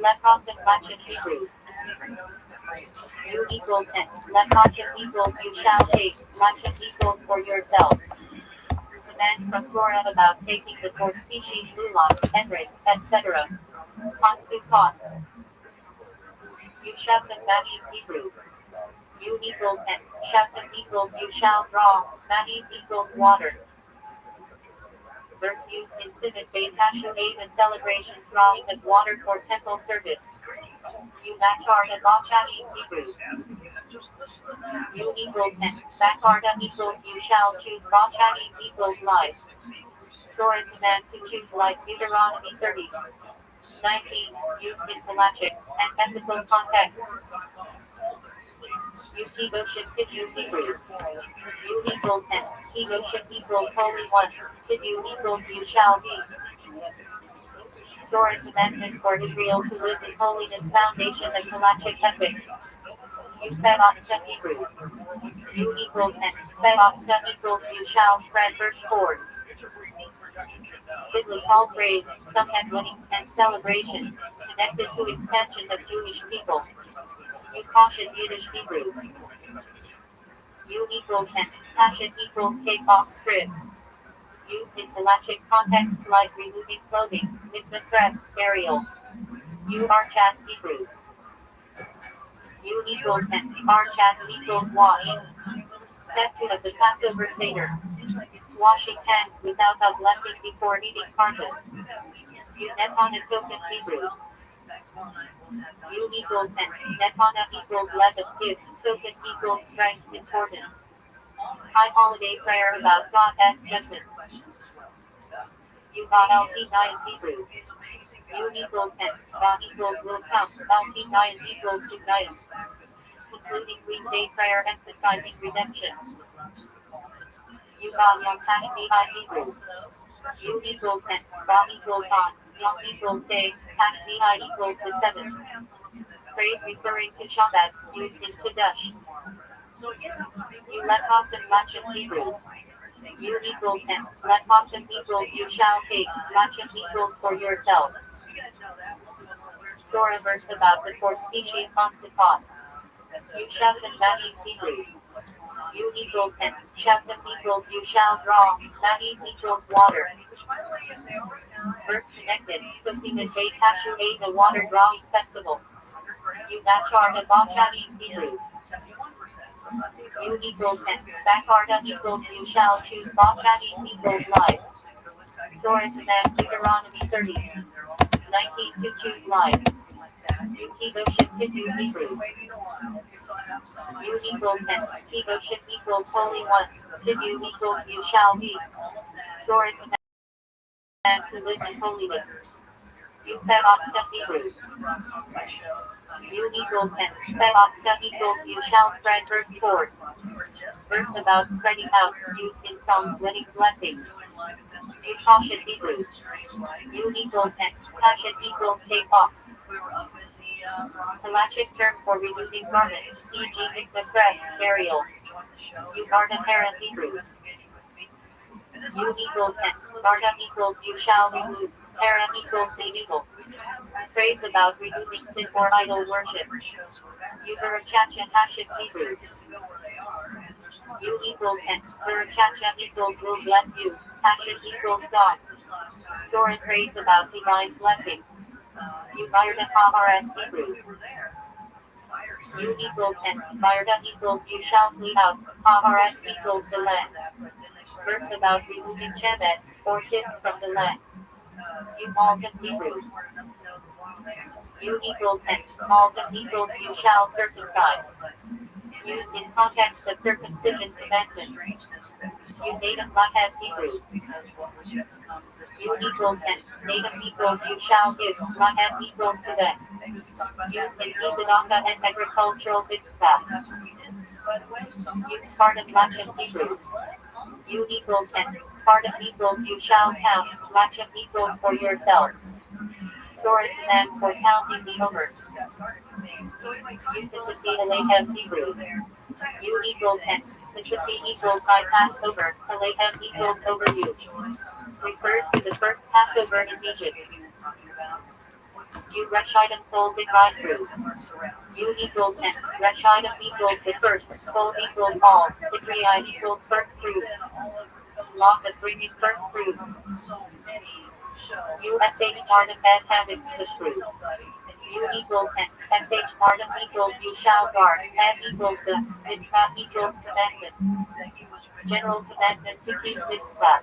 Leprochen Lachin Hebrew. U equals N. Leprochen equals you shall take. Lachin equals for yourselves. Command from Torah about taking the four species Lulak, Enrik, etc. Hansu Pot. You Shavtim Mahim Hebrew. U equals N. Shavtim equals you shall draw. Mahim equals water. Verse used in Civic Beit Hashu'eva celebrations drawing of water for temple service. U Bachar Abachadi Hebrew. U equals N. Bakarda equals you shall choose Bachadi equals life. Torah command to choose life Deuteronomy 30. 19. Used in halachic and ethical contexts. U Kiboshin Tidu Hebrew. U equals N. Kiboshin equals holy ones. Tidu equals you shall be. Torah commandment for Israel to live in holiness foundation of halachic ethics. U Fedotsta Hebrew. U equals N. Fedotsta equals you shall spread verse 4. Biblical phrase, some had weddings and celebrations, connected to expansion of Jewish people. U caution Yiddish Hebrew. U equals N. Passion equals take off strip. Used in halachic contexts like removing clothing, mikvah prep, burial. U Archatz Hebrew. U equals N. Archatz equals wash. Step 2 of the Passover Seder. Washing hands without a blessing before eating karkas. U Netana token Hebrew. U equals N. Netana equals let us give. Token equals strength, importance. High holiday prayer about God's judgment. U God LT Zion Hebrew. U equals N. God equals will come. LT Zion equals to Zion. Concluding weekday prayer emphasizing redemption. U God Yom Tashbi Hebrew. U equals N. God equals on. Yom equals day. Tashbi equals the seventh. Phrase referring to Shabbat, used in Kiddush. U Leprochen Lachin Hebrew. U equals N. Leprochen equals you shall take. Lachin equals for yourselves. Torah verse about the four species on Sukkot. U Shavtim Mahim Hebrew. U equals N. Shavtim equals you shall draw. Mahim equals water. Verse connected. Kusiman Beit Hashu'eva the water drawing festival. U Bachar Abachadi Hebrew. U equals N. Bakarda equals you shall choose Bachadi equals life. Torah command Deuteronomy 30. 19 to choose life. U Kiboshin Tidu Hebrew. U equals N. Kiboshin equals holy ones. Tidu equals you shall be. Torah command to live in holiness. U Fedotsta Hebrew. U equals N. Fedotsta equals you shall spread verse 4. Verse about spreading out, used in Psalms wedding blessings. U caution Hebrew. U equals N. Passion equals take off. Halachic term for removing garments, e.g. mikvah prep, burial. U Garda Hera Hebrew. U equals N. Garda equals you shall remove. Hera equals the evil. Phrase about removing sin or idol worship. U Verachacha Hashit Hebrew. U equals N. Verachacha equals will bless you. Hashit equals God. Torah praise about divine blessing. U Bayarda Haaretz Hebrew. U equals N. Bayarda equals you shall flee out. Haaretz equals the land. Verse about removing Chebets, or kids from the land. U Malton Hebrew. U equals N. Malton equals you shall circumcise. Used in context of circumcision commandments. U Nadim Lahed Hebrew. U equals N. Nadim equals you shall give. Lahed equals to them. Used in Kizadaka and agricultural mitzvah. U Spartan Lachin Hebrew. U equals N. Spartan equals you shall count. Lachin equals for yourselves. Torah command for counting the over. U Pacifi Alehem Hebrew. U equals N. Pacifi equals I passed over. Alehem equals over you. Refers to the first Passover in Egypt. U Rashidum fold in right through. U equals N. Rashidum equals the first. Fold equals all. The 3I equals first fruits. Lots of bringing first fruits. U SH Martum and habits the fruit. U equals N. SH Martum equals you shall guard. N equals the mitzvah equals commandments. General commandment to keep mitzvah.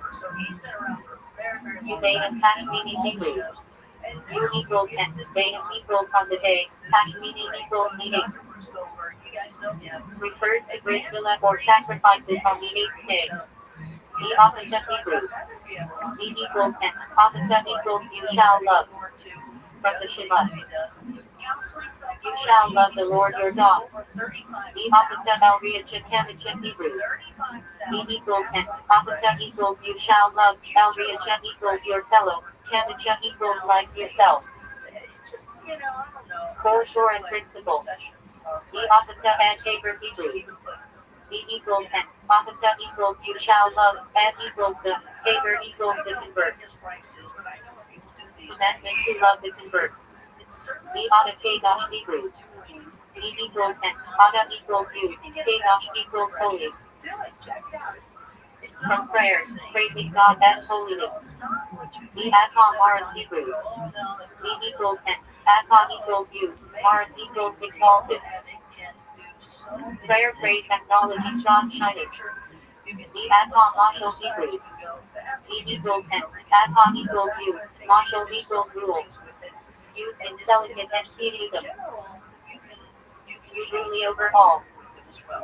U Beta hash meaning Hebrew. U equals N. Beta equals on the day. Hash meaning equals the 8th. Refers to great villa or sacrifices on the 8th day. E Opita Hebrew. E equals N. Opita equals you shall love. From the Shema. You shall love the Lord your God. E Opita Elriachin Hamachin Hebrew. E equals N. Opita equals you shall love. Elriachin equals your fellow. Tamacha equals like yourself. Foreshore and principle. E Opita and Tabor Hebrew. E equals N. Opita equals you shall love. N equals the. Tabor equals the convert. Commandment to love the convert. E Ada Kadash Hebrew. E equals N. Ada equals you. Kadash equals holy. From prayers, praising God as holiness. E Adha Maran Hebrew. E equals N. Adha equals you. Maran equals exalted. Prayer, praise, acknowledging John Shyness. E Adha Mashal Hebrew. E equals N. Adha equals you. Mashal equals rule. Used in selling it and feeding them. Usually over all.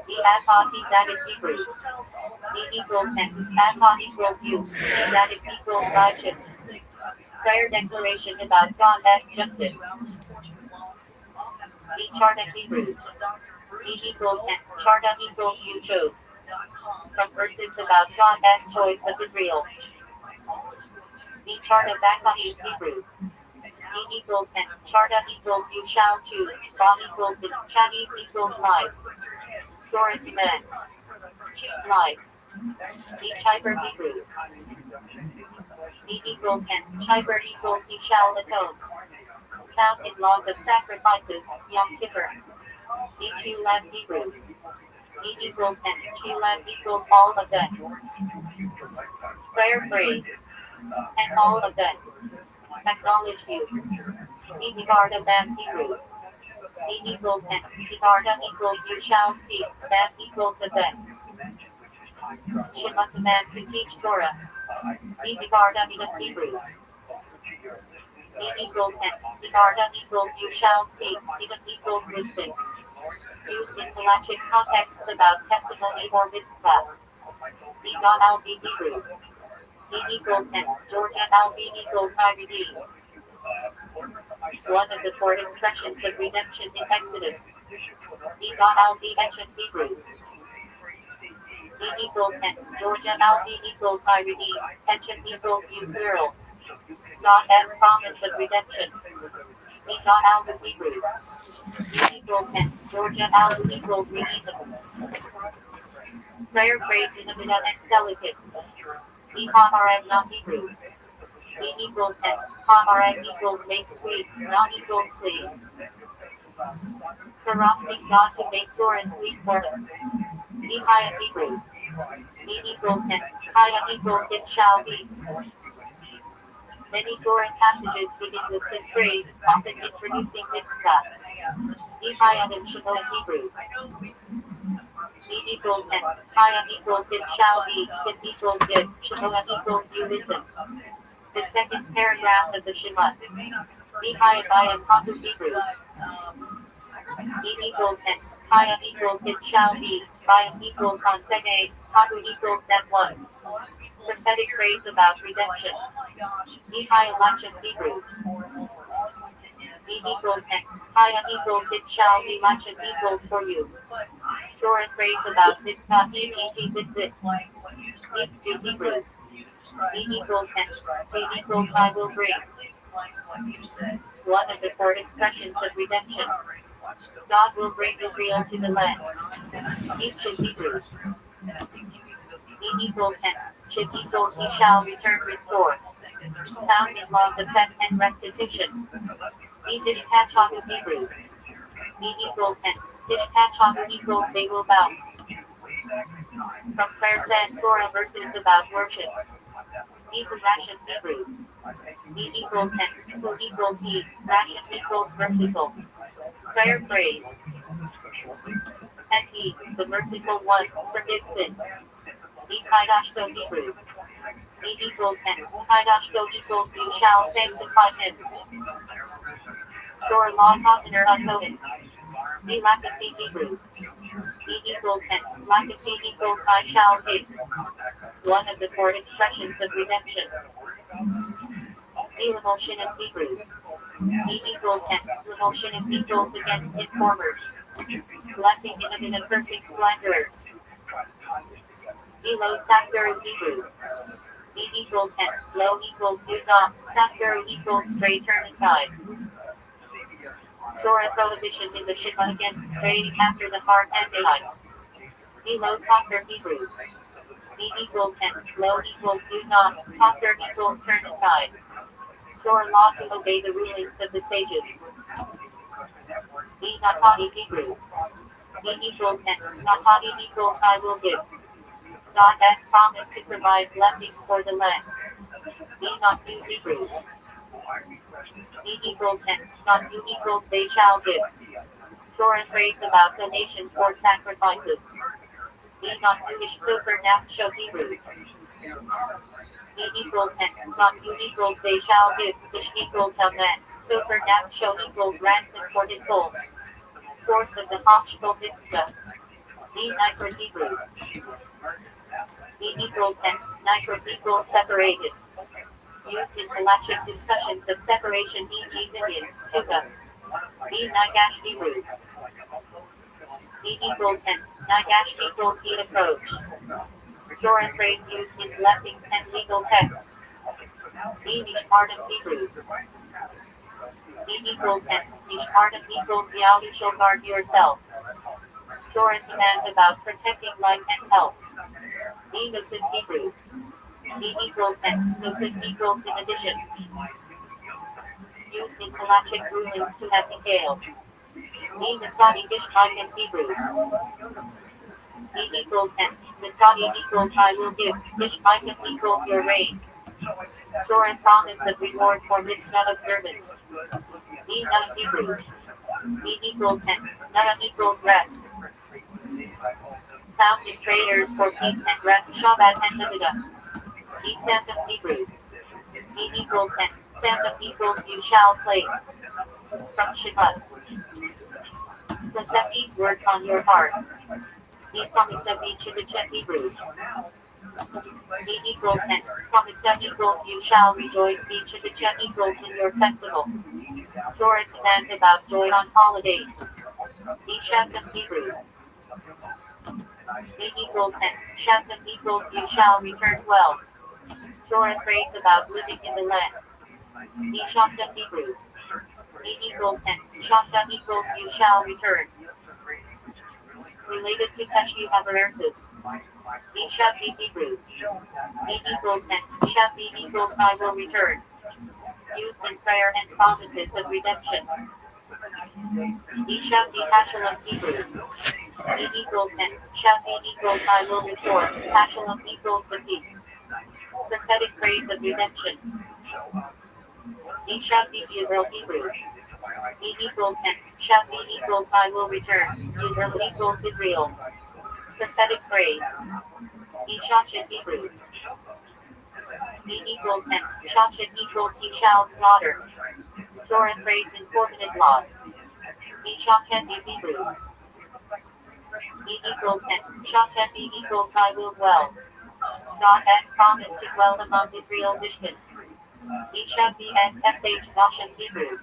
E Adha T's added Hebrew. E equals N. Adha equals you. T's added equals righteous. Prayer declaration about God as justice. E Charta Hebrew. E equals N. Charta equals you chose. From verses about God as choice of Israel. E Charta Bakahi Hebrew. E equals N. Charta equals you shall choose. Ba equals the. Chadi equals life. Torah command. Choose life. E Chiper Hebrew. E equals N. Chiper equals he shall atone. Count in laws of sacrifices. Yom Kippur. E Chulam Hebrew. E equals N. Chulam equals all of them. Prayer praise. And all of them. Acknowledge you. E Divarda Bam Hebrew. E equals N. Divarda equals you shall speak. Bam equals the them. Shema command to teach Torah. E Divarda in Hebrew. E equals N. Divarda equals you shall speak. Even equals would think. Used in halachic contexts about testimony or mitzvah. E God al be Hebrew. E equals N. Georgia al be equals I redeem. One of the 4 expressions of redemption in Exodus. E God al be ancient Hebrew. E equals N. Georgia al be equals I redeem. Ancient equals you plural. God as promise of redemption. E God al be Hebrew. E equals N. Georgia al be equals redeem us. Prayer praise in a minute and Selikin. E Hamaram not Hebrew. E equals N. Hamaram equals make sweet, not equals please. For asking God to make Torah sweet for us. E Haya Hebrew. E equals N. Haya equals it shall be. Many Torah passages begin with this phrase, often introducing mitzvah. E Haya and Shema Hebrew. E equals N. Haya equals it shall be. It equals it. Shema equals you listen. The second paragraph of the Shema. E Haya Bayam Haku Hebrew. E equals N. Haya equals it shall be. Bayam equals on Fene. Haku equals that one. Prophetic phrase about redemption. E Haya Lachem Hebrew. E equals N. Haya equals it shall be. Lachem equals for you. Torah phrase about mitzvah. E zitzit. E to Hebrew. E equals N. T equals I will bring. One of the 4 expressions of redemption. God will bring Israel to the land. Each is Hebrew. E equals N. Chit equals he shall return restore. Found in laws of theft and restitution. E dish Tachatu Hebrew. E equals N. Dish Tachatu equals they will bow. From Claire said Torah verses about worship. E Ration Hebrew. E equals N. Who equals E. Ration equals merciful. Prayer phrase. And He, the merciful one, forgives sin. E Kaidashto Hebrew. E equals N. Kaidashto equals you shall sanctify him. Torah law partner unnoted. E Lakati Hebrew. E equals N. Lakati equals I shall take. One of the four expressions of redemption. E Lemoshin of Hebrew. E equals N. Lemoshin equals against informers. Blessing in and cursing slanderers. E lo Sasser Hebrew. E equals N. Lo equals do not. Sasser equals stray turn aside. Torah prohibition in the Shema against straying after the heart and the eyes. E lo Tosser Hebrew. E equals N. Lo equals do not. Tosser equals turn aside. Torah law to obey the rulings of the sages. E Natati Hebrew. E equals N. Natati equals I will give. God has promised to provide blessings for the land. E not do Hebrew. E equals N. Not do equals they shall give. Torah phrase about donations for sacrifices. E not Jewish Kofer Show Hebrew. E equals N. Not do equals they shall give. Ish equals Haman. Kofer Show equals ransom for his soul. Source of the Rothschild'S Mitzvah. E Nitro Hebrew. E equals N. Nitro equals separated. Used in halachic discussions of separation, e.g. Minyan, Tuba. E Nagash Hebrew. E equals N. Nagash equals E approach. Torah phrase used in blessings and legal texts. E Nishmartim Hebrew. E equals N. Nishmartim equals you shall guard yourselves. Torah command about protecting life and health. E Nusid Hebrew. E equals N. Nusid equals in addition. Used in halachic rulings to have details. E Nasadi Dishmite in Hebrew. E equals N. Nasadi equals I will give. Dishmite equals your reigns. Torah promise of reward for mitzvah observance. E Nana Hebrew. E equals N. Nana equals rest. Found in traders for peace and rest Shabbat and Navida. E Samtum Hebrew. E equals N. Samtum equals you shall place. From Shabbat. Set these words on your heart. E Samikta Vichivichet Hebrew. E equals N. Samikta equals you shall rejoice. Vichivichet equals in your festival. Torah command about joy on holidays. E Shabtum Hebrew. E equals N. Shabtum equals you shall return well. Torah phrase about living in the land. E Shabtum Hebrew. E equals N. Shabtum equals you shall return. Related to Teshi verses. E Shabti Hebrew. E equals N. Shabti equals I will return. Used in prayer and promises of redemption. E Shabti Hashalom Hebrew. E equals N. Shabti equals I will restore. Hashalom equals the peace. Prophetic praise of redemption. E Shabti Israel Hebrew. E equals N. Shabti equals I will return. Israel equals Israel. Prophetic praise. E Shachet Hebrew. E equals N. Shachet equals he shall slaughter. Torah praise in covenant laws. E Shachet Hebrew. E equals N. Shachet equals I will dwell. God has promised to dwell among Israel Mishkan. E Shabti SSH Goshen Hebrew.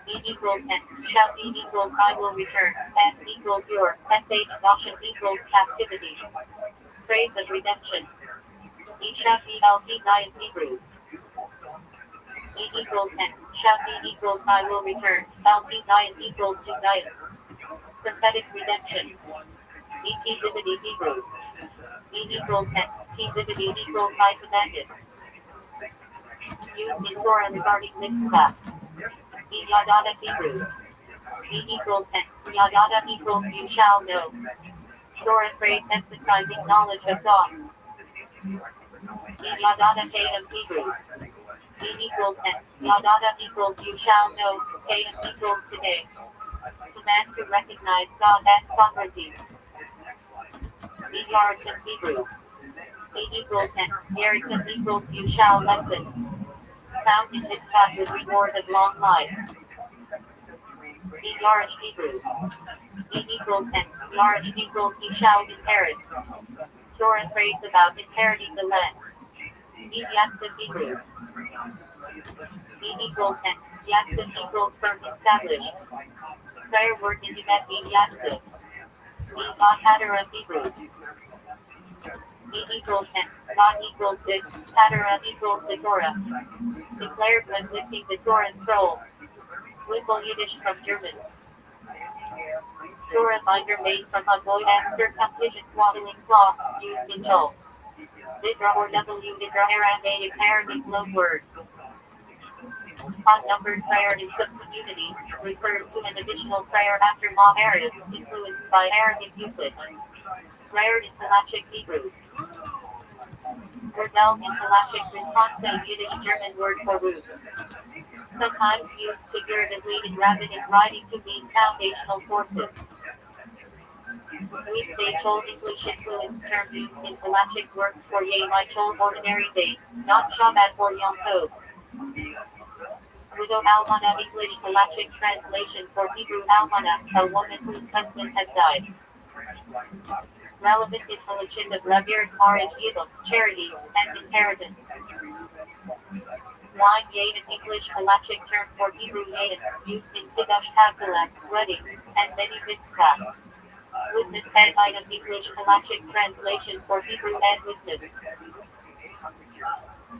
E equals N. Shabti equals I will return. S equals your. SH Goshen equals captivity. Praise of redemption. E Shabti LT Zion Hebrew. E equals N. Shabti equals I will return. LT Zion equals to Zion. Prophetic redemption. E T-Zibidi Hebrew. E equals N. T-Zibidi equals I commanded. Used in Torah regarding mitzvah. Yadada Hebrew. E equals N. Yadada equals you shall know. Torah phrase emphasizing knowledge of God. Yadada Tatum Hebrew. E equals N. Yadada equals you shall know. Tatum equals today. Command to recognize God as sovereignty. Yaratan Hebrew. E equals N. Yaratan equals you shall lengthen. Found in mitzvah with reward of long life. E large Hebrew. E equals N. Large equals you shall inherit. Torah phrase about inheriting the land. E Yatsim Hebrew. E equals N. Yatsim equals firm established. Prayer word in Yibet E Yatsim. E Zon Hadara Hebrew. E equals N. Zon equals this. Hadara equals the Torah. Declared when lifting the Torah scroll. Whipple Yiddish from German. Torah binder made from avoid as circumcision swaddling cloth, used in Joel. Vidra or W Vidra Aramaic Arabic loan word. Odd-numbered prayer in some communities refers to an additional prayer after Ma-Arab, influenced by Arabic usage. Prayer in Halachic Hebrew. Roselle in Halachic response a Yiddish German word for roots. Sometimes used figuratively in rabbinic writing to mean foundational sources. Weekday Chol English influenced term used in Halachic works for Yom Chol ordinary days, not Shabbat or Yom Tov. Widow Almana English Halachic translation for Hebrew Almana, a woman whose husband has died. Relevant in Halachic of Levir, Marriage Yidum, charity, and inheritance. Wine Yaden English Halachic term for Hebrew Yaden, used in Kiddush Havdalah, weddings, and many mitzvah. Witness and item English Halachic translation for Hebrew and witness.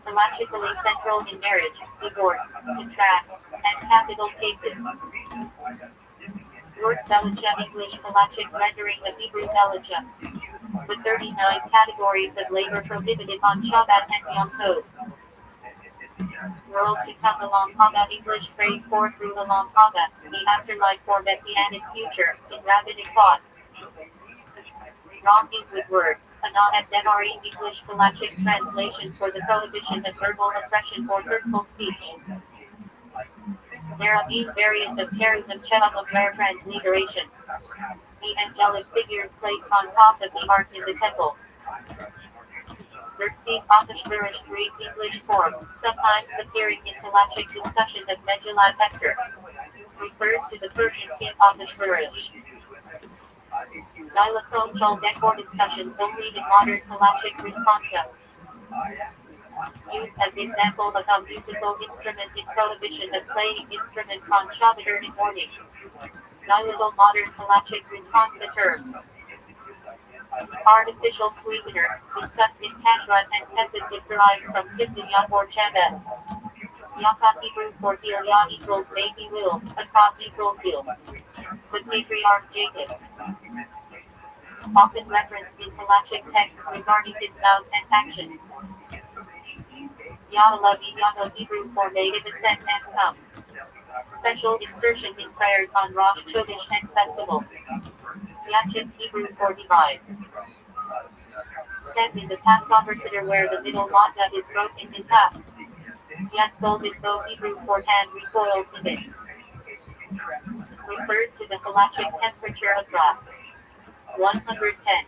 Halachically central in marriage, divorce, contracts, and capital cases. Word Belacha English Halachic rendering of Hebrew Belacha. The 39 categories of labor prohibited on Shabbat and Yom Tov. World to come along Haba English phrase for through along Haba, the afterlife for messianic future, in rabbinic thought. Wronging with words, Anah Devari English Halachic translation for the prohibition of verbal oppression or hurtful speech. Zerabim variant of Kerut of Chevam of rare transliteration. The angelic figures placed on top of the ark in the temple. Xerxes Ahasuerus Greek English form, sometimes appearing in Halachic discussion of Megillat Esther. Refers to the Persian king Ahasuerus. Xylophone Chol decor discussions only in modern Halachic responsa. Used as example of a musical instrument in prohibition of playing instruments on Shabbat early morning. Xylophone modern Halachic responsa term. Artificial sweetener, discussed in Kashrut and Kesed derived from Kibdiyat or Chabaz. Yaakov Hebrew for Gilead equals baby will, Akov equals will. The patriarch Jacob. Often referenced in Halachic texts regarding his vows and actions. Yahalavi Yahoo Hebrew for may it ascend and come. Special insertion in prayers on Rosh Chodesh and festivals. Yachit's Hebrew for divide. Step in the Passover Seder where the middle matzah is broken in half. Yatzol Mitbo Hebrew for hand recoils in it. Refers to the halachic temperature of drops. 110.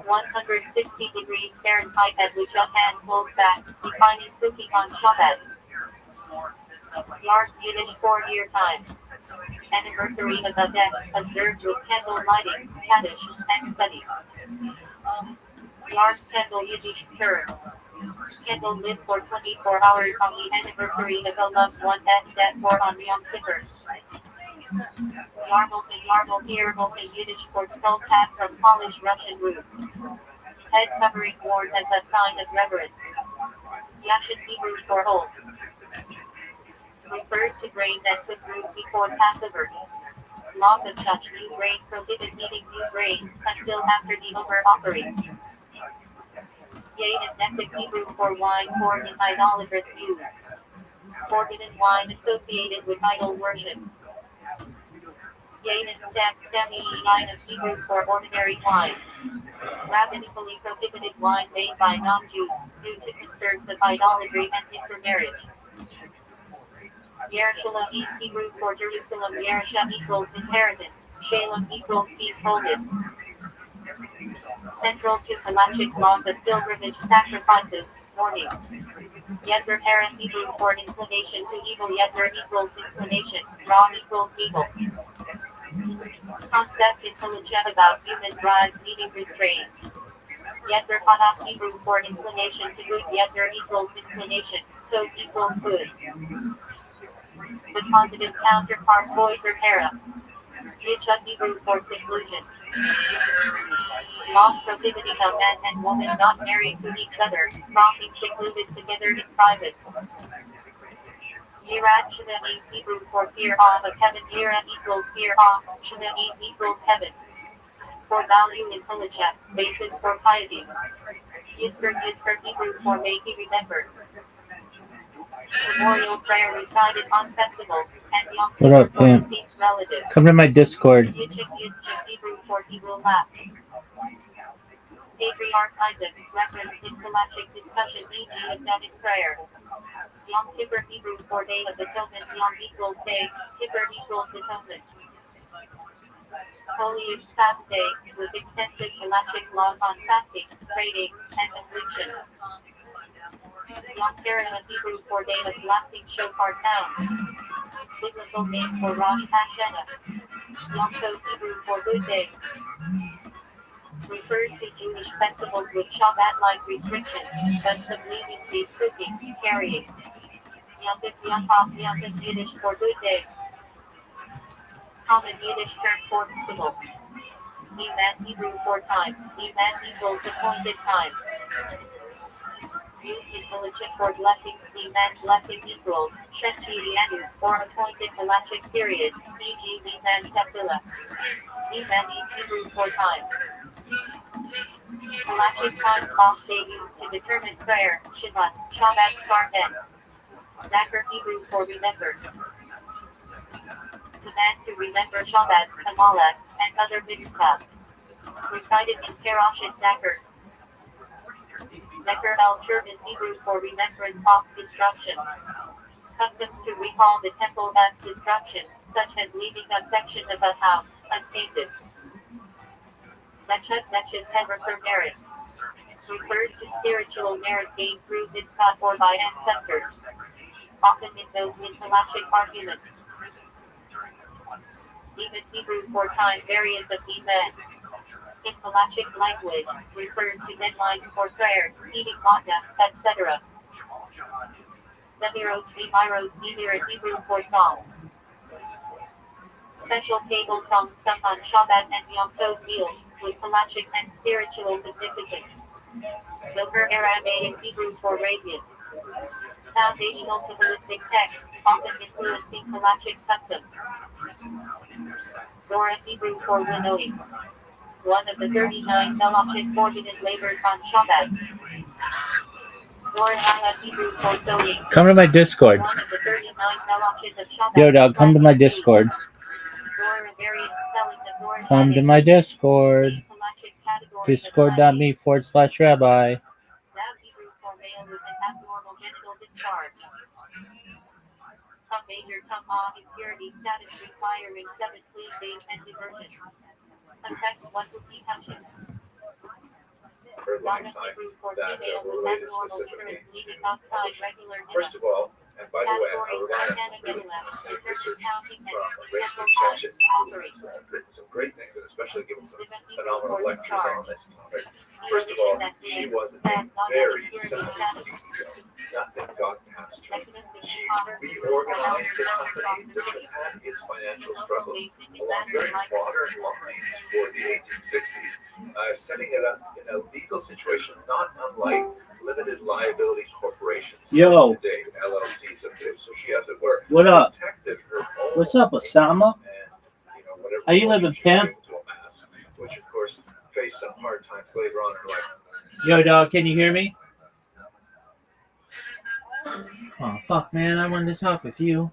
160 degrees Fahrenheit at which a hand pulls back, defining cooking on Shabbat. Yars Yiddish 4-year time. Anniversary of the death, observed with candle lighting, Kaddish, and study. Yars Candle Yiddish term. Candle lit for 24 hours on the anniversary of a loved one's death or on Yom Kippur. Yarmul in Yiddish for skull cap from Polish Russian roots. Head covering worn as a sign of reverence. Yashin Hebrew for whole. Refers to grain that took root before Passover. Laws of Church new grain prohibit eating new grain until after the over offering. Yain and Nesic Hebrew for wine poured in idolatrous use. Forbidden wine associated with idol worship. Yain and Stami line of Hebrew for ordinary wine. Rabbinically prohibited wine made by non-Jews due to concerns of idolatry and intermarriage. Yerushalayim Hebrew for Jerusalem. Yerusha equals inheritance. Shalem equals peacefulness. Central to halachic laws of pilgrimage sacrifices, mourning. Yetzer hara Hebrew for inclination to evil. Yetzer equals inclination. Ra equals evil. Concept intelligent about human drives needing restraint. Yetzer hara Hebrew for inclination to good. Yetzer equals inclination. Tov equals good. The positive counterpart Yetzer hara. Yicha Hebrew for seclusion. Laws prohibiting a man and woman not married to each other, from being secluded together in private. Yirat Shema'im Hebrew for fear of heaven. Yirat equals fear of, Shema'im equals heaven. For value in Halacha, basis for piety. Yizkor Hebrew for make he remember. Memorial prayer recited on festivals, and Yom Kippur for deceased relatives. Come to my Discord. Yitzchak Hebrew for he will laugh. Patriarch Isaac, referenced in halachic discussion, e.g. Advent prayer. Yom Kippur Hebrew for Day of Atonement. Yom equals day, Kippur equals atonement. Holiest fast day, with extensive halachic laws on fasting, trading, and affliction. Yom Kippur Hebrew for Day of Blasting Shofar sounds. Biblical name for Rosh Hashanah. Yom Tov Hebrew for good day. Refers to Jewish festivals with Shabbat-like restrictions, but some leniencies cooking, carrying. Yom Tov Yiddish for good day. Common Yiddish term for festivals. Iman Hebrew for time. Iman equals appointed time. Used in halachic for blessings. Iman blessing equals Shemchi Yanu for appointed halachic periods. E.g. Iman Tefillah. Iman Hebrew for times. Halachic times off they used to determine prayer, Shabbat start end. Zachar Hebrew for remember. Command to remember Shabbat, Kabbalah, and other mitzvah. Recited in Parashat Zachar. Zechar al-Shurban Hebrew for remembrance of destruction. Customs to recall the temple as destruction, such as leaving a section of a house untainted. Zechus Hever for merit. Refers to spiritual merit gained through mitzvah or by ancestors. Often invoked in halachic arguments. Even Hebrew for time variant of Iman. In halachic language, refers to deadlines for prayers, eating matza, etc. Zemiros, Zemir Hebrew for songs. Special table songs sung on Shabbat and Yom Tov meals, with halachic and spiritual significance. Zohar Aramaic Hebrew for radiance. Foundational Kabbalistic texts, often influencing halachic customs. Zohar Hebrew for winnowing. One of the 39 halachic forbidden labors on Shabbat. Zohar Hebrew for sowing. Come to my Discord. One of the 39 halachic of Shabbat. Yo, dog, come to my Discord. Come to my Discord. Discord.me/Rabbi. Major impurity status requiring 7 clean days and immersion. Affects one who he touches. Her lifetime that were related specifically to, first of all, and by the way, I would like to take research from Rachel Chachit, who has written some great things, and especially given some phenomenal lectures on this topic. First of all, she was a very savvy CEO. Nothing got past her. She reorganized the company, which had had its financial struggles along very modern lines for the 1860s, setting it up in a legal situation not unlike limited liability corporations today, LLCs of today. So she, as it were, What up? protected her own. What's up, Osama? And, whatever How you living, pimp? to amass, which of course faced some hard times later on in her life. Yo, dog, can you hear me? Oh, fuck, man. I wanted to talk with you.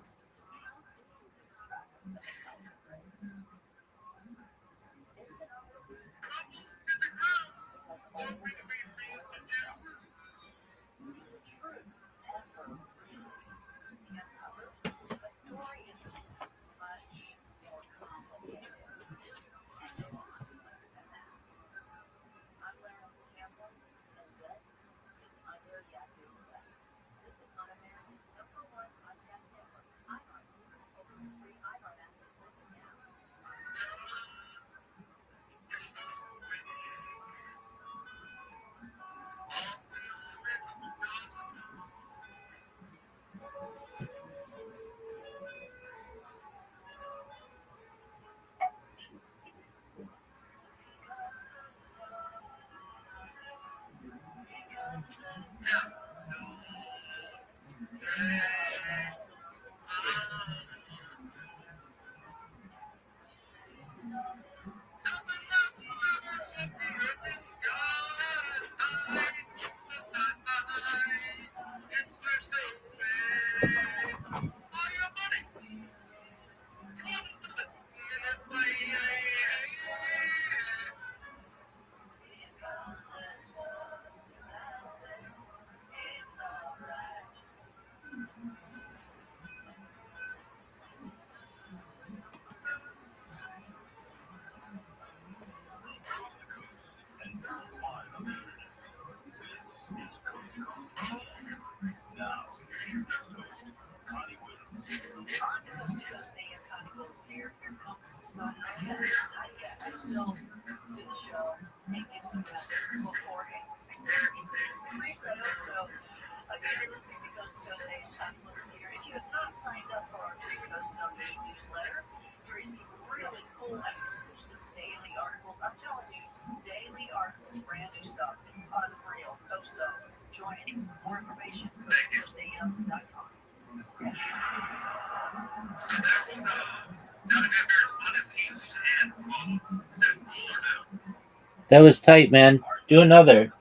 That was tight, man. Do another.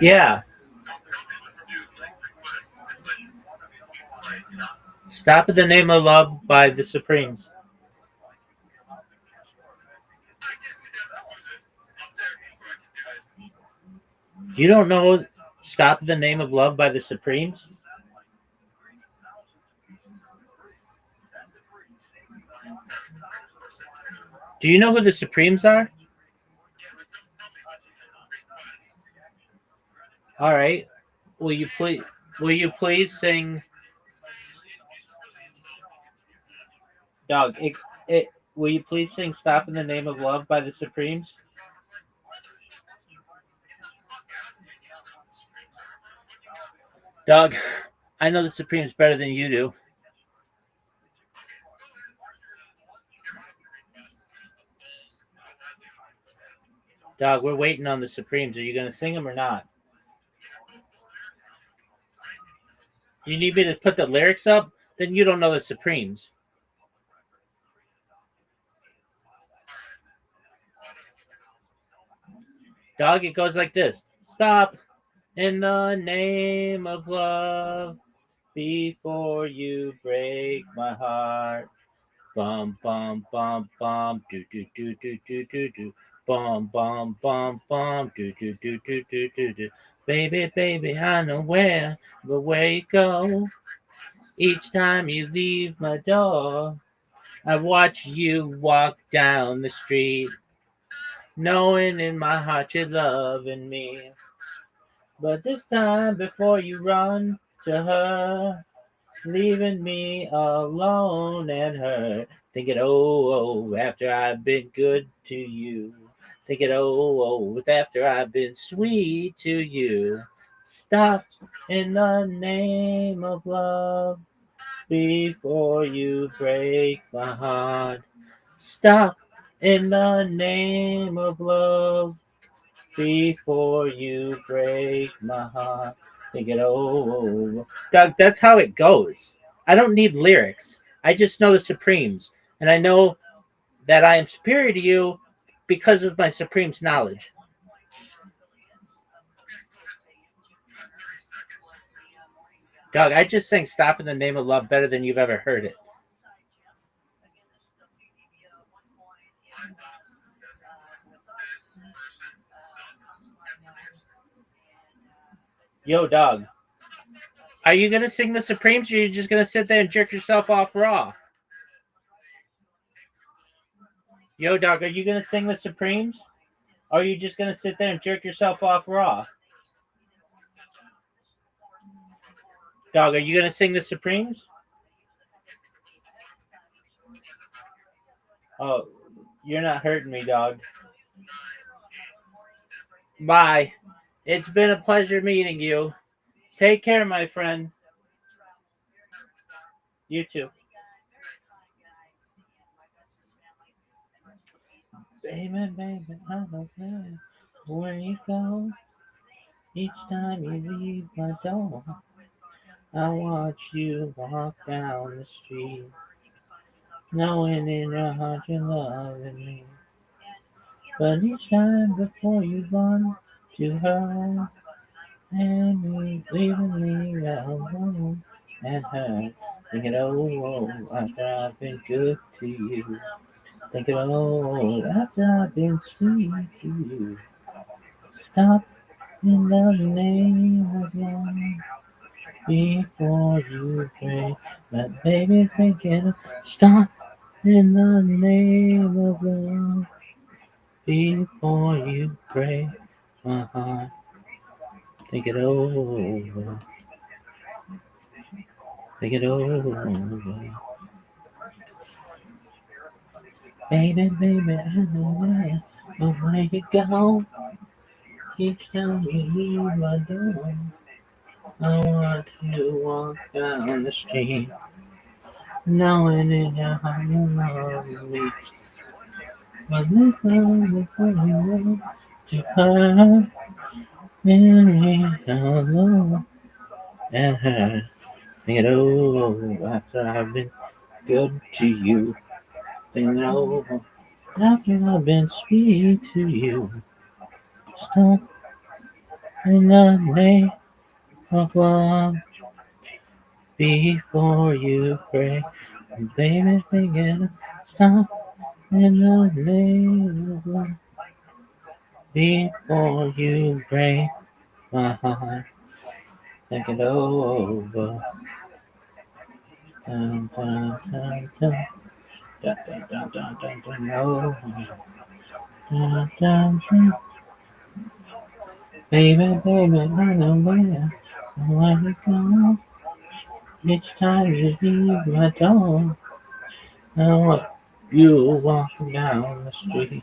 Yeah. Stop at the Name of Love by the Supremes. You don't know Stop at the Name of Love by the Supremes? Do you know who the Supremes are? All right. Will you please sing Dog, will you please sing Stop in the Name of Love by the Supremes? Dog, I know the Supremes better than you do. Dog, we're waiting on the Supremes. Are you going to sing them or not? You need me to put the lyrics up? Then you don't know the Supremes. Dog, it goes like this. Stop in the name of love before you break my heart. Bum, bum, bum, bum, do, do, do, do, do, do, do. Bum, bum, bum, bum, do, do, do, do, do, do, do. Baby, baby, I know where you go. Each time you leave my door, I watch you walk down the street, knowing in my heart you're loving me. But this time, before you run to her, leaving me alone and hurt. Thinking, oh, after I've been good to you. Thinking, oh, after I've been sweet to you. Stop in the name of love before you break my heart. Stop in the name of love before you break my heart. Thinking, oh, Doug, that's how it goes. I don't need lyrics. I just know the Supremes, and I know that I am superior to you because of my Supremes knowledge. Dog, I just sang Stop in the Name of Love better than you've ever heard it. Yo, dog. Are you going to sing the Supremes or are you just going to sit there and jerk yourself off raw? Yo, dog, are you going to sing the Supremes? Or are you just going to sit there and jerk yourself off raw? Dog, are you going to sing the Supremes? Oh, you're not hurting me, dog. Bye. It's been a pleasure meeting you. Take care, my friend. You too. Baby, baby, I don't care where you go. Each time you leave my door, I watch you walk down the street, knowing in your heart you're loving me. But each time before you run to her, and me leaving me alone, and her thinking, oh, after I've been good to you, thinking, oh, after I've been sweet to you, stop in the name of love before you pray. But baby, thinking, stop in the name of love before you pray. My heart, think it over, think it over. Baby, baby, I know where you go. Each time you leave my door, I want to walk down the street, knowing in your heart you love me. But this time before you go to her, and me alone, and her, think it over after I've been good to you. Think it over after I've been sweet to you. Stop in the name of love before you pray. Baby, forget it. Stop in the name of love before you break my heart. Think it over. Dun, dun, dun, dun. Dun, dun, dun, dun, dun, dun, oh. Dun, dun, dun. Baby, baby, I know where you go. Each time you leave my door, I want you walking down the street.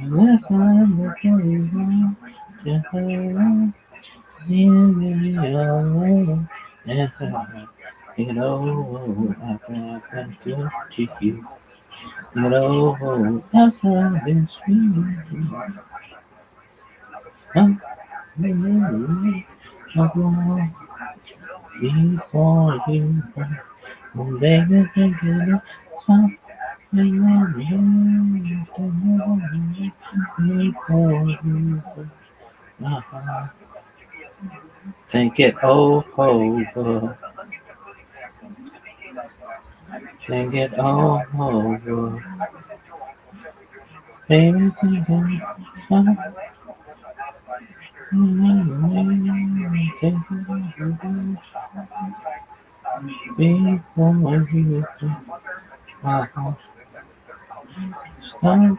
Last time before you go to her, leave me alone. And her, you know, after I've been good to you. You know, after I've been sweet to you. I'm of love before you go. Oh, baby, thinking of something before you go. Uh-huh. Think it over. Think it all over. Baby, think of something before you go. Uh-huh. Stop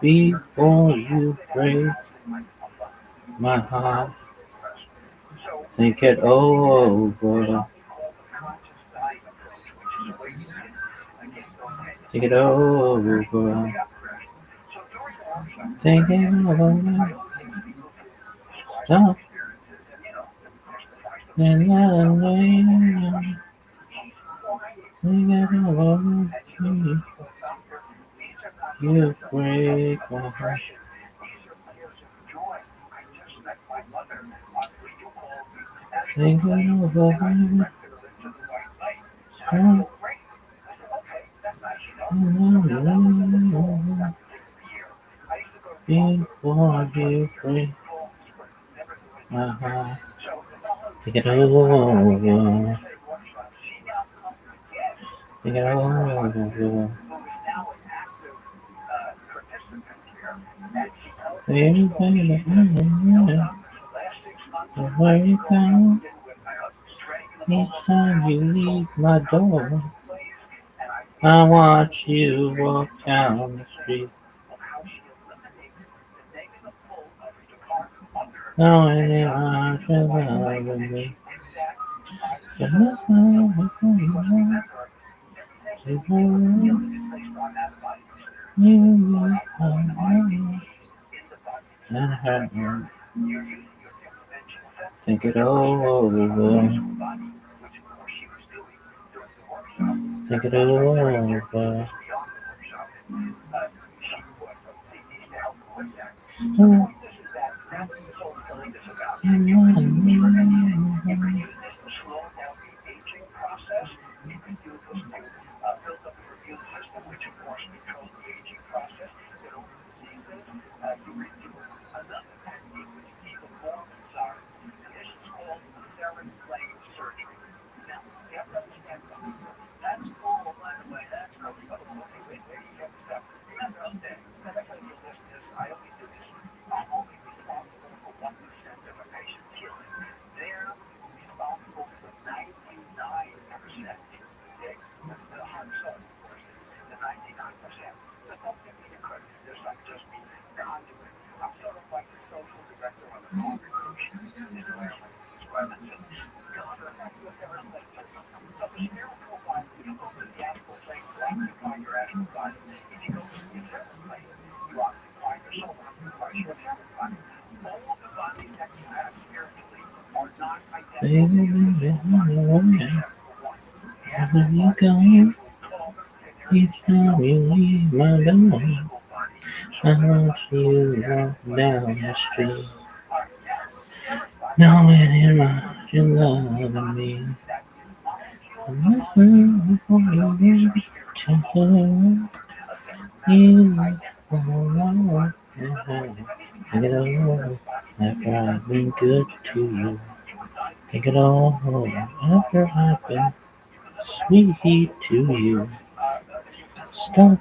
before you break my heart. Think it over. Think it over. Think it over. Stop and let me. Think it over. You break my heart. Think it over. Stop Before you break my heart, take it over, take it over. Everybody, where you go, each time you leave my door, I watch you walk down the street, knowing in my heart you're loving me. But nothing will come along to hold you and her. Think it over, think it over. Stop baby, baby, away. Where you go, each time you leave my door, I watch you walk down the street, knowing in my heart you're loving me. I'm listening for you, baby, to you all take it all after I've been good to you. Take it all after I've been sweet to you. Stop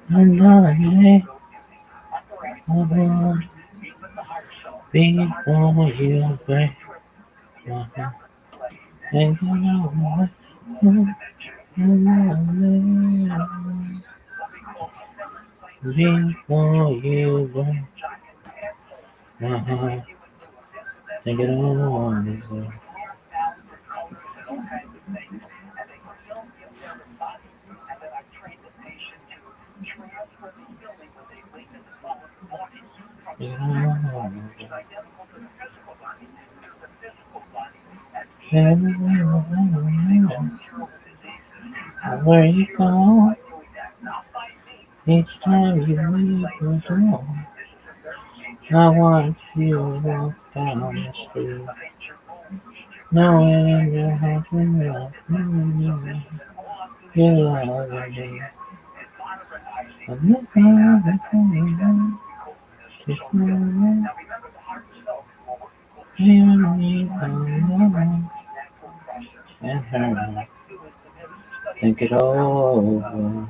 and lie over before you break my heart. And you know before you break my heart. Take it all. Where you go, each time you leave the door, I watch you walk down the street, knowing in your heart you love me, you love me. I'm looking for you to show you and me alone and her. Think it over,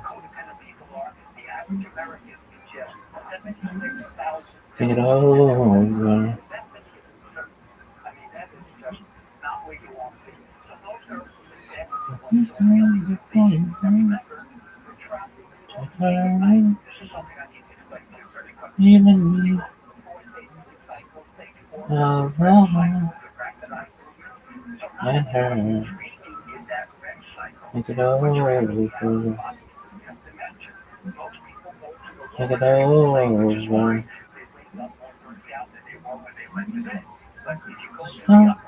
think it over. Before you go to her, even me alone and her. Think it over, think it over. Stop.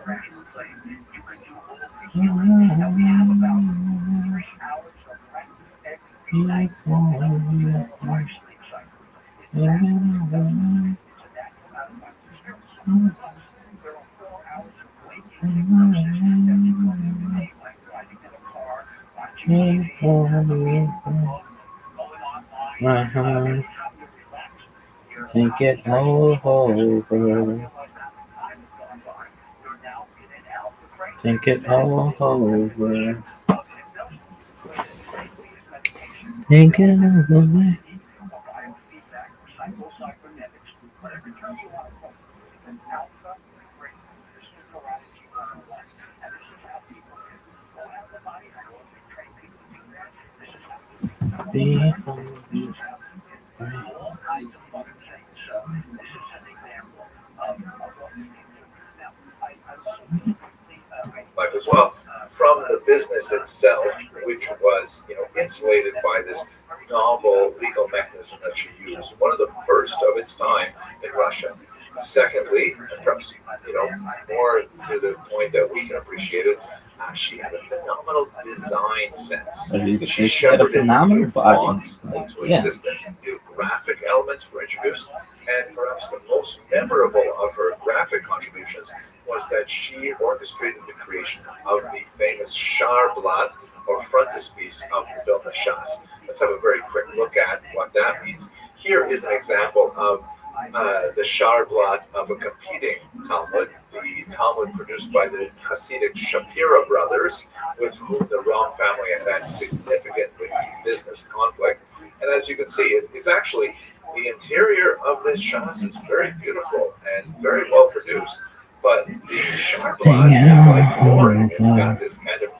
My heart, think it all over. Think it all over. Think it all over. Before you break. Life as well, from the business itself, which was, insulated by this novel legal mechanism that she used, one of the first of its time in Russia. Secondly, and perhaps, more to the point that we can appreciate it, she had a phenomenal design sense. She She had a shepherded phenomenal new body. fonts into Yeah. existence, new graphic elements were introduced, and perhaps the most memorable of her graphic contributions was that she orchestrated the creation of the famous Charblatt, or frontispiece of the Vilna Shas. Let's have a very quick look at what that means. Here is an example of the Charblatt of a competing Talmud, the Talmud produced by the Hasidic Shapira brothers, with whom the Ram family had significant business conflict. And as you can see, it's actually the interior of this Shas is very beautiful and very well produced. But the Charblatt is like boring. It's got this kind of,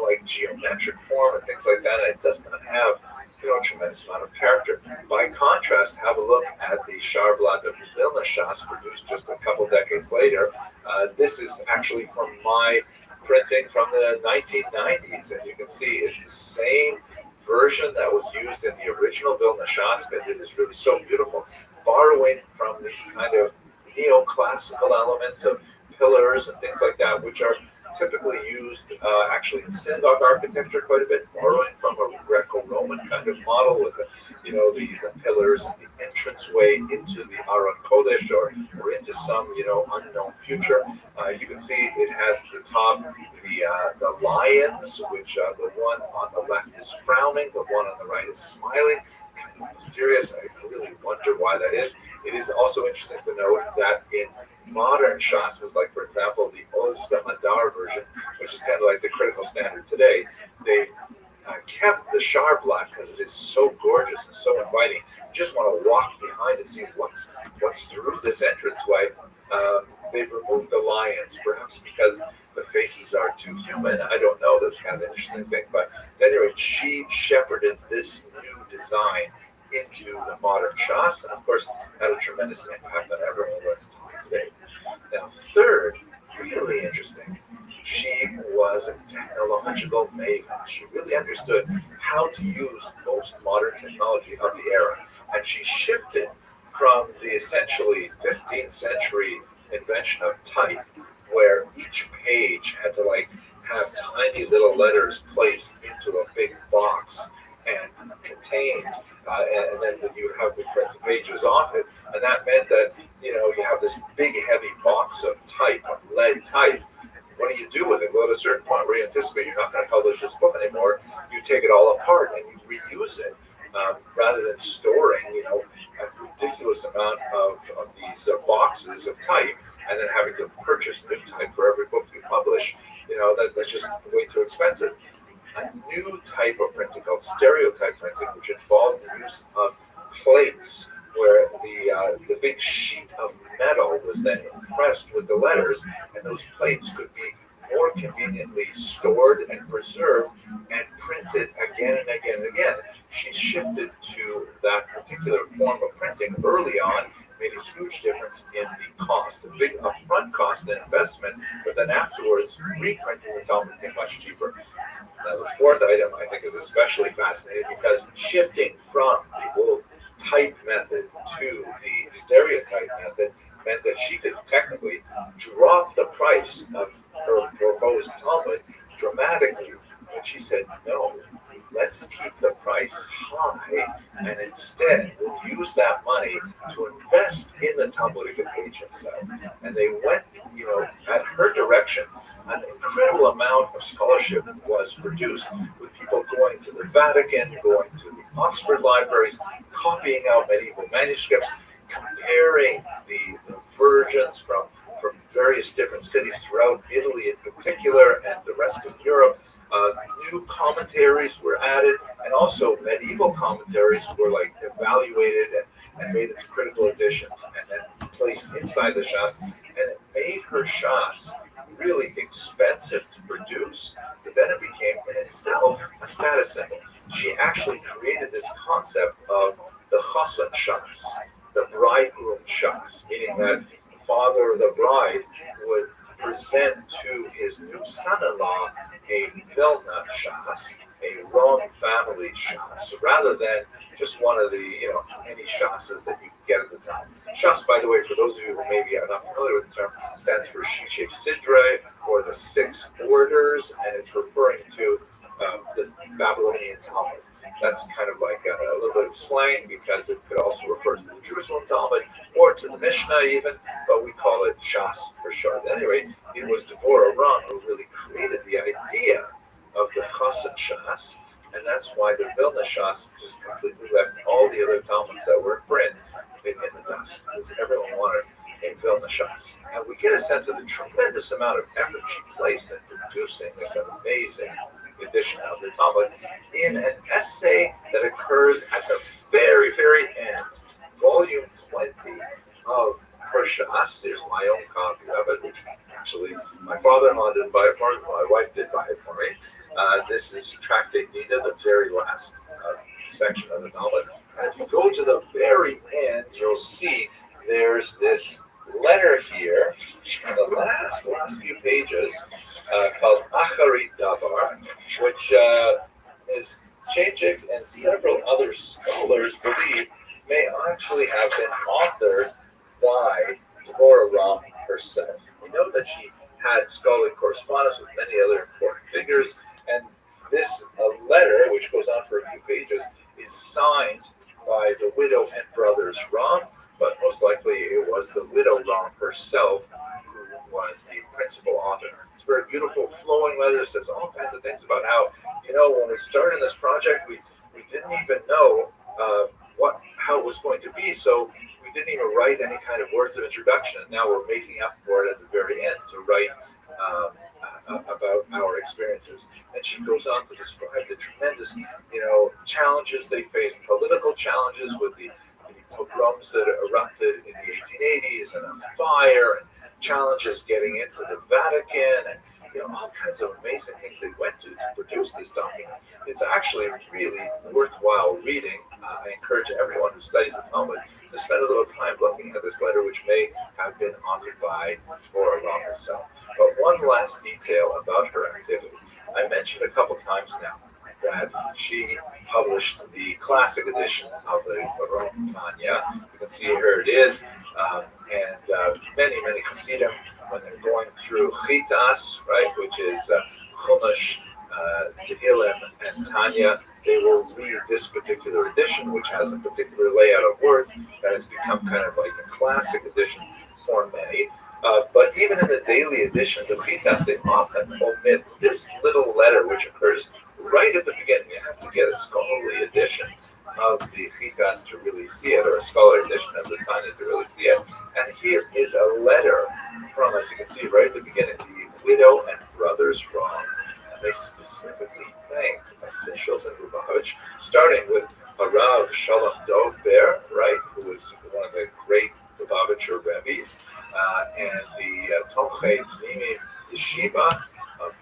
like geometric form and things like that. And it does not have, a tremendous amount of character. By contrast, have a look at the Charblatt of Vilna Shas, produced just a couple decades later. This is actually from my printing from the 1990s, and you can see it's the same version that was used in the original Vilna Shas, because it is really so beautiful, borrowing from these kind of neoclassical elements of pillars and things like that, which are typically used actually in synagogue architecture quite a bit, borrowing from a Greco-Roman kind of model with the pillars and the entranceway into the Aron Kodesh, or into some unknown future. You can see it has the top the lions, which the one on the left is frowning, the one on the right is smiling. Kind of mysterious. I really wonder why that is. It is also interesting to note that in modern shasas, like for example the Oz Madar version, which is kind of like the critical standard today, they kept the Charblatt because it is so gorgeous and so inviting. You just want to walk behind and see what's through this entranceway. They've removed the lions, perhaps because the faces are too human. I don't know. That's kind of an interesting thing. But anyway, she shepherded this new design into the modern Shas, and of course had a tremendous impact on everyone learns today. Now, third, really interesting, she was a technological maven. She really understood how to use most modern technology of the era, and she shifted from the essentially 15th century invention of type, where each page had to have tiny little letters placed into a big box and contained, and then you have the printed pages off it, and that meant that you have this big heavy box of type, of lead type. What do you do with it? Well, at a certain point where you anticipate you're not going to publish this book anymore, you take it all apart and you reuse it, rather than storing a ridiculous amount of these boxes of type, and then having to purchase new type for every book you publish. That's just way too expensive. A new type of printing called stereotype printing, which involved the use of plates, where the big sheet of metal was then impressed with the letters, and those plates could be more conveniently stored and preserved and printed again and again and again. She shifted to that particular form of printing early on, made a huge difference in the cost, the big upfront cost and investment, but then afterwards, reprinting the Talmud became much cheaper. Now, the fourth item I think is especially fascinating, because shifting from the old type method to the stereotype method meant that she could technically drop the price of her proposed Talmud dramatically. But she said, no, let's keep the price high, and instead we'll use that money to invest in the Talmudic page himself. And they went, at her direction. An incredible amount of scholarship was produced, with people going to the Vatican, going to the Oxford libraries, copying out medieval manuscripts, comparing the versions from various different cities throughout Italy in particular and the rest of Europe. New commentaries were added, and also medieval commentaries were like evaluated and made into critical editions and then placed inside the Shas, and it made her Shas really expensive to produce, but then it became in itself a status symbol. She actually created this concept of the Chassan Shas, the bridegroom Shas, meaning that the father of the bride would present to his new son-in-law a Vilna Shas, a wrong family Shas, rather than just one of the, any Shasas that you can get at the time. Shas, by the way, for those of you who maybe are not familiar with the term, stands for Shishe Sidre, or the Six Orders, and it's referring to the Babylonian Talmud. That's kind of like a little bit of slang, because it could also refer to the Jerusalem Talmud or to the Mishnah even, but we call it Shas for short. At any rate, it was Devorah Ram who really created the idea of the Chassan Shas, and that's why the Vilna Shas just completely left all the other Talmuds that were in print in the dust, because everyone wanted a Vilna Shas. And we get a sense of the tremendous amount of effort she placed in producing this amazing edition of the Talmud in an essay that occurs at the very, very end, volume 20 of her Shas. There's my own copy of it, which actually my father-in-law didn't buy it for me, my wife did buy it for me. This is Tractate Nida, the very last section of the Talmud. And if you go to the very end, you'll see there's this letter here, in the last few pages, called Achari Davar, which is Chachik and several other scholars believe may actually have been authored by Devorah Ram herself. We know that she had scholarly correspondence with many other important figures, and this letter, which goes on for a few pages, is signed by the widow and brothers Ram, but most likely it was the widow Ram herself who was the principal author. It's a very beautiful, flowing letter. It says all kinds of things about how, when we started this project, we didn't even know how it was going to be, so we didn't even write any kind of words of introduction. Now we're making up for it at the very end to write about our experiences. And she goes on to describe the tremendous, challenges they faced, political challenges with the pogroms that erupted in the 1880s, and a fire, and challenges getting into the Vatican, and all kinds of amazing things they went to produce this document. It's actually really worthwhile reading. I encourage everyone who studies the Talmud to spend a little time looking at this letter, which may have been authored by Devorah Ram herself. But one last detail about her activity. I mentioned a couple times now that she published the classic edition of the Ram Tanya. You can see here it is, and many Hasidim, when they're going through Chitas, right, which is Chumash, Tehillim, and Tanya, they will read this particular edition, which has a particular layout of words that has become kind of like a classic edition for many. But even in the daily editions of Chitas, they often omit this little letter, which occurs right at the beginning. You have to get a scholarly edition of the Chitas to really see it, or a scholarly edition of the Tanya to really see it. And here is a letter from, as you can see right at the beginning, the widow and brothers Ram. And they specifically thank officials in Lubavitch, starting with Rav Shalom Dov Ber, right, who was one of the great Lubavitcher rabbis, and the Tomchei Tmimim Yeshiva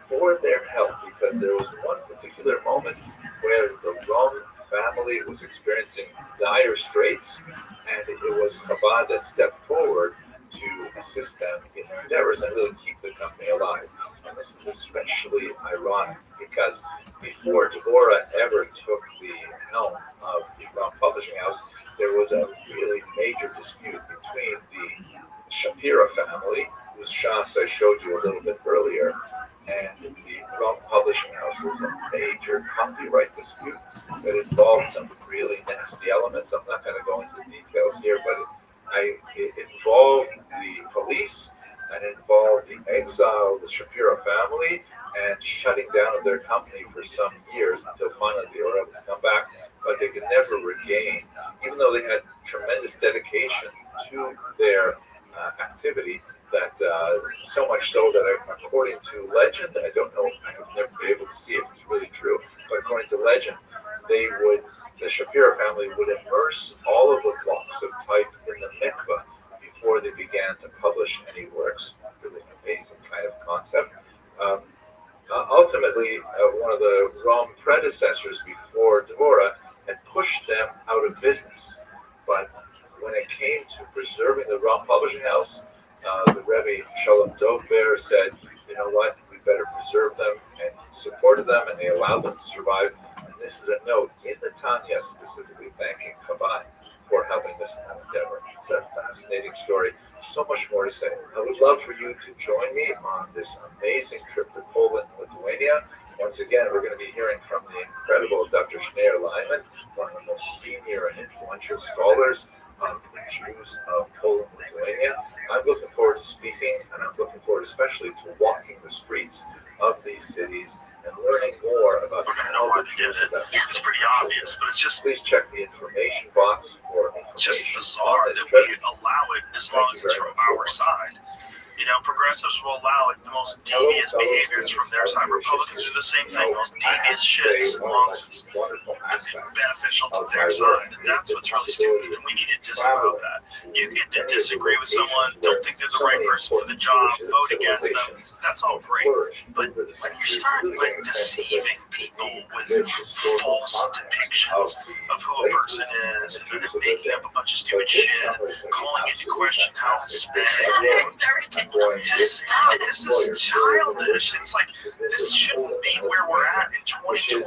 for their help, because there was one particular moment where the Ram family was experiencing dire straits, and it was Chabad that stepped forward to assist them in their endeavors and really keep the company alive. And this is especially ironic because before Devorah ever took the helm of the Ram Publishing House, there was a really major dispute between the Shapira family, whose Shas I showed you a little bit earlier, and the Ram Publishing House. Was a major copyright dispute that involved some really nasty elements. I'm not going to go into the details here, but it involved the police, and it involved the exile of the Shapira family, and shutting down of their company for some years until finally they were able to come back, but they could never regain, even though they had tremendous dedication to their activity. That so much so that according to legend, I don't know, I have never been able to see if it's really true, but according to legend, the Shapiro family would immerse all of the blocks of type in the mikveh before they began to publish any works. Really amazing kind of concept. Ultimately, one of the Rome predecessors before Devorah had pushed them out of business. But when it came to preserving the Rome Publishing House, the Rebbe Shalom Dovber said, you know what, we better preserve them, and supported them, and they allowed them to survive. And this is a note in the Tanya specifically thanking Chabad for helping this endeavor. It's a fascinating story. So much more to say. I would love for you to join me on this amazing trip to Poland and Lithuania. Once again, we're going to be hearing from the incredible Dr. Schneur Lyman, one of the most senior and influential scholars of the Jews of Poland and Lithuania. I'm looking forward to speaking, and I'm looking forward especially to walking the streets of these cities and learning more about how the Jews of that. It's pretty obvious, but it's just Please check the information box for it's just information bizarre on this that trip. we allow it as long as it's from our side. You know, progressives will allow it. The most devious behaviors from their side. Republicans do the same thing. The most devious shit as long as it's beneficial to their side. And that's what's really stupid, and we need to disavow that. You can disagree with someone, don't think they're the right person for the job, vote against them. That's all great. But when you start like deceiving people with false depictions of who a person is, and then making up a bunch of stupid shit, calling into question how Hispanic. Just stop. This is childish. It's like, this shouldn't be where we're at in 2025.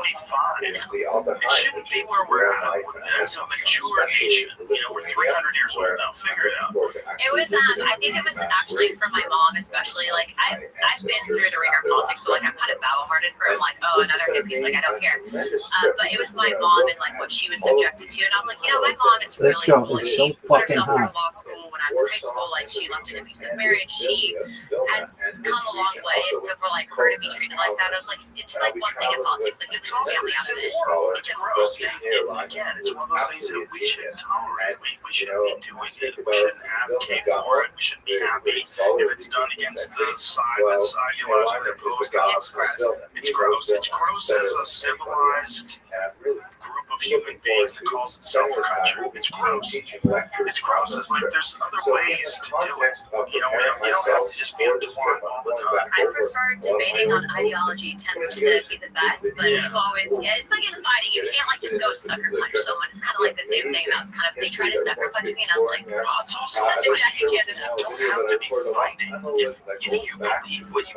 It shouldn't be where we're at as a mature nation. You know, we're 300 years old now. Figure it out. It was, I think it was actually from my mom, especially. Like, I've been through the ringer of politics, so like, I'm kind of battle-hearted for, like, oh, another hippie's like, I don't care. But it was my mom and like what she was subjected to, and I was like, you know, my mom is really cool. Like, she put herself through law school when I was in high school. Like, she left an abusive marriage. She has come a long way, and so for like her to be treated like that, I was like, it's just like one thing in politics. Like, it's all the opposite. It's gross. Again, it's one of those things that we shouldn't tolerate. We shouldn't be doing it. We shouldn't advocate for it. We shouldn't be happy if it's done against the side that's ideologically opposed to us. It's gross. It's gross as a civilized group of human beings that calls itself a country. It's gross. It's gross. It's like there's other ways to do it. You know, you don't have to just be a twat all the time. I prefer debating on ideology tends to be the best, but people always, it's like in fighting, you can't like just go sucker punch someone. It's kind of like the same thing. That was kind of, they tried to sucker punch me, and I was like, It's also that's exactly what you don't have to be fighting. If you believe what you believe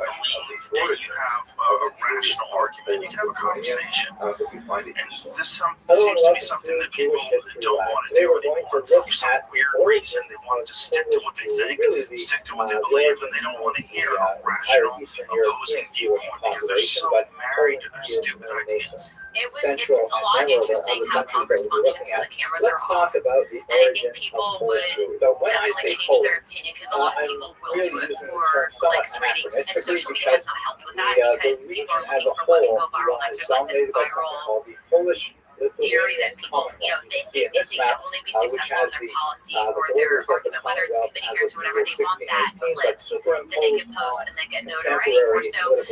and you have a rational argument, you can have a conversation. And this seems to be something that people don't want to do anymore. For some weird reason, they want to just stick to what they think, stick to what they believe, and they don't want to hear a rational, opposing viewpoint because they're so married to their stupid ideas. it's a lot interesting how Congress functions when the cameras are off. And I think people would definitely change their opinion because a lot of people will do it for clicks, ratings, and social media has not helped with that because people are looking for what can go viral next. There's like this viral theory that people, you know, they think they can only be successful in their policy or their argument, whether it's committee hearings or whatever. They want that clip that they can post and then get notoriety for. So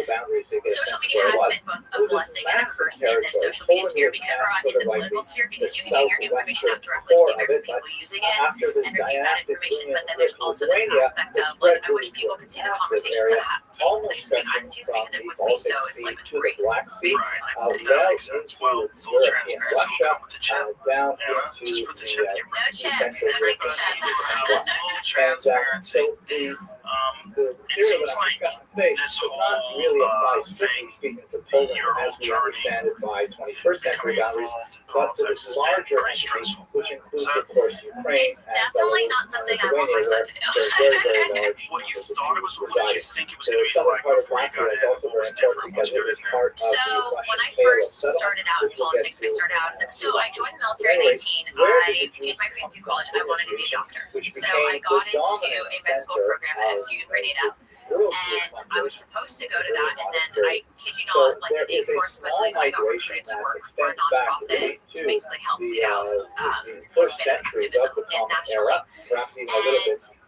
social media has been both a blessing and a curse in the social media sphere in the political sphere because you can get your information out directly to the American people using it and refute that information. But then there's also this aspect of like, I wish people could see the conversations that take place behind the scenes because it would be so inflammatory. Right. That makes sense. Well, full transparency will come with the chip. Just put the chip in. No chips. I like the chip. Full transparency. It seems like this whole thing, your whole journey, becoming involved in politics has been pretty stressful. It's definitely not something I want my son to do. What you thought it was, what did you think it was going to be like before you got in? What was different once you got in there? So when I first started out in politics, I joined the military at 18. In my pre-2 college, I wanted to be a doctor. So I got into a med school program at SU in Grenada. And I was supposed to go to that, and then I kid you not, like the day before, especially I got recruited to work for a nonprofit to basically help get out Hispanic activism nationally.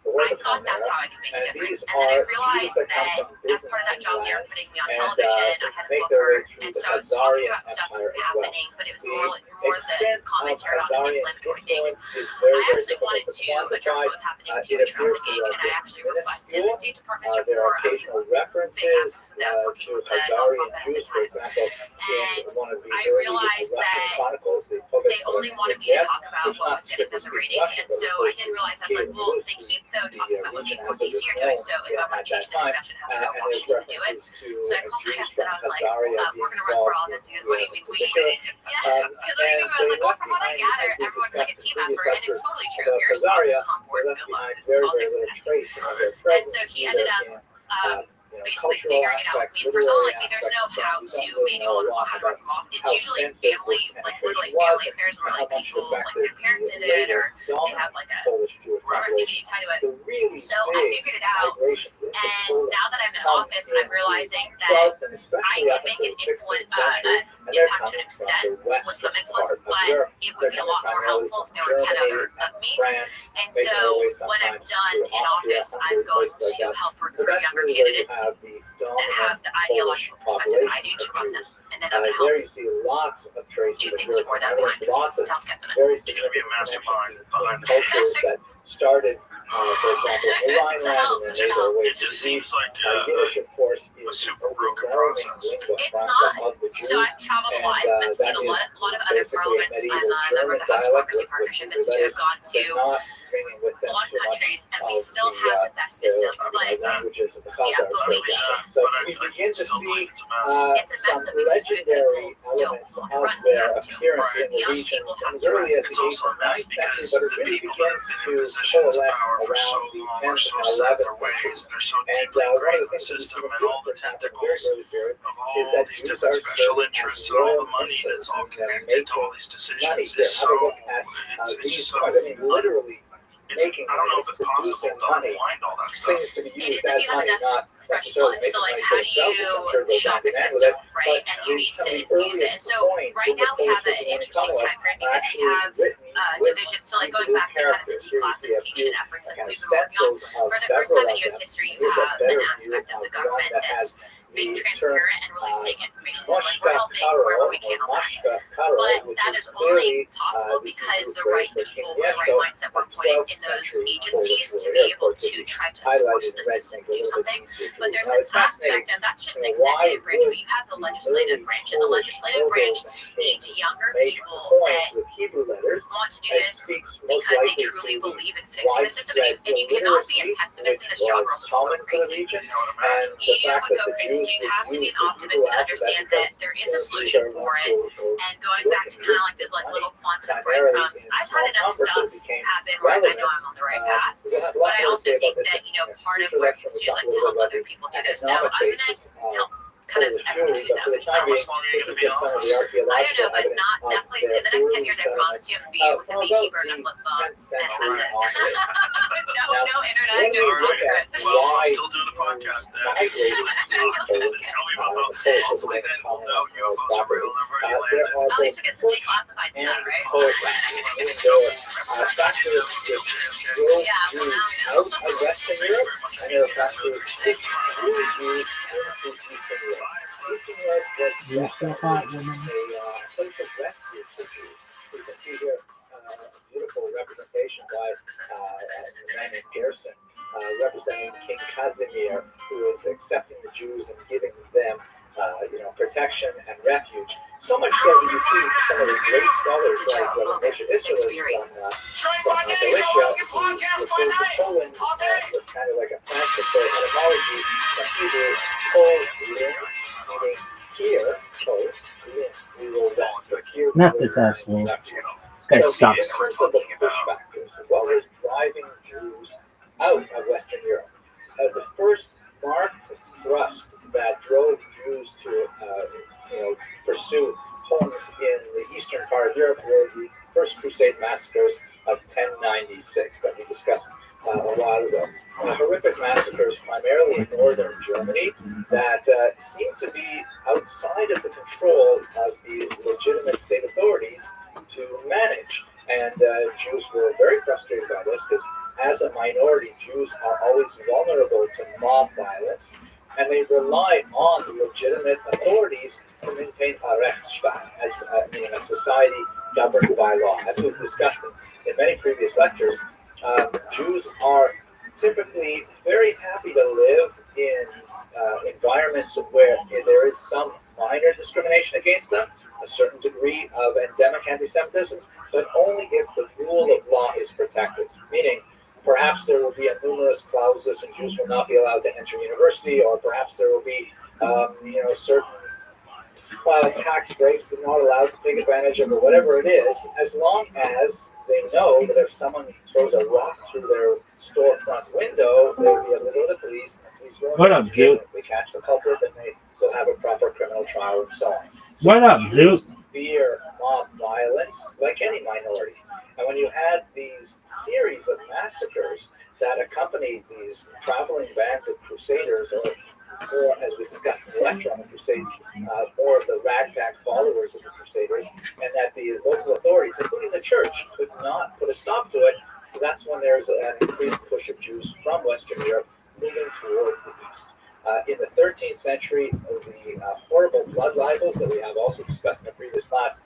And I thought that's how I could make a difference. And then I realized that as part of that job, they were putting me on television. I had a booker, and so I was talking about stuff happening, but it was more the commentary on the inflammatory things. I actually wanted to address what was happening with human trafficking, and I actually requested the State Department's report. I was a big advocate of that, working with the nonprofit at the time. And I realized that they only wanted me to talk about what was getting them the ratings, and so I didn't realize, I was like, well, they keep talking about what people in DC are doing, so if I want to change the discussion, I have to go to Washington to do it. So I called my husband, I was like, we're going to run for office, what do you think we need? Yeah, because I was like, well, from what I gather, everyone's like a team effort, and it's totally true. If your response isn't on board, good luck, this politics is nasty. And so he ended up basically figuring it out. I mean, for someone like me, there's no how-to manual on how to run off. It's usually family, like literally family affairs where like people, like their parents did it, or they have like a activity tied to it. So I figured it out, and now that I'm in office, I'm realizing that I can make an impact to an extent with some influence, but it would be a lot more helpful if there were 10 other of me. And so when I'm done in office, I'm going to help recruit younger candidates that have the ideological perspective I do to run them, and then I'm going to help do things for them behind the scenes to help get them in. You're going to be a mastermind behind the cultures that started, for example, it just seems like a super broken process. It's not. So I've traveled a lot. I've seen a lot of other parliaments. I'm a member of the House Democracy Partnership Institute. I've gone to a lot of countries, and we still have the best system. But we begin to see it's a mess that we just good people don't want to run. They have to. Young people have to run. It's also a mess because the people that have been in positions of power for so long are so set in their ways. They're so deeply ingrained in the system, and all the tentacles of all these different special interests and all the money that's all connected to all these decisions is so. It's just so. I don't know if it's possible to unwind all that stuff. It is if you have enough fresh blood. So like, how do you shock the system, right? And you need to infuse it. And so right now we have an interesting time period because we have divisions. So like going back to kind of the declassification efforts that we've been working on. For the first time in U.S. history, you have an aspect of the government that's being transparent and releasing information. Like we're helping wherever we can on that. But that is only possible because the right people with the right mindset we're putting in those agencies to be able to try to force the system to do something. But there's this aspect, and that's just the executive branch, but you have the legislative branch, and the legislative branch needs younger people that want to do this because they truly believe in fixing the system. And you cannot be a pessimist in this job or else you'll go crazy. You would go crazy. So you have to be an optimist and understand that there is a solution for it. And going back to kind of like those like little quantum breadcrumbs, I've had enough stuff happen where I know I'm on the right path. But I also think that, part of what to do is like to help other people do this. So I'm gonna help kind of execute that. How much longer are you going to be on this? I don't know, but not definitely in the next 10 years. I promise you, I'm gonna be with a beekeeper and a flip phone, and that's it. no internet, no secret. Well, I'm still doing the podcast then. Tell me about those. Hopefully then we'll know UFOs are real and they've already landed. At least we get some declassified stuff, right? Yeah, well now we know. You're so hot, woman. A place of refuge for Jews. You can see here beautiful representation by a man named Gerson, representing King Casimir, who is accepting the Jews and giving them protection and refuge. So much so that you see some of the great scholars like Rabbi from Galicia, who refers to Poland with kind of like a Francis etymology from Hebrew, Polin, meaning here, we will rest. Here, Not this asshole. This guy sucks. In terms of the push factors, what was driving Jews out of Western Europe? The first marked thrust that drove Jews to pursue homes in the eastern part of Europe were the First Crusade massacres of 1096 that we discussed a while ago. horrific massacres, primarily in northern Germany, that seem to be outside of the control of the legitimate state authorities to manage. And Jews were very frustrated by this because, as a minority, Jews are always vulnerable to mob violence, and they rely on the legitimate authorities to maintain a Rechtsstaat, meaning a society governed by law. As we've discussed in many previous lectures, Jews are typically very happy to live in environments where there is some minor discrimination against them, a certain degree of endemic anti-Semitism, but only if the rule of law is protected. Meaning, perhaps there will be a numerous clauses and Jews will not be allowed to enter university, or perhaps there will be, certain tax breaks they're not allowed to take advantage of, or whatever it is, as long as they know that if someone throws a rock through their storefront window, they'll be able to go to the police, and the police will investigate. If they catch the culprit, then they'll have a proper criminal trial and so on. So What up, Jews dude? fear mob violence like any minority. And when you had these series of massacres that accompanied these traveling bands of crusaders, or as we discussed in the lecture on the Crusades, more of the ragtag followers of the Crusaders, and that the local authorities, including the church, could not put a stop to it. So that's when there's an increased push of Jews from Western Europe moving towards the east. In the 13th century, the horrible blood libels that we have also discussed in the previous class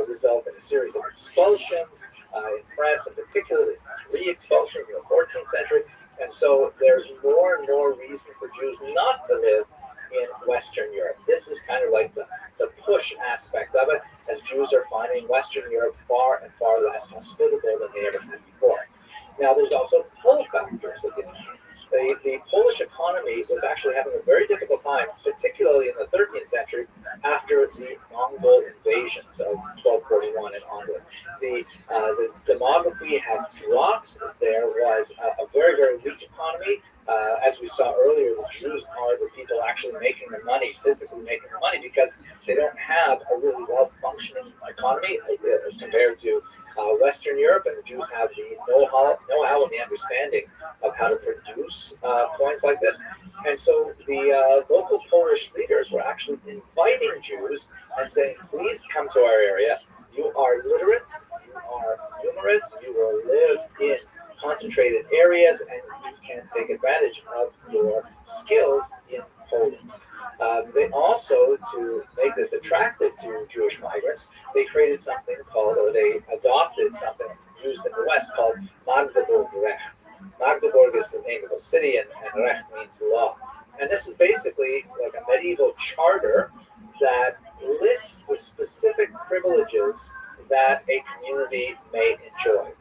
result in a series of expulsions. In France, in particular, there's 3 expulsions in the 14th century. And so there's more and more reason for Jews not to live in Western Europe. This is kind of like the push aspect of it, as Jews are finding Western Europe far and far less hospitable than they ever had before. Now, there's also pull factors that the Polish economy was actually having a very difficult time, particularly in the 13th century, after the Mongol invasions of 1241 in onward. The demography had dropped. There was a very, very weak economy. As we saw earlier, the Jews are the people actually making the money, physically making the money, because they don't have a really well-functioning economy compared to Western Europe, and the Jews have the know-how and the understanding of how to produce coins like this. And so the local Polish leaders were actually inviting Jews and saying, please come to our area. You are literate, you are numerate, you will live in concentrated areas, and you can take advantage of your skills in Poland. They also, to make this attractive to Jewish migrants, they created something called, or they adopted something used in the West called Magdeburg Recht. Magdeburg is the name of a city, and Recht means law. And this is basically like a medieval charter that lists the specific privileges that a community may enjoy.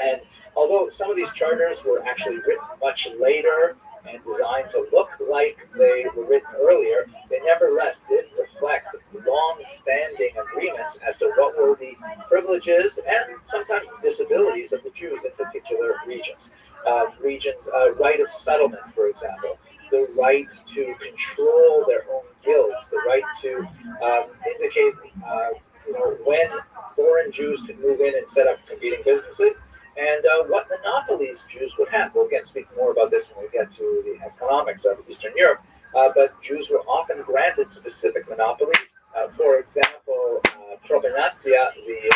And although some of these charters were actually written much later and designed to look like they were written earlier, they nevertheless did reflect long-standing agreements as to what were the privileges and sometimes disabilities of the Jews in particular regions. Right of settlement, for example, the right to control their own guilds, the right to indicate when foreign Jews could move in and set up competing businesses, and what monopolies Jews would have. We'll again speak more about this when we get to the economics of Eastern Europe, but Jews were often granted specific monopolies. For example, provenantia, the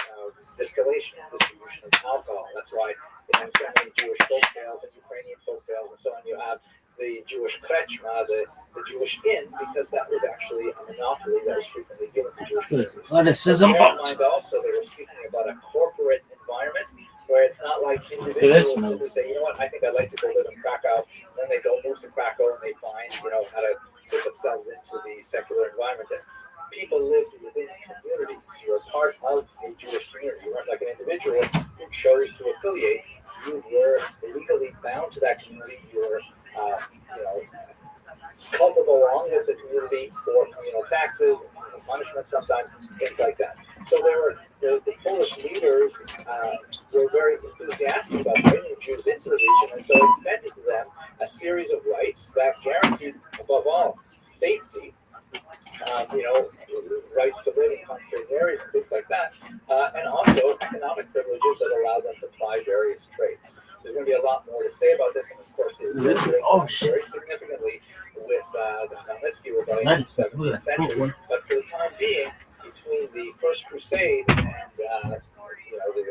distillation and distribution of alcohol. That's why you have so many Jewish folktales and Ukrainian folktales and so on. You have the Jewish krechma, the Jewish inn, because that was actually a monopoly that was frequently given to Jewish communities. Athleticism. Also, they were speaking about a corporate environment where it's not like individuals who say, you know what, I think I'd like to go live in Krakow, and then they go move to Krakow and they find, how to put themselves into the secular environment. That people lived within communities. You were part of a Jewish community. You weren't like an individual who chose to affiliate. You were legally bound to that community. You were, culpable along with the community for communal taxes and punishments sometimes, things like that. So there were the Polish leaders were very enthusiastic about bringing Jews into the region, and so extended to them a series of rights that guaranteed, above all, safety. Rights to live in concentrated areas and things like that, and also economic privileges that allowed them to ply various trades. There's going to be a lot more to say about this, and of course, it will very significantly with the Khmelnytsky rebellion in the 17th century. But for the time being, between the First Crusade and the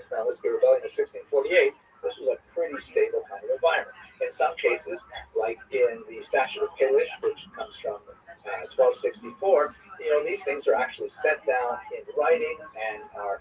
Khmelnytsky rebellion of 1648, this was a pretty stable kind of environment. In some cases, like in the Statute of Kalish, which comes from 1264, these things are actually set down in writing and are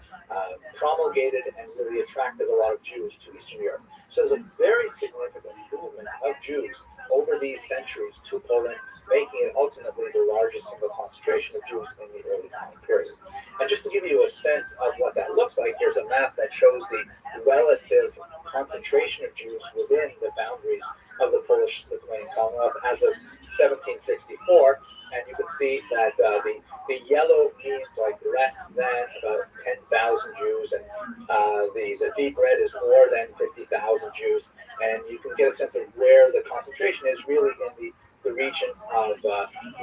promulgated and really attracted a lot of Jews to Eastern Europe. So there's a very significant movement of Jews over these centuries to Poland, making it ultimately the largest single concentration of Jews in the early modern period. And just to give you a sense of what that looks like, here's a map that shows the relative concentration of Jews within the boundaries of the Polish-Lithuanian Commonwealth as of 1764. And you can see that the yellow means like less than about 10,000 Jews, and the deep red is more than 50,000 Jews. And you can get a sense of where the concentration is really in the region of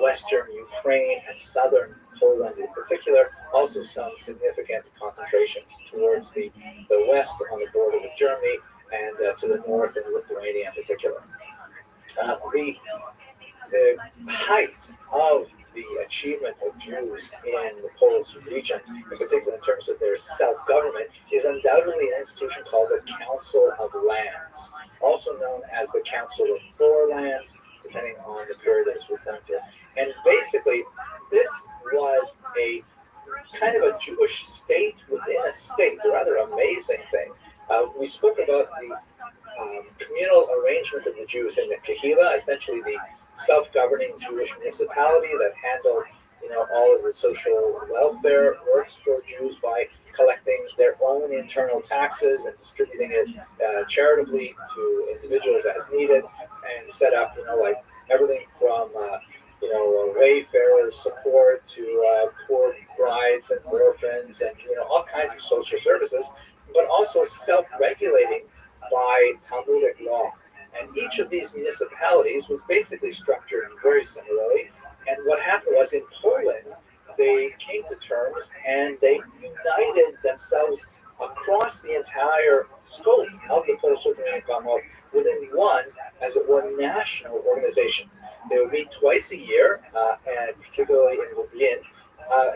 western Ukraine and southern Poland in particular. Also some significant concentrations towards the west on the border with Germany and to the north in Lithuania in particular. The height of the achievement of Jews in the Polish region, in particular in terms of their self-government, is undoubtedly an institution called the Council of Lands, also known as the Council of Four Lands, depending on the period that it's referring to. And basically, this was a kind of a Jewish state within a state, a rather amazing thing. We spoke about the communal arrangement of the Jews in the Kahila, essentially the self-governing Jewish municipality that handled, all of the social welfare works for Jews by collecting their own internal taxes and distributing it charitably to individuals as needed, and set up, like everything from, wayfarers support to poor brides and orphans and, all kinds of social services, but also self-regulating by Talmudic law. And each of these municipalities was basically structured very similarly. And what happened was in Poland, they came to terms and they united themselves across the entire scope of the Polish-Lithuanian Commonwealth within one, as it were, national organization. They would meet twice a year, and particularly in Lublin,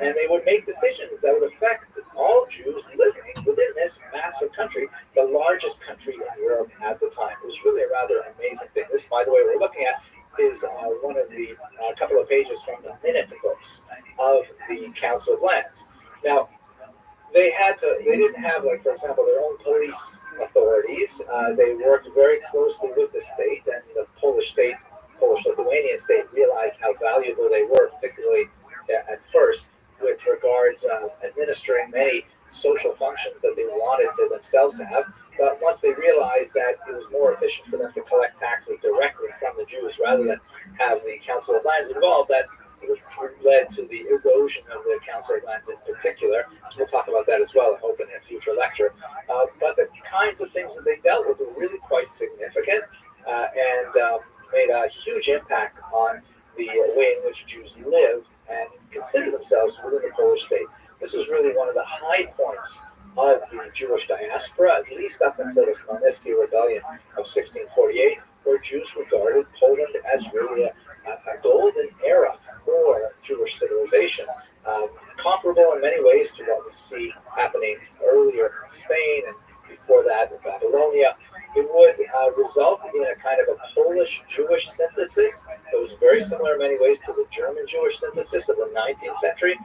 and they would make decisions that would affect all Jews living within this massive country, the largest country in Europe at the time. It was really a rather amazing thing. This, by the way, we're looking at is one of the couple of pages from the minute books of the Council of Lands. Now, they didn't have, like, for example, their own police authorities. They worked very closely with the state, and the Polish-Lithuanian state realized how valuable they were, particularly at first, with regards administering many social functions that they wanted to themselves have. But once they realized that it was more efficient for them to collect taxes directly from the Jews rather than have the Council of Lands involved, that led to the erosion of the Council of Lands in particular. We'll talk about that as well, I hope, in a future lecture. But the kinds of things that they dealt with were really quite significant and made a huge impact on the way in which Jews lived and considered themselves within the Polish state. This was really one of the high points of the Jewish diaspora, at least up until the Khmelnytsky rebellion of 1648, where Jews regarded Poland as really a golden era for Jewish civilization, comparable in many ways to what we see happening earlier in Spain and before that in Babylonia. It would result in a kind of a Polish-Jewish synthesis that was very similar in many ways to the German-Jewish synthesis of the 19th century.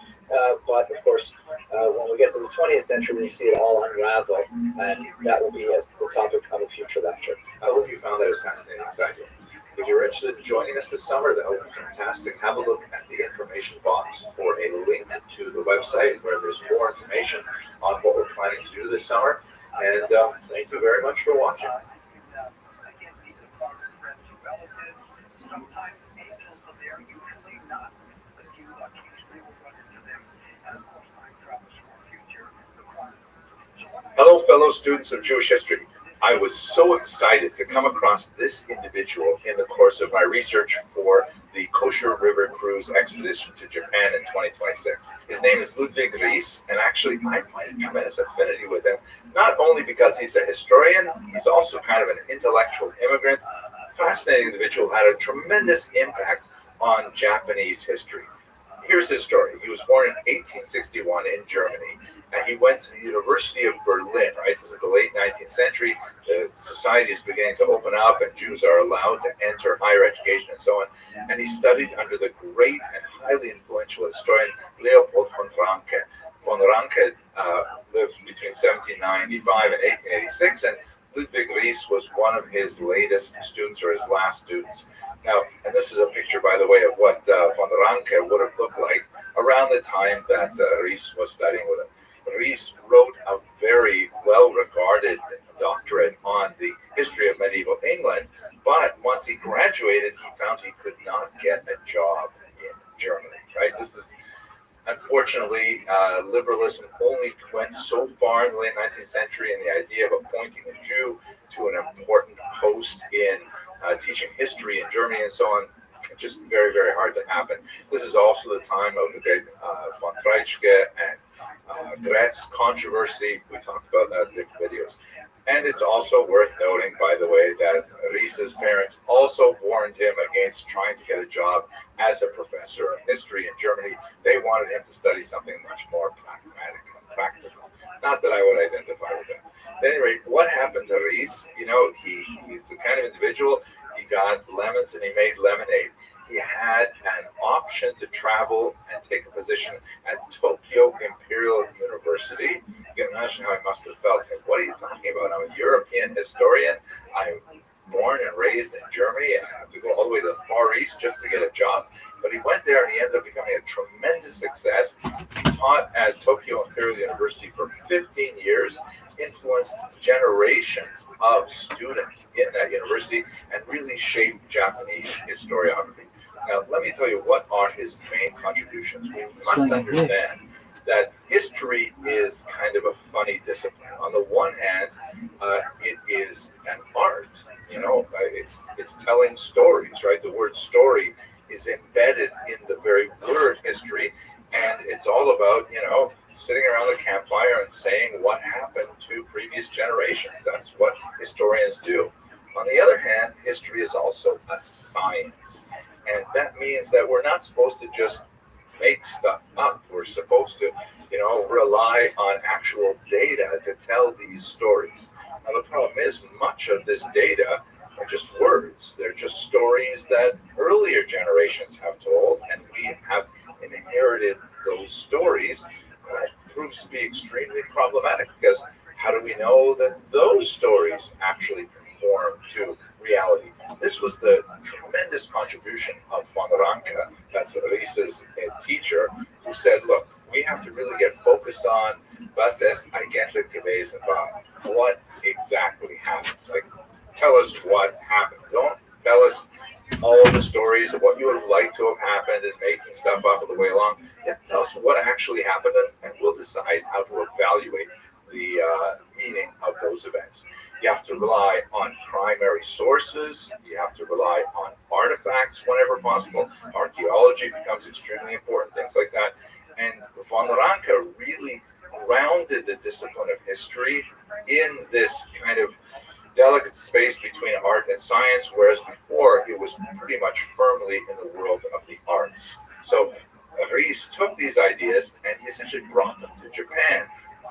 But, of course, when we get to the 20th century, we see it all unravel, and that will be the topic of a future lecture. I hope you found that as fascinating as I did. If you're interested in joining us this summer, that would be fantastic. Have a look at the information box for a link to the website where there's more information on what we're planning to do this summer. And thank you very much for watching. Hello, fellow students of Jewish history. I was so excited to come across this individual in the course of my research for the Kosher River Cruise expedition to Japan in 2026. His name is Ludwig Ries, and actually I find a tremendous affinity with him, not only because he's a historian, he's also kind of an intellectual immigrant, fascinating individual who had a tremendous impact on Japanese history. Here's his story. He was born in 1861 in Germany, and he went to the University of Berlin, right? This is the late 19th century. The society is beginning to open up, and Jews are allowed to enter higher education and so on. And he studied under the great and highly influential historian Leopold von Ranke. Von Ranke lived between 1795 and 1886, and Ludwig Ries was one of his latest students or his last students. Now, and this is a picture, by the way, of what von Ranke would have looked like around the time that Ries was studying with him. Ries wrote a very well-regarded doctorate on the history of medieval England, but once he graduated, he found he could not get a job in Germany, right? This is, unfortunately, liberalism only went so far in the late 19th century, and the idea of appointing a Jew to an important post in teaching history in Germany and so on, just very, very hard to happen. This is also the time of the great von Treitschke and Gretz controversy. We talked about that in different videos. And it's also worth noting, by the way, that Ries's parents also warned him against trying to get a job as a professor of history in Germany. They wanted him to study something much more pragmatic and practical. Not that I would identify with him. At any rate, what happened to Ries? You know, he's the kind of individual, he got lemons and he made lemonade. He had an option to travel and take a position at Tokyo Imperial University. You can imagine how he must have felt. Saying, what are you talking about? I'm a European historian. I'm born and raised in Germany, and I have to go all the way to the Far East just to get a job. But he went there, and he ended up becoming a tremendous success. He taught at Tokyo Imperial University for 15 years, influenced generations of students in that university, and really shaped Japanese historiography. Now, let me tell you what are his main contributions. We must understand that history is kind of a funny discipline. On the one hand, it is an art. You know, it's telling stories, right? The word story is embedded in the very word history, and it's all about, you know, sitting around the campfire and saying what happened to previous generations. That's what historians do. On the other hand, history is also a science. And that means that we're not supposed to just make stuff up. We're supposed to, you know, rely on actual data to tell these stories. Now, the problem is much of this data are just words. They're just stories that earlier generations have told, and we have inherited those stories. That proves to be extremely problematic, because how do we know that those stories actually conform to reality? This was the tremendous contribution of von Ranke, that's Ries's teacher, who said, look, we have to really get focused on was es eigentlich gewesen war. What exactly happened? Like, tell us what happened. Don't tell us all the stories of what you would have liked to have happened and making stuff up on the way along. You have to tell us what actually happened, and we'll decide how to evaluate the meaning of those events. You have to rely on primary sources. You have to rely on artifacts whenever possible. Archaeology becomes extremely important, things like that. And von Ranke really grounded the discipline of history in this kind of delicate space between art and science, whereas before it was pretty much firmly in the world of the arts. So Ries took these ideas and he essentially brought them to Japan.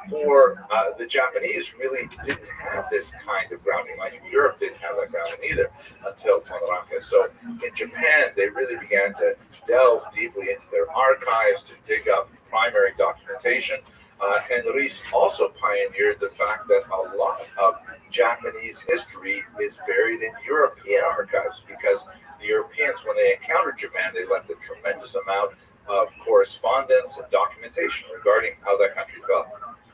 For the Japanese really didn't have this kind of grounding. Like Europe didn't have that grounding either until von Ranke. So in Japan, they really began to delve deeply into their archives to dig up primary documentation. And Ries also pioneered the fact that a lot of Japanese history is buried in European archives, because the Europeans, when they encountered Japan, they left a tremendous amount of correspondence and documentation regarding how that country developed.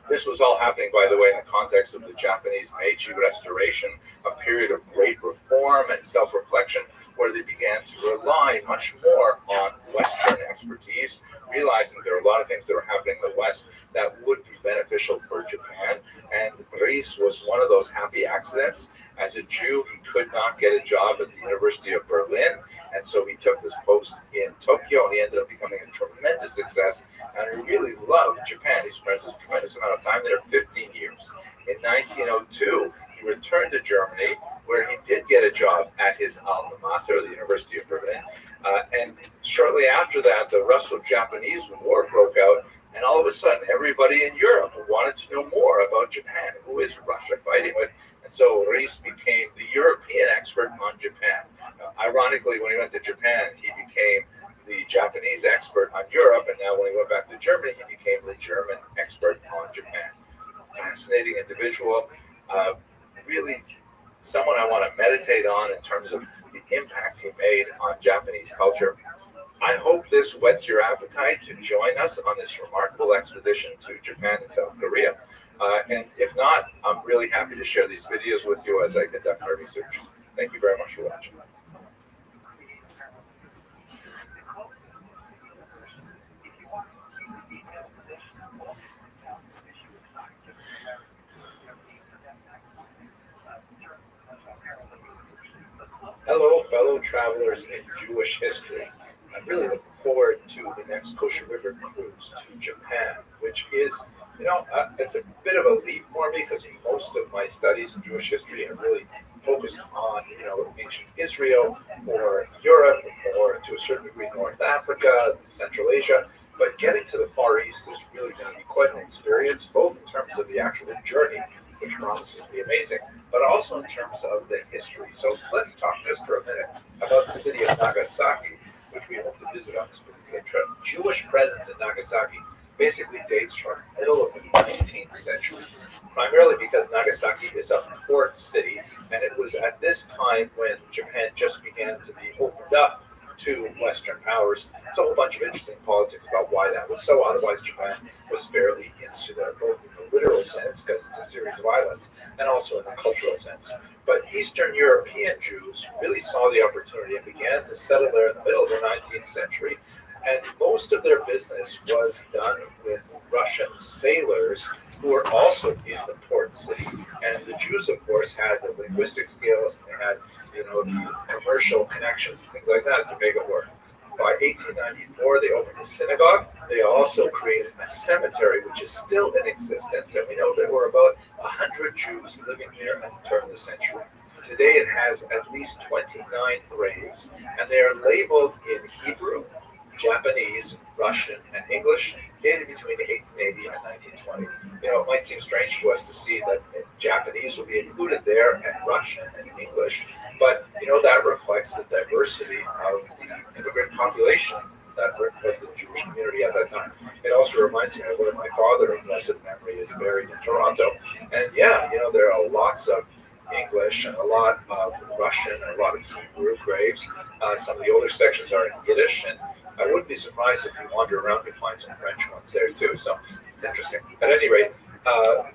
This was all happening, by the way, in the context of the Japanese Meiji Restoration, a period of great reform and self-reflection, where they began to rely much more on Western expertise realizing there are a lot of things that were happening in the West that would be beneficial for Japan. And Ries was one of those happy accidents. As a Jew, he could not get a job at the University of Berlin, and so he took this post in Tokyo, and he ended up becoming a tremendous success. And he really loved Japan. He spent a tremendous amount of time there, 15 years. In 1902, he returned to Germany, where he did get a job at his alma mater, the University of Berlin. And shortly after that, the Russo-Japanese War broke out, and all of a sudden, everybody in Europe wanted to know more about Japan. Who is Russia fighting with? And so Ries became the European expert on Japan. Ironically, when he went to Japan, he became the Japanese expert on Europe, and now when he went back to Germany, he became the German expert on Japan. Fascinating individual, really someone I want to meditate on in terms of the impact he made on Japanese culture. I hope this whets your appetite to join us on this remarkable expedition to Japan and South Korea. And if not, I'm really happy to share these videos with you as I conduct my research. Thank you very much for watching. Hello, fellow travelers in Jewish history. I'm really looking forward to the next Kosher River cruise to Japan, which is, it's a bit of a leap for me because most of my studies in Jewish history have really focused on, ancient Israel or Europe or to a certain degree North Africa, Central Asia. But getting to the Far East is really going to be quite an experience, both in terms of the actual journey, which promises to be amazing, but also in terms of the history. So let's talk just for a minute about the city of Nagasaki, which we hope to visit on this particular trip. Jewish presence in Nagasaki basically dates from the middle of the 19th century, primarily because Nagasaki is a port city, and it was at this time when Japan just began to be opened up to Western powers. There's a whole bunch of interesting politics about why that was so. Otherwise, Japan was fairly insular, both in the literal sense, because it's a series of islands, and also in the cultural sense. But Eastern European Jews really saw the opportunity and began to settle there in the middle of the 19th century. And most of their business was done with Russian sailors who were also in the port city. And the Jews, of course, had the linguistic skills, and they had the commercial connections and things like that to make it work. By 1894, they opened a synagogue. They also created a cemetery, which is still in existence. And we know there were about 100 Jews living there at the turn of the century. Today, it has at least 29 graves, and they are labeled in Hebrew, Japanese, Russian, and English, dated between 1880 and 1920. It might seem strange to us to see that Japanese will be included there, and Russian and English, but that reflects the diversity of the immigrant population that was the Jewish community at that time. It also reminds me of where my father, in blessed memory, is buried in Toronto, and there are lots of English and a lot of Russian and a lot of Hebrew graves. Some of the older sections are in Yiddish, and I wouldn't be surprised if you wander around and find some French ones there too. So it's interesting. At any rate,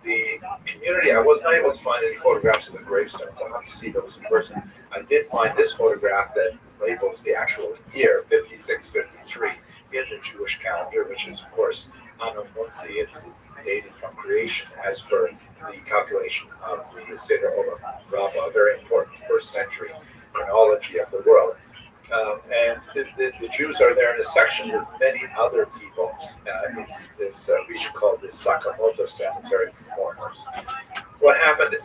the community, I was not able to find any photographs of the gravestones. I'll have to see those in person. I did find this photograph that labels the actual year, 5653, in the Jewish calendar, which is, of course, Anno Mundi. It's dated from creation as per the calculation of the Seder Olam Rabbah, a very important first century chronology of the world. And the Jews are there in a section with many other people. It's this region called the Sakamoto Cemetery for foreigners. What happened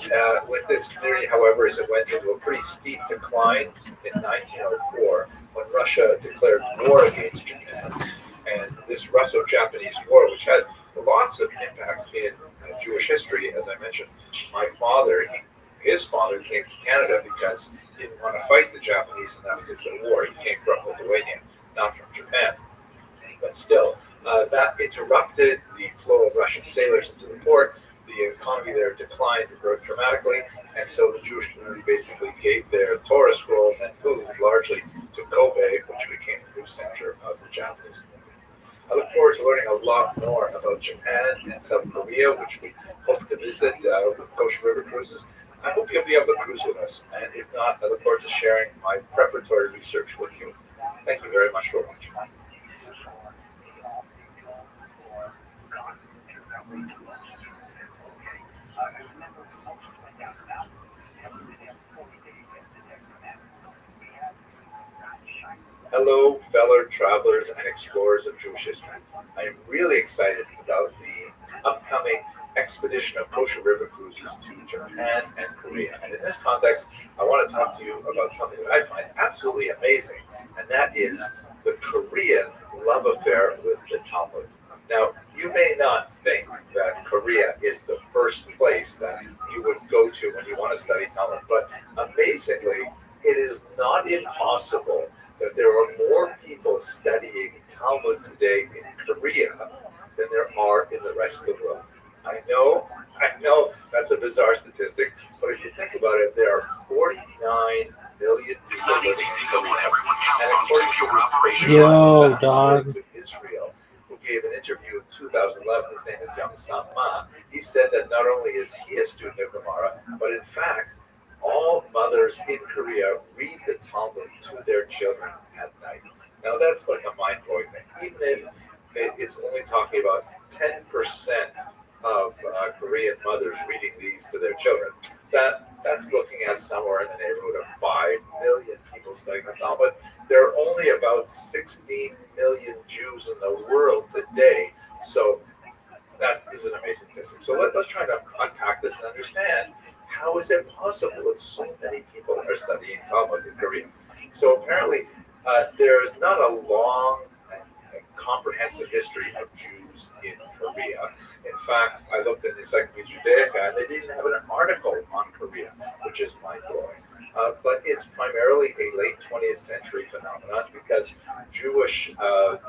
with this community, however, is it went into a pretty steep decline in 1904 when Russia declared war against Japan. And this Russo-Japanese War, which had lots of impact in Jewish history, as I mentioned, his father came to Canada because he didn't want to fight the Japanese in that particular war. He came from Lithuania, not from Japan. But still, that interrupted the flow of Russian sailors into the port. The economy there declined very dramatically, and so the Jewish community basically gave their Torah scrolls and moved largely to Kobe, which became the new center of the Japanese community. I look forward to learning a lot more about Japan and South Korea, which we hope to visit with Kosher River Cruises. I hope you'll be able to cruise with us, and if not, I look forward to sharing my preparatory research with you. Thank you very much for watching. Hello, fellow travelers and explorers of Jewish history. I am really excited about the upcoming expedition of Kosher River cruises to Japan and Korea. And in this context, I want to talk to you about something that I find absolutely amazing, and that is the Korean love affair with the Talmud. Now, you may not think that Korea is the first place that you would go to when you want to study Talmud, but amazingly, it is not impossible that there are more people studying Talmud today in Korea than there are in the rest of the world. I know that's a bizarre statistic, but if you think about it, there are 49 million people living in Korea. And according to Yo, dog. to Israel, who gave an interview in 2011, his name is Young-Sam Ma, he said that not only is he a student of Gemara, but in fact, all mothers in Korea read the Talmud to their children at night. Now that's like a mind-blowing thing. Even if it's only talking about 10% of Korean mothers reading these to their children, that's looking at somewhere in the neighborhood of 5 million people studying the Talmud. There are only about 16 million Jews in the world today, so this is an amazing statistic. So let's try to unpack this and understand how is it possible that so many people are studying Talmud in Korea. So apparently there's not a long comprehensive history of Jews in Korea. In fact, I looked in the Encyclopedia Judaica and they didn't have an article on Korea, which is mind-blowing. But it's primarily a late 20th century phenomenon because Jewish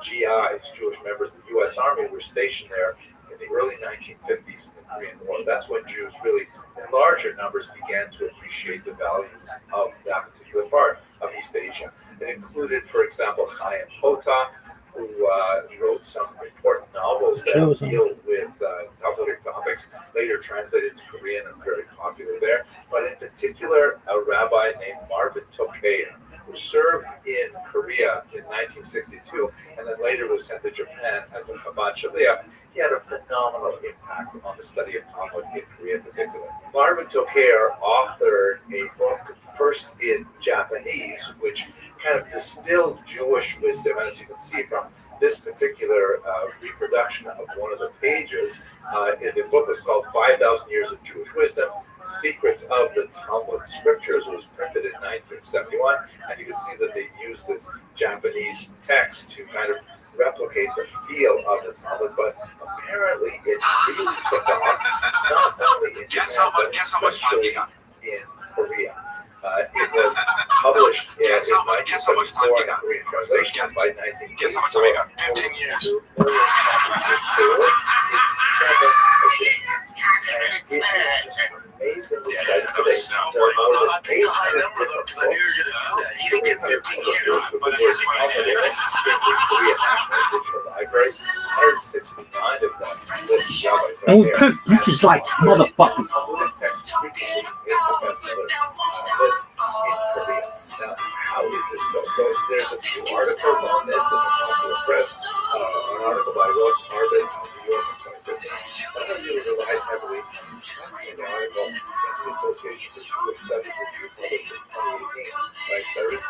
GIs, Jewish members of the U.S. Army, were stationed there in the early 1950s in the Korean War. That's when Jews really, in larger numbers, began to appreciate the values of that particular part of East Asia. It included, for example, Chaim Potok, who wrote some important novels that deal with Talmudic topics, later translated to Korean and very popular there. But in particular, a rabbi named Marvin Tokeya, who served in Korea in 1962 and then later was sent to Japan as a Chabad Shaliach. He had a phenomenal impact on the study of Talmud in Korea in particular. Marvin Tokeya authored a book first in Japanese, which kind of distilled Jewish wisdom, and as you can see from this particular reproduction of one of the pages, the book was called 5,000 Years of Jewish Wisdom, Secrets of the Talmud Scriptures. It was printed in 1971, and you can see that they used this Japanese text to kind of replicate the feel of the Talmud, but apparently it really took off, not only in Japan, but especially in Korea. It was published in 1974 in Korean translation, and by 1984, 15 years. It's 7 editions. And it is just amazingly studied today. There are more than 800 different books. You can get 15 years, but it's in the Korean National Digital Library. 169 of them list rabbis right there. Bitches like motherfuckers. Text frequently is the bestseller list in Korea. Now, how is this so? So there's a few articles on this in the Popular Press. An article by Rothschild'S on New York in 2015. But I really relied heavily on the article in the Association for Jewish Studies Review published in 2018 by Sarit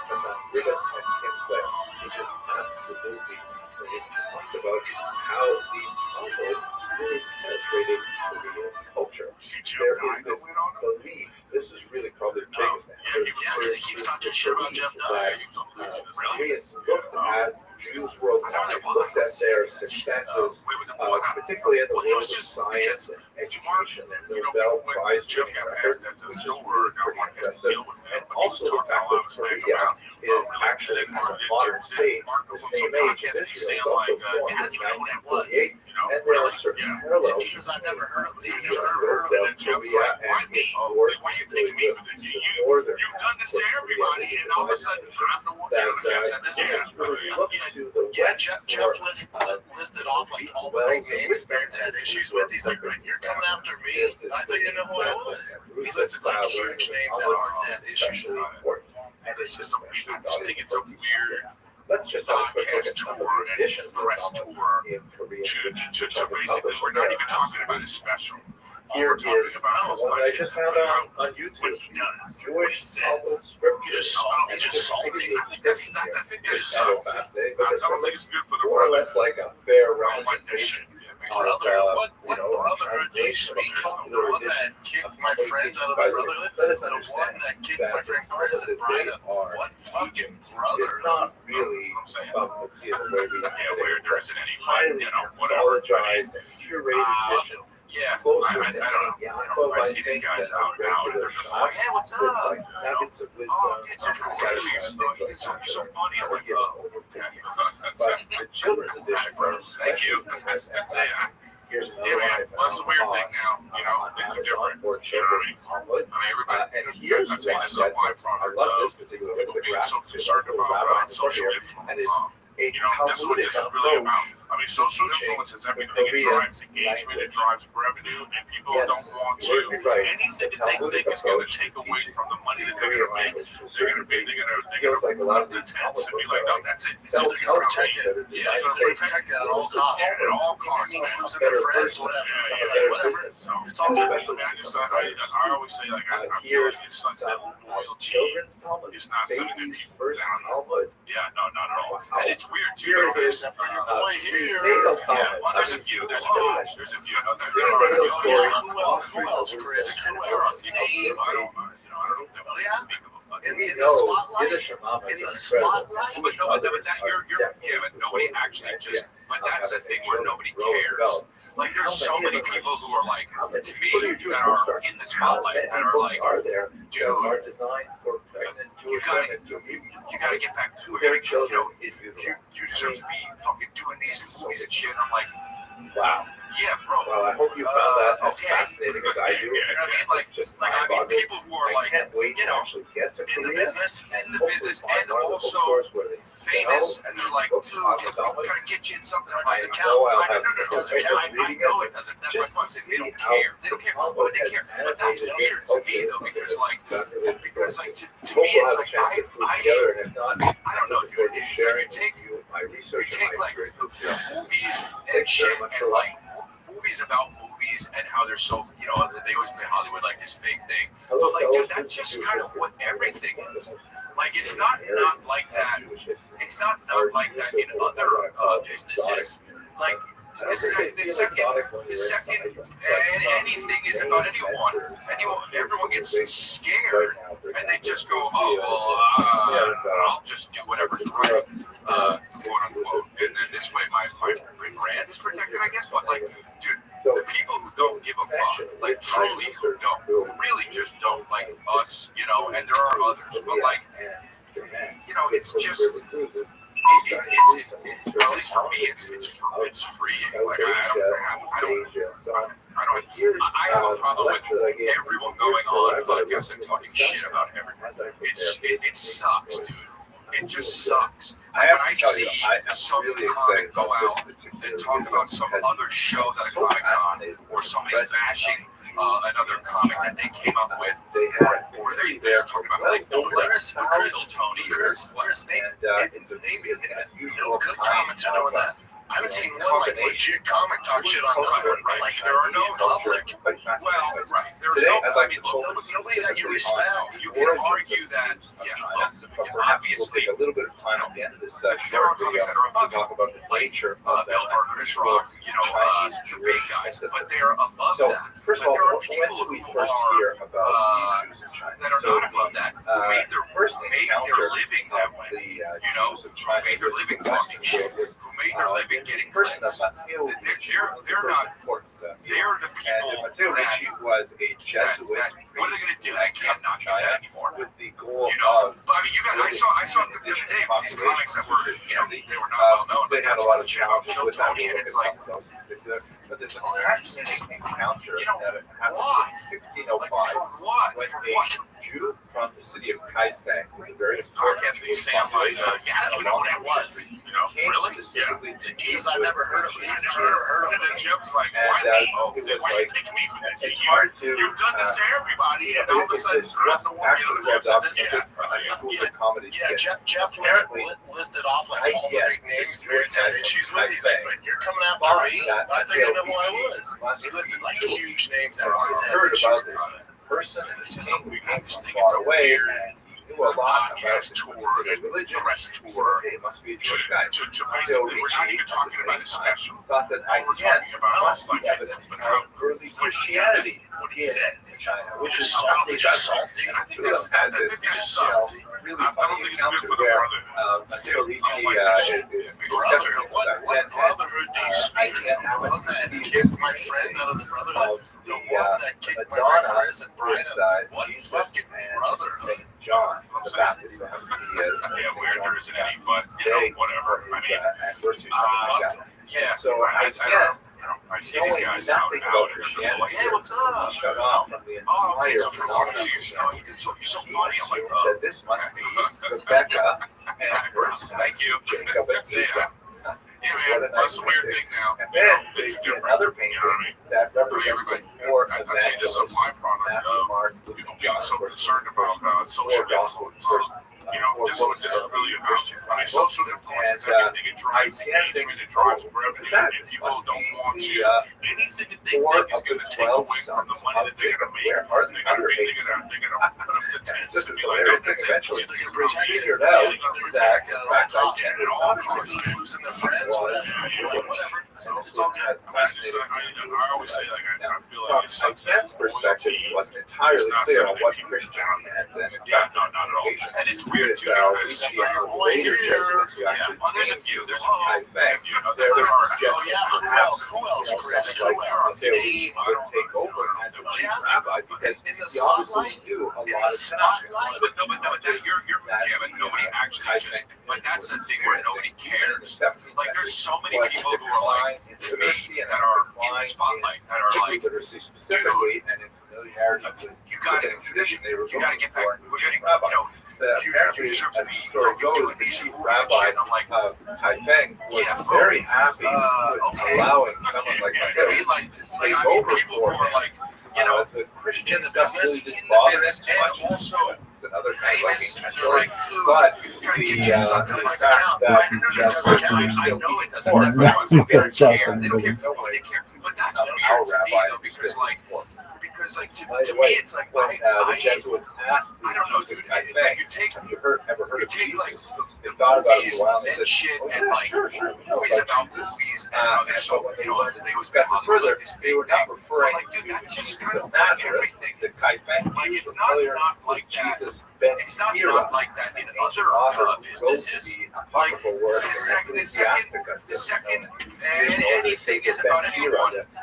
Ribbas and Kim Clay, which is absolutely fascinating. It talks about how the Talmud really penetrated Korean culture. There is this belief, this is really probably the biggest thing. There is this belief that Koreans looked at Jews worldwide, looked at their successes, particularly in the world of science and education and Nobel Prize winning records, which is really pretty impressive. And also the fact that Korea is actually, as a modern state, the same age as Israel. It's also formed in 1948, and there are certain parallels between the growth of Korea and its wars, particularly with the northern half of Korea, which is that Koreans really look to the West Jeff listed off like all the big famous parents had issues with. He's like, you're coming after me. I thought you know who I was. He listed like huge names that aren't had issues with. And it's just I just think it's a weird Let's just have a quick look at some of the additions press tour in Korea. to basically, we're not even talking about a special. Here we're talking is about is one that I like just found on YouTube. what he does. Jewish He Talmud says. scriptures. Just salty. I think that's It's kind of fascinating, but this I don't one think it's good for the more or brother. less like a fair I don't like this representation shit. Yeah, of What brotherhood do you speak of? The one that kicked my friends out of the brotherhood? Let us The one understand that kicked that my friend the Chris Talmud and that they Brian? are What fucking is brotherhood? not really I'm saying. about the the way we have Yeah, today. where It's there a isn't any, highly whatever. mythologized and curated edition. Yeah, Closer I to don't know. any I Yaakov, don't know. I I see these think, guys than out a now, and regular they're just shot like, hey, what's up? with like nuggets of wisdom. Oh, it's so cool. and It's so funny. I'm like, give oh, over to yeah. you. But the children's edition, Thank you. especially here's another Yeah, one man. I Well, that's the weird found thing now. You know, on it's Amazon different. for You know what I mean? children's Talmud. I mean, everybody. And here's I'd say one this is a that's I byproduct love of this particular one. people The being so graphics here, concerned this little about rabbi in the social book here, influence. and it's a You know, this is what this is Talmudic really about. approach. I mean, social teaching influence is the everything. It Korean drives engagement, it language. drives revenue, and people Yes, don't want to. you're right. Anything The that they Talmudic think is going to approach take to away teaching from the money the that they're Korean going to make, language to a they're certain going to be, degree. they're Feels going like a lot of to these tense and be Talmud like, books no, are that's it. self-help protect books that are Yeah, designed you're to going say, to protect that at "This all is the costs. Talmud. at all It costs. means Man. losing Better their friends, person, whatever. Yeah, a yeah, better Whatever. business. So, It's all And good. especially I just, I always say, like, I feel here's like it's such that some loyalty. children's Talmud, It's not something that baby's people first down. Talmud. Yeah, no, not at all. And it's weird, too. Here though. is Boy, here. prenatal Yeah, Talmud. well, there's a few. There's a few. There's a few. Prenatal stories. Who else, Chris? Who else? Name. I don't know if they want to speak of them. But In We the know spotlight? Yiddish Mama is In the incredible. spotlight? But no, but that but nobody actually just. But that's the thing where nobody cares. Like there's so many people who are like, to me, that are in the spotlight that are like, are there dude, that are designed for pregnant Jewish women to read you gotta get back to their children in utero. You deserve to be fucking doing these movies and shit. I'm like, Wow. yeah, bro. Well, I hope you found that as Okay. fascinating as I do. You know what I mean? Like, Just I mean, mind-boggling. people who are I like can't wait you to know, actually get to In the Korea. business? in the Hopefully business find and one of the also bookstores where they famous, sell and they're like, books dude, on I'm Talmud. gonna get you in something that I doesn't know count. I'll I have know it doesn't no count. way of reading I know it, it doesn't. That's just my to point. They don't see how care. They don't care. Why would they Talmud care? has But that's animated weird this to me though, culture because is like, something that because I'm like to hope me, we'll it's have a like chance to put together, and if not, I don't know, looking forward dude. to It's like sharing you take with you my research take, and my like, experiences here. movies and Thanks shit, very much and for like movies about movies and how they're so, you know, they always play Hollywood like this fake thing. Hello, But like, dude, fellows. that's just Jewish kind of history. what everything is. Like, it's An not area like of that. Jewish history. It's not like that in other businesses. Like the second, and anything is about anyone. Everyone gets scared, and they just go, I'll just do whatever's right, quote unquote. And then this way, my brand is protected, I guess. But like, dude, the people who don't give a fuck, like truly who don't, who really just don't like us, you know. And there are others, but like, you know, it's just. It's at least for me, it's free. Like I have a problem with everyone going on podcasts and talking shit about everyone. It sucks, dude. It just sucks. I have to tell you, see I am some really comic excited go about this out particular and talk video about some because other show that a so comic's on, fascinated or with the somebody's presence bashing of another comic that they came up with, They had or they're just talking about like, don't let us kill Tony or what. and it's a really unusual Good kind comics are doing of that. I haven't seen one like legit comic talk shit on culture, cover. Like There are no public. Well, right. There's Today, no. I'd I like mean, to look, focus nobody that you respect. you can argue that, yeah, but perhaps we'll obviously, take a little bit of time at the end of this there are short video comics that are to above talk about the nature of Bill that Burr, Chris Rock, you know, Chinese the big Jewish guys, synthesis. but they're above So, that. first of But all, there are when did we people first who are, hear about the Jews in China? That are So not above that. Who made their first made encounter their living that of way. the You know, Jews of who China made their living talking shit. Who made their living getting person of clicks. Matteo They're not. important. They're the And people Matteo that. Ricci was a Jesuit What are they going to do? They can't not do that anymore. with the goal You know, of but I mean, you got. I saw the other day these comics that were, you know, they were not well known. they but had a lot of shit about challenges Bill with that, Tony, and it's like, else in particular. But there's a fascinating encounter You know, that happened why? in 1605 for what? when For a what? Jew from the city of Kaifeng, who's a very Mark important Anthony Sam, like, yeah, I don't even know what that was. You know, came really? specifically Yeah. to Because meet I've with never heard of it. Christians. I've never heard of it. And Jim's like, And, why me? it was Why like, you pick me for that? it's hard to, You've done this to everybody, and all of a sudden, this was actually brought up in the comedy yeah, skit. Jeff Apparently, listed off like all the big names Marriott had issues with. He's like, but you're coming after Thought me? that I think I know who I JLPG was. He listed like huge names that Because always he had heard issues about with. this person and It's this just king something who we came just from think it's far a away weird and knew a lot about podcast this tour, particular religion. press So, tour. hey, it must be a Jewish guy. To Until basically, we're not Ricci, even at the talking about same his time, special. thought that All we're I-10 talking about must be like evidence but of early Christianity what he in says. China, which is Salty, something just that salty. I think two of that's them had this just salty. really I don't funny think it's good encounter for the where brother. Matteo Ricci is discussing Brotherhood. this about What 10 brotherhood do you speak of? The one that kicked my friends out of the brotherhood? of The the one that kicked my friend Madonna Chris and Brian with out? What Jesus fucking and brotherhood? St. John the Baptist. Yeah, where there isn't any, but you know, whatever. I mean, anniversary, something like that. yeah. So I see these guys out nothing and about, about and I'm just Christianity, like, hey, what's up? shut off from the Oh, okay, entire so phenomenon. you know, you're so He funny. I'm like, assumed oh, that this must be Rebecca and her sons, Thank you. Jacob and Esau. Yeah, man, that's a weird thing now. And then they see another painting that represents the four I tell you, this is a evangelists, byproduct Matthew, of Mark, Luke, people and John. being so Of course, concerned about four social gospels, influence. first, You know, four this is what books this is of really the about. Christian I mean, Bible. social influence is And, everything. It drives I can't think engagement, it drives revenue, that and this people must don't be want the, to. Anything that they four think is of going the to take 12 away from the sons money of that they're Jacob. going to make, Where are the they're other going 8 to sons? put them to It's tents. just To a be like, hilarious that's thing. Eventually, it. he Protect it. figured out They're that protected in at all fact costs. I-10 At was all not costs. Christian. Losing their friends, whatever. So it's all good. I always say, like, I feel like it's From I-10's perspective, it wasn't entirely clear on what Christian meant, and in Yeah, fact, no, not at all. communications And it's weird with too because Ricci and the later Jesuits who actually well, there's a came few. to There's a few. Kaifeng. There There's are. suggestions Who perhaps, else, Chris? someone Who like else? Matteo Ricci would take over as the chief rabbi because In the he obviously spotlight? knew a In lot the of Tanakh. spotlight? But you're yeah, but nobody actually just. But that's the thing where nobody cares. Like there's so many people who are like to me that are in the spotlight that are like, literacy specifically and in familiarity with you gotta tradition they were you gotta looking get back. for We're getting rabbi. you know. Apparently, as the story goes, the chief rabbi I'm like, of Kaifeng was very happy with allowing someone like Matteo Ricci to take over people who for are him. like, you know, The Christian in the stuff business, really didn't in the bother him business, too much. and also It's another kind of like famous. ancient They're story. like, dude, But you gotta the get something like fact count. that I know it Jesuits doesn't are count. I still know it doesn't. important, That's why Good they job, care. They don't care. no way They care. But that's our weird to me rabbi though, because like to By the me way, it's like when the I Jesuits asked the I don't know, Jews dude. of It's like Kaifeng, you take have you ever heard of take, like, Jesus? They thought about it movies a while and they and said, shit oh, and yeah, like sure, we know movies about about Jesus. movies and how they're And so but when they you know wanted to they would discuss it further, this they were not referring like, dude, to that's just Jesus kind of of like Nazareth. everything. The Kaifeng Like, Jews it's were familiar not with like that. Jesus ben It's not Sira, like that in an ancient other author who wrote businesses. the apocryphal work The of second Ecclesiasticus. the second And anything is about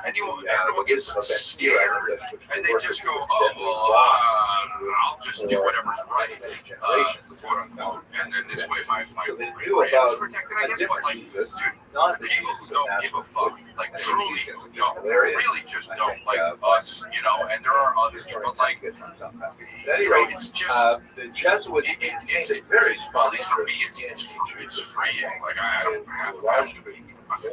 anyone, everyone gets scared, and they just go, oh, well, I'll just do whatever's right, quote unquote, and then this way my So they brand knew is about protected, I a guess, but different like, Jesus, dude, not the the people Jesus who of don't give a Nazareth. fuck, like I think truly Jesus who is don't, hilarious. really just I don't think, like us, you know, and there are others, but Historians like, get them sometimes. At any you know, rate, it's just, the Jesuits it's maintained a very strong at least for me, interest it's freeing, like I don't have, large degree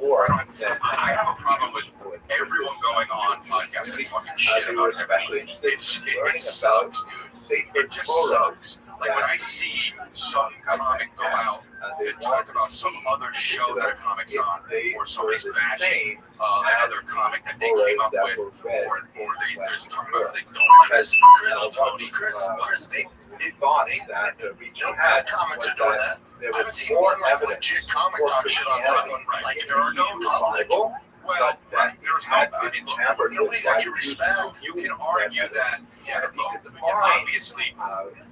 more than I have a problem with everyone going on podcasts and talking shit they were about especially interested it in learning about sucks, dude. sacred It just photos. sucks. Like when I see some comic go out They and talk about some other show that a comic's on, or somebody's bashing another comic that they came up with, or there's talking about they don't Chris, the thoughts that Ricci had comics was are doing that that. there I haven't was seen more one like evidence legit comic for talk shit on that one. Christianity Like in there are no the public. Bible, well, that there's no, had I been mean, look, tampered with nobody that by you the Jews. respect. you can argue that, yeah, And he look, could yeah, find obviously,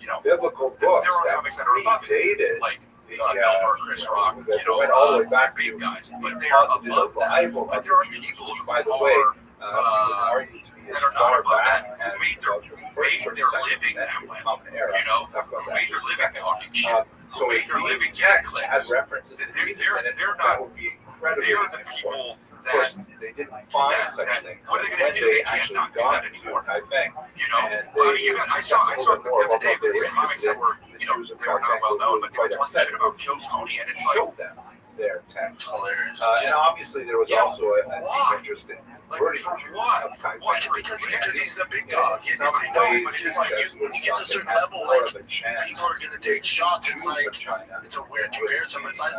you know, biblical there books are that comics that are above it, predated like the Mel or Chris Rock, you that know, went all the way back big to guys, the but they're positive above that. revival But of there are the Jews, people which, who by the way, are was argued to be as that are not far above back that, as who made their the first or living second that century way, Common Era. you know, We'll talk about who that made in their just a living second. talking shit. So Who if made their living these texts getting had clicks. references to Jesus in it, They're that not- would be incredibly They're the important. people of course, they didn't find such things. What are they When going to do? they They can't actually not do got that into anymore. Kaifeng, You know, and I saw the other day with these comics that were, you know, they were not well known, but they were talking shit about Kill Tony, and it's like, showed them their text. Hilarious. And obviously, there was also a deep interest in like, converting for the Jews what? of Kaifeng. Why? Because he's the big dog. In some It's like, ways, it's like when you get to a certain level, more like of a chance. people are gonna take shots. It's Jews like of China. it's a weird comparison. It's like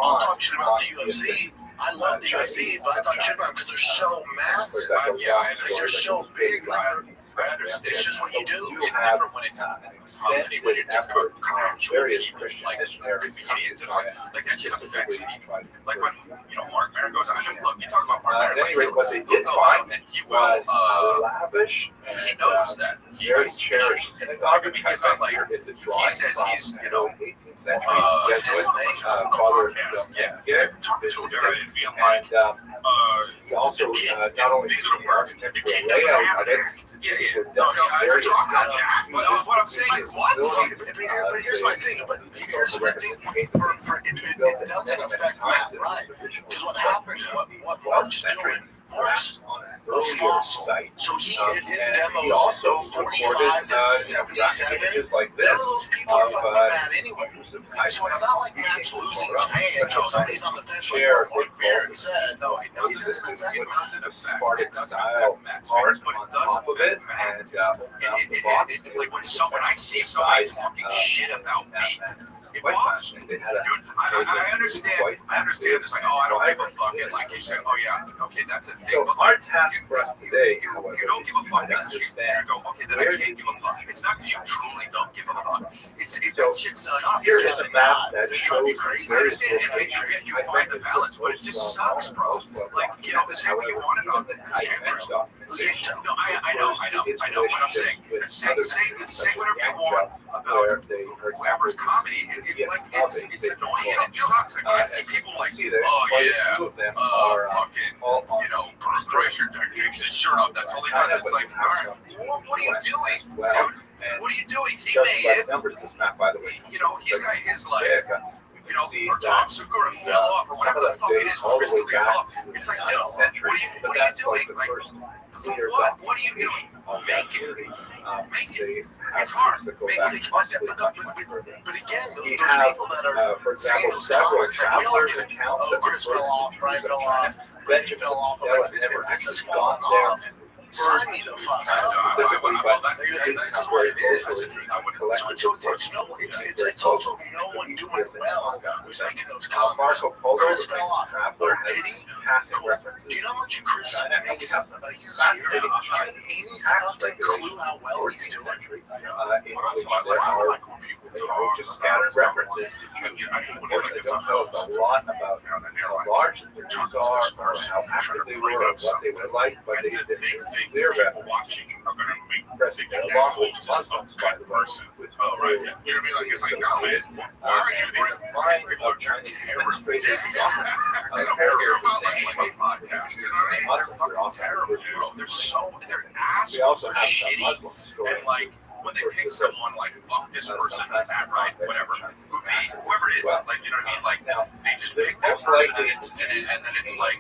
I'll talk shit about the UFC. I love the UFC, but I talk shit about them because they're so massive. They're so big. Like, I understand. it's just what you do. It's different when it's extended when you're effort different from various Christian like missionaries comedians. It's trying like that shit affects me. to Like when, you know, Mark Maron goes, I mean, look, you talk about Mark at Maron. any rate, what they he'll did go find out and he will, was a lavish and he and knows that. He very has cherished issues. synagogue I in mean, he's not Kaifeng. like, Here is a drawing says from, he's, you know, 18th century Jesuit Father, yeah, talk to a guy and be like, and he also not only these did are the the work. architectural It doesn't layout have of an it, act. the Yeah, Jews yeah. were No, done I very talk about much that. But what I'm saying is, what? But here's my thing. But here's my thing. It doesn't affect Matt, right? Because what happens, what Mark's doing, Mark's a fossil. So he his he demos also 45 to 77. images like None of this those people are of fucking with Matt anyway. Jews of So it's Kaifeng. not like Matt's losing fans or somebody's on the fence like Share what Mark Maron said. No, it doesn't. It doesn't affect It doesn't affect. Spartan It doesn't style affect Matt's art fans, but on it does top of it, affect Matt. and out the box. Like when I see somebody talking shit about me, it Quite bothers me. fascinating. They had a Dude, I understand. I understand. It's like, oh, I don't give a fuck. And like you say, oh yeah, okay, that's a thing. So But our task for us today, you however, don't is give a to fuck try to because you understand go, okay, then I can't give a fuck. It's not because you truly don't give a fuck. It's So, that shit sucks. here is a map that They're trying to be shows crazy. I various understand, and I locations. get you find the balance, but it just sucks, bro. Like, you know, say what you want about the cameras. No, I know. What I'm saying, say whatever you want about whoever's comedy. It's annoying and it sucks. Like when I see people like, oh yeah, fucking, you know, Bruce Kreischer takes his shirt off. That's all he does. It's like, all right, what are you doing, dude? What are you doing? He made it. Numbers this map, by the way. You know, he's got his like, you know, see or Tom Segura fell off, or whatever the fuck it is, all the Chris way D'Elia fell back off. to the It's like, 19th dude, century, what but are that's you like doing? the Like, first for clear what? What are you doing? documentation of Make that it. theory. Make it. They have It's hard. roots that go Make back it. possibly much further. But again, those We people have, that are for saying example, those several comments, like, we all travelers get, accounts oh, that Chris refer fell to off, Jews Brian of fell China. off, Benjamin fell off. Fidel Like, never this actually is gone falling there off. to Sign me the fuck up. specifically, but that's it's what very it is. closely I would collected. It's also no one doing well who's making those comments. Marco Polo, Chris the fell famous off. traveler, Did has he? passing Cool. references Do you know to how much Chris China, and we makes have a some year? fascinating Any tax fucking clue regulations how well for he's 14th doing? century, in Well, that's which why there I are like when people talk just scattered about references to Jews. I think when Unfortunately, they don't tell us a lot about how large the Jews are, or how active they were, or what they were like, but they did clear references to President along with Muslims, by the way, with Oh, right. Yeah. You're gonna be like, it's like, no, man. Why are you the mind of Chinese administrators is often I don't very, care very about distinct. like podcasts. You know what I mean? They're fucking terrible, bro. They're We also assholes, have some shitty, Muslim stories. and like when they pick someone like fuck this person, that right, whatever, whoever it is, like you know what I mean? Like Now, they just pick that most person, likely and then it's like,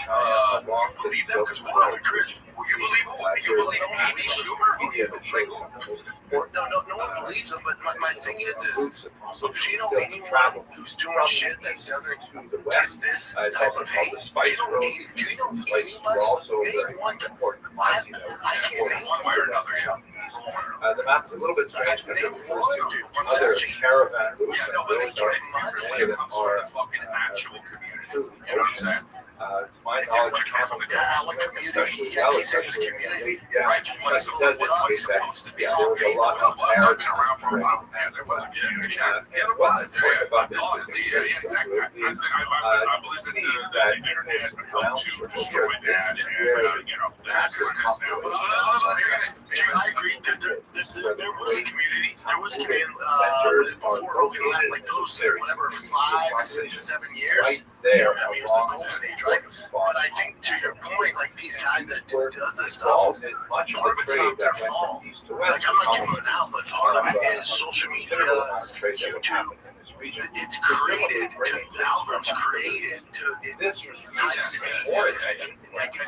along believe this them because silk why, Chris? You believe who? You believe Amy Schumer? media that shows some of the most important No one believes him. But my thing is roots of so do you know silk anyone travel who's doing from shit that east doesn't to the get west. this It's type also of called hate? the Spice Road. Do you know Spices were anybody? also Name very one. important I commodity nodes. can't name One way or another, yeah. The map is a little bit strange because it Name refers one, to dude. other caravan routes, Yeah, and no, but those it's are different many when of it them comes from are the fucking actual community. through You know what I'm saying? To my It's knowledge, different camel from the Yeah, steps, what community? especially Yeah, it's especially community. yeah, Right, but it does indicate that supposed to be yeah, there was a lot of I've been maritime around for a trade. while. Yeah, there was. Yeah, exactly. Yeah, there What's was. important about this Yeah, particular exactly. is I believe that the internet helped to destroy that, and you know, that's what it is now. I agree. There was a community. There was a community before Rogan left, like those whatever 5, 6 to 7 years. right there I mean, it was the along golden age, the right? spot. But I think to your point, like these guys that Were does this stuff, involved in much of part of the it's trade not their that went fault. from east to west. Like I'm not giving it out, but part of it is social media, YouTube, YouTube, this region. It's created, the algorithm's created to entice more attention. Like, if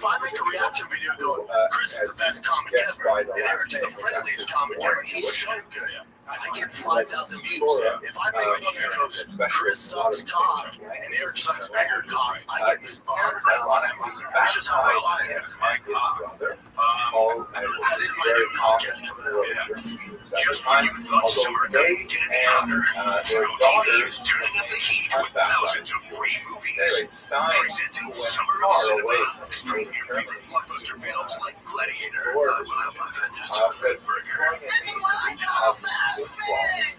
I make a reaction video going, Chris is the best comic ever, and Eric's the friendliest comic ever, and he's so good, I get 5,000 views. If I make one that goes, Chris sucks cock, and Eric sucks bigger cock, I get 100,000 views. That's just how I like it. That is my new podcast coming out. Just when you thought summer couldn't get any hotter, Pro TV is turning up the heat with thousands of free movies. Presenting Summer of Cinema. Stream your favorite blockbuster films like Gladiator, Good Burger,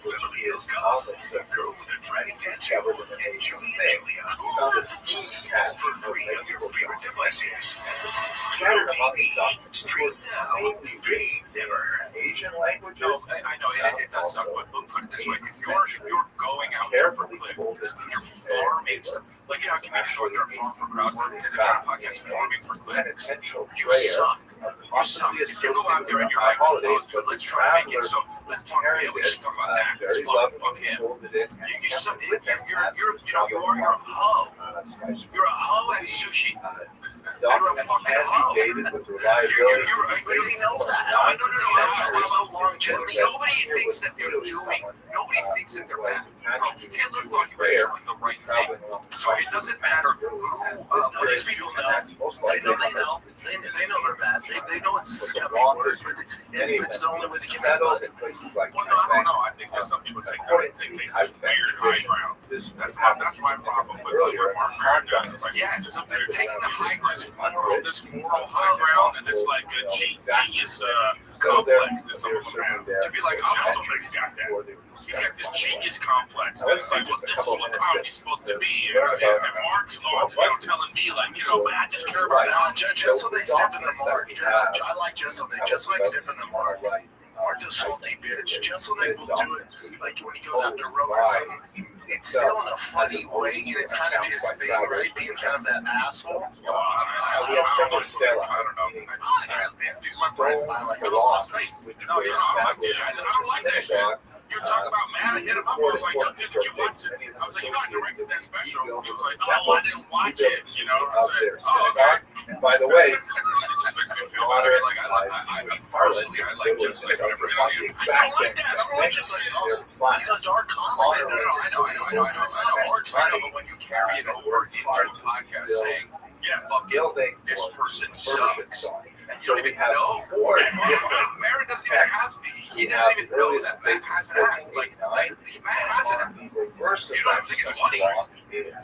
Beverly Hills Cop, The Girl with a Dragon Tattoo, and Julie and Julia. All for free on your favorite devices. Pro TV. Stream now. Pay never. Asian languages. I know it does suck, but put it this way: if you're going out there for clicks, you're farming stuff. Like, you know, comedians go there farm for crowd work, and if you're on a podcast farming for clicks, you suck. You suck. If you go out there and you're like, oh, let's try to make it, so let's talk about it. We should talk about that. It's fuck him. You suck. You're a hoe. You're a hoe at sushi. You're a fucking hoe. Dated with reliability. They know that. No. About longevity. Nobody thinks that they're doing. Nobody thinks that they're bad. Hitler thought he was doing the right thing. So it doesn't matter who these people know. They know. They know they're bad. They know it's scummy words, but it's the only way they can get about it. Well, no, I don't know. I think that some people take this weird high ground. That's my problem with what Mark Maron does. It's like, yeah, so they're taking the high ground, this moral high ground, and this like a genius complex that some of them have. To be like, oh, somebody's got that. He's got this genius complex. It's like, well, this is what comedy's supposed to be. And Mark's telling me, like, man, I just care about that. Just so they step in the mark. I like just so they step in the mark. Mark's a salty bitch. Just so they will do it. Like when he goes after Roe or something, it's still in a funny way, and it's kind of his thing, right? Being kind of that asshole. I don't know. Anthony's my friend. I like No, I don't like that shit. You're talking about man, I hit him up. I was like, yo, did you watch it? I was like, I directed that special. He was like, oh, I didn't watch it. I said, oh, okay. And by the way, It just makes me feel better. Like, I personally, I like just like whatever. I don't like that. I don't like just like he's a dark comic. I know. It's not a hard style, but when you carry it over into a podcast saying, yeah, fuck it, this person sucks. And you don't even know. Marin doesn't even have to. He doesn't even know that Matt has an act. Like Matt has an act. You don't think it's funny.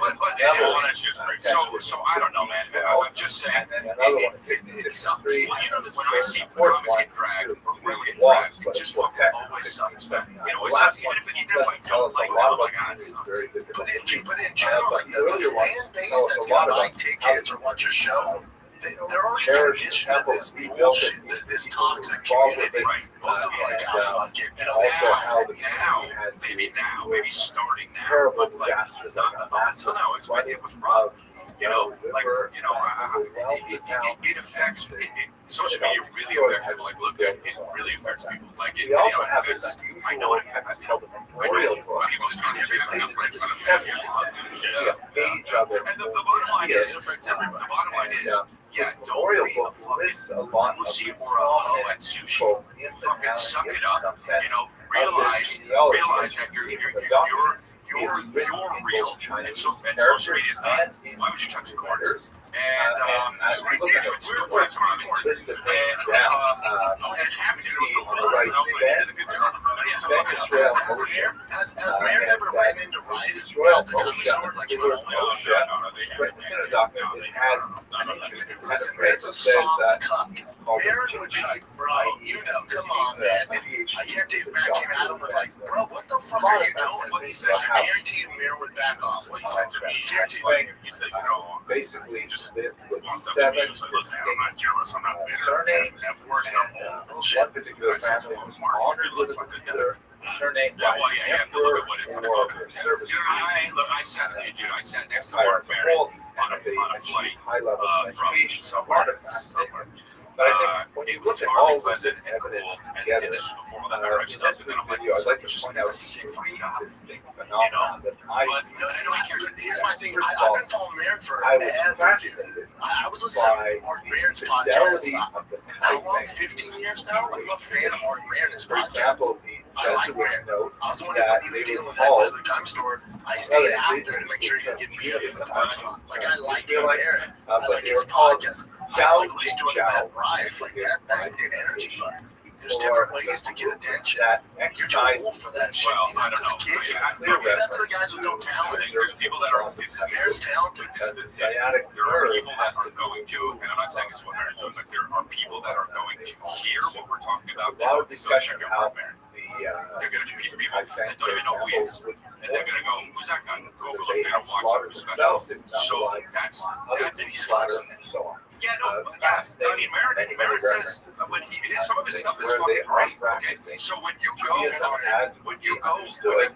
But that's just great. So I don't know, man. I'm just saying it sucks. Well, when I see comics get dragged, or really get dragged, it just fucking always sucks. It always sucks. Even if you don't like, oh my God, it sucks. But in general, like the fan base that's gonna buy tickets or watch a show, they're already conditioned to this bullshit, this toxic community. Most of them like, oh, fuck it. Maybe starting now. Terrible but like, disasters until now, it was rough. It affects social media really affects people. Like, look, it really affects people. Like, it affects. I know it affects people. Memorial book. People's trying to everything up right in front of them. And the bottom line is, it affects everybody. The bottom line is, yeah, don't read a fucking pussy or a hoe at sushi. Fucking suck it up. Realize that you're real, and social media is not. Why would you touch the corners? And it's List of names down. it's happening. There was no buzz. And I was like, you did a good job. Has Mayor ever ran into Rife at the country store? Like, it's a soft cup. Mayor would be like, bro, come on, man. I guarantee if Mayor came at him with like, bro, what the fuck are you doing? What he said, I guarantee Mayor would back off. What he said to me, He said, basically just lived with I'm 7 not jealous. I'm not bitter. surnames. Of course, And one particular family was honored with a particular surname by the emperor for their services. I sat next to Mark Barry on a flight high level of from education, somewhere. But I think when you look at all of this evidence together, and this was before all that in Merit this stuff, and then I'm like, video, I'd like to just point out that's the same three fucking guy. distinct phenomena that I But Here's my thing. First of I've all, been following Marin for I was ever. fascinated I was listening by to Mark the Maron's podcast. fidelity of the How long? kite 15 years now? I'm a fan of Mark Maron's For podcast. example, the I like Jesuits Marin. note I was wondering that what he was they dealing were with that called was the gun store. I stayed after to make sure he didn't get beat up in the parking lot. Like I like Marin. I but like they his were called podcast. I Chow like what he's doing Chow, about Ryan. Like that did energy. But there's different ways to get attention. that You're too exercise old for that shit. Well, Leave I that to don't the know. kids. I- Leave that to the guys with no I talent. think there's people that are. There's talented. because the sciatic There are nerve people that are going to, and I'm not saying it's what Marin's doing, but there are people that are going to hear what we're talking about. a lot of discussion They're about Marin. the They're going to be people I that think, don't for even know who he is. example, And they're going to go, who's that guy? Go look they there have and watch slaughtered some special. themselves in not So like that's other he's slaughtered and so on. Yeah, no, yeah. I mean, Marin says when some of his stuff is fucking great. Okay, so when you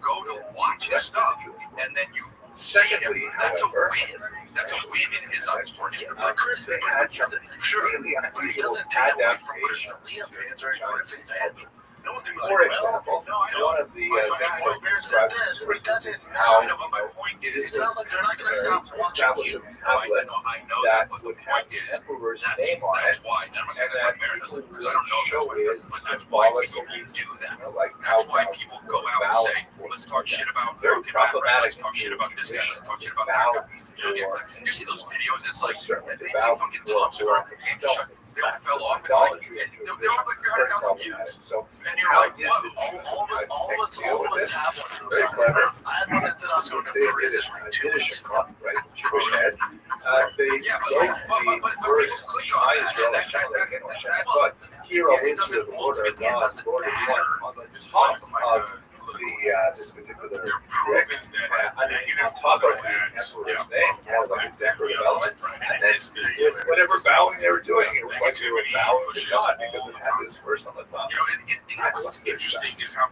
go to watch his stuff, and then you see him, that's a win. That's a win in his eyes for him. Yeah, but Chris, They had some sure, really but it unusual doesn't take away from adaptations. Chris D'Elia fans or Griffin fans. No one's doing For example, one of the Mark Maron said this. It doesn't matter. My point is, It's not like they're not going to stop watching you. I tablet know that but the would have point the is, emperor's that's name on that's it, why. And I'm not saying and that that Marin people doesn't, because I don't know show that's why, it but that's why symbolic people of these, do that. like That's why how people go out and say, let's talk shit about very fucking Matt, problematic. let's talk shit about this guy, let's talk shit about that guy. You see those videos, it's like, they see fucking tons of they all fell off. It's like, they all have like 300,000 views. So And you're like, what? All of us have one of those. very clever. I had one that said I was going to prison like 2 weeks ago. Right? Jewish head. They Yeah, wrote but the verse, Shema Israel, but hear, O Israel, the Lord our God, the Lord is one. On the top of this particular They're brick, proving that I mean, on top of the emperor's name, more like a decorative element, and then with whatever bowing they were doing, it was like they were bowing to God because it had this verse on the top. You know, and what's interesting is how,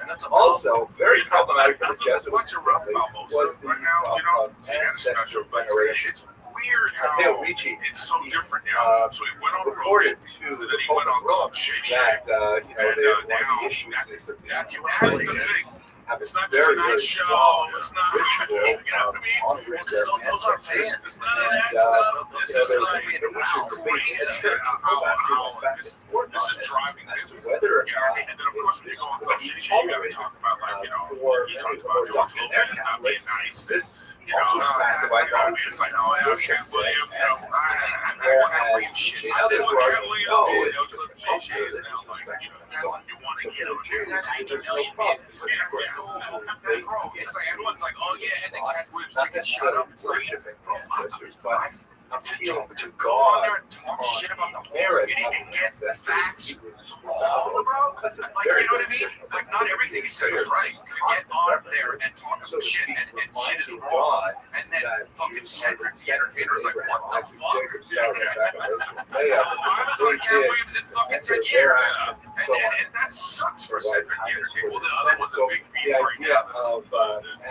And that's a Also, very problematic for the Jesuits what's a rough was the right now, you know, ancestor but veneration. it's weird Matteo how Ricci it's so different now. So he went on reported road, to and the then he Pope went on of Rome Club Shay Shay. that one of now the issues is that that's the the Catholics thing. have a It's not the very, Tonight very Show. strong It's not, ritual you know what I mean? on which their those are ancestors. fans. It's not that And, stuff. This you know, is there's like, a major debate in the church how, go back to how, the fact this, and forth this on is this driving as to business. whether or You know what I mean? not And then, of course, when you this go on would Club be Shay Shay, you gotta tolerated talk about, like, you know, for he many talks more about George doctrinaire Lopez not being Catholics. nice. This You know, also smacked of idolatry. it's like, oh, yeah, Worship Cat William, you know, whereas shit. others What were, Cat Williams no, did, it's Club just a Shay Shay culture is that now is like, you know, so on. you want So to for get the on Jews, Jews, there's no problem. it's like everyone's like, oh yeah, and then Cat Williams Not tickets shut necessarily up. It's like, worshiping ancestors, but appealing to to go on there God and talk on shit about the whole merit community of and get ancestors. facts He was wrong, bro. That's a Like, very you know what I good mean? traditional Like, not everything he said is right. You get on there and talk so to shit, speak, and shit is reminding wrong. God And then that fucking Jews Cedric, the entertainer, is like, what the Isaac, fuck? Jacob, Sarah, Rebecca, Rachel, Leah, I haven't done Cat did, Williams in fucking and 10 their years. actions and so on. And that sucks for Provide Cedric the kindness entertainer. for Well, the the other one's son. a big So beef the right idea now. of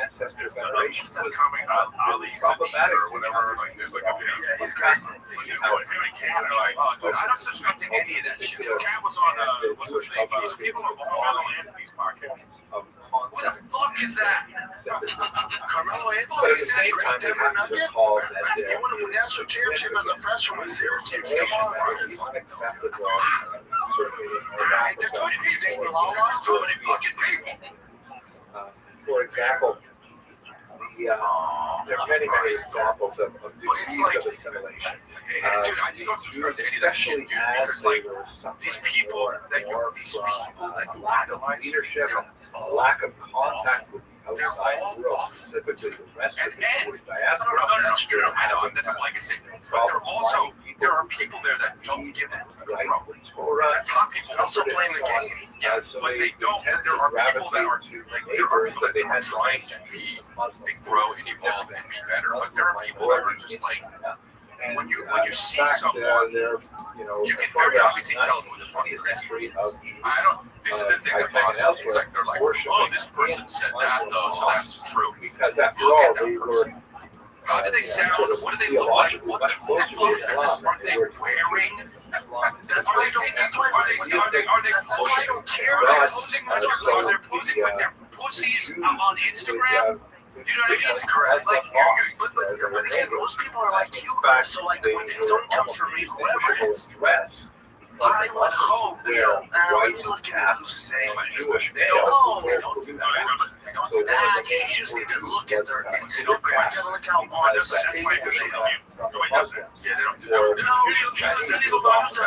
ancestor veneration What's that was coming? Ali problematic or whatever. Like, there's like a Yeah, he's guy. crazy. He's going really Canada. Like, oh, dude, I don't subscribe to any of that shit. This cat was on, what's his name? These people on Carmelo Anthony's podcast. of What the contact fuck is that? synthesis. Carmelo But at Anthony the is that same great time, they Denver have to Nugget. recall that He there won a is national championship as a freshman with Syracuse. Come on, that is Chris. unacceptable, certainly in North There's Africa. too many people. David Lawler's too many fucking people. For example, there are many, many examples of degrees of assimilation. Dude, I just don't subscribe Jews, to any of that shit, especially dude, as because, they like, were suffering these people more and that you, more these from people that a you lack of idolize, leadership they're and a lack of contact with the outside all world, off. specifically the rest of the And- Jewish diaspora. No, I know, that's not like I say. But there are people there that don't give a Right, fuck. with Torah, The top people Also interpreted playing the and game. Yeah, so but they don't. tend There to are people that are gravitate to like there are neighbors people that they that are had trying to be Muslims, and grow and evolve and be better. But there are people that are just like and, when you in see fact, someone, they're, you know, you can very photographs obviously of tell who the 20th century of Jews. I don't. This is the thing that bothers me. It's like they're like, oh, this person said that though, so that's true. Because after Look all, at that they person. were How do they sound? sort of What do they look like? theologically What the much closer to fuck Islam aren't than they they were to wearing? Christians. Islam That's why I don't. That's why are they posing? I don't care. Are they posing with their pussies on Instagram? You know what I mean? It's correct. Like, but again, most people are like you guys. So like, when someone comes for me, whoever it is, I would hope they'll look at who's saying Jewish they don't do that. You just need to look at their Instagram. You gotta look how honest they are. Yeah, they don't do No, that. the video has a video about you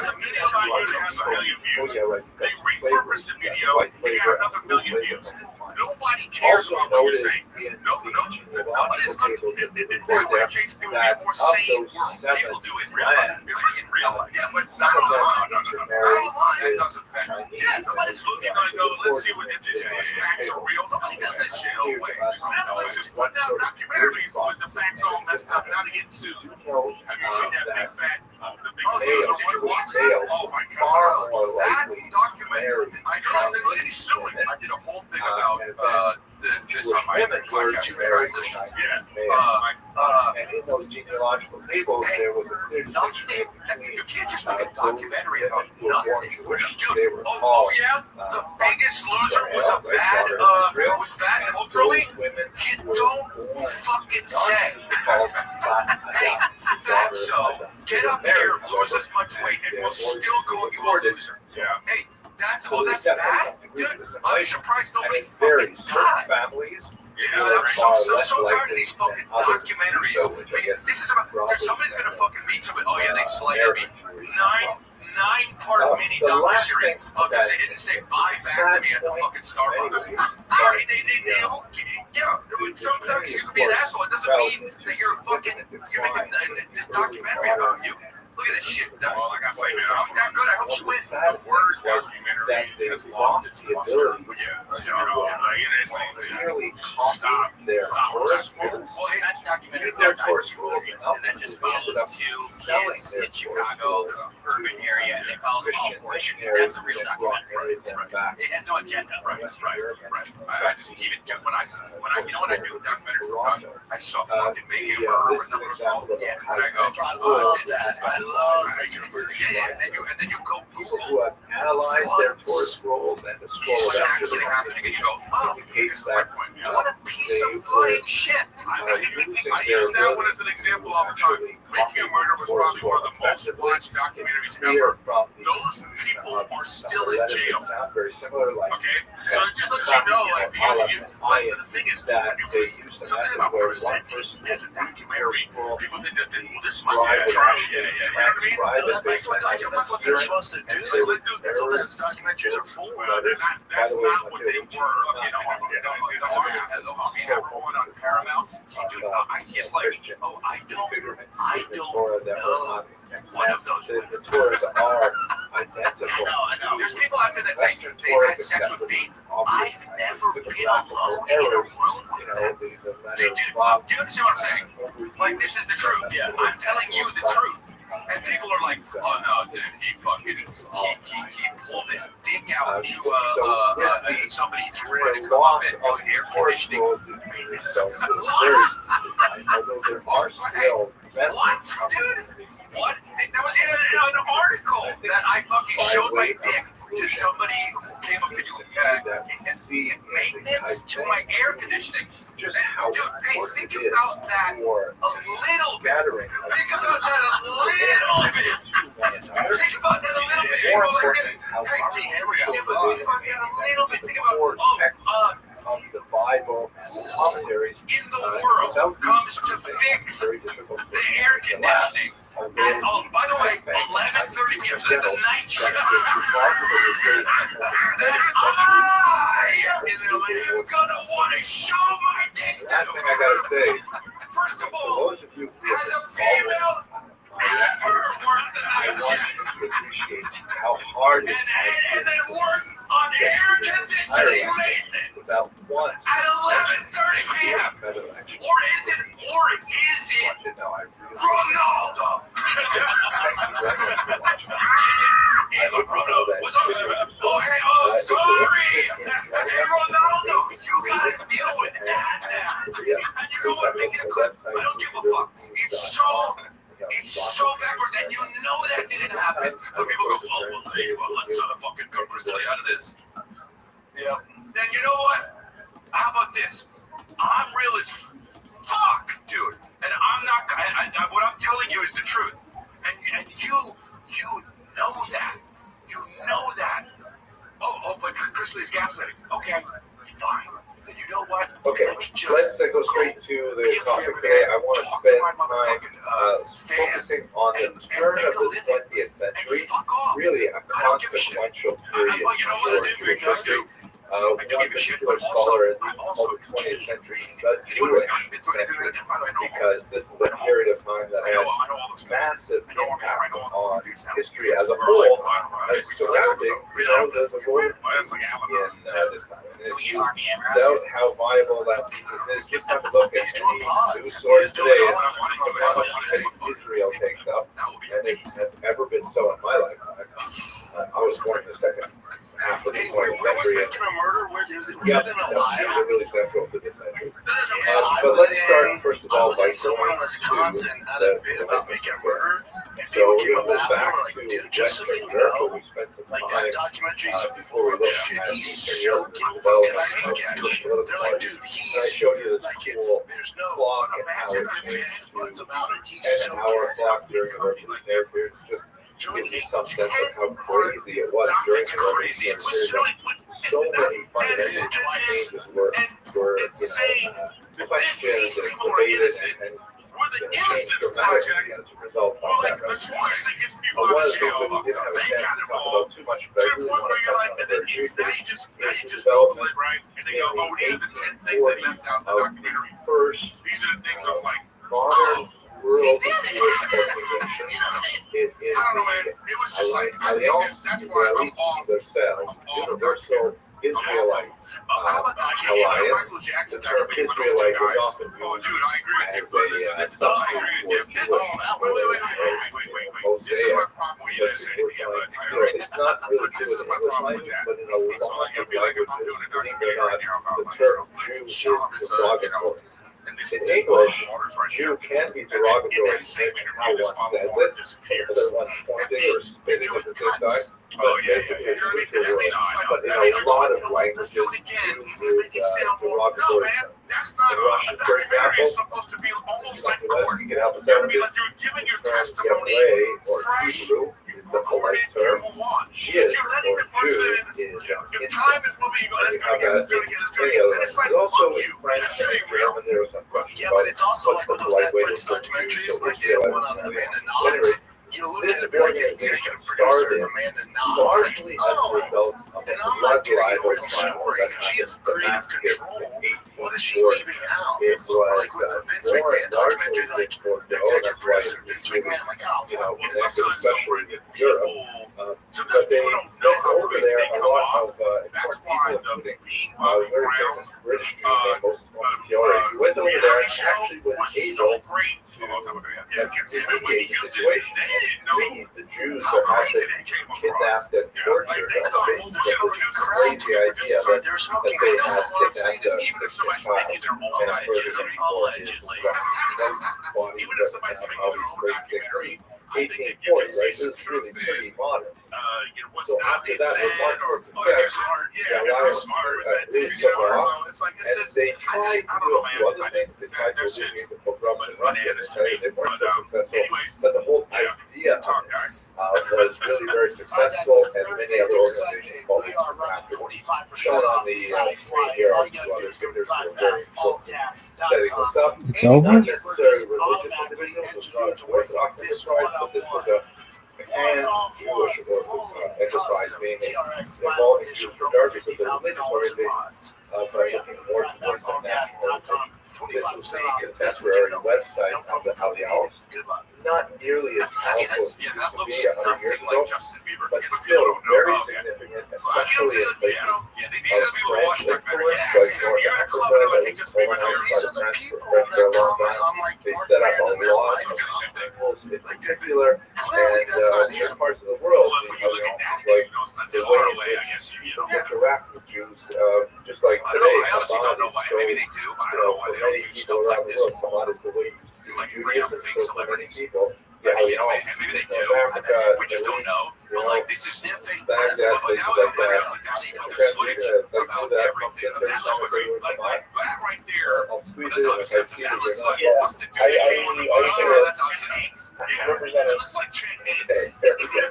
that has a million views. They repurposed the video, they got another million views. Nobody cares about what you're saying. Nobody's looking. In that case, they would be more sane world. People do it in real life. Yeah, but not online. Not online. It doesn't affect. Yeah, nobody's looking like, oh, let's see what if these facts are real. Nobody does that shit. No way. Netflix is putting out documentaries with the facts all messed up. Now to get sued. Have you seen that big fat? The big Oh my God! That documentary. I know. Look at he's suing. I did a whole thing about this on my podcast. And in those genealogical tables, there was a clear distinction between you can't just make a documentary about who were born nothing. Jewish. They were Oh called yeah, the biggest loser was bad culturally. You don't fucking say. Hey, that's so. Get up here, lose as much weight, and we'll still call you a loser. Yeah. Hey, that's So that's there's bad. definitely Dude, something to I'm this surprised nobody and very fucking certain died. families. Yeah, I'm so tired of these fucking documentaries. This is about somebody's gonna fucking meet somebody. Oh yeah, they slighted me. Nine-part mini docu-series. Oh, because they didn't say bye back to me at the fucking Starbucks. Sorry, they okay. Yeah, sometimes you can be an asshole. It doesn't mean that you're making this documentary about you. Look at this shit. Well, like I say, man, I'm that good. I hope she wins. The word documentary has lost its ability It's nearly stop their tourist rules. Well, that's documented Their tourist tourist rules and that just follows two kids in Chicago, urban area, and they follow them all for issues. That's a real documentary. It has no agenda. Right. I just even when I you know what I do with documentaries, I saw fucking maybe a murder or another assault. Yeah, and I go, I love and then you go People who Google have analyzed their tourist rolls and the scroll what's after actually the happening, and you go, oh, indicates that what a piece of flying shit. I use that one as an example all the time. Making a Murder was probably one of the most watched documentaries ever. Those people are still in jail. Very similar, like Okay, so it just lets you know, like the thing is, when you present something about presenting as a documentary, people think that well, this must be a trial. You know what I mean? That's what they're supposed to do. That's what those documentaries are for. That's not what they were. You know, the one on Paramount. He's like, oh, I don't know. One of those. The tours are identical. I know. There's people out there that say they've had sex with me. I've never been alone in a room with them. Do you understand what I'm saying? Like, this is the truth. Yeah. I'm telling you the truth. And people are like, oh no, dude, he pulled his dick out to somebody threw it come up and put air conditioning. What? Dude, what? That was in an article that I fucking showed my dick to somebody who came up to do maintenance to my air conditioning. Dude, hey, think about that a little bit. Think about that a little bit. Think about that a little bit. You go like this. Hey, here we go. Think about that a little bit. Think about, the Bible and the commentaries in the world comes to fix the air conditioning. And, by the way, 11:30 p.m. So the night shift. I'm gonna want to show my dick to. Last thing I gotta say, first of for all, those of you who as a female, ever worked the I night want shift you to appreciate how hard it and then has work on air conditioning maintenance without once at 11:30 p.m. better action. Or is it Watch it now. I really Ronaldo? Hey, look, Ronaldo, what's up? Oh, hey, oh, sorry. Hey, Ronaldo, you gotta deal with that now. And you know what? Making a clip, I don't give a fuck. It's so backwards, and you know that didn't happen. But people go, oh, well, hey, well, let's fucking cut Grizzly out of this. Yeah. Then you know what? How about this? I'm real as fuck, dude. And I'm not. What I'm telling you is the truth. And you know that. You know that. Oh, but Grizzly's gaslighting. Okay, fine. Then you know what? Okay, let's go straight to the topic today. I want to spend time focusing on the turn of the 20th century, really a consequential period for Jewish history. One particular scholar has called the 20th century the Jewish century because this is a period of time that had massive impact on history as a whole, surrounding the world in this time. And if you doubt how viable that thesis is, just have a look at any news source today and how much space Israel takes up, and it has ever been so in my lifetime. I was born in the second half of the 20th century. Yeah, it was really central to this century. But let's start first of all by going to the bit about making a murder. So we'll go back to Western Europe, where we spent some time before we looked at Eastern Europe development of political parties. And I showed you this cool clock and how it changed to an hour clock during the Revolutionary period. Just gives you some sense of how crazy it was during the Revolutionary period. So many fundamental changes were questioned and debated and changed dramatically as a result of that revolution. One of the things that we didn't have a chance to talk about too much, but I really want to touch on very briefly, is the development in the 1840s of the first modern world Jewish organization. It is the Alliance Israelite Universal Israelite Alliance. The term Israelite is often used as a substitute for Jewish. It's not really true in the English language, but in a lot of languages, believe it or not, the term Jew is derogatory. In English, Jew can be derogatory depending on how one says it, whether one's pointing or spitting at the same time. But basically, it's neutral word. But in a lot of languages, Jew is derogatory. In Russian, for example, you can help us out with this. The term Yavrei or Hebrew is the polite term. Yid or Jew is insult. And you have that in many other languages. Also in French and German, there was some question about what's the polite way to refer to Jews. So Israel is this organization started largely as a result of a blood libel trial that happened in Damascus in 1840. It was largely linked toward that's why it's really, connected, especially in Europe. But they sent over there a lot of important people, including a very famous British Jew named Moses Montefiore. He went over there and actually was able to mitigate the situation. See the Jews that had been kidnapped and tortured on the basis of this crazy idea that they had kidnapped a Christian child and murdered him for his body. All these crazy things. 1840, right? This is really pretty modern. So after that was much more success. The Alliance really took off, and they tried to do a few other things. They tried to alleviate the pogroms in Russia. They weren't so successful, but the whole idea of it was really very successful, and many other organizations followed suit after. Shown on the screen here are two other figures who are very important setting this up. Not necessarily religious individuals, Jews, Orthodox enterprise, but this was a pan-Jewish enterprise being involving Jews regardless of the religious orientation, but looking more towards the national orientation. This is a contemporary website of the Alliance, not nearly as powerful as it used to be 100 years ago, but still very significant, especially in places of French influence like North Africa that was colonized by the French for a long time. They set up a lot of schools in particular, and in parts of the world, the Alliance is like the way in which you interact with Jews, just like today, Chabad is so, for many people around the world, Chabad is the way you see Judaism, so for many people, Yeah, I mean, you know, maybe they do. Africa, We just don't know. you But know, like, this is their fake Baghdad, press. But places now like they're that. like, there's Okay, footage like, about do that, everything. get That looks great. Like that right there. I'll squeeze That's it obviously, if I see that it looks or like, not. what's the dude that came on the I that's obviously Hanks. Yeah, represented. it looks like Chet Hanks. Okay, there we go.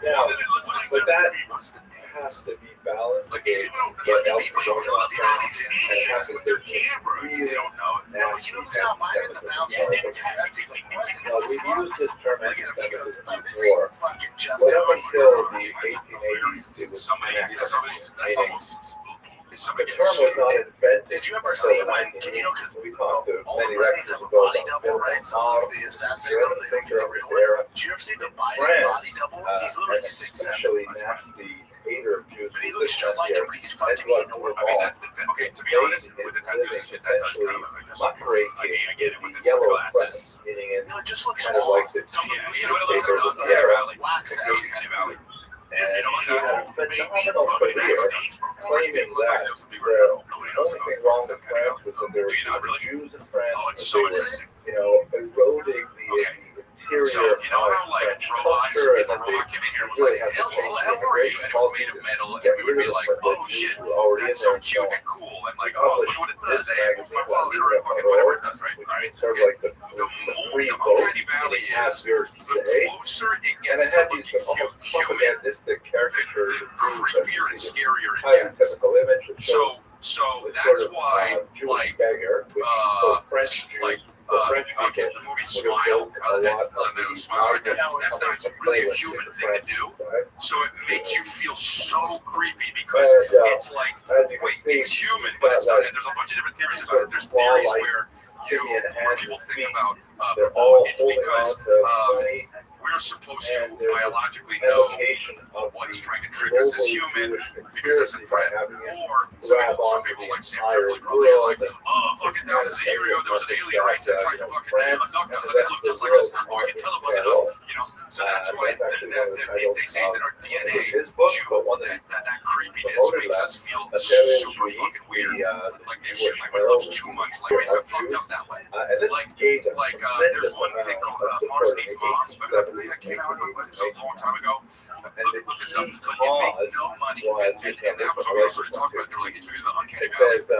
Now, More than it looks like but that what's the has to be balanced like these against people don't what get else these is going on in France, and it idiots happens with their there's cameras. They don't know. nasty you know who's not buying the anti-Semitism. mountain? He's like, what? We've used this term Look at him, he goes, anti-Semitism this before, ain't fucking just but up until the 1880s, it was Somebody, that's meaning almost spooky. Is the somebody term was not invented Did you ever until see the when, 1980s. you know, because We talked to all the many presidents lectures have a ago body about double, Philip right? So Hobbes, if they the assassinate great him, they don't thinker get the of his real era. one. Did you ever see the Biden France, body double? He's an literally 6'7". especially nasty hater of Jews. But he looks just like him, but he's fucking Edward enormous. I mean, okay, to be honest, with the tattoos, that does kind of like just, I get it with the yellow glasses. press, meaning in No, it just looks kind of off. like the Some of Yeah, the you know what it looks like? It looks like Yeah. Valley. wax It goes to Penny Valley. and You know, he had a phenomenal nobody career claiming that the only thing wrong with France was that there were too many Jews in France, Oh, it's that so they were, eroding the interior So, you know how of like French robots, culture, if and a that they robot came in here and was really like, have to change the hello, how are you? immigration And it was made policies of metal, to and get we would rid be of like, the oh Jews shit, who were already in that's there so and cute so on. and cool, and like, oh, look what it does, This hey, it's my magazine wallet, called or fucking whatever it does, right? which Right. means sort of like the free The vote, Uncanny Valley meaning have is your the say. closer it And gets it to had looking these almost human, propagandistic the caricatures of Jews creepier and that you see scarier this it highly gets. typical image that shows So this that's sort of why, Jewish like, beggar, which for French like, Jews, for French people, okay, the movie would Smile, evoke a lot of the the Smile, right there, migrants that's coming not from really a Poland human into thing to France, do. right? So it makes you feel so creepy because And, it's like, as you can wait, see, it's human, you've but got, it's not. like, And there's a bunch of different theories sort about it. of There's theories claw-like where simian hands people and think feet. about They're all it's holding because on to money, we're supposed and to there's biologically know evocation of what's the trying to trick us as global human Jewish because that's a conspiracy by threat, having it or some grab people onto the like Sam entire Tripoli probably are like, world. oh, fucking thousands of years ago there was an alien race that tried to fucking abduct us and they looked just like us. Oh, we can tell it wasn't us. You know, so that's why That's actually one of the titles they say it's in our of DNA. his book, but one that That creepiness promoted makes that. us feel a super fucking weird. Like this shit, Jewish like it looks too much like race. I fucked up that way. and this Like- gained a Like tremendous there's one amount thing called of Mars support in Needs the Moms, but that 1870s, came out it was a 1880s, long time ago. and the Look this up. key But it made cause no money. was, And here's that was what what we I started talking about. They're like, it's because of the Uncanny it Valley. says,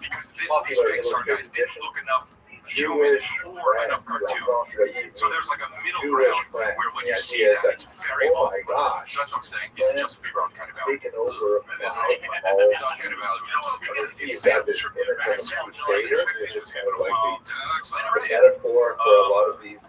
Because these popular Pixar guys didn't edition, look enough human Jewish or enough friends, cartoon. So there's like a middle Jewish ground friends. where when The you see idea is that, it's very oh my off-putting. gosh, So that's what I'm saying. It's just Bieber on Uncanny Valley. taken over And that's by all. all. It's Uncanny Valley. You can see you've got this inner kind of crusader, which is kind of like the metaphor for a lot of these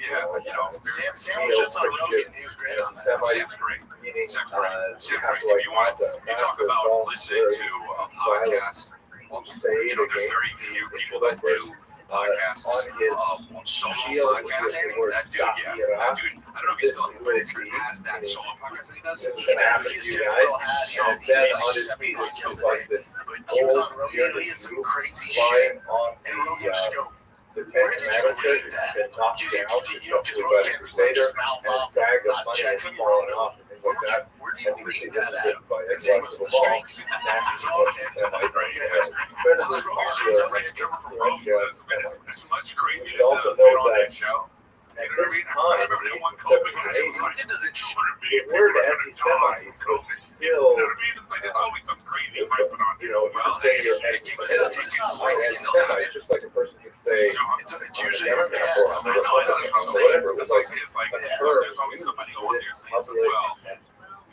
Yeah, you know, Sam was just on Rogan. He was great on that. Sam's great. meaning Sam's you great. have Sam's to great. like If you want, mount a you talk massive about listening to a violent podcast. crusade You know, there's very against few these people that do podcasts on his on solo shield, which podcasts. is the word That dude, yeah, that dude. I don't know if he This still will has that be- solo podcast that he does. This is gonna happen to you guys. And then on his feet is just like this But he was on old Rogan. He had some crazy shit. line on And Rogan just go, the where Ten did you Commandments, read it's that? been knocked You down know, because successfully by the Rogan Crusader, just mouth and his off, bag of not money check is him falling out. off and things like that. Where do And you you see read this that is at? written by His name was Edward The Laval. Streets. Nasty Oh, book, okay. semi-great, Yeah, that's great. incredibly Well, popular Rogan's a Cover for French Rome. It's much crazy. You should also know that show. at You know what I this mean? I time, remember they won in COVID. It 1780, doesn't just the word anti-Semite was still, you know, you could say you're anti-Semite, just like a person could say, It's I'm a usually Democrat or I'm a Republican or whatever. It was like a term used in public and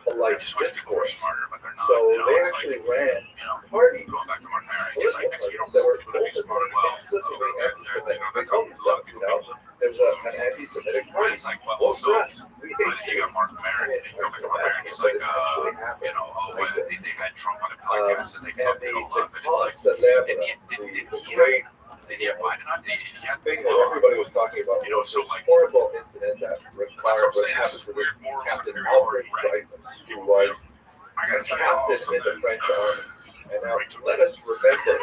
polite discourse. So they actually ran parties, political parties that were explicitly anti-Semitic. They told themselves, you know, there's an anti-Semitic party. It's like, but Well, also, yes, we but hate you got Mark Maron, and you go back to Mark Maron, he's like, you know, oh, well, they had Trump on a podcast and they and fucked it all up, and it's like, cause that led didn't the he great have Biden on? He had thing that everybody was talking about, You know, was so this like- horrible incident that required That's what what I'm happened saying, to this this is weird Captain moral Alfred superiority, Dreyfus, who was I a gotta tell you captain also in the that, French army. And now let us remember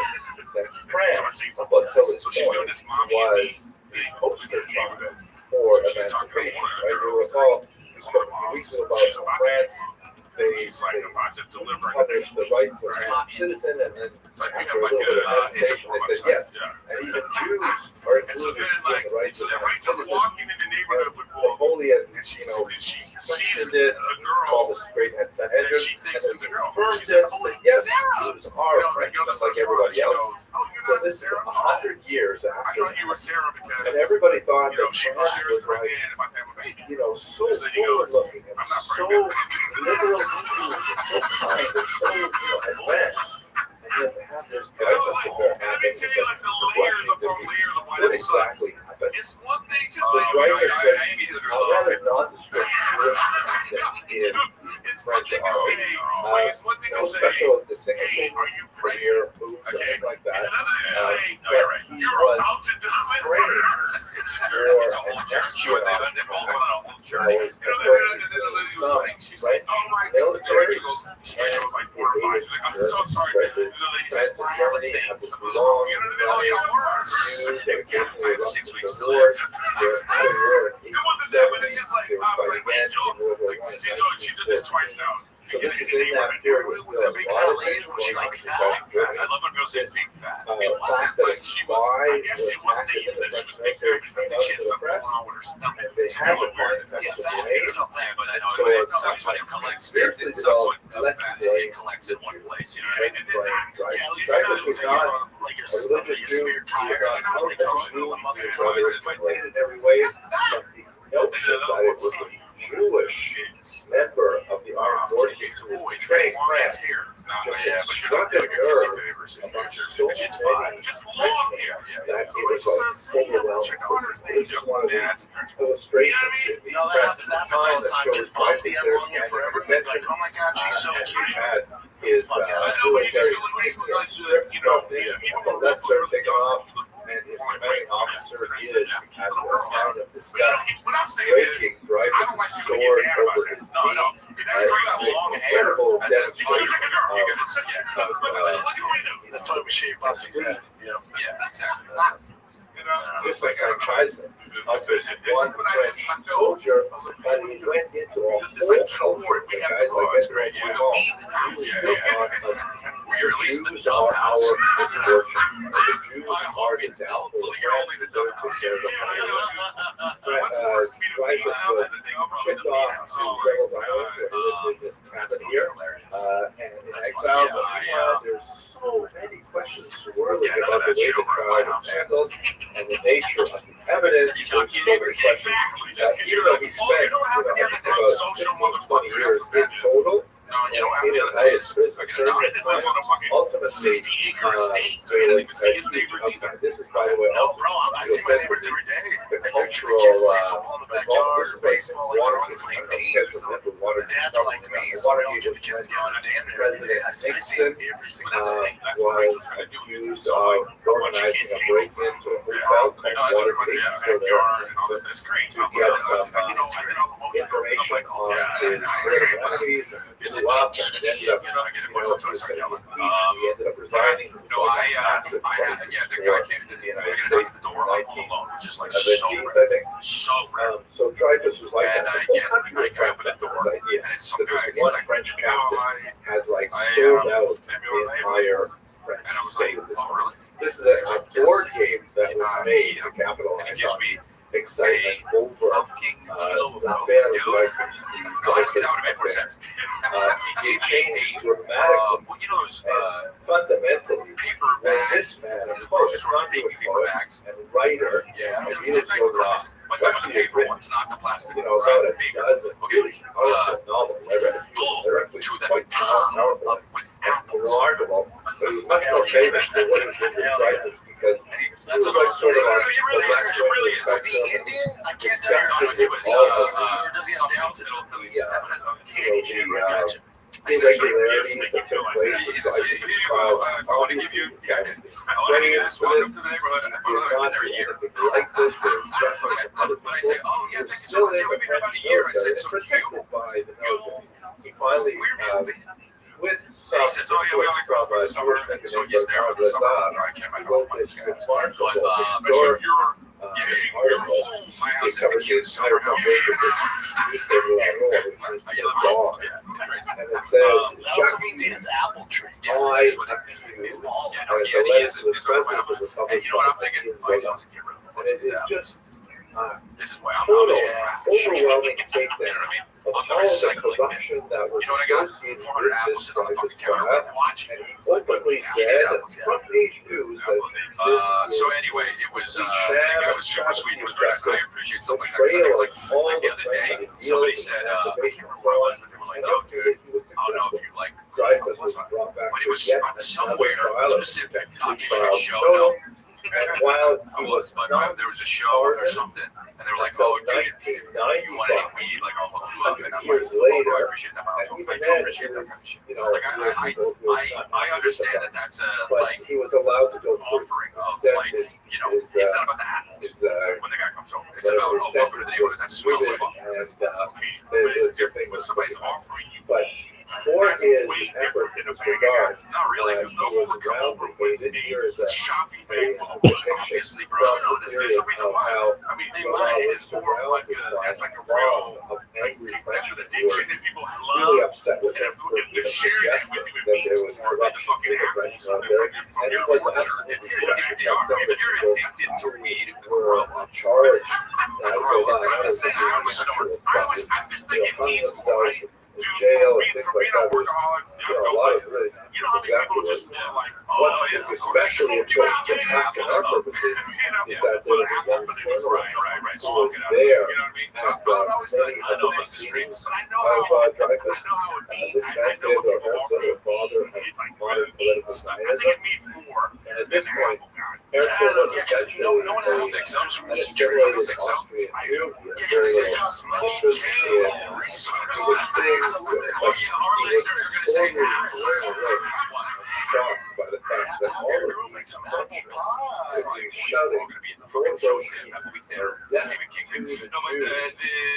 that France, up until this so she's doing point, this mommy was the poster child for emancipation. Right? You'll recall we spoke a few weeks ago about France She's like about to deliver publish the rights of a citizen, and then it's like after a little bit of hesitation, they said yes, and even Jews are included in the rights of a citizen. Walking in the neighborhood with Napoleon, she questioned it, called this great Sanhedrin, and then confirmed it, said yes, Jews are French, just like everybody else. So this is 100 years after, and everybody thought that France was like, so forward-looking and so liberal, so kind and so advanced, and yet to have this dreyfus affair happen, it's like the question to be what exactly happened. So Dreyfus was a rather nondescript in French army. No special distinguishing career moves or anything like that. But he was trained for an espionage act that was according to some French military and France and Germany have this long feud. They occasionally erupted the war. They were out of war in 1870. They were fighting again in World War I. So this is in that period with a lot of things going on about Germany. I love when girls say big fat. The fact that a spy was active in the French military came out to the press, and they had to find something to blame. So it's conspiracy developed, let's blame collects in one place, you know. let's blame Dreyfus. Dreyfus was not a religious Jew, he was not a militant Jew, he was affiliated in every way, but the notion that it was a Jewish member of the armed forces who was betraying France just struck a nerve among so many Frenchmen that it was like overwhelming. This is one of the illustrations in the press at the time that shows Dreyfus there standing at attention, and he had his military insignia stripped from the left side taken off, and his commanding officer is, as a sign of disgust, breaking Dreyfus' sword over his knee. It's an incredible demonstration of That's why we shave Bussie's head. Yeah, exactly. just like chastisement of this one French soldier, but he went into a whole culture with guys like Edgar Guillaume. He was built on the Jews are our misfortune, the Jews are the downfall of France, and they're to share the Dreyfus was shipped off to Devil's Island, where he lived in this cabin here, and in exile. But meanwhile, there's so many questions swirling about the way the trial was handled and the nature of the evidence. There's so many questions that even though he spent about 20 years in total, in the highest prison during his time, ultimately, this is, by the way, also the cultural, this is like Watergate. Watergate was President Nixon was accused of organizing a break-in to a hotel called Watergate to get some information on his political enemies and blew up, and it ended up, he was going to be impeached. He ended up resigning. It was like a massive crisis for the United States in the 1970s, I think. So Dreyfus was like that. The whole country was like that, this idea that this one French captain had like sold out the entire French state at this time. This is a board game that was made to capitalize on excitement over the affair of Dreyfus, the Dreyfus affair. It changed dramatically and fundamentally when this man, of course, a non-Jewish poet and writer, Emile Zola, actually has written, about a dozen really powerful novels. I read a few. They're actually quite powerful and remarkable. But he's much more famous for what he did with Dreyfus, because he was like sort of a left-wing spectrum, disgusted with all of the irregularities that took place with Dreyfus' trial. Obviously, this guy was framed for this. He did not do anything like this. There was definitely some other people who were still in the French military and protected by the military. He finally, with some support from a Jewish academic, he wrote this remarkable historic article. He covered the entire foundation of this newspaper, which was the dog. And it says, That also means he has apple trees. I He's accuse, bald. Yeah, no, as yeah, a he is. legislative These are president of the And Republic you know what I'm thinking? of Why he Minnesota. doesn't get rid of And it is just This is why I'm total, not overwhelming You know takedown what I mean? of I'm all the the recycling bin. corruption that was You know what I got? associated 400 with apples this sitting on the private fucking counter. trial. I'm watching. And he openly said at the front page news that So anyway, it was super sweet. It was very nice. I appreciate stuff like that. 'Cause I betrayal think, of all like the the other day, friendly somebody deals said, and I can't information remember what it was, but they were like, oh, dude, he was I don't know successful. if you like Dreyfus was brought back but it to was yet somewhere another trial of specific. infected Not even trial a show, total. no. And while I he was, was but not there was a show or something, and they were like, until oh, dude, you want 1995, any weed? Like, I'll hook you up. And I'm like, years oh, I later, appreciate that. and I even do then, appreciate he that was, kind of shit. you know, Like, I understand that that's a, but like, he was allowed to go through. offering of, Set like, his, you know, his, it's not about the apples his, when the guy comes over. It's about, oh, welcome to the neighborhood. That smells women fun. and It's the different thing when was somebody's different. offering you But for his efforts in this regard, not really, because he no one was would come around over the with didn't hear a as a shopping bag full of depiction obviously, bro. from No, the there's a period reason of why. how I mean, the they law lie was is more of like surrounded by that's like a crowds real, of angry that's French an who were addiction that people really love. upset with him for even suggesting that there was corruption in the French military. And he was absolutely If you're correct. addicted, That some of the people addicted to weed, were charged as a grow up. lot of This thing I was snorting. I'm just thinking hung needs themselves more. Right? in jail and things For like being that. a workaholic, You know, a lot of really you know how many people just exactly like, what oh, is yeah, especially important to us and our purposes is that there was a young journalist who was there at many of the scenes of Dreyfus. This man, Theodore Herzl, the father of modern political Zionism. And at this point, Herzl was essentially No one else thinks so. Just an weed assimilated trees. Austrian Jew. He had very little interest in Jewish things, but he was extraordinarily blown away and shocked by the fact that all of these Frenchmen were being shouted for those death to the Jews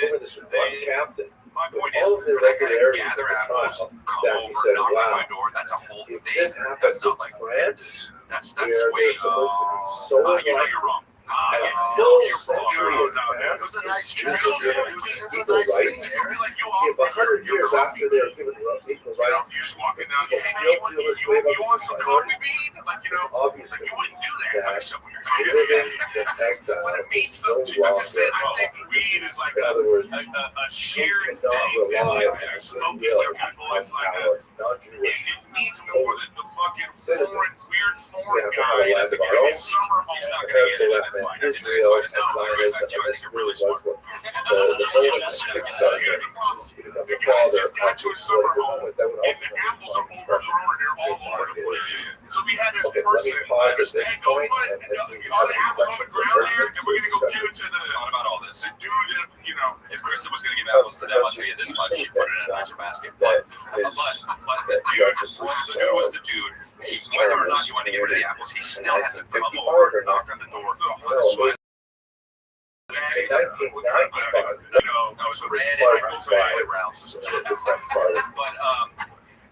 over the Supreme captain. My point All is, of the for that guy to irregularities of gather the apples, trial, come that he over, said, knock on wow, my door, that's a whole if thing. this happens That's in not like France, that's where way. they're supposed to be so You know enlightened, you're wrong. and a You full know you're century wrong. has It was a passed nice since gesture. Jews were It given was a equal nice thing rights. there. If 100 years after they're given equal rights, You're just walking down. people still feel this way about You want some minority, coffee bean? Like, you know, it's obvious like to you me wouldn't do that. that Like someone living in exile But it means is no something to you. I'm just saying, I longer think weed is like in other words, a you shared cannot thing. rely on You're the smoking goodwill with people. of It's like our it non-Jewish needs more than the fucking citizens. weird We foreign have to guy. have a land of our own. Summer home's not gonna Herzl get it. left That's in fine. Israel and No, I Zionism, respect you. I and think this you're really really was smart. what the moment that kickstarted him to become the father of this like the moment that would And the ultimately apples are become overgrown and they're all over the place. So we had this Okay, let me person. pause at this Hey, go point put and see if you all have the any apples on the questions or ground here, and we're gonna go discussion. give it to the. Thought about all this. The dude that, you know, if Krista was gonna give apples to them, I'll tell you this much: she put it in a nicer basket. That But is the dude was the dude. Whether or not you wanted to get rid of the apples, he still had to come over, knock on the door, on the sweat. in 1995, No, it's red apples are really round. So the French party. but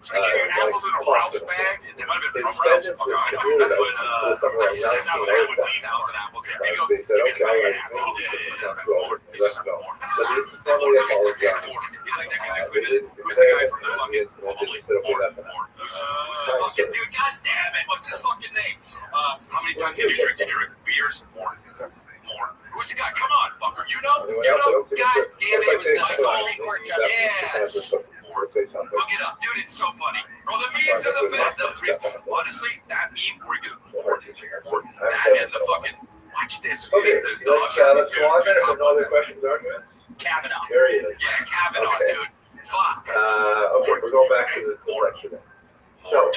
so we gave apples in a Ralph's bag. They might have been His from Ralph's. sentence Fuck, was I don't commuted know. out was somewhere like 19,000 apples. He goes, They said, "Give me okay, the I apple." let's go. He's just But more. he formally apologized. He's like that guy. Who's Who's the guy from the fucking incident? He said, okay, that's enough. Who's the fucking dude? God damn it! What's his fucking name? How many times did you drink? Did you drink beers? More. Who's the guy? Come on, fucker. You know? Anyone You else? I know? don't see God this. damn it! If I It was say like something, Cold maybe Yes. or say something. Look it up, dude. It's so funny. Bro, the memes are the best. Honestly, that meme were good. That and the fucking. Watch this. Okay, The let's go on then. If there are no other questions, arguments. Kavanaugh. There he is. Yeah, Kavanaugh, Okay. dude. Fuck. Okay, we're going back to the lecture then. So,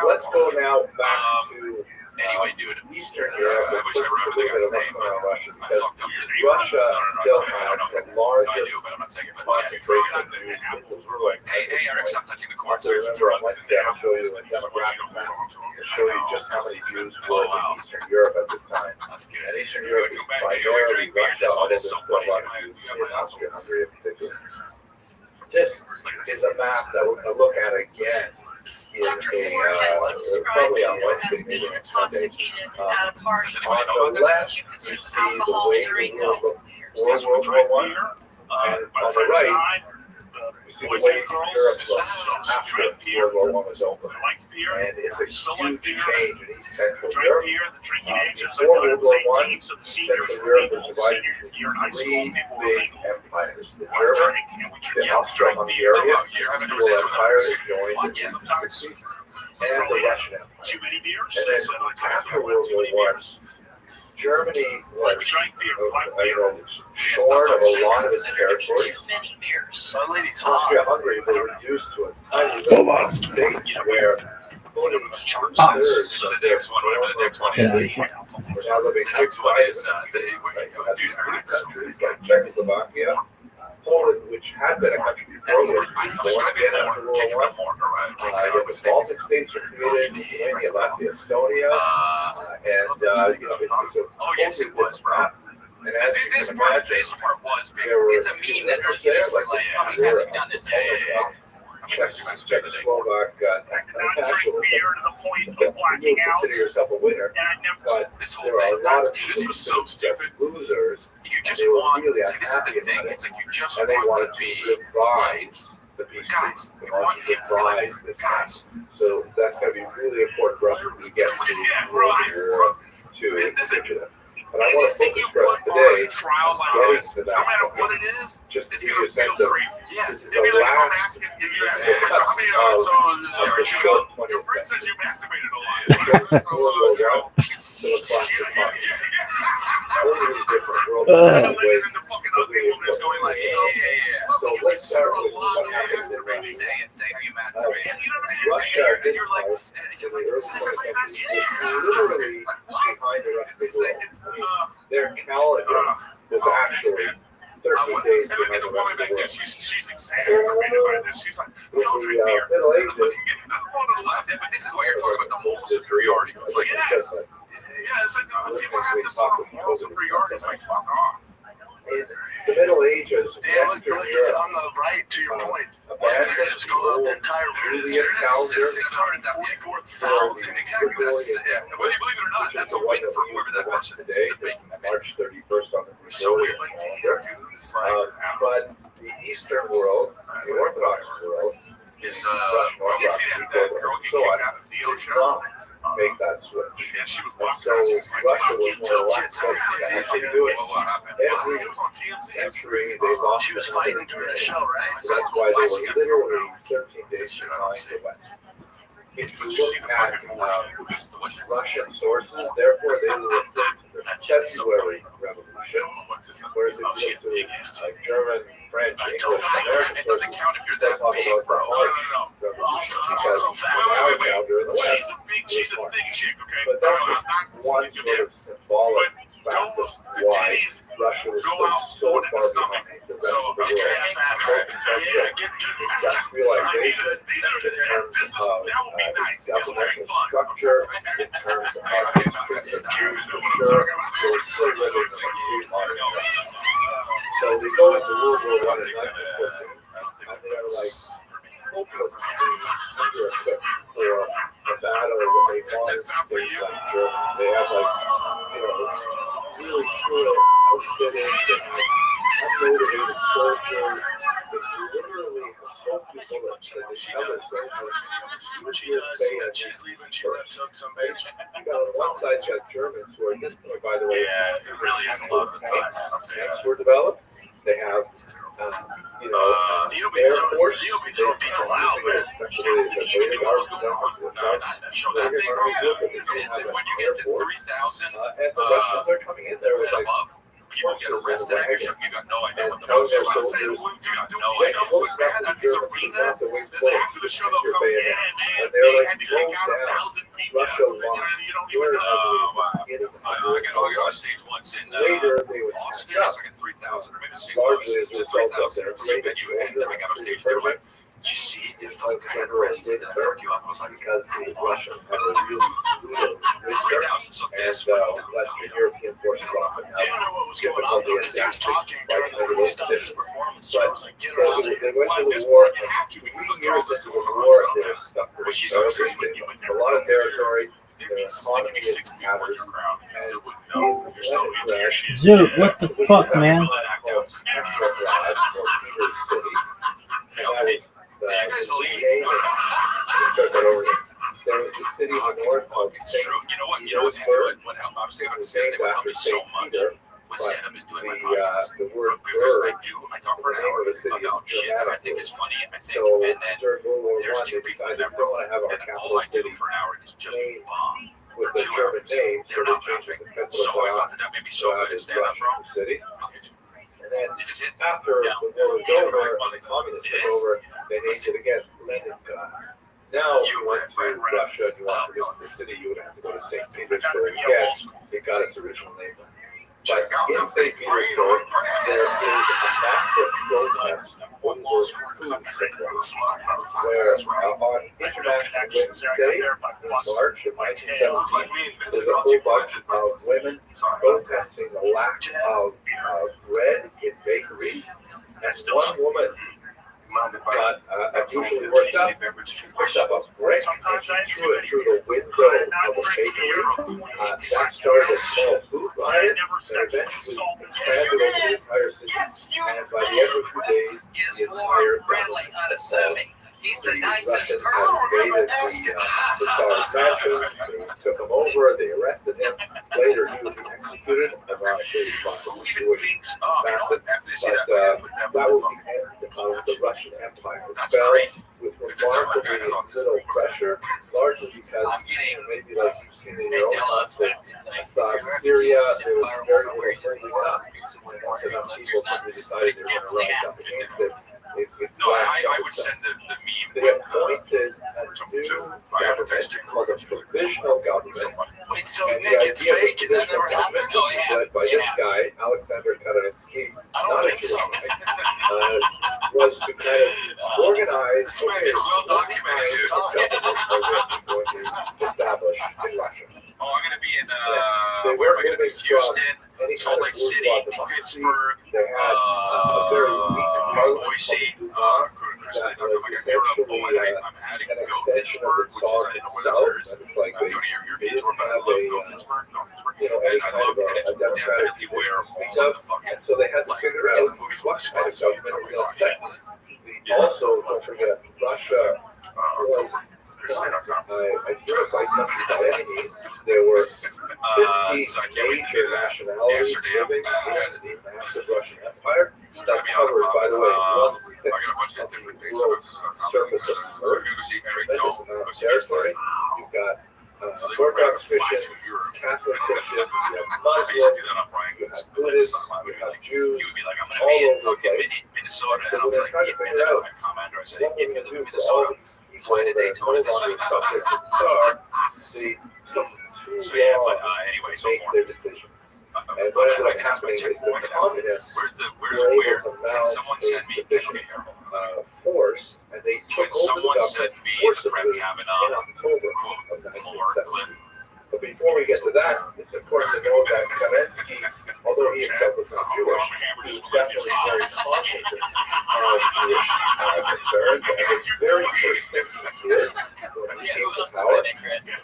let's go now back to Anyway, dude. Eastern Europe. I wish I remembered the guy's name. Russia, I because fucked up. Russia still has the largest I do, but I'm not saying it. concentration of Jews in the world. Hey, Eric, stop touching the cords. So There's remember, on drugs in Wednesday, there. I'll show you a demographic map to show you just how many Jews were in Eastern Europe at this time. That's good. And Eastern Europe is primarily Russia, although there's still a lot of Jews in Austria-Hungary in particular. This is a map that we're going to look at again in Dr. Ford has described probably on you Wednesday, as maybe being next Monday. intoxicated at a party. On the left, You you consume see the alcohol way during the world those years. before World War I. And on the right, You see the way Europe looks after World War I was over. And it's a huge change in East Central Europe. Before World War I, Central Europe was divided into three big empires. The German, the Austro-Hungarian, who empire that joined in the 60s, and the Russian Empire. And then after World War I, Germany was, short of a lot of its territories. Austria-Hungary were reduced to a tiny little states where only two-thirds of their were now living outside of the countries like Czechoslovakia, Poland, which had been a country before, was born again after World War I. The Baltic states were created, Lithuania, Latvia, Estonia, and it was a totally different map. And as you can imagine, there were it's a meme that most users were like, how many times have you done this? Czechoslovak nationalism. You consider yourself a winner, but This whole there are a thing, lot of this was so stupid. losers, You just they were want, really see, this is the unhappy thing, about it. it's like you just and they want wanted to be to revise the peace treaty. They wanted to revise this guys. So that's going to be really important for us when we get to World War II in particular. But I want to focus for us today trial like getting this, to no that matter what point, it is, just to it's give gonna you a sense feel of crazy. Yeah, this is It'd the be like if I'm last asking, if you this ask is me, the so cusp how many, so, of the your short your 20th friend says century. you masturbated a lot. From World War I to the classic time. Totally different world in And many then ways. the fucking ugly woman is going like, So let's start with what happens in Russia. Say how you masturbate. You know what I mean? Russia at this You're like, point, in the early 20th century, was literally behind the rest of the world. it's, Their calendar was actually 13 days and look behind at the the woman rest of back the there. world. She's exasperated by this. She's like, With don't the drink beer. Middle Ages, But this is what you're talking about, the moral superiority. It's like, Yes. Yeah, it's like people have this sort of moral superiority. It's like, fuck off. in the Middle Ages, yeah, look, Western it's Europe on the right, to your point. abandoned Just the call out old the entire Julian calendar. 644,000. Exactly. Whether you believe it or not, that's a win for whoever that person is. Today, It's a big March 31st on the so weird. Gregorian Like, calendar. damn, dude. It's like, But the Eastern world, the Orthodox world, is, Russian You Orthodox see that people, girl and get so on, kicked out of the did ocean? not make that switch. Yeah, she was And walking so around. She was like, Russia fuck was you, one of the too, last too, places too, to too, actually too. do it. what happened? Every It was on TMZ. century they lost She was another fighting during the show, right? So that's why they were literally 13 days behind the West. If you look at Russian sources, therefore they will refer to the February Revolution, whereas if you look to German, French, English, American It doesn't sources, count if you're they that talk big, about the bro. March Revolution because Wait. now they're in the She's West. a she's a thick chick, okay? But that's just one sort of symbolic fact of why Russia was Go still out, so hold it in the far stomach. behind the rest So, of the okay, world. yeah, get Industrialization, in terms of its governmental structure, in terms of its treatment of Jews, for sure, they were still living in a free market. So they go into World War I in 1914, and they're like hopelessly under-equipped for the battle that they wanted to stage like Germany. They have like, really cool outfitting, they have unmotivated soldiers, they literally have so few bullets that they tell their soldiers, When she does, she's leaving, she left hook some bitch. you got on one side you got Germans who are at this point, by the way, Yeah, it really is a lot of tanks were developed. They have, You'll be Air throwing, Force. you'll be throwing people out, man. Especially as a army Show that thing, bro. When you get to 3,000 and the Russians are coming in there with and like above, people get arrested at your show. You got no idea what the telling fuck's their going on. soldiers, You got no get idea. close enough to the Germans so not to waste bullets After the show, against your they'll come, yeah, bayonets. man, And they're they like, had to blow take out down. 1,000 people. Russia lost. You don't even know. I got on stage once in Later, they would Austin. catch up. It's like a 3,000 or maybe Largely as a it's result of 3,000 their same greatest venue, and then I got on stage. They were like, "Did you see the fuck got arrested and fuck you up?" I was like, because the Russians have a really brutal winter, 3,000. So and this Western European forces often I didn't have know what was going on though, because he was talking during the stop his performance. So I was like, "Get her out of they here." went Well, to at this the war, point, you have to. We can look at all years this into to the war, they were suffering Well, she's terribly. okay, They lost a lot of territory, It'd be their economy is 6 people in tatters, your crowd. You and still wouldn't know. You're so into your shit. Zoot, what the fuck, man? Peter's City. And that city about is shit that I dramatic. think is funny. I think, So and then during World War there's I, two they people decided that we don't want to have our and capital all I do city for an hour is just named bomb. with a German name, so They're they not changed it rapping. to Petrograd. So I thought that made me so good at Is stand up, Russian bro. city. And then Is this it? after Yeah. the war was over and the communists took over, they named it again Leningrad. Now, if you went to Russia and you wanted to visit the city, you would have to go to St. Petersburg again. It got its original name. But in St. Petersburg, there is a massive protest over food supply, where on International Women's Day in March of 1917, there's a whole bunch of women protesting the lack of bread in bakeries. And one woman got unusually worked up. She picked up a brick and she threw it through the window of a bakery. That started a small food riot and eventually expanded over the entire city. And by the end of a few days, the entire government He's the the nicest Russians person. had invaded the Tsar's mansion. They took him over. They arrested him. Later, he was executed, ironically, by a Jewish assassin. But that was the end of the Russian Empire. It fell with remarkably little pressure, largely because maybe like you've seen in your own conflict, Assad, Syria, there was very little turning up. And once enough people suddenly decided they were going to rise up against it. No, I would send the meme. They appointed a new government called a provisional government. Wait, so And the Nick, it's idea of the fake and that provisional never happened? government, which is led by this guy, Alexander Kaczynski, I don't not a think so. Jewish guy, was to kind of organize, This man okay, is well what documented kind in of time. government are we going to establish in Russia? Oh, I'm gonna be in They where weren't am I gonna be? moving from Houston, any Salt kind of Lake City, bourgeois democracy. Pittsburgh, They had a very weak parliament Boise, called the Duma, Chris, that I'm was like, essentially I'm adding an go extension of Pittsburgh, the which is Tsar I don't know where himself. that is. And it's like Go they to your didn't tour, but I have love a, go Pittsburgh, go Pittsburgh. any And I kind love of and it's a democratic definitely where tradition to speak all of. the fucking And so they had to like figure out movies what with kind of government are we going to set. Yeah. Also, don't forget, Russia was a unified country by any means. There were 50 so I can't wait to major do that. nationalities Amsterdam. living in the massive Russian Empire So that that'd be out covered, of, by the way, I got a 1/6 bunch of of different the things. world's surface of the We're earth. gonna go see Eric Tremendous Dome. amount Go of see his territory. stuff. You've got So they were Orthodox fly to Christians, Europe. Catholic Christians, you have I used to Muslims, do that on Brian you Good's have Buddhists, stuff. you have He Jews, would be like, I'm gonna all be in over the fucking place. Minnesota, So and I'm we're gonna trying to give me figure that. out My commander, I said, what if we're you going to live do in for all Minnesota, these fly people to that are no Daytona this longer week. subject to the Tsar. They took too So yeah, but long anyway, to so make more. their decisions. And what ended up happening is the communists Where's were able to can mount someone a send me? sufficient Okay, here. force, and they Can took over the someone send government me forcibly Brett in Kavanaugh October quote of more clip? 1917. But before we get to that, it's important to know that Kerensky, although he himself was not Jewish, he was definitely very cognizant of Jewish concerns, and the very first thing he did when he came to power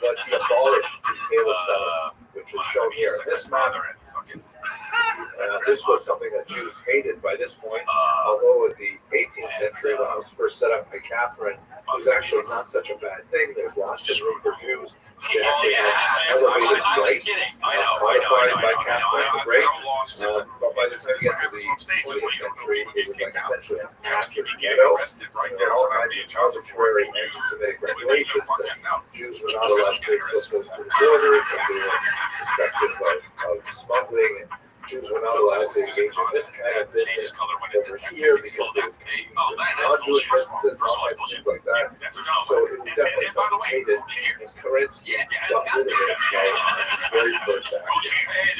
was he abolished the Pale Settlement, which is shown here in this map. This was something that Jews hated by this point, although in the 18th century, when it was first set up by Catherine, it was actually not such a bad thing. There's lots of room for Jews. They actually had elevated rights, modified by Catherine the Great. But by the time you get to the 20th century, it was like essentially a massive ghetto. There were all kinds of arbitrary anti-Semitic regulations, and Jews were not allowed to bring Muslims to the border because they were suspected of smuggling, and Jews were not allowed to engage in this kind of business over here because they were non-Jewish businesses, all kinds of things like that. So it was definitely something hated, and Kerensky got rid of it by his very first action.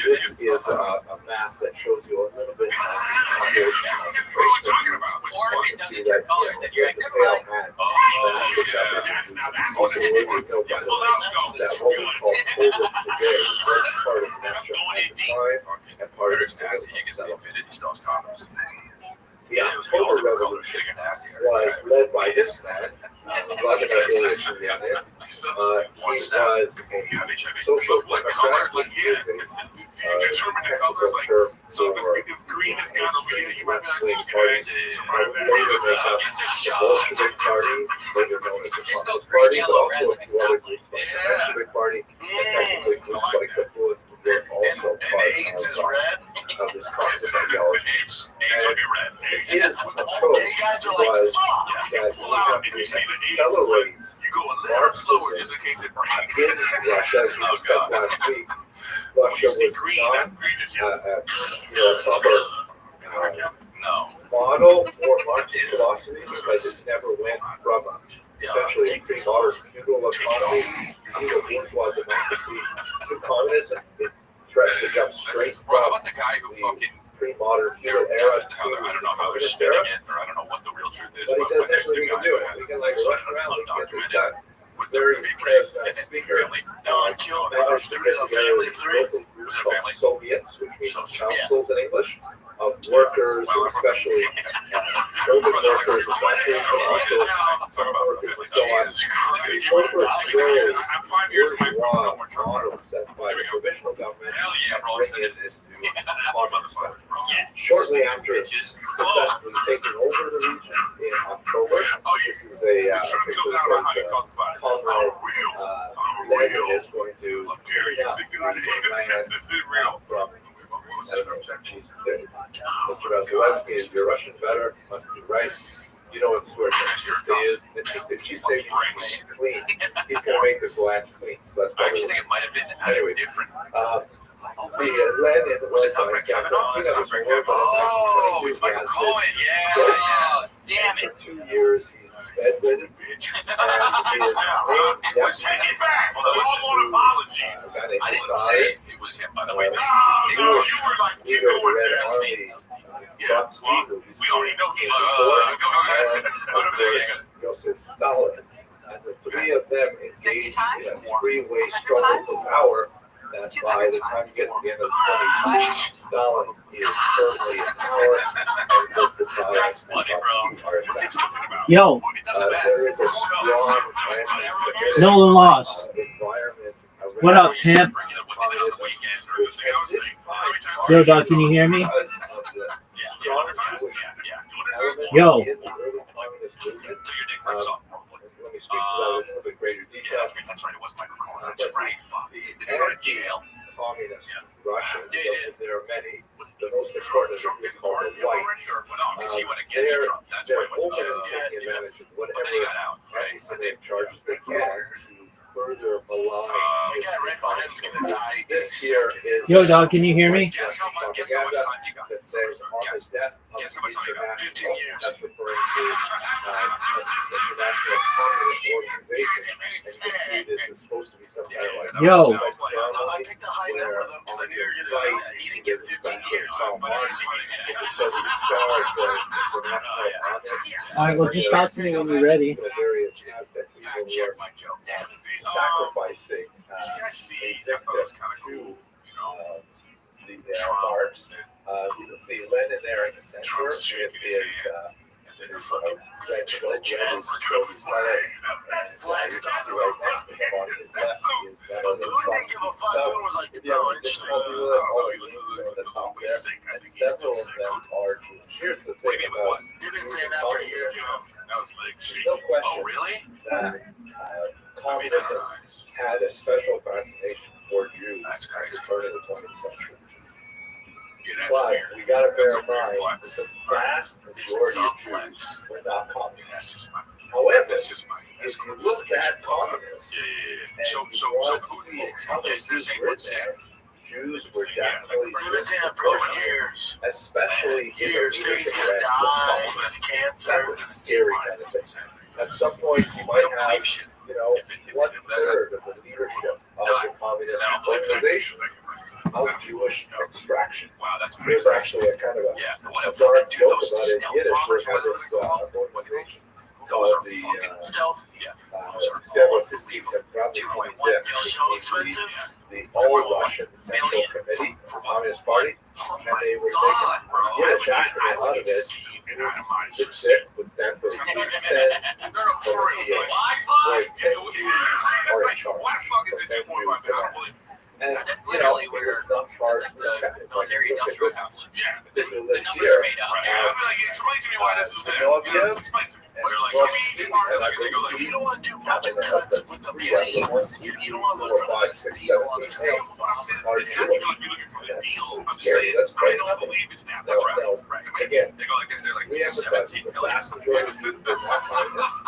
This is a map that shows you a little bit of population concentration. You can see that the Pale had massive numbers of Jews. Also, worthy of note, by the way, that what we call Poland today was part of Russia at the time, and part of its political settlement. The October Revolution was led by this man, Vladimir Ilyich Lenin. He was a social democrat, which is a technical term for extreme left-wing parties. Later made up the Bolshevik Party, later known as the Communist Party, but also a few other groups like the Bolshevik Party, and technically groups like the Bund were also part of this communist ideology. His approach Gay guys are like, was fuck. that you pull out have and to you see the E, accelerate you go a little slower just in case it breaks. in Russia, as we discussed last week. Russia You see was green, not that green is yellow. a proper No. model for Marxist philosophy because it never went from essentially a pre-modern feudal economy to a bourgeois democracy to communism. It tried to jump straight How from about the guy who fucking pre-modern they're, feudal era I to don't know how they're communist spinning era. it, or I don't know what the real truth is. But he says essentially we can do it. We can like rush around, we can get this done. Very charismatic speaker. Managed to get together with local groups called Soviets, which means councils in English, of workers, especially urban workers, factories, but also farm workers and so on. He spoke for very bourgeois model set by the provisional government and bringing in this new communist government. Shortly after successfully taking over the region in October, this is a comrade Lenin is going to free up the land from Mr. Vasilevsky, is your Russian better? Must be right. You know what the word chiste is? Chiste means clean. He's going to make this land clean. So that's I actually think it might have been anyway, different. The Lenin was it not Brett Kavanaugh? he got his Brett award Kavanaugh. in It's Michael 1922. He Cohen. has Yeah, this yeah. Damn for it. 2 years. He's bedridden. And he is Let's take it back. All apologies. I didn't say it was him, by the way. Jewish leader of the Red Army, Trotsky, who We already know he's and of course, Joseph Stalin. As the three of them engaged in a three-way struggle for power, that by the time you get to the end of the 20s, Stalin is firmly in power, and both the Stalin and Trotsky are assassinated. Yo, There is a strong anti-Semitic Nolan lost. environment around What up, pimp? Yo, dog, can you hear me? Yo. Let me speak to that in a little bit greater detail. That's right, it was Michael Cohen. But That's right. Fuck. the Did he go to jail? anti-communist Russians, there are many, the most important is a group called the Whites. Because he went against Trump. That's why They're he went to open jail. to taking advantage of But then whatever he got out, right? anti-Semitic charges they can to further malign The guy right behind him's gonna die. this here is Yo, dog, can you hear me? Guess how much time you got? that says on the death of Guess the how much time you got? 15 international, years. that's referring to international communist organization, and you can see this is supposed to be some kind of like Yo. like I ceremony picked a high where number though because I on knew your you were gonna right he didn't get 15 years. Karl Marx, it says the star says international homage. All right, well, just talk to me when you're ready. The various Aztec people Fact check were my joke. sacrificing Did you guys see? a I thought it was victim kind of to cool. You know, the Marx. You can see Lenin there in the center Trump's with shaking his his hand. And then red fucking coat, Legends. Soviet flag, and Flag you stuff. can see right next to him on his left is that But other Putin didn't give a fuck. So, Putin was like, if you have no, any it's difficulty with it, all the names are at the top there, and several of them are Jewish. Here's the thing about They've been saying that for years. that was like, there's no oh, question really? that communism had a special fascination for Jews That's at crazy. the turn of the 20th century. Yeah, that's But weird. we gotta bear That's a in weird mind flex. that the vast majority of Jews were not That's communists. just my. However, That's just my. if you look at communists, Yeah, yeah, and So you Putin. want to see how Yeah, those they're Jews saying were what's there, Jews were definitely They've been saying that for years. especially in the Years. Saying he's leadership gonna ranks of die. communism. That's cancer. That's a scary kind of thing. At some point, you might have, you know, 1/3 of the leadership of the communist organization of Jewish extraction. Wow, that's pretty There's actually a kind of Yeah, a what a dark fucking joke those about it in stealth Yiddish. bombers, They have whatever this they're called. organization Those are called the fucking Stealth. Yeah, those are Seversystem Centralny 2.1 Komitee, So expensive. the All-Russian Central Committee of the Communist Party, Oh and they would make a Yiddish acronym out of it. It would stand for Send and That's you know, literally it where was not charged that's like with the that. military Look at industrial this complex. particular The list numbers here. are made up. Explain to me why this is there. Georgia, Explain to me. and They're like, Trotsky, I mean, and I believe You don't want to do budget cuts with the planes. You don't want to look for the best deal on the stuff. are Jewish. deal. I'm just scary. saying, That's I quite don't nothing. believe it's that No, much, right? no. Right. Again, They're like we emphasize that 17 the million. vast majority of Jews were not communists.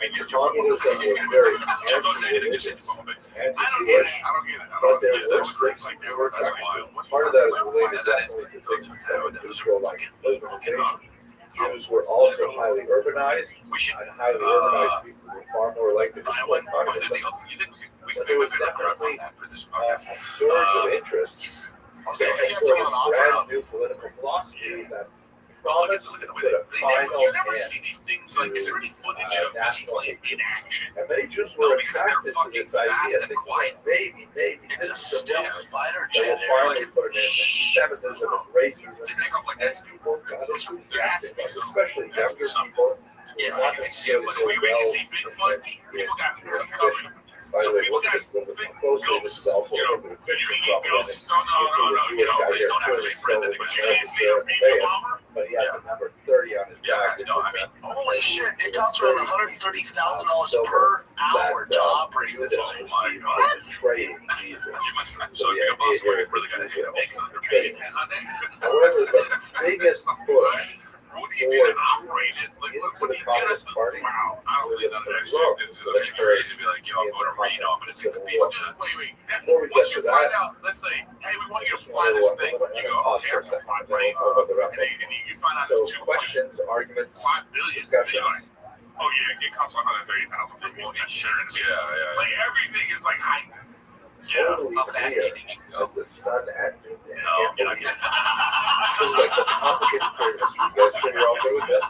And you're Communism was very don't say anything, just anti-religious, I don't get it. anti-Jewish, I don't get it. but there get it. were That's things like that were that's attractive. wild. Part of that is related definitely to things that Israel like urbanization. Jews were also highly urbanized, We should. and highly urbanized people were far more likely to support communism. You think we But could there was make a good definitely on that for this A podcast? surge of interest I'll say if for you had this someone offer brand up, new political philosophy that Well, promised look at the way put a final you never end. see these things like. Is there any footage of this national plane in action? And many Jews No, were because they're attracted to fucking this fast idea, and thinking quiet. maybe it's a this is the stealth moment fighter that jet. will finally put an end to anti-Semitism and racism. To take off like And that. people got enthusiastic, especially younger people who Yeah, were not I can see it. necessarily But so we can well see Bigfoot. entrenched in People got Jewish covered. tradition. By the So way, people look at got this a little bit big more closely. This ghosts. is also You a know, little bit of you picture eat trouble. ghosts. No, Please please don't don't actually friend it because you can't see a pizza Players, bomber. but he has the number 30 on his Yeah, back. I know. I mean, Holy shit, it costs around $130,000 per hour to operate this Judas thing. received for betraying Jesus. so if you're a boss lawyer for the guy who makes underpaid. However, the biggest push What do you do to operate it? Like, what do you get us? Party Wow, I don't believe that. was Actually, this is so that like crazy to be like, yo, I'm going to raid off and it's going to be. Wait. Before we Once get you to find that, out, let's say, hey, we want you to just fly want this to thing. You go, pause okay, I'm for a going to second, fly then planes. I'll go to the wrap And up. you find out it's So 2.5 questions, arguments, billion. discussions. You're like, oh yeah, it costs 130,000 for more insurance. Yeah. Like everything is like hype. totally How fast do clear you think you can go? as the sun at noonday. No, you're not getting This is like such a complicated career history. You guys sure you're all good with this?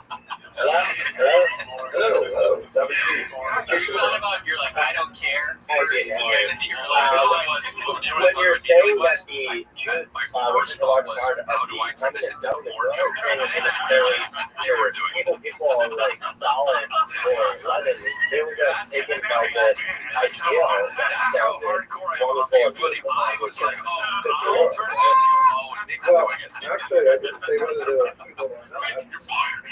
Hello. You thought about, you're like, I don't care. First, and then you're like, When you're saying that the my was first a thought large was, part of how do I turn this into more joke? you were doing people like Stalin or Lenin, they were just taken by the That's how hardcore I am. But if I was like, I'll turn it Nick's Well, doing it. actually, I didn't say whether there were people or not. You're fired.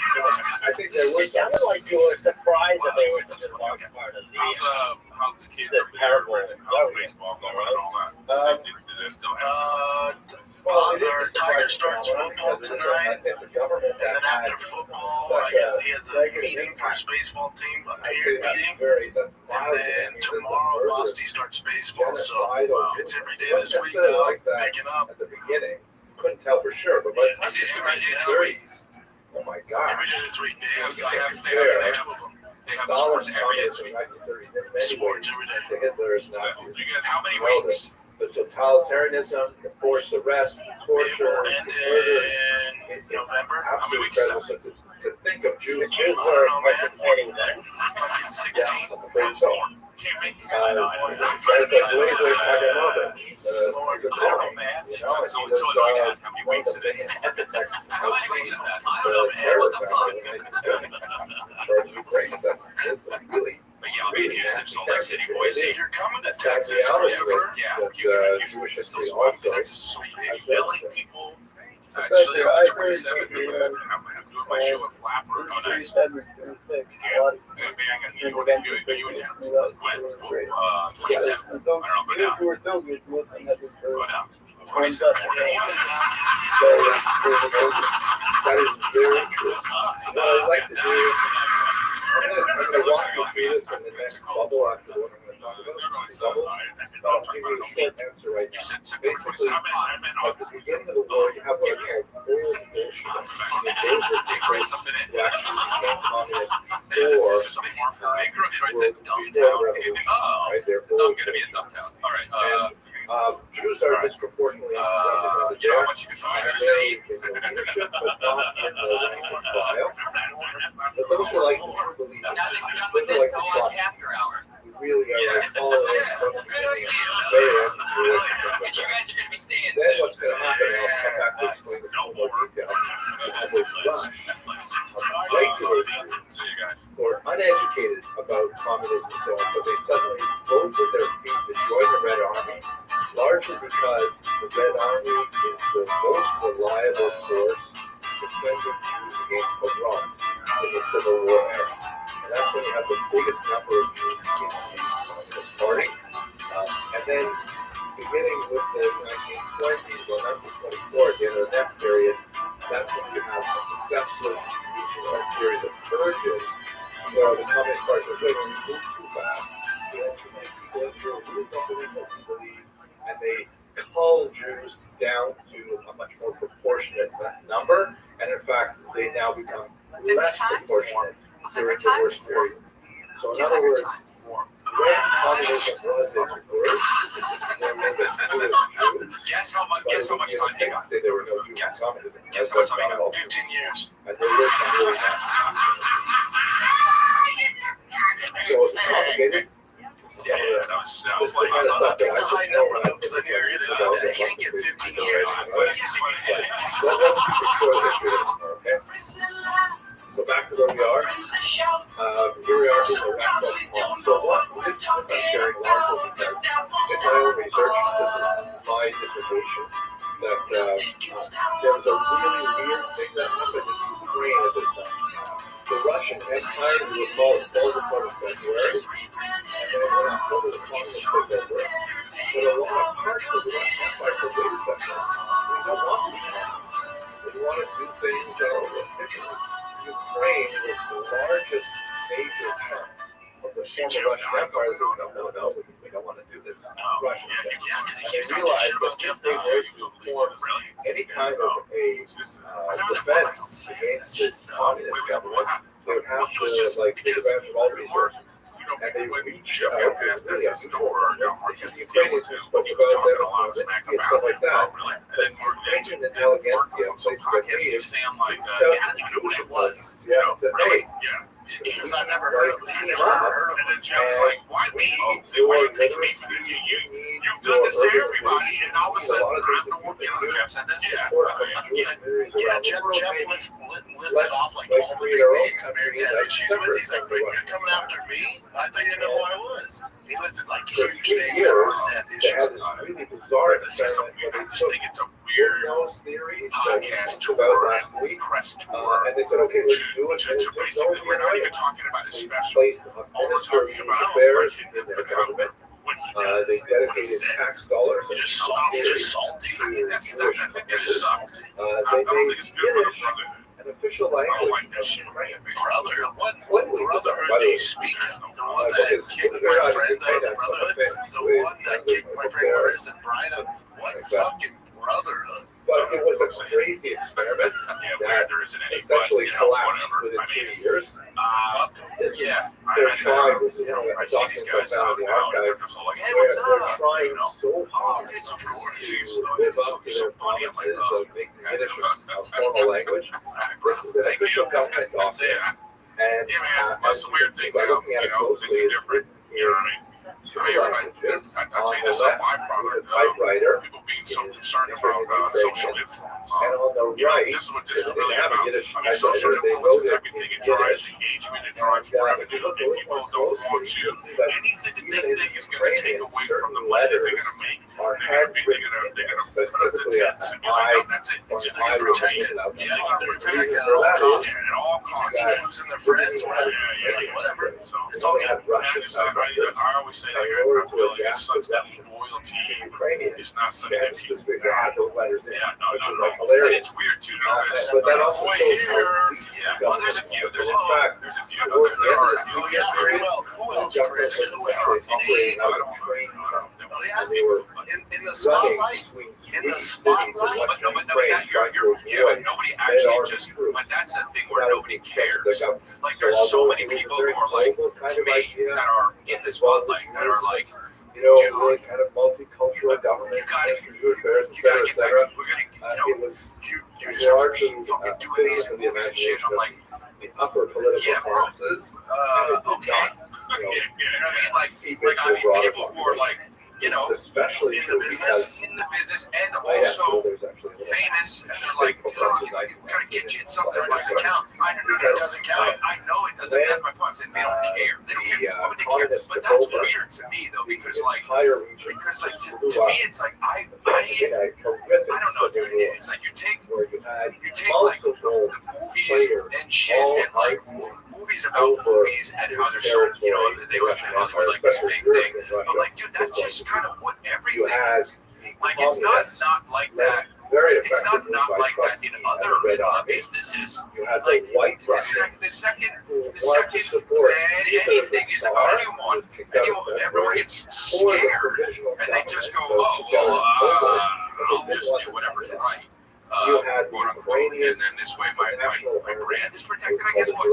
I think there was It sounded like you were surprised that they were such a large part of How's the kids the over there? terrible. How's baseball going and all that? Does it still have Well, it is Our a surprise Tiger starts phenomenon football because tonight, it's a government and then that after had football, he has a meeting for his baseball team, a I say parent that's meeting. that's And mild. then tomorrow, Boston starts baseball, so genocidal. it's every day Not this week necessarily now, like that picking up. at the beginning. Couldn't tell for sure, but by the time Is it you every get day to this the week? 30s, oh my gosh. Every day this week, they have They have two of them. They have Stalin's sports every day this communism week. in the 1930s in many Sports ways every day. to Hitler's Nazis. You guys, how many Well, weeks? The totalitarianism, the forced arrest, the It torture, will the end murders. in It's November. absolutely weeks? incredible. So to think of Jews I don't know, man. Fucking yes, 16. I'm afraid so. Can't make it. Guys like Blazer Kaganovich, the Oh, man. you know, and So he was annoying to ask how many one of weeks the it big is. architects How of many weeks is that? I the don't know, man. terror What the family fuck? in 1930s. Charge of Ukraine, that is a really But yeah, I'll be in Houston, Salt Lake City, Boise. You're coming to sad Texas, reality of Christopher. it, Yeah, that you in Houston, Jewish it's still history small, also. that's so big. has Billing that. people. Besides, Actually, I on the heard 27th, that I'm doing my show at Flapper. Oh, nice. Are you in town? When? 27th. I don't know, go down. Go down. 27th. That is very true. What I'd like to do is, I'm going to walk you through this in the next bubble after what I'm going to talk about. These bubbles. But I'll give you a short answer right You now. said September 27th. At the beginning of the war, you have what are called old Bolsheviks. Those are They people write something in. who actually became communists This before is something more. They writes the it Dumbtown. revolution. Oh, Right? They're I'm old gonna be in Bolsheviks. Dumbtown. All right. Jews are disproportionately represented You know there. how much you can find? Primarily in the leadership, but not in the rank and file. But those are like the true believers. Now that you're done Those with are this, like go the watch trust. After Hours. We really are like following from the beginning. Very anti-Jewish and things And like you that. guys are going to be staying Then soon. what's going to happen, and I'll come back to explain this in more detail, you have a rush of regular Jews See you guys. who are uneducated about communism and so on, but they suddenly vote with their feet to join the Red Army, largely because the Red Army is the most reliable force defending Jews against pogroms in the Civil War era. And that's when you have the biggest number of Jews in the Communist Party. And then beginning with the 1920s or disproportionate during 100 the war times? period. So in 200 other words, times. when communism was its worst, there were the Jewish Jews. Guess how much time you got? Say there were no Jews in communism. Guess how much time you got? 15 years. And there were some really nasty. So it's complicated. Yeah, that was This is the like, kind of stuff that I the just high know number when though, I'm because I thinking hear it about you the can't get 15 years. Let's explore the history of it, okay? So back to where we are. Here we are in the wrap-up. So what this I'm sharing largely because it's my own research, this is my dissertation, that there was a really weird thing that happened in Ukraine at this time. The Russian Empire was called the part of February, and then when October the communists took over, but a lot of parts of the Russian Empire said, wait a second, we don't want to do that. We want to do things that are efficient. Ukraine was the largest major chunk of the former Russian Empire. They said, no, we don't want to do this Russian thing. Yeah, because And he they keeps talking realized shit about that Jeff if they were to form Really? any kind of a defense against this communist government, they would have to take advantage of all resources. And they reached out really a store. The Ukrainians who spoke about them on Zelensky and stuff like that. But Ukrainian intelligentsia, places like me, reached out to Jewish intelligence, and said, hey, Because I've never heard of it. And then Jeff's like, why me? Why you pick me for this? You've done this to everybody, and all of a sudden, I'm the one. Jeff said that? Jeff listed off like all the big names Americans had issues with. He's like, wait, you're coming after me? I thought you didn't know who I was. He listed like huge names that had they had issues. this really bizarre experiment I where they just took think it's a weird those theories that we podcast talked about tour, last week, press tour. and they said, okay, let's do it. To basically, we're not even talking about his They special. placed a All we're minister of talking Jewish about affairs is in their government. what he They does. dedicated tax dollars and Just theories salty. I to think that's Jewish I think that just sucks. They I don't made think it's good for the Yiddish brotherhood. an official I don't language like that of shit. Ukraine. Brotherhood? What brotherhood do you speak of? The one that kicked my friends out of the brotherhood? The one that kicked my friend Chris and Brian out? What fucking brotherhood? But it was a crazy experiment that essentially collapsed within 2 years. They're trying, this is one of the documents I found in the archive, where they're trying so hard to live up to their promises of making Yiddish a formal language. This is an official government document, and as you can see by looking at it closely, it's written in two languages. On the left, with a typewriter, People being so concerned about social influence. and on the right, This is what this is they really have a about. Yiddish I mean, social typewriter. They influence wrote is it everything. It in drives Yiddish. engagement. It drives If you revenue. look a And little people more don't want closely, to. you can see that Anything that even they in think is going to take Ukrainian, away from the certain money that they're letters going to make, are they're going handwritten, to put up the specifically tents. And you're like, no, that's it. or It's just I protect it. wrote it. Yeah, they're protecting it For that is, at all costs. you got Losing their friends, whatever. Yeah, Like, whatever. So it's You all only good. have Russian I always say, like, in order I to feel like it adapt sucks to that Russian loyalty to Ukrainian. is not something They that had people specifically add those letters in, Yeah, no, which no, is no. like hilarious. It's weird too. But that also Boy, shows here. how Yeah, well, there's a few. There's in a fact, There's a few. towards the There end of are. the Oh, Soviet yeah. period, Who the else, government Chris? was Who essentially else? operating out of Oh, Ukraine, yeah. and they were In the running spotlight. between In three the cities in spotlight. western But Ukraine, trying to avoid nobody Red actually Army just. troops. But that's the thing That where was nobody the extent of cares. the government. Like there's so although many it was a people very who are like global kind to of me idea, that are in the as well, spotlight that are like. you know, really kind of multicultural government, You gotta- Ministry of Jewish Affairs, et You cetera, gotta et get cetera. that. We're gonna. It was You largely fucking doing filled these with the movies and shit. imagination I'm like, of the upper political Yeah, bro. classes, and it did okay. not, You know what I mean? Like, seep like into I the mean, broader people who are like, you This know, is especially in the true business, because and right after also there's actually a little famous, and they're interesting like, proposal you nights gotta and get nights you in and something that nights. doesn't count. I know that doesn't count. I know it doesn't. That's my point. I'm saying they don't care. They don't care. Why would they care? communists But took that's over weird to me though, the because like, entire region to me, it's like I in a horrific don't know, civil dude. war It's like you take where you had like multiple the movies players and shit, all and like fighting movies about over movies and how they're so, you know, they always play Hollywood like this fake thing. But like, dude, that's just kind of what You everything had is. Like, it's not like that. very It's not effectively by like that in Trotsky and other the Red Army. businesses. You had Like, the white The Russians second, who the wanted to second, support man, either anything the is Tsar, about who anyone. was kicked out of Everyone February, gets or the scared, provisional and they just go, government, oh, those together well, in October, I'll they just didn't do want whatever's this. right. You had the quote unquote, Ukrainian and then this way my National brand is Army, protected. I guess what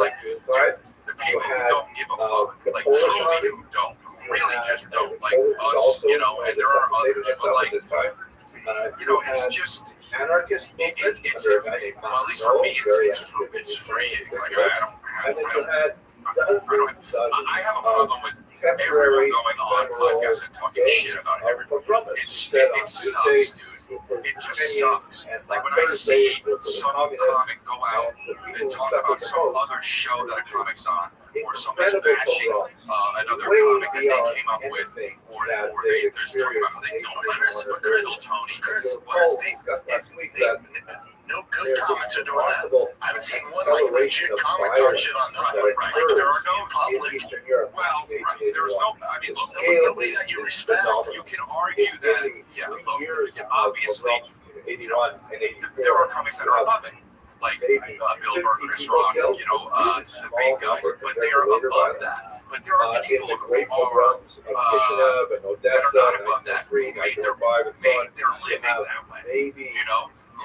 just anarchist it's movement under a guy named well, at least for me, it's freeing. Like I And then you had dozens I have a problem with temporary everyone going on podcasts and talking shit about everyone. It sucks, dude. It just sucks. Like when I see some comic go out and talk about some other show that a comic's on, or somebody's bashing another comic that they came up with, or they're talking about how they don't Chris, no good comics are doing that. I haven't seen one like legit comic talk shit on that. Like there are no public. Well, there's no. I mean, look, Nobody that you respect. you can argue that. Yeah, look, obviously, there are comics that are above it, like Bill Burr, Chris Rock, the big guys, but they are above that. But there are people who are that are not above that, who made their living that way.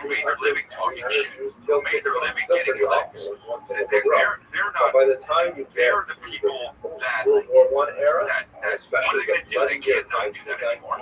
Who made their living talking shit, who made their living getting clicks. They're not. By the time you They're the people that. World War I era, That what are especially they going to do? They can't not do that anymore.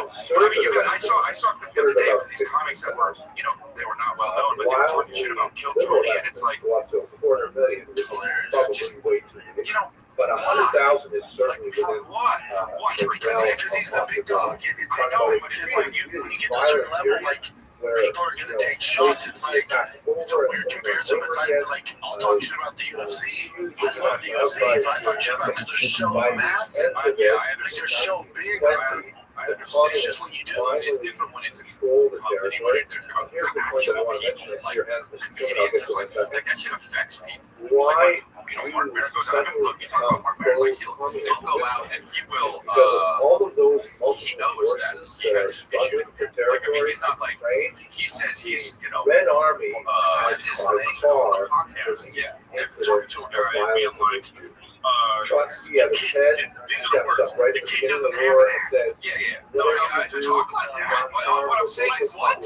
I saw the other day with these comics that were, they were not well known, but they were talking shit about Kill Tony, and it's like, go up to 400 million, which is probably way too many. But 100,000 is certainly for within. what? For what? Because he's the big dog. I know, but it's like when you get to a certain level, like people are gonna take shots. It's like it's a weird comparison. It's like I'll talk shit about the UFC. I love the UFC, but I talk shit about because they're so massive. Like they're so big. I understand. It's just what you do. It's different when it's a Control the company, territory. when there's Here's the point that I want to mention. like Your hands, Mr. Chairman, I'll comedians. get to it in a second. Like that shit affects people. Why Mark Maron goes out. Look, you talk about Mark Maron, like he'll go out and he will. Because of all of those He multiple knows that forces he that are has issues struggling with for it. Like, I mean, territory, he's not like right? he says he's, Red Army has just by far podcast. the Yeah, incident talking to a of guy and being violence like, against Jews. Trotsky at his head these are the steps words. up right The at the kid beginning of doesn't the have war an and accent. says, Yeah. No, whatever to you do, talk like that. What I'm saying is what?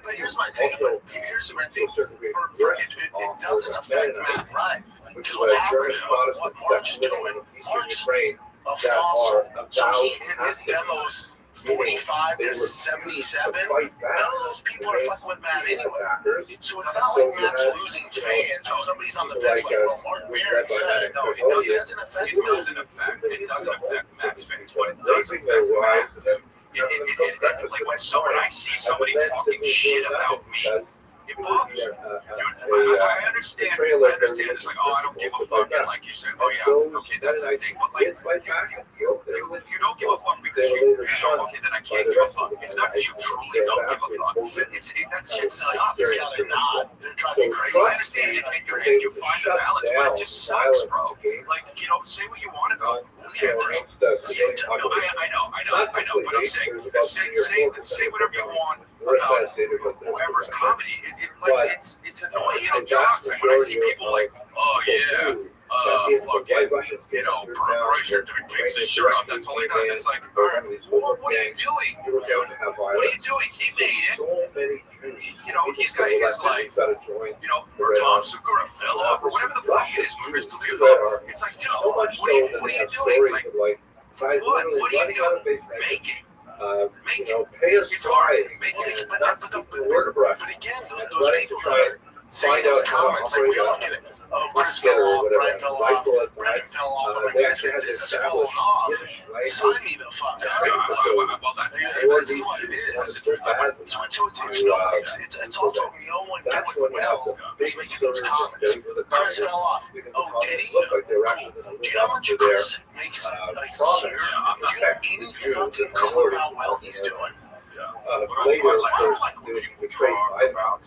But here's my thing. But here's the thing. It doesn't affect Matt Ryan. Which is what happens. What Mark's doing. Mark's a false. So his demos 45 to 77. None of those people are fucking with Matt anyway. So it's not like Matt's losing fans or somebody's on the fence like, well, Mark Maron said. No, it doesn't affect It doesn't affect Matt's fans. What it does affect Matt. Like when I see somebody talking shit about me, it bothers me. I understand. It's like, oh, I don't give a fuck. And like you said, oh yeah, okay, that's a thing. But like, you don't give a fuck because okay, then I can't give a fuck. It's not because you truly don't give a fuck. That shit sucks. They're not. They're driving crazy. I understand and you find the balance, but it just sucks, bro. Like, say what you want about who cares? I know, but I'm saying, say whatever you want about whoever's comedy. It's annoying and it sucks. Like when I see people like, oh yeah, fucking, Berger takes his shirt off. That's all he does. It's like, all right, what are you doing, dude? What are you doing? He made it. He's got his life. Or Tom Segura fell off, or whatever the fuck it is. Crystal Cavall. It's like, dude, what are you doing? Like, for what? What are you doing? Make it. Pay us high. But again, those people that say those comments, like we all get it. Oh, Chris fell off, Brian fell off, Brendan fell off. I'm like, guys, your business falling off. Sign me the fuck up. That's what it is. It's also no one doing well who's making those comments. Chris fell off. Oh, did he? Cool. Do you know how much Chris makes a year? Do you have any fucking clue how well he's doing? Later, of course, the trade about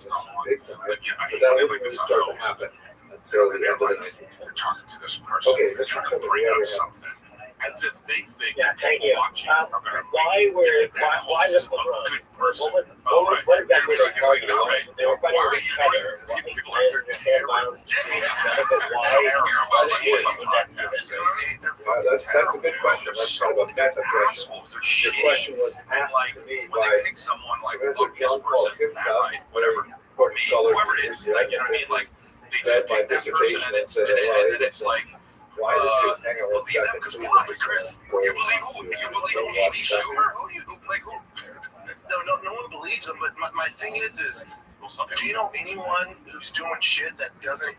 big time, but that didn't really start to happen until the end of the 1920s. You're talking to this person. Okay, they're trying to bring up something as if they think thank people you. watching are going to Why think that why Holmes is was a LeBron? good person. What exactly Like, they it's like, no, arguing? They were fighting with each other. people are they're terrible. That's a good question. Let's talk about that question. Your question was asked to me when by they pick someone like, look, this person, right, whatever, court scholar. whoever it is, like, you know what I mean? Like, they just pick that person and then it's like, why did you hang on one believe them second? because why, Chris? You believe who? You believe Amy Schumer? Who? no one believes him. But my thing is, do you know anyone who's doing shit that doesn't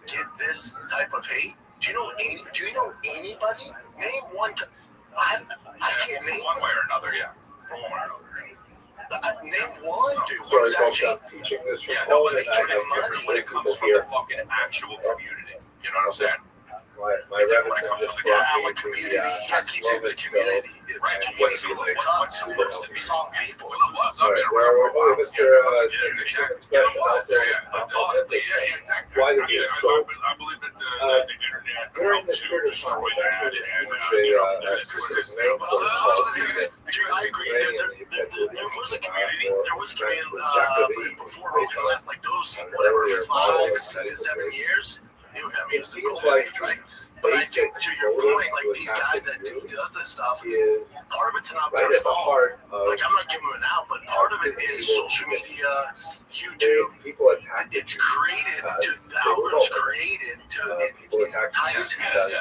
get this type of hate? Do you know anybody? Name one. I can't name one way or another. Yeah, from one way or another. Name one dude So who's I actually teaching this from Yeah, no, home, but and I it's have different when it comes from the fucking actual community. You know what I'm saying? my It's rabbits different when it have comes to just the brought Yeah, me what to community? the You guys keep saying this community. Right, What is community, it? like, What's supposed to be soft people? Well, it was. I've been Right, around for a while. Mr. Yeah, Special out there. exactly. Why the I deal? So, believe that the internet during helped the to spirit of destroy that, and his name Dude, I agree. There was a community. There was a community before Roken left, like those whatever 5 to 7 years. I mean, It it's the seems golden like age, right? But I think to your point, like these guys that does this stuff, is part of it's not right their at the fault. heart of Like I'm not giving them an out, but part of it is social media, YouTube. people attack. It's created to the algorithm's created to People attack entice because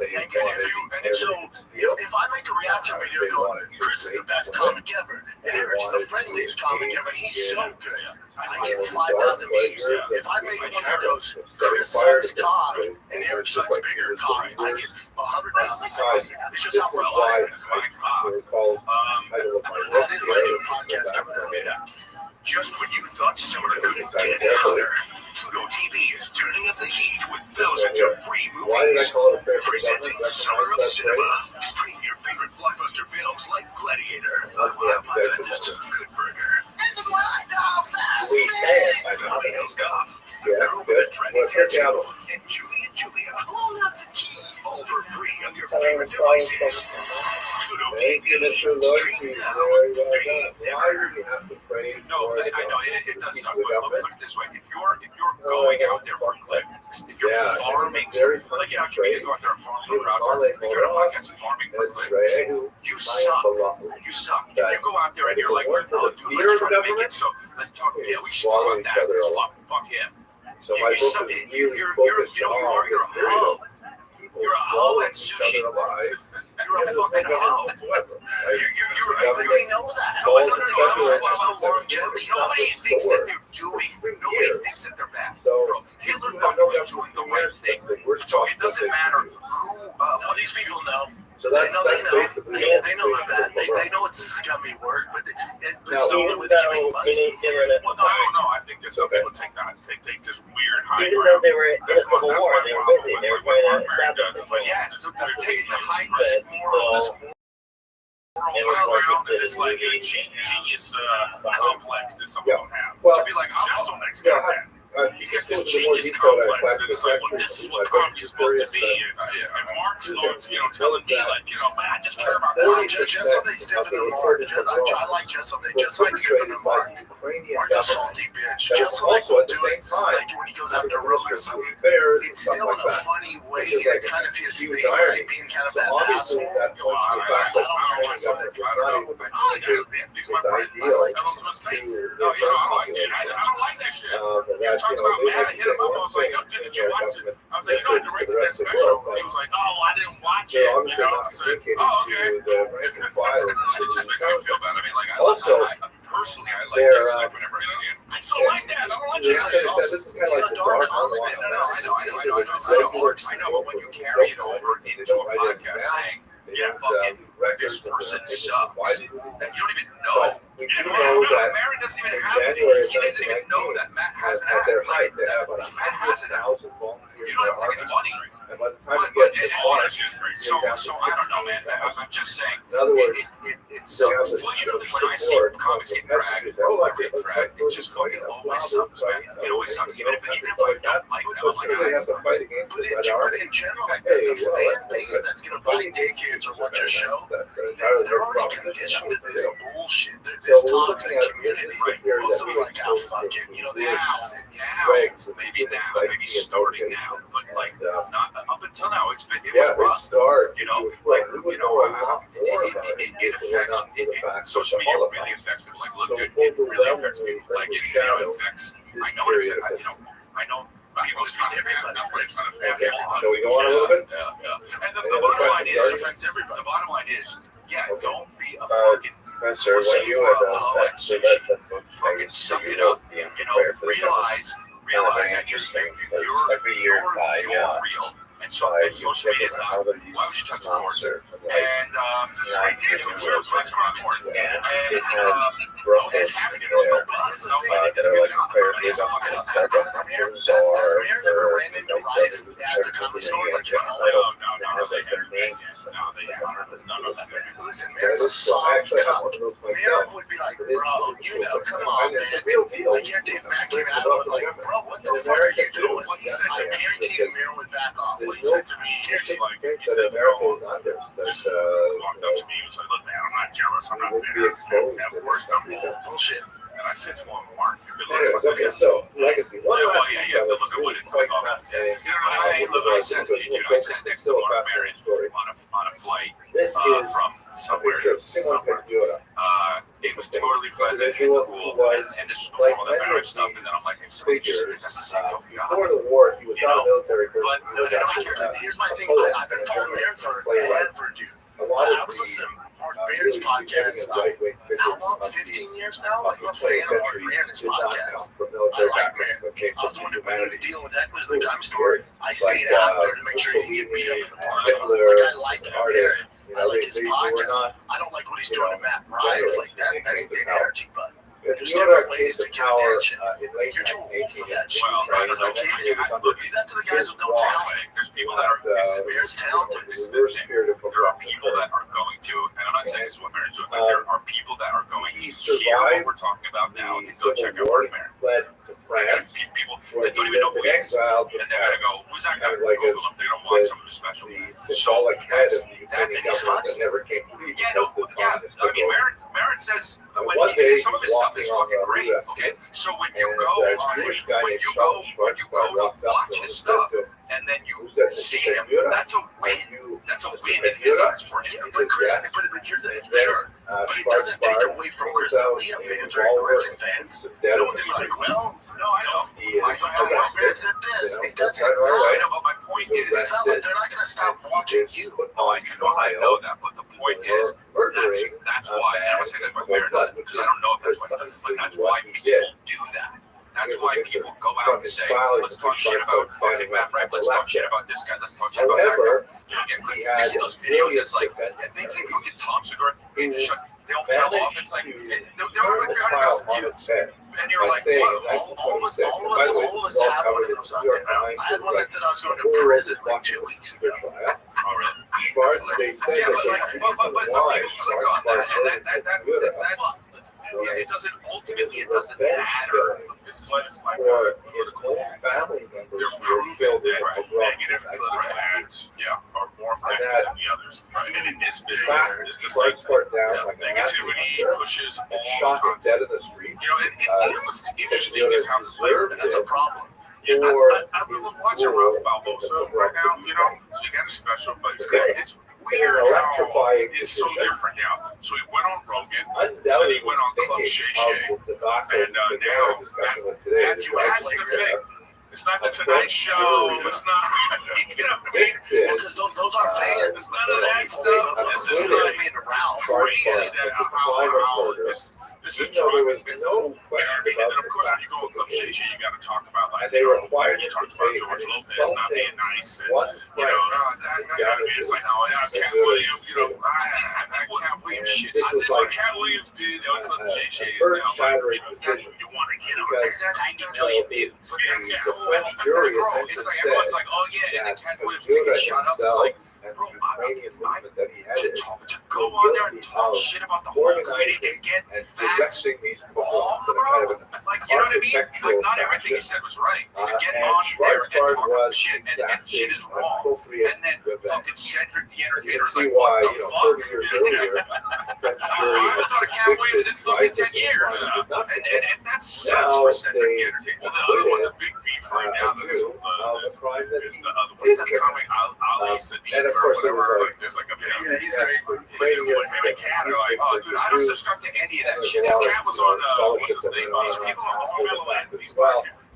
they and so if I make a reaction video going, Chris is the best comic ever, and Eric's the friendliest comic ever, and he's so good, I get 5,000 views. If I make one that goes, Chris sucks cock, and Eric sucks bigger cock, I get 100,000 views. It's just how we're wired. That is my new podcast coming out. Just when you thought summer couldn't get hotter, Pluto TV is turning up the heat with thousands of free Why did I movies. call it a fair Presenting Summer of Cinema. Stream your favorite blockbuster films like Gladiator, Good Burger, This is what I call fast We food. can. Beverly Hills Cop, Yeah, Girl with a Dragon Well, check Tattoo, out. and Julie and Julia. All for free on your I favorite devices. Pluto Thank you, TV. Mr. Stream Loyalty. now. Why Pay do never. we have to pray No, for I know it does suck, but government? put it this way: if you're going out there for clicks, if you're farming, like you know, comedians go out there and farm for crowds. If you're on a podcast farming for That's clicks, right. you suck. You suck. If you go out there and you're like, oh, dude, let's try to make it so let's talk. Yeah, we should talk about that. Let's fuck him. So my You book suck. is You're really you're focused you know on you're a hoe. You're a hoe at sushi. You're alive. You're a fucking hoe. Everybody knows that. No, about longevity. Nobody thinks that they're doing. Nobody thinks that they're bad. Bro, Hitler thought he was doing the right thing. So it doesn't matter who. Well, these people know. So They that's know basically they know they're bad. They know it's scummy work, but it's Now, only with giving money. Well, no, I don't know. I think that some people take this weird high Even ground. though they were in That's the my war, they were busy. They were trying to establish the But yeah, so they're taking the high ground, this moral high ground, and this like genius complex that some of them have. Well, To be like, I'm also next yeah, guy. He's got this just more genius detail that complex that's like, well, this is what comedy is supposed to be. And Mark's, telling me like, man, I just care about comedy. Just somebody's different than Mark. I like just something. Just somebody's different than Mark. Mark's a salty bitch. Just like also at the do same it. time, Like when he goes after Rogan or something. bears It's still in a funny way. It's kind of his thing, right? Being kind of that obviously asshole. that points to the fact that it's not ideal I don't like that shit. that You're talking about man, I hit him up. I was like, oh, did you watch it? I was like, I directed that special. He was like, oh, I didn't watch it. obviously I not said, communicating oh, okay. to the rank and file. It just makes me feel bad. I mean, like, Also, personally, I like they're, this. Like, whenever I see it, I still like that. I don't like This this. is kind of like the dark online. I know, but when you carry it over into a podcast saying, yeah, fucking, this person sucks, and you don't even know. We do know that Marin doesn't even in have January he doesn't even know that Matt has an at their act. height, they have about Matt has an act. 100,000 volunteers. You don't even think it's funny. And by the time you get to March, So I don't know, man. I'm just saying. in other words, It sucks. Well, when I see comics get dragged, it just fucking always sucks, man. It always sucks. Even if I don't like them, I'm like, they have to fight against But the Red Army. in general, like the fan base that's gonna buy tickets or watch your show, That's entirely they're their already problem. conditioned to this bullshit. This So we're toxic looking at community. this period Most of them that are like, oh, fuck it. You know, they pass it. maybe starting now, but like not up until now. It Yeah, was they rough. start. You know, like like, we would you know, know a lot more about it affects social media really affects people. Like, look, So dude, it really affects overwhelmingly, people. Like, it shadow affects. this I know period it. of I know. People's trying to everybody. Shall we go on a little bit? Yeah. And the bottom line is, It affects everybody. the bottom line is, yeah, don't be a fucking Professor, when you were and sushi. Fucking suck it up. Realize that you're real. And so social media is not. Why would you touch the course? And this right there, it's real touch from it. And it's happening. There was no buzz. Nobody did a good job. Everybody's fucking up. Does Mayor never ran into Rife at the Comedy Store? Like, No, they haven't. No. Listen, Mayor's a soft cuck. Mayor would be like, bro, come on, man. I guarantee if Matt came out and was like, bro, what the fuck are you doing? He said, I guarantee Mayor would back off. What he said to me is like, he said, just walked up to me and was like, look, man, I'm not jealous. I'm not bitter. At worst, I'm bullshit. And I said to him, Mark, you realize what okay, so legacy. you have to look at what it's quite called. fascinating. I sat next to Mark Maron on a flight from somewhere. It was totally pleasant and cool, and this was before all the marriage stuff, and then I'm like, that's the same fucking guy. Before the war, he was not a military person. But here's my thing. I've been told Mayor forever, dude. I was listening to Mark Baron's podcast. How long? 15 years now? Like, I'm a fan of Mark Baron's podcast. I like Mayor. I was the one who went into dealing with hecklers the crime store. I stayed after to make sure he didn't get beat up in the parking lot. Like, I like Mayor. I like his podcast. I don't like what he's doing to Matt Ryan. Like, that ain't big energy, but there's different ways to get attention. You're too old for that shit. Well, I don't know. Look, leave that to the guys who don't tell. There's people that are. Mayor's talented. This is the thing. There are people that are going to, and I'm not saying this is what Mary's doing, but there are people that are going to hear what we're talking about now and go check out Mark Maron. People that don't even know who he is, and they're gonna go, "Who's that guy?" Google him. They're gonna watch some of his special. So that's funny. Yeah, no, yeah. I mean, Maron says when some of his stuff is fucking great. Okay, so when you go watch his stuff, and then you see him, that's a win. That's a win in his eyes for him. But Chris, here's the sure. But it doesn't take away from Chris D'Elia fans or Griffin fans. They don't be like, well, no, I know. I said this. It doesn't matter. But my point is, it's not like they're not going to stop watching you. I know that, but the point is, that's why, and I'm saying that my parent does, because I don't know if that's what it does, but that's why people do that. That's why people go out and say, let's talk shit about fucking Matt Ryan, let's talk shit about this guy, let's talk shit about that guy. You see those videos, it's like, they say fucking Tom Segura, they'll fell off, it's like, they'll have like 300,000 views. And you're like, what? All of us have one of those on there. I had one that said I was going to prison like 2 weeks ago. Oh, really? Yeah, but some people click on that, and that's it doesn't ultimately, it doesn't matter. This is what it's like. For his whole family members, they're proving that negative ads, are more effective than the others. Right? And in this business, it's just like negativity pushes all shot him dead in the street. What's interesting is how that's a problem. I'm watching Rothschild'S right now, so you got a special, but it's weird how it's so different now. So he went on Rogan, and he went on Club Shay Shay, and now that's the thing. It's not the Tonight Show. It's not, Because those aren't fans. It's none of that stuff. This is like crazy that how this is true. And then, of course, when you go to Club Shay Shay, you got to talk about, like, you talked about George Lopez not being nice, and, it's like, oh, yeah, Cat Williams, I Cat Williams shit. This is what Cat Williams did on Club Shay Shay. You want to get him 90 million views. French jury it's like everyone's like, oh yeah, and then Cat Williams taking shot up. It's like, bro, to go on there and talk shit about the whole committee and get facts all bro. Like, you know what I mean? Like, not everything he said was right. You get on there and talk about shit, and shit is wrong. And then fucking Cedric the Entertainer is like, what the fuck? 30 years earlier, French jury I haven't thought of Cat Williams in fucking 10 years. And that sucks for Cedric the Entertainer. Well, the other one, the big beef right now, that is the other one. What's that coming? Ali Sadiq or whatever. Like, there's like a video. Yeah, he's great. He's with him and Cat are like, oh, dude, I don't subscribe to any of that shit. Because Cat was on, what's his name? These people are all Carmelo Anthony's podcast.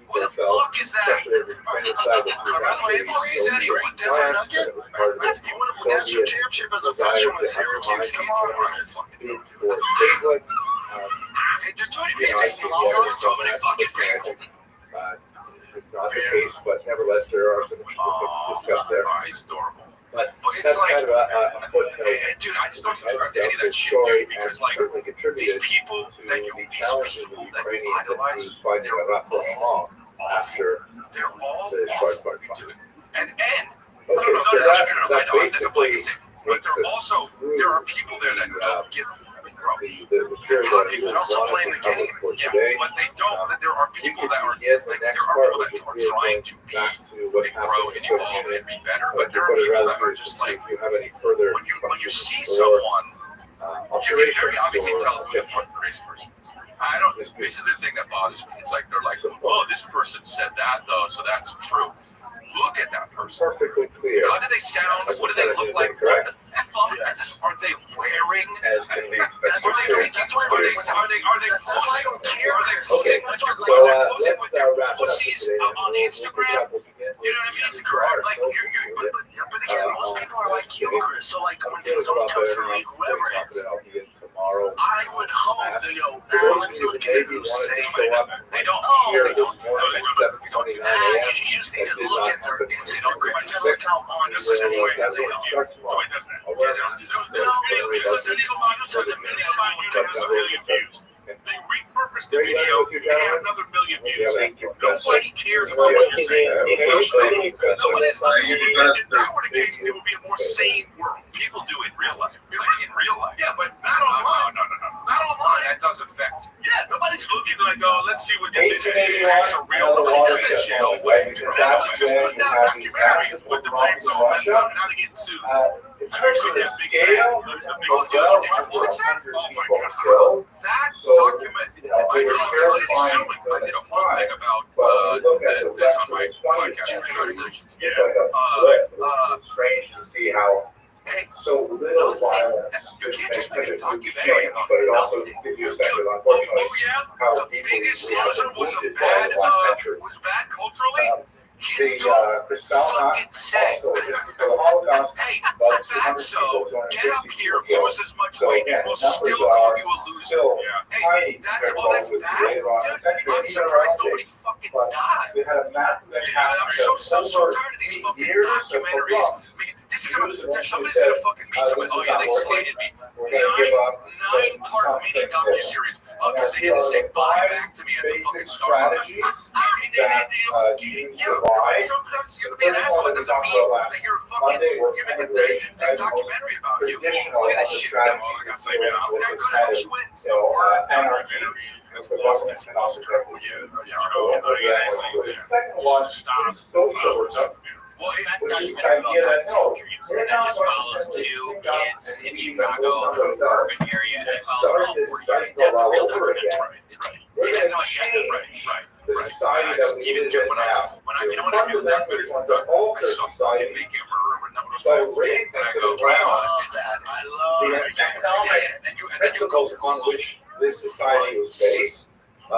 What the fuck is that? Carmelo Anthony said he went Denver Nugget? part of You the want to win national Soviet championship as a desire freshman with to Syracuse? Come on, bid for statehood. Hey, there's too many You know, people I taking think long that runs, is too many fucking people. It's not the case, but nevertheless, there are some interesting things to discuss there. He's adorable. But It's that's like, kind of a footnote. dude, I just don't subscribe to any of the that shit, story, dude, because and like certainly these contributed people to that you, the these challenges people of that you Ukrainians and idolize, Jews fighting a rapprochement after they're all the awful, Schwarzbard trial. dude. And Okay, so that basically but takes there us also through there are people there that don't get the material that we they're also wanted playing to the cover game. for Yeah, today. but they don't. There are We people can that are begin the like, next there are part, people which that is are really trying going to be back to what's and grow happening in and the Soviet evolve Union. and be better. But But there are what I'd people rather that do are is just see like if you have any further when you see questions someone, or you can observations very obviously or tell who the objections. fucking crazy person is. I don't. This is the thing that bothers me. It's like they're like, oh, this person said that though, so that's true. Look at that person. Perfectly clear. How do they sound? What do they look like? What the f are they wearing? As can be Are they drinking? Are they? I don't care. Are they Okay, posting? Are so they posting let's with their wrap it up for pussies today. on Instagram? You know what I mean? It's correct. Like, but again, most people are like you, Chris. So like, when someone comes from me, whoever it is, Tomorrow. I would hope that let me look at who's saying this. They don't. Here They this don't. morning at 7:29 a.m. You just need to look at their Instagram account on the same way as they That's do. what starts tomorrow. They repurposed the video and had another million views. Nobody cares about what you're saying. Nobody's like, if that were the case, it would be a more sane world. People do it in real life. In real life. Yeah, but not online. No. Not online. That does affect. Yeah, nobody's looking like, oh, let's see what these facts are real. Nobody does that shit. No way. Everyone's just putting out documentaries with the things all messed up and how to get sued. In terms of the scale of Watch that? Oh my God. That document, I did a whole thing about this on my podcast. Congratulations. Yeah. It's strange to see how so little violence You can't just make a change, documentary about but it also nothing. gives you a sense of, unfortunately, Oh yeah, how the deeply biggest we have loser been was wounded by the last century. was bad culturally. The Kristallnacht Fucking say. also, for the Holocaust, Hey, about 200 Fatso, people, get up 250 here, people lose as much So weight, again, we'll the still numbers call are you a loser. still Hey, tiny that's compared to all what that's was bad. later on in the century, I'm and even surprised around nobody it. fucking But died. we had a massive impact I'm so over tired of these 8 fucking years of documentaries. problems. I mean, this is somebody's gonna fucking meet somebody. Oh yeah, they slated me. We're going to give up Nine-part mini docuseries because they had to say bye back to me at the fucking Starbucks. Sometimes you can be an asshole. It doesn't mean that you're fucking. You make this documentary about you. Look at this shit. That could actually win. Well, that's documentary about surgery, and that just follows two kids in Chicago, in an urban area, and it follows all 4 years. That's a real documentary. We're It going has no to agenda. change the society that we live in now. You know what I do with documentaries? I saw fucking make a murderer with numbers. So raising to the ground I love the economic and you principles upon which this society was based. And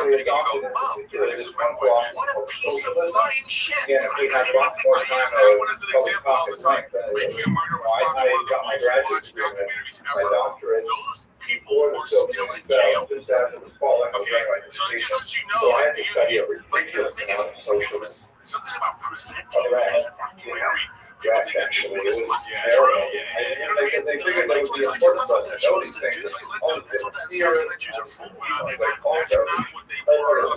we adopted in particular this one philosophy what a of piece of socialism. fucking shit. Again, if we had lots more I time use that one as an to example all the time. Making a Murder was probably one of the most watched documentaries my ever. doctorate Those people were still in jail. just after the spotlight was Okay, right so it just lets you So know, I had to study a but the ridiculous thing amount of is, socialism. something about presenting it as a documentary. People think that Actually, this it must was be terrible. true. And they figured that would be important for us to know these things. That's what documentaries are for. That's not what they were. A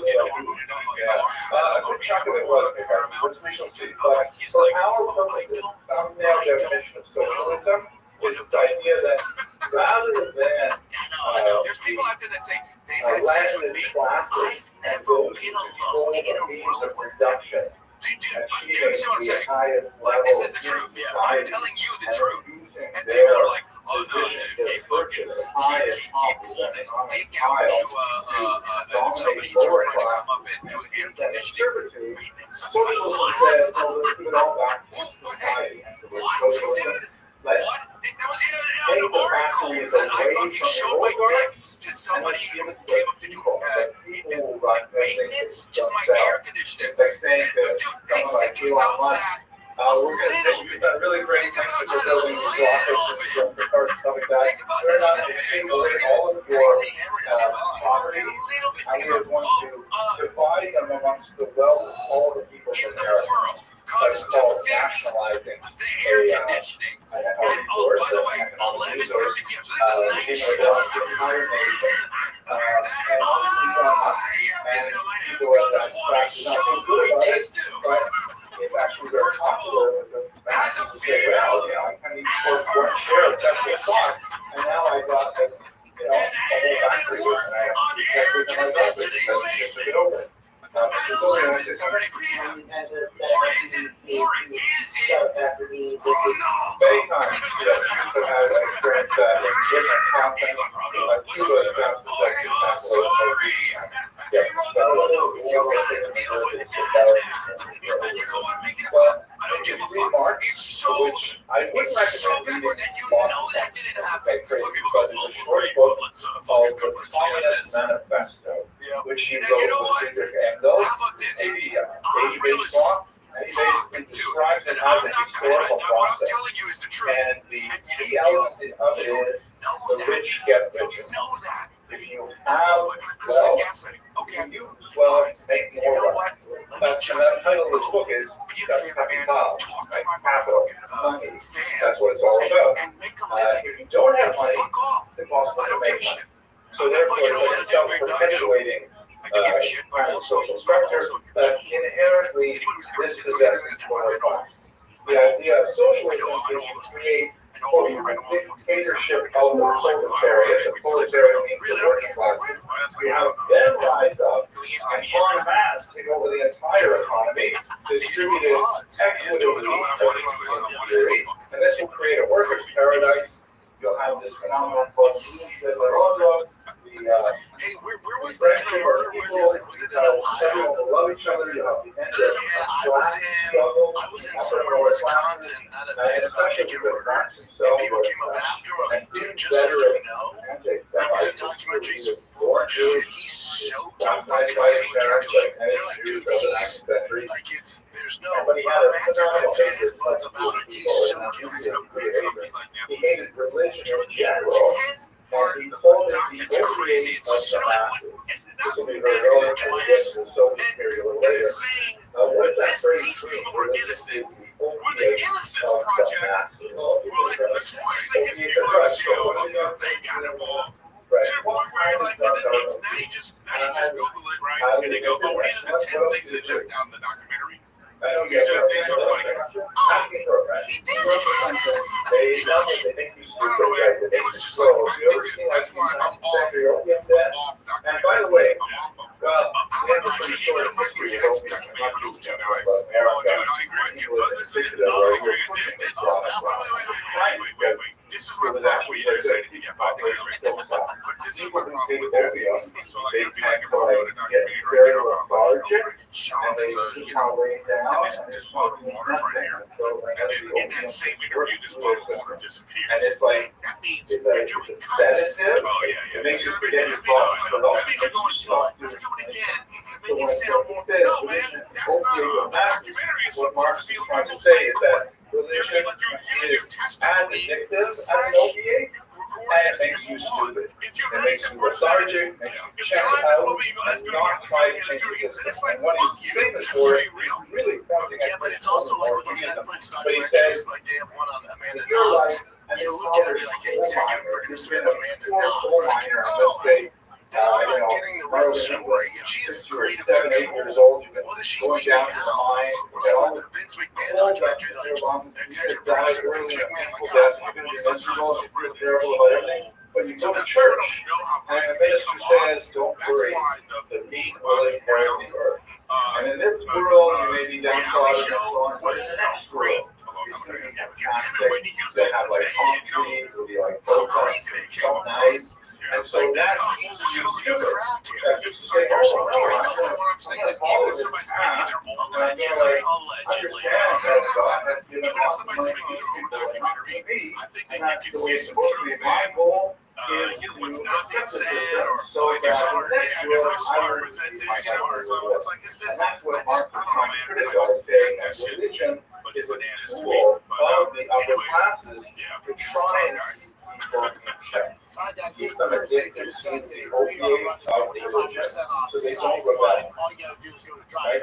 good chunk of it was, which we shall see. But for our purposes, our now definition of socialism is this idea that rather than There's people out there that say they've had sex with landed me. classes I've and never those been who alone in control a the means room of with production Dude, achieving see what I'm the saying? highest Like, level this is of the truth. I'm society telling you the and truth. using And their people are like, oh no, position he to fucking, purchase the highest he top pulled his economic dick out pile to somebody dominate was lower trying to class come up into an air and conditioning. servitude. Maintenance. Socialism said, oh, let's give it all back to society. What? Socialism, let's What? That was in take an the article factories that I away fucking from the showed my dick oligarchs to and somebody let's who give it came to up to do people. But people who run things maintenance to my air themselves. conditioner. It's like saying to Dude, hey, someone like think Elon about Musk, that. We're going to say you've done really great things with your building, your office, and your cars coming back. We're not going to take away all of your property. And we are going to divide them amongst the wealth of all the people in America. That's called nationalizing a conditioning. resource, by the way, economic 11:30 resource. p.m. So this is a night It shift. belongs to the entire nation. And obviously from us, and people that practice not so good about it, but it's actually very popular with the masses to say, well, you know, I need to work one share of Tesla stock, and now I got the, you know, a whole factory, and I have to be careful with my factory because we just took it over. Mr. Gillian, I said, Or is it? many times, you know, students have had experience that in different contexts, Cuba is perhaps the best example of yeah, but if you read Marx, which I wouldn't recommend reading Marx, like crazy, but it's a short book called The Communist Manifesto, which he wrote with Friedrich Engels, maybe age-based talk, and he basically describes it as a historical process. And the key element of it is the rich get richer. If you have wealth, you use wealth to make more wealth. That's the title of this book is Just Capital, right? Capital, money. That's what it's all about. If you don't have money, it's impossible to make money. So therefore, it's a self-perpetuating kind of social structure that inherently dispossesses lower class. The idea of socialism is to create quote, dictatorship of the proletariat. The proletariat means the working classes. We have them rise up and en masse take over the entire economy, distributed equitably according to theory, and this will create a workers' paradise. You'll have this phenomenon called the Hey, where was the murder? Was it in Ohio? everyone will love each other. You'll have the end of I was in somewhere in Wisconsin at a big murder. And people came up after like, dude, just so you know, that documentary's forged. He's so guilty. They're like, dude, he's like, it's there's no romantic fans, but it's about it. He's so guilty. He hated religion in general. And he called it the opiate of the masses. This will be very relevant when we get to the Soviet period a little later. What that phrase means is the opiate of the masses. Opiate the drug. So what they got involved. right. To the point where like, now you just Google it, right? And they go, oh, these are the 10 things they left out in the documentary. I don't get it. Asking for a friend. They love it. They think you stupid, right? They think you slow. Have you ever seen like your opium den? And by the way, well, we have this pretty short history of opium. I'm not using it about America. It was a particular where we were pushing this product. This is what actually you're saying. People who take opium, they tend to like get very lethargic, and they somehow lay down, and it's nothing. So like in that same interview, this bottle of water disappears. and it's like That means it's you're a doing sedative. Oh, yeah. It makes you forget your thoughts. That means you're going, let's do it again. So Make when it sound more. he says No, man, religion is that's not opiate of a masses, documentary. It's what Marx supposed to be is trying to almost say like is that religion is as addictive as an opiate, and it makes you stupid. It makes you lethargic, makes you check out, and not try to change the system. And what he's saying this for is really pointing Yeah, at but it's also like with those organism. Netflix But he documentaries, says, like they have one on Amanda you're right, Knox. and You you look call at her it like coal executive miner, producer you're of a Amanda poor coal Knox. Like, miner, and let's say, I'm not getting the real story. She is since you were creative 7, 8 control. years old, you've been What is she going leaving down to the out? mine, So, you got all with this the Vince McMahon all documentary, like your mom, you executive died producer early, Vince and McMahon, people like, death, oh, you're well, miserable, sometimes you feel terrible about everything, but you go to sometimes church, you don't know how and the crazy they minister come off. says, don't That's worry, why the meek will inherit the earth. And in this world, you may be downtrodden and so on, but in the next world, it's going to be fantastic. They have like palm trees, it'll be like protests, so nice. And so that means you stupid. That's just to say, oh, no, I'm going to follow this path, and I'm going to like understand that God has given lots of money to these people and not to me, and that's the way it's supposed to be. My goal is to accept the system so that in the next world, I will receive my heavenly reward. And that's what Marx is trying to criticize, saying that religion is a bananas to me. tool But, of the upper anyway, classes yeah. to try and Guys. keep people in check. Keep them addicted to the opiates of religion so they don't rebel. All you gotta do is go to Right? drive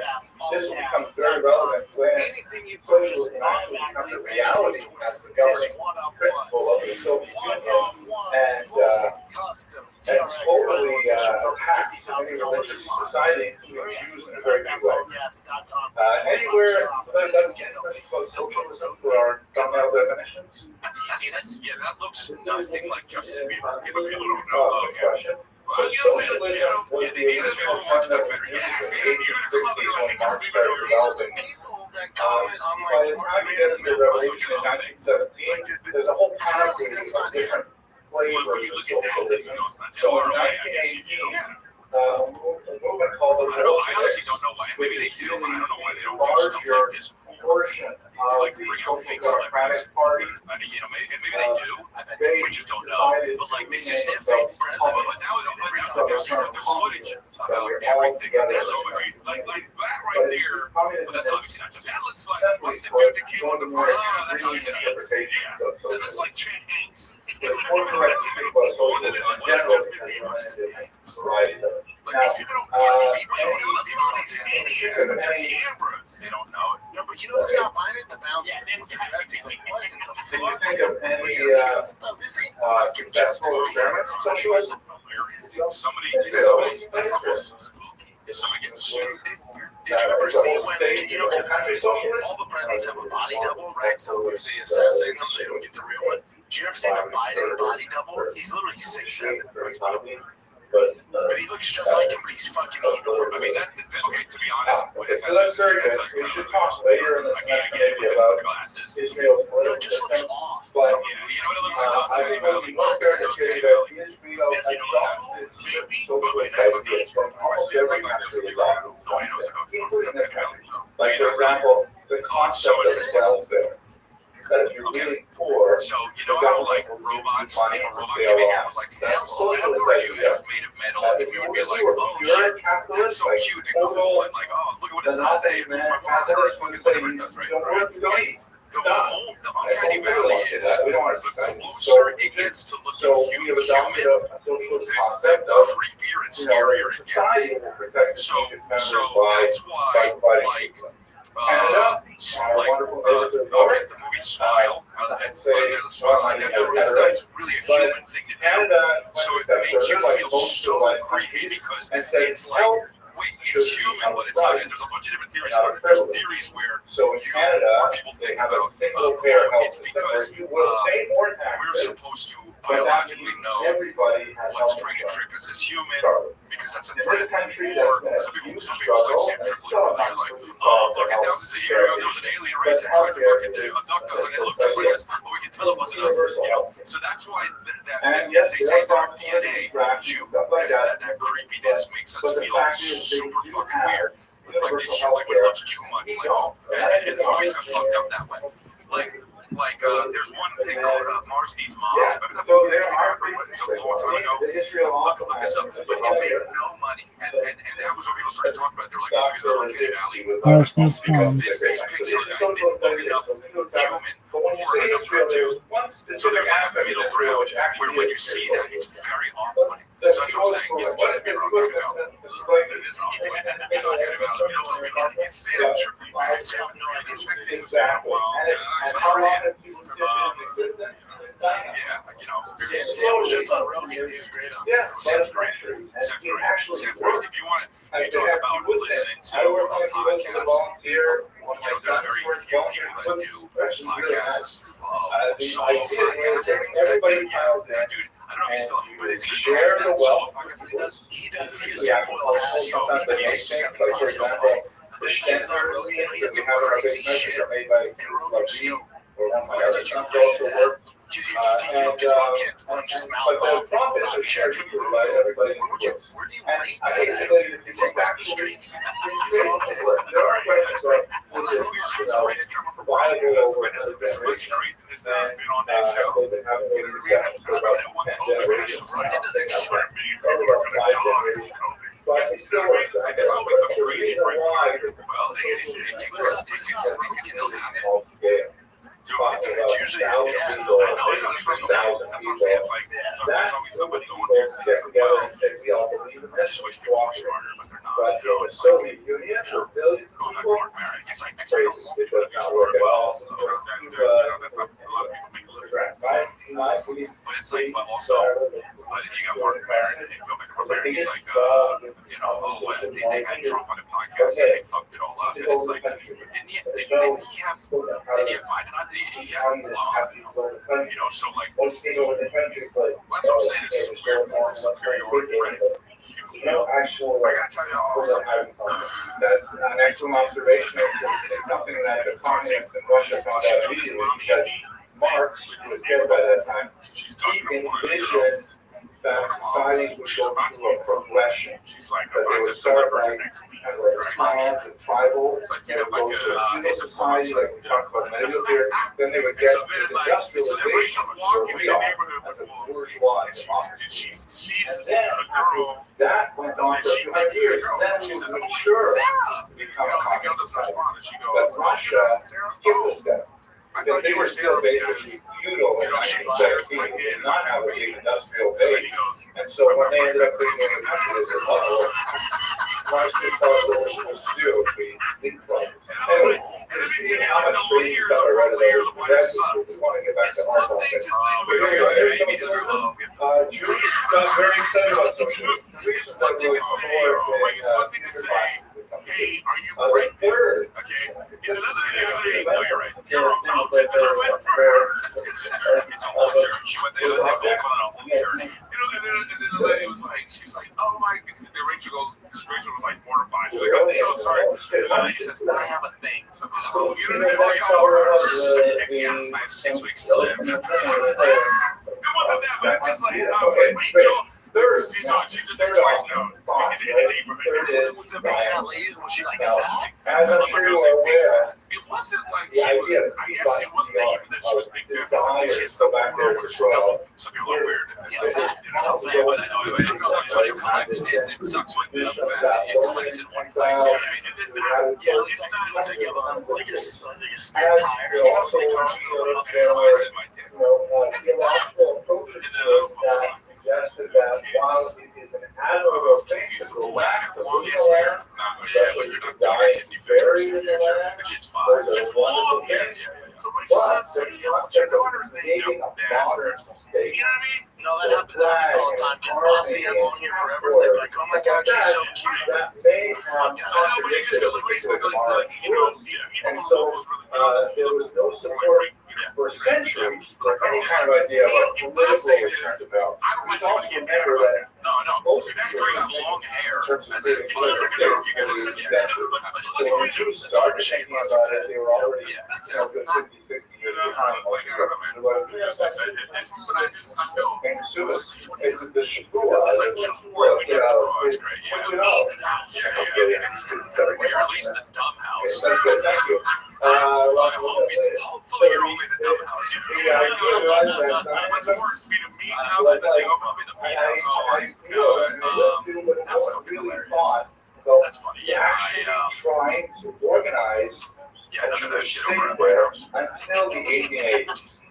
This will become very relevant when socialism actually becomes a reality as the governing principle of the Soviet Union and totally attacks any religious society, including Jews in a very big way. Anywhere that doesn't get something called socialism for our thumbnail definitions? Did you see this? Yeah, that looks nothing like Justin Bieber. People don't know. Oh, good question. So socialism was the These are the original ones term that that are was better. used Yeah, in the 1860s when Marx started developing. people that comment on By the time you get to the revolution in 1917, there's a whole panoply of different flavors When you of look at that, socialism. it's not So far in away, I guess. 1918, Yeah. a movement called the I don't know. I honestly Rothschild'S, don't know why. Maybe they do, but I don't know why they don't do larger stuff like this. portion of the Social Democratic Party. I mean, maybe they do. They We just don't know. decided But like, to this is rename different. themselves But puppets. now there's footage about That we're all everything. together. That's so crazy. Like that But right it's there. communism Well, that's is obviously not just that. Looks like simply what's the put dude that came on the more party? Oh, that's extreme obviously interpretation yeah. of That looks socialism. like Chan Hanks. But it's more correct to speak about socialism in general because we're into varieties of it. Like Now, these people don't really look at all these idiots with their cameras. They don't know it. No, but you know who's not buying it? The bouncer. With the dreads. He's like, what the can you fuck? think of any This ain't fucking just successful experiments of socialism? Somebody that's almost spooky. Is somebody getting sued? Did you ever see when, you know, 'cause all the presidents have a body double, right? So if they assassinate them, they don't get the real one. Did you ever see the Biden body double? He's literally 6'7", but he looks just like him, but he's fucking enormous. I mean, okay, to be honest. Okay, so that's very good. We should talk later in this next maybe about glasses. Israel's No, it political just looks system. off. But Yeah, you know what it looks like? I think it would be more fair to say that Israel adopted socialist ideas from almost every country around the world, including this country. Like, for example, the concept of welfare. That if you're really poor, So, you know how, like, robots, if a robot came in here and was like, hello, how are you? And it was made of metal, and we would be like, oh, shit, that's so cute and cool, and like, oh, look at what it the does. Nazi Hey, man my mom, had that's us fucking say, whatever it does, right? don't work, you don't eat. The uncanny valley is We don't want the to closer it gets to So looking we have adopted human, a socialist the concept of, creepier and you know, scarier it society gets. will protect its So members that's why, like, Canada, our like, wonderful neighbors to the okay, north, the movie Smile, and say, the Smile, like that, that's really a But human thing to do. Canada, So when it we makes you like feel most so civilized creepy countries, because and said, it's like, wait, it's human, but it's not. And there's a bunch of different theories. There's theories where so in Canada, people they think have a about single payer health it's system where because you will pay more we're taxes, supposed to but that biologically means know everybody has what's health trying to insurance. trip us as human because that's a In threat. this country, Or that's some people struggle, like Sam and it's Tripoli, still they're not like, really oh, solved fucking health thousands of years ago, there was an alien race that tried to fucking abduct us, and it looked just like us, but we can tell it wasn't us. You know, so that's why And yes, they say it's there our are DNA. strategies, stuff like that. That creepiness makes us But the feel fact is, they super do fucking have weird. Like this shit, like when it looks too much, like, and the movies got fucked up that way. Like, there's one thing called Mars Needs Moms. Yeah, Remember that so movie? there are It was a long time ago. the Israel Look this up. But it made no money. And that was what people started talking about. They were like, it's because of the uncanny valley. Because these Pixar guys didn't look enough human But when you or say enough Israel, cartoon. there's one So specific there's like a aspect middle of Israel ground which actually where when you is see Israel. that, it's very off-putting. So that's what I'm saying. It's just me wrong. It is off-putting. It's not uncanny valley. You know, it's Sam Tripoli. I have no idea. Exactly. Well, And how long have people been in existence? yeah, like, you know, Sam was just on Rogan. He was great on Yeah, Sam's that's great. true. And Sam's it great. actually Sam's great. worked. If you want to, I you talk have about people say, listening to I work on a podcasts. as a volunteer on my There's son's very work few volunteer, people but that do actually really podcasts. The Solo idea is podcasts. that everybody piles in Dude, I don't know if he's still, but it's good. share the Solo wealth. podcasts that he does. He does. He We have sometimes they make things, like for example, the stencils that we have in our big message are made by Rabbi or one of my other sons also work. But the profit is shared equally by everybody in the group. And basically, it's back to the streets. There are questions like, why go over another generation? And they've been having a discussion for about 10 generations now. Over about 5 generations. but it still works. I think it'll be some crazy Well, it's still happening. altogether. It's usually I know, that's what I'm saying. It's like, there's always somebody going there saying, well, I just wish people were smarter, but they're not. But You know, the it's like, Soviet Union, for billions of going back to people, Mark Maron, he's like, I crazy. don't want It people does to be not smart work at at all. all. So, that's how a lot of people make a living. But it's like, but also, you got Mark Maron, and you go back to Mark Maron, he's like, they had Trump on the podcast, and they fucked it all up. And it's like, didn't he have Biden on? Did he have, you know, so like, Most people in the country play. that's what I'm saying, it's this weird moral superiority, right? No actual, I gotta tell you all something. that's an actual observation. It's something that the communists in Russia found out immediately because Marx, who was dead by that time, She's he talking to one of the envisioned that societies would go through a progression. She's like, That they I'm would about to start deliver like next week. kind of like towns and tribal, It's like, and you would have go like to a feudal it's a society, like we talked about a minute ago here. Then they would And get so to then, the like, so then industrialization, Rachel's where walking in we the are, neighborhood as a with one. bourgeois And democracy. she sees And then a girl. that went on for 200 years. Then She we says, would oh, mature Sarah. to You become know, a the girl communist doesn't society. respond, and she goes, But Russia Sarah, skipped a step. I Because thought they you were were still Sarah basically because, feudal you in know, she 1917. like, They did not have a big industrial so he base. goes, And so when they ended up taking over the country, they said, uh-oh, Marx didn't tell us what we're supposed to do if we leapfrog. Anyway, and then see you how know, much the crazy layers stuff I read of about layers of this. why this We sucks. want to get back It's to our one thing topic. to say, But here we go. Here's some Jews got very excited about social. It's one thing to say, it's one thing to say, hey, are you pregnant? Third, Okay? It's another thing to say, no, you're right. You're about to deliver. It's a whole journey. She went there, they both went on a whole journey. You know, and then the lady was like, she's like, oh my, and then Rachel was like mortified. She's like, I'm so sorry. And the lady says, I have a thing. So, oh, you know, it's like, oh, yeah, I have 6 weeks to live. It wasn't that, but it's just like, Rachel, she's just twice now. Third is, Was the big fat lady? Was she like now, fat? as I'm sure you are aware, It wasn't like she was, I guess it wasn't even that she was big fat. I think she had go some back there for stomach. 12. Some people are weird. Yeah, fat. No, but I know it sucks when it collects. It sucks when it collects in one place. You know what I mean? And then Yeah, it's not. It's like you have like a spare As tire. you It's also like want a to know, it there collects are in my dick. theological approaches to this that suggested that while it is an admirable thing to go back to Long the ass hair. land, Not especially you're to not die dying and buried in the land, It's fine. those are Just wonderful long hair. things. So Rachel But says, the hey, what's your concept of daughter's name? creating a modern state, You know what I mean? You know, that happens all the time. Because Bossy had long hair forever. They'd be like, oh my God, she's so cute. that may have I know, but you just contradicted go a like, Rachel, particular like, you know, and so there was no support for centuries for any kind of idea of a political return to power. I don't We like should also remember that No, most that's people very long hair. in terms of As in, creating if you political look at states it, in you the get 18th it. century. So when Jews started thinking about it, they were already, good 50, 60 years behind most of But I just, I feel. And Suez, it's the Shapua, It's like two more. We get the it's great. Put it Yeah. out. Or at least the dumb house. That's good, thank you. Hopefully you're only the dumb house. What's worse, be the mean house or the thing? I'll be the mean house. That's funny. Yeah, trying to organize yeah, a none of that Jewish shit state over there at until the 1880s.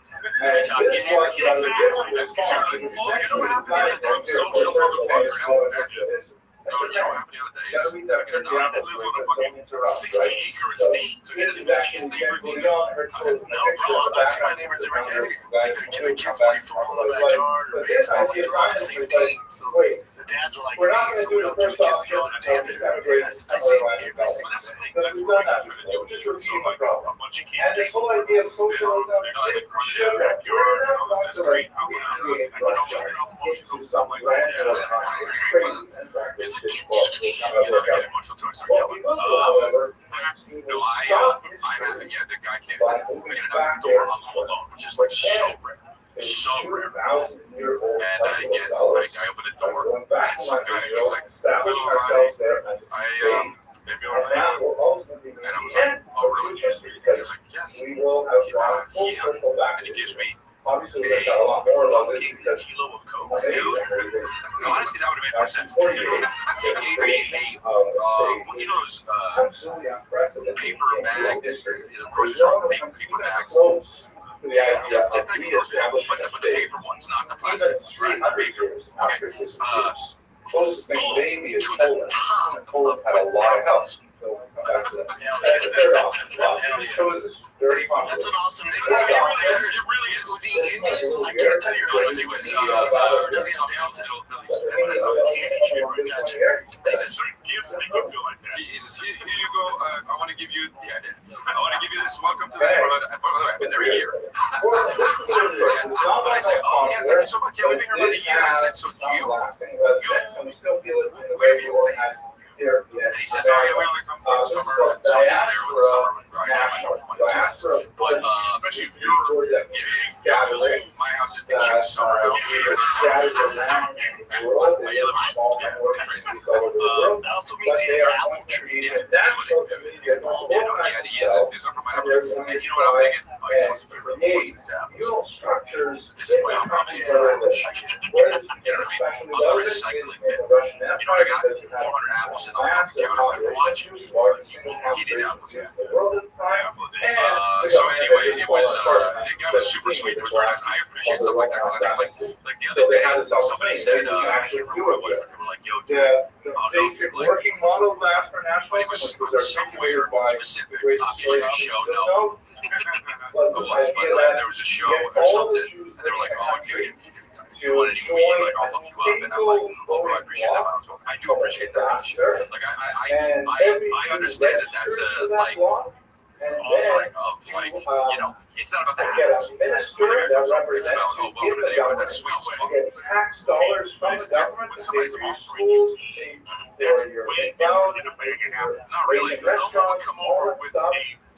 And this was a different response. It was essentially designed to social motherfucker. No, you know what happened the other day? Gotta read that That lives on a fucking 60-acre estate, so he doesn't even see his neighbor. No, bro, I see my neighbors every day. The kids play football in the backyard or baseball. Like, they're on the same team. So the dads are like, We're not hey, so gonna do we the all get first kids off. together to I see them every single day. That's what I'm trying to do. Just so like a bunch of kids. And this whole idea of socialism, They're not running out of backyard. That's great. I want to into some granular crazy and practice this book will kind of work out. What we will do, however, we No, will I stop haven't. Yeah, the guy can't. by I moving mean, back the there. door, I'm home alone, which is like so rare. So rare. 2,000-year-old And I get, like, I open the door, going back and to some my guy, he's video, like, establish ourselves there as a I, state, maybe and that will ultimately be and I the was like, end oh, of really? Jewish history, He was because like, yes. we will have gone full circle back And to he gives history. me Obviously, we got a lot more about this fucking because kilo of coke, amazing dude. everything. Honestly, that would have made more sense. For He you, gave me you know those absolutely unprecedented paper in bags, world history. you know, grocery There's no store one paper comes even bags. close to the Yeah, idea of that grocery store, reestablishing but a the state. paper ones, not the Even plastic. 300 years after his years, closest thing maybe is to the Poland. top And Poland had a lot of help. So we'll come back to that. Hell That's a paradox. Hell It yeah. shows us very That's popular. an awesome name. It really is. It really is. Was he Indian? I can't tell you. No, he was down to He said, certain gifts make you feel like that. He says, here you go. I want to give you. Yeah, I did. I want to give you this. Welcome to the neighborhood. By the way, I've been there a year. But I said, oh yeah, thank you so much. Yeah, we've been here about a year. I said, so where have you been? And he says, oh yeah, we only come for the summer. So he's there with the summer grind. But Especially if you're my house is the cutest summer house. That also means he has an apple tree. These are for my apple tree. And you know what I'm thinking? Oh, he's supposed to put create his apples. neural structures This is why I'm probably You know what I mean? On the recycling bin. You know what I got? 400 apples sitting on the fucking counter. Watching. He did apples, yeah. So anyway, it was, the guy was super sweet. It was very nice. I appreciate stuff like that because I think like the other day, somebody said, I can't remember what it was, but they were like, yo, dude, The basic working model of Asper National it was was somewhere articulated by specific great population show, no. was It this was, but idea that there was a show or something, and they were like, oh, dude, if you want any weed, like, I'll hook you up, and I'm like, oh, bro, I appreciate that, but I do appreciate that. Like, I understand that that's a, like, offering of, like, you know, it's not about the apples. It's about, oh, welcome to the neighborhood, that's sweet as fuck. tax dollars from the government When to somebody's pay for your offering you, schools, pay for your McDonald's, not really, because no one would come over with a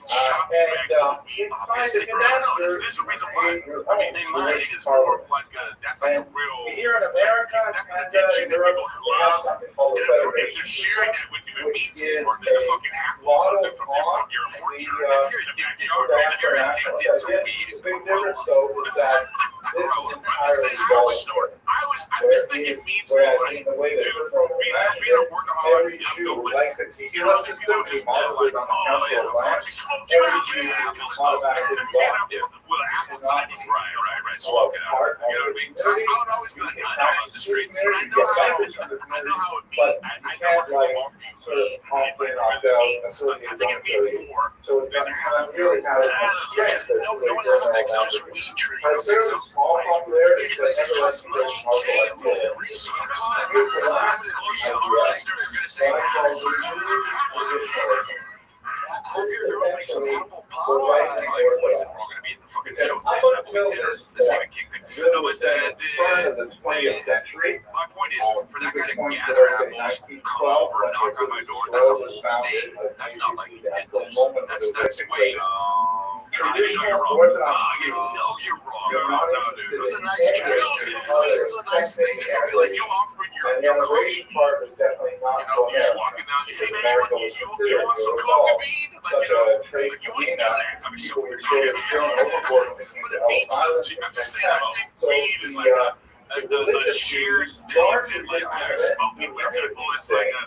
shopping bag full of weed, obviously. There's a reason why. I mean, they might is more of like a, that's like a real, here in America, that's an addiction that people love. something If they're sharing that with you, it means more than the fucking apples from your orchard. If you're addicted to weed, big difference though is that this grow. entire Snort. I just think it means more like, dude, being a workaholic, I'm no like the you know, if you don't just modeled on the council of land. smoking out with apples, with apples, right, smoking out. You know what I mean? So I would always be like, I know about the streets. I know how it means. I know what people offer you. Sort of confident ourselves until you I think don't it means more. So it's not really how it's No one has sex, just weed trees. There's a small popularity Because that it costs money, cable, resources. Listeners are going to say, my point is, for that guy to gather apples, come over and knock on my door, that's a whole thing. That's not like endless. That's way, you know you're wrong. You know you're wrong. No, dude. It was a nice gesture. It was a nice thing. Like you offering your coffee. You know, you're just walking down. Hey man, you want some coffee bean? Like, you know, like you wouldn't do that. I mean, so weird. But it means something. I'm just saying, I think weed is like a shared thing that like smoking with people. It's like a.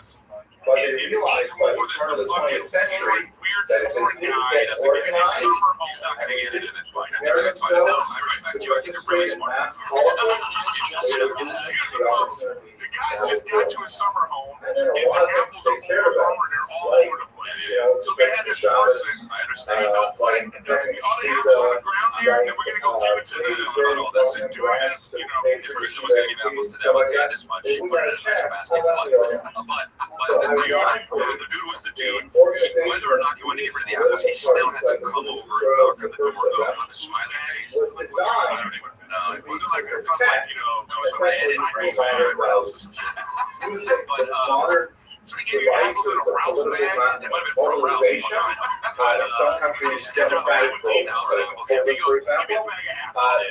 It means more than the fucking weird foreign guy doesn't get it. It's summer, he's not gonna get it, and it's fine. It's fine. I respect you. I think you're really smart. The guys just got to a summer home, and the apples are overgrown. They're all over the place. So they had this person. I understand. All the apples on the ground there, and we're gonna go give it to the all this and do it. You know, if Kristen was gonna give apples to them, I had this much. She put it in a nice basket. But the dude was the dude. Whether or not he wanted to get rid of the apples, he still had to come over and knock on the door with a smiley face. I don't even know. It wasn't like it sounds like, you know, somebody didn't bring my eyebrows or some shit. But so he gave you apples in a Ralph's bag. They might have been from Ralph's. Some countries democratic votes. For example,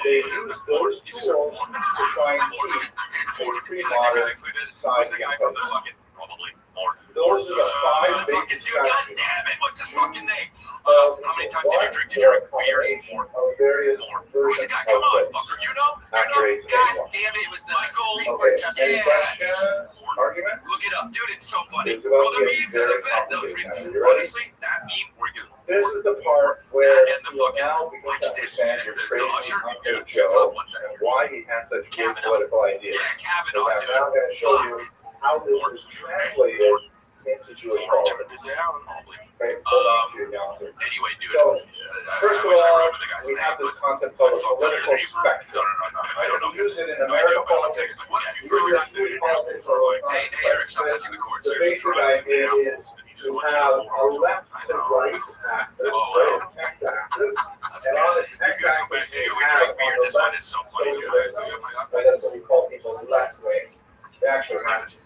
they use those tools to try and keep a pre-modern society in place. Probably more. those are the five Fucking basic dude, God strategies. damn it, what's his fucking name? How many times did you drink? Did you drink beers? More. Of various Who's the guy? Come on, fucker. You know? After 18. God damn it, it was the Supreme Court Okay, justice. any Yes. questions? Arguments? Look it up, dude. It's so funny. It's Bro, about the to get memes are the very best. Those complicated. memes. You ready? Honestly, that meme, we're good. This is the part where And the you will fucking now begin watch to this. understand your The crazy usher, Uncle yeah, Joe watch that. and why he has such good Kavanaugh. political ideas. Yeah, So Kavanaugh, I'm dude. now going to show you how this is translated into Jewish politics. Okay, hold on to your calendar. Anyway, dude. So, first of all, the guy's we name, have this but concept called a I fucked up political his neighbor. spectrum. No, I don't know. We use it in No American idea, but one politics. second. What if you We really use got it in Jewish politics all the time. Hey, Eric, stop touching the cord. The Seriously, basic try idea is to have a left to right axis, right? X-axis. And on this X-axis, you have on the This one left is so funny. socialism, right? That's what we call people left wing. They actually have to,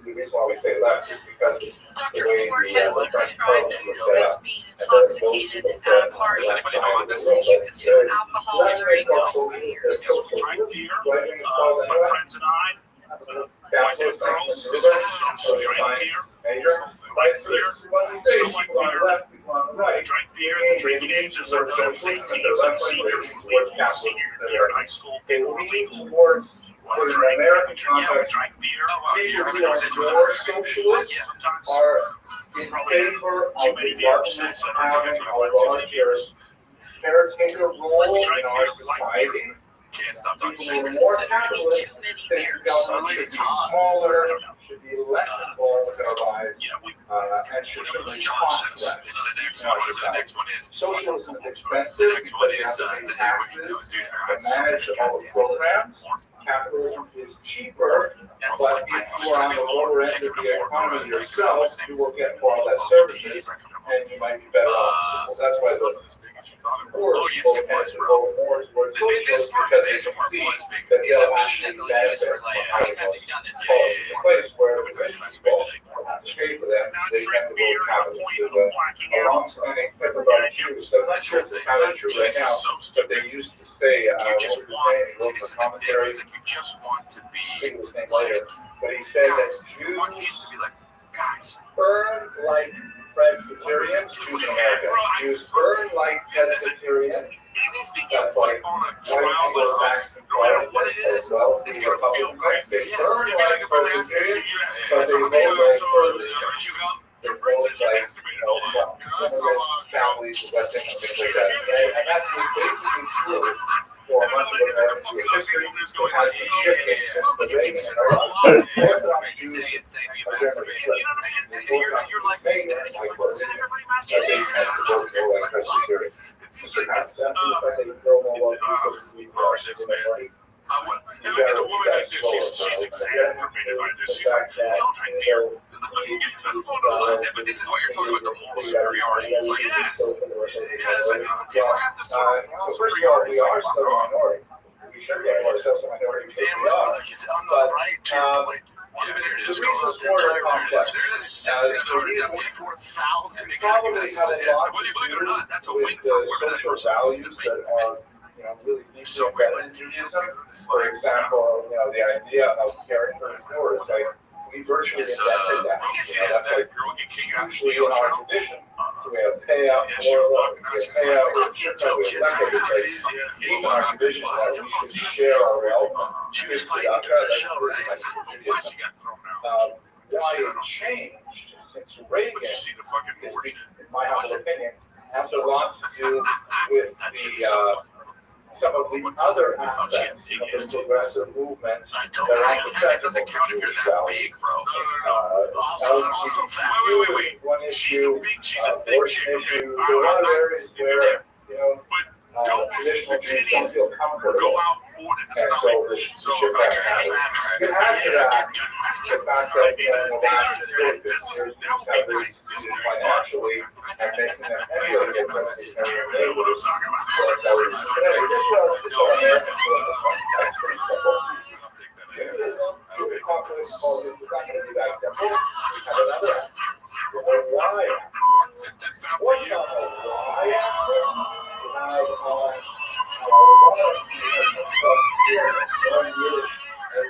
the reason why we say left is because the Dr. way Ford the has French described codes were you set as up. being And then most intoxicated people at said a on the party. left Anybody side know of the this? world, You but consume alcohol left during wing those socialism, years. socialism, right wing is called My anyway. friends and I, Bachelor's girls, science, some major, drink beer, major, right? So this is what we say, some like people on the beer. left, people on the right. Drink beer, the drinking ages are those 18 and seniors, senior year in high school, They people lean towards put in an American yeah, context, drink beer. people who are more socialist Sometimes are in favor of the government having a larger caretaker role in our society. Can't stop talking People shit. who are more Consider to be capitalist too many think beers. the government should be smaller, should be less involved in our lives, Yeah, we and should simply cost It's less. the next one. Whatever the next one is. Socialism is The expensive next one because you is have to pay the taxes dude. to manage all the programs. Capitalism is cheaper, but if you are on the lower end of the economy yourself, you will get far less services, and you might be better off. So that's why the Oh yes, it was, bro. more towards This socialism part, because this they part see was big. that It's a they'll meme that actually they'll use benefit for from like, how many having times have those you done this? policies in place where the rich people have to pay for them. not They drink tend to beer go to the capitalist. point There's of a blacking a out. long-standing clip about Jews. I'm not sure if this is kind of true right now, but they used to say, You just want. he wrote See, this the is the thing. commentary, It's like you just want to I be think it was named later, but he said that you want you Jews to be like, guys. burn like Presbyterians, Jews in America. Jews burn like Presbyterians. Anything you That's put like on a white trial like this, Anglo-Saxon no matter what it Protestants is, as well. it's The gonna feel Republicans, great. they burn You'd be like if I'm asking Presbyterians, you, but they so, vote like so, Presbyterians. you come, They your friend vote says you like masturbated, hold on. You know, so, families, West End, and things like that. And that was basically true for much of American Jewish history. It has been shifting since the Reagan era. Orthodox Jews say how you are generally masturbate. good. You know what I mean? The Orthodox You're like, Jews make like, like doesn't everybody but they masturbate? tend to vote more like Presbyterians. It's It's just the like, concept is that they throw more people who we money. and look at the woman like this, she's exacerbated by this. She's like, don't drink beer. But this is what you're talking about, the moral superiority. It's like, yes. Yeah, it's like, people have this sort of moral First of all, we superiority. It's are like, still a minority. We should get ourselves a minority because damn, we are. like, it's on the right to your point. The reasons for it are complex. So it is 4,000 Probably executives. have a lot Whether you believe it or not, that's a to win do with for the whoever that social person values is. that are, really deeply So embedded in Judaism. For example, the idea of caring for the poor is like, we virtually invented that. That's like usually in our tradition. So we have payout, moral, we have payout, we have shirka, we have that because in our tradition that we should share our wealth. It's the that's Judaism. Why it changed since Reagan But you see the fucking is, bullshit. in my humble opinion, has a lot to do with the some of the other aspects of the progressive movement I don't that are know. It doesn't count if you're that big, bro. Also, wait. One She's a issue, big, she's a thick abortion chick. issue, there are a lot of areas where, Don't traditional the Jews don't titties feel go comfortable. out more than the And stomach. so So the shit I back. try to You have to the fact that the last 50 years have been financially and making them anyway get Presbyterian neighbors. That's pretty simple. Judaism, Jewish population politics is not going to be that simple. We have another axis. The y-axis. What's on the y-axis? You have learn Yiddish as a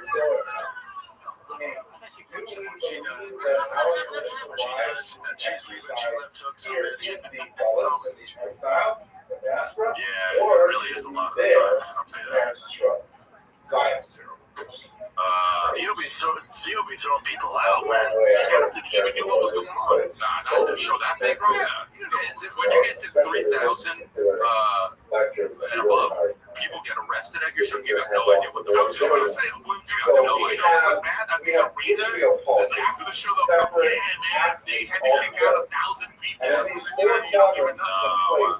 You have no idea what the I was just going to say, well, dude, I don't know what shows went bad at these arenas. And after the show, they'll come, yeah, man, they had to kick out 1,000 people. You don't even know.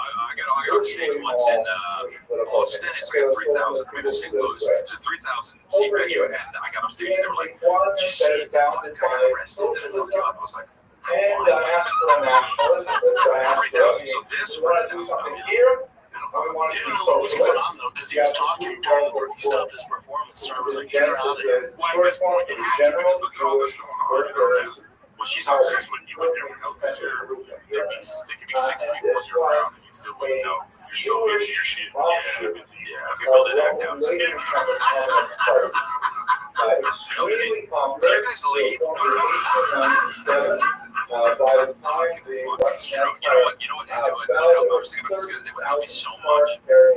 I got off stage once in Austin. It's like a 3,000 for the St. Louis. It's a 3,000 seat venue, and I got off stage and they were like, "Did you see that fucking guy arrested that fucked you up?" I was like, And I asked for a nationalism, but I asked for 3,000. So this we want to do something here. We want to Didn't do know what was going socialist. on though, because he was talking during where he stopped his performance. So I was like, get her out of here. Why at this point you have to, because look at all this going on. Well, she's obsessed with you would never know because there could be 6 people in your crowd and you still wouldn't know. You're so into your shit. Yeah, people did act out. Extremely You complex. guys leave. By the time the It's true. You know what? I was thinking about this the other day. What helped me so much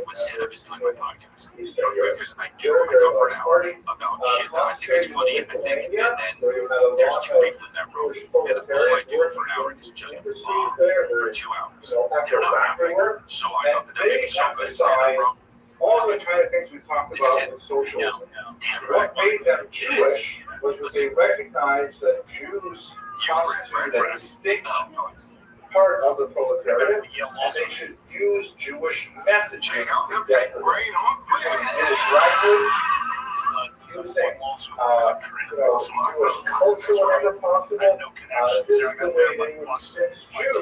with stand-up is doing my podcast. Because I come for an hour about shit that I think is funny, and then there's 2 people in that room, and all I do for an hour is just bomb for 2 hours. They're not laughing. So I got that made me so good at stand-up, bro. all the kind of things we talked about with socialism. What made them Jewish was that they recognized that Jews constituted a distinct part of the proletariat, and they should use Jewish messaging to get to them. Using Jewish culture whenever possible. This is the way they would convince Jews to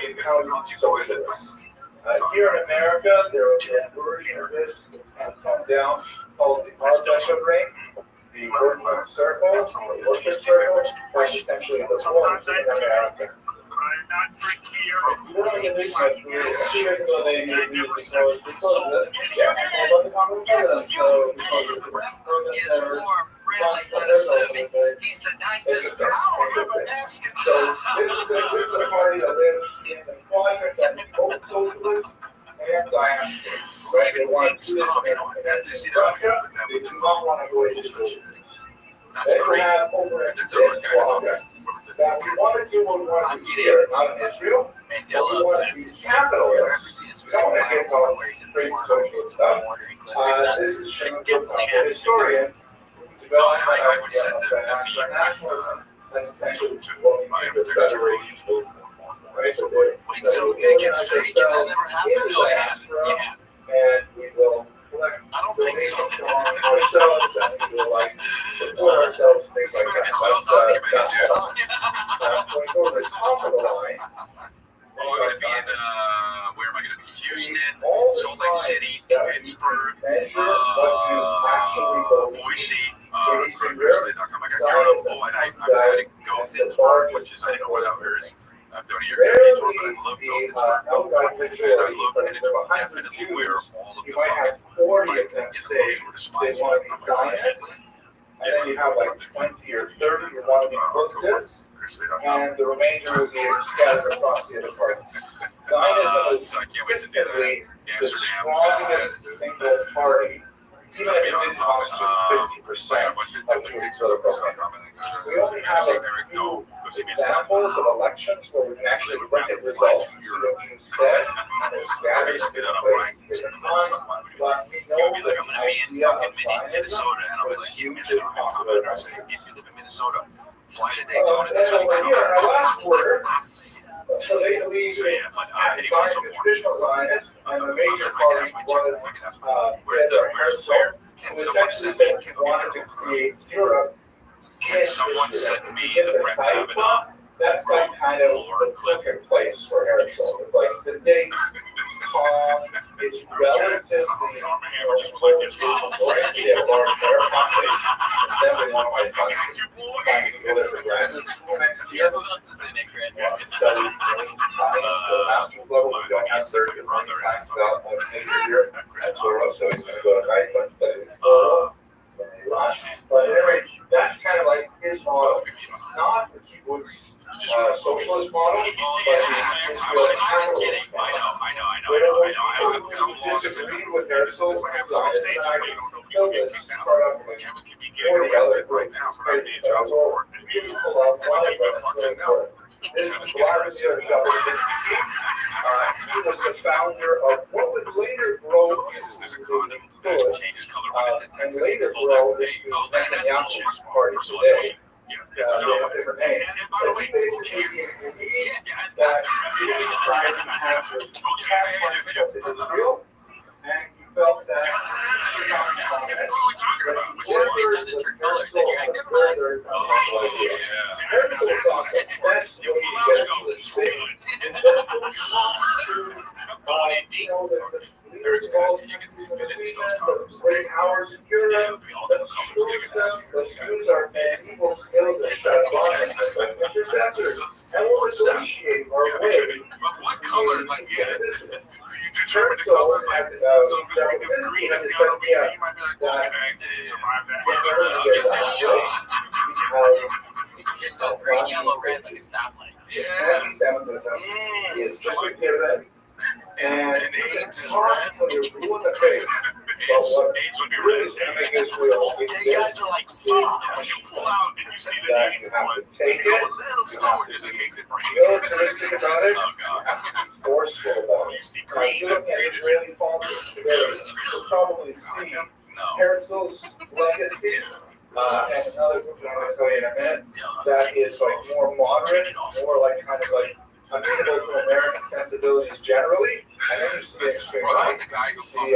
become socialists. Here in America, there is a version of this that's kind of toned down called the Art ring. The working circle, or working circle, is essentially the form in America. One of the big ones, a few years ago, they made me because this, yeah, about the common president, so because it's He's the nicest person. So this is a party that lives in the quadrant that both socialists and diaspora, right? They want to do this in Russia, they do not want to go into socialism. They have over in this quadrant that we want to do what we want to do here, not in Israel. We want to be capitalists. We don't want to get all crazy socialist stuff. This is a historian who developed I would send nationalism. That's essentially what we mean with federation movement. Right? So Wait, so it gets fake and that never happened? And we will collect I don't think so. ourselves and we will like support ourselves, things like that. When we go to the top of the line, I'm going to be in, where am I going to be? Houston, Salt Lake City, Pittsburgh, Boise, Chrisley.com. I got Carnival, and I had to go to Pittsburgh, which is, I didn't know where that is. I'm doing a year, but I love Pittsburgh. And I look, and it's definitely where all of the you might have 40 of them say they want to be Zionists, and then you have like 20 or 30 who want to be Muslims. And the remainder will be scattered across the other parts. Zionism is consistently the strongest single party, even if it didn't constitute 50% of Jewish political program. We only have a few examples of elections where we can actually look at results and see what Jews said, and they're scattered in different times, but we know that the idea of Zionism was hugely popular. If you live in Minnesota, fly to And over here, our last quarter, so they believe in traditional Zionists, and the major party was Herzl, who essentially said he wanted to create Europe. someone said to me that Brett Kavanaugh That's like kind of the cooking place for Herzl. It's like sedate, calm, it's relatively one of my sons trying to go there for graduate school next year. Study science, so master's level. We don't have surgery running science development major here at Zoro, so he's going to go to night but study Rush. But anyway, that's kind of like his model. Not the kibbutz socialist model, but the Israel capitalist model. I disagree with Herzl, Zionist, and I killed this part of like 40 other groups. This is Vladimir Jabotinsky. He was the founder of what would later grow into the and later grow into Netanyahu's party today. It's a They have different names. And by the But way, he basically believes that he was trying to have this tax of Israel, and he felt that he should not become it. Or if it doesn't turn colors, then you're like, never mind. Herzl thought the best way to get to the state is just to Eric's gonna see you get the Infinity Stones colors. break our security. Let's use our medieval skills as Shadowlands and intercessors, and we'll negotiate our way. But what color? Like, yeah, you determine the So, colors. Like, so if green is gonna be, you might be like, well, okay, survive that. You can just go green, yellow, red like a stoplight. Is just a given. And AIDS is hard red. to ruin the faith. But what AIDS would be really red. is going to make Israel Gay guys exist are like, is When you pull out and you see the that AIDS you have to one, take you go it, a little slower just in case it breaks. militaristic about it, Oh, you God. have to be forceful about You it. see Now, if green you look at Israeli politics today, you'll probably see No. Herzl's legacy and another group that I'm going to tell you in a minute that is like more moderate, more like kind of like amenable to American sensibilities generally, and then you see This is extreme probably right. the guy who See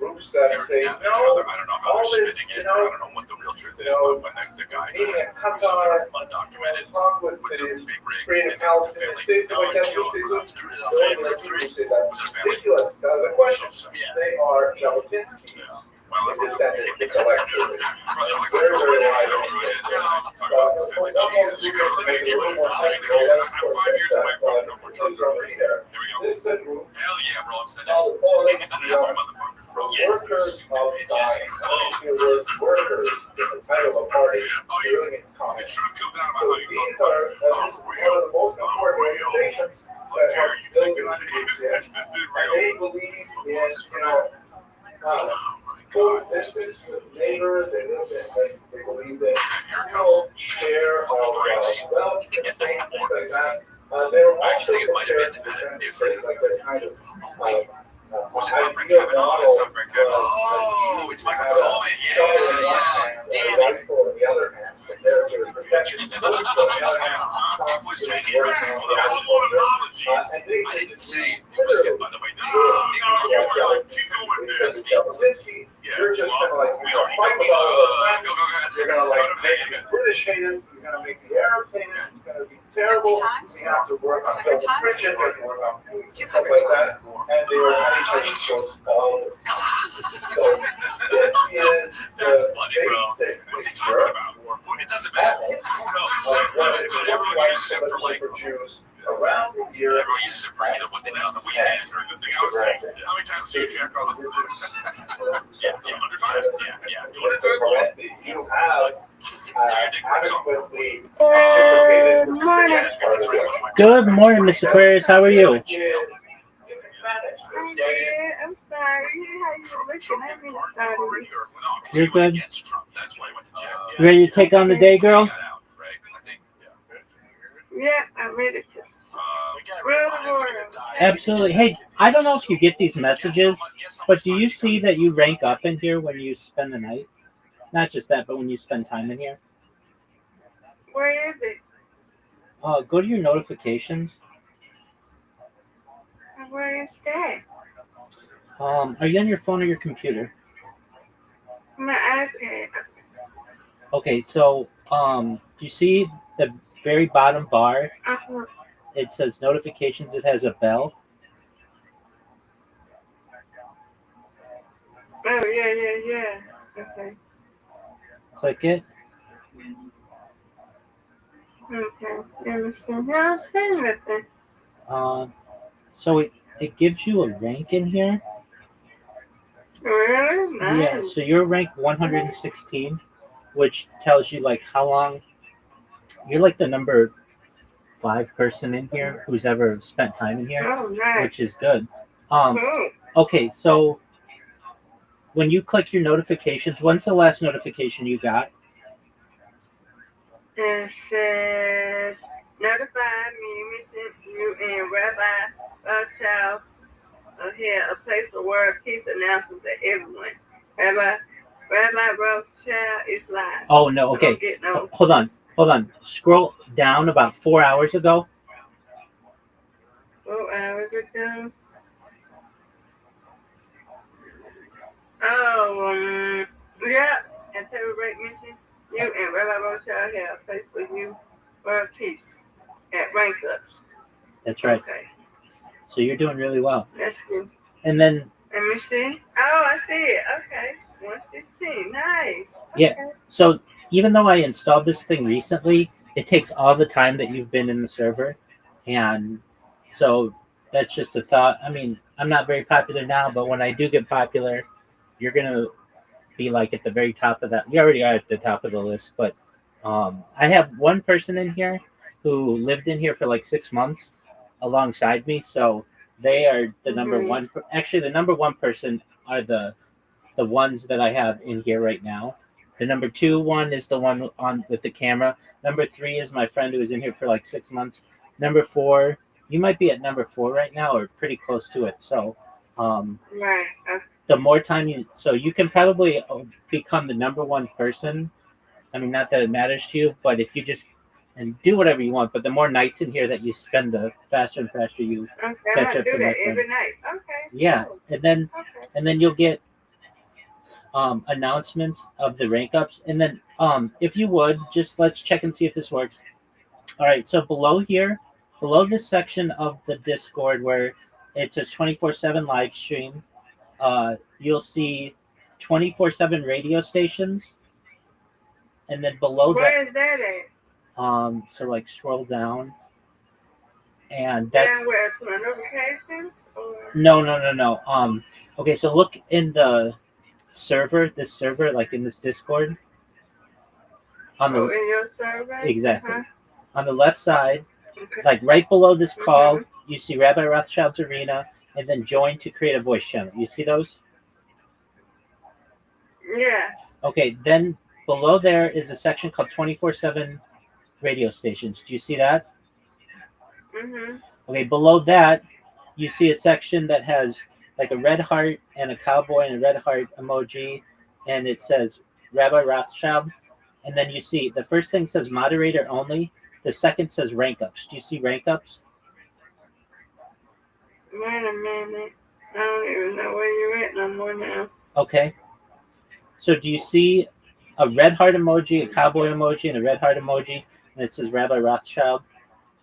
groups that say, I no, don't know how all they're this, spinning you it. I know, don't know what the real truth is, you know, but when the guy meeting in who's Qatar, undocumented talk with with the the big rig creative Palestinian states like that, killed those three so many like people say that's was their family. ridiculous. The question, So, they are Jabotinsky's well, descendants intellectually. very, Very wide Jesus to Christ. make it a little more I'm sensible, 5 years away from no more those are right there. Here we go. This is a group Hell yeah, bro. I'm sending called it. the Workers of Science. If you were workers, is the title of a party, Oh, it you, really means the common. truth comes out So about how you these fuck. are one of the most important organizations How that dare help you build think that these groups, this yes. is And real? they believe in, coexistence with neighbors, they live in, they believe in share of wealth and things like that. They're also prepared to defend the state, like their kind of ideal model Oh, it's Michael Cohen. damn rifle in the other hand, and they're to protect the solution on the other hand, constantly working on the agriculture. And they I didn't say it was him, by the way. Jabotinsky, you're just gonna like, you're gonna fight with all the French, you're gonna like make the British haters, you're gonna make the Arabs haters, it's gonna be terrible. We have to work on double friction, we have to work on stuff like that, and they were on each other's throats all the time. So this is That's the funny, bro. basic What's he picture talking about? Well, it doesn't matter. Who knows? of what it But looks everyone like uses to it for live like, for Jews around the year. Everyone uses it for either what they that's know. the weekends or the thing I was saying. How many times do you jack off? Yeah, 100 times? Yeah. 200 Just to times? prevent that you have adequately anticipated against part of it. Good morning, Mr. Aquarius. How are you? I'm good. I'm sorry. How you looking? I haven't started. You're good? Against Trump. That's why he went to jail. You ready to take on the day, girl? Got out, right? I think. Yeah, I'm ready to rule the world. Absolutely. Hey, I don't know if you get these messages, but do you see that you rank up in here when you spend the night? Not just that, but when you spend time in here. Where is it? Go to your notifications. Where is that? Are you on your phone or your computer? My iPad. Okay, so do you see the very bottom bar? Uh-huh. It says notifications. It has a bell. Oh, yeah. Okay. Click it. Okay. Understand. I don't see nothing. So it gives you a rank in here. Really? Nice. Yeah, so you're ranked 116, which tells you like how long you're like the number 5 person in here who's ever spent time in here, Oh, nice. which is good. Cool. Okay, so when you click your notifications, when's the last notification you got? It says, notify me, mention you and Rabbi Rothschild'S here, a place for world peace announcement to everyone. Rabbi Rabbi Rothschild is live. Oh no, okay. Don't get no. Hold on. Scroll down about 4 hours ago. 4 hours ago. Oh, yeah. And Taylor Break mentioned you and Rabbi Rothschild have a place for you for a peace at rank ups. That's right. Okay. So you're doing really well. That's good. And then Let me see. Oh, I see it. Okay. 116. Nice. yeah. Okay. So even though I installed this thing recently, it takes all the time that you've been in the server, and so that's just a thought. I mean, I'm not very popular now, but when I do get popular, you're gonna be like at the very top of that. You already are at the top of the list, but I have one person in here who lived in here for like 6 months alongside me, so they are the number one. Actually, the number one person are the ones that I have in here right now. The number 2 one is the one on with the camera. Number 3 is my friend who was in here for like 6 months. Number 4, you might be at number 4 right now or pretty close to it. So, Right. the more time so you can probably become the number 1 person. I mean, not that it matters to you, but if you just and do whatever you want. But the more nights in here that you spend, the faster and faster you Okay. catch I'm up do to my that friend. every night. Okay. Yeah, Cool. and then Okay. you'll get announcements of the rank ups, and then if you would just let's check and see if this works. All right, so below this section of the Discord where it says 24/7 live stream, you'll see 24/7 radio stations, and then below Where is that at? so like scroll down, and that Down where to my notifications? Or? no. Okay, so look in the this server, like in this Discord. On the in your server? exactly Uh-huh. on the left side, Okay. like right below this call, you see Rabbi Rothschild'S Arena, and then join to create a voice channel. You see those? Yeah. Okay, then below there is a section called 24/7 radio stations. Do you see that? Mhm. Okay, below that, you see a section that has like a red heart and a cowboy and a red heart emoji, and it says Rabbi Rothschild. And then you see the first thing says moderator only. The second says rank ups. Do you see rank ups? Wait a minute. I don't even know where you're at no more now. Okay. So do you see a red heart emoji, a cowboy emoji, and a red heart emoji, and it says Rabbi Rothschild,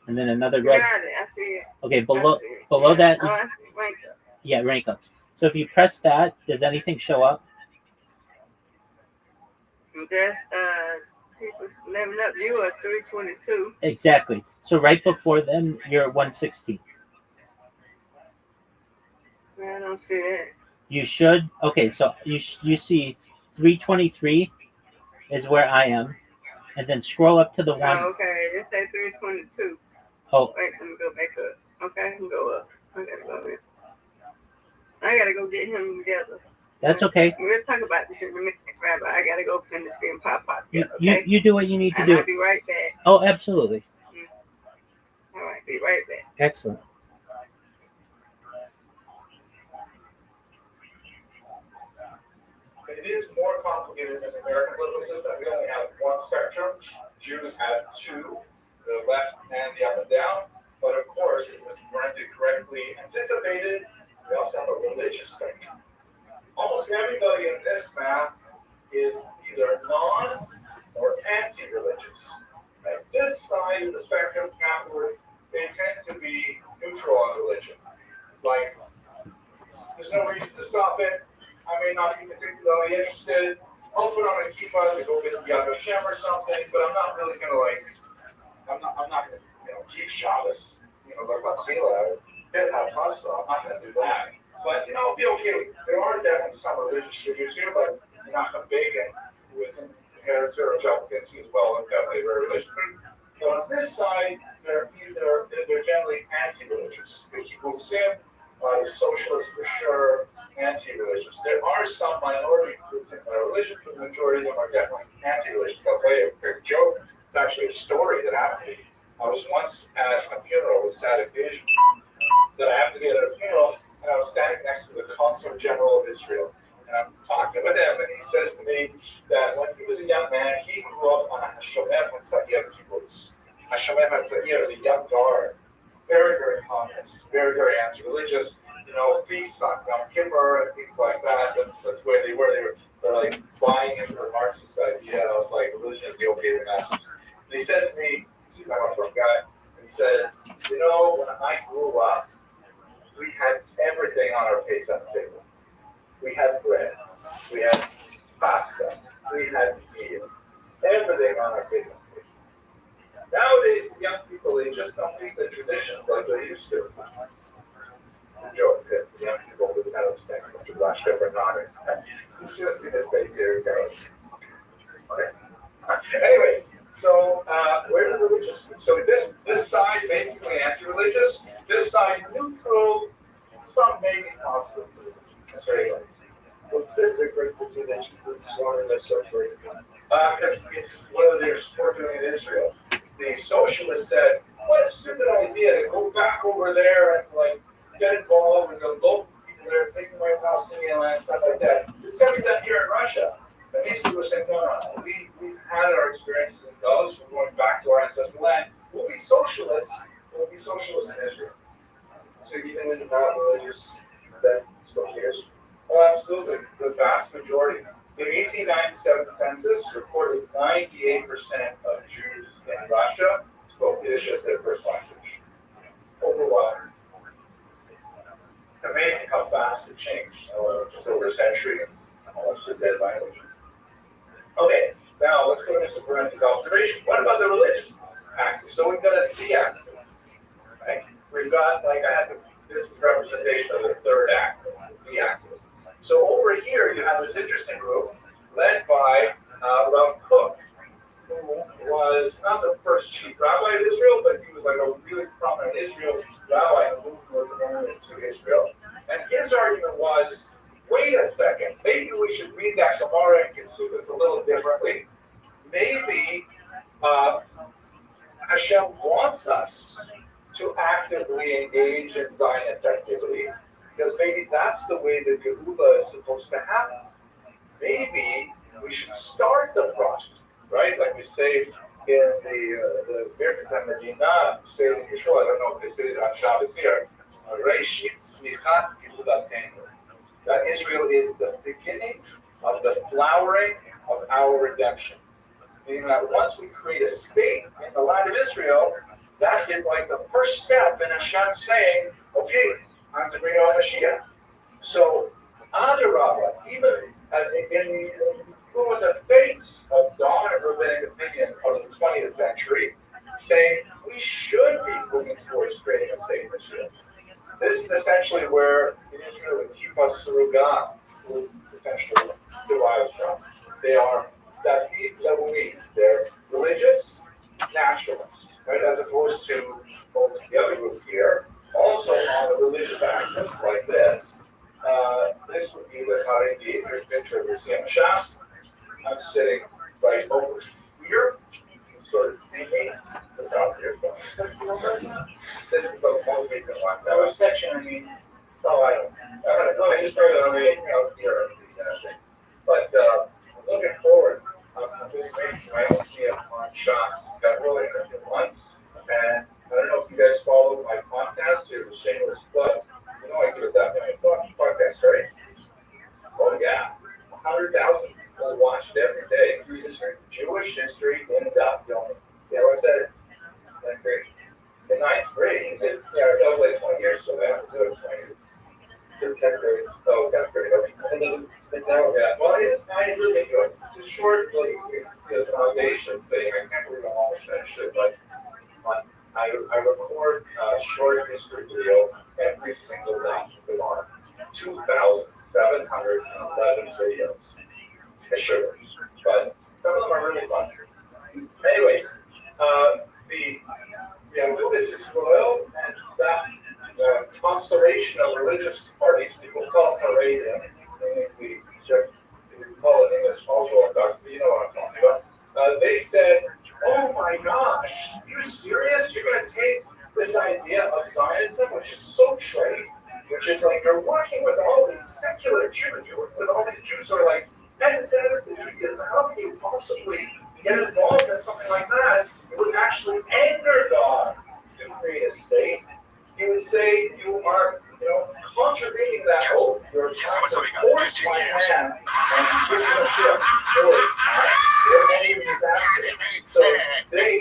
and then another red. Got it. I see it. Okay, below Yeah. that. Oh, I see. Rank up. Yeah, rank ups. So if you press that, does anything show up? That's people leveling up. You are 322. Exactly. So right before them, you're at 116. I don't see that. You should. Okay, so you see 323 is where I am, and then scroll up to the one. Oh, okay. It says 322. Oh, wait, let me go back up. Okay, I can go up. I gotta go in. I gotta go get him together. That's okay. We'll talk about this in a minute, Rabbi. I gotta go finish getting pop. Okay? You do what you need to do. I'll be right back. Oh, absolutely. All right, be right back. Excellent. It is more complicated than the American political system. We only have one spectrum. Jews have two, the left and the up and down. But of course, it was granted correctly anticipated. We also have a religious spectrum. Almost everybody in this map is either non or anti-religious. At this side of the spectrum, outward, they tend to be neutral on religion. Like, there's no reason to stop it. I may not be particularly interested. I'll put on a kippah to go visit Yad Vashem or something, but I'm not really gonna I'm not gonna keep Shabbos, like Latchila, I'm not gonna do that. But I'll be okay with it. There are definitely some religious figures here, like Menachem Begin, who is in Hereditary Republicans, he as well is definitely very religious. But on this side, they're generally anti-religious. They keep Sim, the socialists for sure, anti-religious. There are some minority groups in my religion, but the majority of them are definitely anti-religious. I'll tell you a quick joke. It's actually a story that happened to me. I was once at a funeral with sad occasion that I happened to be at a funeral, and I was standing next to the Consul General of Israel. And I'm talking with him, and he says to me that when he was a young man, he grew up on a Hashomer Hatzayir kibbutz. Hashomer Hatzayir is a young guard, very, very communist, very, very anti-religious. Feasts on Yom Kippur and things like that. That's where they were. They're like buying into the Marxist idea of like religion is the opiate of the masses. And he said to me, he's a Muslim guy, and he says, when I grew up, we had everything on our face on the table. We had bread, we had pasta, we had meat, everything on our face on the table. Nowadays, the young people, they just don't think the traditions like they used to. Joke, because the young people would kind of expect them to rush over and nodding. You should have seen this face here. Okay. Anyways, so where the religious? So this side basically anti-religious. This side neutral. Some maybe positive. That's very nice. What's the difference between the Jews and the socialists? Because it's whether they're supporting in Israel. The socialists said, "What a stupid idea to go back over there and like get involved with the local people there, taking away Palestinian land, stuff like that. It's got to be done here in Russia." And these people are saying, no. We've had our experiences in those. We're going back to our ancestral land. We'll be socialists. We'll be socialists in Israel. So even in the non-religious, that's what cares. Oh, absolutely. The vast majority. The 1897 census reported 98% of Jews in Russia spoke Yiddish as their first language. Overwhelming. It's amazing how fast it changed. Just over a century, it's almost a dead language. Okay, now let's go into some forensic observation. What about the religious axis? So we've got a z-axis, right? We've got, this is representation of the third axis, the z-axis. So over here, you have this interesting group led by Rav Kook, who was not the first chief rabbi of Israel, but he was like a really prominent Israel rabbi who was going to Israel. And his argument was, wait a second, maybe we should read that Gemara and consume this a little differently. Maybe Hashem wants us to actively engage in Zionist activity, because maybe that's the way the Geula is supposed to happen. Maybe we should start the process, right? Like we say in the Birkat Medina, say in Yeshua, I don't know if they say it on Shabbos here, Reishit Tzmichat Geulateinu. That Israel is the beginning of the flowering of our redemption. Meaning that once we create a state in the land of Israel, that is like the first step in Hashem saying, okay, I'm to bring out Mashiach. So, Adarabah, even in the face of dominant rabbinic opinion of the 20th century, saying we should be moving towards creating a state in Israel. This is essentially where in Israel the Kippah Surugah, who essentially derives from. They are Dati Levuim. They're religious naturalists, right? As opposed to the other group here, also on the religious axis like this. This would be the Haredi. Here's a picture of the Siyam Shas. I'm sitting right over here, sort of thinking the top here. So this is the most recent one. That was section, I just started on the here. But looking forward, I'm really grateful. I don't see him on Shas. Got really interested once. And I don't know if you guys follow my podcast, it was Shameless Plug. I give it that many podcasts, right? Oh, yeah. 100,000 people watch it every day. Jewish history in depth. Yeah, I said it. That's great. In ninth grade, that was like 20 years ago. I have to do it 20 years. 10th grade. Oh, 10th grade. Okay. Yeah. Well, I really enjoy it. It's a short, it's an audacious thing. I can't believe I'm almost finished it, but I record short history video every single day. There are 2,711 videos. Sure, but some of them are really fun. Anyways, this is Royal, and that constellation of religious parties, people call it Haredim. We call it in English also Orthodox, but you know what I'm talking about. They said, oh my gosh, you serious? You're going to take this idea of Zionism, which is so trade, which is like you're working with all these secular Jews. But all these Jews are like, and how can you possibly get involved in something like that? It would actually anger God to create a state. He would say you are, contravening that oath. You're trying to force my hand and give you a ship. No, it's not. They're not even disaster. So they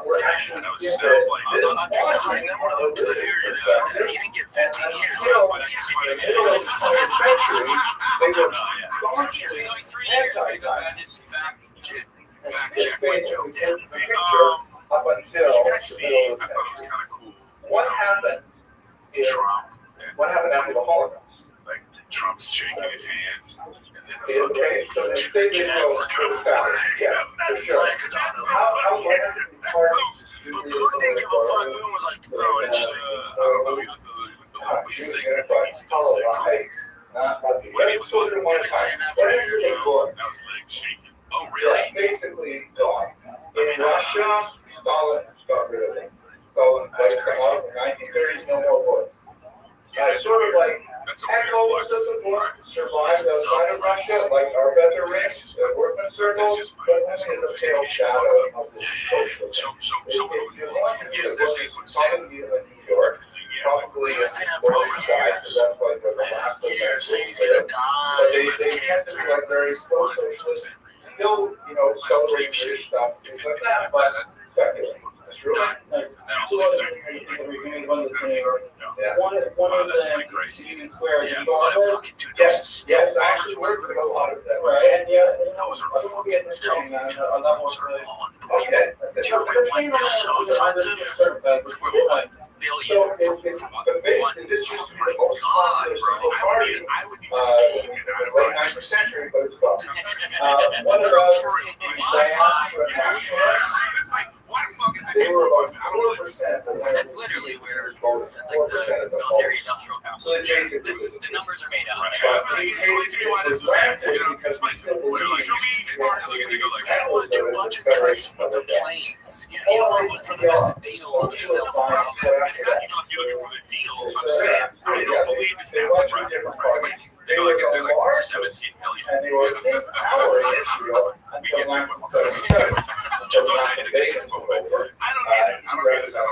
were actually given this logic of this perspective. He didn't get 15 years. Until the middle of the 20th century, they were staunchly anti-Zionist. Fact This check my joke. basically takes the picture up until You the guys see, middle I of the thought it was century. kind of cool. What happened is, Trump. what happened after the Holocaust? Like Trump's shaking his hand, and then the Okay, so the state Israel was founded. Yes, for sure. How long did it But Putin didn't give a fuck. Putin was like, no, actually, I don't know. He's sick. He's still sick. Let's go through one time. That was like shaking. Oh, really? Basically gone. In Russia, Stalin got rid of him. Stalin played him out in the 1930s, no more war. Sort of like That's a weird echoes flex. of the book survived outside of Russia, like our veterans, the workman circle, but only as a pale shadow of the socialism. If you want to do the book, it's probably in New York, probably in the British side, because that's like where the last of them live. But they tend to be like very pro-socialist, still, celebrate British stuff, things like that, but secular. That's really Two other things we made one this thing. One is the Union Square. Yeah, You go but over. fucking dude, those Yes, I actually worked with a lot of them. Right, and yeah, Those are I don't get this thing on that one. Those are Okay. so expensive. So but basically, this used to be the most popular single party in the late 19th century, but it's stopped. One of those, they were about 4%. That's literally where, that's like the military industrial complex. So it's basically The numbers are made up. but he was rampant because we still believe I don't want to do a budget cuts with the planes. You don't look for the best deal on the stealth It's not you're looking for the deal. I'm saying I don't believe it's that much. They were the They're like largest 17 million. and they were in power in Israel until 1977. Just don't say anything. Just took over. I don't get it. I don't get it. But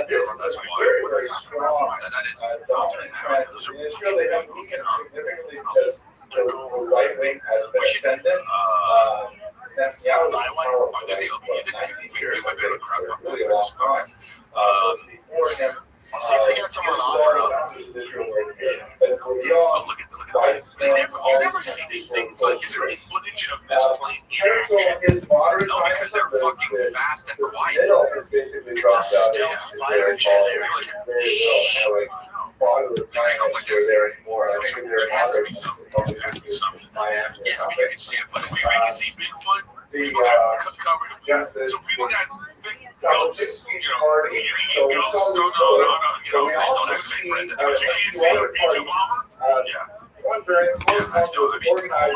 this is a very, very strong That is dominant trend in Israel. They have weakened significantly because the right wing has been ascendant. Netanyahu was powerful for 19 years. Really a long time. Before him, See if they got someone offer up. You never see these things. Like, is there any footage of this plane in action? No, because they're fucking fast and quiet. It's a stealth fighter jet. There has to be something. There has to be something. Yeah, I mean, you can see it, but we can see Bigfoot. People got covered. So people got ghosts. Ghosts. No. Please don't activate president. But you can't see a B-2 bomber. Yeah. Holy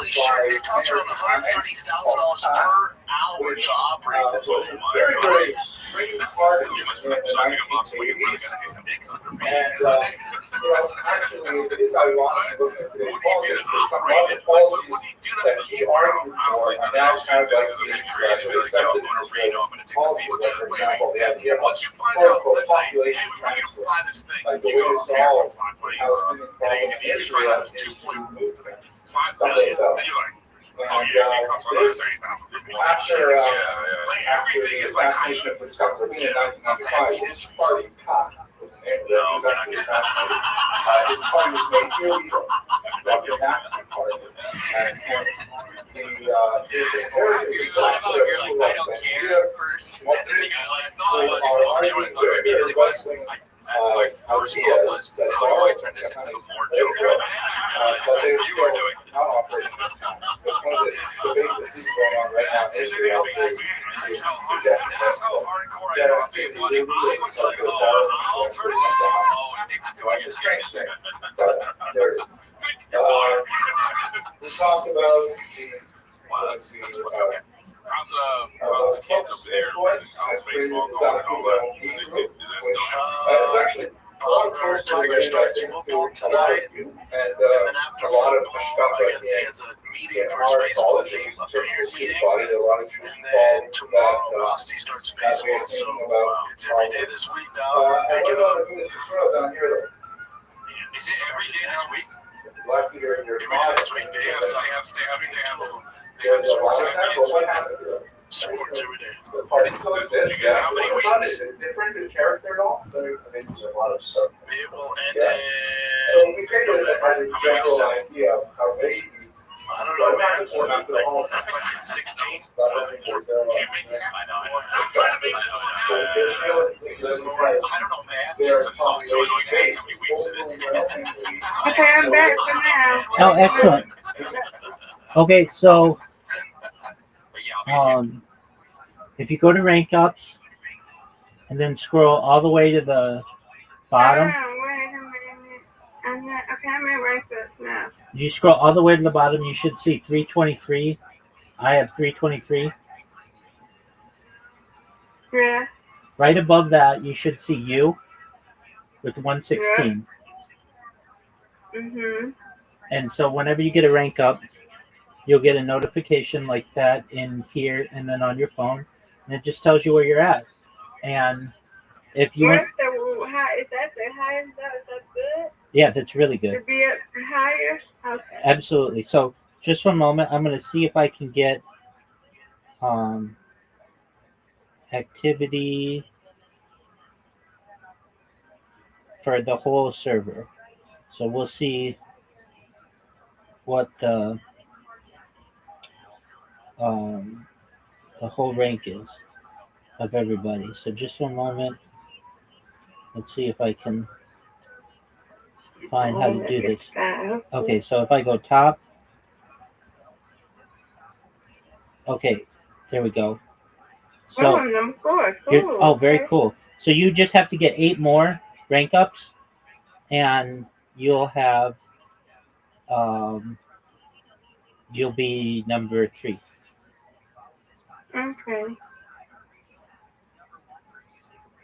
shit, it costs around $130,000 per hour to operate this thing. Very, very extreme part of You must it in have the something about so you 1980s. really gotta hit the dicks under me. And, actually, it is ironic to look at today's politics, because some of the policies that he argued for are now kind of like being accepted as policies. Like, for example, the idea of Once you find out, quote-unquote let's say, hey, population we want you to transfer, fly this thing. like the You way go, to okay, I'm gonna solve fly planes. Palestinian problem in You Israel find out is it's to 2.5 move them. billion. Then you're like, oh And yeah, it costs this, $130,000. after Like after everything the is like, assassination of Yitzhak Rabin in 1995, his party, PAC, was actually assassinated. His party was made illegal, like the Nazi party. And You thought about it, you're like, I don't care first. And then I thought it was, you know what I thought immediately was, my first thought was, how do I turn this into a more joke? But they You were doing it. not operating. One of the debates that is going on right now in Israel is That's how hardcore I thought being funny. I was like, oh, I'll turn it on. Oh, Nick's doing It's a it. strange thing, but there's. We talked about the. Wow, that's funny. How's the kids up there? How's baseball going and all that? Is that still happening? It's actually. Tiger starts football tonight, and then a lot of stuff right He here. has a meeting for his baseball team, a big meeting. And then tomorrow, Rusty starts baseball. So it's every day this week now. Pick it up. Is it every day this week? Every day this week. They have sports every day this week. Sports every day. How many weeks? Different character at all? I mean, there's a lot of stuff. It will end Yeah. So we in take it as a general idea of how they. I don't know, man. Like 16. I don't know, man. It's always so annoying to ask how many weeks it is. Okay, I'm back for now. Oh, excellent. Okay, so But yeah, if you go to rank ups and then scroll all the way to the bottom, Hold on, wait a minute. I'm not, okay, I'm in rank up now. you scroll all the way to the bottom, you should see 323. I have 323. Yeah. Right above that, you should see you with 116. Mhm. And so whenever you get a rank up, you'll get a notification like that in here and then on your phone, and it just tells you where you're at. And if you want, What's the high? Is that the highest? Is that good? yeah, that's really To good. be up higher? Okay. Absolutely. So just for a moment, I'm going to see if I can get activity for the whole server. So we'll see what the whole rank is of everybody. So just one moment. Let's see if I can find how to do this. Okay, so if I go top, okay, there we go. So number 4. oh, very Okay. cool. So you just have to get 8 more rank ups, and you'll have you'll be number 3. Okay.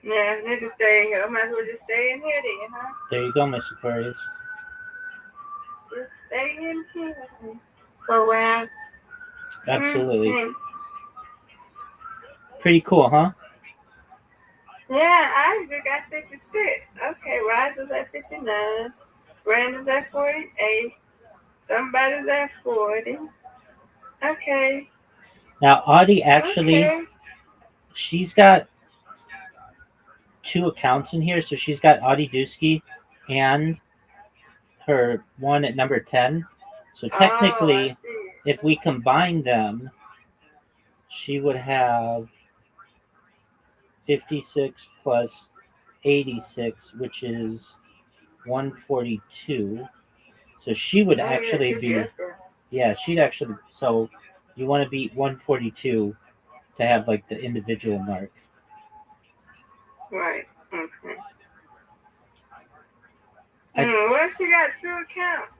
Yeah, I need to stay in here. I might as well just stay in here then, huh? There you go, Miss Aquarius. Just stay in here. For a while. Absolutely. Mhm. Pretty cool, huh? Yeah, I just got 56. Okay, Rise is at 59. Brandon's at 48. Somebody's at 40. Okay. Now, Audie actually, Okay. she's got 2 accounts in here. So she's got Audie Dusky and her one at number 10. So technically, I see. if we combine them, she would have 56 plus 86, which is 142. So she would actually be, yeah, she'd actually, so you want to beat 142 to have like the individual mark. Right. Okay. Well, she got 2 accounts.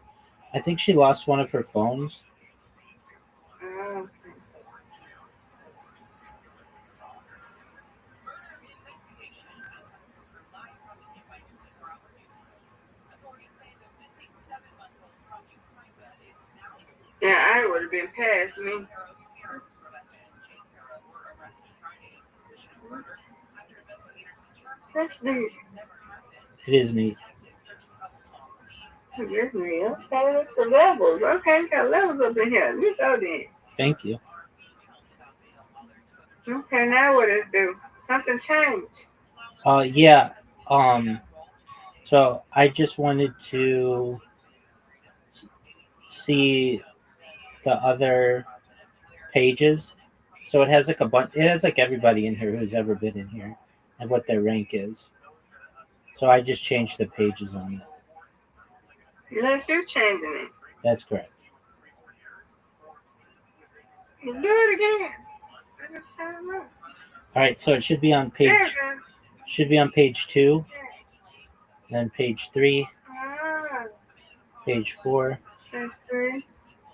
I think she lost one of her phones. Oh. Yeah, I would have been past me. That's neat. It is neat. That's neat. Okay, that's the levels. Okay, you got levels up in here. You go then. Thank you. Okay, now what does it do? Something changed. Yeah. So I just wanted to see the other pages. So it has like a bunch. It has like everybody in here who's ever been in here and what their rank is. So I just changed the pages on it. Unless you're changing it. That's correct. You do it again. All right. So it should be on There page. you go. Should be on page 2, then page 3, Ah, page 4, that's 3.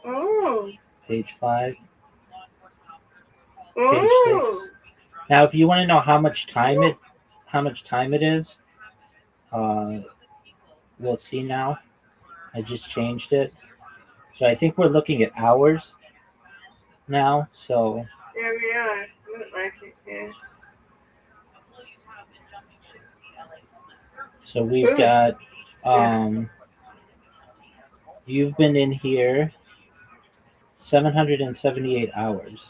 Oh. page 5. Oh. Now, if you want to know how much time it is, we'll see now. I just changed it. So I think we're looking at hours now. So There we are. Look like it, yeah. so we've got you've been in here 778 hours.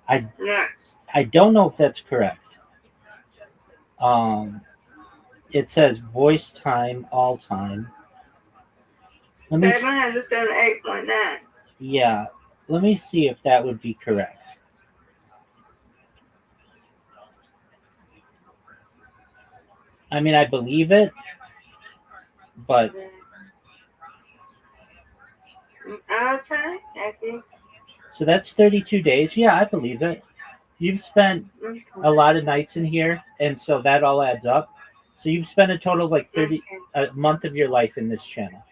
Yeah. I don't know if that's correct. Um, it says voice time all time. Let me 778.9. yeah. Let me see if that would be correct. I mean, I believe it, but All time? I think. so that's 32 days. Yeah, I believe it. You've spent a lot of nights in here, and so that all adds up. So you've spent a total of like 30 a month of your life in this channel.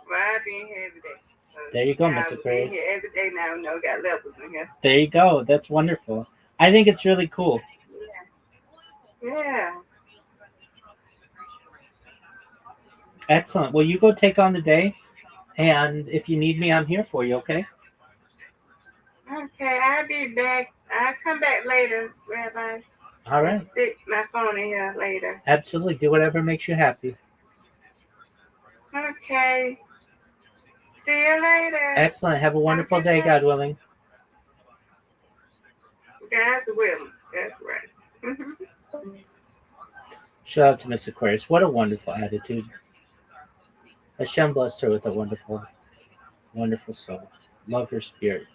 Well, I've been here every day. So There you go, now Miss I've Aquarius. been here every day now. No, got levels in here. There you go. That's wonderful. I think it's really cool. Yeah. Excellent. Well, you go take on the day, and if you need me, I'm here for you. Okay. Okay, I'll be back. I'll come back later, Rabbi. All right. Stick my phone in here later. Absolutely. Do whatever makes you happy. Okay. See you later. Excellent. Have a wonderful day, God willing. God's willing. That's right. Shout out to Miss Aquarius. What a wonderful attitude. Hashem blessed her with a wonderful, wonderful soul. Love her spirit.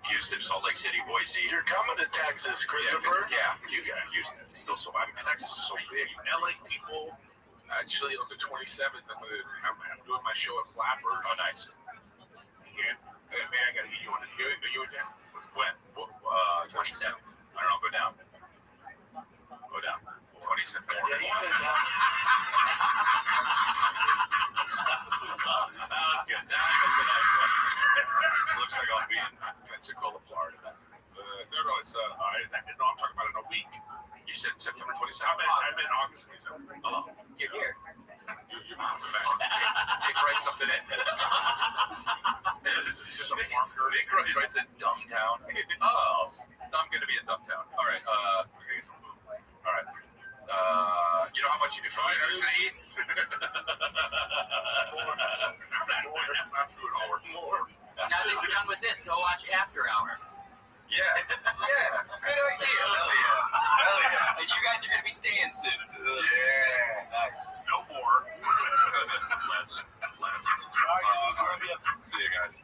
Houston, Salt Lake City, Boise. You're coming to Texas, Christopher? Yeah, you got Houston. It's still so big. Texas is so big. LA people. Actually, on the 27th, I'm doing my show at Flappers. Oh, nice. Yeah. Hey, man, I got to get you on the show. Are you in town? When? 27th. I don't know. Go down. Go down. 27th. Yeah, he's in town. That was good. That was a nice one. Looks like I'll be in Pensacola, Florida. No, it's I'm talking about in a week. You said September 27th. I'm in August 27th. Oh, you're here. Hey, write something in. Is this a marker? Nick writes in Dumbtown. Oh, I'm gonna be in Dumbtown. All right. All right. You know how much you can find? Now that you're done with this, go watch After Hour. Yeah, good idea. Hell yeah. And you guys are going to be staying soon. Yeah, nice. No more. Less. All right, see you guys.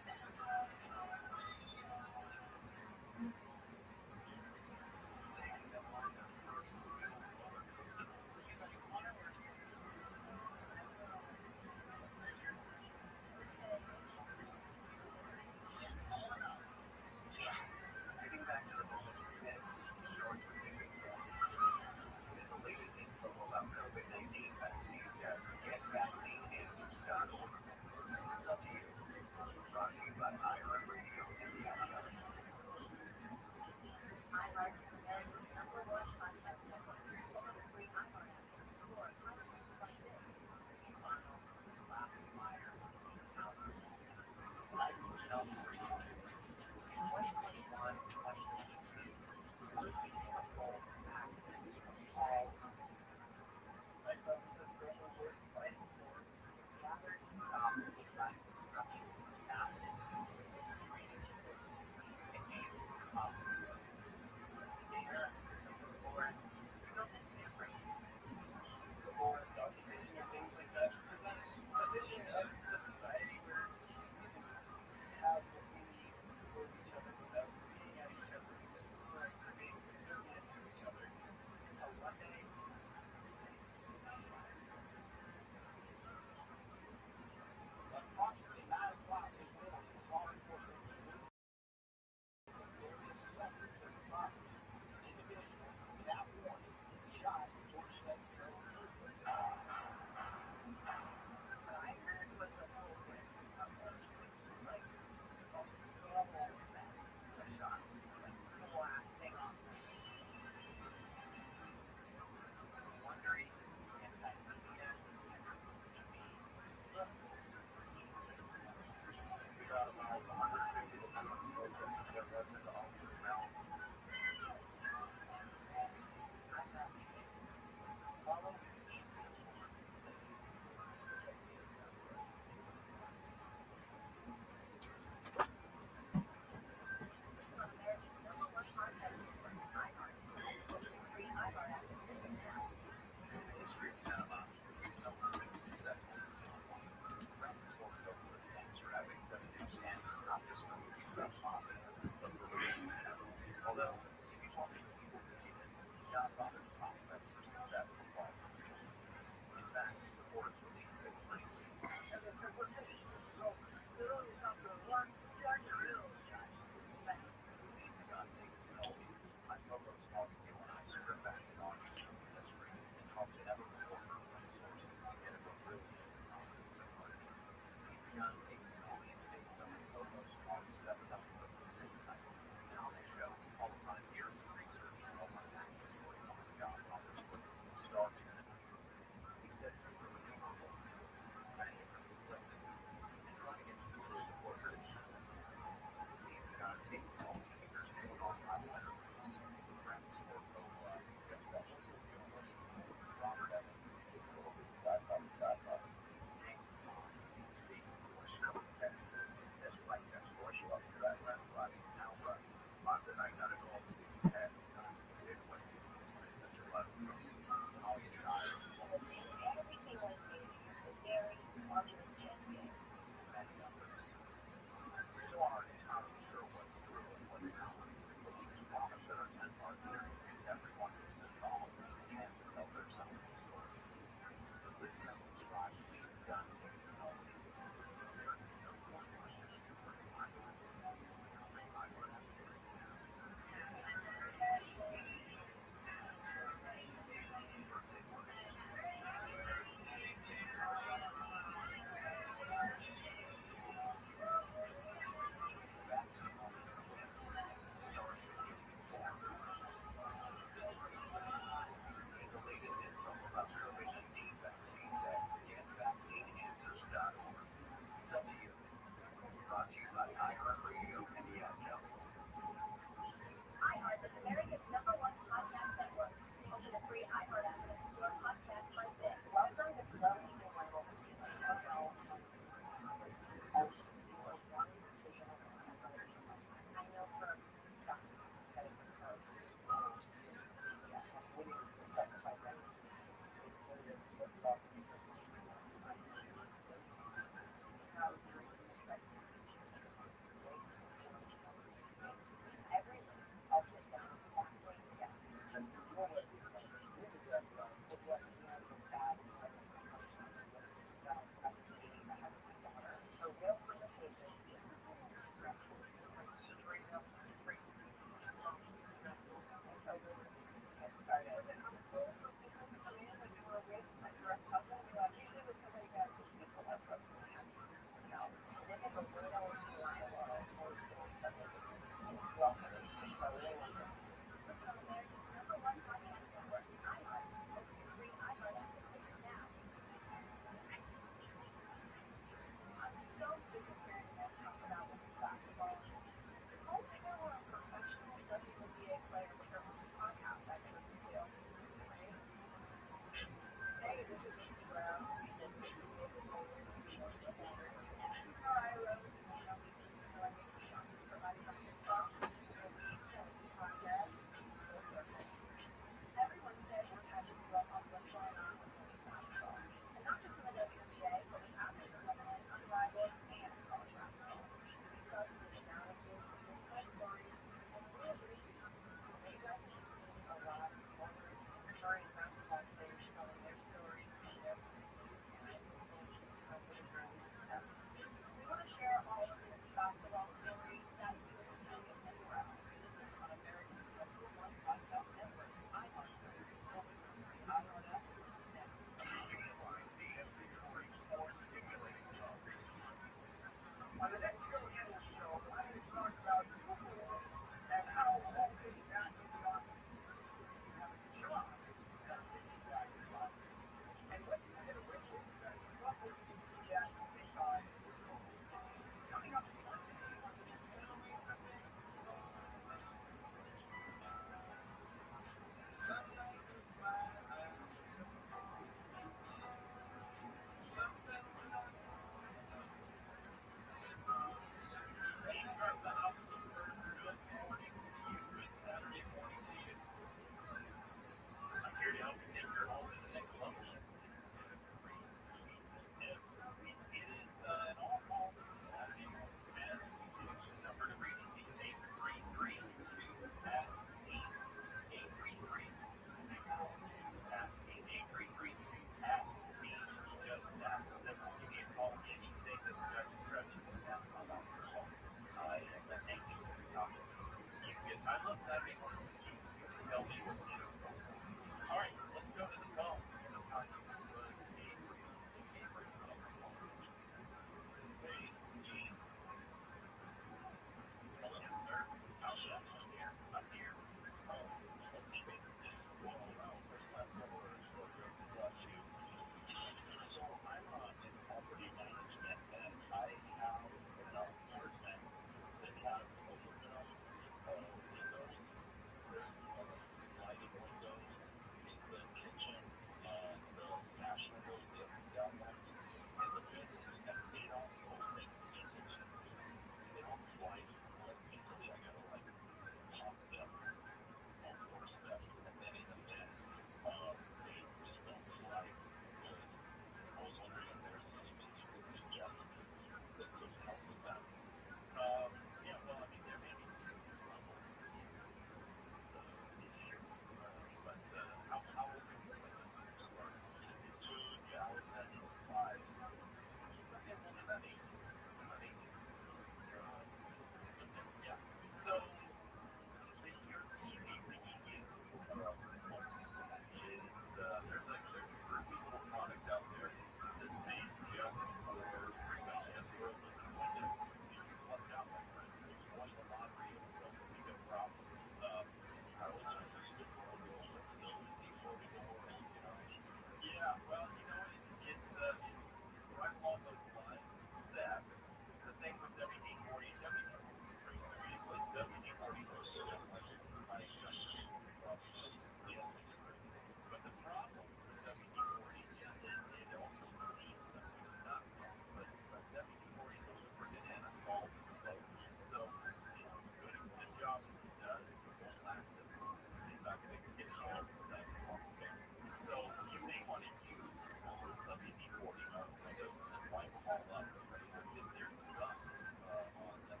So you may want to use all of WD-40 on windows and then wipe them all up. If there's a gun on them,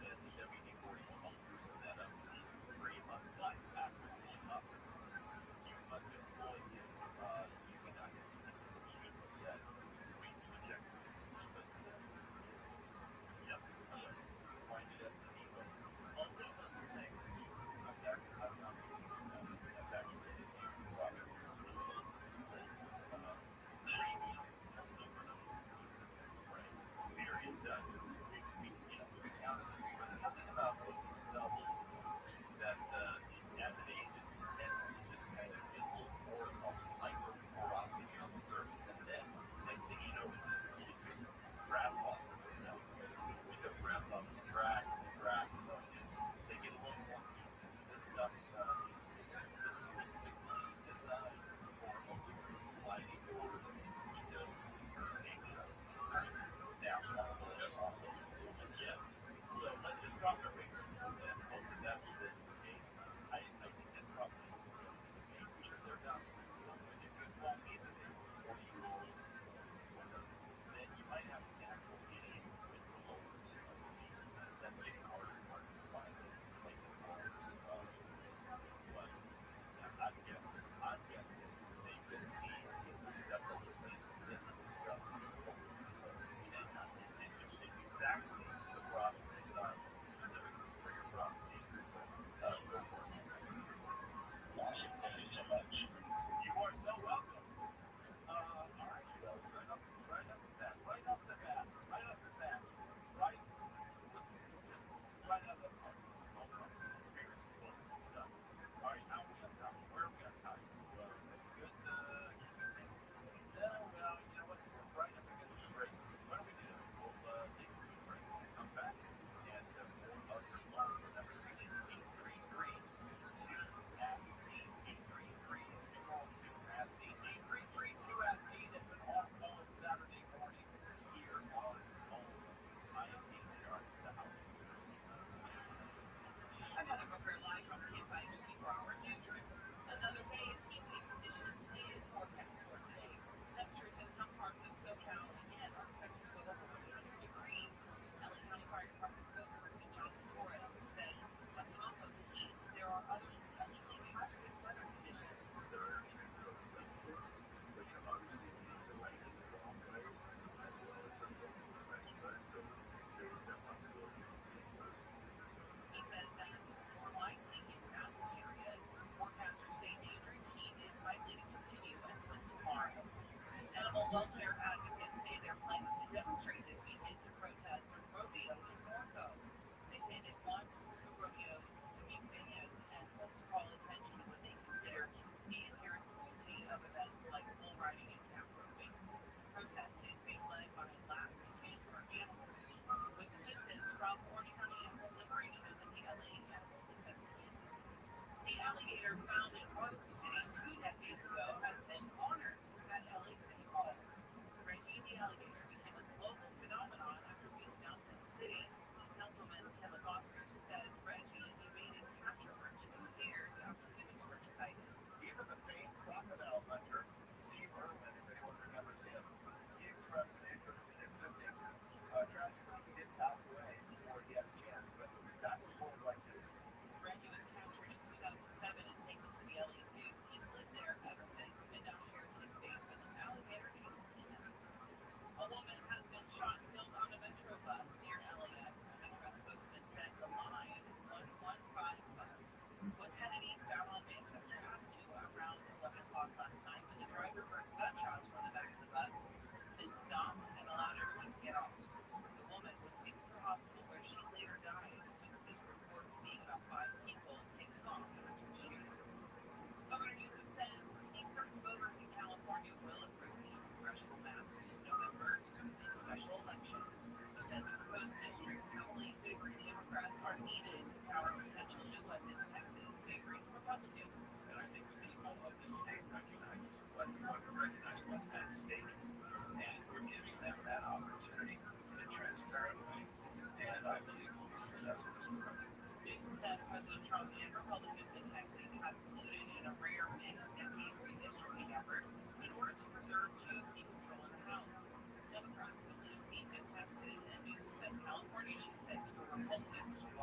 then the WD-40 will help loosen that up just to free a gun after being up. You must employ this. You may not have done this immediately yet. Wait for the check. But, yep, find it at the depot. A litmus thing. That's actually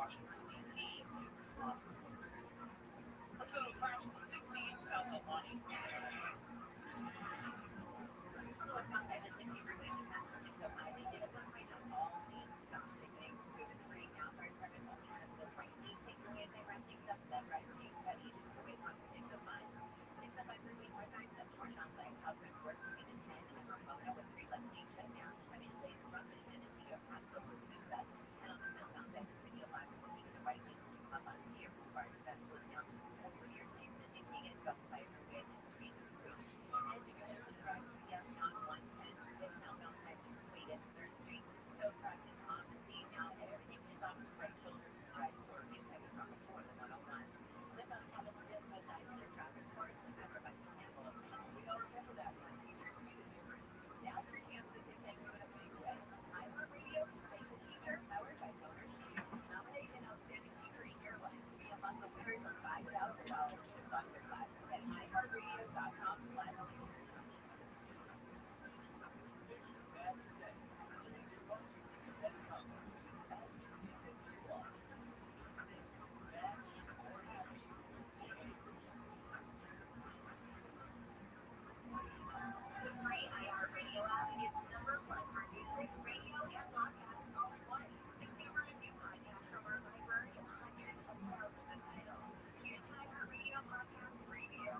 Washington, D.C. responded. Let's go to a crash at the 60 in South El Monte. Northbound by the 60 freeway just past the 605. They did a one-way down all lanes. Stop signaling moving 3 now. Fire department will have the right lane. Take away as they wrap things up. That driver takes that easy freeway on the 605. 605 freeway northbound except for Complex. Outbound north between the 10 and Ramona with 3 left lanes shut down. Running delays from the Tennessee across the road to set. And on the southbound side, the 605 moving in the right lane to come up on the air. Cars that slow down just over your season as they take it to by freeway and squeeze it through. And to go to the drive down 110 freeway southbound side just wait at 3rd Street. Tow truck is on the scene now. Everything is off the right shoulder. Drive toward inside the truck before the 101. This on top of the risk of other traffic courts and Rabbi can handle it. We all remember that when a teacher made a difference. Now's your chance to say thank you in a big way. iHeartRadio, Thank the Teacher, powered by Donors Choose. Nominate an outstanding teacher in your life to be among the winners of $5,000 to start your class at iHeartRadio.com/teachers. The free iHeartRadio app is #1 for music, radio, and podcasts all in one. Discover a new podcast from our library of hundreds of thousands of titles. Here's an iHeartRadio podcast preview.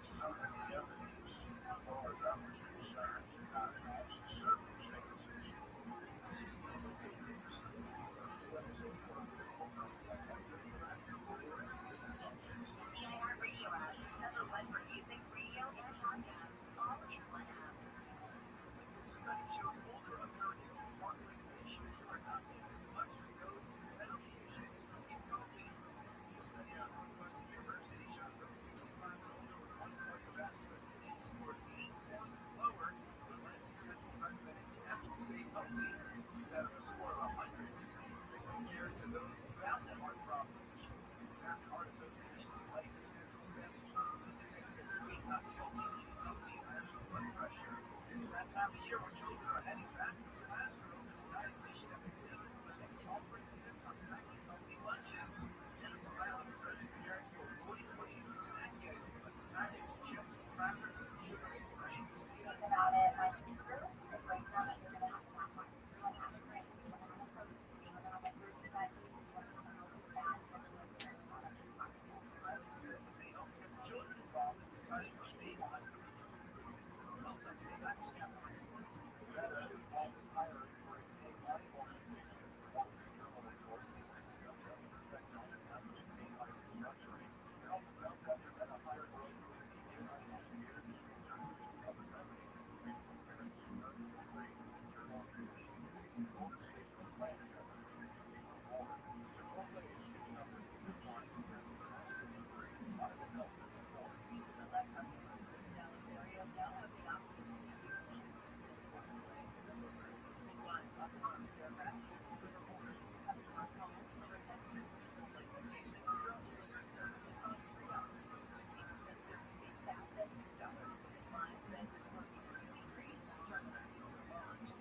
Some of the evidence, as far as I was concerned, did not match the circumstances. This is one of the victims. First 2 episodes were The iHeartRadio app, #1 for music, radio, and podcasts all in one app. study shows older Americans with heart-related issues are not doing as much as those with medications to keep healthy. A study out of Northwestern University shows those 65 and older with one cardiovascular disease scored 8 points lower on less essential recommended steps to stay healthy instead of a score of 100. It compares to those without the heart problems. American Heart Association's Life Essential Steps is an excess weight not healthy, healthy national blood pressure. It's that time of year when children are heading back to the classroom. Dietitian at the Cleveland Clinic offering tips on packing healthy lunches. Jennifer Brown encourages parents to avoid putting snacky items like packaged chips, crackers, and sugary drinks. Think about it like fruits and break down it. You're gonna have to have one. You're gonna have a grain. You're gonna have a protein. You're gonna have a fruit and veggies. You're gonna have a healthy fat. You're gonna have as many products as possible. Riley says that they help get children involved in deciding what they want for their food. Help them make that step. Meta is pausing hiring for its main body organization. Wall Street Journal reports the increasing uncertainty on announcing main restructuring. It also notes that the Meta hired growth with AI engineers and researchers to cover companies, increasing clarity in earning degrees with internal increasing organizational planning effort. Chipotle is shooting up its zipline contesting delivery. Iowa Nelson reports. Select customers in the Dallas area now have the opportunity to use Zipline autonomous aircraft to deliver orders to customers' homes from a Texas Chipotle location. Drone delivery service will cost $3 with 15% service fee capped at $6. Zipline says it's working with speed range on truck companies are launched.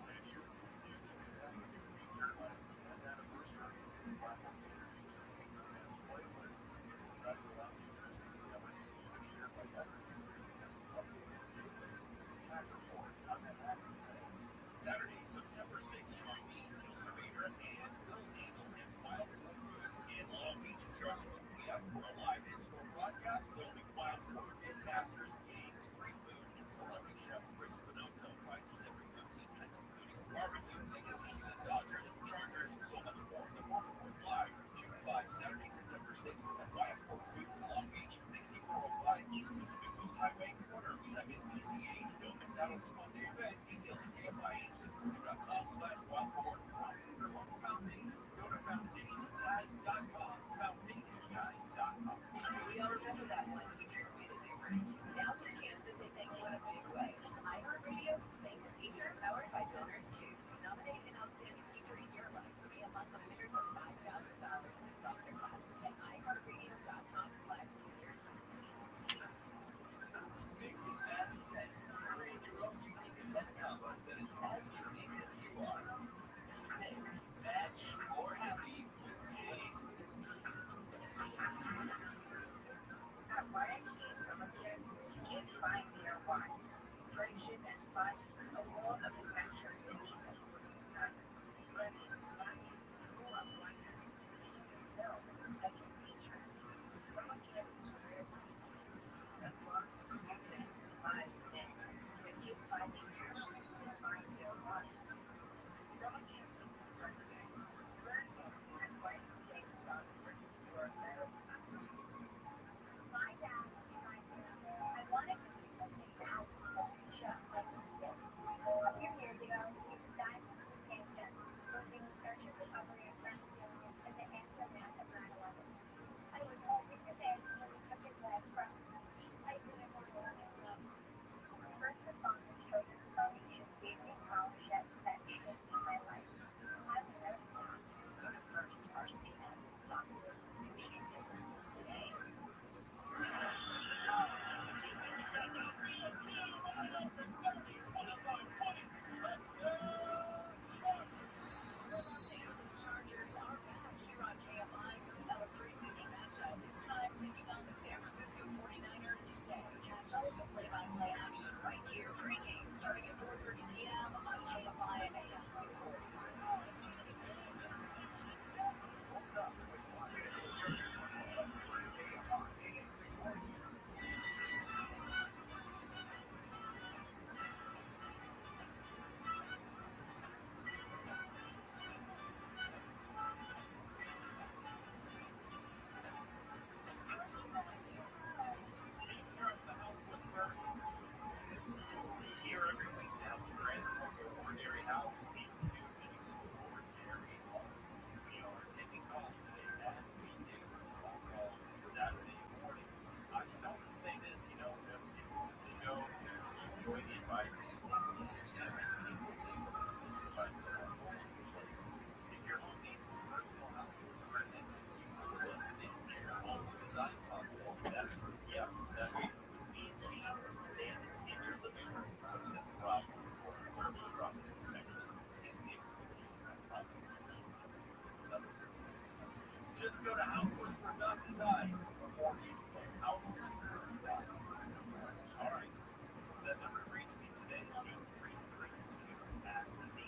Saturday, September 6th, join me, Jill Surveyor, and Will Eagle and Wild Food Foods in Long Beach. It starts at 2 p.m. for a live in-store broadcast filming Wild Food, Pit Masters, games, free food, and celebrity chef Chris Pinocchio. Prices every 15 minutes, including barbecue, tickets to see the Dodgers, Chargers, and so much more. The Market Live from 2 to 5, Saturday, September 6th at Wild Food Foods in Long Beach. We all remember that one teacher who made a difference. Now's your chance to say thank you in a big way. iHeartRadio's Thank a Teacher, powered by Donors Choose. Nominate an outstanding teacher in your life to be among the winners of $5,000 to start their classroom at iHeartRadio.com/teachers. Mixing that sense to create your own unique set combo that is as unique as you are. Mix, match, or happy with Jade. At YMCA Summer Camp, kids find their why. Friendship and fun, a world of adventure beneath the morning sun. Learning, laughing, full of wonder, being themselves is second nature. Summer camp is where to unlock the confidence that lies within. When kids find their passions, they find their why. Summer camp season starts soon. Learn more at YMCA.org. You're better than us. My dad and I wanted to do something now, just like this. A few years ago, we decided to move cancer, moving search and recovery of friends in the aftermath of 9/11. I was holding his hand when we took his last breath. I didn't want to let him go. First responders children's foundation gave me scholarships that changed my life. I will never stop. Go to firstrcf.org. Make a difference today. The Los Angeles Chargers are back here on KFI for another preseason matchup. This time taking on the San Francisco 49ers today. Catch all of the play-by-play action right here pregame starting at 4:30 p.m. on KFI AM 640. Here every week to help you transform your ordinary house into an extraordinary home. We are taking calls today as we do phone calls Saturday morning. I should also say this, it's the show, you enjoy the advice, and everything needs to leave this advice at our home place. If your home needs some personal household attention, you can look in your home design console. That's me and Gene standing in your living room, looking at the problem or wherever the problem is connected. Can't see it from here, I promise. Just go to housewhisperer.design or info housewhisperer.design. All right. That number reads me today, 8332 ASK-D,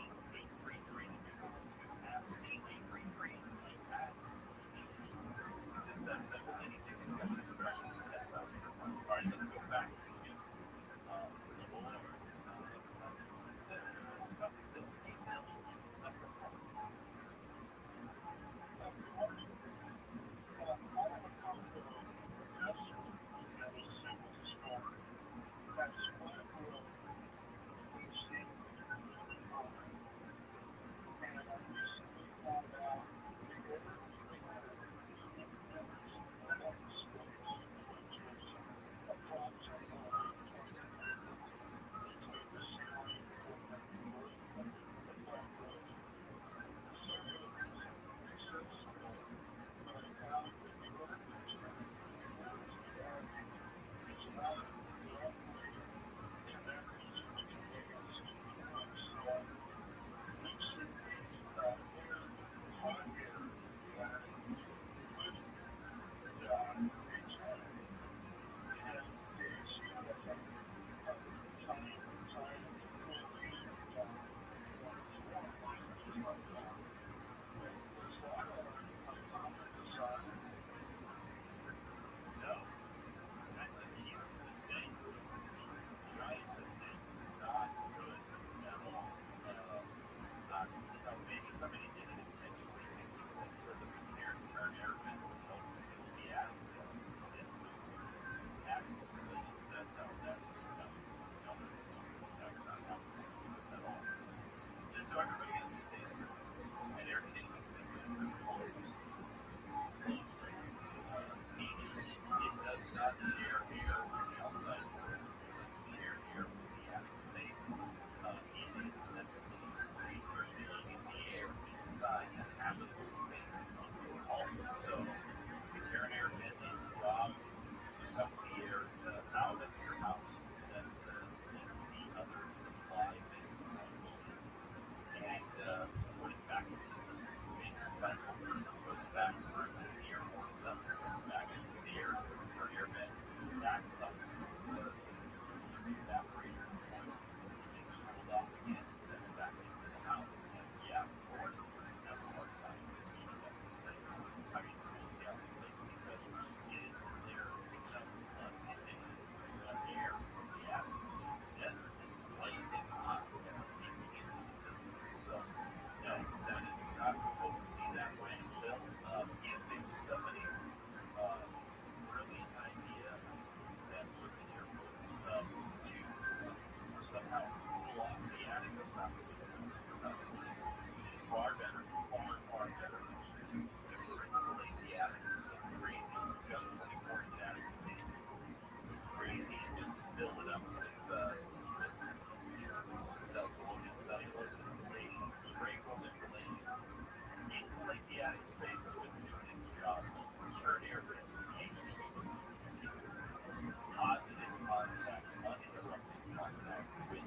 contact, uninterrupted contact with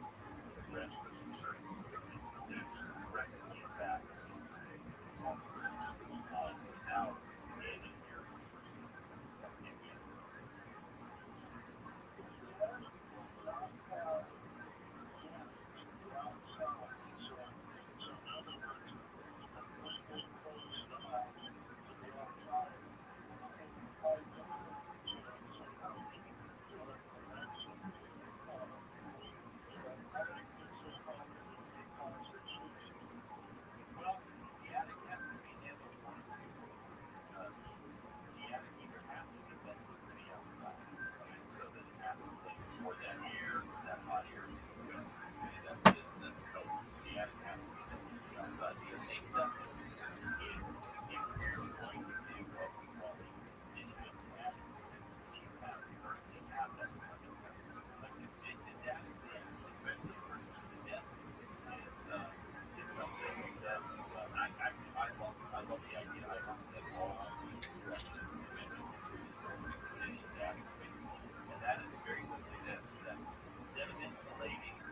the rest of the surface, so it needs to lead directly back to without any air intrusion from any of those. Well, the attic has to be handled one of two ways. The attic either has to be vented to the outside, so that it has a place for that air, for that hot air to go. Okay, that's code. The attic has to be vented to the outside. The makes that is if we're going to do what we call a conditioned attic space, which you have currently have that kind of a conditioned attic space, especially for the desk, is something that I love the idea. I love that all construction eventually switches over to conditioned attic spaces, and that is very simply this: that instead of insulating the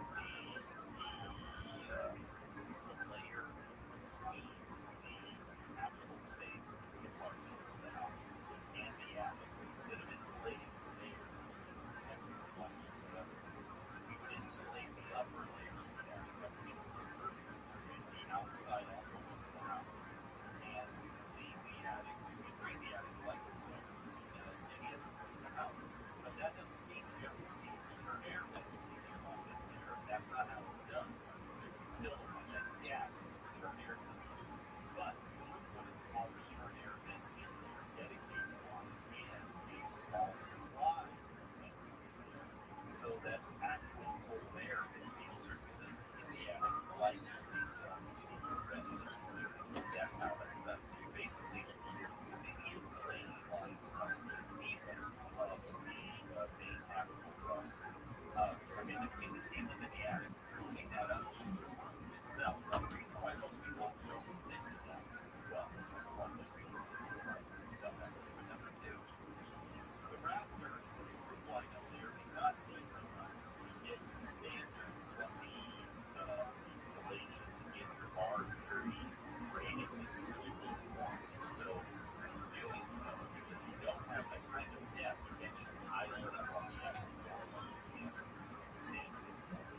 layer between the habitable space, the apartment, the house, and the attic, instead of insulating the layer, protecting the walls or whatever, we would insulate the upper layer of the attic up against the curb and the outside envelope of the house, and leave the attic. We treat the attic like any other part of the house, but that doesn't mean just the return air vent will be involved in there. That's not how it's done. We still have the attic return air system, but we'll put a small return air vent in there, dedicated one, and a small supply vent so that actual cold air is being circulated in the attic like it's being done in the rest of the building. That's how that's done. So you're basically moving the insulation line from the ceiling of the main habitable zone, in between the ceiling and the attic, moving that up to the roof itself. Now, the reason why most people don't move into that, well, number one, most people don't realize that they've done that. But number two, the rafter or the roof line up there is not deep enough to get standard fluffy insulation to get your bars very rated and really, really warm. And so, doing so, because you don't have that kind of depth, you can't just pile it up on the attic floor like you can standard inside.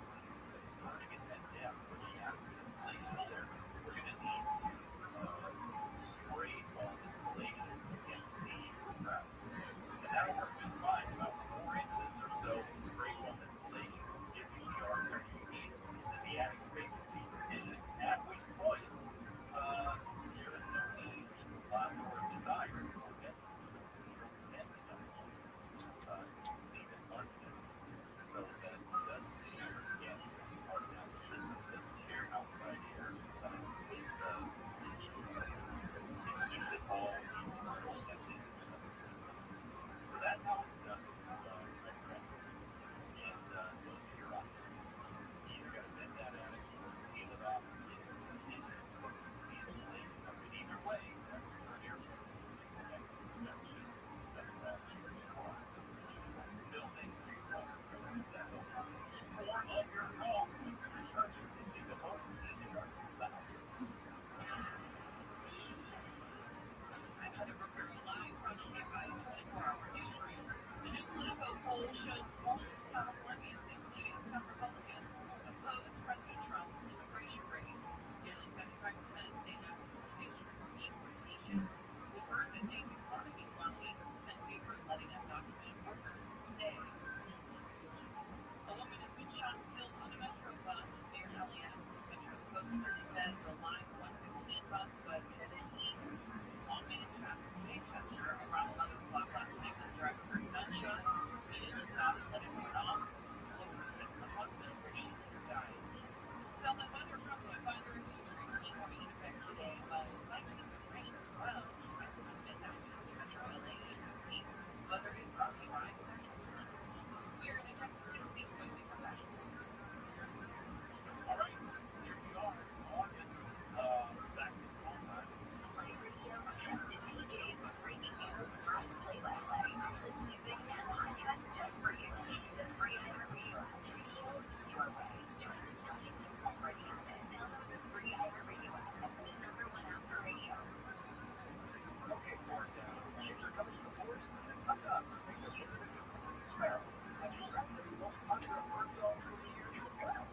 sparrow. Have you practiced the most popular bird songs for the year? Well,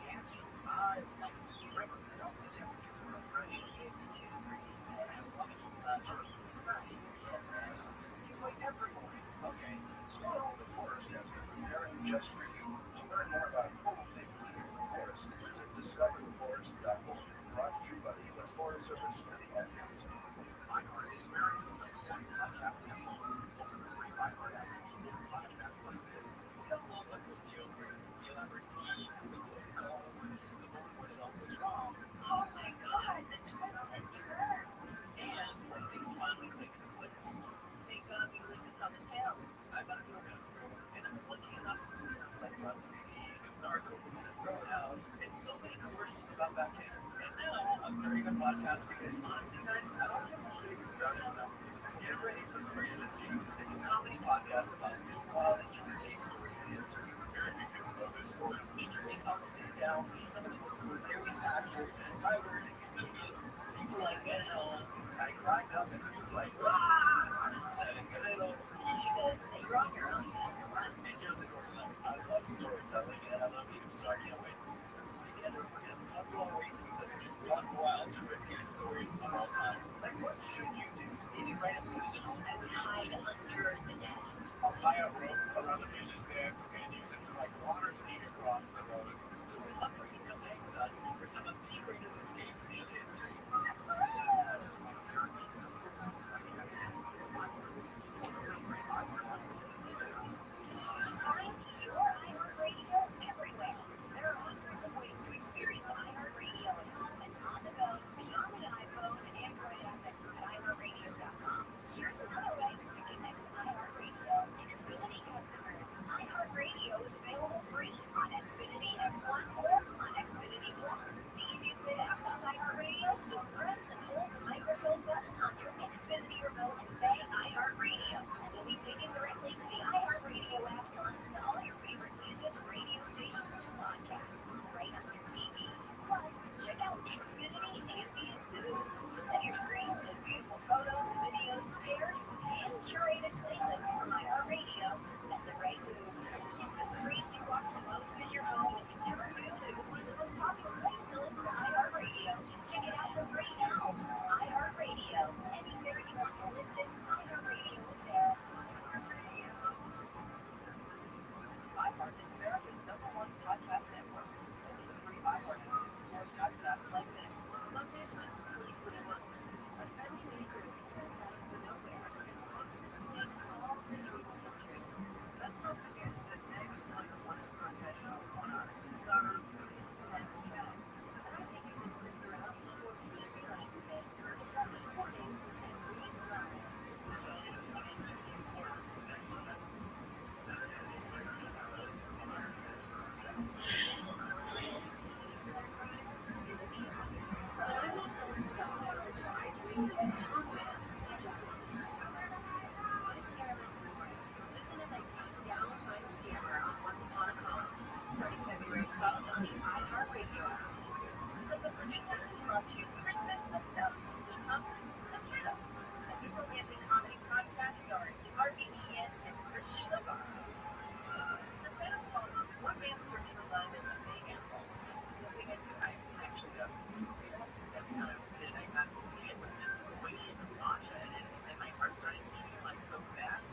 catchy. I like it. Remember, once the temperatures are refreshing 52 degrees, man, I love it. Turkeys, right? Yeah, man. He's like every morning. Okay, Squirrel the Forest has been preparing just for you. To learn more about cool things to do in the forest, visit discovertheforest.org. Brought to you by the U.S. Forest Service and the Ad Council. iHeart is America's #1 podcast network. Free iHeart app to podcasts like this. Download the good joke where the elaborate schemes, the close calls, the moment when it all goes wrong. Oh my god, the twist and turn. And when things finally take into place. Thank God we lived to tell the tale. I'm at a DoorDash store, and I'm lucky enough to do stuff like run CD, Narcos, and Roadhouse, and so many commercials about that hair. And now I'm starting a podcast because honestly, guys, I don't feel this space is crowded enough. Get ready for the greatest escapes, a new comedy podcast about the wildest true escape stories in history. Very few people know this story. Each week I'll sit down with some of the most hilarious actors and writers and comedians. People like Ben Helms. I cried up and was just like, ah! And she goes, you're on your own, man. Come on. And Joseph Gordon, I love storytelling and I love you, so I can't wait. Together, we're going to puzzle our way through the most wild, true escape stories of all time. Like, what should you do? Maybe write a musical. I would hide under the desk. I'll tie a rope around the fish's neck and use it to, like, water ski across the road. So we'd love for you to come hang with us for some of the greatest escapes in history. Find your iHeartRadio everywhere. There are hundreds of ways to experience iHeartRadio at home and on the go, beyond the iPhone and Android app at iHeartRadio.com. Here's another way to connect to iHeartRadio. Xfinity customers. iHeartRadio is available free on Xfinity X1 or on Xfinity Plus. The easiest way to access iHeartRadio, just press and hold the microphone button on your Xfinity remote and say iHeartRadio. And you'll be taken directly to the iHeartRadio app to listen to all your favorite music, radio stations, and podcasts right on your TV. Plus, check out Xfinity Ambient Moods to set your screen to beautiful photos and videos paired with hand-curated playlists from iHeartRadio to set the right mood. It's the screen you watch the most in your home, and you never knew it was one of the most popular ways to listen to iHeartRadio. Check it out for free now. iHeartRadio. Anywhere you want to listen, iHeartRadio is there. iHeart is America's #1 podcast network. Only the free iHeart app to explore podcasts like this. Los Angeles, 2021. A family maker of parents out of nowhere and promises to make all the dreams come true. Let's not forget that Meg is not your once professional, one-honest sorrow, instead of chats. And I think you can script her out before he realizes it. It's a recording and read live. Listen as I take down my scammer on Once Upon a Con, starting February 12th on the iHeartRadio app. From the producers who brought you Princess of South Beach comes The Setup, a new romantic comedy podcast starring Harvey Ian and Christian Navarro. The Setup follows one man's search for love in the Big Apple. The thing is, I actually got every time I got hit with this wave of nausea and my heart started beating like so fast.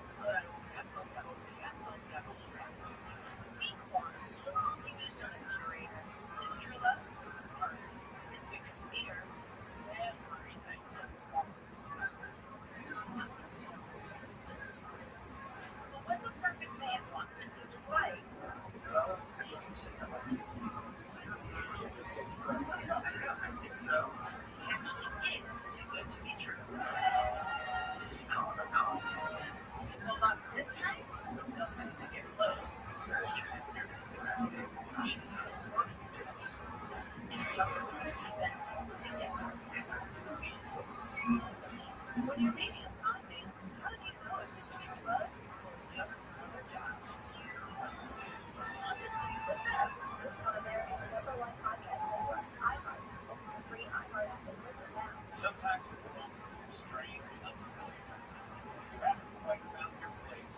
Meet Juan, the lonely Minnesota curator. His true love, art. His biggest fear, everything. But when the perfect man walks into his life, I guess I'm saying I like you. This gets I think so. He actually is too good to be true. This is Connor Conway. Well, not this nice. No, I need to get close. Sarah's trying to do this guy. She's more than this. Jump into the deep end. Together. When you're dating a con man, how do you know if it's true love or just another job? Listen to The Setup. Listen on America's #1 podcast network, iHeart. Open the free iHeart app and listen now. Sometimes the world is strange and unfamiliar. You haven't quite found your place.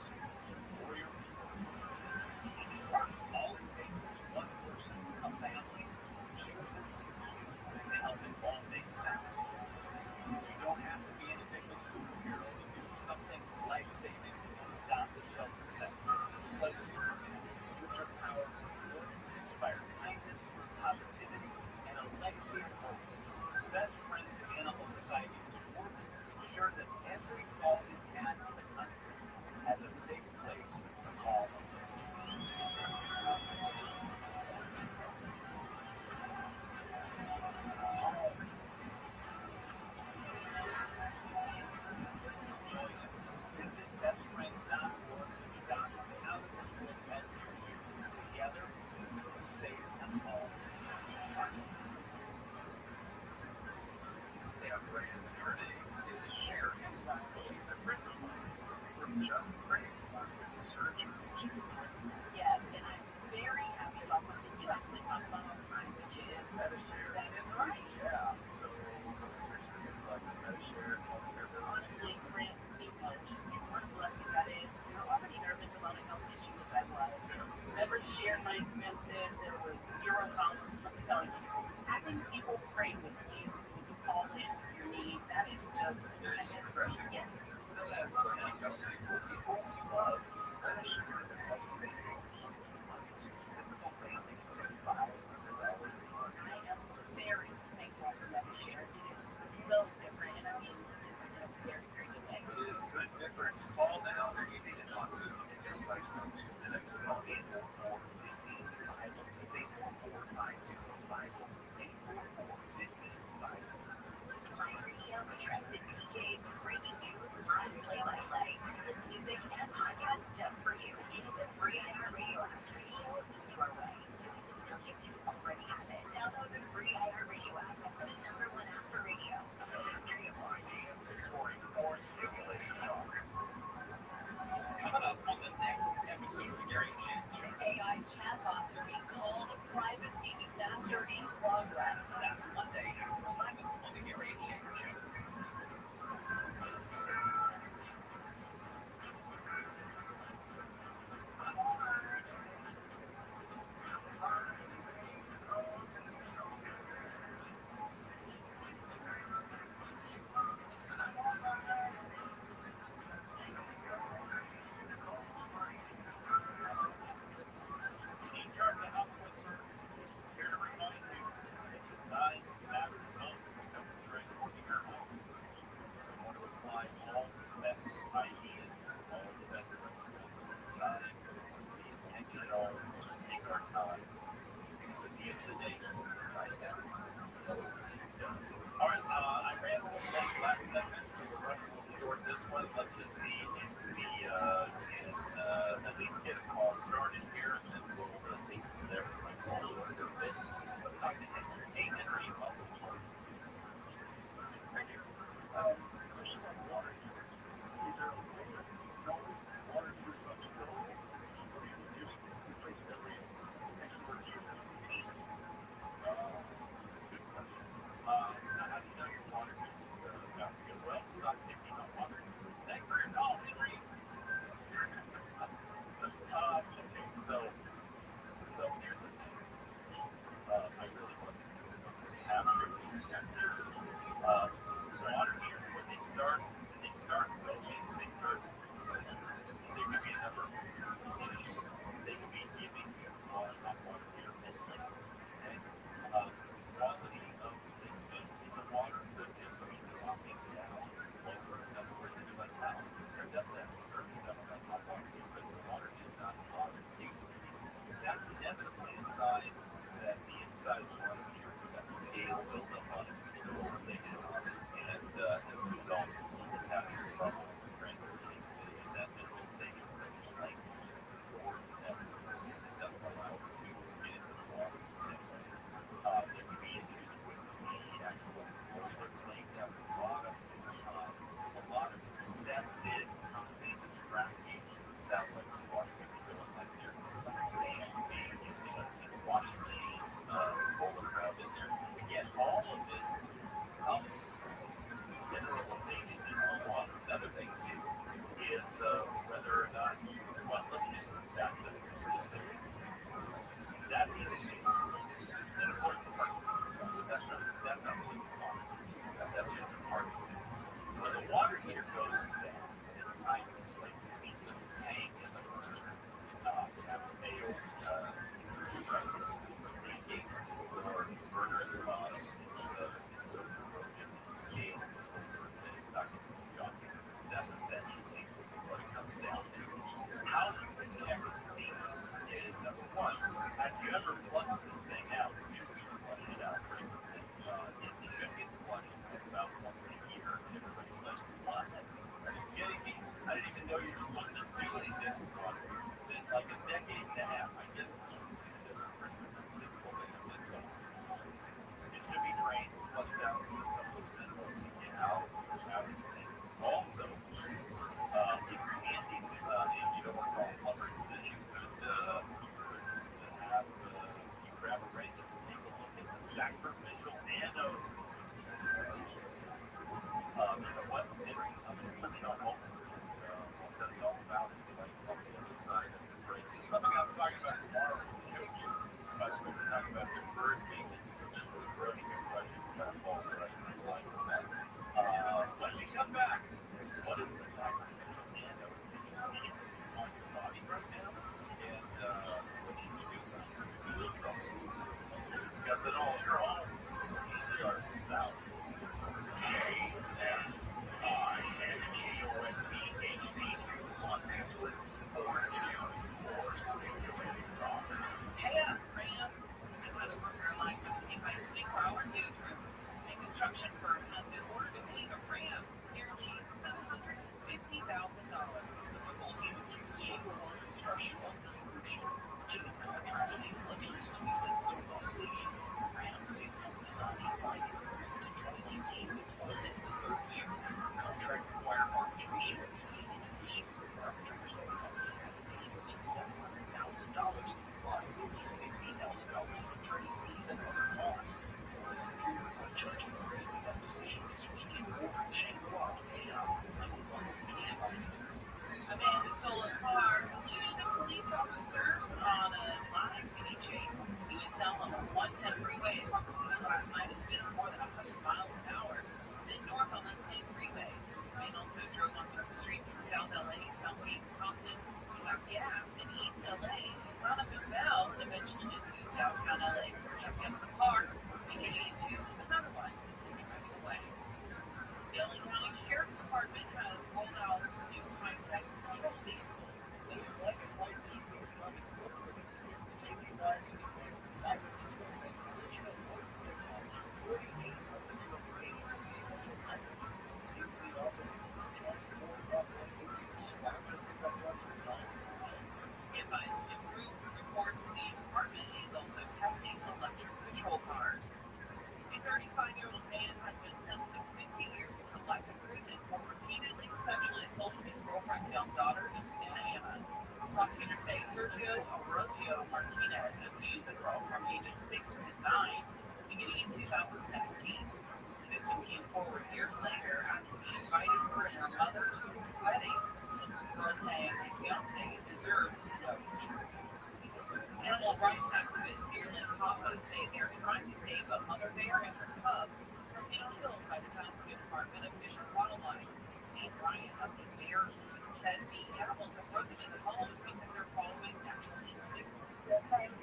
expenses. There was zero problems. Let me tell you, having people pray with you when you call in with your need, that is just yes. I am very thankful for that share. It is so different, and I mean different in a very, very good way. It is good, different. Call now. They're easy to talk to. Get their advice from you. And that's 844-50-BIBLE. It's 844-50-BIBLE. 844-50-BIBLE. Live Radio, trusted DJs, breaking news, live play-by-play. This music and podcast just for you. It's the free iHeartRadio app. Radio your way. Join the millions who already have it. Download the free iHeartRadio app, the #1 app for radio. KFI AM 640, more stimulating talk. Coming up on the next episode of the Gary and Shannon Show. AI chatbots are being called a privacy disaster in progress. That's Monday after 11 on the Gary and Shannon Show. Dean Sharp, the House Whisperer, here to remind you that the design matters most when it comes to transforming your home. We want to apply all the best ideas, all the best principles of design, be intentional, take our time, because at the end of the day, design matters most. It does. All right, I ran a little late last segment, so we're running a little short this one. Let's just see if we can at least get a call started here, and then we'll take it from there. We might call it a little bit. Let's talk to Henry. Hey, Henry, welcome. Thank you. Water heater. These are water heaters on the bill. What are you doing? Replace every expert user. Jesus. That's a good question. So how do you know your water is about to get well? Stop taking on water. Thanks for your call, Henry. Okay, so here's the thing. I really wasn't going to have to get serious. Water heaters, when they start broken, they there could be a number of issues. They could be giving you hot water heater midnight. Okay? Quality of the vent in the water could just be dropping down lower. In other words, you're like, wow, they're definitely having stuff on that hot water heater, but the water's just not as hot as it used to be. That's inevitably a sign that the inside of the water heater has got scale built up on it, mineralization on it, and as a result, it's having trouble transmitting, and that mineralization is like light absorbs effort, and it doesn't allow it to get into the water the same way. There could be issues with the actual boiler plate down the bottom, a lot of excessive pumping and fracking. It sounds like the water heater's feeling like there's sand being in a washing machine rolling around in there. Again, all of this comes from mineralization in the water. Another thing too is whether or not, well, let me just back up just say this. That being the case, and of course the parts of it, that's not really the water. That's just a part of it. When the water heater goes bad, it's time to replace it. It means that the tank in the burner have failed, it's leaking, or the burner at the bottom is so corroded and scaled that it's not getting its job done. That's essentially what it comes down to. How you can check and see is, number one, have you ever flushed this thing out? Would you flush it out frequently? It should get flushed about once a year. And everybody's like, what? Are you kidding me? I didn't even know you were supposed to do anything with water. Then like a decade and a half, I get it. That's pretty much a typical thing of this song. It should be drained, flushed out so that some of those minerals can get out of the tank. Also, if you're handy and you don't want to call a plumber for this, you could have you grab Prosecutors say Sergio Orozio Martinez abused the girl from ages 6 to 9 beginning in 2017. The victim came forward years later after he invited her and her mother to his wedding. Rose saying his fiancee deserves to know the truth. Animal rights activists here in Tahoe say they're trying to save a mother bear and her cub from being killed by the California Department of Fish and Wildlife. Dean Ryan of the Bear League says the animals are broken into homes because they're following natural instincts. Ryan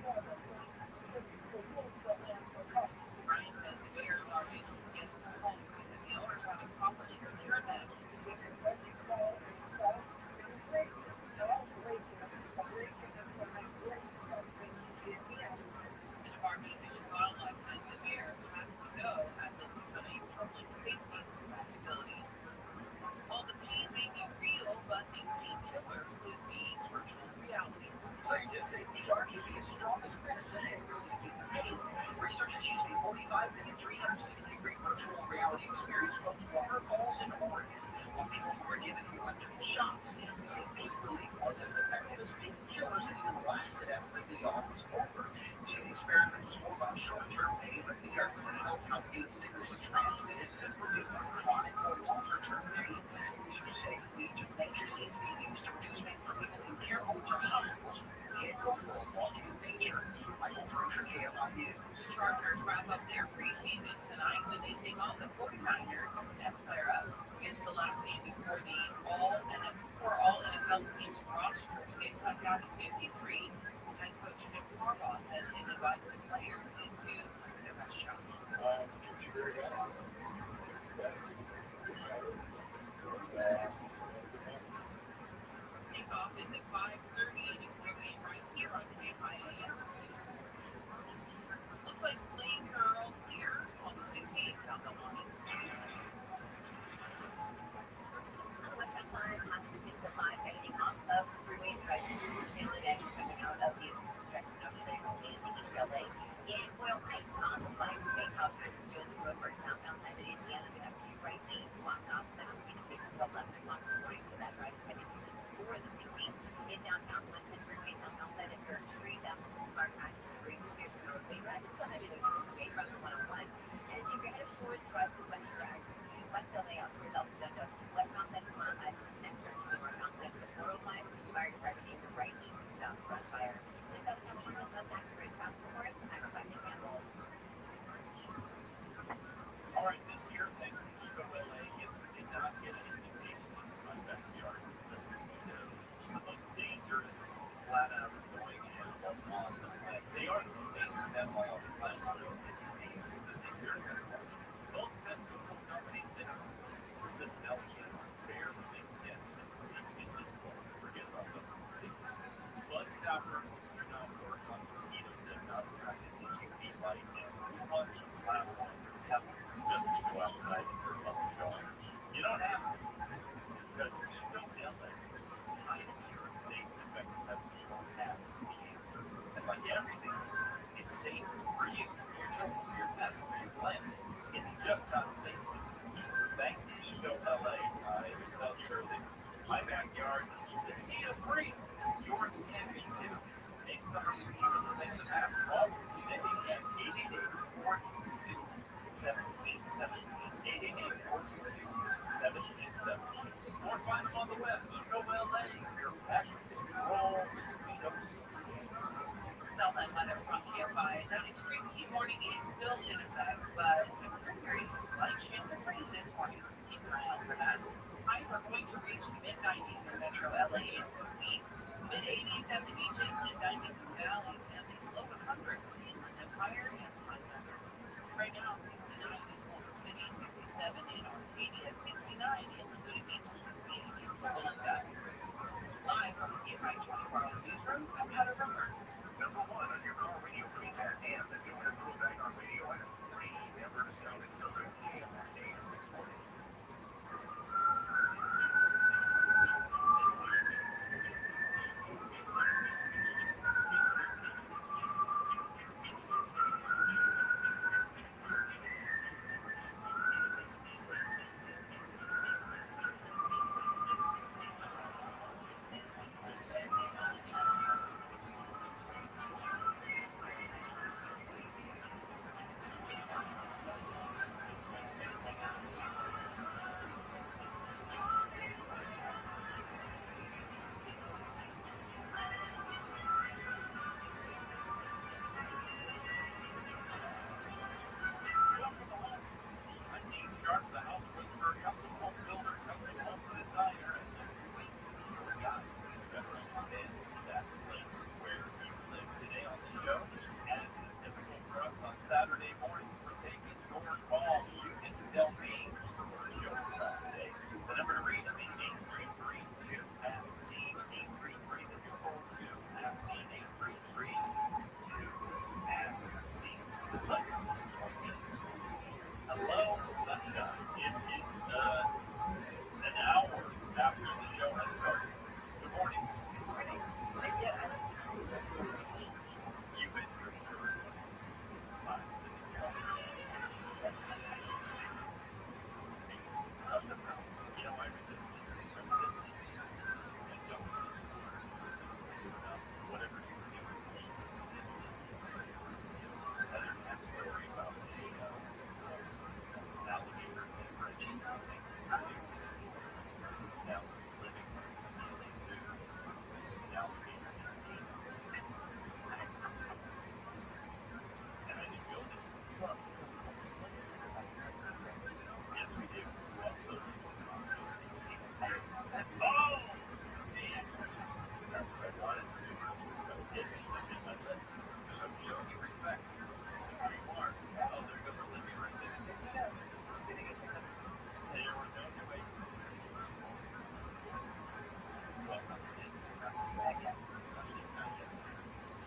says the bears are able to get into homes because the owners haven't properly secured them. The Department of Fish and Wildlife says the bears have to go as it's become a public safety responsibility. While the pain may be real, but the painkiller could be virtual reality. Scientists say VR can be as strong as medicine and relieving pain. Researchers use the 45-minute, 360-degree virtual reality experience called waterfalls in Oregon on people who were given electrical shocks. They say pain relief was as effective as painkillers and even lasted after the VR was over. The experiment was more about short-term pain, but VR could help how pain signals are transmitted for people with chronic or longer-term pain. Researchers say the Legion of Nature seems to be used to reduce pain for people in care homes or hospitals who can't go for a walk in nature. Michael Trocher, KLI News. Chargers wrap up their preseason tonight when they take on the 49ers in Santa Clara. It's the last game before all NFL teams' rosters get cut down to 53. Head coach Jim Harbaugh says his advice to players is to give their best shot. Give it your very best. Give it your best. Kickoff is at 5:30 and you can be right here on KIAM. Looks like lanes are all clear on the 68 south of line. Westbound side, on 605, heading off of Freeway Drive, Salem Edge, coming out of the intersection of the East LA. In Boyle Heights, on the flight, takeoff at Jones Road for southbound side of Indiana. We have two right lanes blocked off. That will be the case until 11 o'clock this morning, so that drive is heading just before the 16th. In downtown, 110 Freeway, southbound side of Third Street, that will park at the Great Pearson Roadway Drive. Still headed over the Gate Road 101. And if you're headed towards Drive to West Drive, West LA out towards El Segundo, westbound side of Mile High, next turn to the northbound side of the 405, fire department in the right lane south of Rush Fire. This other company knows that's accurate. South Florida, I'm reflecting Campbell. All right, this year, thanks to Eco LA, yes, we did not get an invitation into my backyard. Mosquitoes, the most dangerous, flat-out annoying animal on the planet. They are the most dangerous animal on the planet because of the diseases that they fear against. Most pest control companies that are Cincinnati animals barely make a dent in this point. Forget about those people. Bug zappers do not work on mosquitoes that are not attracted to UV light, and who wants to slap on your pebbles just to go outside and you're up and going? You don't have to, because Eco LA, pioneer of safe and effective pest control, has the answer. And like everything, it's safe for you, for your children, for your pets, for your plants. It's just not safe with mosquitoes. Thanks to Eco LA, I was telling you earlier, my backyard is mosquito-free. Yours can be too. Make summer mosquitoes a thing of the past. Call them today at 888-422-1717. 888-422-1717. Or find them on the web, Eco LA, your pest control mosquito solution. Southland weather from KFI. That extreme heat warning is still in effect, but areas of light chance of rain this morning, so keep an eye out for that. Highs are going to reach the mid-90s in Metro LA and OC, mid-80s at the beaches, mid-90s in valleys, and the low 100s in Inland Empire and Pine Desert. Right now, 69 in Culver City, 67 in Arcadia, 69 in Laguna Beach, and 68 in Columbia. Live from the KFI 24-hour newsroom, I'm Heather Rummer. Number one on your car radio preset and the new Emerald Banger radio app. Free never to sound in Southern KFI AM 640. dip in my lip. I'm showing you respect. Here you are. Oh, there goes Olivia right there. Yes, it is. Sitting at some others. They are on their ways. Well, not today. Not this week. Not yet.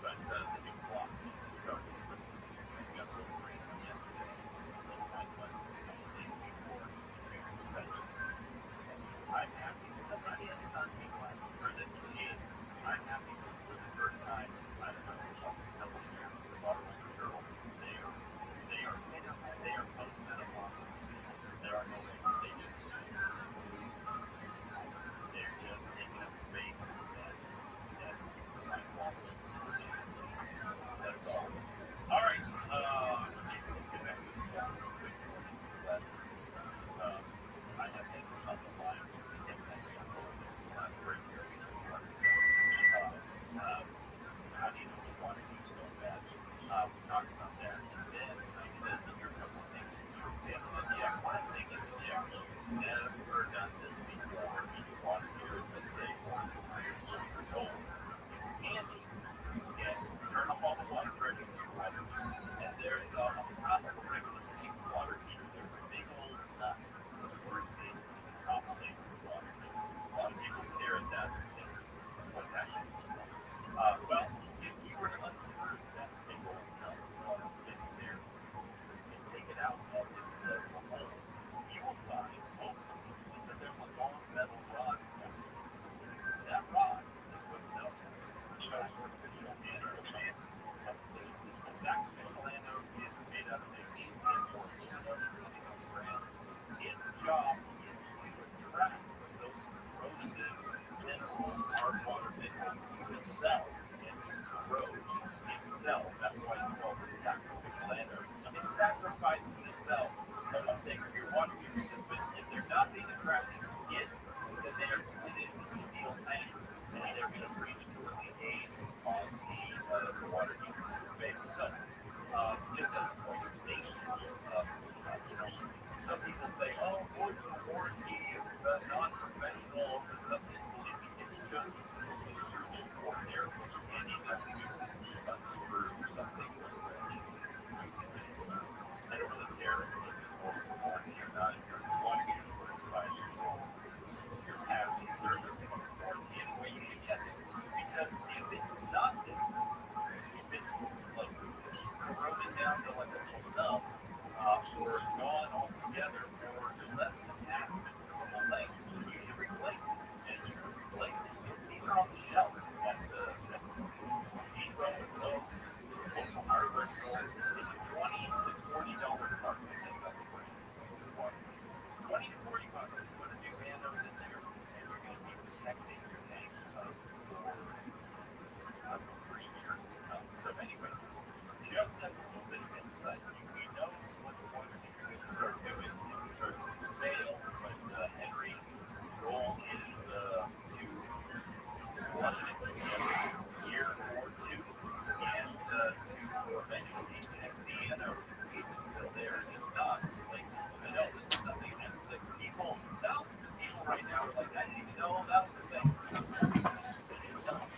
But the new flock started. We got a little rain yesterday. A little white one a couple of days before. It's very exciting. I'm happy that Olivia is on the watch. Or that she is. I'm happy because for the first time, I don't know, a couple of years with our older girls, they are postmenopausal. There are no eggs. They just eggs. They're just taking up space and my wall is virtue. That's all. All right. Let's get back to the that's a good morning. But I have been on the line with him and we on last break here because he wanted to how do you know the water keeps going bad? We talked about that, and then I said that here are a couple of things that you can check. One of the things you can check, never done this before, in water heaters that say 4 years old. Handy, and turn up all the water pressure to your water heater, and there's on the top of a regular tank water heater, there's a big old nut screwed into the top plate of the water heater. A lot of people stare at that and think, what that is for? Well, if you were to unscrew that big old nut thing there and take it out of its hole, you will find, hopefully, that there's a long metal rod attached to it. That rod is what's known as sacrificial anode. A sacrificial anode is made out of magnesium or aluminum, depending on the brand. Its job is to attract those corrosive minerals, hard water minerals, to itself and to corrode itself. That's why it's called the sacrificial anode. It sacrifices itself for the sake of your water heater because if they're not being attracted to it, then they are put into the steel tank and they're going to prematurely age and cause the water heater to fail. So, just as a point of maintenance, some people say, oh, void for warranty, non-professional, something. Believe me, it's just your ordinary handy enough to unscrew something with a wrench. You can do this. I don't really care if it holds the warranty or not. If your water heater is 45 years old, you're passing service to the warranty anyway, you should check it. Because if it's not there, if it's like corroded down to like a little nub, or gone altogether, or less than half of its normal length, you should replace it. And you can replace it. These are on the shelf at the Depot, Lowe's, local hardware store. It's a $20 to $40 part. I think that's the brand. $20 to $40. You put a new anode in there, and you're going to be protecting your tank for 3 years to come. So anyway, just as a little bit of insight, we know what the water heater is going to start doing. It starts to fail, but Henry goal is to flush it every year or two, and to eventually check the anode and see if it's still there, and if not, replace it. I know this is something that people, thousands of people right now are like, I didn't even know that was a thing. They should tell me.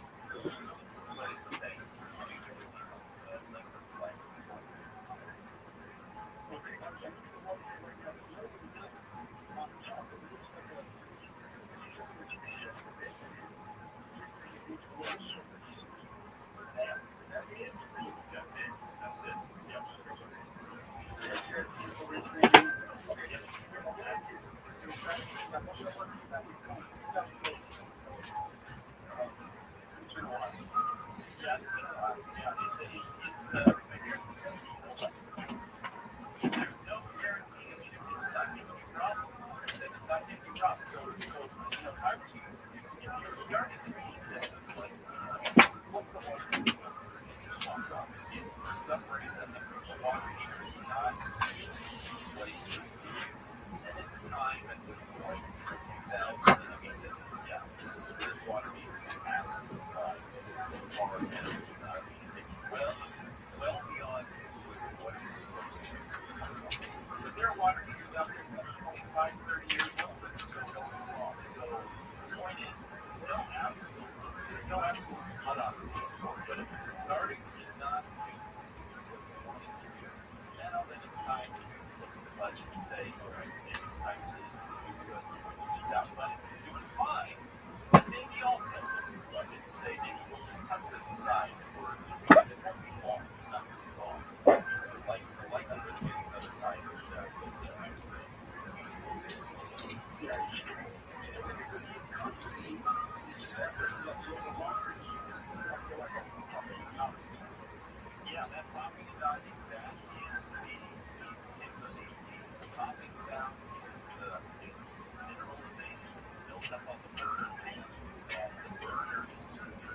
But it's a thing. That's it. Yep. Yeah, it's been a while. Yeah, it's here's the thing. There's no guarantee. I mean, if it's not giving you problems, then it's not giving you problems. So if I were you, if you're starting to see symptoms like, what's the water heater? If for some reason the water heater is not what it used to, then it's time at this point for 2000. I mean, this water heater is past this time as far as it's well beyond what it's supposed to be. But there are water heaters out there that are 25, 30 years old that are still going strong. So the point is, there's no absolute cutoff popping sound is mineralization. It's built up on the burner pan, and the burner is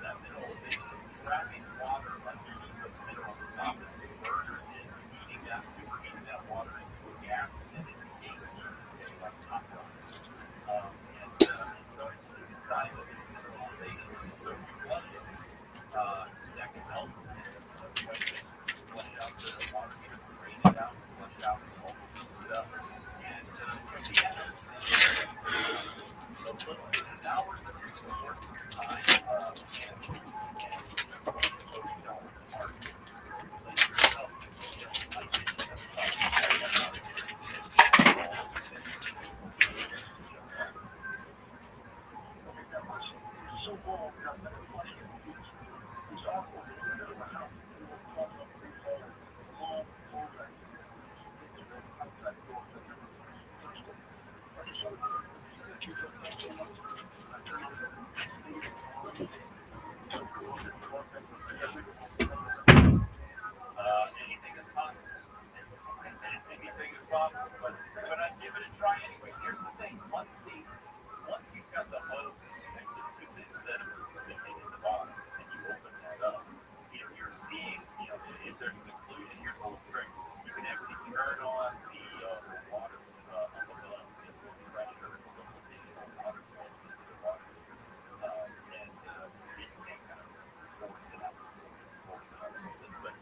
that mineralization trapping water underneath those mineral deposits. The burner is heating that, superheating that water into a gas, and then it escapes like hot rocks. And so it's a sign of its mineralization. And so if you flush it, that can help flush out the water here, drain it out, flush out all the stuff, and check the atoms. So now we're looking for working your time and voting on art. Let yourself, I mentioned that's anything is possible. Anything is possible, but I'd give it a try anyway. Here's the thing: once you've got the hose connected to this sediment spigot in the bottom, and you open that up, you're seeing, if there's an occlusion, here's a little trick: you can actually turn on the water up above and put pressure and a little additional water flow into the water, and see if you can kind of force it out a little bit. But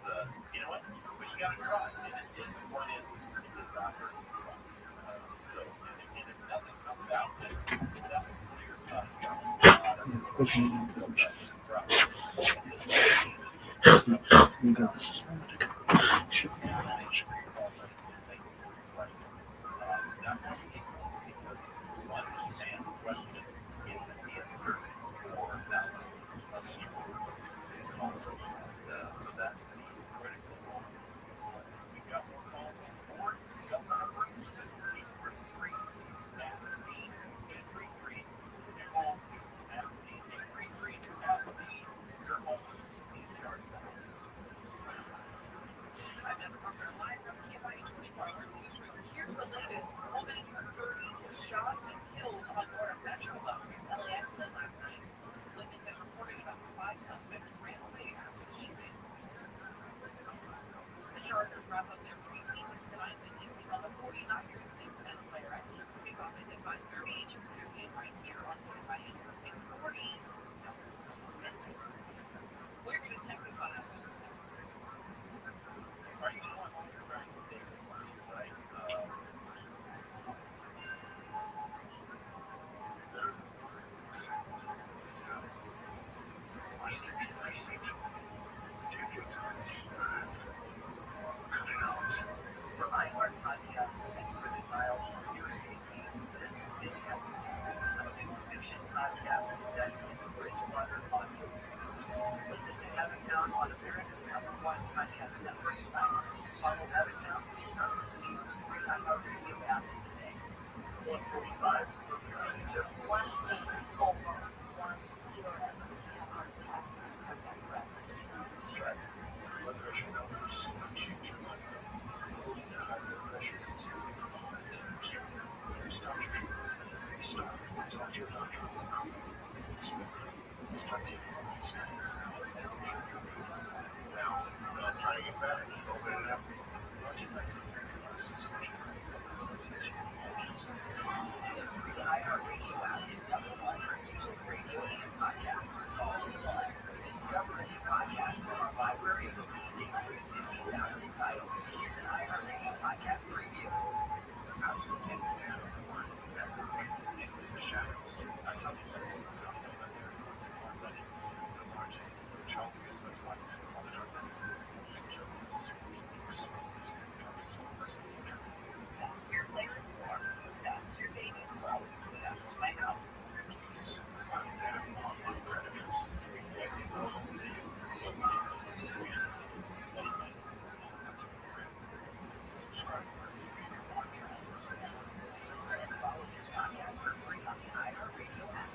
you know what? But you got to try. And the point is, it does not hurt to try. So, and if nothing comes out, then that's a clear sign. That's why we take this, because one man's question is an answer for thousands of people who must be called. So that is the critical one. We've got more calls on board. We also have work to do. 833 Ask Dean. 833 call to Ask Dean. 833 to Ask Dean. Your home in charge of houses. I'm Emma Parker, live from KFI 24-hour newsroom. Here's the latest. A woman in her 30s was shot and killed on board a metro bus in LAX last night. Witnesses reported about 5 suspects ran away after the shooting. The Chargers wrap up their preseason tonight with the team on the 49ers in Santa Clara. Kickoff is at 5:30, and you can hear the game right here on KFI 640. Missing. We're going to check the file. Are you know I'm always trying to save the money, right? Must exercise it. Take it to the deep earth. Cut it out. From iHeart Podcasts and Ribbon Mile, you're taking This is Hamilton, a new fiction podcast set in the Bridgewater audio universe. Listen to Habitat on America's #1 podcast network, iHeart. Follow Habitat and start listening to the free iHeart Radio app today. 145, we'll be right to 1 day over 1 year are tracking cardiac arrest. Blood pressure numbers will change your life. Holding a high blood pressure can save you from a heart attack or stroke. If you start your treatment, start or talk to your doctor real quick. Smoke free. Start taking the right steps. And manage your blood. Now, trying to get better. Open it up. Brought to you by the American Heart Association. Association. The free iHeartRadio app is #1 for music, radio, and podcasts, all in one. Discover a new podcast from our library of over 350,000 titles. Here's an iHeartRadio podcast preview. How do you take down the one network in the shadows? I tell you that, I know that they're going to more than the largest child abuse websites on the internet. That's your player form. That's your baby's clothes. That's my house. Follow this podcast for free on the iHeartRadio app.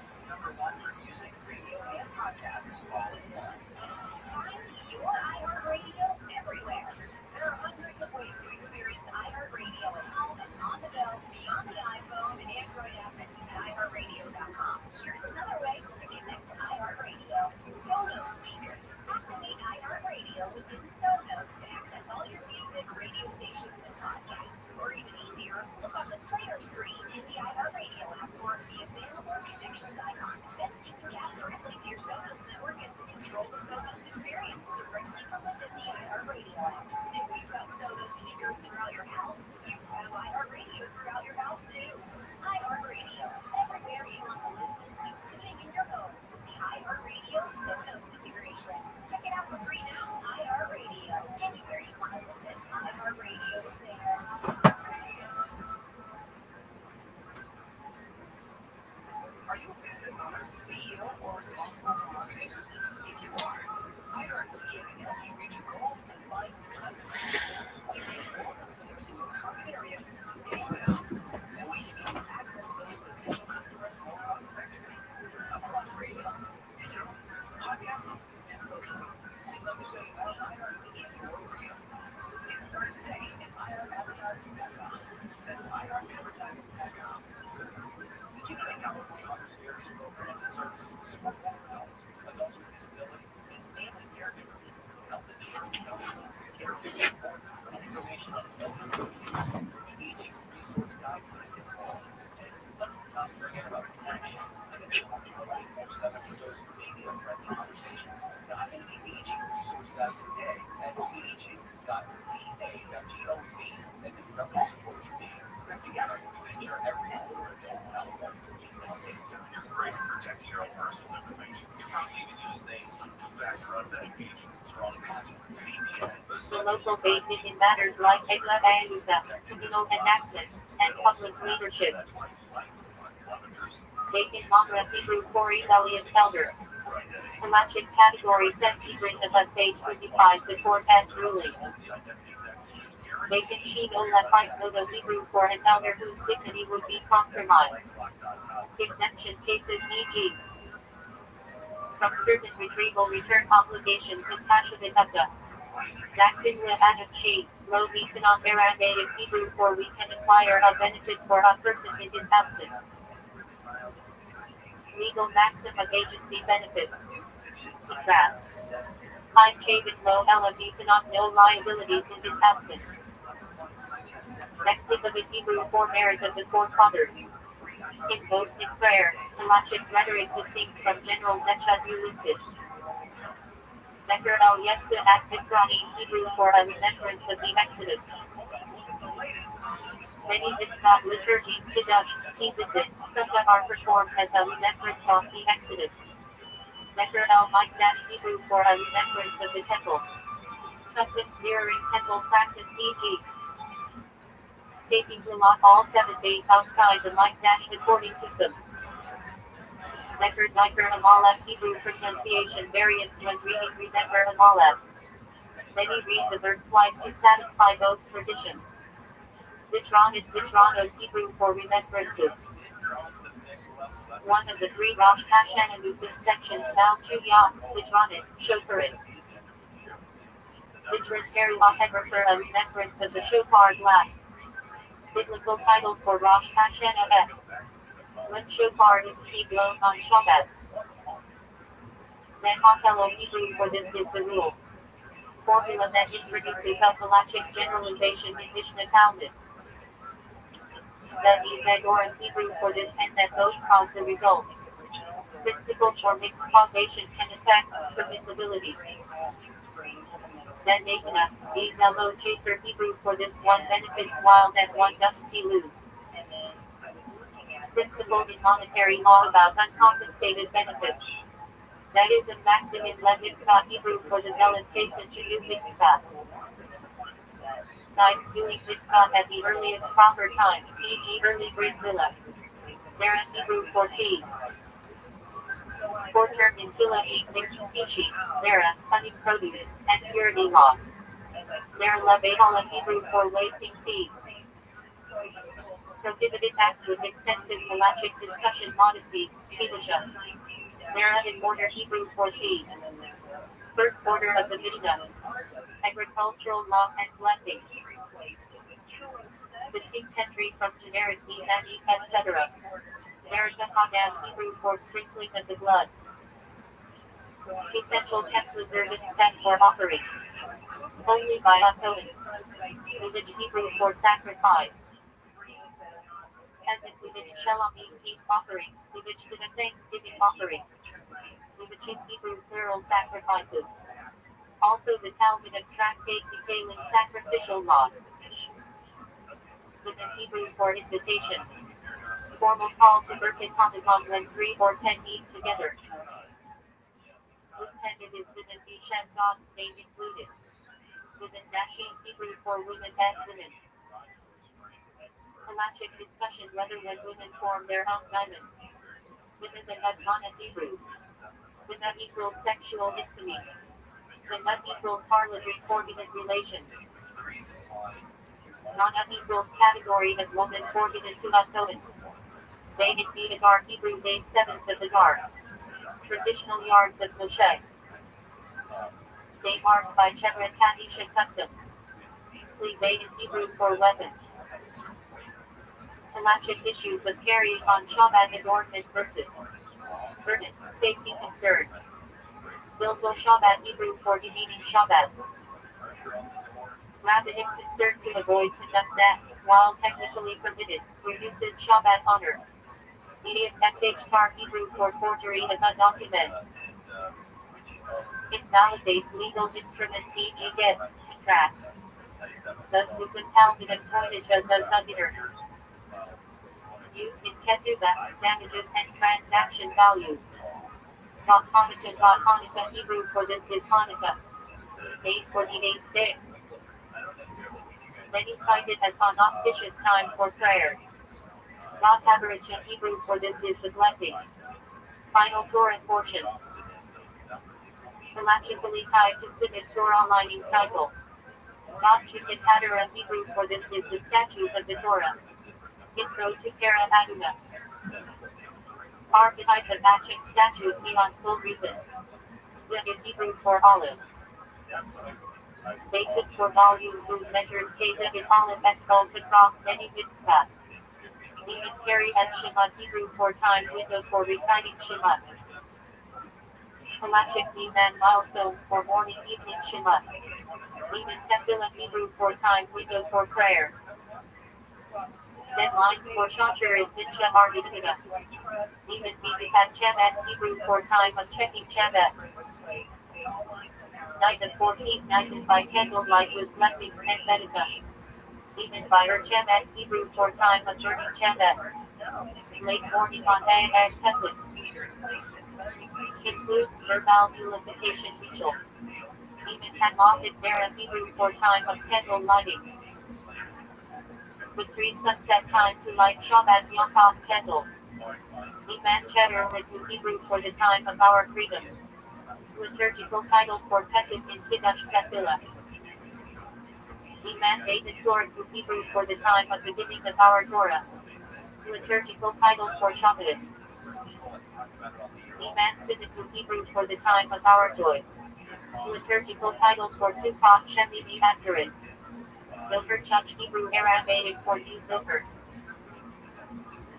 speakers. Activate iHeartRadio within Sonos to access all your music, radio stations, and podcasts. Or even easier, look on the player screen in the iHeartRadio app for the available connections icon. Then you can cast directly to your Sonos network and control the Sonos experience directly from within the iHeartRadio app. If you've got Sonos speakers throughout your house, you can have iHeartRadio throughout your house too. iHeartRadio, everywhere you want to listen, including in your home. The iHeartRadio Sonos integration. Check it out for free now. iHeartRadio, anywhere you want to listen. iHeartRadio is there. Are you a business owner, CEO, or responsible for marketing? If you are, iHeartRadio can help you reach your goals and find new customers. We reach more consumers in your target area than anyone else, and we can give you access to those potential customers more cost effectively. Across radio, digital, podcasting, and social. We'd love to show you how iHeartRadio can work for you. Get started today at iHeartAdvertising.com. That's iHeartAdvertising.com. Did you know that California offers various programs and services to support older adults with disabilities, and family caregivers? Health insurance counseling, caregiving support, and information on elderly use, the aging resource guide is involved. And let's not forget about protection. Available 24/7 for those who may need a friendly conversation. Dive into the aging resource guide today at aging.ca.gov and discover the support you need. Because together, we make sure every older adult in California gets the help they deserve. You're great at protecting your own personal information. You probably even use things like two-factor authentication, strong passwords, VPN. The local agent in matters like EGLA and USA, communal enactment, and public leadership. Taken Monra Hebrew Corey Elias Elder. Halachic category set Hebrew of us age 55 the court has ruling. Taken Sheen Ola Fight Noda Hebrew for an elder whose dignity would be compromised. Exemption cases e.g. from certain retrieval return obligations in Pashavit Abda. Zaxinla Adam Shi, Lo Econom Native Hebrew for we can acquire a benefit for a person in his absence. Legal maxim of agency benefit. Contrast. I'm Chavin Lo Elam Econom no liabilities in his absence. Sective of Hebrew for merit of the forefathers. In vote in prayer, Halachic rhetoric distinct from general Zechadu listed. Zecher el Yetza at Mitzrayim Hebrew for a remembrance of the Exodus. Many mitzvah liturgies, Kiddush, Tzitzit, Sukkah are performed as a remembrance of the Exodus. Zecher el Mikdash Hebrew for a remembrance of the temple. Customs mirroring temple practice e.g. taking the lot all 7 days outside the Mikdash according to some. Zecher Amalek Hebrew pronunciation variants when reading Remember Amalek. Many read the verse twice to satisfy both traditions. Zitronos Hebrew for remembrances. One of the 3 Rosh Hashanah sections Mal Chuyah, Zitronet, Shofarim. Zitron Teriyah Heber for a remembrance of the shofar blast. Biblical title for Rosh Hashanah S. When shofar is to be blown on Shabbat. Zehachelo Hebrew for this is the rule. Formula that introduces a halachic generalization in Mishnah Talmud. Zehi Zedor in Hebrew for this and that both cause the result. Principle for mixed causation can affect permissibility. Zenekana, Bezelo Chaser Hebrew for this one benefits while that one doesn't he lose. Principle in monetary law about uncompensated benefit. That is a maxim in Lev Mitzvah Hebrew for the zealous hasten to do mitzvah. Guides doing mitzvah at the earliest proper time, e.g. early Brit Milah. Zera Hebrew for seed. For term in Kila eat mixed species, Zera, honey produce, and purity laws. Zera Lebehala Hebrew for wasting seed. Prohibited act with extensive halachic discussion modesty, Kedusha. Zera in order Hebrew for seeds. First order of the Mishnah. Agricultural laws and blessings. Distinct entry from generic Imani, etc. Zerika Hadam Hebrew for sprinkling of the blood. Essential template service spent for offerings. Only by a Cohen. Zivich Hebrew for sacrifice. As in Zivich Shalomim peace offering. Zivich did a thanksgiving offering. Zivich in Hebrew plural sacrifices. Also the Talmudic tractate detailing sacrificial laws. Zivich Hebrew for invitation. Formal call to Birkat Hamazon when 3 or 10 meet together. Intended is Zivin Bishem God's name included. Zivin Nashim Hebrew for women as women. Halachic discussion whether when women form their own Zimun. Zimaz and Zana Hebrew. Zina equals sexual infamy. Zina equals harlotry forbidden relations. Zana equals category of woman forbidden to Unknown. Zaynid B'Agar Hebrew name 7th of the Gar. Traditional yards of Moshe. They marked by Chevron Kadisha customs. Please aid in Hebrew for weapons. Halachic issues of carrying on Shabbat adornment verses. Burden, safety concerns. Zilzal Shabbat Hebrew for demeaning Shabbat. Rabbinic concern to avoid conduct that, while technically permitted, reduces Shabbat honor. Idiot SH tar Hebrew for forgery of a document. Invalidates legal instruments e.g. get, contracts. Zuz and Talmudic coinage as Zugiter. Used in Ketubah, damages and transaction values. Zos Hanukkah Zod Hanukkah Hebrew for this is Hanukkah. 848-6. Many cite it as an auspicious time for prayers. Zod Havarich in Hebrew for this is the blessing. Final Torah portion. Halachically tied to Simon Torah lining cycle. Zod Chikin Hadar in Hebrew for this is the statute of the Torah. Intro to Kara Aduna. Archetype of matching statute beyond full reason. Zed in Hebrew for olive. Basis for volume whose measures KZ in olive escol across many mitzvah. Zeman carry and Shema Hebrew for time window for reciting Shema. Halachic Zeman milestones for morning evening Shema. Zeman Tefillah Hebrew for time window for prayer. Deadlines for Shacher and Minsha Arvituna. Zeman Bidikat Chabbats Hebrew for time of checking Chabbats. Night of 14 nights by candlelight with blessings and Medita. Zeman by her Chabbats Hebrew for time of burning Chabbats. Late morning on Ayad Pesach. Includes verbal nullification ritual. Zeman had often Dara Hebrew for time of candle lighting. The pre-sunset time to light Shabbat Yaakov candles. Zeman Cheddar with Hebrew for the time of our freedom. Liturgical title for Pesach in Kiddush Tefillah. Zeman David Torah to Hebrew for the time of beginning of our Torah. Liturgical title for Shabbat. Zeman Siddur to Hebrew for the time of our joy. Liturgical titles for Sukkot Shemini accurate. Zohar Chach Hebrew Aramaic for New Zohar.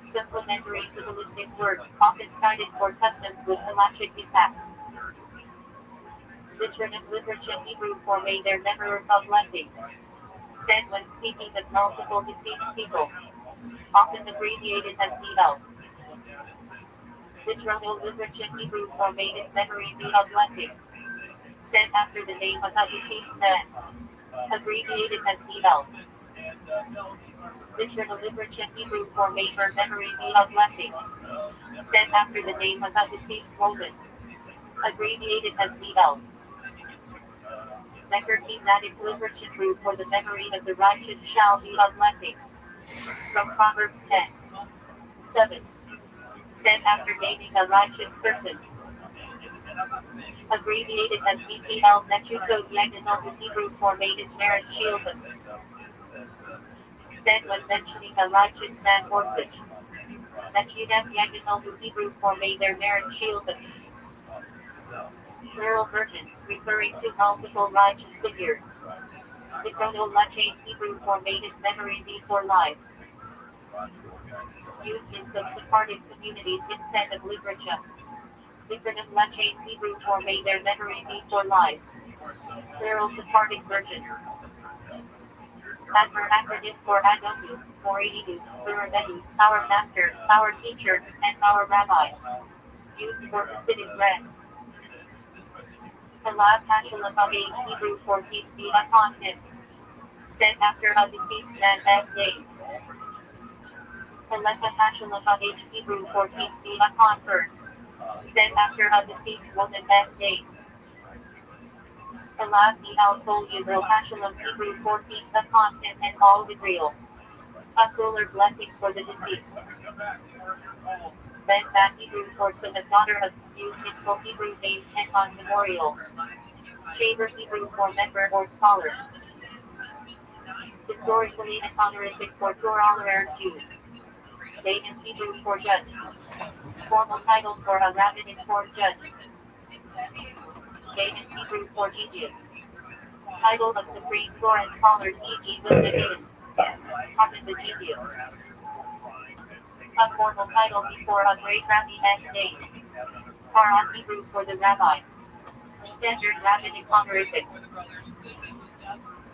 Supplementary Kabbalistic word, often cited for customs with halachic impact. Citron and literature Hebrew for may their memory of blessing. Said when speaking of multiple deceased people. Often abbreviated as DL. Citrono literature Hebrew for may his memory be of blessing. Said after the name of a deceased man. Abbreviated as DL. Citrono literature Hebrew for may her memory be of blessing. Said after the name of a deceased woman. Abbreviated as DL. Zecher added literature true for the memory of the righteous shall be of blessing. From Proverbs 10:7. Said after naming a righteous person. Abbreviated as BTL Zechuto Yaganol Hebrew for made his marriage shieldless. Said when mentioning a righteous man or such. Zechudem Yaganol Hebrew for made their marriage shieldless. Plural version, referring to multiple righteous figures. Zikrono Lachain Hebrew for made his memory be for life. Used in some Sephardic communities instead of literature. Zikranam Lachain Hebrew for may their memory be for life. Plural Sephardic version. Adver acronym for Adonu, Moredu, Urabedu, our master, our teacher, and our rabbi. Used for Hasidic ranks. Halab Hashalabah Hebrew for peace be upon him. Said after a deceased man as name. Halefa Hashalabah Hebrew for peace be upon her. Said after a deceased woman as name. Halab the Al-Kol Yisrael Hashalam Hebrew for peace upon him and all Israel. A fuller blessing for the deceased. Then that Hebrew for son of daughter of used in full Hebrew names and on memorials. Chamber Hebrew for member or scholar. Historically and honorific for Torah Jews. Name in Hebrew for judge. Formal title for a rabbinic court judge. Name in Hebrew for genius. Title of supreme Torah scholars e.g. William Often the genius. A formal title before a great rabbi's name. Paran Hebrew for the rabbi. Standard rabbinic honorific.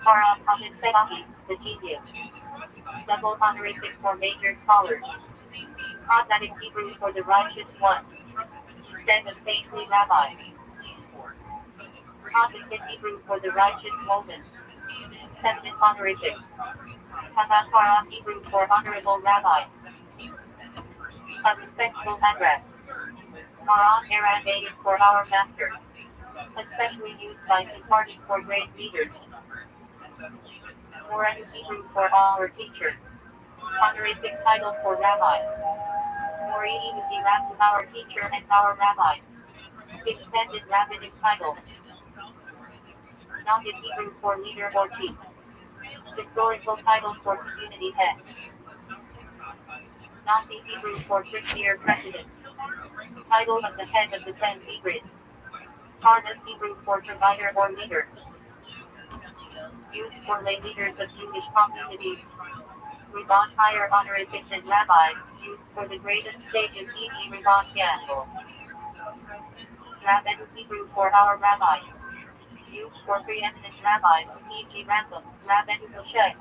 Paran Amispetahi, the genius. Double honorific for major scholars. Quadratic Hebrew for the righteous one. Set of saintly rabbis. Quadratic Hebrew for the righteous woman. Feminine honorific. Paran Hebrew for honorable rabbi. A respectful address. Paran Aramaic for our master. Especially used by Sephardic for great leaders. Moran Hebrew for our teacher. Honorific title for rabbis. Morini is the Rabbi, our teacher and our rabbi. Expanded rabbinic title. Noted Hebrew for leader or chief. Historical title for community heads. Nasi Hebrew for 50-year president. Title of the head of the Sanhedrin. Parnas Hebrew for provider or leader. Used for lay leaders of Jewish communities. Rabban higher honorific than rabbi, used for the greatest sages e.g. Rabban Gad. Rabbi Hebrew for our rabbi. Used for preeminent rabbis, e.g. Rambam, Rabbi Moshe.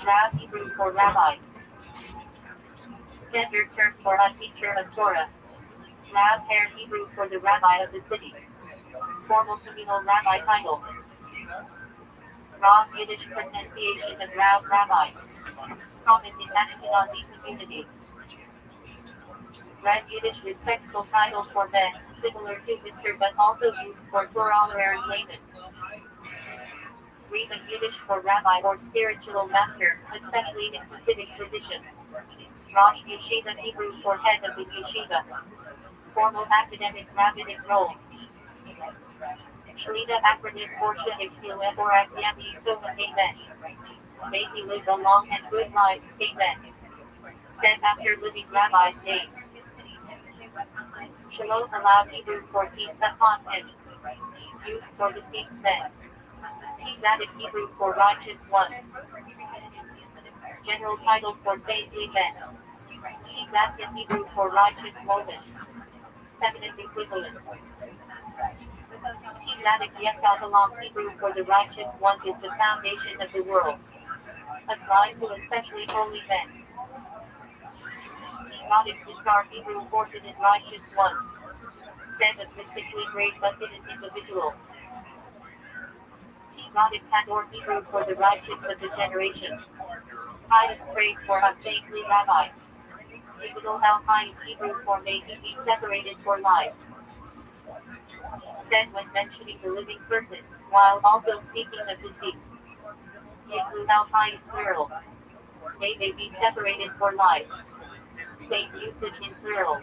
Rab Hebrew for rabbi. Standard term for a teacher of Torah. Rab Hair Hebrew for the rabbi of the city. Formal communal rabbi title. Rav Yiddish pronunciation of Rav Rabbi. Common in Ashkenazi communities. Red Yiddish respectful title for men, similar to Mr. but also used for Torah layman. Reba Yiddish for rabbi or spiritual master, especially in Hasidic tradition. Rosh Yeshiva Hebrew for head of the yeshiva. Formal academic rabbinic role. Shlita acronym for Shahik or Akyami Tova Amen. May he live a long and good life, Amen. Said after living rabbis' names. Shalom allowed Hebrew for peace upon him. Used for deceased men. Tzadik Hebrew for righteous one. General title for saintly men. Tzadik Hebrew for righteous woman. Feminine equivalent. Tzadik Yesod along Hebrew for the righteous one is the foundation of the world. Applied to especially holy men. Tzadik Nistar Hebrew for the righteous ones. Said of mystically great but hidden individuals. Tzadik Hador Hebrew for the righteous of the generation. Highest praise for a saintly rabbi. Yigdal Al-Hayim Hebrew for may he be separated for life. Said when mentioning the living person, while also speaking of deceased. Yigdal Al-Hayim plural. May they be separated for life. Same usage in plural.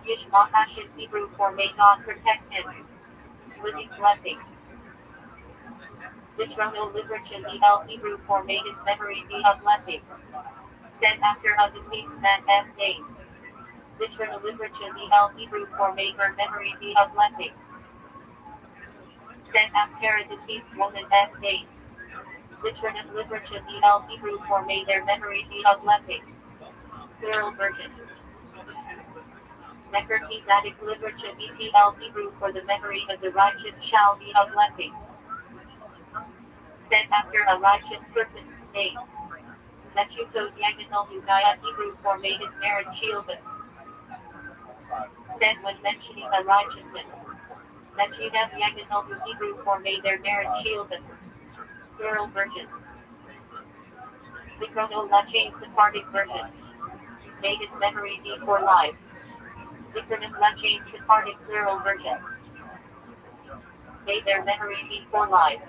Yishma Hashem's Hebrew for may God protect him. Living blessing. Zitrono Libraches El Hebrew for may his memory be a blessing. Said after a deceased man's name. Zitrono Libraches El Hebrew for may her memory be a blessing. Said after a deceased woman's name. Zitrono Libraches El Hebrew for may their memory be a blessing. Plural version. Zecher Tzadik Livracha ETL Hebrew for the memory of the righteous shall be a blessing. Said after a righteous person's name. Zechuto Yaganol Uzziah Hebrew for made his merit shieldless. Said when mentioning a righteous man. Zechudav Yaganol Hebrew for made their merit shieldless. Plural version. Zikrono Lachain Sephardic version. Made his memory be for life. Zikronim Lachain Sephardic plural version. Made their memory be for life.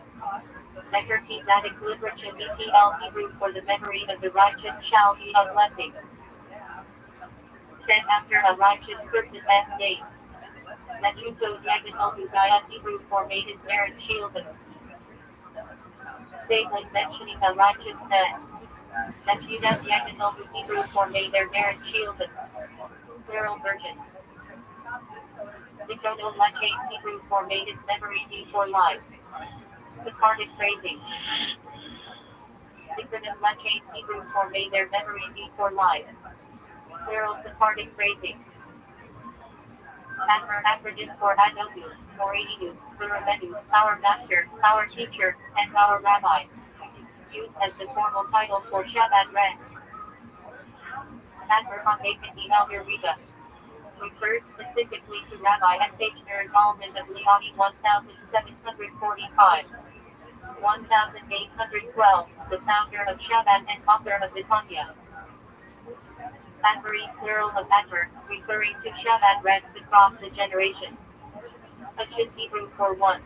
Zecher Tzadik Livracha ETL Hebrew for the memory of the righteous shall be a blessing. Said after a righteous person's name. Zechuto Yaganol Uzziah Hebrew for made his merit shieldless. Say when mentioning a righteous man. Zechudav Yaganol Hebrew for made their merit shieldless. Plural version. Zikrono Lachain Hebrew for made his memory be for life. Sephardic phrasing. Zikronim Lachain Hebrew for made their memory be for life. Plural Sephardic phrasing. Admer acronym for Adonu, Moreinu, Rabbi, our master, our teacher, and our rabbi. Used as the formal title for Shabbat ranks. Admer Hazakin the Elder Reba. Refers specifically to Rabbi S.H. Zalman of Leoni 1745. 1812, the founder of Shabbat and author of the Tanya. Admeri, plural of Admer, referring to Shabbat ranks across the generations. Achis Hebrew for one.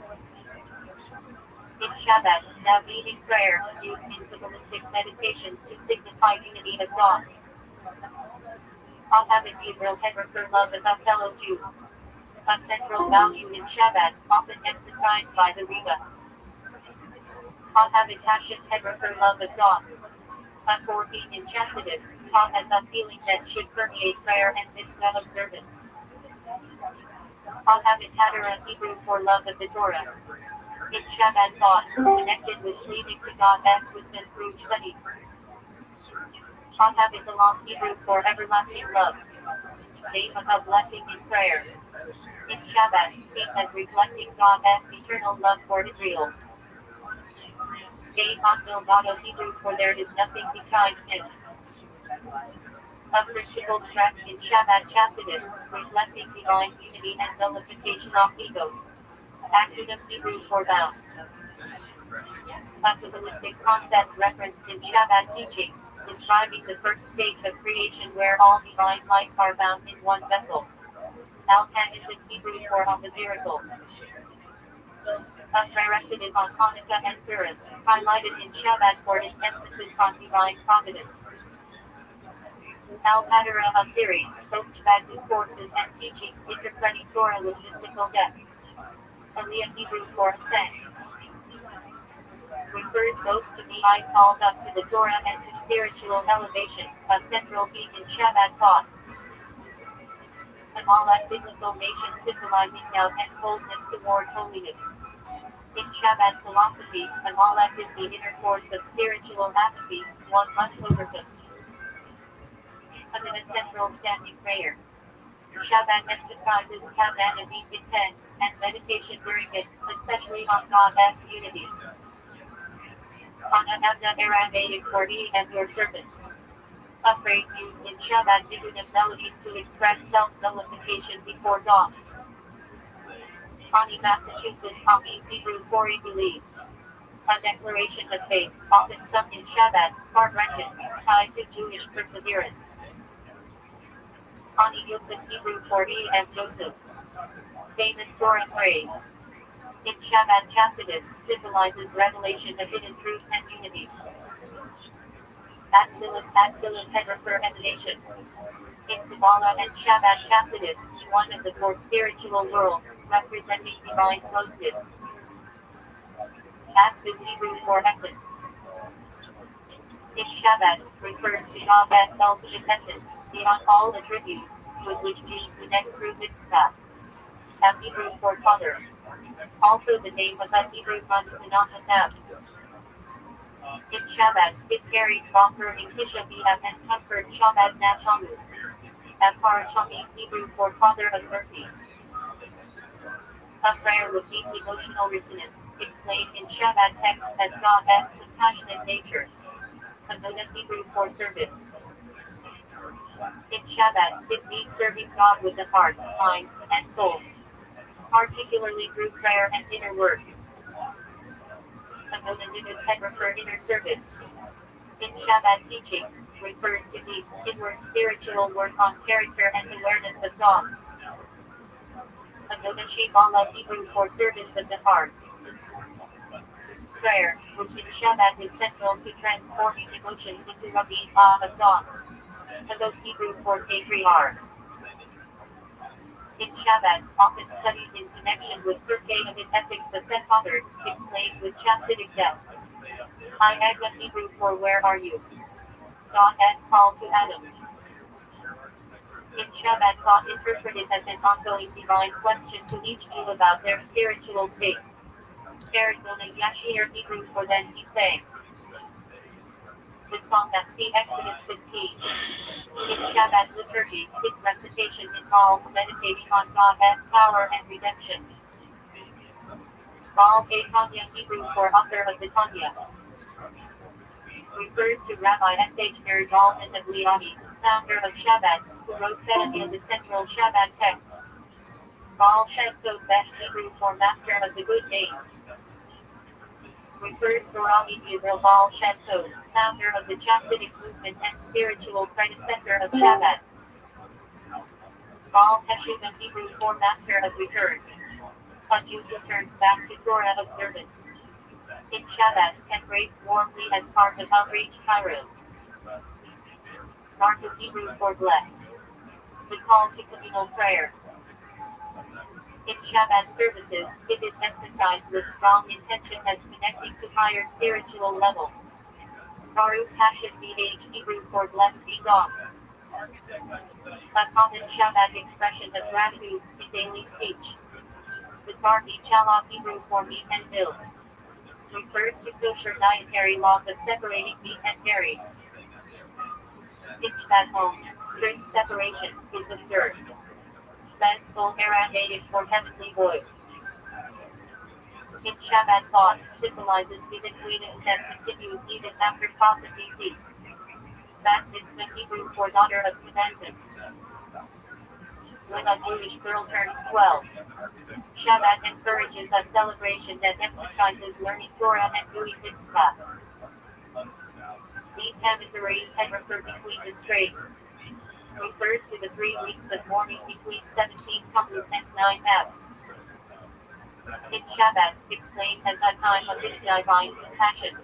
In Shabbat, now leading prayer, used in Kabbalistic meditations to signify unity of God. Ahavit Yisrael Hebracher love as a fellow Jew. A central value in Shabbat, often emphasized by the Reba. Ahavit Hashem Hebracher love of God. A for being in chastity, taught as a feeling that should permeate prayer and mitzvah observance. Ahavit Hadara Hebrew for love of the Torah. In Shabbat thought, connected with leading to God as wisdom through study. Ahavit Elam Hebrew for everlasting love. Name of a blessing in prayer. In Shabbat, seen as reflecting God as eternal love for Israel. Gain Osvil Gado Hebrew for there is nothing besides Him. A principle stressed in Shabbat chastity, reflecting divine unity and nullification of ego. Acronym Hebrew for vow. A Kabbalistic concept referenced in Shabbat teachings, describing the first stage of creation where all divine lights are bound in one vessel. Al-Kan is in Hebrew for on the miracles. A precedent on Hanukkah and Purim, highlighted in Shabbat for its emphasis on divine providence. Al-Hadara, a series, both Shabbat discourses and teachings interpreting Torah with mystical depth. Aliyah Hebrew for ascent. Refers both to the eye called up to the Torah and to spiritual elevation, a central theme in Shabbat thought. Amalek biblical nation symbolizing doubt and boldness toward holiness. In Shabbat philosophy, Amalek is the inner force of spiritual apathy, one must overcome. A central standing prayer. Shabbat emphasizes Kavan and intent, and meditation during it, especially on God as unity. Ana Abna Aramaic for me and your servant. A phrase used in Shabbat Nidunim melodies to express self-nullification before God. Ani Massachusetts Ami Hebrew Kori believes. A declaration of faith, often sung in Shabbat, heart-wrenching, tied to Jewish perseverance. Ani Yosef Hebrew for me and Joseph. Famous Torah phrase. In Shabbat chastity symbolizes revelation of hidden truth and unity. Axilis Hedrafer emanation. In Kabbalah and Shabbat chastity, one of the four spiritual worlds, representing divine closeness. Ax is Hebrew for essence. In Shabbat, refers to God as ultimate essence, beyond all attributes, with which Jews connect through mitzvah. Am Hebrew for father. Also the name of a Hebrew Manunah. In Shabbat, it carries offering Tisha B'Av and comfort Shabbat Natamu. Akar Chami, Hebrew for Father of Mercies. A prayer with deep emotional resonance, explained in Shabbat texts as God's compassionate nature. Avoda Hebrew for service. In Shabbat, it means serving God with the heart, mind, and soul, particularly through prayer and inner work. Avoda Nidus Hedra for inner service. In Shabbat teachings, refers to deep, inward spiritual work on character and awareness of God. Avoda Shibala Hebrew for service of the heart. Prayer, which in Shabbat is central to transforming emotions into Rabbi of God. Avoda Hebrew for patriarchs. In Shabbat, often studied in connection with Pirkei Avot ethics of the fathers, explained with Chassidic depth. I Agna Hebrew for where are you? God's call to Adam. In Shabbat, thought interpreted as an ongoing divine question to each Jew about their spiritual state. Arizona Yashir Hebrew for then he sang. The song that see Exodus 15. In Shabbat liturgy, its recitation involves meditating on God's power and redemption. Baal Tanya Hebrew for author of the Tanya. Refers to Rabbi S.H. Zalman of Liadi, founder of Shabbat, who wrote Fetania the central Shabbat text. Baal Shem Tov Besh Hebrew for master of the good name. Refers to Rabbi Yisrael Baal Shem Tov, founder of the Chassidic movement and spiritual predecessor of Shabbat. Baal Teshuvah Hebrew for master of return. A Jew returns back to Torah observance. In Shabbat, embraced warmly as part of Outreach Cairo. Mark of Hebrew for blessed. The call to communal prayer. In Shabbat services, it is emphasized with strong intention as connecting to higher spiritual levels. Baruch Hashem BH Hebrew for blessed be God. A common Shabbat expression of gratitude in daily speech. Basar Challah Hebrew for meat and milk. Refers to kosher dietary laws of separating meat and dairy. In Shabbat homes, strict separation is observed. Vestal irradiated for heavenly voice. In Shabbat thought symbolizes even Queen's that continues even after prophecy ceased. Bat mitzvah Hebrew for daughter of commandment. When a Jewish girl turns 12, Shabbat encourages a celebration that emphasizes learning Torah and doing mitzvah. The Hamitari Hedrefer between the straits refers to the 3 weeks of mourning between 17 Tammuz and 9 Ab. In Shabbat, explained as a time of divine compassion.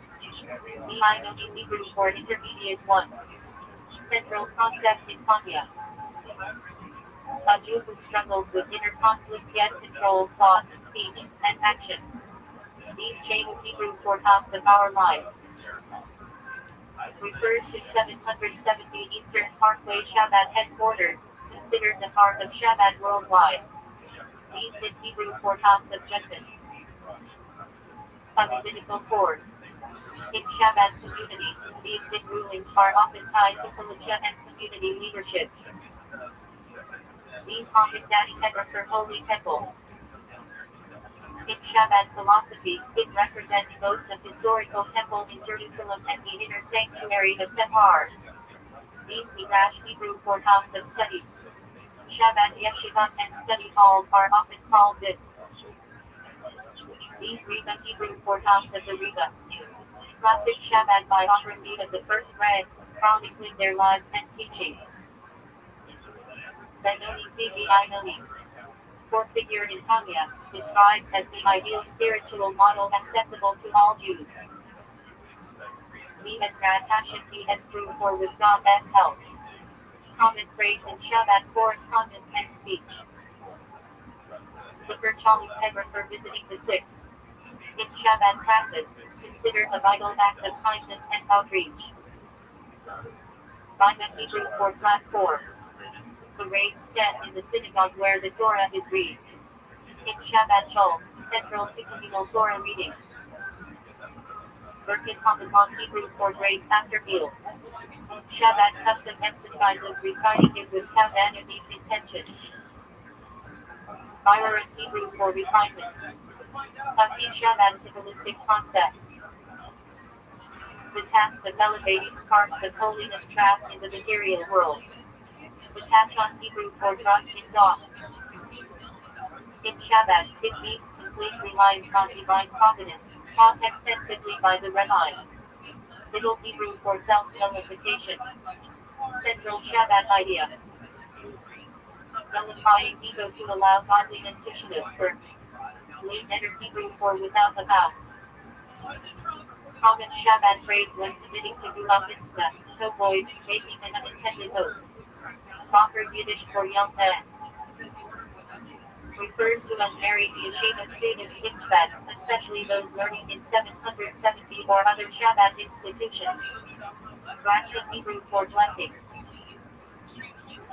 The Inoni Hebrew for intermediate one. Central concept in Tanya. A Jew who struggles with inner conflicts yet controls thought, speech, and action. These chain of Hebrew for house of our life. Refers to 770 Eastern Parkway Shabbat headquarters, considered the heart of Shabbat worldwide. These in Hebrew for house of judgment. A rabbinical court. In Shabbat communities, these big rulings are often tied to militia and community leadership. These Hamikdash Hedrefer Holy Temple. In Shabbat philosophy, it represents both the historical temple in Jerusalem and the inner sanctuary of Tehar. These Midrash Hebrew for house of studies. Shabbat yeshivas and study halls are often called this. These Reba Hebrew for house of the Reba. Classic Shabbat biography of the first rabbis, chronicling their lives and teachings. Benoni Cvi Noni. Fourth figure in Tanya, described as the ideal spiritual model accessible to all Jews. Ezrat Hashem True for with God's help. Common phrase in Shabbat correspondence and speech. The Virtually Pedra for visiting the sick. In Shabbat practice, considered a vital act of kindness and outreach. Bina Hebrew for platform. The raised stand in the synagogue where the Torah is read. In Shabbat shuls, central to communal Torah reading. Birkin Hamazon Hebrew for grace after meals. Shabbat custom emphasizes reciting it with Kavan and deep intention. Byron Hebrew for refinements. Hafi Shabbat Kabbalistic concept. The task of elevating sparks of holiness trapped in the material world. The Tachon Hebrew for trust in God. In Shabbat, it means complete reliance on divine providence, taught extensively by the Rabbi. Middle Hebrew for self-nullification. Central Shabbat idea. Nullifying ego to allow godliness to shliver. Lead enter Hebrew for without a vow. Common Shabbat phrase when committing to Gula Mitzvah, to avoid making an unintended oath. Proper Yiddish for young men. Refers to unmarried yeshiva students in Tibet, especially those learning in 770 or other Shabbat institutions. Branch in Hebrew for blessing.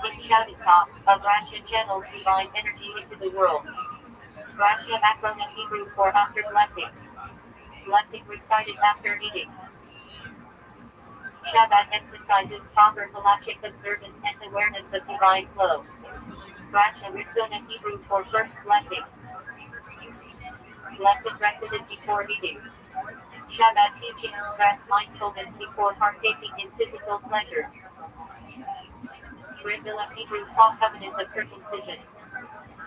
In Shabbat, a branch channels divine energy into the world. Branch acronym Hebrew for after blessing. Blessing recited after eating. Shabbat emphasizes proper halachic observance and awareness of divine flow. Branch Risona Hebrew for first blessing. Blessed recited before eating. Shabbat teaching stress mindfulness before partaking in physical pleasures. Brit Hebrew covenant of circumcision.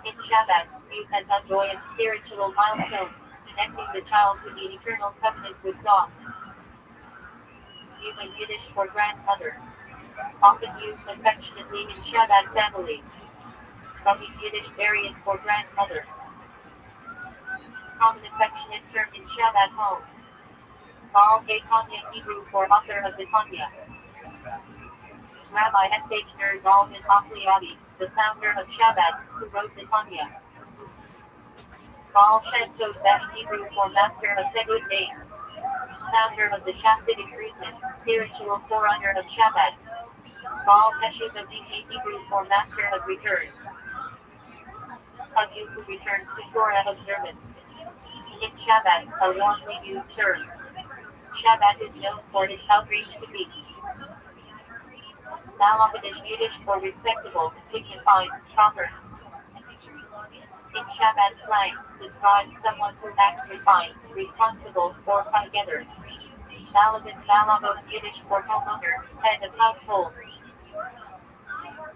In Shabbat, viewed as a joyous spiritual milestone, connecting the child to the eternal covenant with God. Used in Yiddish for grandmother. Often used affectionately in Shabbat families. Rabbi Yiddish variant for grandmother. Common affectionate term in Shabbat homes. Baal Tanya Hebrew for author of the Tanya. Rabbi S.H. Nerzal bin Achliadi, the founder of Shabbat, who wrote the Tanya. Baal Shem Tov Ben Hebrew for master of Fedud name. Founder of the Hasidic movement, spiritual forerunner of Shabbat. Baal Teshuva BG Hebrew for master of return. A Jew who returns to Torah observance. In Shabbat, a warmly used term. Shabbat is known for its outreach to beasts. Malabadish Yiddish for respectable, dignified, proper. In Shabbat slang, describes someone who acts refined, responsible, or together. Malabos Yiddish for homeowner, head of household.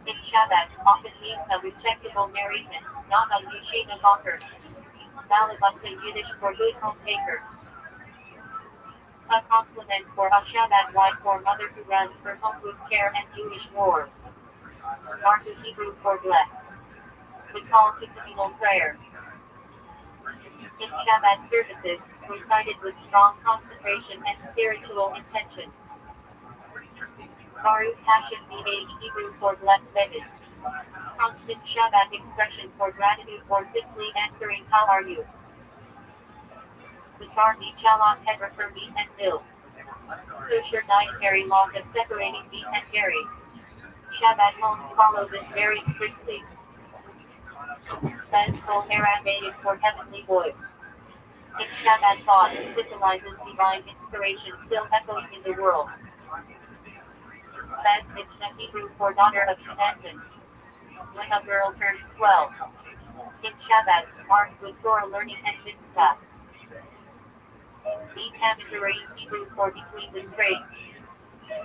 In Shabbat, often means a respectable married man, not a yeshiva mocker. Malabusta Yiddish for good homemaker. A compliment for a Shabbat wife or mother who runs her home with care and Jewish war. Marku Hebrew for bless. The call to communal prayer. In Shabbat services, recited with strong concentration and spiritual intention. Baruch Hashem BH Hebrew for blessed Begged. Constant Shabbat expression for gratitude or simply answering how are you. Basar meat Shalom Hedra for meat and milk. Kosher dietary laws of separating meat and dairy. Shabbat homes follow this very strictly. Bez Kol Aramaic for heavenly voice. In Shabbat thought symbolizes divine inspiration still echoing in the world. Bez Mitzvah Hebrew for daughter of commandment. When a girl turns 12. In Shabbat, marked with Torah learning and mitzvah. Eat Hammondary Hebrew for between the straits.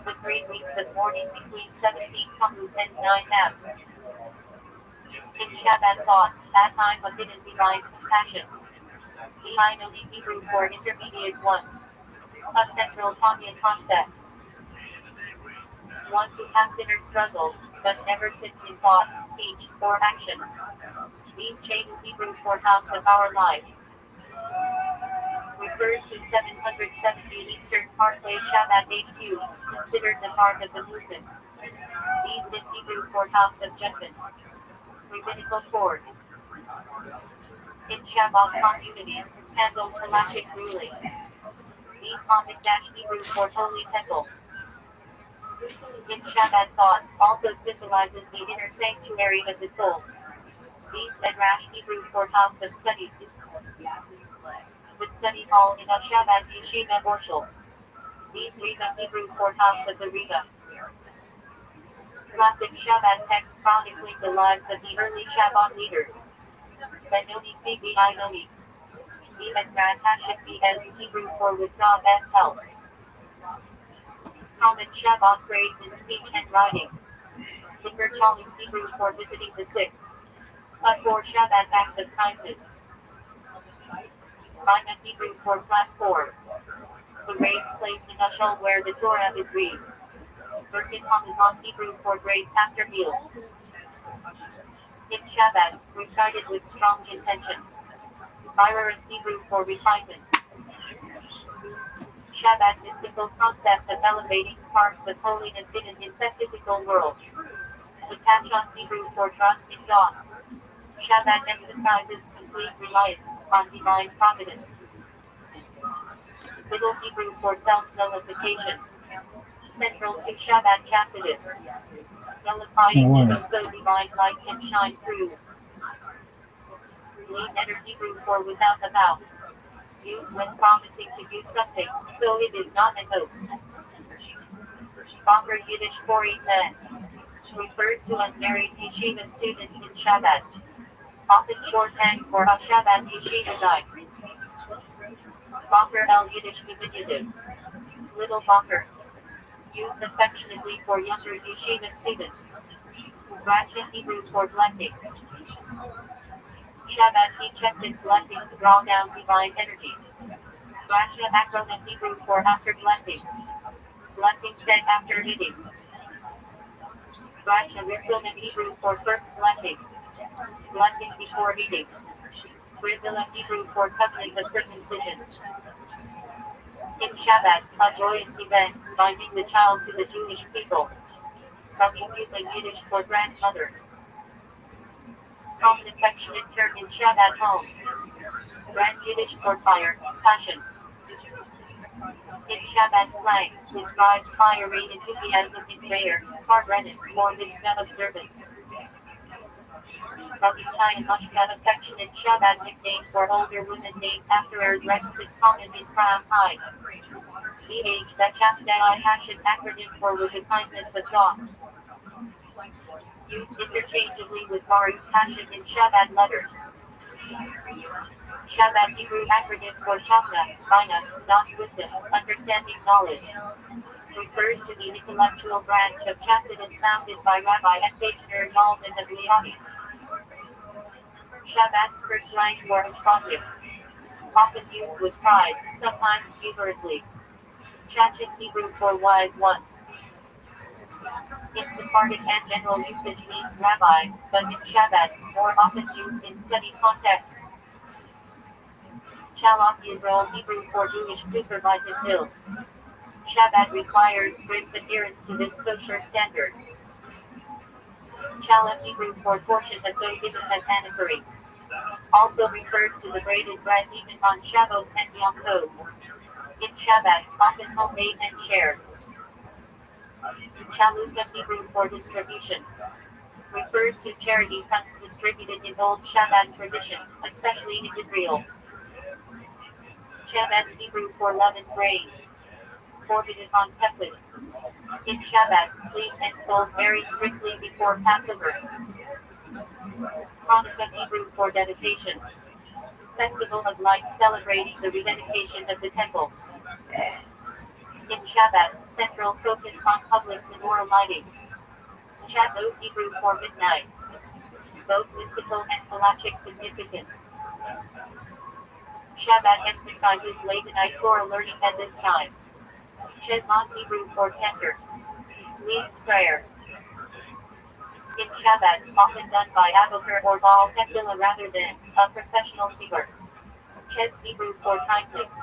The 3 weeks of mourning between 17 Tammuz and 9 Av. In Shabbat thought, that time of hidden divine compassion. Behinoni Hebrew for intermediate one. A central Tanya concept. One who has inner struggles, but never sins in thought, speech, or action. These chain Hebrew for house of our life. Refers to 770 Eastern Parkway Shabbat HQ, considered the heart of the movement. These in Hebrew for house of judgment. Rabbinical court. In Shabbat communities, handles halachic rulings. These Hamikdash Hebrew for holy temple. In Shabbat thought also symbolizes the inner sanctuary of the soul. These Medrash Hebrew for house of study. The study hall in a Shabbat Yeshiva Orshel. These Riva Hebrew for House of the Riva. Classic Shabbat texts chronicling the lives of the early Shabbat leaders. Benoni CBI Noni. E.S. Brad Hashis E.S. Hebrew for with God's help. Common Shabbat praise in speech and writing. Zikr Chalim Hebrew for visiting the sick. For Shabbat act of kindness. Bina Hebrew for platform. The raised place in Ashel where the Torah is read. Birkin Hamazon Hebrew for grace after meals. In Shabbat, recited with strong intention. Byra is Hebrew for refinement. Shabbat mystical concept of elevating sparks of holiness hidden in the physical world. Attach on Hebrew for trust in God. Shabbat emphasizes complete reliance on divine providence. Middle Hebrew for self-nullification. Central to Shabbat Chassidus. Nullifying so divine light can shine through. Lead letter Hebrew for without a vow. Used when promising to do something, so it is not an oath. Boker Yiddish for men. Refers to unmarried yeshiva students in Shabbat. Often shorthand for a Shabbat yeshiva night. Boker el Yiddish diminutive. Little Boker. Used affectionately for younger yeshiva students. Ratchet Hebrew for blessing. Shabbat chested blessings draw down divine energy. Racha acronym Hebrew for after blessing. Blessing said after eating. Racha Risulim Hebrew for first blessing. Blessing before eating. Brazilla Hebrew for covenant of circumcision. In Shabbat, a joyous event, binding the child to the Jewish people. Rabbi Yiddish for grandmother. Common affectionate term in Shabbat homes. Grand Yiddish for fire, passion. In Shabbat slang, describes fiery enthusiasm in prayer, Karbenet, for mitzvah observance. Rabbi and Mashka affectionate Shabbat nicknames for older women named after reticent common in Crown Heights. The age that Chastai Hashem acronym for with the kindness of God. Used interchangeably with Baruch Hashem in Shabbat letters. Shabbat Hebrew acronym for Chavna, Bina, Das wisdom, understanding knowledge. Refers to the intellectual branch of Chassidus founded by Rabbi S.H. Nerzal and Abliani. Shabbat's first rank for Ashkenazim. Often used with pride, sometimes humorously. Chachit Hebrew for wise one. In Sephardic and general usage means rabbi, but in Shabbat, more often used in study context. Shalom Yisrael Hebrew for Jewish supervised hill. Shabbat requires strict adherence to this kosher standard. Shalom Hebrew for portion of dough given as anniversary. Also refers to the braided bread eaten on Shabbos and Yom Tov. In Shabbat, often homemade and shared. Chalutah Hebrew for distribution. Refers to charity funds distributed in old Shabbat tradition, especially in Israel. Shabbat's Hebrew for leavened grain. Forbidden on Pesach. In Shabbat, clean and sold very strictly before Passover. Hanukkah Hebrew for dedication. Festival of lights celebrating the rededication of the temple. In Shabbat, central focus on public menorah lighting. Shabbos Hebrew for midnight. Both mystical and halachic significance. Shabbat emphasizes late night Torah learning at this time. Shezman Hebrew for tender. Leads prayer. In Shabbat, often done by Avoker or Baal Tefillah rather than a professional singer. Ches Hebrew for kindness.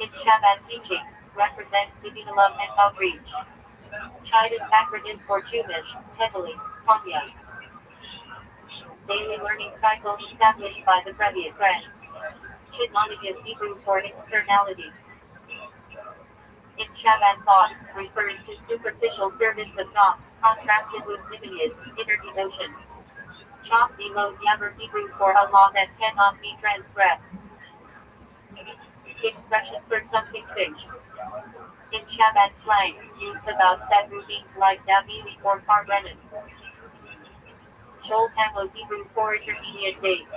In Shabbat teachings, represents giving love and outreach. Chidus acronym for Chumash, Teveli, Tanya. Daily learning cycle established by the previous rank. Chidmonic is Hebrew for externality. In Shabbat thought, refers to superficial service of God, contrasted with Nimius, inner devotion. Chop Nilo Yaver Hebrew for a law that cannot be transgressed. expression for something fixed. In Shabbat slang, used about set routines like Davini or Parbenin. Shol Hamo Hebrew for intermediate days.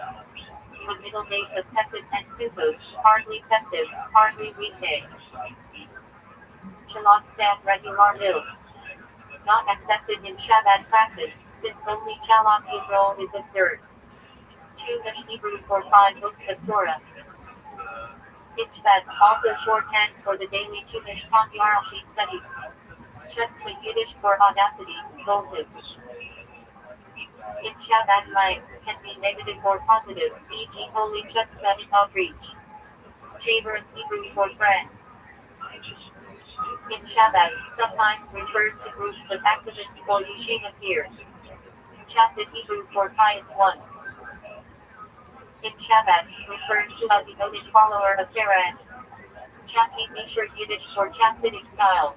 The middle days of Pesach and Sukkot, hardly festive, hardly weekday. Shalom stand regular mill. Not accepted in Shabbat practice, since only Shalom Yisrael is observed. Chumash Hebrew for 5 books of Torah. Ishvat, also shorthand for the daily Chumash Rashi study. Chutzpah Yiddish for audacity, boldness. In Shabbat slang, can be negative or positive, e.g. holy chutzpah in outreach. Shaver Hebrew for friends. In Shabbat, sometimes refers to groups of activists or yeshiva peers. Chassid Hebrew for pious one. In Shabbat, refers to a devoted follower of Torah. Chassid Nisher Yiddish for Chassidic style.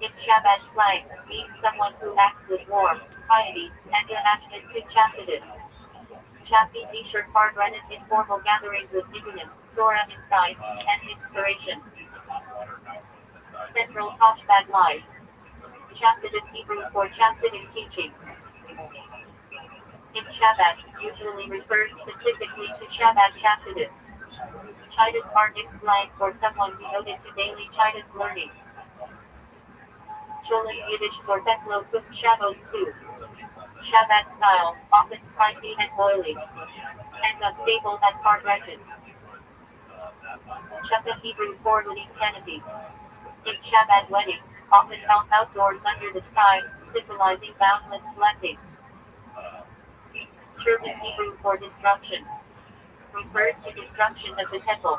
In Shabbat slang, means someone who acts with warmth, piety, and attachment to Chassidus. Chassid Nisher Pargrenin informal gathering with Nibbim, Torah insights, and inspiration. Central Touchpad Live. Chassidus Hebrew for Chassidic teachings. In Shabbat, usually refers specifically to Shabbat Chassidus. Chidus Arctic slang for someone devoted to daily Chidus learning. Cholim Yiddish for Teslo cooked Shabbos stew. Shabbat style, often spicy and oily. And unstable at hard regions. Chukka Hebrew for living canopy. In Shabbat weddings, often held outdoors under the sky, symbolizing boundless blessings. Turban Hebrew for destruction. Refers to destruction of the temple.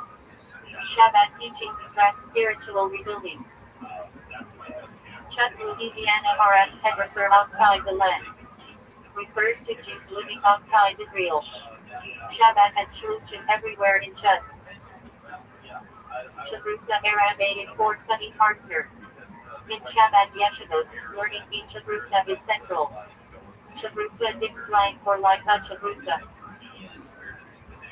Shabbat teachings stress spiritual rebuilding. Chutz Louisiana RX Hebrew for outside the land. Refers to Jews living outside Israel. Shabbat has shluchim everywhere in Chutz. Shabrusa Arabic for study partner. In Shabbat yeshivos, learning in Shabrusa is central. Shabrusa dik slang for like a Shabrusa.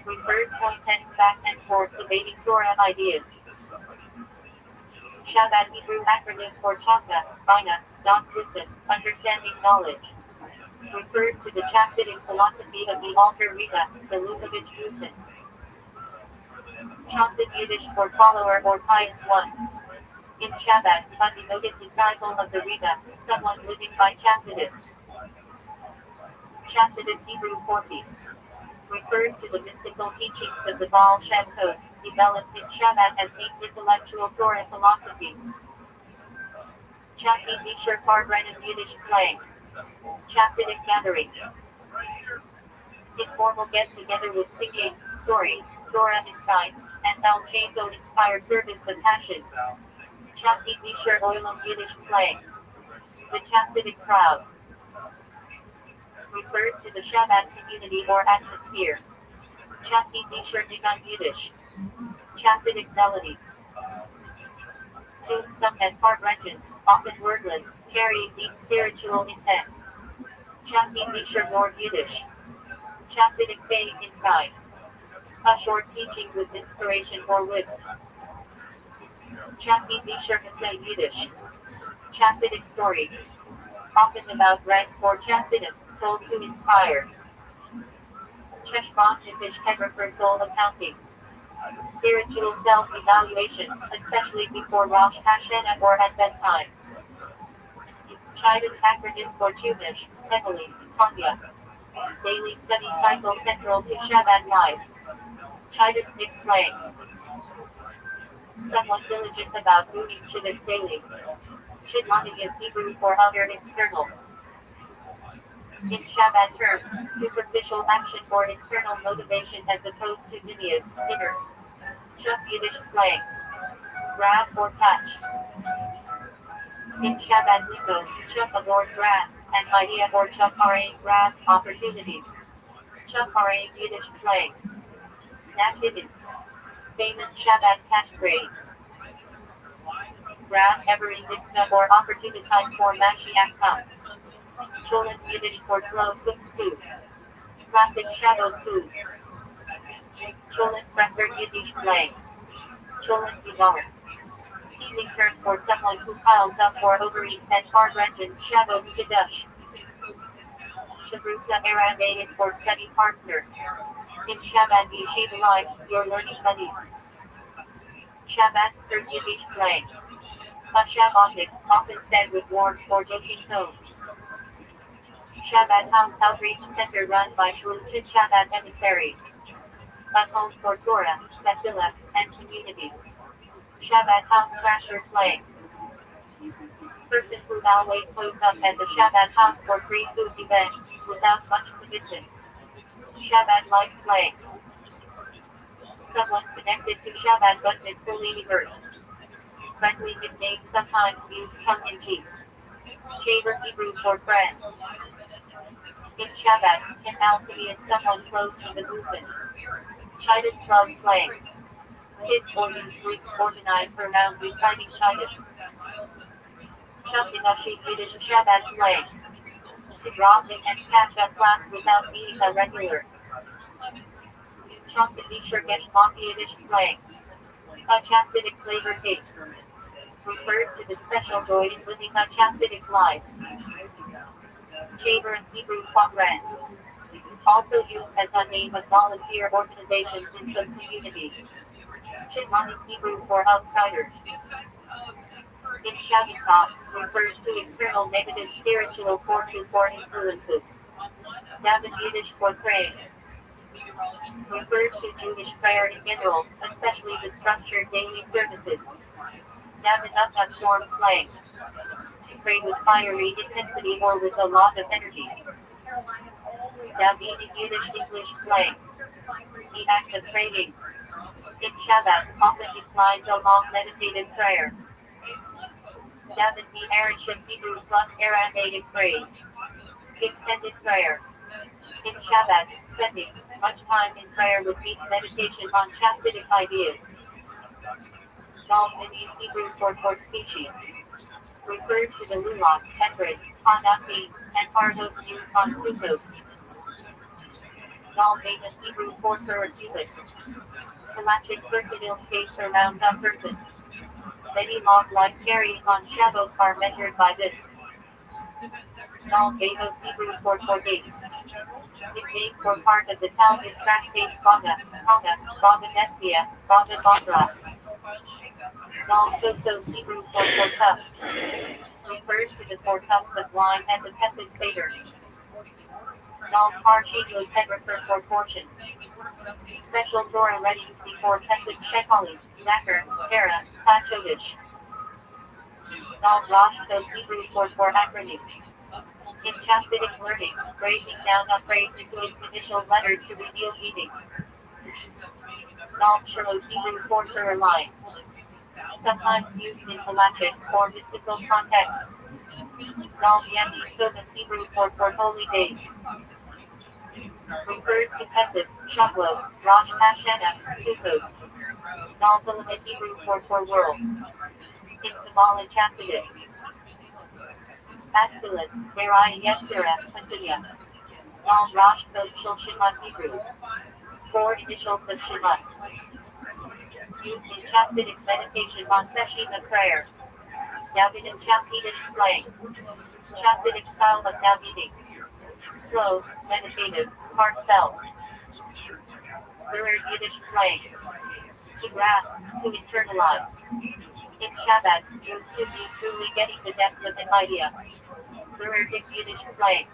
Refers point tense back and forth debating Torah ideas. Shabbat Hebrew acronym for Chaka, Bina, Das wisdom, understanding knowledge. Refers to the Chassidic philosophy of the Alter Rebbe, the Lubavitch movement. Chassid Yiddish for follower or pious one. In Shabbat, a devoted disciple of the Rebbe, someone living by Chassidus. Chassidus Hebrew 40. Refers to the mystical teachings of the Baal Shem Tov, developed in Shabbat as deep intellectual Torah philosophies. Chassid Nisher Pargrenin Yiddish slang. Chassidic gathering. Informal get-together with singing, stories, Torah insights, and El Chango inspire service of passion. Chassid Nisher Oilam Yiddish slang. The Chassidic crowd. Refers to the Shabbat community or atmosphere. Chassid Nisher Nigan Yiddish. Chassidic melody. Tunes sung at part regions, often wordless, carrying deep spiritual intent. Chassid Nisher Nord Yiddish. Chassidic saying inside. A short teaching with inspiration or wit. Chassid Nisher Hasei Yiddish. Chassidic story. Often about ranks or Chassidim, told to inspire. Cheshbon Nifish Hebrew for soul accounting. Spiritual self-evaluation, especially before Rosh Hashanah or at bedtime. Chidus acronym for Chumash, Teveli, Tanya. Daily study cycle central to Shabbat life. Chidus mixed slang. Someone diligent about moving to this daily. Shidlani is Hebrew for outer external. In Shabbat terms, superficial action or external motivation as opposed to nivias, inner. Chuk Yiddish slang. Grab or catch. In Shabbat lingo, chuk or grab, an idea or chuk grab, opportunities. Chuk Yiddish slang. Snap hidden. Famous Shabbat catchphrase. Grab every mitzvah or opportunity time for Mashiach comes. Cholim Yiddish for slow cooked stew. Classic Shabbos food. Cholent presser Yiddish slang. Cholent evolved. Teasing term for someone who piles up or overeats and hard wrenches Shabbos Kiddush. Shabrusa Aramaic for study partner. In Shabbat Yeshiva life, you're learning money. Shabbat skirt Yiddish slang. A Shabbatic, often said with warm or joking tone. Shabbat House Outreach Center run by Shluchit Shabbat emissaries. A home for Torah, Tefillah, and community. Shabbat House Crasher slang. Person who always shows up at the Shabbat house for free food events, without much commitment. Shabbat life slang. Someone connected to Shabbat but not fully immersed. Friendly nicknames sometimes used tongue-in-cheek. Shaver Hebrew for friend. In Shabbat, can also be in someone close to the movement. Titus Club slang. Kids or youth groups organized around reciting Titus. Chumpinashi Yiddish Shabbat slang. To drop in and catch a class without being a regular. Chasidi Shurgesh Yiddish slang. A chassidic flavor taste. Refers to the special joy in living a chassidic life. Chamber and Hebrew Quadrans. Also used as a name of volunteer organizations in some communities. Shimon Hebrew for outsiders. In Shabbat, refers to external negative spiritual forces or influences. David Yiddish for praying. Refers to Jewish prayer in general, especially the structured daily services. David Uppa storm slang. To pray with fiery intensity or with a lot of energy. David Yiddish English slang. The act of praying. In Shabbat often implies a long meditative prayer. David the Arishus Hebrew plus Aramaic phrase. Extended prayer. In Shabbat, spending much time in prayer with deep meditation on chassidic ideas. Zalman in Hebrew for species. Refers to the Lulak, Esred, Hanasi, and Pardos used on Sukkos. Zalmanus Hebrew for therapeutics. Halachic personal space around a person. Many laws like carrying on Shabbos are measured by this. Zalmanus Hebrew for dates. Nickname for part of the Talmud tractates Baga, Haga, Baga Netzia, Baga Basra. Zalmanus Hebrew for cups. Refers to the 4 cups of wine and the Pesach Seder. Zal Parshigos Hedrafer for portions. Special Torah readies before Pesach Shekali, Zachar, Hera, Pachovish. Zal Rosh Kos Hebrew for acronyms. In Chassidic learning, breaking down a phrase into its initial letters to reveal meaning. Zal Shiros Hebrew for Torah lines. Sometimes used in halachic or mystical contexts. Zal Yami Tobin Hebrew for holy days. Refers to Pesach, Shavuos, Rosh Hashanah, Sukkot. Zal Philemon Hebrew for worlds. In Kabbalah Chassidus. Axilus, Berai Yetzirah, Hasidia. Zal Rosh Kos Shul Shema Hebrew. 4 initials of Shema. Used in Chassidic meditation on Teshuvah prayer. Davidic Chassidic slang. Chassidic style of Davidic. Slow, meditative, heartfelt. Lurid Yiddish slang. To grasp, to internalize. In Shabbat, used to be truly getting the depth of an idea. Lurid Yiddish slang.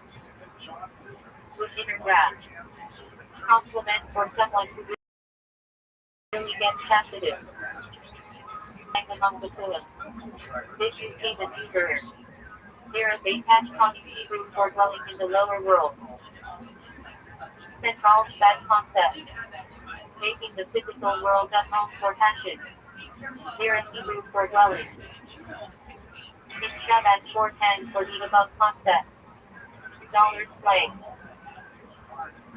With inner grasp. Compliment for someone who really gets Chassidus. Among the Kula. Did you see the new bird? There are they patch talking Hebrew for dwelling in the lower worlds. Central bad concept. Making the physical world a home for passion. There are Hebrew for dwelling. In Shabbat shorthand for the above concept. Dollar slang.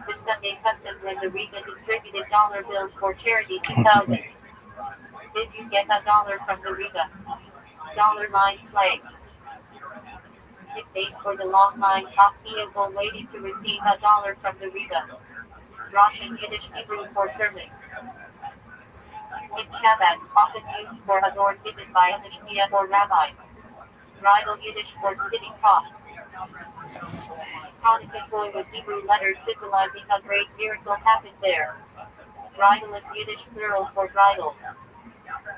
The Sunday custom when the Riga distributed dollar bills for charity 2000s. Did you get $1 from the Riga? Dollar line slang. Nickname for the long lines of vehicle waiting to receive $1 from the Riga. Rosh in Yiddish Hebrew for sermon. In Shabbat, often used for a door given by a mishpia or rabbi. Bridal Yiddish for spinning top. Hanukkah toy with Hebrew letters symbolizing a great miracle happened there. Bridal in Yiddish plural for bridals.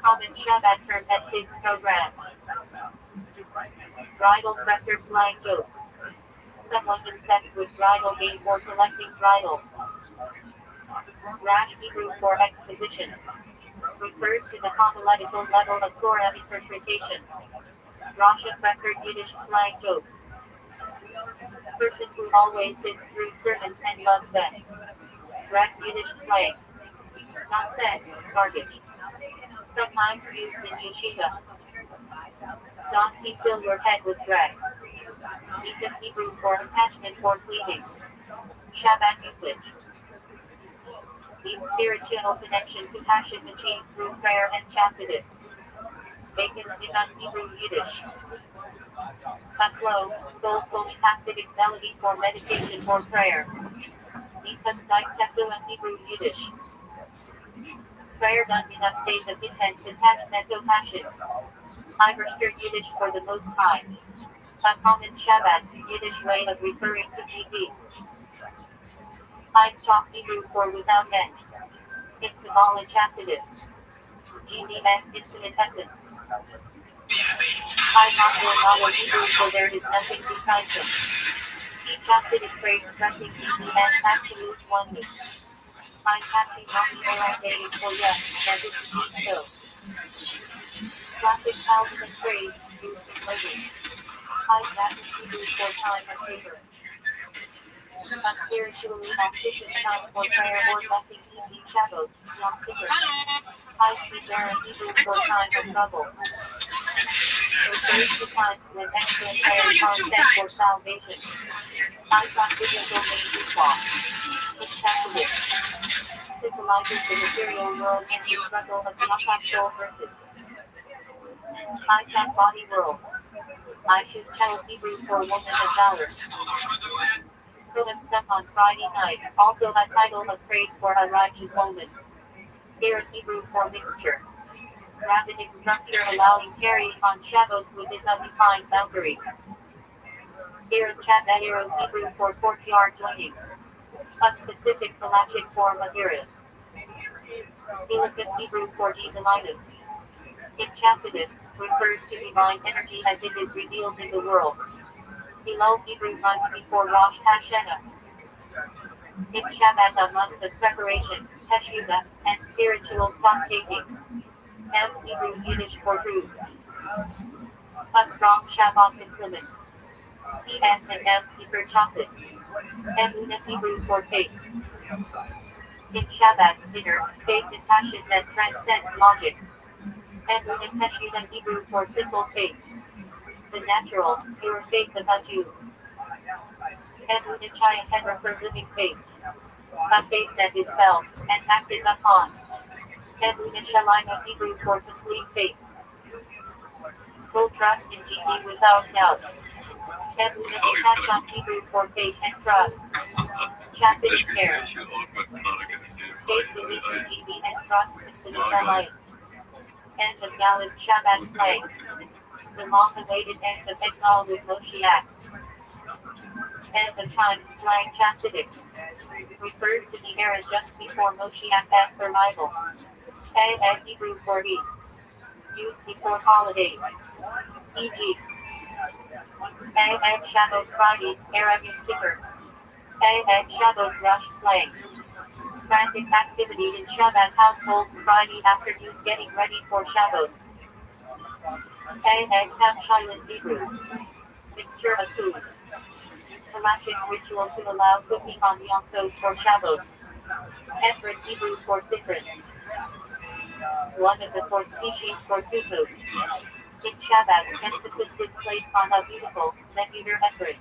Common Shabbat term at kids programs. Bridal presser slang joke. Someone obsessed with bridal game or collecting bridals. Rash Hebrew for exposition. Refers to the homiletical level of Torah interpretation. Rosh presser Yiddish slang joke. Person who always sits through sermons and loves them. Rat Yiddish slang. Nonsense, garbage. Sometimes used in yeshiva. Does he fill your head with dread? Because Hebrew for attachment or cleaving. Shabbat usage. Deep spiritual connection to passion achieved through prayer and chassidus. Vegas Divan Hebrew Yiddish. A slow, soulful Hasidic melody for meditation or prayer. Because Diktefu and Hebrew Yiddish. Prayer done in a state of intense attachment or passion. Iverster Yiddish for the Most High. A common Shabbat Yiddish way of referring to GD. Ein Sof Hebrew for without end. In Kabbalah Chassidus. GDS infinite essence. I not more knowledge Hebrew for there is nothing besides him. Each Hasidic phrase stressing GDS absolute oneness. I'm happy mommy or for yes, that is indeed so. Classic Calvinist phrase, used in living. I that is Hebrew for time and favor. A spiritually auspicious time for prayer or blessing evening shadows, Yom Kippur. I see there in Hebrew for time of trouble. Refers to times when excellent prayers are sent for salvation. I thought biblical main law. It's Catholic. Symbolizes the material world and the struggle of Yaakov soul verses. I body world. I should tell Hebrew for woman of valor. Purim on Friday night, also a title of praise for a righteous woman. Spirit Hebrew for mixture. Rabbinic structure allowing carrying on Shabbos within a defined boundary. Here Chat arrows Hebrew for courtyard joining. A specific halachic form of Erev. Helicus Hebrew for Divinus. In Chassidus, refers to divine energy as it is revealed in the world. Below Hebrew month before Rosh Hashanah. In Shabbat a month of preparation, Teshuvah, and spiritual stock-taking. And Hebrew Yiddish for truth. A strong Shabbat implement. P.S. and Nancy for Chassid. And Una Hebrew for faith. In Shabbat dinner, faith and passion that transcends logic. And Una Teshuvah Hebrew for simple faith. The natural, pure faith of a Jew. And Una Chaya Hedra for living faith. A faith that is felt and acted upon. And Una Shalima Hebrew for complete faith. Full trust in GD without doubt. And Una Tachon Hebrew for faith and trust. Chastity care. Faith belief in GD and trust in the alliance. End of Gallus Shabbat slang. The long-awaited end of exile with Moshiach. End of time slang Chassidic. Refers to the era just before Moshiach's arrival. And Hebrew for he. Used before holidays. E.g. And Shabbos Friday, Erev Yom Kippur. And Shabbos Rosh slang. Frantic activity in Shabbat households Friday afternoon getting ready for Shabbos. And Silent Hebrew. Mixture of foods. Halachic ritual to allow cooking on Yom Tov for Shabbos. Efrat Hebrew for Sikrin. One of the four species for Sukkot. In Shabbat, emphasis is placed on a beautiful, nebular Efrat.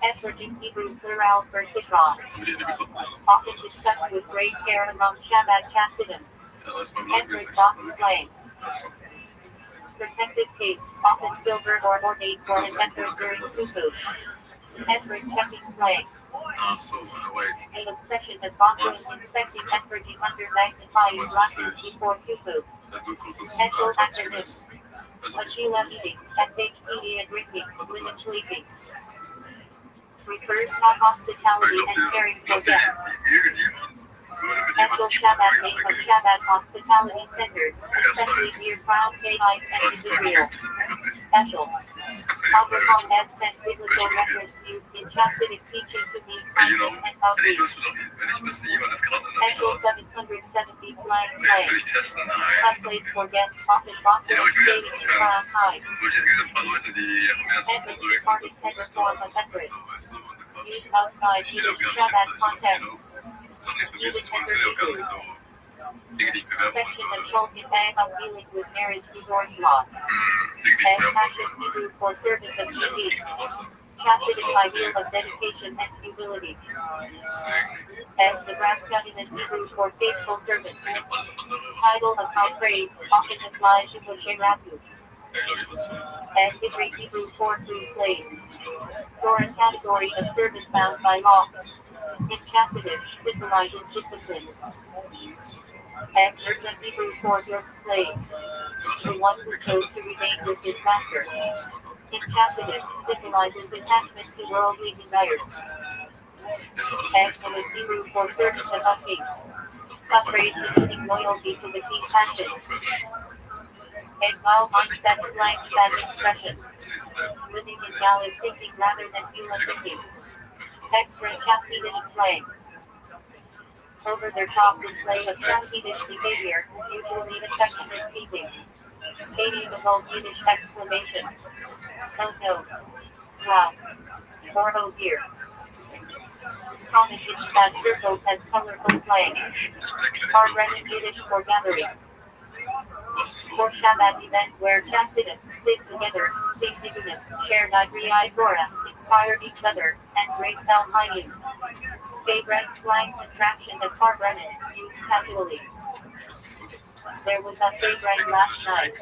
Efrat in Hebrew plural for Sikron. Often discussed with great care among Shabbat Chassidim. Efrat box slang. Protective case, often silver or ornate for an Efrat during Sukkot. Esrog checking slang. An obsession of bothering inspecting esroging under magnifying glasses before superfoods. Mental acronyms. Achila eating, SHPD and drinking, women sleeping. Refers to hospitality and caring for guests. Angel Shabbat name of Shabbat hospitality centers, especially near Crown Gay Heights and Israel. Special. Abraham has 10 biblical reference used in Chassidic teaching to mean kindness and outreach. Angel 770 slang. Fun place for guests often bought when staying in Crown Heights. Edmonds departed header form of Esrog. Used outside Yiddish Shabbat context. Yiddish Hebrew. Section of Shulchan Bang on dealing with marriage divorce laws. And passion Hebrew for servant of TV. Chassidic ideal of dedication and humility. And Nebraska in Hebrew for faithful servant. Title of high praise, often applied to Moshe Rabbi. And Hebrew for free slave. Torah category of servant bound by law. In Chassidus, symbolizes discipline. And Urza Hebrew for just slave. The one who chose to remain with his master. In Chassidus, symbolizes attachment to worldly desires. And Philip Hebrew for servant of a king. A phrase denoting loyalty to the king's passions. Exile mindset slang that expression. Living in Dallas thinking rather than human thinking. Extra Chassidic slang. Over their top display of Chassidic behavior, usually affectionate teasing. Medieval Yiddish exclamation. Oh no. Wow. Or oh dear. Common in chat circles as colorful slang. Are Yiddish for gathering. For Shabbat event where Chassidim sit together, sing Nigunim, share Nigri Torah, inspire each other, and break Bel Hayim. Favorite slang contraction of Brennan, used casually. There was a favorite last night.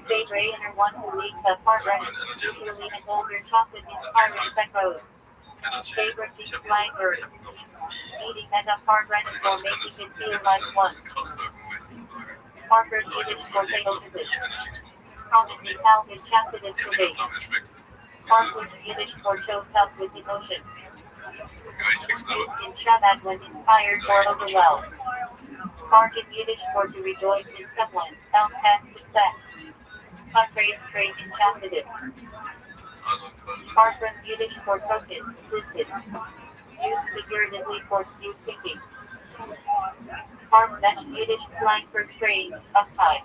Favorite are one who leads a Brennan, usually an older Chassid inspiring Road. Favorite slang word. Eating at a Brennan or making it feel like one. Harvard Yiddish for visit. Commonly Talmud Chassidus debates. Harvard Yiddish for shows up with emotion. In Shabbat when inspired or overwhelmed. Harvard Yiddish for to rejoice in someone else has success. A phrase trait in Chassidus. Harvard Yiddish for token, listed. Used figuratively for skewed thinking. Harvard Yiddish slang for strain, uptight.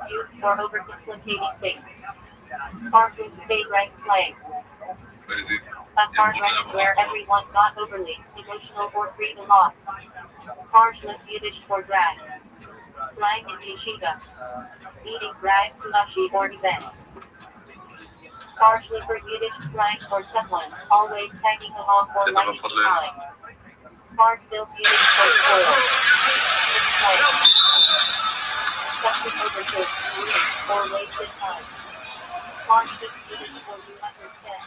Used for overcomplicating things. Harvard's favorite slang. A Harvard where everyone got overly emotional or free to laugh. Harshlet Yiddish for drag. Slang in yeshiva. Eating drag, kulashi or event. Harshlet for Yiddish slang for someone, always tagging along or lagging behind. Harshville Yiddish for spoil. Something overcooked, ruined, or wasted time. Harshville Yiddish for you understand.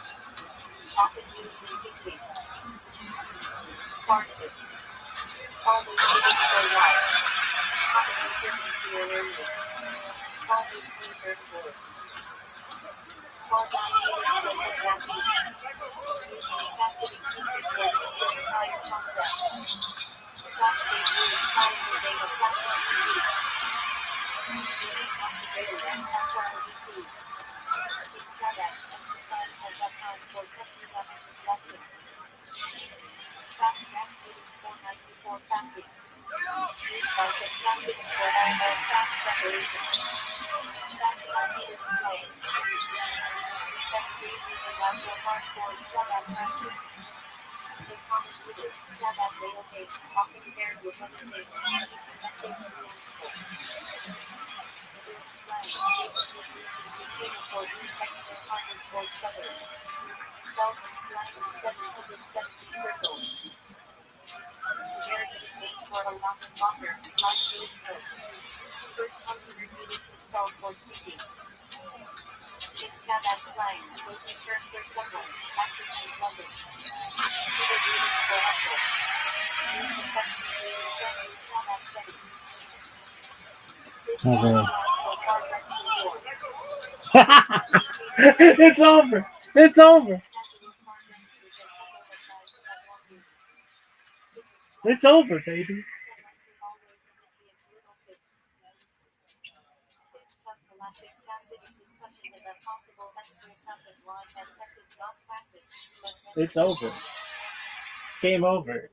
Often used in teaching. Harshville. Always Yiddish for life. Commonly German to your area. Always new third word. Call down Yiddish for Rabbi. Using Chassidic teachers for the entire concept. Class-based rules time the date of classroom TV. Meaning activated and temporary food. In Shabbat, emphasize has a time for touching up and reflection. Fast Yiddish for 94 fasting. Used by the Chassidic for all fast preparation. Fast Yiddish slang. That's really about the hardcore Shabbat practice. The common Yiddish Shabbat veil tape, often paired with other tapes, is the message of the for these extra harmon for southern. Belgian slang 770 circles. American is named for a lot of water, like food coast. First 100 Yiddish insult for speaking. In Shabbat slang, local terms are someone, accent and London. People greetings for helpful. Use affectionately in friendly Shabbat setting. This is Okay. slang for car rental before. It's over. It's over. It's over, baby. It's over. It's game over.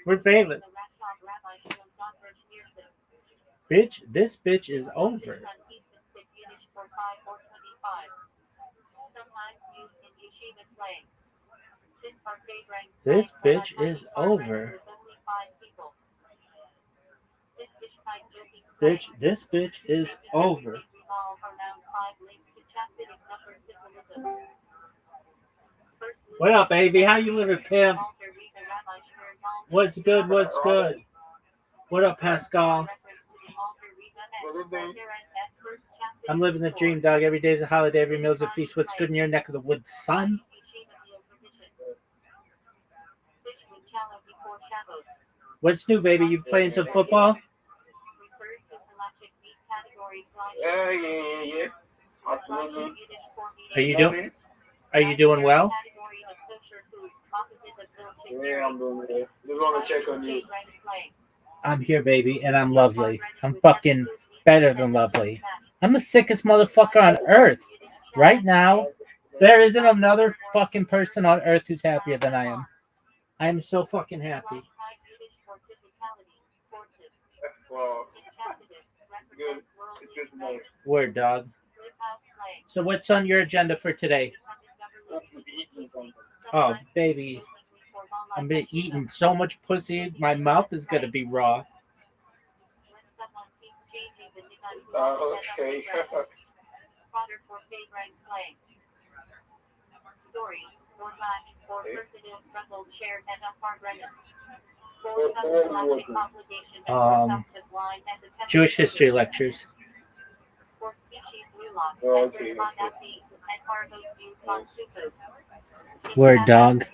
We're famous. Bitch, this bitch is over. This bitch is over. Bitch, this bitch is over. What up, baby? How you living, pimp? What's good? What's good? What up, Pascal? I'm living the dream, dog. Every day's a holiday, every meal's a feast. What's good in your neck of the woods, son? What's new, baby? You playing some football? Yeah. Absolutely. Are you doing well? Yeah, I'm doing it. Just want to check on you. I'm here, baby, and I'm lovely. I'm fucking better than lovely. I'm the sickest motherfucker on earth. Right now, there isn't another fucking person on earth who's happier than I am. I am so fucking happy. Well, it's good. It's good to know. Word, dog. So what's on your agenda for today? Oh, baby. I'm gonna eating so much pussy, my mouth is gonna be raw. Okay. Jewish history lectures. Okay. Word, dog.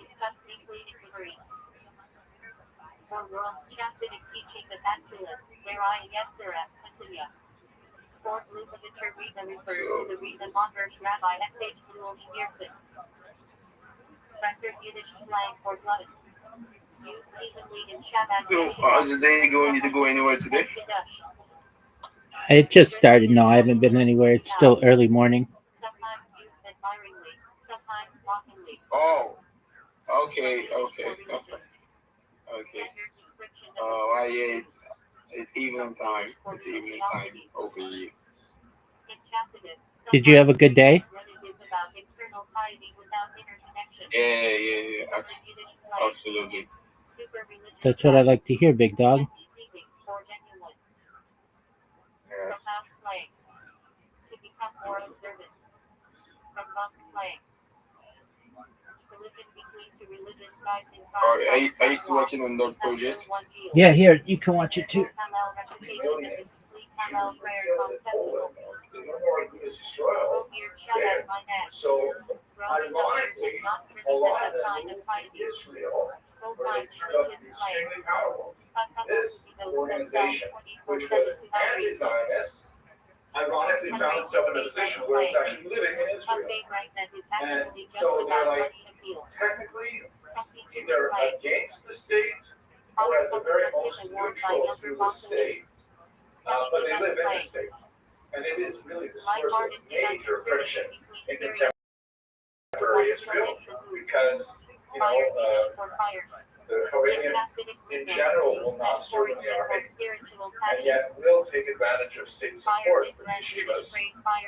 So, how's the day going? Did you go anywhere today? It just started. No, I haven't been anywhere. It's still early morning. Oh, okay. Yeah, it's evening time. It's evening time over here. Did you have a good day? Yeah. Absolutely. That's what I like to hear, big dog. Yeah. Are you still watching on Dog Project? Yeah, here, you can watch it too. So, ironically, a lot of them moved to Israel, where they turned out to be extremely powerful. This organization, which was anti-Zionist, ironically found itself in a position where it's actually living in Israel. And so they're like, technically, either against the state or at the very most neutral to the state, but they live in the state. And it is really the source of major friction in contemporary Israel, because, the Haredian in general will not serve in the army, and yet will take advantage of state support for yeshivas.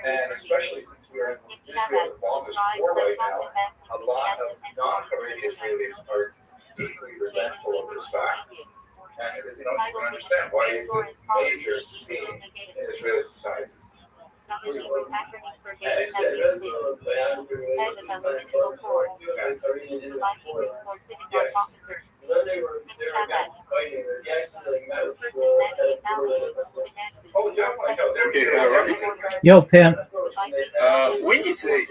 And especially since we're in Israel's longest war right now, a lot of non-Haredi Israelis are deeply resentful of this fact. And you can understand why it's a major scheme in Israeli society. Yo, pimp. When you say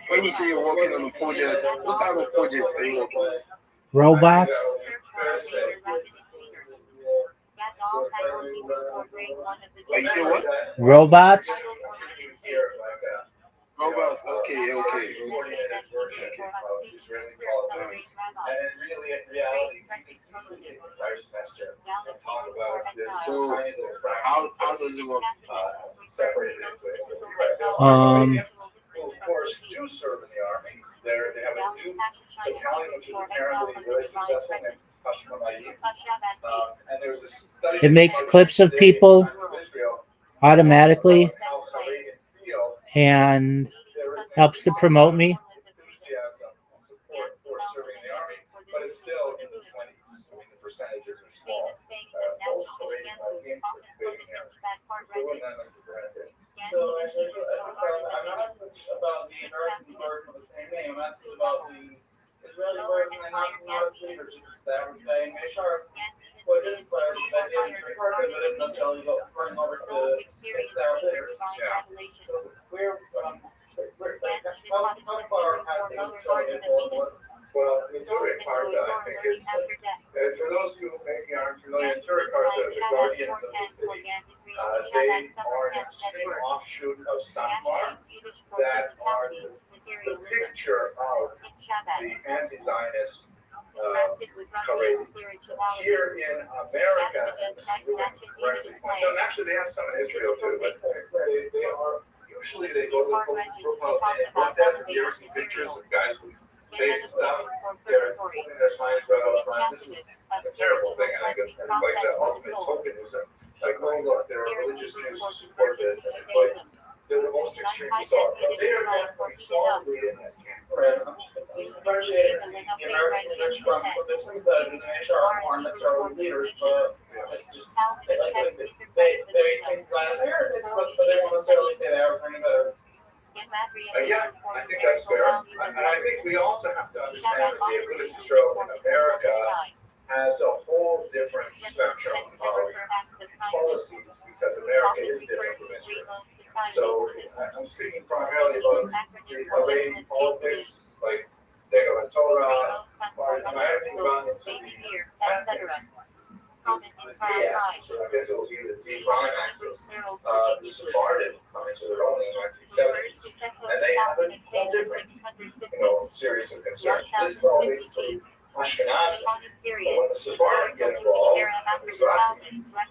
when you say you're working on a project, what type of projects are you working on? Robots. You say what? Robots. Robots. Okay. So how does it work? Well, of course, Jews serve in the army. They have a new battalion, which is apparently very successful, named Hashmonaim. And there's a study. It makes clips of people automatically and helps to promote me. Enthusiasm and support for serving in the army, but it's still in the 20s. I mean, the percentages are small. Most Canadian participating there. So we're not necessarily. So actually, I'm not asking about the American version of the same name. I'm asking about the Israeli version and not its leadership. That would say HR put in place that didn't refer to it necessarily going over to South leaders. Yeah. So how far has the story influenced? Well, the Torah part, I think, is for those who maybe aren't familiar, Torah are the guardians of the city. They are an extreme offshoot of Samar that are the picture of the anti-Zionist parade. Here in America, correctly pointed out, and actually they have some in Israel too, but they are, usually they go to the Palestinian protest, and there are some pictures of guys who face stuff, they're putting their signs right up front. This is a terrible thing, and I guess it's like the ultimate tokenism. Like, oh look, there are religious Jews who support this, and it's like, they're the most extreme we saw. But they are definitely solidly in this camp. Right. Appreciate the American leaders from this is the HR aren't necessarily leaders, but it's just they think last year, but they won't necessarily say they are bringing the. Yeah, I think that's fair. And I think we also have to understand that the Ability Israel in America has a whole different spectrum of policies because America is different from Israel. So I'm speaking primarily about the relating politics, like Degel Torah, or everything around the Z-axis, so I guess it will be the Z-prime axis. The Sephardim coming to their own in the 1970s, and they have a whole different, series of concerns. This all leads to Ashkenazim, but when the Sephardim get involved,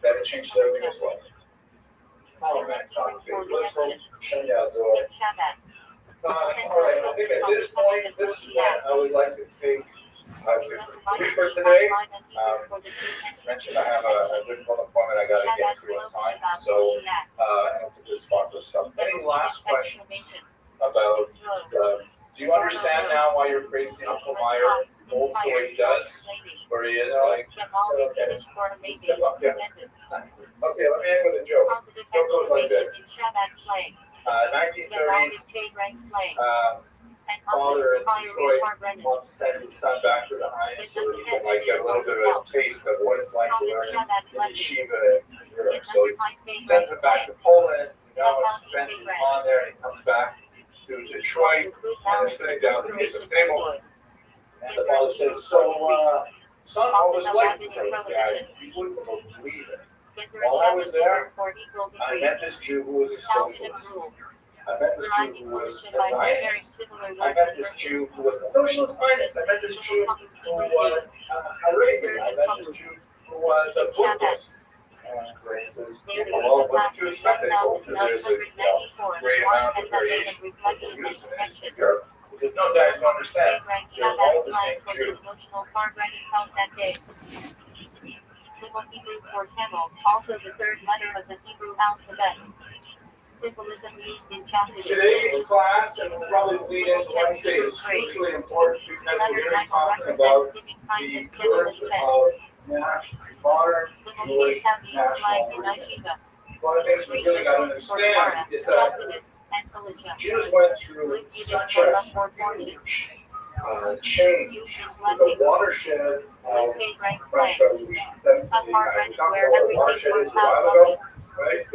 that it changes everything as well. All right, let's hope Shanya Dor. All right, I think at this point, this is what I would like to take to conclude for today. Mentioned I have a good phone appointment I got to get to on time, so and it's a good spot for stuff. Any last questions about? Do you understand now why you're crazy Uncle Meyer holds the way he does, where he is like? Okay, step up, yeah. Okay, let me end with a joke. Joke goes like this. 1930s. Father in Detroit wants to send his son back to the Heinz so that he can like get a little bit of a taste of what it's like to learn in yeshiva in Europe. So he sends him back to Poland. Spends his time there, and he comes back to Detroit, and they're sitting down at the music table. And the father says, "So, son, what was it like to Detroit, Dad? You wouldn't believe it. While I was there, I met this Jew who was a socialist. I met this Jew who was a Zionist. I met this Jew who was a socialist Zionist. I met this Jew who was a Arabian. I met this Jew who was a Buddhist." And Ray says, "Well, what did you expect? I told you there's a great amount of variation in the use in Europe." He says, "No, Dad, you don't understand. They're all the same Jew." Little Hebrew for camel, also the third letter of the Hebrew alphabet. Symbolism used in chastity. Today's class, and we'll probably lead into Wednesday, is hugely important because we're going to be talking about the birth of modern Jewish nationalism. One of the things we really got to understand is that Jews went through such a huge change, the watershed of French Revolution, 1789. We talked about what watershed is a while ago, right?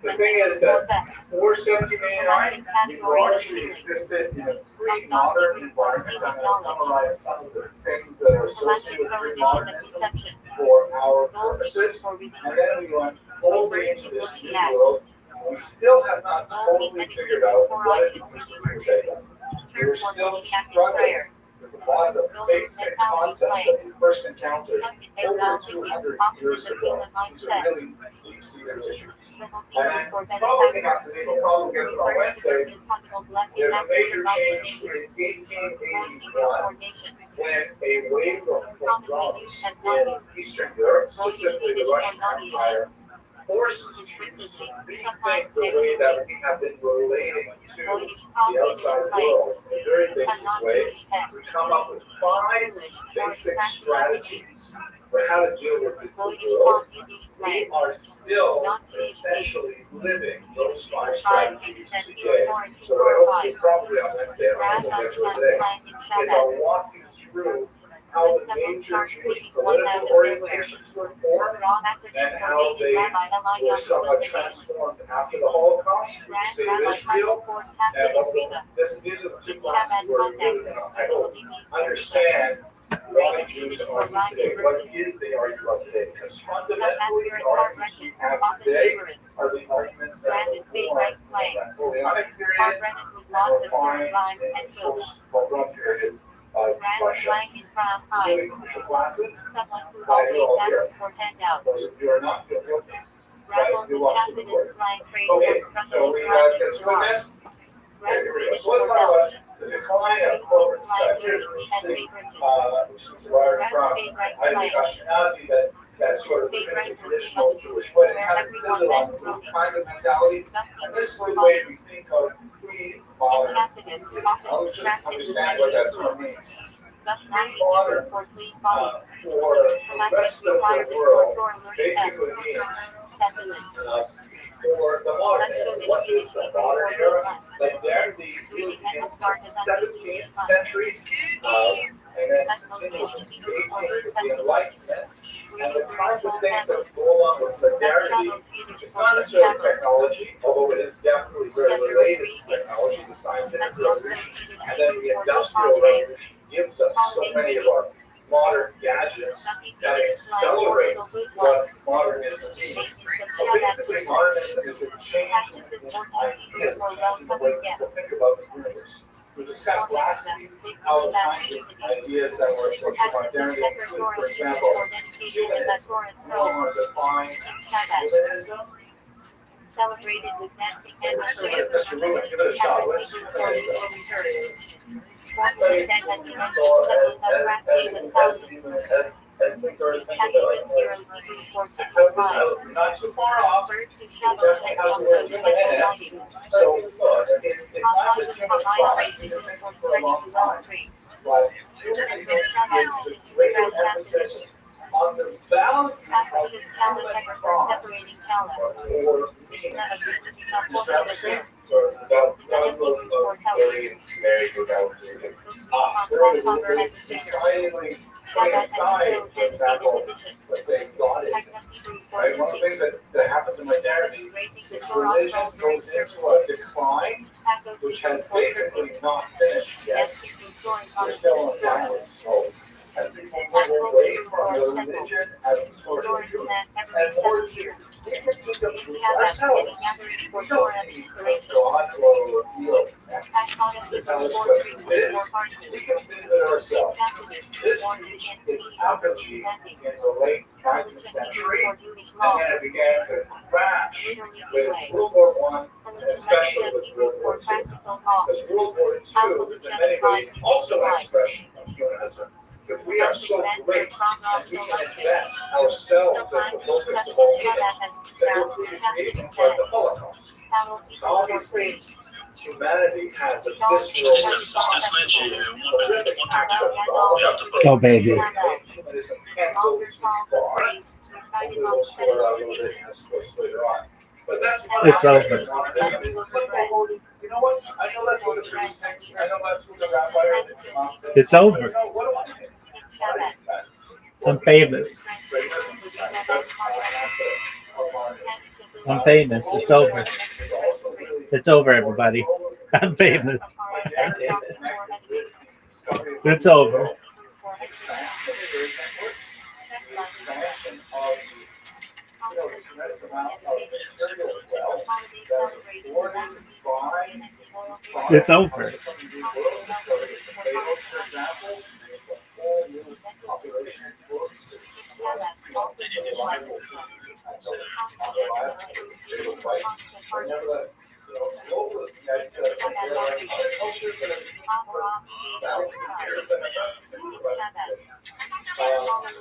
The thing is that before 1789, we largely existed in a pre-modern environment. I'm going to summarize some of the things that are associated with pre-modernism for our purposes. And then we went boldly into this new world. We still have not totally figured out what it means to be Judaism. We're still struggling with a lot of the basic concepts that we first encountered over 200 years ago. These are really deep-seated issues. And then, following after the we'll get to our Wednesday, there's a major change in 1881 when a wave of pogroms in Eastern Europe, specifically the Russian Empire, forced us to rethink the way that we have been relating to the outside world in a very basic way. We come up with 5 basic strategies for how to deal with this new world. We are still essentially living those 5 strategies today. So what I hope to do probably on Wednesday, I don't know if we'll get to it today, is I'll walk you through how the major Jewish political orientations were formed and how they were somewhat transformed after the Holocaust with the state of Israel. And these are the 2 classes where we're really going to, I hope, understand why Jews argue today. What is the argument of today? Because fundamentally, the arguments we have today are the arguments that were born in that Napoleonic period and were fine in the post-pogrom period of Russia. Really crucial classes. Glad you're all here. Those of you who are not, feel guilty. But you watch the recording. Okay, so we get to this. Okay, here we go. So let's talk about the decline of corporate sector, which is derived from Isaac Ashkenazi, that sort of primitive traditional Jewish way, kind of built on group kind of mentality. And this is the way we think of pre-modern. Now let's just understand what that term means. Pre-modern, for the rest of the world, basically means for the modern era. What is the modern era? Modernity really begins in the 17th century, and then continues to the 18th with the Enlightenment. And the kinds of things that go along with modernity, it's not necessarily technology, although it is definitely very related to technology, the scientific revolution, and then the industrial revolution gives us so many of our modern gadgets that accelerate what modernism means. But basically, modernism is a change in ideas, changing the way people think about the universe. We discussed last week how the kinds of ideas that were associated with modernity include, for example, humanists. We want to define humanism. Celebrated with dancing and Mr. Ruben, give it a shot. Let's do it. Not too far off. Definitely has a little human in it. So look, it's not just human flying. We've been thinking for a long time. But humanism is the greater emphasis on the value of human thought or meaning. Mr. Emerson, without very without very decidedly putting aside, for example, let's say God is, right? One of the things that happens in modernity is religion goes into a decline, which has basically not finished yet. We're still on a downward slope. As people move away from their religion as a source of truth, and more truth. We can think of truth ourselves. We don't need God or reveal to tell us what truth is. We can think it ourselves. This reached its apogee in the late 19th century, and then it began to crash with World War I, and especially with World War II. Because World War II is in many ways also an expression of humanism. If we are so great and we can invest ourselves as the focus of all humans, then we're creating like the Holocaust. Obviously, humanity has a visceral horrific action of Oh, baby. humanism can't go too far. Hopefully we'll sort it out a little bit as later on. But that's what It's over. You know what? I know that's what the priest thinks. I know that's what the rabbi It's over. You know, what do I think? I'm famous. I'm famous. It's over. It's over, everybody. I'm famous. I did it. It's over. It's over.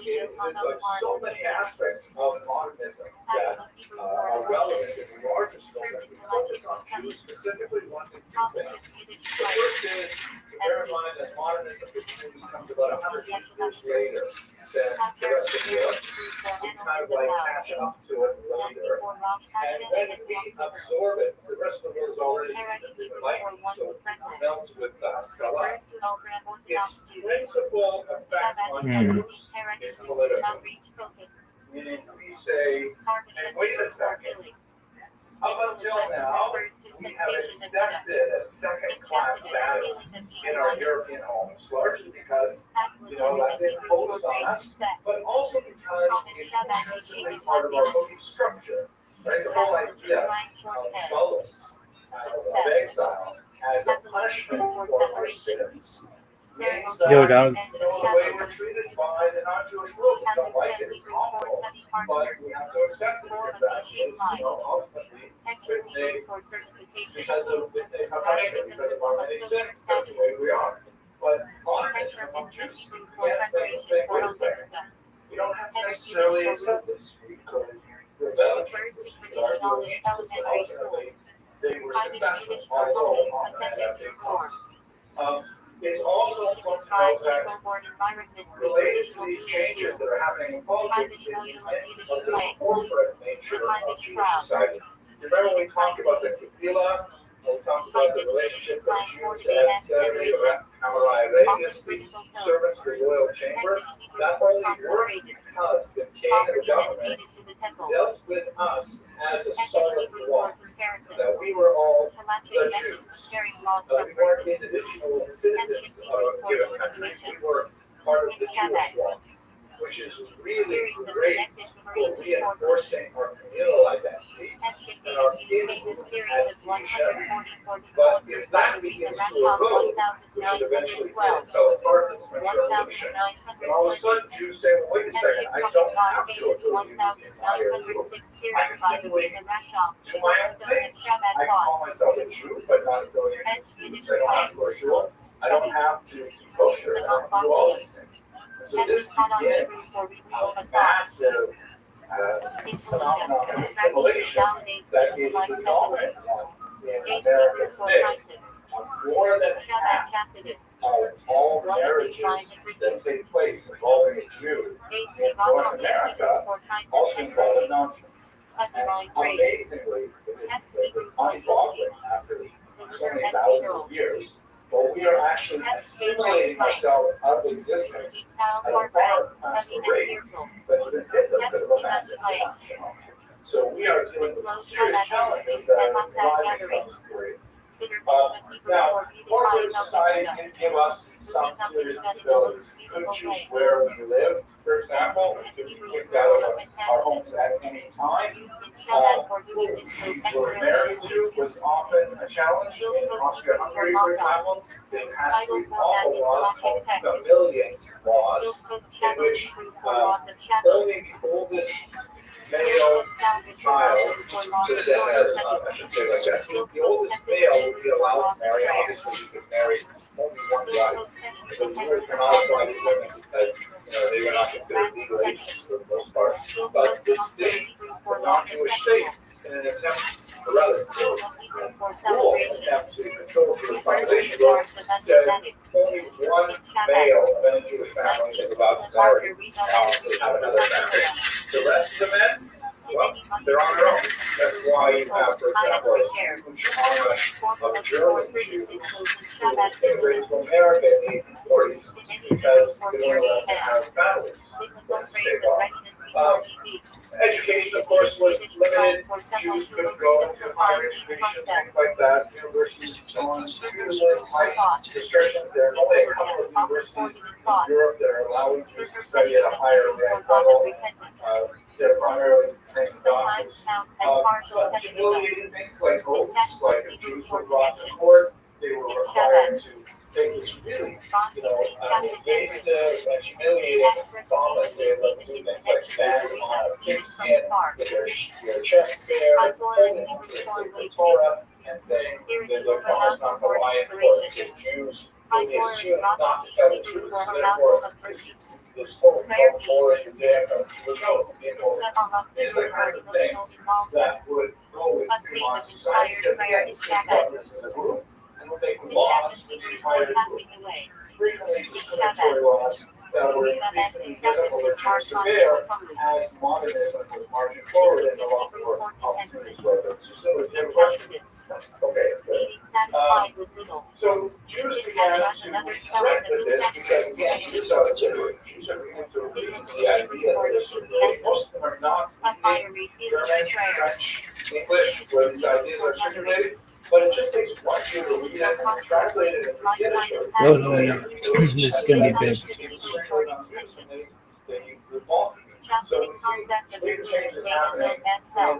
There's so many aspects of modernism that are relevant in the larger scope that we focus on Jews specifically once in two things. The first is to bear in mind that modernism comes about 150 years later than the rest of Europe. We kind of like catch up to it later, and then we absorb it. The rest of the world is already enlightened, so it melts with Skala. Its principal effect on Jews is political. Meaning we say, and wait a second, up until now, we have accepted a second-class status in our European homes, largely because, that's imposed on us, but also because it's intrinsically part of our belief structure, right? The whole idea of bolus, of exile, as a punishment for our sins, means that, Yo, dog. the way we're treated by the non-Jewish world, we don't like it, it's awful, but we have to accept it, because that is, ultimately, because of our many sins, that's the way we are. But modernism among Jews, we can't say, wait a second, we don't have to necessarily accept this, we could rebel against this, we could argue against this, and ultimately, they were successful, although often at big cost. It's also important to note that related to these changes that are happening in politics is the corporate nature of Jewish society. Remember when we talked about the Kefillah, we talked about the relationship of Jews as Sedri, Amarai, Regus, the servants of the royal chamber. That only worked because the king and the government dealt with us as a solid one, that we were all the Jews. We weren't individual citizens of a given country, we were part of the Jewish one, which is really great for reinforcing our communal identity and our influence as Asia. But if that begins to erode, which it eventually did, it fell apart in the French Revolution, then all of a sudden Jews say, well, wait a second, I don't have to affiliate with the entire group. I can simply do my own thing. I can call myself a Jew, but not affiliated with Jews. I don't have to go ashore. I don't have to be kosher. I don't have to do all these things. So this begins a massive phenomenon of assimilation that is dominant in American today. More than half of all marriages that take place involving a Jew in North America also involve a non-Jew. And amazingly, it's mind-boggling after so many thousands of years. But we are actually assimilating ourselves out of existence at a far faster rate than even Hitler could have imagined. So we are dealing with some serious challenges that are driving this period. Now, corporate society can give us some serious disabilities. We could choose where we live, for example. We could be kicked out of our homes at any time. Who we were married to was often a challenge. In Austria-Hungary, for example, they passed these awful laws called familial laws, in which only the oldest male child could get married. I should say like that. The oldest male would be allowed to marry. Obviously, you could marry only one wife. But we were not allowed to women because they were not considered legal agents for the most part. But this state, the non-Jewish state, in an attempt, or rather, rule attempt to control Jewish population growth, said only one male of any Jewish family is allowed to marry to have another family. The rest of the men, well, they're on their own. That's why you have, for example, a huge army of German Jews who immigrated to America in the 1840s because they weren't allowed to have families. Education, of course, was limited. Jews couldn't go into higher education, things like that. Universities on really high restrictions. There are only a couple of universities in Europe that are allowing Jews to study at a higher grade level. They're primarily trained doctors. But humiliating things like oaths, like if Jews were brought to court, they were required to take this really, invasive and humiliating promise. They would do things like stand on a pigskin with their chest bare, holding onto the Torah, and saying that the promise not to lie in court because Jews will be assumed not to tell the truth. Therefore, this whole Torah Judaica would go. These are the kind of things that would go with human society. This is a group, and would make laws for the entire group. Frequently discriminatory laws that were increasingly difficult to bring to bear as modernism was marching forward and the law for opportunities were there. So is there a question? Okay. So Jews began to threaten with this because again, Jews are beginning to read the idea that they're circulating. Most of them are not reading German, French, English, where these ideas are circulated. But it just takes one year to read it and translate it into Yiddish. No. It's gonna be big. So we see big changes happening in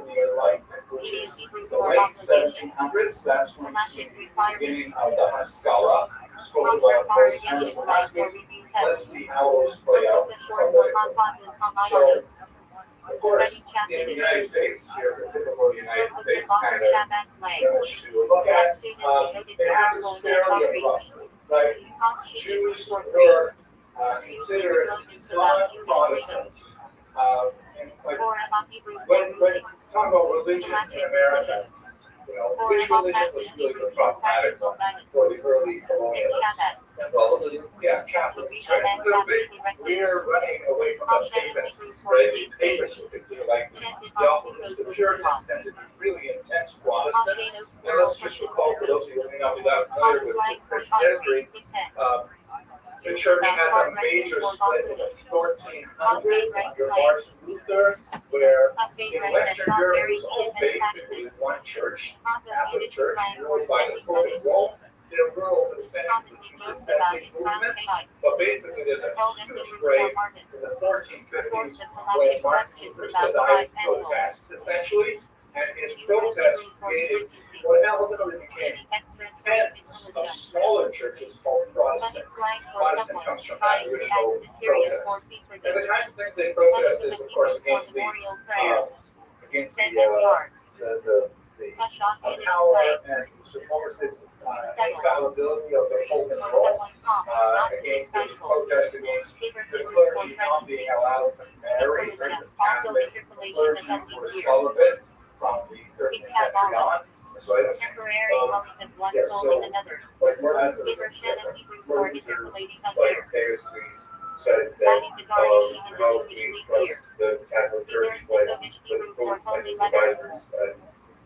the Enlightenment, which is the late 1700s. That's when we see the beginning of the Haskalah. Spoke about those terms last week. Let's see how those play out. So, of course, in the United States, here, the typical United States kind of image to look at, it happens fairly abruptly. Like, Jews were considered non-Protestants. And like, when talking about religion in America, which religion was really the problematic one for the early colonialists? Yeah, Catholics, right? We're running away from the papists, right? The papists would be like the Puritans tend to be really intense Protestants. And let's just recall, for those of you who may not be that familiar with Christian history, the church has a major split in the 1400s under Martin Luther, where in Western Europe it was all basically one church, Catholic Church, ruled by the Pope of Rome. They rule over the dissenting movements, but basically there's a huge break in the 1450s when Martin Luther said, I protest, essentially, and his protest created what now ultimately became 10 of smaller churches called Protestant. Protestant comes from that original protest. And the kinds of things they protested is, of course, against the power and supposed infallibility of the Pope and Rome, against the protest against the clergy not being allowed to marry the Catholic clergy who were celibate from the 13th century on. So I don't think, like we're not the like famously said that we trust the Catholic Church when the Pope and his advisors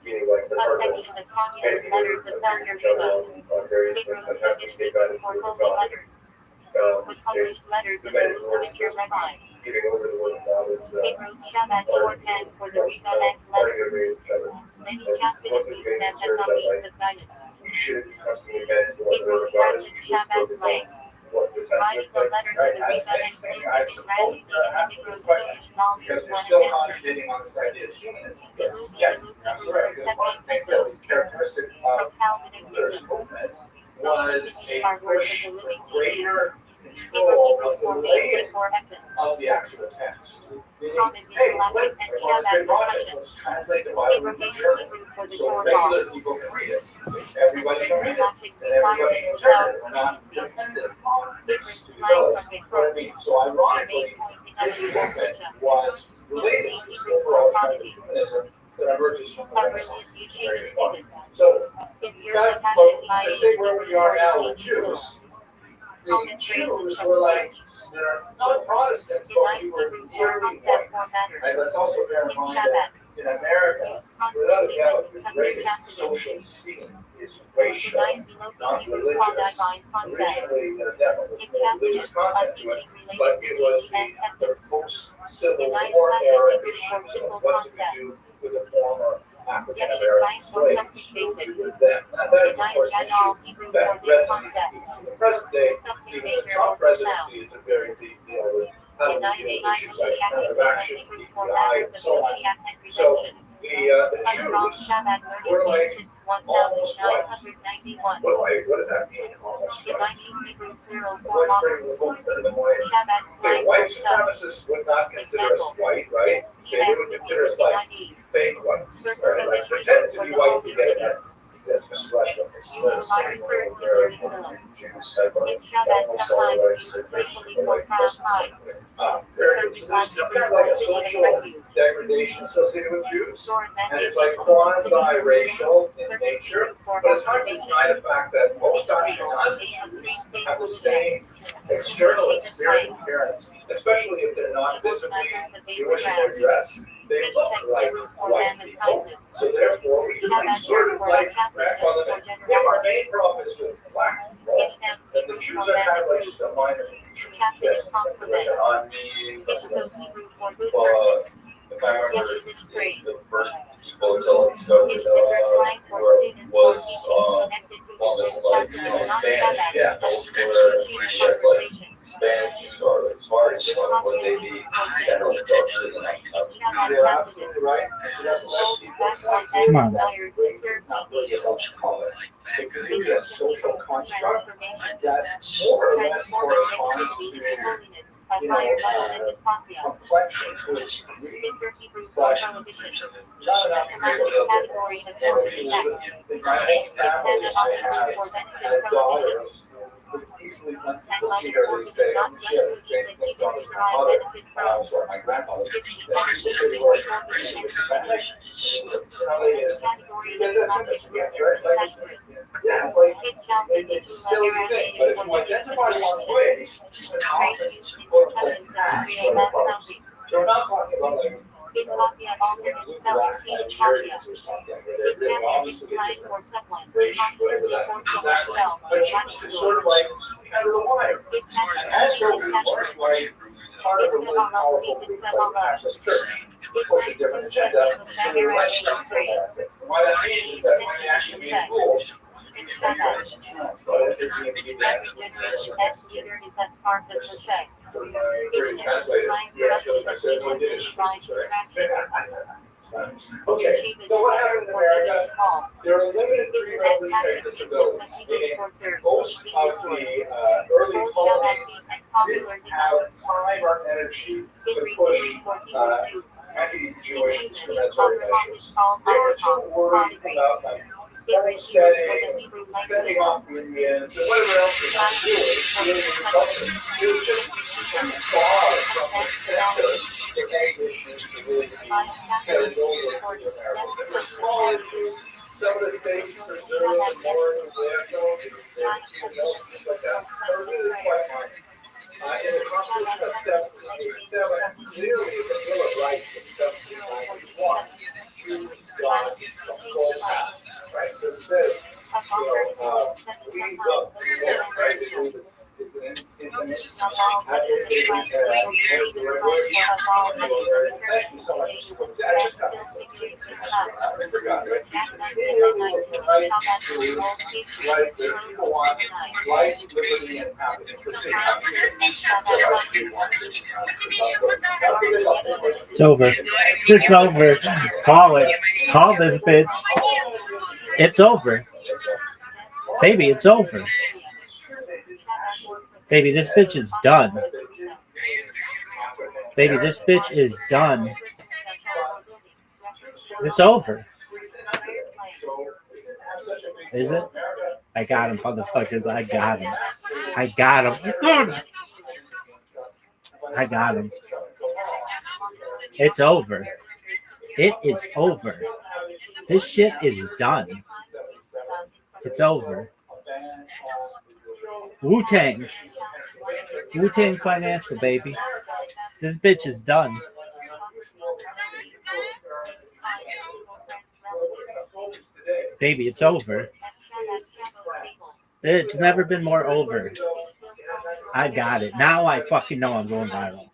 being like the cardinals and each other on various things that happen to take on this word of God. The men who were giving over the word of God is part of each other. Many Catholics that has not been submitted. We should be trusting in men who the word of God is just focused on what the Testament says. Right? That's the next thing I suppose ask this question, because we're still concentrating on this idea of humanism. Yes, that's right. Because one of the things that was characteristic of Luther's movement was a push for greater control of the relating of the actual text. Meaning, hey, let's say project, let's translate the Bible into German so regular people can read it. Everybody can read it, and everybody can interpret it. We're not dependent on this to develop. You know what I mean? So ironically, this movement was related to this overall trend of humanism that emerges from the Renaissance. Very funny. So, to stay where we are now with Jews, the Jews were like, they're not Protestants, but we were nearly white. Right? Let's also bear in mind that in America, without a doubt, the greatest social scene is racial, not religious. Originally, there definitely was more religious content to it, but it was the post-Civil War era issues of what do we do with the former African Yet it is American time for slaves something basic. with them. And that is, of Denied course, an that all issue Hebrew that for this resonates concept. in the present day. Something Even the bigger Trump or profound. presidency is a very big deal with how we Denied deal a with issues like active affirmative action, Hebrew for DEI, matters and of so on. Mashiach and So redemption. the A strong Jews Shabbat were learning like since almost white. 1991. What does that mean? Almost white. Defining Hebrew plural I'm for going to bring models. the book to the way. Shabbat Okay, slang white for stuff. supremacists would not consider us Example. white, right? They would consider us like fake whites, right? Like pretend to be white to get ahead. That's Mr. Rushmore. Jews type of In Shabbat almost all sometimes whites, used they're playfully Christian, for like crown highs. very good. So there's kind of like a social degradation associated with Jews, and it's like quasi-racial in nature, but it's hard to deny the fact that most Ashkenazi Jews have the same external appearance, especially if they're not visibly Jewish in their dress. They look like white people, so therefore we sort of like grandfather. If our main problem is with black people, then the Jews are kind of like just a minor feature. Yes, I mean, if I remember, the first people until he started was almost like Spanish. Yeah, those were just like Spanish Jews are like smart. Would they be generally culturally enough? You're absolutely right. Come on. Not really a social comment. It could be a social construct that more or less corresponds to complexion to a degree, but not enough Category of in my own family, I had a daughter who easily went to see her, they say, she has the same thing as my mother, so my grandmother. They were Spanish. Yeah, it's like, it's a silly thing, but if you identify one way, it's confidence. So we're not talking about like, In Latvia, alternate spelling seems Nigerians or something, where they're It really can be obviously slang for someone. racial, whatever Constantly that forcing means. themselves. But Jews is sort of like kind of the wire. It can And also we weren't like part of a really powerful group like the Catholic Church to push a different agenda. So we were like stuck in there. And why that means is that when they actually made rules, That neither is as far as the check. It's slang for Okay, so what happened in America? There are limited pre-revolutionary disabilities, meaning most of the early colonies didn't have time or energy to push anti-Jewish discriminatory measures. They were too worried about like homesteading, fending off the Indians, and whatever else they were doing. It was just too far from the center of any issues to really carry over to America. There were small issues, some of the states preserved the more of their things like that, but really quite minor. In the Constitution of 1787, clearly the Bill of Rights of 1791, Jews got the full pass, right? So it says, we love right? Thank you so much. I just got I forgot, right? Right, the people want life, liberty, and happiness. It's over. It's over. Call it. Call this bitch. It's over. Baby, it's over. Baby, this bitch is done. Baby, this bitch is done. It's over. Is it? I got him, motherfuckers. I got him. I got him. I got him. It's over. It is over. This shit is done. It's over. Wu-Tang. Wu-Tang Financial, baby. This bitch is done. Baby, it's over. It's never been more over. I got it. Now I fucking know I'm going viral.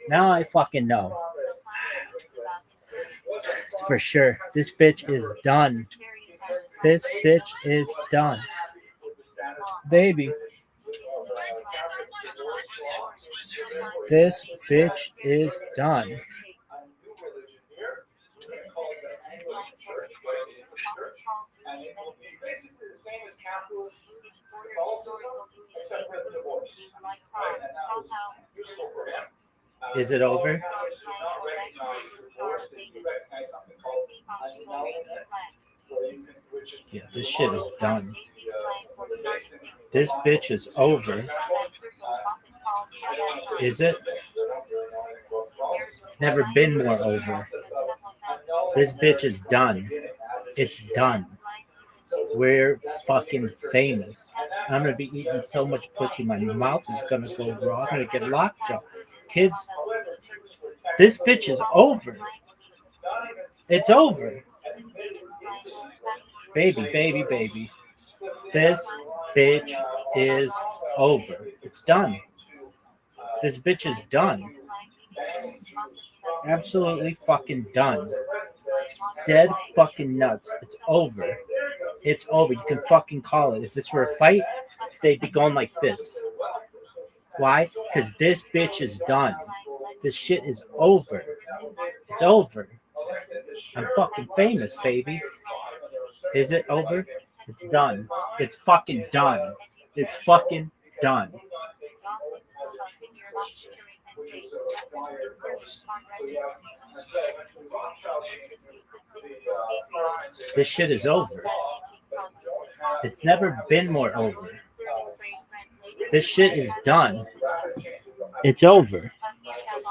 Now I fucking know. for sure. This bitch is done. This bitch is done. Baby. This bitch is done. And it will be basically the same as capitalism, Catholicism, except with divorce. Right? And that was useful for him. Is it over? Catholics do not recognize divorce. They do recognize something called annulment, Yeah, this shit is done. This bitch is over. Is it? It's never been more over. This bitch is done. It's done. We're fucking famous. I'm gonna be eating so much pussy, my mouth is gonna go raw. I'm gonna get lockjaw. Kids, this bitch is over. It's over. Baby, baby, baby. This bitch is over. It's done. This bitch is done. Absolutely fucking done. Dead fucking nuts. It's over. It's over. You can fucking call it. If this were a fight, they'd be going like this. Why? Because this bitch is done. This shit is over. It's over. I'm fucking famous, baby. Is it over? It's done. It's fucking done. It's fucking done. This shit is over. It's never been more over. This shit is done. It's over.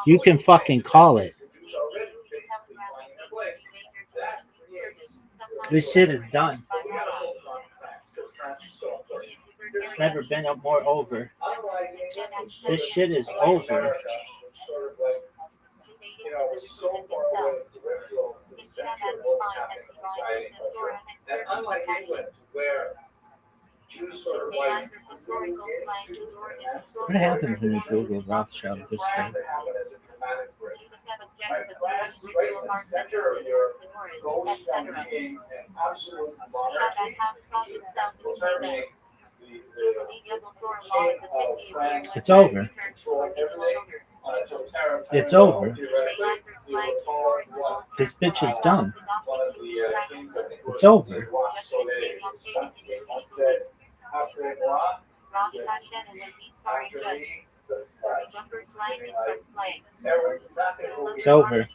You can fucking call it. This shit is done. It's never been more over. This shit is over. And unlike England, where Jews sort of like What happens when you Google Rothschild this way? France, right in the center of your goes from being an absolute monarchy to terminating It's over. It's over. This bitch is done. It's over. It's over.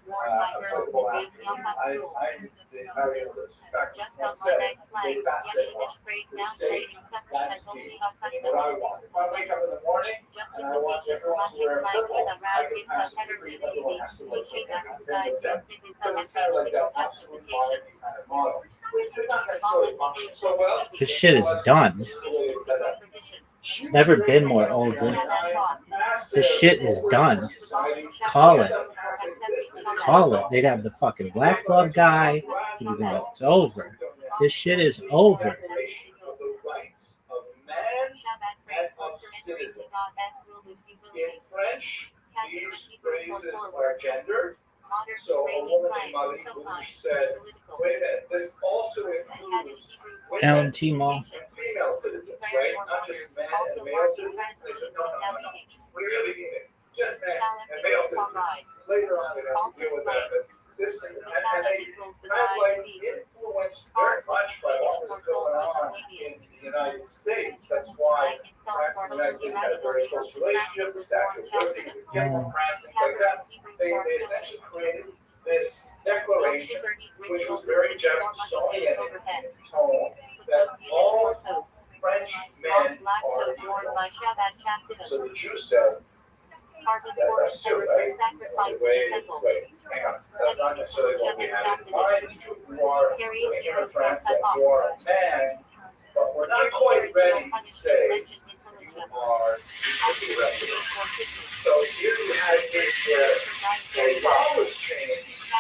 This shit is done. Never been more over. This shit is done. Call it. Call it. They'd have the fucking black glove guy. It's over. This shit is over. In French, these phrases are gendered. So a woman in Mali said, wait a minute, this also includes Alan T. Mall. female citizens, right? Not just men and male citizens. They said, no. We really mean it. Just men and male citizens. Later on, we have to deal with that. But this, and they kind of like influenced very much by what was going on in the United States. That's why France and the United States had a very close relationship. The Statue of Liberty was a gift from France, things like that. They essentially created this declaration, which was very Jeffersonian in tone, that all French men are equal. So the Jews said, that's true, right? Wait, hang on. That's not necessarily what we have in mind. You are living in France and you are a man, but we're not quite ready to say you are equally resident. So here you had this where the law was changed,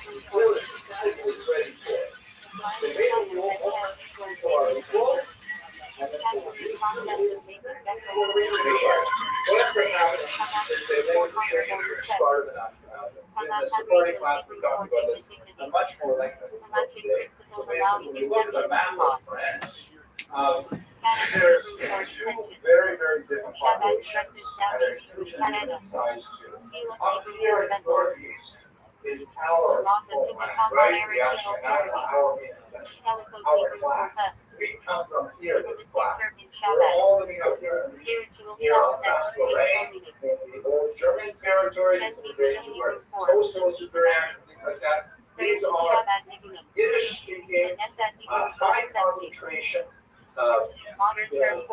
before the society was ready for it. They made a rule, all people are equal, and then for Jews, whatever happened is they made the change as part of the nationalism. the Sephardic class, we talked about this a much more lengthy today. So basically, when you look at the map of France, there's two very, very different populations, and they're hugely different in size too. Up here in the northeast is our homeland, right? The Ashkenazi, our class. We come from here, this class. We're all living up here in the near Alsace-Lorraine, in the old German territories, in the days where Kosovo-Superior, things like that. These are Yiddish-speaking, high concentration,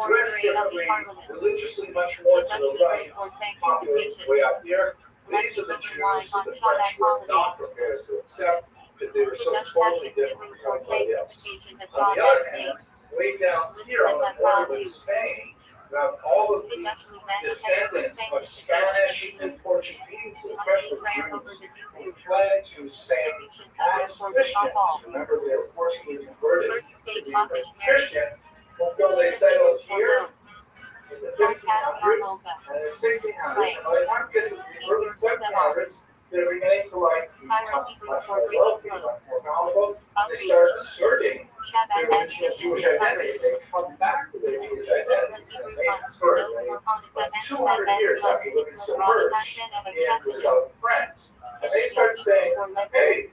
driftingly, religiously much more to the right, population way up here. These are the Jews that the French were not prepared to accept because they were so totally different from everybody else. On the other hand, way down here on the border with Spain, you have all of the descendants of Spanish and Portuguese, especially Jews, who fled to Spain as Christians. Remember, they were forcibly converted to be Christian until they settled here in the 1500s and the 1600s. And by the time we get to the early 1700s, they're beginning to become much more wealthy, much more powerful. They start asserting their original Jewish identity. They come back to their Jewish identity. It's an amazing story. But 200 years after living submerged in the south of France, and they start saying, hey,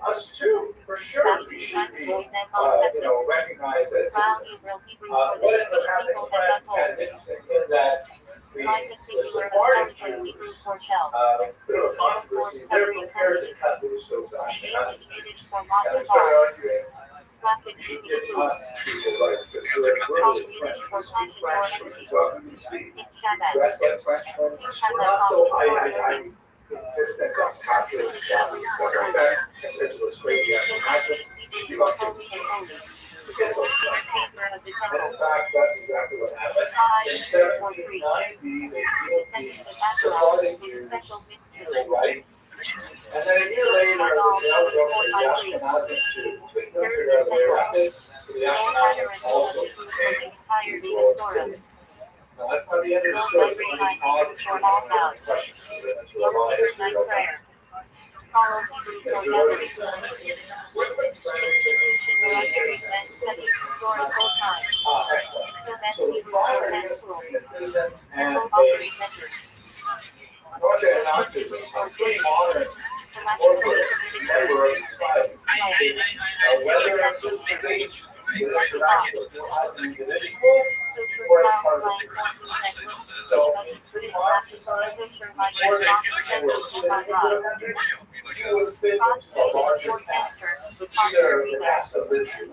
us too, for sure, we should be, recognized as citizens. What ends up happening in France is kind of interesting in that the Sephardic Jews, bit of a controversy, they're prepared to cut loose those Ashkenazi Jews. And they start arguing, you should give us equal rights, because we're literally French. We speak French, we speak what we speak. Dress like Frenchmen. We're not so high insistent on capitalism and stuff like that, compared to those crazy Ashkenazis. You also forget those things. And in fact, that's exactly what happened. In 1790, they gave the Sephardic Jews equal rights. And then a year later, the Belgians and the Ashkenazis too. They couldn't figure out a way around it. So the Ashkenazis also became equal citizens. Now, that's not the end of the story. Let me pause and see if you have any questions. That's where a lot of history goes on. So the father is between a citizen and a Northern is a pretty modern corporate member of society. Whether it's a state that interacts with this as an individual or as part of a group. So it's pretty hard to sign or you would fit a larger cast, either the cast of this group.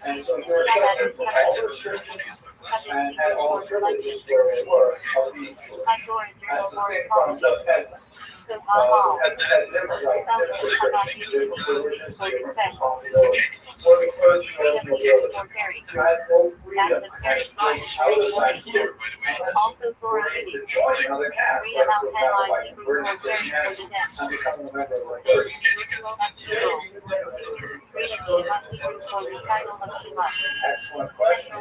And so you're subject to all the restrictions and had all the privileges where they were of being Jewish. As the same comes up peasants. Peasants had different rights, different restrictions, different privileges, different responsibilities. For the clergy or the nobility, you had no freedom outside here unless you were able to join another caste, like for example, by converting to Christianity and becoming a member of the church. Excellent question.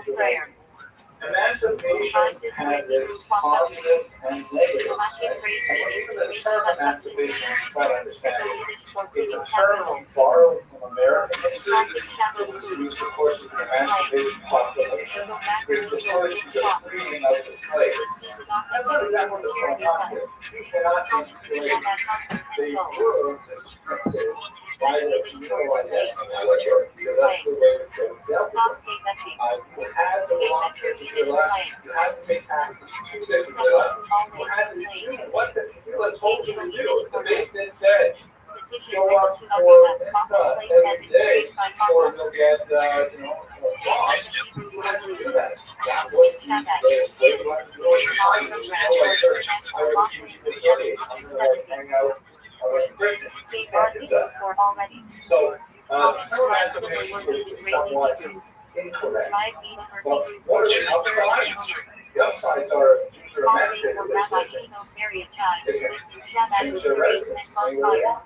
Emancipation has its positives and negatives. And even the term emancipation is quite understandable. It's a term borrowed from American history. It's used, of course, with the emancipation population, which refers to the freeing of the slave. That's not exactly what's going on here. You cannot enslave. They were restricted by their communal identity, however, because that's the way the slave dealt with them. You had to belong to the last, you had to pay taxes to the Kehillah, you had to do what the Kehillah told you to do. The Beis Din said, show up for Mincha every day, or you'll get, lost. You had to do that. That was the slave life. I refuse to be any. I'm going to hang out with Christians. You can't do that. So, emancipation is somewhat incorrect. But what are the upsides? The upsides are Jews are emancipated. They can choose their residence anywhere they want.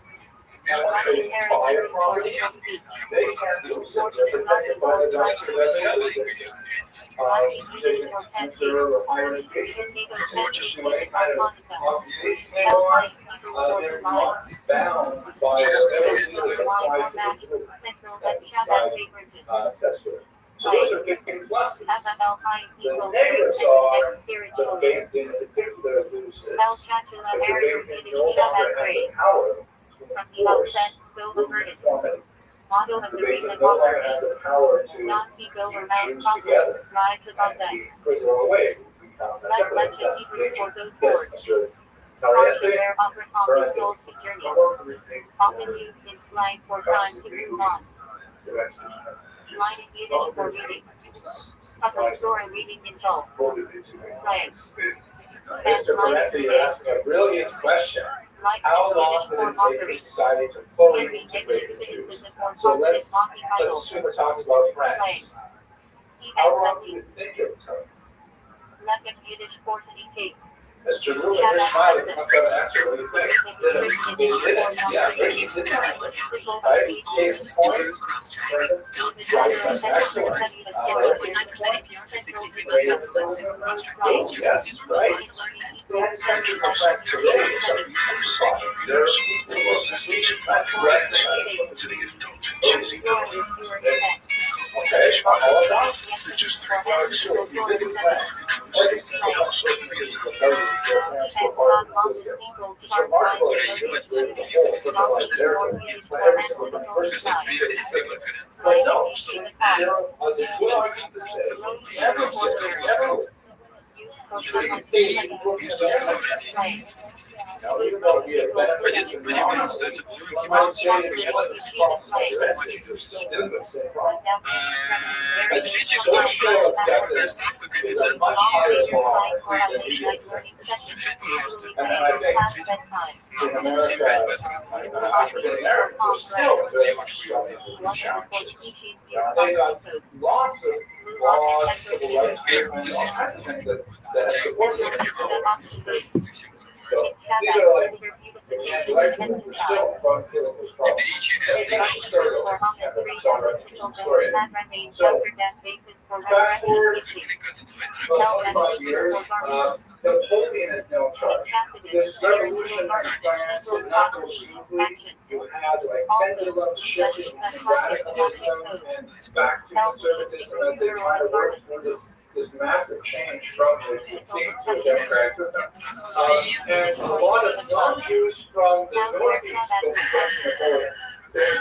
they buy a property, they can't be protected by the doctor as the others do. They can enter a higher education, do any kind of occupation they want. They're not bound by whatever legal applies to the sector. So those are big pluses. The negatives are the bank in particular loses. If the bank no longer has the power to enforce uniformity. The bank no longer has the power to choose together and be further away. Often used in slang for time to move on. Line in Yiddish for reading. Public story reading in Joel. Slang. Mr. Parenti, you're asking a brilliant question. How long did it take for society to fully integrate the Jews? So let's assume we're talking about France. How long do you think it took? Lechem Yiddish for cake. Mr. Rubin, you're smiling. You must have an answer. What do you think? They did it. Yeah, they did it. Right? Case point. Excellent. 1.9% APR for 63 months on select super cross-track loans. You're super Right. want to learn that. Introducing technology from the zesty Chipotle ranch to the indulgent cheesy note. Okay, all about They're just $3. you did it well. It also be a time. It's remarkable that you went through the whole for the life there, but every single person. But no, there was a good argument to say, never, now, even though we have benefits and knowledge, you might say it wasn't as strong as I should, you're still dealing with the same problem. But don't show up that is a much higher bar than we do. And I think in America, African Americans are still very much struggling with these challenges. They got lots of laws, civil rights movement, all kinds of things that support them. So these are like, and like still from political problems. So fast forward 25 years, Napoleon is now in charge. This revolution in France did not go smoothly. You had like pendulum shifting from radicalism and back to conservatism as they try to work through this massive change from the 16th to the democratic system. And a lot of non-Jews from the Northeast go to Napoleon. Saying,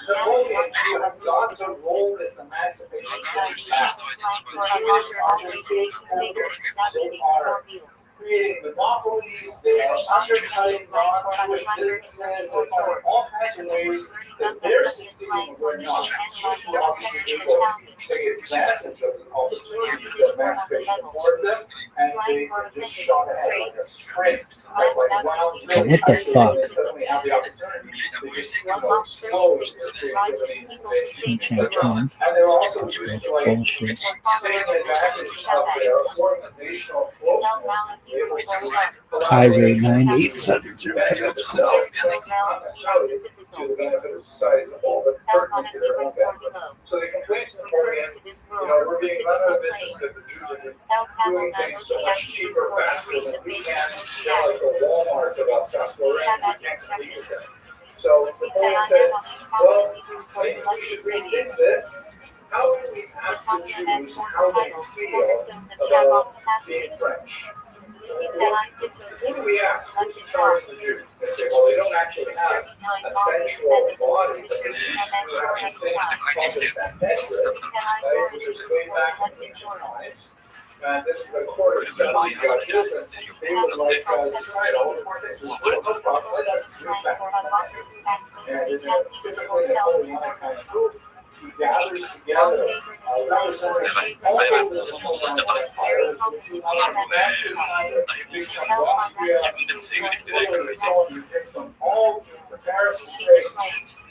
Napoleon, you have got to roll this emancipation back. The Jewish population are creating monopolies, they are undercutting non-Jewish businesses, they're finding all kinds of ways that they're succeeding where not. Jewish were obviously able to take advantage of this opportunity that emancipation afforded them, and they just shot ahead like a sprint, like round really tightly, and they suddenly have the opportunity to just, explode their creativity and innovation, etc. And they're also using like taking advantage of their organizational closeness. Highway 9870. To the benefit of society as a whole, but pertinent to their own benefit. So they complain to Napoleon, we're being run out of business because the Jews are doing things so much cheaper, faster than we can. They're like the Walmart of Alsace Lorraine, we can't compete with them. So Napoleon says, well, I think we should rethink this. How do we ask the Jews how they feel about being French? Who do we ask? Who's in charge of the Jews? They say, well, they don't actually have a central body, but they actually called the Sanhedrin, right, which is way back in ancient times. And this is the court of 70 judges, and they would like decide all the things. There's no problem, let us move back to Sanhedrin. And in a typically Napoleonic kind of group, he gathers together representatives all over the whole empire. Big chunk of Austria, you pick them all to Paris and say,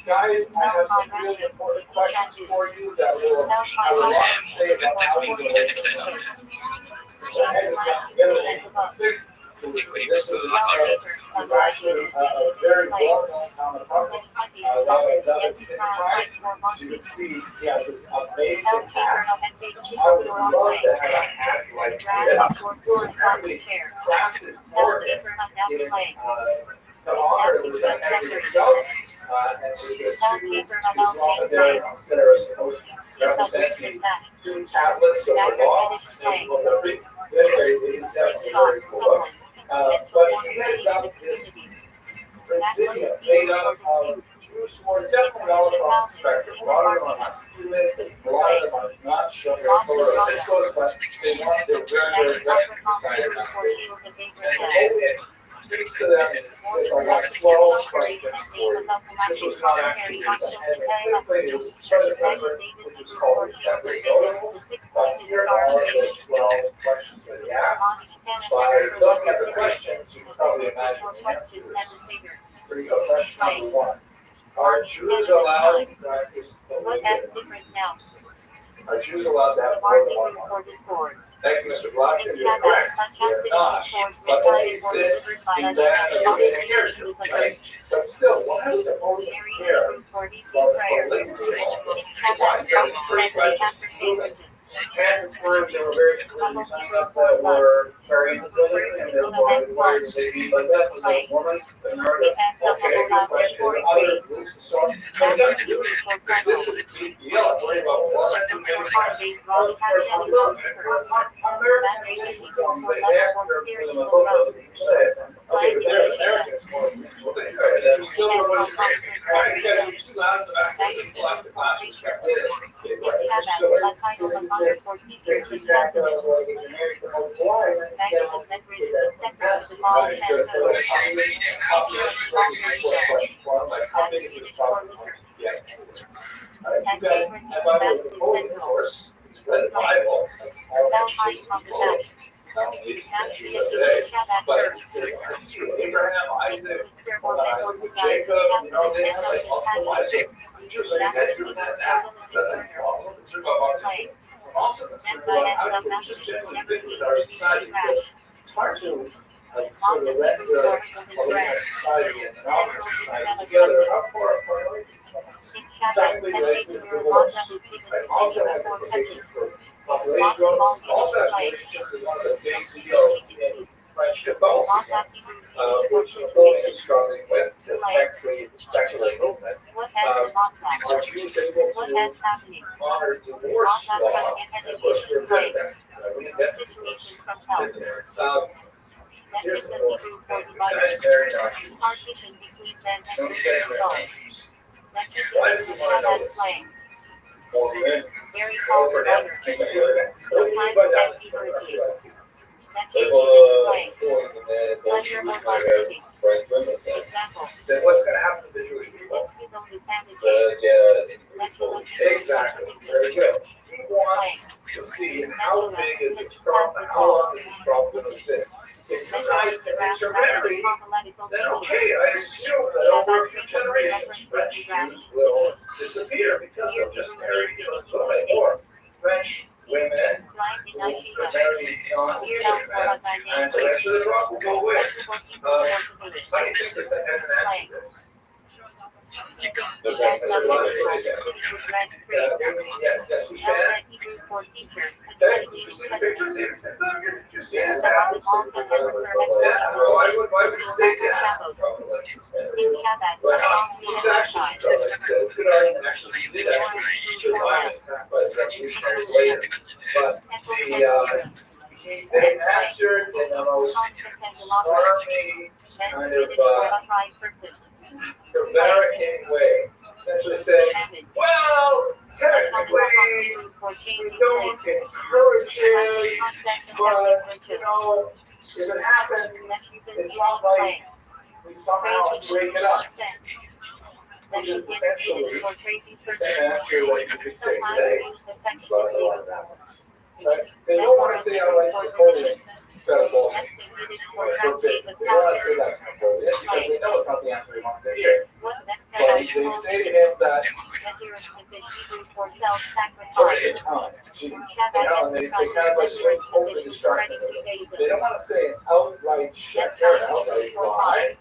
guys, I have some really important questions for you that will have a lot to say about how we go over this. So I had to get together in 6. This was is actually a very well-known common problem. Another signifier, as you can see, he has this amazing hat. I would love to have a hat like this. Apparently, crafted for him in to honor the centenary himself. And there's one there from Sarah Sinosi representing two tablets of the law. And what the big is definitely very cool. But he heads up this presidium made up of Jews who are definitely all across the spectrum. A lot of them are Hasidic, a lot of them are not sure their Torah officials, but they want their very, very best to decide about it. And it speaks to them with like 12 questions for you. This was not actually written. And the quick thing is, President Trump, which is called the separate notables, but here are the 12 questions that he asked. By looking at the questions, you can probably imagine the answers. Here you go, question number 1. Are Jews allowed to practice polygamy? Are Jews allowed to have more than one wife? Thank you, Mr. Blockton. You're correct. They're not. But only sin in that of living here, right? But still, what has the Holy care about polygamy? Why? That's the first question. And confirmed there were very few signed up that were carrying the building, and therefore they wanted to be like that. Was a woman, a narrative. Okay, good question. Other groups and so on. But that's this is a big deal. I'm worried about women. Of course, on American Muslims, they asked for the Muslims to say, okay, but they're Americans more than well, they could. There's still a way to make it. Right? Because you're too loud in the back of the class. You can't do it. It's like, it's still Abraham, Isaac, Jacob, you know, they have like multiple wives. Usually, you guys doing that now. Also concerned about how to just generally fit with our society, because it's hard to like sort of let the society and the nominal society together up for a priority. Secondly, related to divorce. It also has implications for population growth. Also has relationships with one of the big deals in French Catholicism, which Napoleon is struggling with, the secular movement. Are Jews able to honor divorce law and push for that? Here's the more humanitarian argument. Why do we want to know this? More women over them. Then what's going to happen to the Jewish people? Exactly. Very good. He wants to see how big is this problem, how long is this problem going to exist. If you guys can intermarry, then okay, I assume that over a few generations, French Jews will disappear because they'll just marry, so many more French women who marry non-Jewish men, and eventually the problem will go away. How do you think this had an answer to this? Yes, we can. Did you see the pictures? Did you see this happen? Yeah, why would you say that? But he's actually it's good argument. Actually, he did actually survive an attack by the revolutionaries later. But they answered in the most smarmy, kind of prevaricating way, essentially saying, well, technically, we don't encourage it, but, you know, if it happens, it's not like we somehow break it up. Which is essentially the same answer that you could say today. But they don't want to say I like Napoleon instead of Bolton. They want to say that's Napoleon because they know it's not the answer they want to hear. But they say to him that and they kind of like swing over the destruction. They don't want to say an outright check or an outright lie.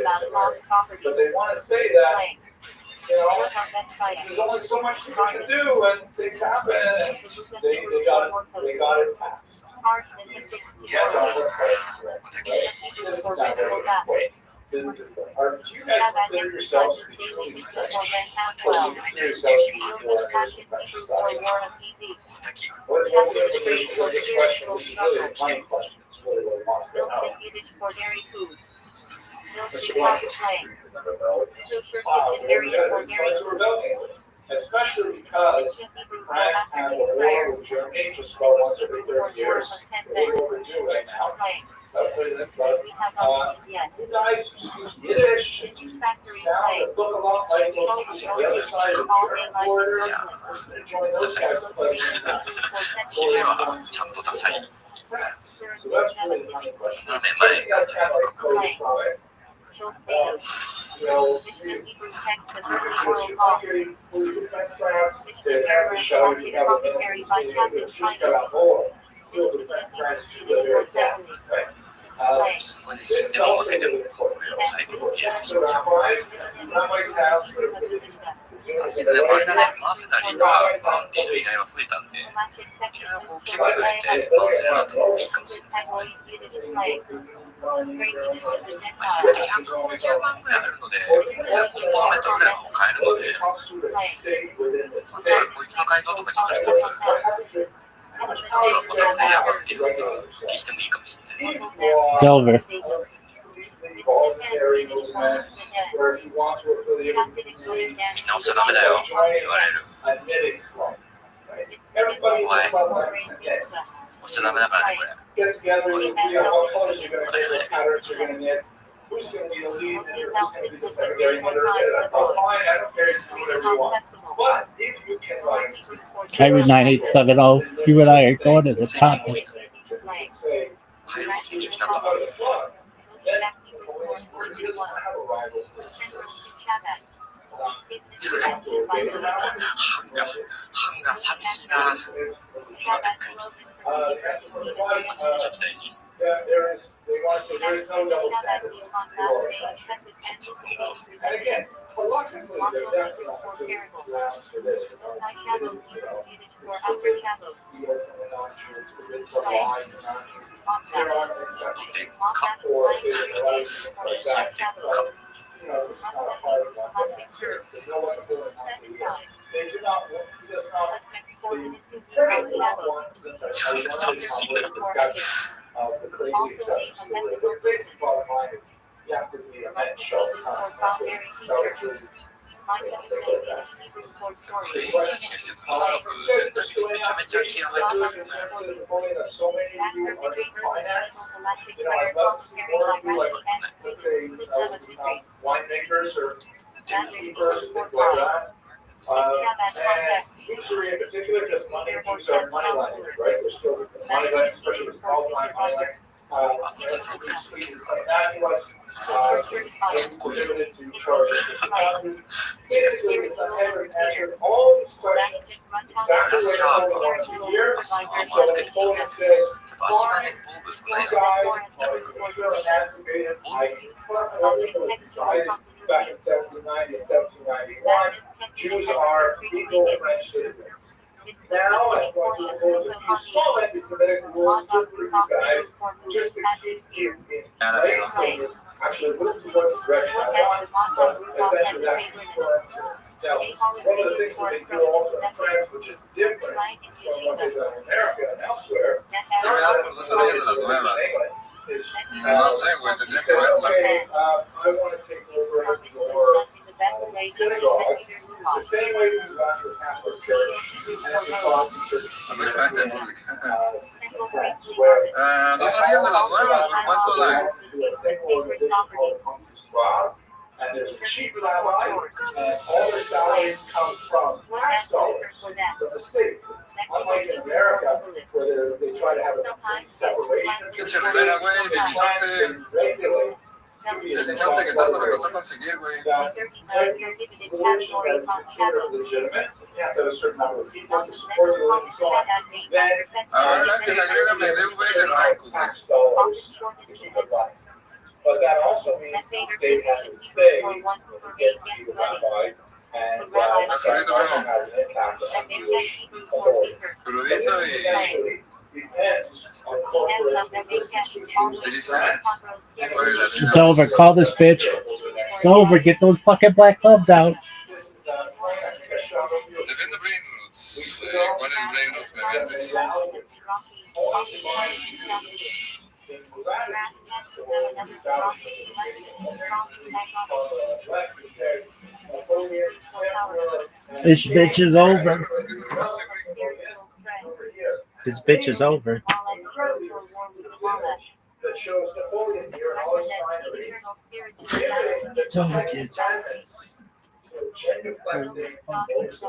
about lost property. But they want to say that, Slang. you know, Combat fighting. there's only so much you can do, and things happen, and they got it passed. Harsh linguistics Yeah, tutorial. that's right. This is not right. Do you guys consider yourselves to be truly French? Or do you consider yourselves to be more French? What is the implication of this question? This is really a funny question. It's really what it wants to Milk know. and Yiddish for dairy food. Milk Mr. Chicago Blank. slang. Wow, Filter very area good. for It's dairy going to food. rebel English, especially because France had a war with Germany just about once every 30 years. They're overdue right now. Slang. But We have not eaten yet. you guys who speak Yiddish Factory sound slang. and look a lot like those people on the other side of the German border. Join those guys to play France. So that's really the funny question. You guys have like codes from it. You know, Michigan Hebrew text and British it's oral your law. country, who you defend France, they have the show, you have the ministers, you just got a whole. You'll defend France to the very death, right? This is also really important. So rabbis have sort of the それでもあれだね、マーセナリーがファンっていう依頼が増えたんで、いろいろこう機会がして、回してもらった方がいいかもしれないですね。150万ぐらいあるので、コンポーネントぐらいも買えるので、こいつの改造とかちょっと一つ、そうまたプレイヤーがっていうのをお聞きしてもいいかもしれないですね。 Silver. voluntary movement where if you want to affiliate with me, みんな押しちゃダメだよって言われる。 admitting club, right? Everybody in the club likes to get 押しちゃダメだからね、これ。 get together, you know, what colors you're going to get, what patterns you're going to get, who's going to be the lead knitter, who's going to be the secondary knitter. That's all fine. I don't care if you do whatever you want. But if you can write Kyrie 9870, you and I are going as a topic. say, 買えることに来たん how だ。 about the club? Then police really doesn't have a rival. 版が寂しいな。ちょっといい There is, they want to say there is no double standard for French. And again, reluctantly, there definitely are good grounds for this. You know, it is, you know, steel coming on you, it's forbidden from wine and on you. There are exceptions. Or say, you know, things like that. But, you know, this is not a part of that. There's no one pulling on the wheel. They do not want, just not, the parents do not want to discussion of the crazy exceptions. The crazy bottom line is you have to be a men's show. So many of you are in finance. You know, I'd love to see more of you like, let's say, winemakers or innkeepers, things like that. And usury in particular, because money and Jews are money lenders, right? They're still money lending, especially with small time money lending. Limited to charges. Basically, it's a head answered all these questions exactly what I want to hear. So the opponent says, fine, you guys are for sure emancipated. I decided back in 1790 and 1791, Jews are equal French citizens. Now I'm going to propose a few small anti-Semitic rules just for you guys, just to keep you in place. So actually move towards the direction I want, but essentially that's confirmed. Now, one of the things that they do also in France, which is different from what they've done in America and elsewhere, is you say, okay, I want to take over your synagogue the same way we run the Catholic Church and the Protestant Church in France, where dos salidas de las nuevas, ¿por cuánto dan? a single organization called the Consistoire, and there's chief rabbis, and all their salaries come from tax dollars from the state. Unlike in America, where they try to have a complete separation, and regulate. Interesante que tanto le costó conseguir, güey. Religion that is considered legitimate, you have to have a certain number of people to support the religion and so on. Then, Ahora que le agregan el güey del banco, güey. tax dollars to keep it running. But that also means the state has to say who gets to be the rabbi, and that also has an impact on Jewish authority. But this essentially depends on corporate institutions. It's over. Call this bitch. It's over. Get those fucking black gloves out. This bitch is over. This bitch is over. That shows Napoleon here and all his finery. It's over, kids. Genuflecting on Moses. I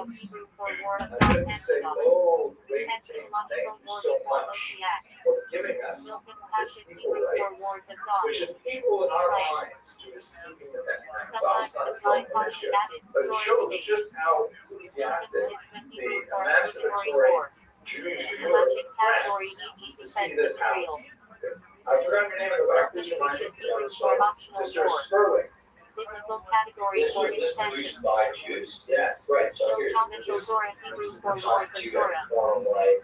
couldn't say, oh, great king, thank you so much for giving us this equal rights, which is equal in our minds to receiving the Ten Commandments. Obviously, not a full ownership, but it shows just how enthusiastic the emancipatory Jewish Europe friends to see this happen. I forgot your name of the back. Please remind me. Mr. Sterling. This was distribution by Jews? Yes, right. So here's just constitute a form like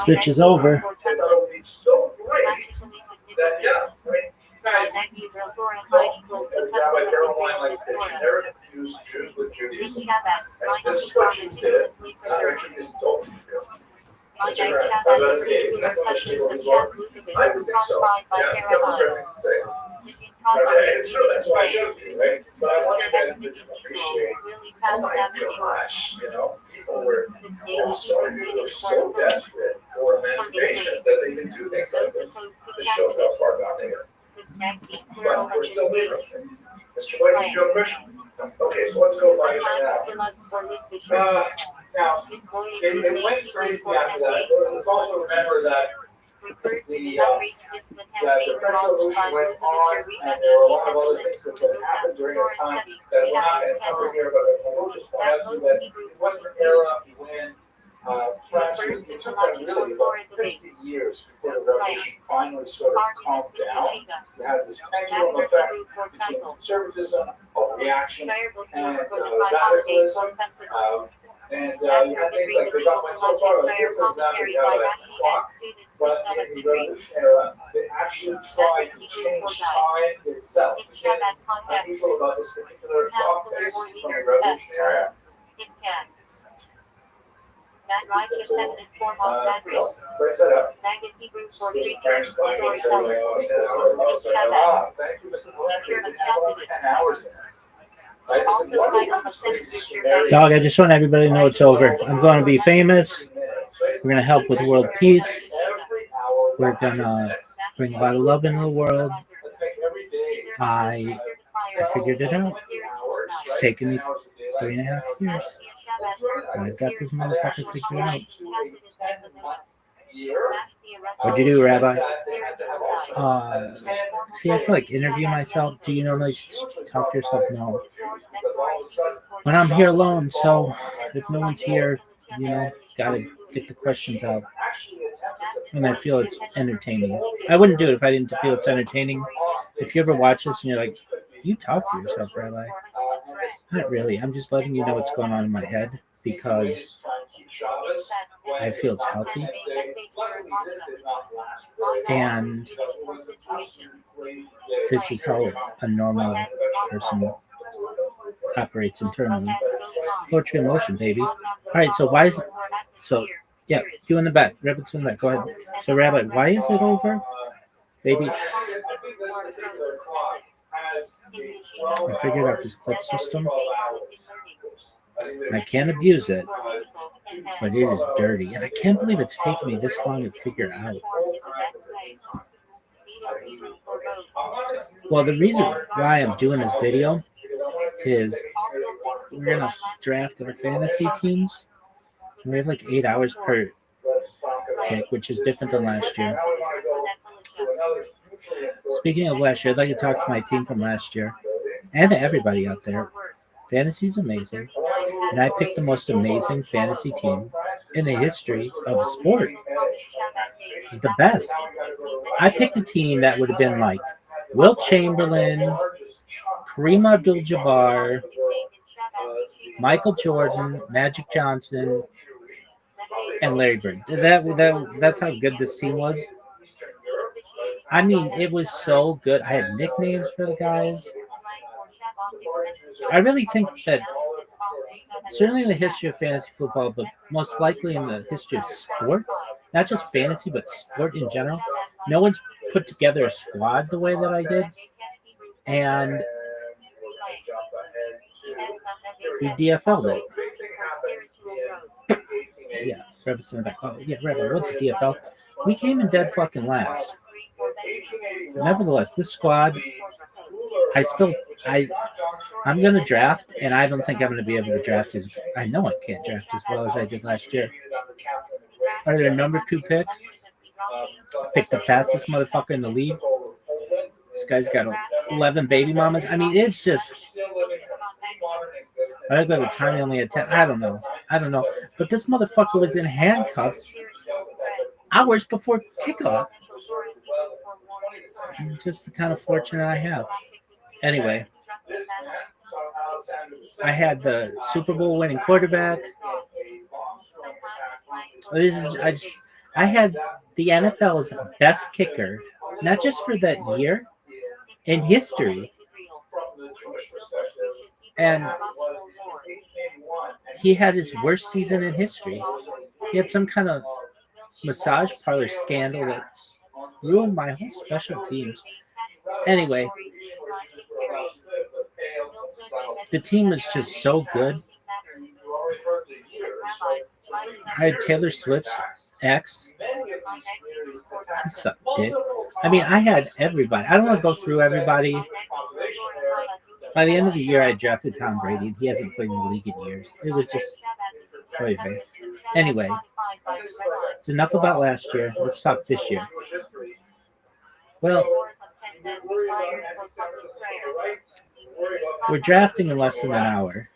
Bitch is over. That's why I showed you, right? But I want you guys to appreciate, oh my gosh, you know, people were so desperate for emancipation that they can do things like this. This shows how far gone they are. But we're still leaving. Mr. White, did you have a question? Okay, so let's go right now. Now, they went crazy after that. Let's also remember that the French Revolution went on, and there were a lot of other things that happened during this time that we're not going to cover here, but I will just point out to you that in Western era, when France was, it took them really about 50 years before the revolution finally sort of calmed down. You had this pendulum effect between conservatism, reaction, and radicalism. And you had things like they got myself out of here, for example, you have a clock, but in the revolution era, they actually tried to change time itself. What's unusual about this particular clock base from the revolution era? That righteous feminine form of fabric. Break that up. Maggot Hebrew for Greek Thank you, storytellers. Thank you, Mr. Blanchard. We have 10 hours there. Dog, I just want everybody to know it's over. I'm going to be famous. We're going to help with world peace. We're going to bring a lot of love into the world. I figured it out. It's taken me 3.5 years. And I've got this motherfucker figured out. What'd you do, Rabbi? See, I feel like interview myself. Do you normally talk to yourself? No. When I'm here alone, so if no one's here, you know, gotta get the questions out. And I feel it's entertaining. I wouldn't do it if I didn't feel it's entertaining. If you ever watch this and you're like, you talk to yourself, Rabbi? Not really. I'm just letting you know what's going on in my head because I feel it's healthy. And this is how a normal person operates internally. Poetry in motion, baby. All right, so why is it? So, yeah, you in the back. Rabbi's in the back. Go ahead. So, Rabbi, why is it over? Baby. I figured out this clip system. I can't abuse it, but it is dirty. And I can't believe it's taken me this long to figure out. Well, the reason why I'm doing this video is we're going to draft our fantasy teams. We have like 8 hours per pick, which is different than last year. Speaking of last year, I'd like to talk to my team from last year and to everybody out there. Fantasy's amazing, and I picked the most amazing fantasy team in the history of sport. It's the best. I picked a team that would have been like Wilt Chamberlain, Kareem Abdul-Jabbar, Michael Jordan, Magic Johnson, and Larry Bird. That's how good this team was. I mean, it was so good. I had nicknames for the guys. I really think that certainly in the history of fantasy football, but most likely in the history of sport, not just fantasy, but sport in general, no one's put together a squad the way that I did. And we DFL'd it. Yeah, Rabbit's in the back. Oh, yeah, Rabbi, what's a DFL? We came in dead fucking last. Nevertheless, this squad, I'm gonna draft, and I don't think I'm gonna be able to draft I know I can't draft as well as I did last year. Are there number 2 pick? Pick the fastest motherfucker in the league. This guy's got 11 baby mamas. I mean, it's just. I think by the time he only had 10. I don't know. But this motherfucker was in handcuffs hours before kickoff. Just the kind of fortune I have. Anyway, I had the Super Bowl winning quarterback. I had the NFL's best kicker, not just for that year, in history. And he had his worst season in history. He had some kind of massage parlor scandal that ruined my whole special teams. Anyway, the team was just so good. I had Taylor Swift's ex. He sucked dick. I mean, I had everybody. I don't want to go through everybody. By the end of the year, I drafted Tom Brady, and he hasn't played in the league in years. It was just crazy. Anyway, it's enough about last year. Let's talk this year. Well, we're drafting in less than an hour,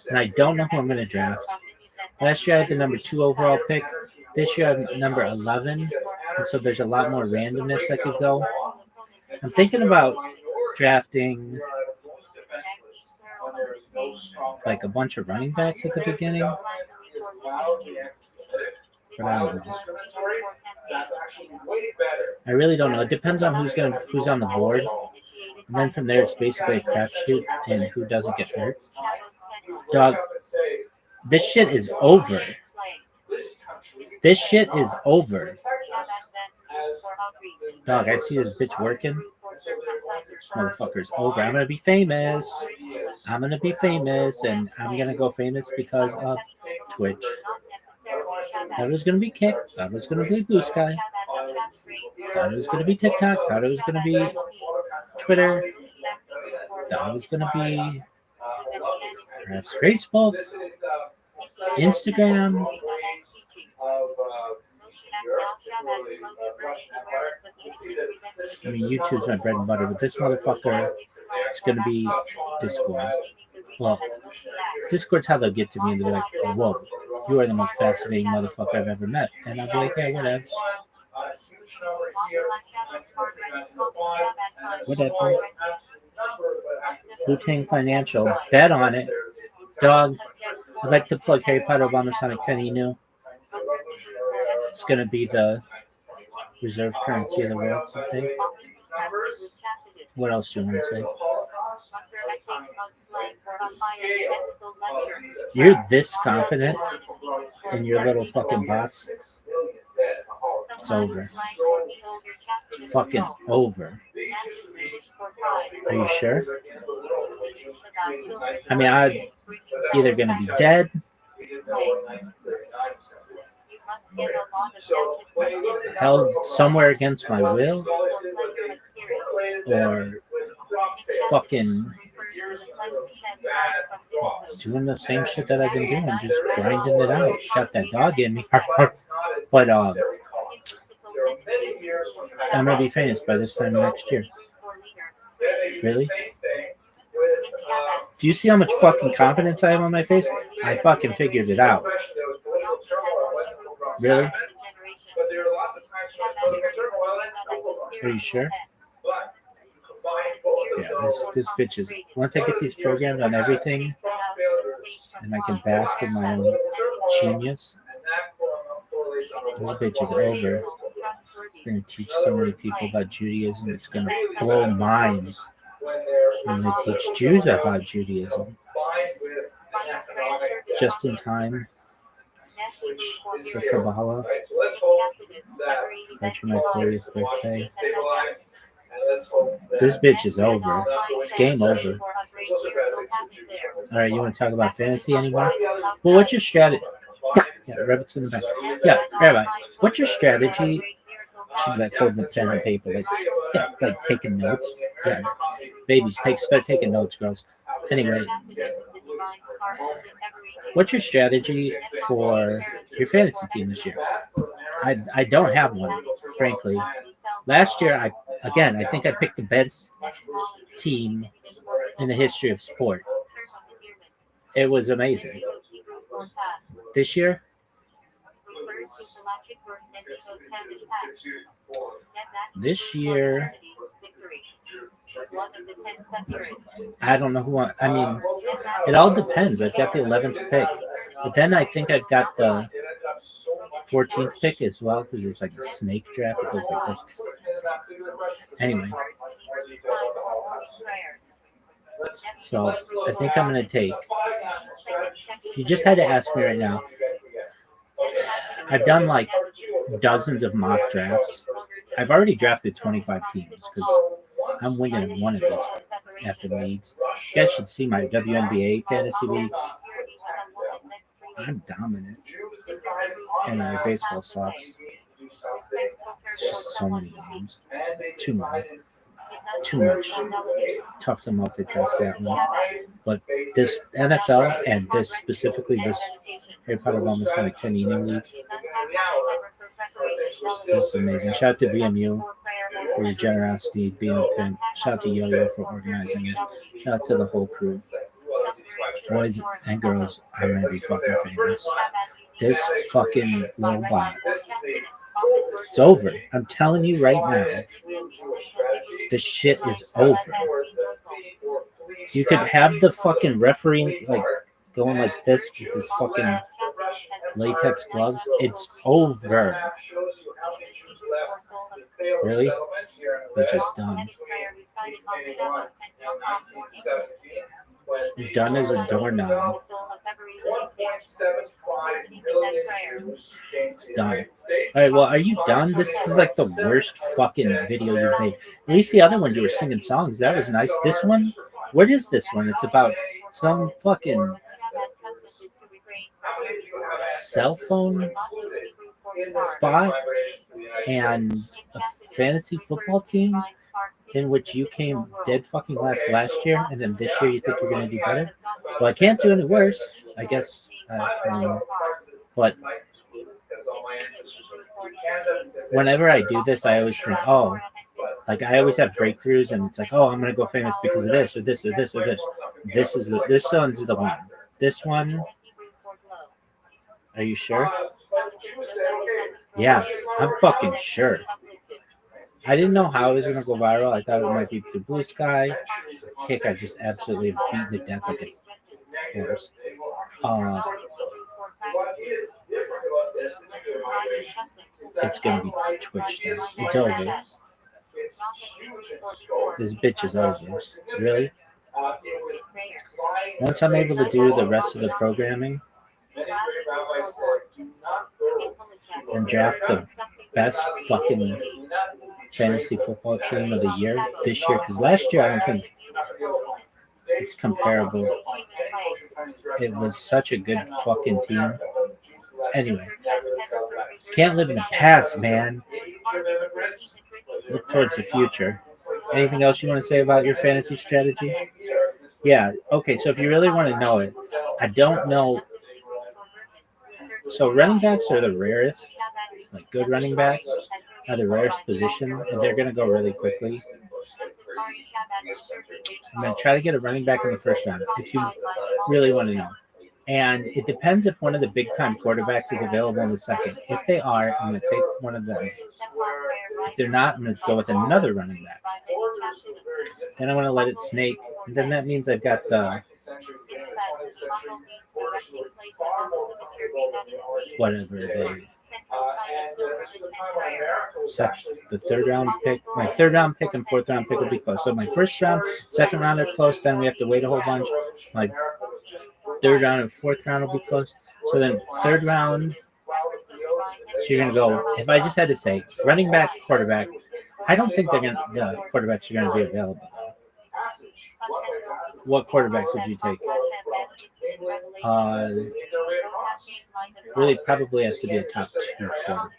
and I don't know who I'm going to draft. Last year, I had the number 2 overall pick. This year, I have number 11, and so there's a lot more randomness that could go. I'm thinking about drafting like a bunch of running backs at the beginning. But I don't know. I really don't know. It depends on who's on the board. And then from there, it's basically a crapshoot and who doesn't get hurt. Dog, this shit is over. This shit is over. Dog, I see this bitch working. This motherfucker's over. I'm gonna be famous. And I'm gonna go famous because of Twitch. Thought it was gonna be Kick. Thought it was gonna be Blue Sky. Thought it was gonna be TikTok. Thought it was gonna be Twitter. Thought it was gonna be perhaps Facebook, Instagram. I mean, YouTube's my bread and butter, but this motherfucker is going to be Discord. Well, Discord's how they'll get to me, and they're like, whoa, you are the most fascinating motherfucker I've ever met. And I'll be like, yeah, whatever. Whatever. Wu-Tang Financial. Bet on it. Dog, I'd like to plug Harry Potter Obama Sonic 10 Inu. It's going to be the reserve currency of the world, something. What else do you want to say? You're this confident in your little fucking bots. It's over. It's fucking over. Are you sure? I mean, I'm either going to be dead, held somewhere against my will, or fucking doing the same shit that I've been doing, just grinding it out. Got that dog in me. But I'm gonna be famous by this time next year. Really? Do you see how much fucking confidence I have on my face? I fucking figured it out. Really? Are you sure? Yeah, this bitch is. Once I get these programs on everything, and I can bask in my own genius, this bitch is over. I'm gonna teach so many people about Judaism. It's gonna blow minds when they teach Jews about Judaism. Just in time for Kabbalah. After my 40th birthday. This bitch is over. It's game over. Alright, you want to talk about fantasy anymore? Well, what's your strategy? Yeah, Rabbit's in the back. Yeah, Rabbi, what's your strategy? She'd be like holding the pen and paper, like taking notes. Yeah, babies, start taking notes, girls. Anyway, what's your strategy for your fantasy team this year? I don't have one, frankly. Last year, I think I picked the best team in the history of sport. It was amazing. This year, I don't know who I mean, it all depends. I've got the 11th pick, but then I think I've got the 14th pick as well because it's like a snake draft. It goes like this. Anyway, so I think I'm going to take. You just had to ask me right now. I've done like dozens of mock drafts. I've already drafted 25 teams because I'm winning one of these effing leagues. You guys should see my WNBA fantasy leagues. I'm dominant. And my baseball sucks. It's just so many games. Too much. Tough to multitask that one. But this NFL and this specifically this Harry Potter Wellness Like 10 Eating League. This is amazing. Shout out to VMU for your generosity, being a pimp. Shout out to Yo-Yo for organizing it. Shout out to the whole crew. Boys and girls, I'm gonna be fucking famous. This fucking little bot. It's over. I'm telling you right now. This shit is over. You could have the fucking referee like going like this with his fucking latex gloves. It's over. Really? We're just done. Done as a doorknob. It's done. Alright, well, are you done? This is like the worst fucking video you've made. At least the other one you were singing songs. That was nice. This one? What is this one? It's about some fucking cell phone bot and a fantasy football team in which you came dead fucking last year, and then this year you think you're going to do better? Well, I can't do any worse, I guess. But whenever I do this, I always think, oh, like I always have breakthroughs, and it's like, oh, I'm going to go famous because of this or this or this or this. This one's the one. This one. Are you sure? Yeah, I'm fucking sure. I didn't know how it was going to go viral. I thought it might be through Blue Sky. Kick, I just absolutely beaten to death like a horse. It's going to be Twitch then. It's over. This bitch is over. Really? Once I'm able to do the rest of the programming and draft the best fucking fantasy football team of the year this year, because last year I don't think it's comparable. It was such a good fucking team. Anyway, can't live in the past, man. Look towards the future. Anything else you want to say about your fantasy strategy? Yeah, okay, so if you really want to know it, I don't know. So running backs are the rarest, like good running backs. are the rarest position, and they're going to go really quickly. I'm going to try to get a running back in the first round if you really want to know. And it depends if one of the big-time quarterbacks is available in the second. If they are, I'm going to take one of them. If they're not, I'm going to go with another running back. Then I want to let it snake. And then that means I've got the whatever the third round pick. My third round pick and fourth round pick will be close. So my first round, second round are close. Then we have to wait a whole bunch. My third round and fourth round will be close. So then third round, so you're gonna go. If I just had to say running back, quarterback, I don't think the quarterbacks are gonna be available. What quarterbacks would you take? Really probably has to be a top 2 quarterback.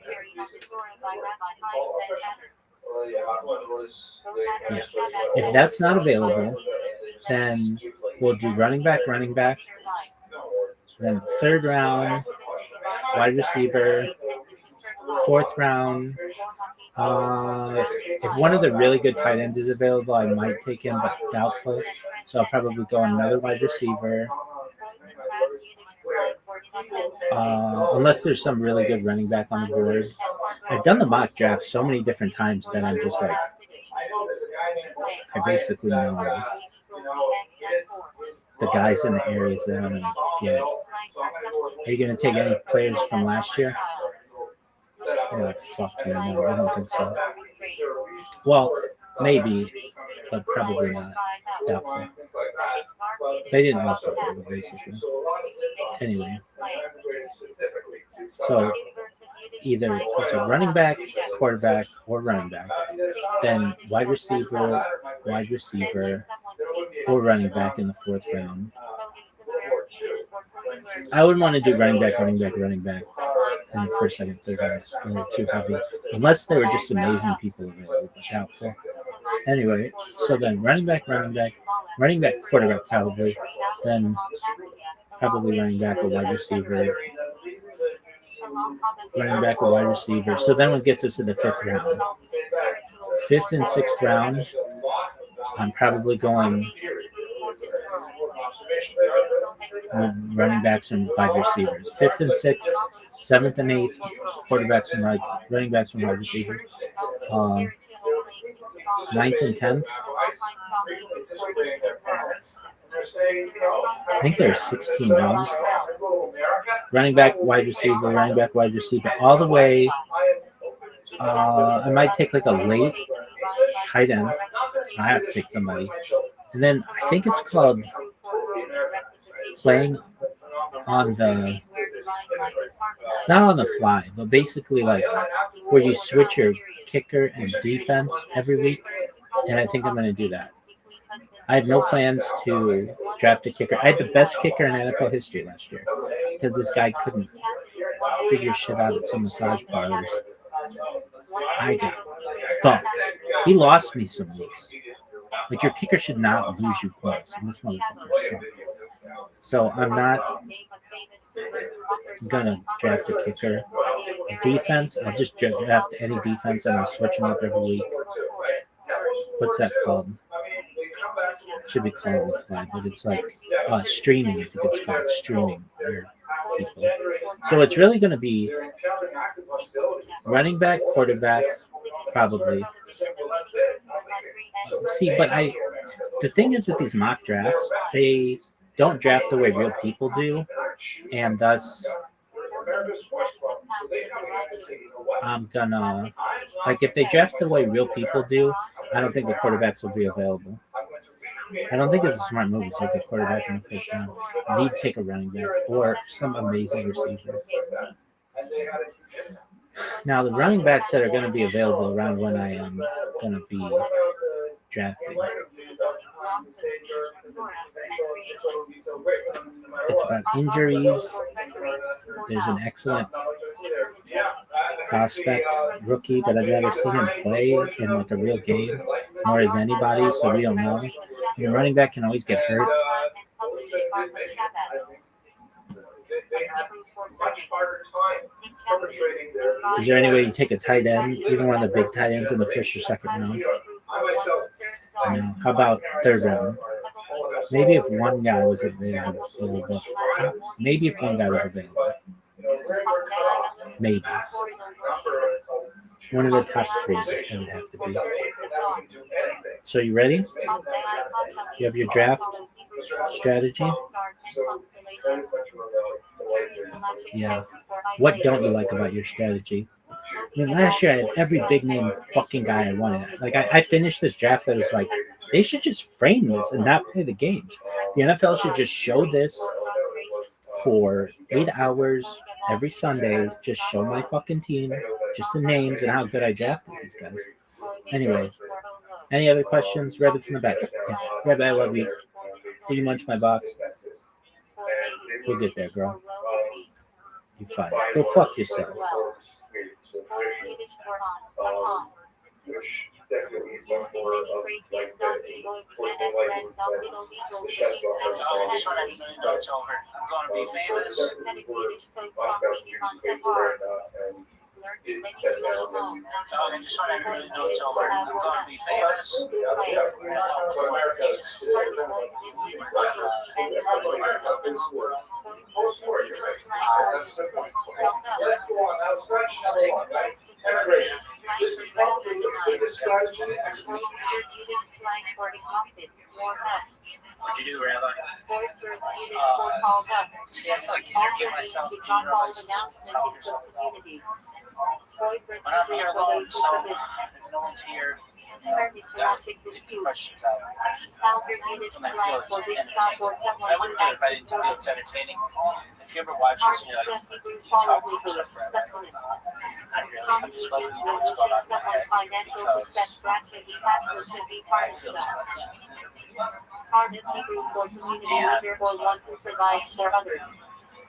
Yeah. If that's not available, then we'll do running back, then third round, wide receiver, fourth round. If one of the really good tight ends is available, I might take him, but doubtful. So I'll probably go another wide receiver. Unless there's some really good running back on the board. I've done the mock draft so many different times that I'm just like, I basically know the guys in the areas that I'm going to get. Are you going to take any players from last year? Oh, fuck you, no, I don't think so. Well, maybe, but probably not. Doubtful. They didn't look good, basically. Anyway. So, either it's a running back, quarterback, or running back. Then wide receiver, or running back in the fourth round. I wouldn't want to do running back in the first, second, third round. It's a little too heavy. Unless they were just amazing people available, but doubtful. Anyway, so then running back, quarterback probably. Then probably running back or wide receiver. Running back or wide receiver. So then what gets us to the fifth round? Fifth and sixth round, I'm probably going running backs and wide receivers. Fifth and sixth, seventh and eighth, quarterbacks and running backs and wide receivers. Ninth and 10th. I think there's 16 rounds. Running back, wide receiver, all the way. I might take like a late tight end. I have to take somebody. And then I think it's called playing on the, it's not on the fly, but basically like where you switch your kicker and defense every week. And I think I'm going to do that. I have no plans to draft a kicker. I had the best kicker in NFL history last year because this guy couldn't figure shit out at some massage parlors. I got thumped. He lost me some weeks. Like, your kicker should not lose you points. And this motherfucker sucked. So I'm not gonna draft a kicker. Defense, I'll just draft any defense and I'll switch them up every week. What's that called? It should be called the fly, but it's like streaming. I think it's called streaming. People. So it's really going to be running back, quarterback, probably. See, but the thing is with these mock drafts, they don't draft the way real people do, and thus I'm gonna, like, if they draft the way real people do, I don't think the quarterbacks will be available. I don't think it's a smart move to take a quarterback in the first round. You need to take a running back or some amazing receiver. Now, the running backs that are going to be available around when I am going to be drafting, it's about injuries. There's an excellent prospect rookie, but I'd rather see him play in like a real game, nor is anybody, so we don't know. Your running back can always get hurt. perpetrating their. Is there any way you take a tight end, even one of the big tight ends in the first or second round? I myself. No. How about third round? Maybe if one guy was available, but maybe if one guy was available. Maybe. One of the top three, it would have to be. So you ready? You have your draft strategy? Yeah. What don't you like about your strategy? I mean, last year I had every big name fucking guy I wanted. Like, I finished this draft that was like, they should just frame this and not play the games. The NFL should just show this for 8 hours every Sunday. Just show my fucking team, just the names and how good I drafted these guys. Anyway, any other questions? Rabbit's in the back. Yeah. Rabbit, I love you. Did you munch my box? We'll get there, girl. You fine. Go fuck yourself. Which definitely is much more of like sports and life and the chef's I just want everybody to know it's over. I'm going to be famous. I just want everybody to know it's over. I'm going to be famous. What'd you do, Rabbi? See, I feel like interviewing myself. Do you realize how yourself when I'm here alone, so if no one's here, you know, get the questions out. And I feel it's entertaining. I wouldn't do it if I didn't feel it's entertaining. If you ever watch this and you're like, you talk for stuff forever. Not really. I'm just letting you know what's going on in my head because I feel it's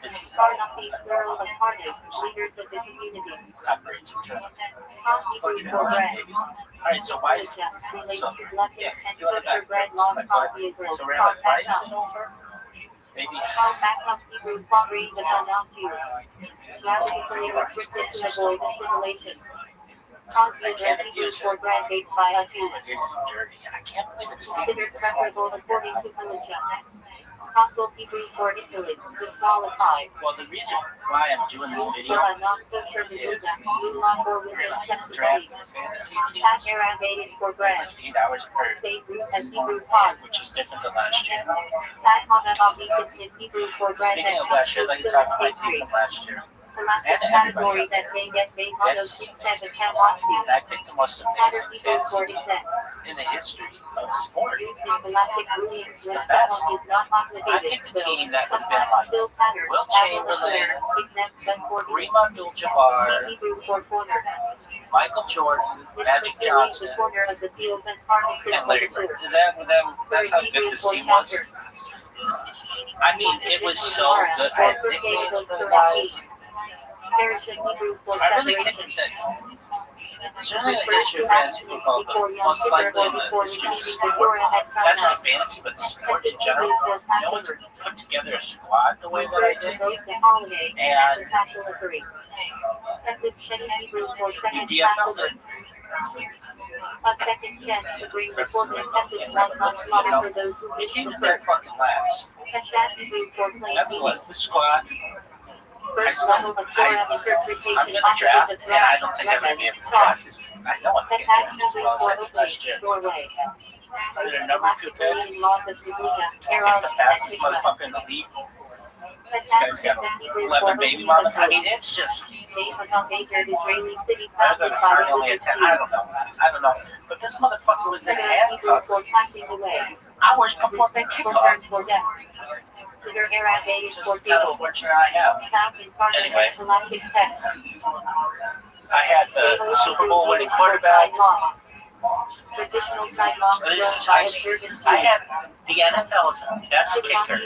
this is Pharmacy, plural of partners, leaders of the community. operates in terms of Coffee group for bread. Alright, so why is Relates so to blessings yeah, and you want scripture that bread my lost part. cause Israel. So Rabbi, why is it over? Maybe Back up Hebrew pottery with Al-Nasir. Radically restricted to avoid assimilation. Cause Israel Hebrew for bread baked by a Jew. dirty, and I can't believe it's Considered preferable according to religion. Fossil Hebrew for Italy, disqualified. well, the reason why I'm doing this video For a non-kosher is mezuzah, Mulan for witness testimony. draft fantasy Fat teams Arab aided for bread. 8 hours per, Save root as Hebrew cause. which is different than last year. Fat Hanababi is in Hebrew for bread Speaking and of last year, custard let me talk about my pastry. team from last year. Galactic category that may get based on those instead of Kamatsu. And I picked the most Platter amazing Hebrew for fantasy team exec. in the history of sport. Used in galactic rulings when The best. someone is not I obligated picked the still. team that has been Sometimes like still patterns. Wilt as Chamberlain, exempt but for Kareem Abdul-Jabbar, Hebrew for corner. Michael Jordan, Magic Johnson, The corner of the field and pharmacy and for Larry the Bird. tour. That's how good this team was. I mean, it was so good. I had nicknames for the guys. Parish and Hebrew for I really think separation. that certainly in the history of fantasy football, but most likely in the history of sport, not just fantasy, but sport in general, no one could put together a squad the way that I did. And you DFL'd it. A second chance to bring the important message one much longer for those who It missed came the to dead first. fucking last. Hashtag Hebrew for plain Nevertheless, the squad, First level of Torah I'm interpretation in the draft, opposite and I don't think I'm going to be able to draft. I know I'm going to Hashtag draft as Hebrew well as for I did opening last year. doorway. Is there a number 2 pick? Galactic laws of Mezuzah, I Eros, think the fastest and Mishra. motherfucker in the league. This Hashtag guy's got Hebrew 11 for baby opening mamas. the I mean, it's just. They have endangered Israeli city Other founded than by attorney the only Buddhist at 10, I don't know. But this motherfucker was in Hashtag Hebrew handcuffs for passing away. hours before the Respectful kickoff. turn for death. Twitter Arab aided Just for kind of table. fortunate I have. South in Target Anyway. galactic text. I had the Super Bowl winning quarterback. Traditional sidewalks But run this is by nice. observant I had students. the NFL's best kicker,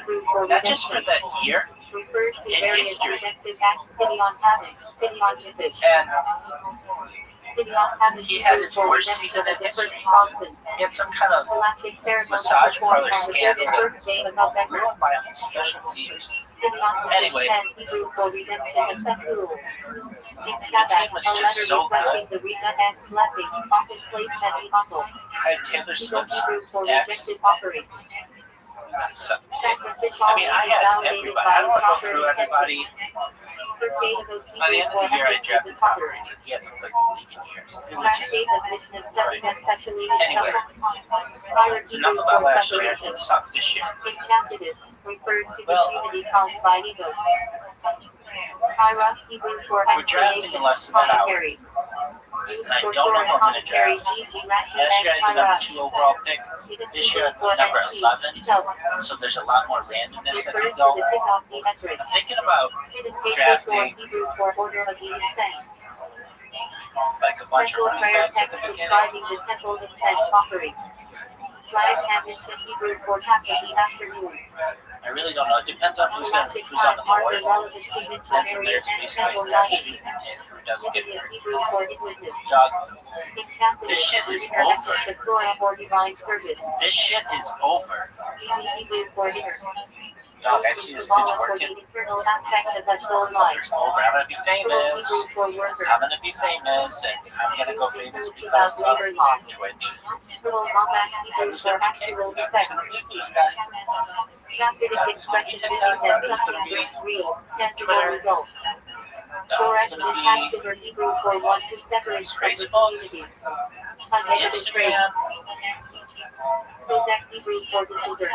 not just for that year, Refers to in various history. redemptive acts pity on habit, pity on usage, and pity on habit he had his for worst redemption season in of the first history. constant. He had some kind of Galactic ceremony massage performed parlor on the scandal first day of November. ruined my whole special teams. Anyway, Hebrew for redemption of Pesul. In the Shabbat, team was a just letter so requesting good. the Rita-esque blessing, often placed at the apostle. I had Taylor Hebrew Swift's for ex. rejected offerings. So, Sacrificial I mean, I had validated everybody. by I don't want to go proper through everybody. For David's By the Hebrew end of for the year, I ethics of drafted the Tom fathers. Brady. He hasn't played in the league in years. It was just Tractate of Mishnah studied especially in Anyway, Prior it's enough Hebrew about for last year. separation. It sucked this year. Incacidus refers to Well, disunity caused by ego. Ira Hebrew for we're drafting explanation, less than an hour. commentary. Used And I for don't know Torah who I'm going to commentaries, draft. e.g. Rashi Last year I as did number Ira. 2 overall pick. This year I For did number entities, 11. stealth. So there's a lot more randomness that Refers can to go. the pick off the Esrich. I'm thinking about It is Hebrew for drafting Hebrew for order of the incense. like a bunch of Central running prayer backs at text the beginning. describing the temple incense offering. Flag Hamish in Hebrew for half of the afternoon. I really don't know. It depends on who's on Galactic the board. marker relevant to And mention from areas there, and it's temple basically that life. sheet and who doesn't get Is hurt. Hebrew for witness. Dog, Incacidus, this shit is inner over. essence of Torah or divine service. This shit is over. Hebrew for inner. Dog, I see this bitch For working. the internal aspect of the soul life. It's over. I'm gonna be famous. Hebrew for worker. I'm gonna be famous, and I'm gonna go famous because About of labor laws. Twitch. Little Wombat Hebrew for actual effect. Classic expression meaning that something brings real, tangible results. Correct Haxiver Hebrew for one who separates from the community. Unedited phrase. Instagram. Kozak Hebrew for decision.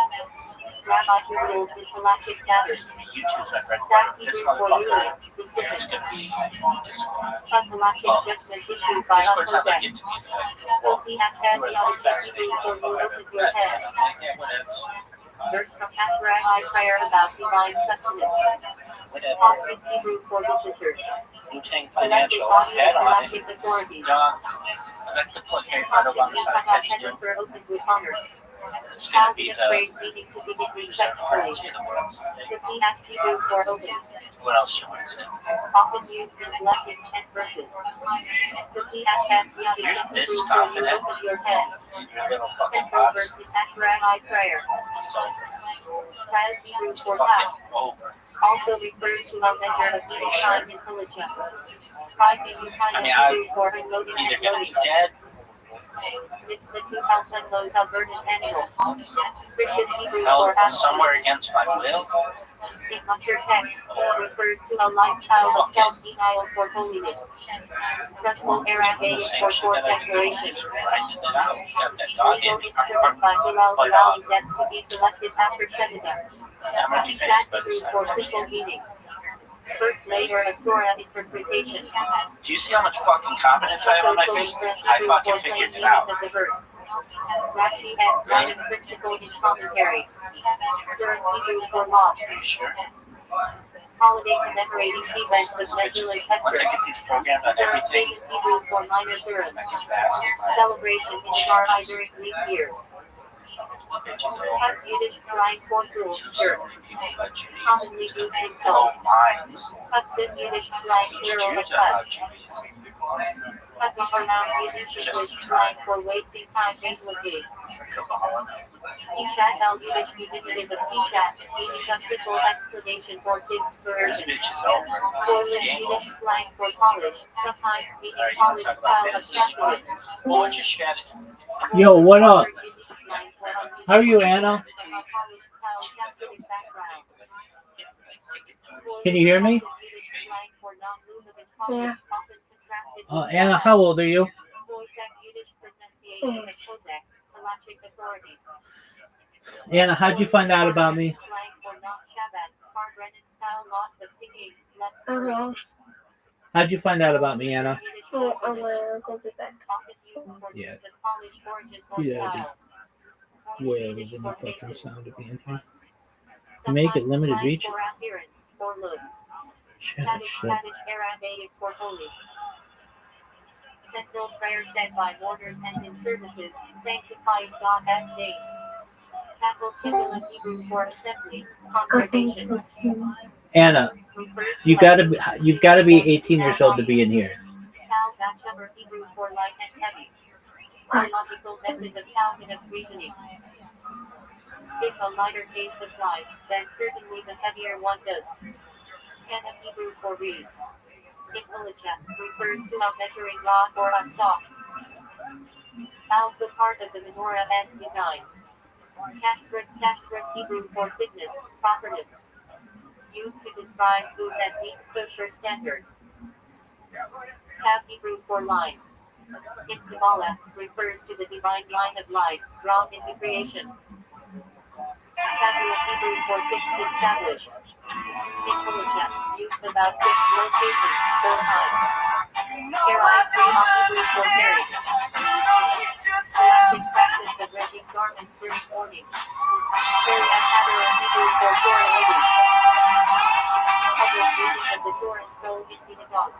Rabbi who rules in galactic matters. YouTube's my bread and Sats butter. This Hebrew for ruling, motherfucker is decision. gonna be Discord. Galactic judgment issued by Discord's not gonna Kozak. get to me. Like, well, Kosi Hashtag Theology Hebrew for you open your head. I'm like, yeah, whatever. Verse from Azariah prayer about divine sustenance. Whatever. Cosmic Hebrew for visitors. Wu-Tang Collective Financial. body Head of on it. galactic authorities. Dog. I like to put Harry Potter on the side of Teddy Center Doom. for open with honor. It's gonna be Calvinist phrase the meaning to begin respectfully. currency of the world. The P.F. Hebrew for open. What else you want to say? Often used in blessings and verses. The P.F. has the other You're this Hebrew for you confident. open your head. Your little fucking Central boss. verse is Azariah prayer. So Trials Hebrew for fucking power. over. Also refers to a measure of needed time in Pelagia. Finding you kind I of mean, I Hebrew for unloading either and gonna loading. be dead. It's the to help unload a burdened animal. Riches Hebrew Held for somewhere abstinence. against my will. In lesser texts, refers to a lifestyle of self-denial for holiness. Fruitful Aramaic Same for shit fourth that I do. declaration. Just writing it out. Got that dog in Legal me. instrument by Hillel But allowing debts to be collected after Shemitah. I'm gonna be famous, That's but it's Hebrew for simple meaning. First layer of Torah interpretation. do you see how much fucking confidence I have on my face? I fucking figured it out. Of the verse. Rashi has guiding principle in commentary. Third Hebrew for laws. Are you sure? Holiday commemorating events of Megillus Once I Esther. get these programs on Third everything, famous Hebrew for minor third. I can fast. Celebration in Shara during leap years. Bitches are Huts Yiddish slang for cool, so sure. many people about Judaism. Commonly It's gonna used in blow some. minds. Huts in Yiddish slang These plural of Jews are about huts. Judaism. Huts are now Yiddish English slang for wasting time aimlessly. Pishat al Yiddish diminutive of Pishat, meaning a simple explanation for big This version. bitch is over. Polish It's game Yiddish over. slang for polish, sometimes meaning Alright, you want to polish talk about style of fantasy anymore? chassis. Well, what you shed it? Yo, what up? How are you, Anna? Can you hear me? Yeah. Anna, how old are you? Anna, how'd you find out about me? How'd you find out about me, Anna? On my Uncle back. Yeah. Yeah. Where was the fucking sound of being here? Make it limited reach. Shit, shit. Central prayer said by mourners and in services, sanctifying God as name. Capital Kindle in Hebrew for assembly, congregation. Anna, you've got to be 18 years old to be in here. Cal dash number Hebrew for light and heavy. Logical method of Calvinist reasoning. If a lighter case applies, then certainly the heavier one does. Kana Hebrew for reed. Ikhalacha refers to a measuring rod or a stalk. Also part of the menorah's design. Kashkras Hebrew for thickness, properness. Used to describe food that meets kosher standards. Kav Hebrew for line. In Kabbalah, refers to the divine line of life, drawn into creation. Kavua Hebrew for fixed, established. Ikhalacha, used about fixed locations, 4 times. Kerai Hebrew for carried. Halachic practice of rending garments during mourning. Keriat Hadar Hebrew for Torah reading. Public reading of the Torah scroll in synagogue.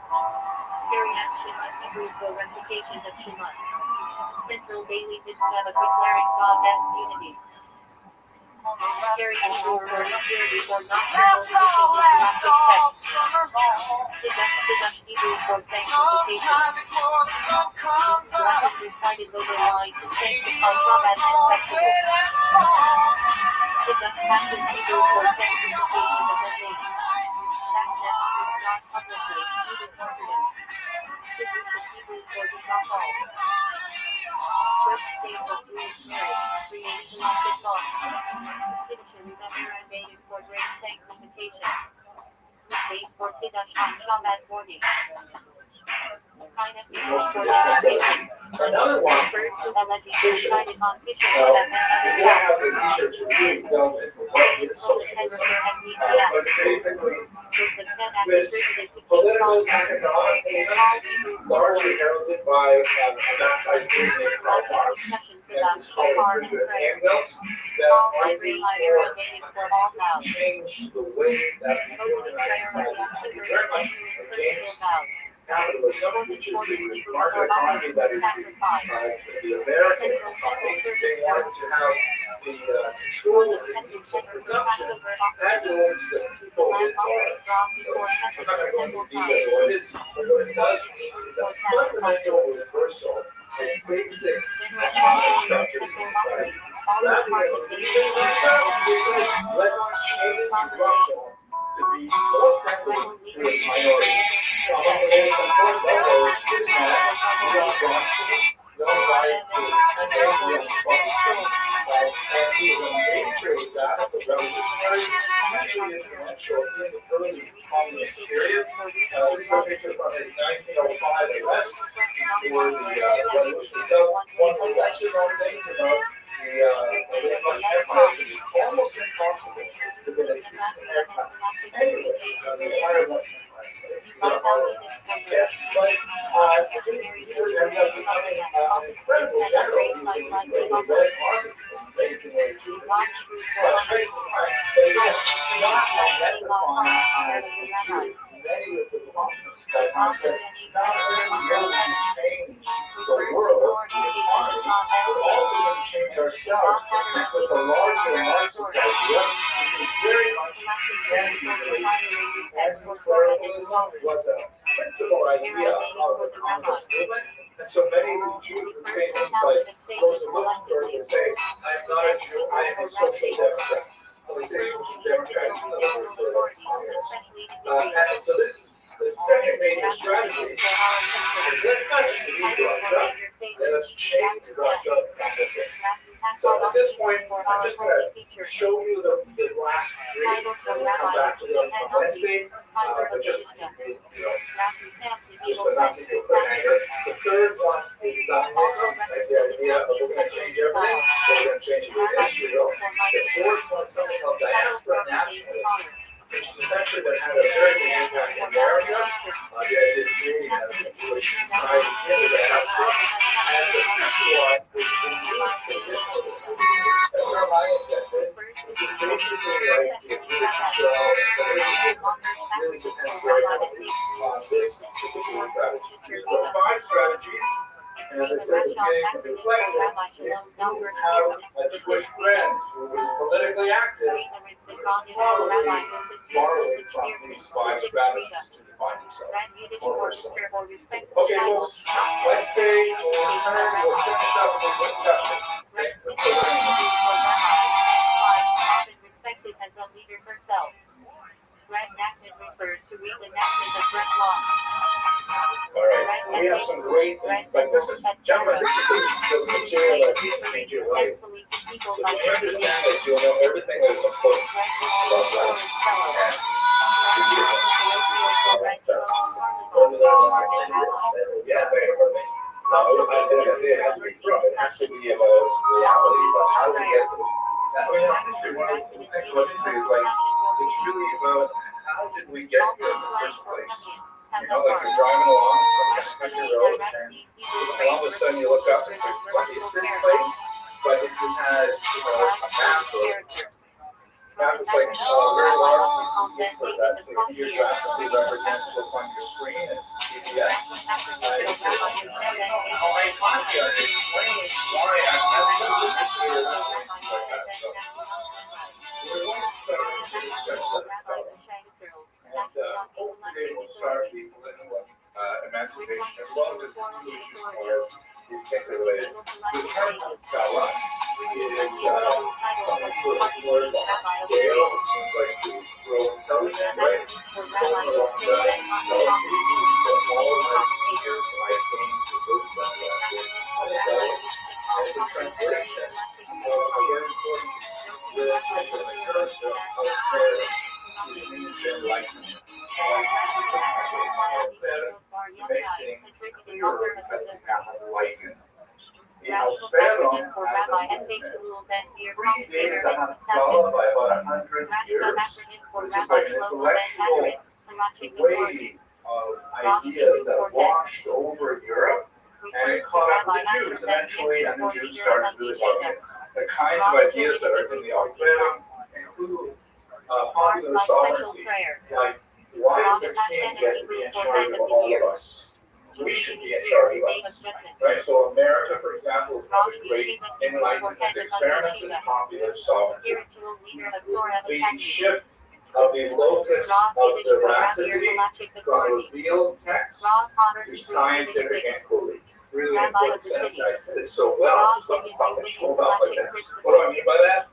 Keriat Shema Hebrew for recitation of Shema. Central daily mitzvah of declaring God as unity. Keriat Hebrew for impurity or nocturnal edition of Gnostic texts. Tidak Hebrew for sanctification. Blessed recited over wine to sanctify Shabbat and festivals. Tidak Passion Hebrew for sanctification of the name. That is not publicly, even martyrdom. Kedusha Hebrew for Shachal. First stage of Jewish marriage, creating Gnostic thought. Kedusha remember and made for great sanctification. Date for Kiddush on Shabbat morning. Kind of Hebrew for dedication. Another one, Refers to elegies recited on Tisha B'Av and other we don't have fasts. the t-shirts really delve into what is socialism. But basically, With the 10 acts this attributed to King political Solomon. economic movement, largely heralded by a baptized dude named Karl Marx, Discussions and about it's called cars and the credit. handbills, that All argued every higher for remaining for all vows. change the way that we Opening organize prayer society. of the Very much personal against vows. capitalism, which is the market economy that is the American economy. They wanted to have the control of the means of production and belongs to the people in charge. So I'm not going to go into details of what it is, but what it does is a fundamental reversal of basic economic structures in society. Rather than leaving Russia, they said, let's change Russia to be more friendly to its minorities. Among the most important of those is that we got Rothschild, known by his 10 names on the bus, and he was a major radical revolutionary, hugely influential in the early communist period. This is a picture from his 1905 arrest for the revolution itself. One of the lesser known things about the Russian Empire is it's almost impossible to get a decent haircut anywhere on the entire Russian Empire. Yes, but he ended up becoming an incredible general using the red armies amazingly cheap. But again, not identifying as the Jew. Many of the Muslims that have said not only will we change the world, the economy, but also going to change ourselves with a larger Marxist idea, which is very much anti-clericalism, was a principal idea of the communist movement. And so many of the Jews would say things like, Rosa Luxemburg would say, I am not a Jew, I am a social democrat. Well, they say social democrat is another word for communist. And so this is the second major strategy is let's not just leave Russia, and let's change Russia completely. So at this point, I'm just going to show you the last three, and we'll come back to them on Wednesday. But just so not to get put anger. The third one is Zionism, like the idea of we're going to change everything, we're going to change it with Israel. The fourth one is something called diaspora nationalism, which is essentially that had a very big impact in America. The idea of creating a Jewish society in the diaspora. And the fifth one is the new traditionalism. That's our my objective. This is basically like the Jewish Israel religion. Really depends very heavily on this particular strategy. These are 5 strategies. And as I said at the beginning of the lecture, it's to have a Jewish friend who is politically active, who is probably borrowing from these 5 strategies to define himself or herself. Okay, folks, Wednesday we'll return, we'll finish up with some discussion. Thanks for great things. Like this is, gentlemen, this is the material that can change your life. Respectfully to people If like you understand this, you'll know everything that is important about life. Yeah, no, I didn't say it has to be from. It has to be about reality, about how we get to. I mean, actually, one of the things what it is like, it's really about how did we get here in the first place? You know, like you're driving along on the country road, and all of a sudden you look up and think, what is this place? But if you had, a map or that was like very large piece of paper that geographically represents what's on your screen and GPS. Explain why I'm asking you this here like that. So we're going to start with this and hopefully we'll start the political emancipation as well as the two issues are interrelated. The term Skala is someone sort of word on scale, it seems like to grow intelligent, right? Something along that, so all of my teachers, my things, the books that I did, and it's a translation of a very important word in the church of prayer, which means enlightenment. Better to make things clearer as we have enlightenment. The Alfero predated the Haskalah by about 100 years. This is like an intellectual wave of ideas that washed over Europe, and it caught up with the Jews eventually, and the Jews started really loving it. The kinds of ideas that are in the Alfero include popular sovereignty, like why is the king get to be in charge of all of us? We should be in charge of us, right? So America, for example, is one of the great enlightenment experiments in popular sovereignty. The shift of the locus of veracity from revealed text to scientific inquiry. Really important sense. I said it so well, just like talking about like that. What do I mean by that?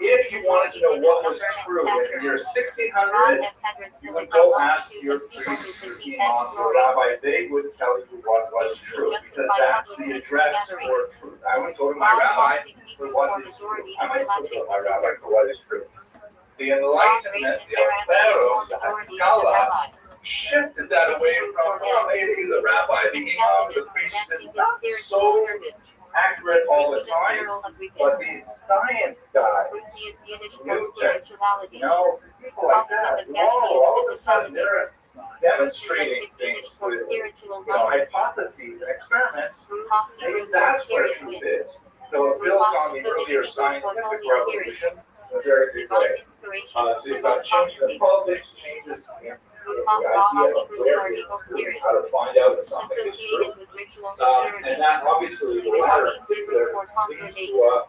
If you wanted to know what was true in the year 1600, you would go ask your priest, your imam, your rabbi. They would tell you what was true, because that's the address for truth. I would go to my rabbi for what is true. I might still go to my rabbi for what is true. The Enlightenment, the Alfero, the Haskalah, shifted that away from, well, maybe the rabbi, the imam, the priest is not so accurate all the time, but these science guys, Newton, people like that, all of a sudden they're demonstrating things with, hypotheses and experiments. Maybe that's where truth is. So it builds on the earlier scientific revolution in a very good way. So you've got changes in politics, changes in the idea of where it is true, how to find out if something is true. And that obviously, the latter in particular, leads to a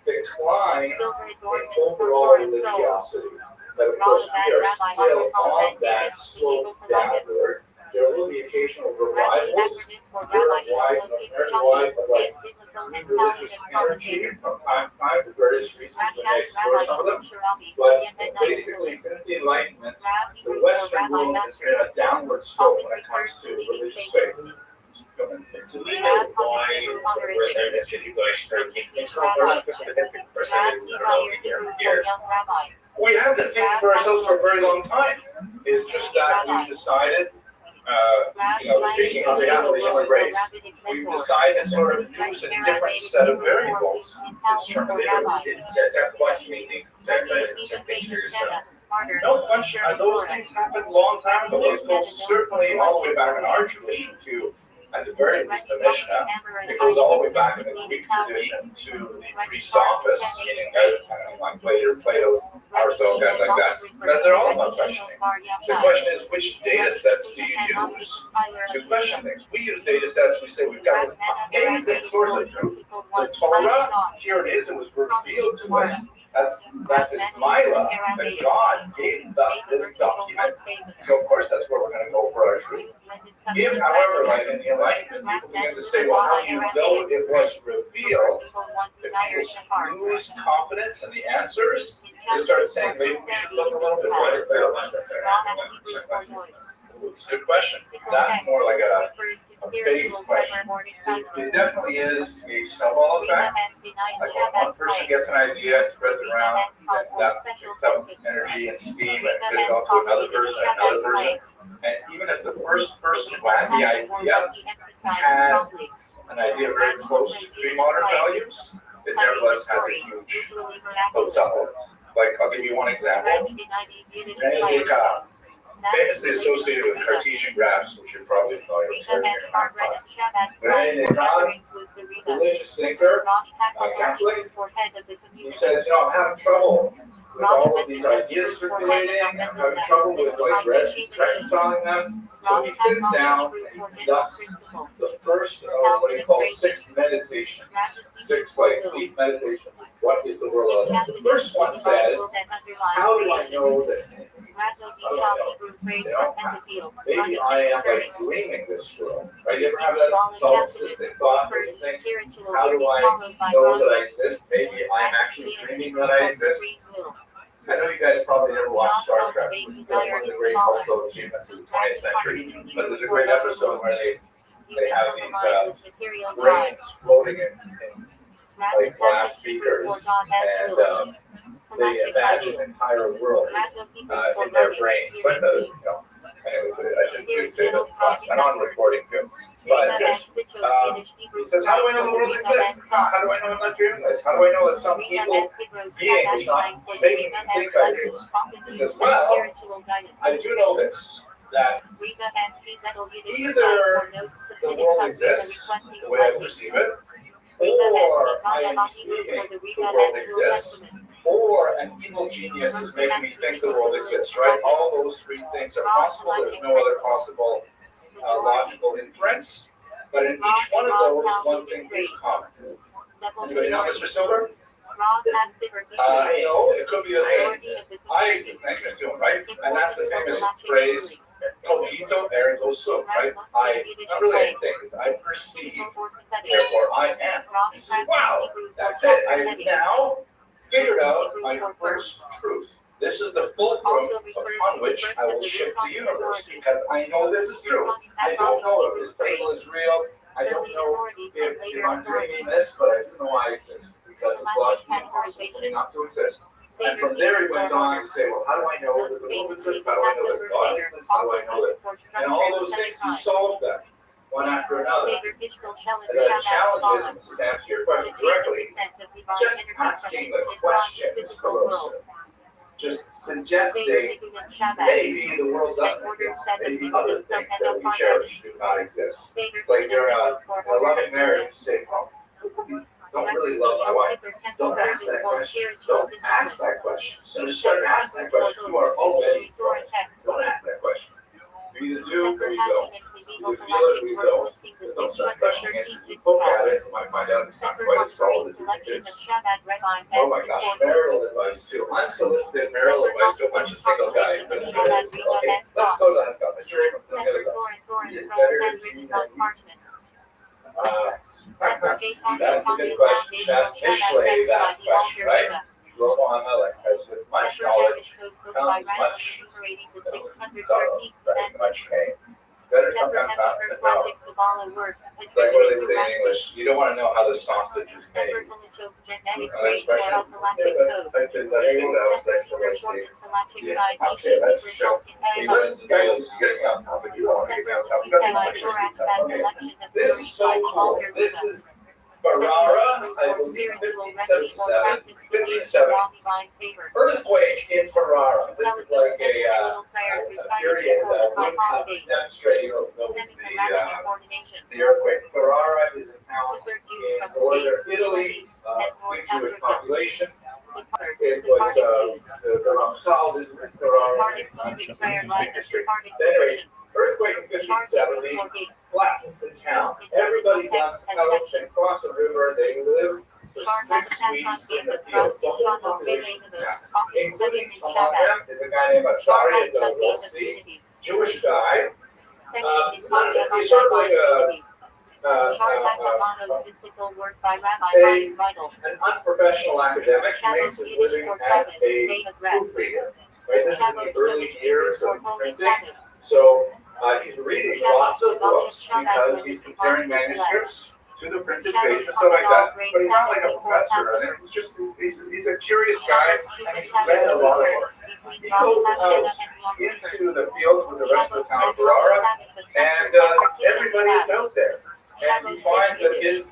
decline in overall religiosity. But of course, we are still on that slope downward. There will be occasional revivals, worldwide, American-wide, of new religious energy from time to time for various reasons. We may explore some of them. But basically, since the Enlightenment, the Western world has been a downward slope when it comes to religious faith. Do we know why we're saying this? Can you guys start thinking somewhere specific for saying, years? We have been thinking for ourselves for a very long time. It's just that we've decided, speaking on behalf of the human race, we've decided sort of use a different set of variables to determine it. It says that questioning things, says things for yourself. No question, those things happened a long time ago. Those go certainly all the way back in our tradition to, at the very least, the Mishnah. It goes all the way back in the Greek tradition to the pre-Sophists, meaning guys like Plato, Aristotle, guys like that. Because they're all about questioning. The question is, which data sets do you use to question things? We use data sets, we say we've got this amazing source of truth. The Torah, here it is, it was revealed to us. That's its Mila, that God gave us this document. So of course that's where we're going to go for our truth. If, however, like in the Enlightenment, people begin to say, well, how do you know it was revealed? If people lose confidence in the answers, they start saying, maybe we should look a little bit further. It's a good question. That's more like a base question. It definitely is a snowball effect. Like when one person gets an idea and spreads it around, that picks up energy and steam and gives it to another person and another person. And even if the first person who had the idea had an idea very close to pre-modern values, it nevertheless has a huge hotel. Like, I'll give you one example. René Descartes, famously associated with Cartesian graphs, which you're probably familiar with. René Descartes, religious thinker, Catholic, he says, I'm having trouble with all of these ideas circulating, I'm having trouble with reconciling them. So he sits down and he conducts the first of what he calls 6 meditations. 6 deep meditations. What is the world of? The first one says, how do I know that? Maybe I am dreaming this world. Right? You ever have that solipsistic thought where you think, how do I know that I exist? Maybe I'm actually dreaming that I exist. I know you guys probably never watched Star Trek, which is one of the great cultural achievements of the 20th century. But there's a great episode where they have these brains floating in glass speakers, and they imagine an entire world in their brains. Like the, anyway, I should say that I'm on recording too. But he says, how do I know the world exists? How do I know I'm not dreaming this? How do I know that some evil being is not making me think I do? He says, well, I do know this, that either the world exists the way I perceive it, or I am believing the world exists, or an evil genius is making me think the world exists, right? All those 3 things are possible. There's no other possible logical inference. But in each one of those, one thing is common. Anybody know, Mr. Silver? No, it could be I exist next to him, right? And that's the famous phrase, cogito ergo sum, right? I not really anything, I perceive, therefore I am. He says, wow, that's it. I have now figured out my first truth. This is the fulcrum upon which I will shift the universe, because I know this is true. I don't know if this table is real. I don't know if I'm dreaming this, but I do know I exist, because it's logically impossible for me not to exist. And from there he went on to say, well, how do I know that the world exists? How do I know that God exists? How do I know that? And all those things, he solved them, one after another. And the challenge is, to answer your question directly, just asking the question is corrosive. Just suggesting maybe the world doesn't exist. Maybe other things that we cherish do not exist. It's like you're in a loving marriage, you say, oh, don't really love my wife. Don't ask that question. Don't ask that question. So start asking that question. You are already wrong. Don't ask that question. You either do or you don't. You feel it or you don't. Just don't start questioning it. You poke at it, you might find out it's not quite as solid as you think it is. Oh my gosh, marital advice too. Unsolicited marital advice to a bunch of single guys. Okay, let's go to that stuff. Mr. Abrams, look at it. He is better than you know. That's a good question. Just Mishlei that question, right? Shlomo HaMelech has with much knowledge comes much pain. Better sometimes not than no. Like what do they say in English? You don't want to know how the sausage is made. Okay, let's show. He listens to guys getting on top, but you don't want to get on top. You got to make sure you okay. This is so cool. This is Ferrara, I believe 1577. Earthquake in Ferrara. This is like a period that would demonstrate the earthquake. Ferrara is a town in northern Italy, big Jewish population. It was the Rothschild'S in Ferrara, big district. Anyway, earthquake in 1570, flattens the town. Everybody does out and cross a river. They live for 6 weeks in the field. The whole population of the town, including among them is a guy named Asari, we'll see, Jewish guy. He's sort of like an unprofessional academic. He makes his living as a proofreader. Right? This is in the early years of printing. So he's reading lots of books because he's comparing manuscripts to the printed page and stuff like that. But he's not like a professor. And it's just he's a curious guy, and he's read a lot of books. He goes out into the field with the rest of the town of Ferrara, and everybody's out there. And he finds that his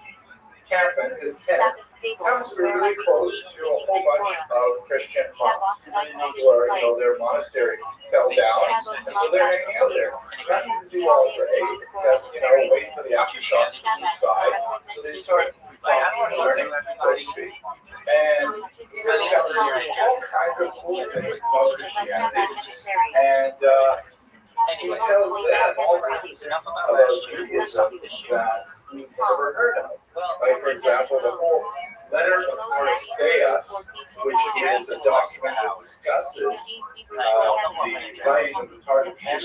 cabin, his tent, comes really close to a whole bunch of Christian monks where, their monastery fell down, and so they're hanging out there. Nothing to do all day, except, wait for the aftershock to subside. So they start learning, so to speak. And he discovers all kinds of cool things about Christianity. And he tells them all kinds about Judaism that we've never heard of. Like, for example, the whole letter of Aristeas, which is a document that discusses the writing of the Targum that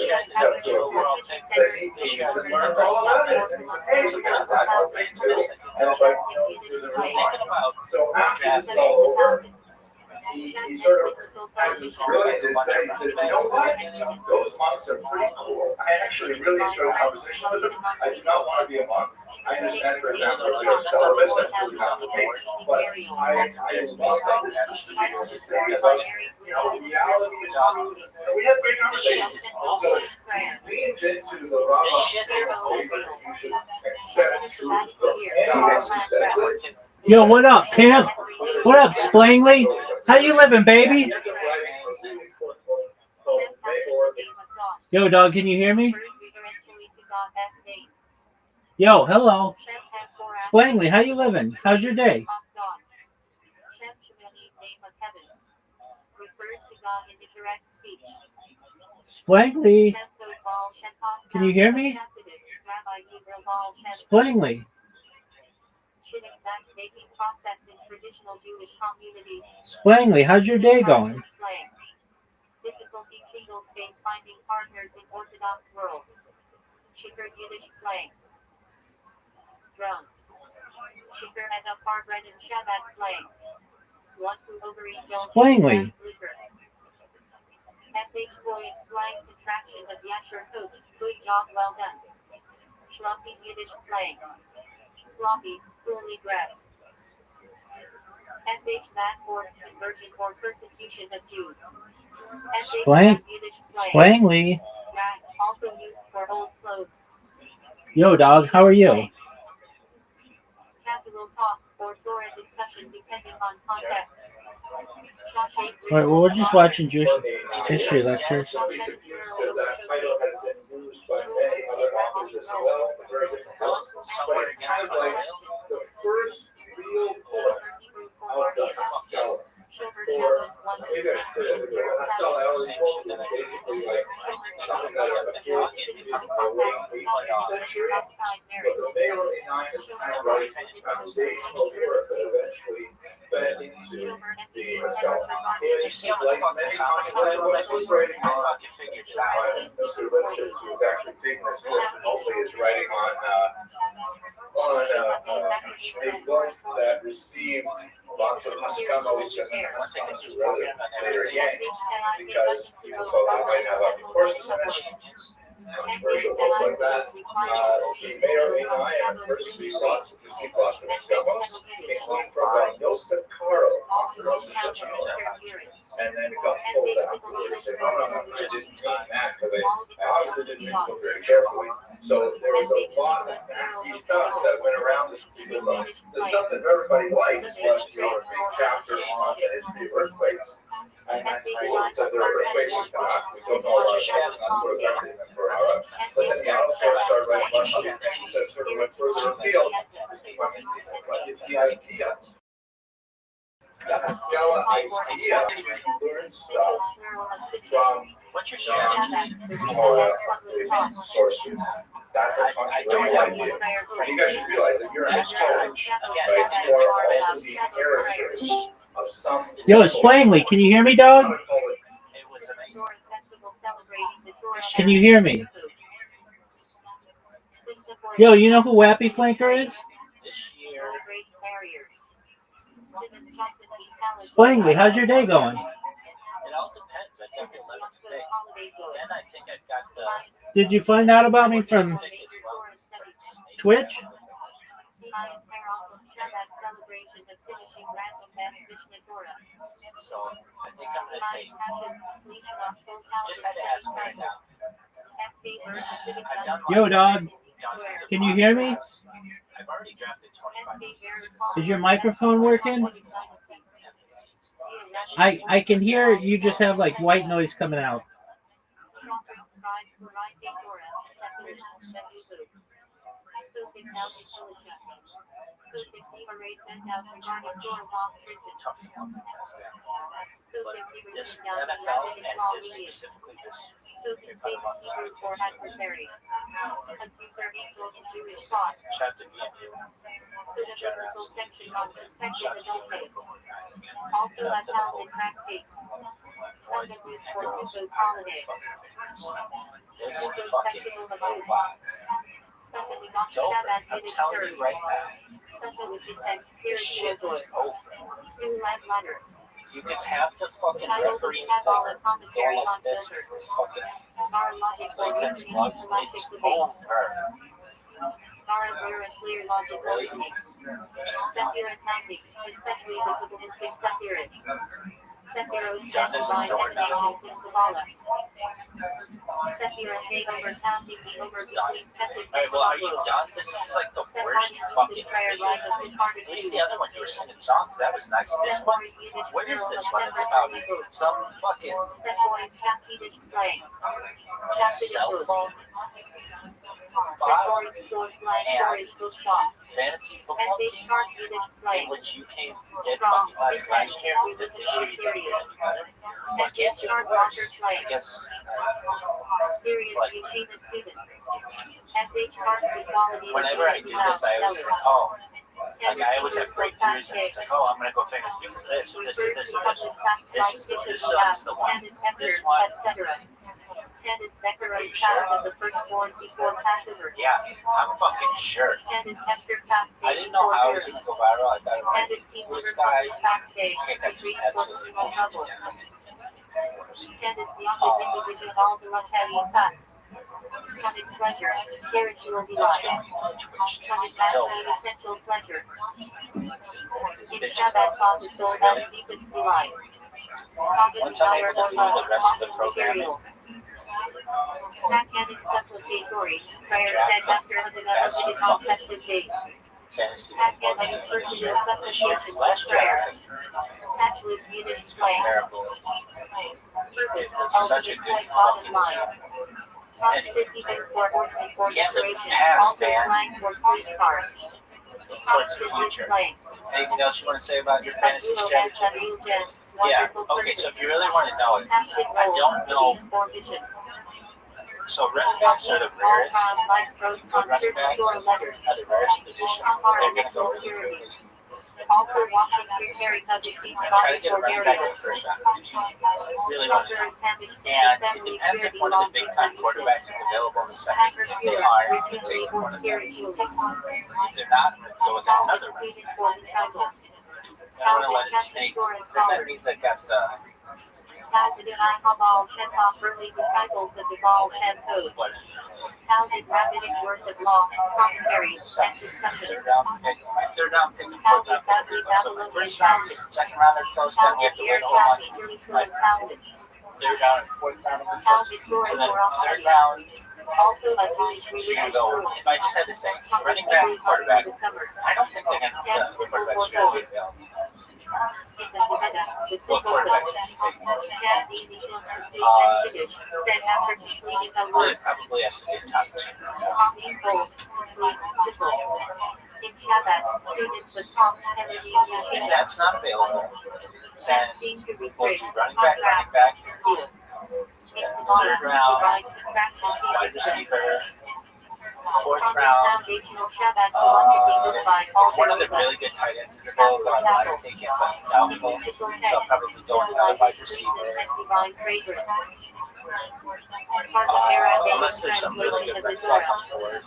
he teaches and learns all about it. And he said, hey, we got that whole thing too. And it's like, through the remarks. So after this is all over, he sort of has this brilliant insight. He said, you know what? Those monks are pretty cool. I actually really enjoy conversation with them. I do not want to be a monk. I understand, for example, if you're celibate, that's really not the case. But I love how this is to say about, reality. We have great conversations. So he leans into the Rabbi. You should accept truth. And Yo, what up, Camp? What up, Splangly? How you living, baby? Yo, dog, can you hear me? Yo, hello. Splangly, how you living? How's your day? Splangly, can you hear me? Splangly. Splangly, how's your day going? Difficulty single space finding partners in Orthodox world. Shaker Yiddish slang. Drum. Shaker and a farbread in Shabbat slang. One who overeat Splangly. SH Boyd slang contraction of Yasher coach. Good job, well done. Sloppy Yiddish slang. Sloppy, poorly dressed. SH that forced conversion or persecution of Jews. Splangly. Also used for old clothes. Yo, dog, how are you? Capital talk or Torah discussion depending on context. Alright, well, we're just watching Jewish history lectures. The first real book of the Haskalah. Maybe I should say that the Haskalah book is basically like something that appears in the late 18th century. But the Mayor Einai is kind of writing foundational work that eventually fed into the Haskalah. It's like many controversial books he's writing on. Mr. Rothschild'S, who's actually taking this course and hopefully is writing on a book that received lots of Haskamos and later gained because people thought they might have other courses in it. Controversial books like that. The Mayor Einai and the first received lots of Haskamos, including from Yosef Karo, author of the Shema. And then it got pulled out. They said, no, I didn't mean that because I obviously didn't read the book very carefully. So there was a lot of nasty stuff that went around this particular book. The stuff that everybody liked was a big chapter on the history of earthquakes. And I so there were earthquakes in Tanakh. We don't know about that. That's sort of everything in Ferrara. But then he also started writing about other things that sort of went further afield. But it's the idea. The Haskalah idea learns stuff from non sources. That's a functional idea. And you guys should realize that you're in a college, right? You are also the inheritors of some. Yo, Splangly, can you hear me, dog? Can you hear me? Yo, you know who Wappy Flanker is? Splangly, how's your day going? Then I think I've got the. Did you find out about me from Twitch? Celebration of finishing random mass Mishnah Torah. So I think I'm gonna take. Completion of full Just calendar had to study ask right cycle. now. I've done Yo, dog. Can you hear me? I've already drafted 25. Is your microphone working? I can hear you just have like white noise coming out. This NFL and this specifically this. For adversaries. Accuser equals Jewish thought. Chapter B and U. Pseudo-biblical section on suspected adult case. Also a Talmud practice. Sunday week for Sukkot's holiday. Sukkot's festival of lights. Sunday we got Shabbat minute served. Sunday with intense spiritual good. Two light letter. You could have the fucking Title referee have all the go commentary like on this. filter. Fucking Star logic for like reasoning that. and scholastic It's debate. over. Star clear and clear logic reasoning. Secular accounting, especially the Kabbalistic Sephiroth. Sephiroth and divine emanations in Kabbalah. Sephiroth may overcounting the over between Pesach and Alright, well, are you Kabbalah. done? This is like the worst Sephardic fucking prayer video. life of Sephardic At least the other one you were singing songs. That was nice. This one, what is this one? It's about some fucking Sephoid Hasidic slang. Hasidic cell books. phone Sephoid store slang storage book shop. fantasy football SH team Shark Yiddish in slang. which you came dead Strong, fucking last intense, year with the shitty serious. Why can't SH you Shark worse? Rocker slang. I guess Serious Yeshiva student. SH Shark equality. whenever I do this, I always think, oh, like I always have breakthroughs and it's like, oh, I'm gonna go famous because of this or this or this or this. This is the one. This one. Etc. Candace Becker was cast as the firstborn before Passover. Yeah, I'm fucking sure. Candace Hester cast I didn't know how it was gonna go viral. I thought it was like, Candace T. this Silver guy cast day. can't have Agreed just for absolutely criminal trouble. nothing. Candace the youngest individual all the Latalian fast. Counted pleasure, spiritual delight. Counted mastery, essential pleasure. In Shabbat cause the soul as deepest delight. Counted Once I'm desire able or to do love, the rest of the programming, material. Backhanded supplicatory, prayer said after the unlimited on festive days. fantasy Backhanded personal supplications and prayer. Tactless Yiddish slang. Purpose, such a ultimate good point, bottom fucking line. Toxic even for ordinary for Can't live decoration, past also that. slang for sweethearts. towards the Toxic future. slang. Anything else you want to say about your fantasy Azul strategy? as a real gent, Yeah, wonderful okay, person. so if you really want to know it, Active I role, don't know. vision for vision. So running backs are the Small rarest. crown lights roads The on running certain backs store letters. are the rarest position. They're going to go really quickly. Also walking preparing as a seat Try to body get a for running back burial. in the first round. Really want to know. Is damaged to And it family depends if purity one of the loss big with time condition. quarterbacks is available in the second. Packer If they pure, are, you can ritually take or one of them. spiritually. If they're not, I'm going to go with another Talented one. student for disciple. I don't want to let it snake. Then that means I got Talented Akabal Shempa early disciples of the Baal Shem Tov. what? Talented rabbinic work of law, commentary, and discussion. Third round pick, fourth round pick. So the first round, second round are close, then we have to wait a whole month. Like, third round and fourth round will be close. And then third round, Also a Jewish you're religious gonna go. school. If I just had to say, running back, quarterback, I don't think they're gonna the quarterback's really available. In the Vienna, the What simple quarterback zone. should you take? Can't easy to complete and finish, said after completing a Well, word. it probably has to be a top two. Copy bold, complete, simple. In Shabbat, students with cost and If review that's not available, then that seem to we'll restrict, do running back, contract, conceal. In Kabbalah, third round, provide contractual wide fees. receiver, fourth Common round. foundational Shabbat philosophy looked by all One of the really good tight ends is available. I might have taken, but doubtful. So I'll probably go another wide receiver. divine fragrance. Unless there's some really good red flag on the board.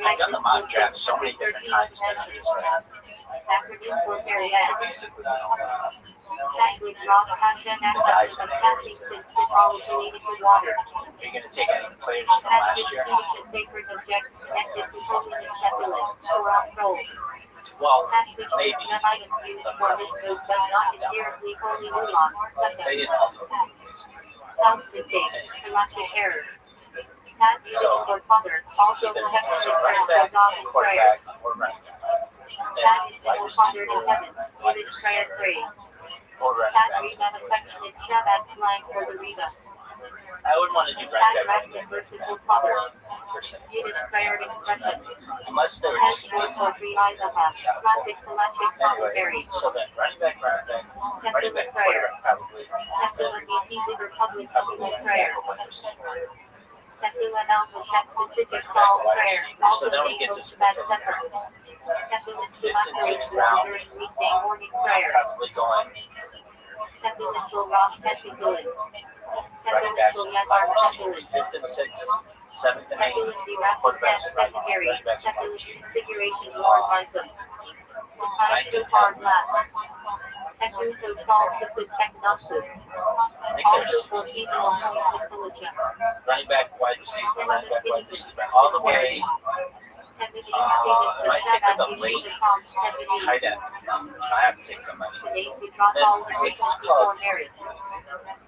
I've done the mock draft so many different times. Acronym for Period. Basically, I don't Catholic Rock Hashem acronym of casting since symbol related to water. You're going to take any players from last Catholic year? keys and sacred objects connected to holiness secular, Torah scrolls. Well, Catholic maybe. keys and items used for mitzvahs but not inherently holy ulama, They sukkah. didn't also. House mistake, galactic error. Tat unity for father, also Either technically running prayer for back, God in prayer. quarterback, or running back. Tat Then is wide middle father in receiver, heaven, wide image prayer receiver, praise. or running Tat back. Reba affectionate Shabbat slang for the Reba. I would want to do Tat running back Rakta merciful father, person. Yiddish prayer expression. Unless they were Tat just short amazing. for free Isaac, classic galactic Anyway, commentary. so then running back, running Temple back, of prayer. quarterback probably. Temple of BTC Republic Probably Temple of running prayer. back or wide receiver. Temple of Alpha specific psalm prayer, also So that one being gets us booked in the that program. supper. Temple of Fifth and Shabbat sixth round, during weekday morning prayers. probably going Temple of Rosh Hashanah. Temple running backs of and Yatar wide receivers. Temple. Fifth and sixth, seventh and Temple eighth, of Direct quarterbacks and secondary. running backs and Temple wide of receivers. configuration Lord Bison. Define shofar blast. Temple of solstices equinoxes. Also for seasonal points of Felicia. Running back, wide receiver, Temple running of back, wide citizens. receiver, all the way. Temple of students of I take Shabbat the usually late become Temple tight end. I have to take somebody. Today we drop all the persons before marriage.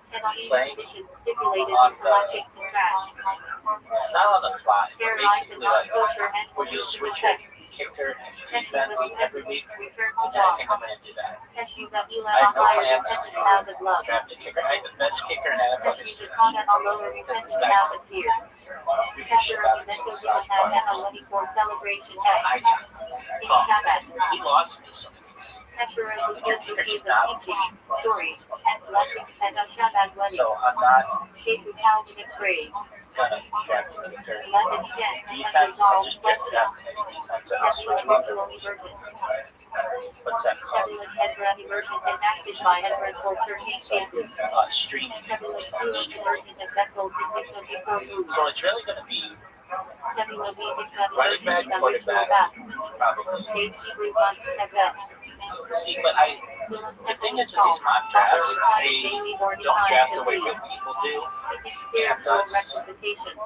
Cannot Playing conditions stipulated on in the- galactic contracts. It's not on the fly, but Fair life basically and like non-kosher and where you political switch check. your kicker and Testing defense with every week. repentance, return to And I God. think I'm going to do that. Testing that you I let have on no higher plans repentance to out of love. draft a kicker. I think the best kicker in NFL Testing history. the content on lower repentance out of fear. Tester of the mental human have and a money for celebration test. I do. In Shabbat. He lost me some of these. Tester of the good with the teachings, stories, and blessings and a Shabbat money. So I'm not Shape of Calvinic praise. gonna draft a kicker. Love extent and Defense, I'll resolve just get question. draft any defense and I'll Testing switch of them up. ritual immersion. What's that called? Nebulous Ezra immersion enacted by Ezra for certain cases. Streaming. Nebulous fluid immersion of vessels in Victor before moves. So it's really gonna be Nebula Vedic running back, immersion of ritual quarterback, back. probably. Dates Hebrew on Tevets. See, but the thing is with these mock drafts, they don't draft the way real people do. Spiritual that's- rectification.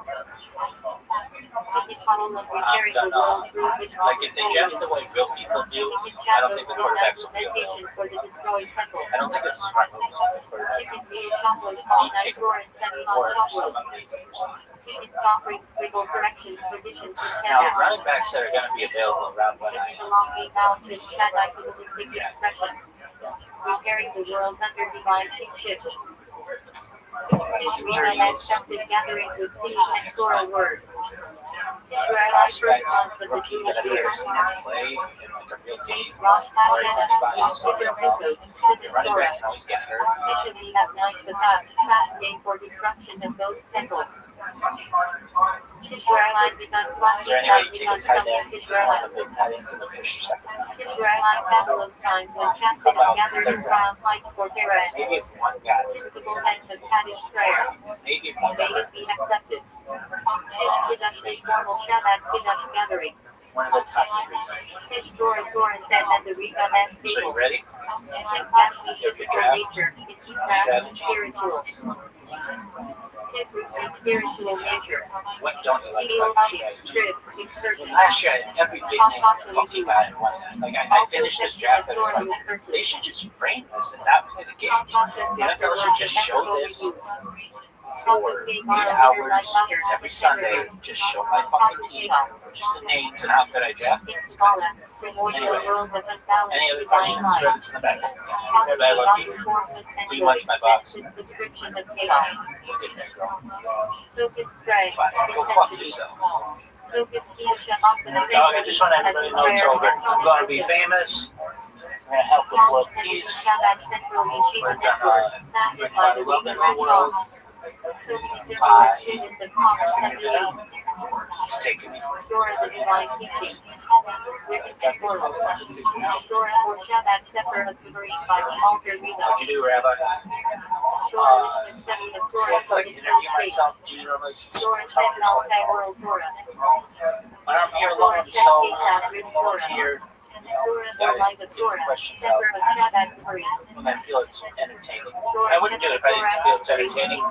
Taking column of repairing I'm the world gonna, through which like if they draft the way real people do, I don't think the quarterbacks will be available. for the destroyed temple. I don't think it's a smart move to the quarterback. Chicken meal chocolates all night or study on Or some chocolates. amazing person. Chicken sovereign scribble corrections traditions in Now, the Canada. running backs that are going to be available around what I Chicken belonging out is Shaddai-Kabbalistic expression. Repairing the world under divine kingship. Tishra has tested gathering with singing and choral words. Tishra has first month of the rookie that Jewish I've year. ever seen him play in like a real game. Rosh Or is anybody Hashanah, else Super running Sukkos, running Siddhis back can always get hurt. Tisha B'Av night the fact, fast day for destruction of both temples. Tishra begun Is classic there any way time you take begun a tight something end Tishra. and the tight end to the first or second? Tishra fabulous time when chastity gathered in crown heights for Terah. Maybe if one guy, Episcopal and the Kaddish prayer. maybe if one May guy, it be accepted. Tish Kiddush a formal Shabbat Kiddush gathering. one of the top three. Tish Dora said that the Reba Mass So you table. ready? Tish Gashmi physical nature. It keeps us spiritual. Tish Ruth's spiritual nature. What don't you like Feel about loving, the trip, excursion. Last year, I had every big name hockey guy in one. Like I finished this draft and I was like, they should just frame this and not play the game. The NFL should just show this for 8 hours every Sunday. Just show my fucking team, just the names and how good I draft. Anyway, any other questions? Throw it to the back. Rabbi, I love you. Pretty much my box. Description of chaos. Token strike. Go fuck yourself. Token Kiosha awesome. Dog, I just want everybody to know it's over. I'm going to be famous. I'm going to help with world peace. We're going to bring about a love in the world. He's taking me for Dora the divine teaching. Written and oral. Dora or Shabbat separate of the marine by the altar Reba. What'd you do, Rabbi? Dora is the study of See, Dora I feel for like his interview own sake. myself. Do you normally Dora talk said yourself? oral Dora. When I'm here alone, I'm so here. Gotta get the questions out when I feel it's entertaining. I wouldn't do it if I didn't feel it's entertaining.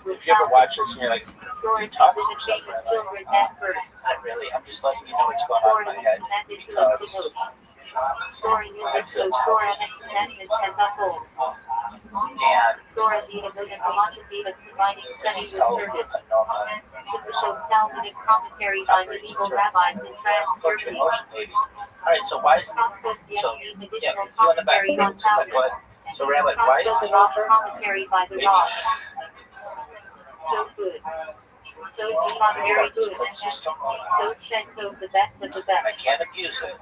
If you ever watch this and you're like, you talk to yourself, not really. I'm just letting you know what's going on in my head because Story units with Dora and commandments as a whole. and Dora lead a philosophy of combining study with service. This shows Talmudic commentary by medieval rabbis in France, Germany. Alright, so why is it Costas so Yemeni yeah, medicinal you on the back. commentary on Talmud. Go ahead. So Rabbi, why is Costas it Roth over? commentary by the Maybe Roth. So good. So not very good. So Shenko the best of the I best. can't abuse it.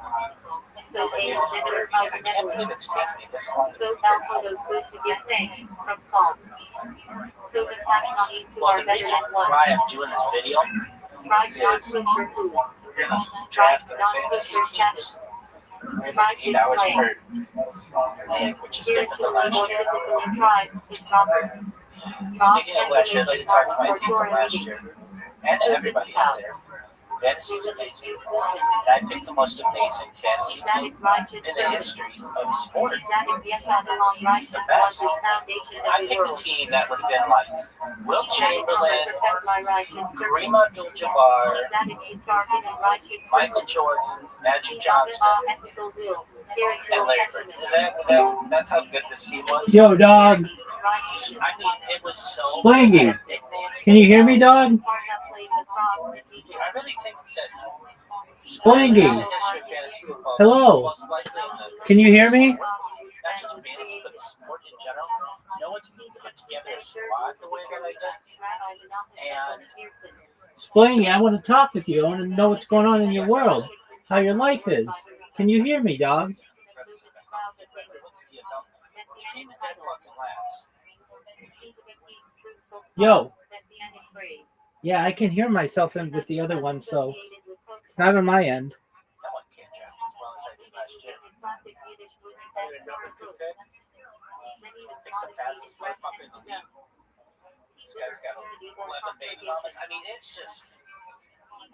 So they generous by I can't believe benevolence. it's taking me this long. So Photos good to give thanks from Psalms. So the taxonomy to Well, our the better reason than one. why I'm doing this video Try not is to your food. we're gonna Try draft not our to push fantasy your teams. status. We have Try like to 8 hours slay. per which is different than Spiritually last or year. physically try is proper. Speaking of last year, I'd like to talk to my team from last year and to everybody out there. Fantasy is amazing. And I picked the most amazing fantasy team in the history of sport. Yes, I belong right The as best. one is foundation I of the picked a world. team that would have been like Will Chamberlain, Protect my righteous Kareem person. Abdul-Jabbar, He's started in righteous Michael person. Jordan, Magic He's under Johnson, our ethical will, and spiritual Larry Bird. testament. That's how good this team was. Yo, dog. I mean, it was so. Splangy. Can you hear me, dog? I really think that. Splangy. Hello. Can you hear me? Not just fantasy, but sport in general. No one's put together a squad the way that I did. And Splangy, I want to talk with you. I want to know what's going on in your world, how your life is. Can you hear me, dog? Yo. Yeah, I can hear myself in with the other one, so it's not on my end. No one can draft as well as I did last year. Pick the fastest motherfucker in the league. This guy's got 11 baby mamas. I mean, it's just. I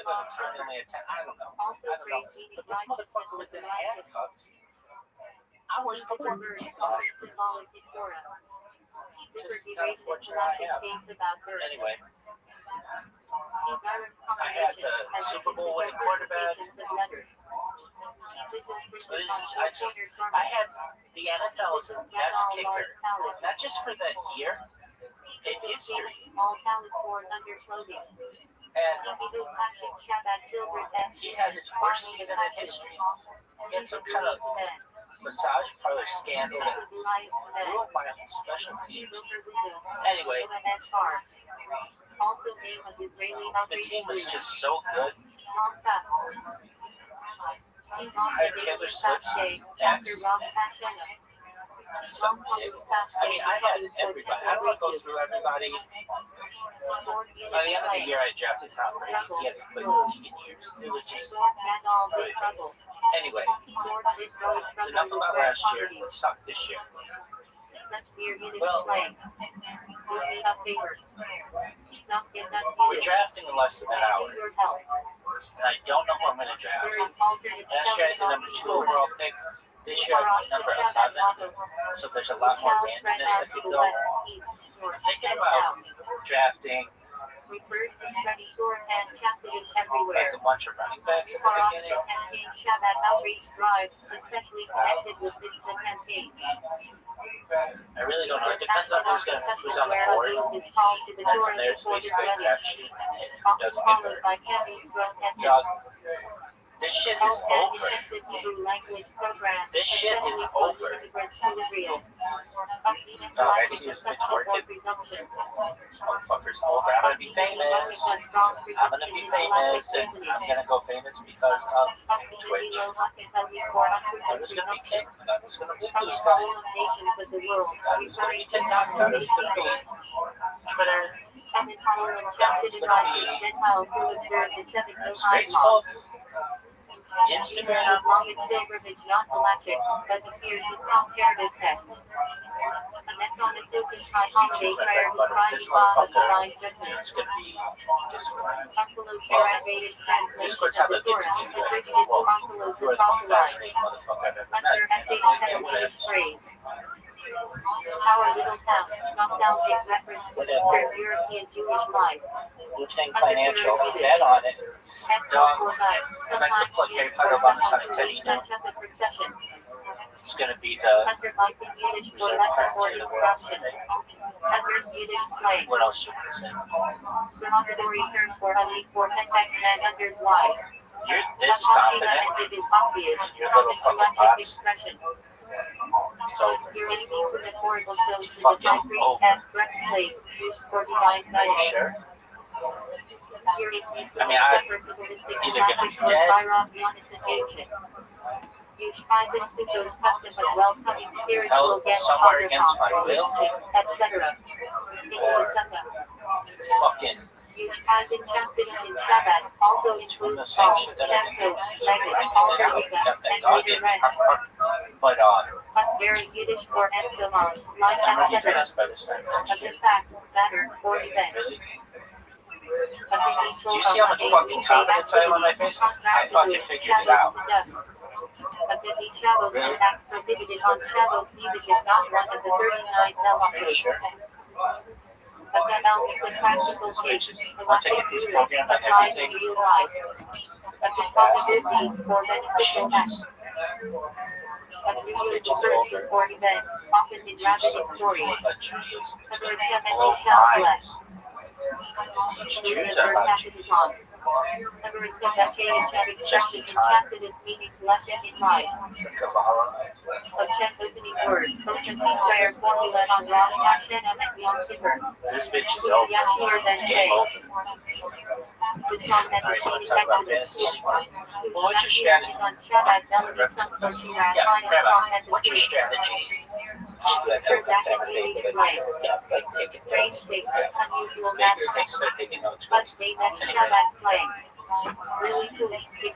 got a turn only at 10. I don't know. But this motherfucker was in handcuffs. I was fucking handcuffs. Just the kind of fortune I have. Anyway. I had the Super Bowl winning quarterback. I had the NFL's best kicker, not just for that year, in history. And he had his worst season in history. He had some kind of massage parlor scandal that ruined my whole special teams. Anyway, the team was just so good. I had Taylor Swift's ex. Some kid. I mean, I had everybody. I don't want to go through everybody. By the end of the year, I drafted Tom Brady. He hasn't played in the league in years. It was just. Anyway, it's enough about last year. Let's talk this year. Well, we're drafting in less than an hour. And I don't know who I'm going to draft. Last year I had the number 2 overall pick. This year I have number 11. So there's a lot more randomness that could go. I'm thinking about drafting like a bunch of running backs at the beginning. I really don't know. It depends on who's on the board. And then from there it's basically a crap sheet. And who doesn't get hurt. Dog, this shit is over. This shit is over. Dog, I see his bitch working. This motherfucker's over. I'm gonna be famous. I'm gonna be famous. And I'm gonna go famous because of Twitch. Who's gonna be king? Who's gonna be Blue Sky? Who's gonna be TikTok? Who's gonna be Twitter? Who's gonna be Facebook? Instagram. high holiday prayer describing God of divine judgment. It's going to be Discord. Buffalo's translated translation Discord's of how the they get Torah, to the British Buffalo's You are the proselyte. fascinating motherfucker I've ever Under met. essay English phrase. Our little town, nostalgic reference to Eastern European Jewish life. Wu-Tang Financial, bet on it. Sometimes used for such a procession. It's going to be the Undervising Yiddish for lesson or instruction. Under Yiddish slang. what else you want to say? Derogatory term for honey for henpecked and under wide. You're this confident. And it is obvious. Your little fucking Collective boss. expression. So Your enemy with the horrible stones in the high priest as breastplate used for divine guidance. sure. Here it means I mean, I separatistic either gonna be conflict or dead. Byron-Giannis engagement. Huge prize in Suto's custom of welcoming spiritual guests somewhere on against my will. etc. Fucking Huge prize in chastity in Shabbat also includes same Paul, shit that I Shampoo, did. Magnet, Alder, and later rent. But Plus very Yiddish for Epsilon, like etc. by this time Of the fact, matter, or event. Really? Do you see how much fucking confidence I have on my face? I fucking figured it out. Activity Shadows impact prohibited on Shadows music is not one of the 39 elements. But that is a practical case. Electric music applied in real life. A possibility for beneficial acts. Used occurrences or events, often in rabbitic stories. Meaning blessing in life. A check opening word. Open prayer formula on Rosh Hashanah and Yom Kippur. This bitch is over. Game over. The song that the scene Exodus. What's your strategy? On Shabbat, melody sung for Shira, final song at the What's your scene. strategy? Strange things, unusual Start matters. taking notes. Much they mention Shabbat slang. Really cool.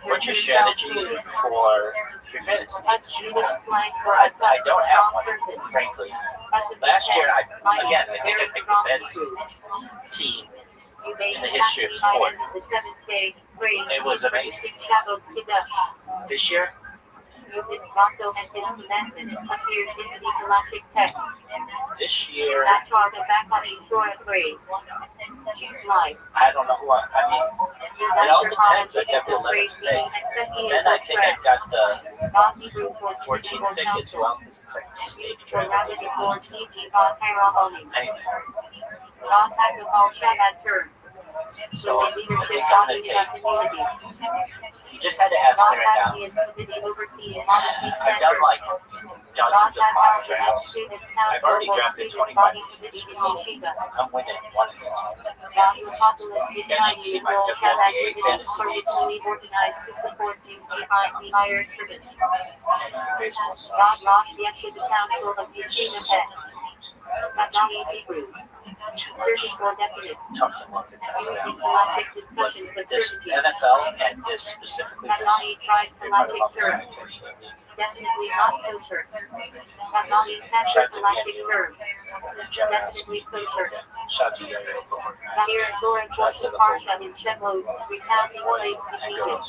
What's your strategy for your fantasy? Much Jewish slang for I a don't have strong one, person. frankly. Last year, I think I picked the best team in the history of sport. It was amazing. This year, It's also and his commandment appears in the galactic text. this year, That chart of back on his Torah phrase. Choose life. I don't know what. I mean, it all depends. I got the 11th day. Then I think I got the Non-Hebrew for 14th pick as well. It's like a snake for dragon. rabbitic Lord T.G. Von Harahoni. Anyway, Non-sacrificial Shabbat term. so I think Leadership I'm gonna dominating our take. community. You just had to ask me right now. Non-Pasty is committee oversees honesty I've done standards. like dozens of mock drafts. I've already drafted 25. I'm winning one of these. Value populist You guys should see society my will have WNBA activities fantasy politically organized to support Jews behind the iron curtain. baseball. God lost yet to the council of the kingdom heads. Madani Hebrew. Certain or definite. Tough to fucking Used in understand. galactic But discussions of this certainty. NFL and this specifically, Madani tried they're part of galactic term. Definitely not kosher. Madani captured galactic term. Definitely kosher. Shout to you. Here in Torah portion Parsha in Shemos, recounting plagues in Egypt.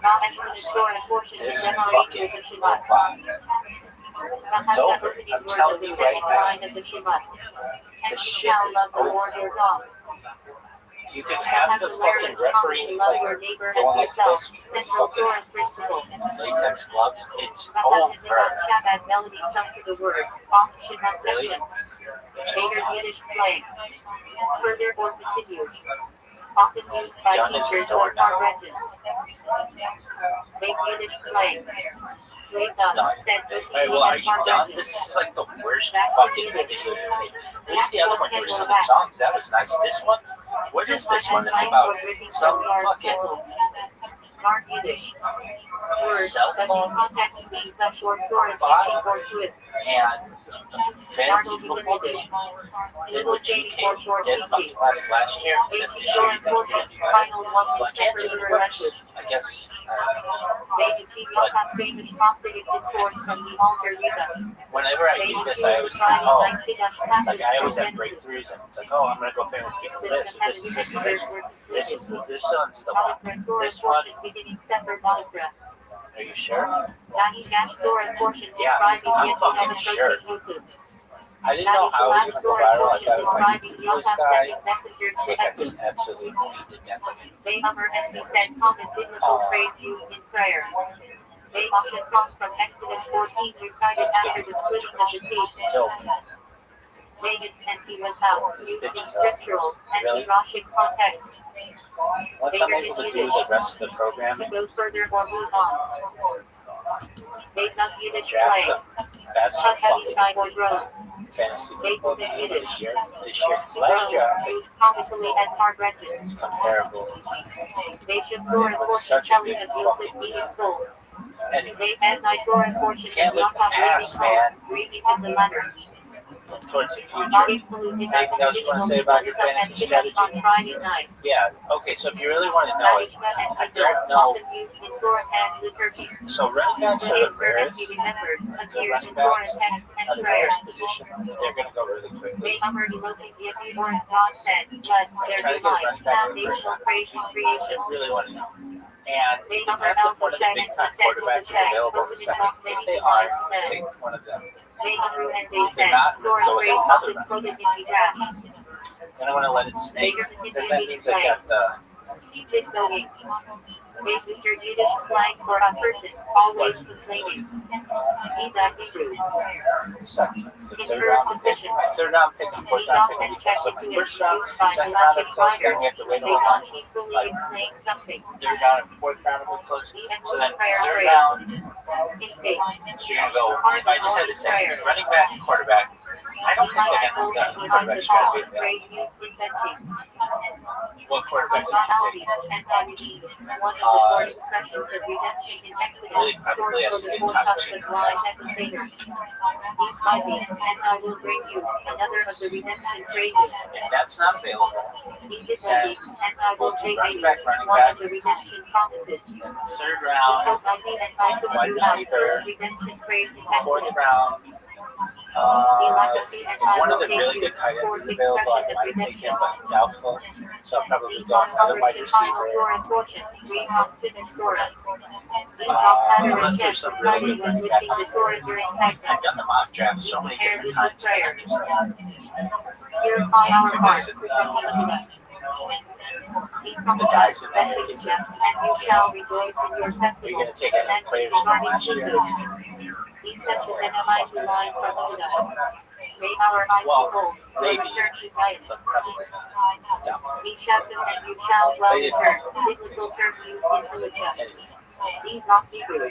Not entering the Torah portion in This Demarate with the fucking Shabbat. it's over. I'm telling you right now. Line of the Shabbat. And you shall love the Lord your God. You can have the fucking referee like going like this, Central fucking Torah principle. latex gloves. It's Shabbat over. Shabbat melody sung to the words. Off Shabbat Really? section. Later Yiddish slang. Further or continue. Often used by teachers or regents. Make Yiddish slang. Wake up, said Alright, well, are you done? This is like the worst fucking video. At least the other one, you were singing songs. That was nice. This one, what is this one? It's about some fucking Mark Yiddish. Words cell that in phone context means that short Torah bot teaching or to it. and fantasy football team in which you did fucking last year, and then this year you think you're going to try it. Well, I can't do the works. I guess. Whenever I do this, I always think, oh, like I always have breakthroughs, and it's like, oh, I'm gonna go famous because of this, or this, or this, or this. This one's the one. This one. Are you sure? Yeah, I'm fucking sure. I didn't know how it was gonna go viral. I thought it was like, this guy, like I just absolutely believed it. That's like, They hover and descend common biblical phrase used in prayer. They mock a song from Exodus 14 recited after the splitting of the sea. David's and he went out, used in scriptural and Midrashic context. once I'm able to do the rest of the program, To go further or move on. Days of Yiddish slang. that's A heavy fucking sideward road. fantasy Days football of the team Yiddish. this year. Because last year, I Used comically and heart-wrenching. it's comparable. They should throw a fortune telling abusive meaning soul. And They anti-Torah fortune can't and look knock on past, reading man. reading in the letter. look towards the future. Anything Anything else you want to say about your fantasy strategy? On Friday night. Yeah, okay, so if you really want to know it, I don't know. So running backs are the rarest. The running backs are the rarest position. They're going to go really quickly. They are looking if you weren't God said, but Try their to get a running back in the first foundational round. creation I creation. really want to know. And it depends if one of the big time quarterbacks is available in the second. If they are, take one of them. They grew and they If said, they're not, Lord go with praise another often running quoted back. in the draft. Then I want to let it snake. Then that means I got the Keep it going. Basic your Yiddish slang for a person, always complaining. Be that Hebrew. second, the third round pick, fourth round pick, and first round pick. So my first round, second round, and close, then we have to wait a They whole don't bunch. equally Like explain something. third round and fourth round will be close. Even So then prayer third phrase. round, Intake. so you're gonna go. If I just had to say running back and quarterback, I don't think they're gonna do the quarterback strategy. Phrase used in benching. What quarterback do you take? One of the four expressions of redemption in Exodus, Really, source probably has for to the be four top cups three. of wine and the Seder. Eat mighty, and I will bring you another of the redemption phrases. If that's not available, Eat it ready, and I will take running you back, one of the redemption promises. third round, Eat mighty, and I took wide you out receiver, first redemption phrase in fourth Exodus. round. If one of the really good tight ends is available, I might take him, but doubtful. So I'll probably go another wide receiver. Unless there's some really good running backs. I've done the mock draft so many different times. The guys in that area, and you shall rejoice in your are you festival. going to take any players from last year? He such as an mighty line from Judah. May our eyes behold, maybe. search his light. But probably not. Be shouted and you shall well return. Biblical term used in Hulucha. These are Hebrew.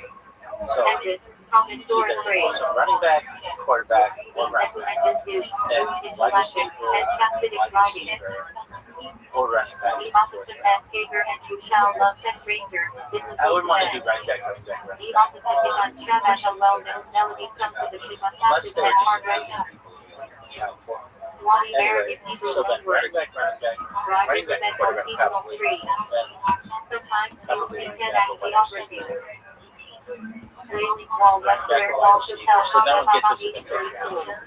So, And this common door phrase. so running back, quarterback, or running Exactly, back. and this is Then used in wide Galactic receiver, and Hasidic wide writings. receiver, or running back. Be opposite as Gator and you shall love test ranger. I wouldn't want to do running back, running back, running Be back. opposite on Shabbat, a well-known melody sung to the Shema Unless Hasid they were and just hard amazing writings. people like California. Wadi Bear Anyway, if Hebrew so then word. running back, running back, quarterback, Seasonal probably. streets. Then Sometimes probably used in have Quebec a wide geography. receiver. Trailing wall Running back, westward wide wall to receiver. tell So no one gets us in the third Hamaha round.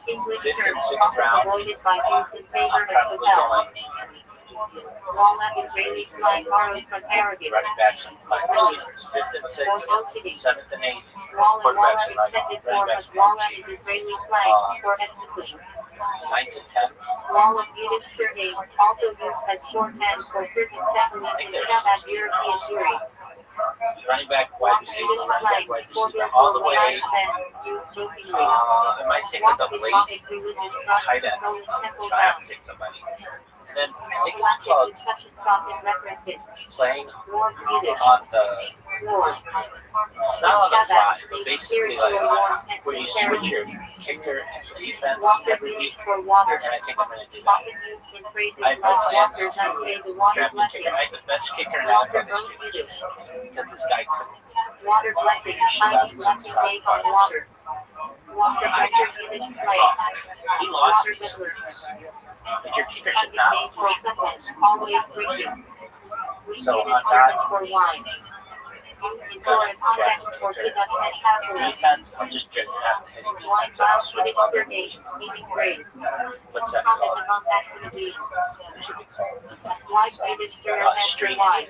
English Fifth and terms sixth often round. avoided by use in favor I'm of probably hotel. going Walnut Israeli slang borrowed from Arabic. running backs and wide receivers. Fifth and sixth, seventh and eighth. Walnut Quarterbacks and extended running form backs of and walnut is Israeli slang for emphasis. ninth and tenth. Walnut Yiddish surname also used as shorthand for certain families in Shabbat European Jewry. Running back, wide receiver, Yiddish running slang back, wide for receiver, all the way. used jokingly. I might take like a What is late Islamic religious trust tight end. controlling temple So I have grounds? to take somebody. And then I think it's Galactic called discussion sought in reference it. playing War Yiddish. on the, War. not on the fly, but basically like where you switch your kicker and defense Water every week. used for water. And I think I'm going to do that. Often used in phrases I have like no plans water that say the water draft a blessing. kicker. I have the best kicker now Water in the both Steelers. Yiddish. Because this guy couldn't. Water blessing. Mighty blessing made on water. Water blessing Yiddish slang. He lost Water his Whistler. like your kicker A should not nickname for someone, always drinking. We So Yiddish on German that- for wine. Used in foreign context for pickup and happily. defense. I'm just getting half the heady Wine defense. I'll Bob switch Yiddish up. Sergei, meaning great. What's that Common called? among activities. What should we call it? White Yiddish German and Street. wine.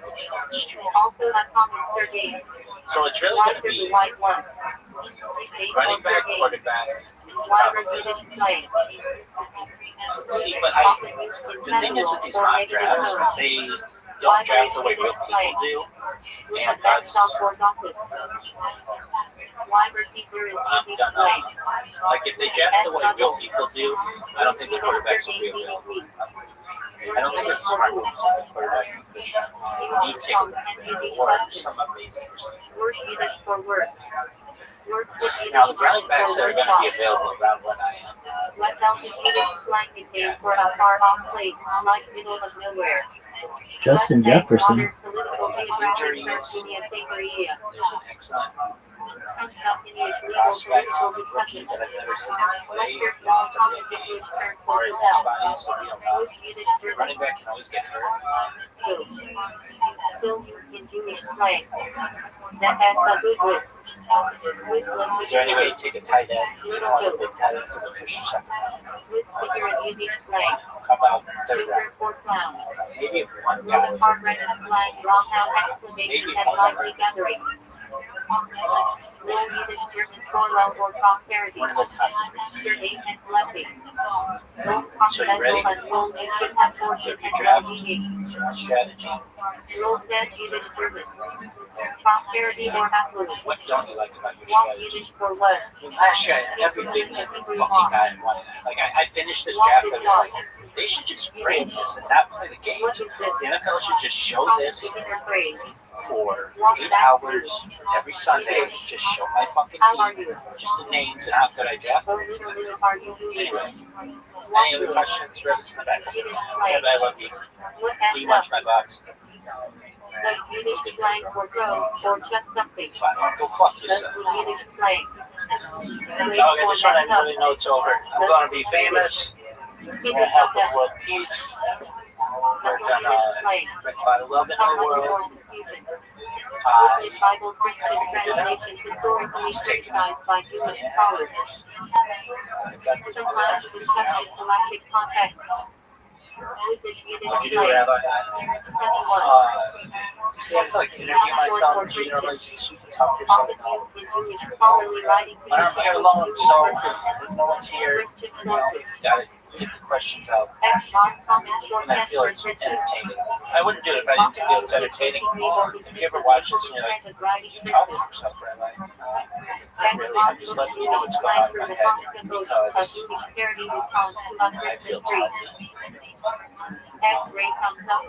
Street. Also uncommon Sergei. So it's really Why going to Sergei be white ones? Baseball running back, Sergei. quarterback. Why Yiddish slang? See, but Often used in the thing is federal with these or mock negative drafts, tone. they don't draft the way real people do. With And a that's, best for gossip. Weimer teaser is I'm Yiddish done. slang. Like if they draft the way real people do, I don't think the quarterbacks will be available. I don't think it's smart moves on the quarterback position. You need to take or some amazing receiver. Word Yiddish for word. Words with Now Yiddish the running backs that are going to be talk. available around when I am. West Elton Yiddish slang nicknames for a far off place, like middle of nowhere. Justin West Bank Jefferson. modern political geographic Virginia Samaria. Excellent Continuous legal political discussions. that I've never seen him play. Western wall common English term for Or his hotel. antibodies, so we don't know. Which Yiddish German Running back can always get hurt. too. Still used in Jewish slang. That has a good wits. Is there any way to take a tight end? You don't want to big tight end for the first or second round. Wits figure in Yiddish slang. How about third Figure round? for clowns. Maybe if one guy. Roman hard written slang, wrong out explanations and lively gatherings. No Yiddish German for love or prosperity. One of the top Sergei and blessing. Most So you ready? confidential and full you should have fortune and well-being. strategy. Rules that Yiddish German. Prosperity or affluence. What don't you like about your What's strategy? Yiddish for what? Last year, every big fucking guy wanted that. Like, I finished this draft and was like, they should just frame this and not play the game. What is this? The NFL should just show this Beginner phrase. for 8 hours every Sunday. Just show my fucking How are team, you? just the names and how good I draft. Oh, little are you doing? Anyway, What's any other this? questions? Rabbit's in the back. Yiddish Rabbi, slang. I love you. What Will you has watch up? my box? Does Yiddish slang for grow or shut something? Fine, go fuck Does yourself. Yiddish slang? Okay, this one I really know it's over. I'm going to be famous. We're going to help with world peace. We're going to bring about love in our world. Bible Christian translation historically criticized by Jewish scholars. Sometimes discussed in galactic contexts. With it Yiddish What'd you do, slang. Rabbi? Anyone. See, I feel like interviewing myself. Do you normally super talk to Often yourself? used in Jewish scholarly writing to When I'm here distinguish alone, Jewish so persons. when no one's here, Christian you know, sources. gotta get the questions out. Xbox comment And I shorthand feel for it's Christians. entertaining. I wouldn't do it if I didn't feel it's entertaining. If you ever watch this and you're like, you talk to yourself, Rabbi. Really, I'm just letting you know what's going on in my head A because Jewish parody response to a I Christmas feel tree. healthy. X-ray comes up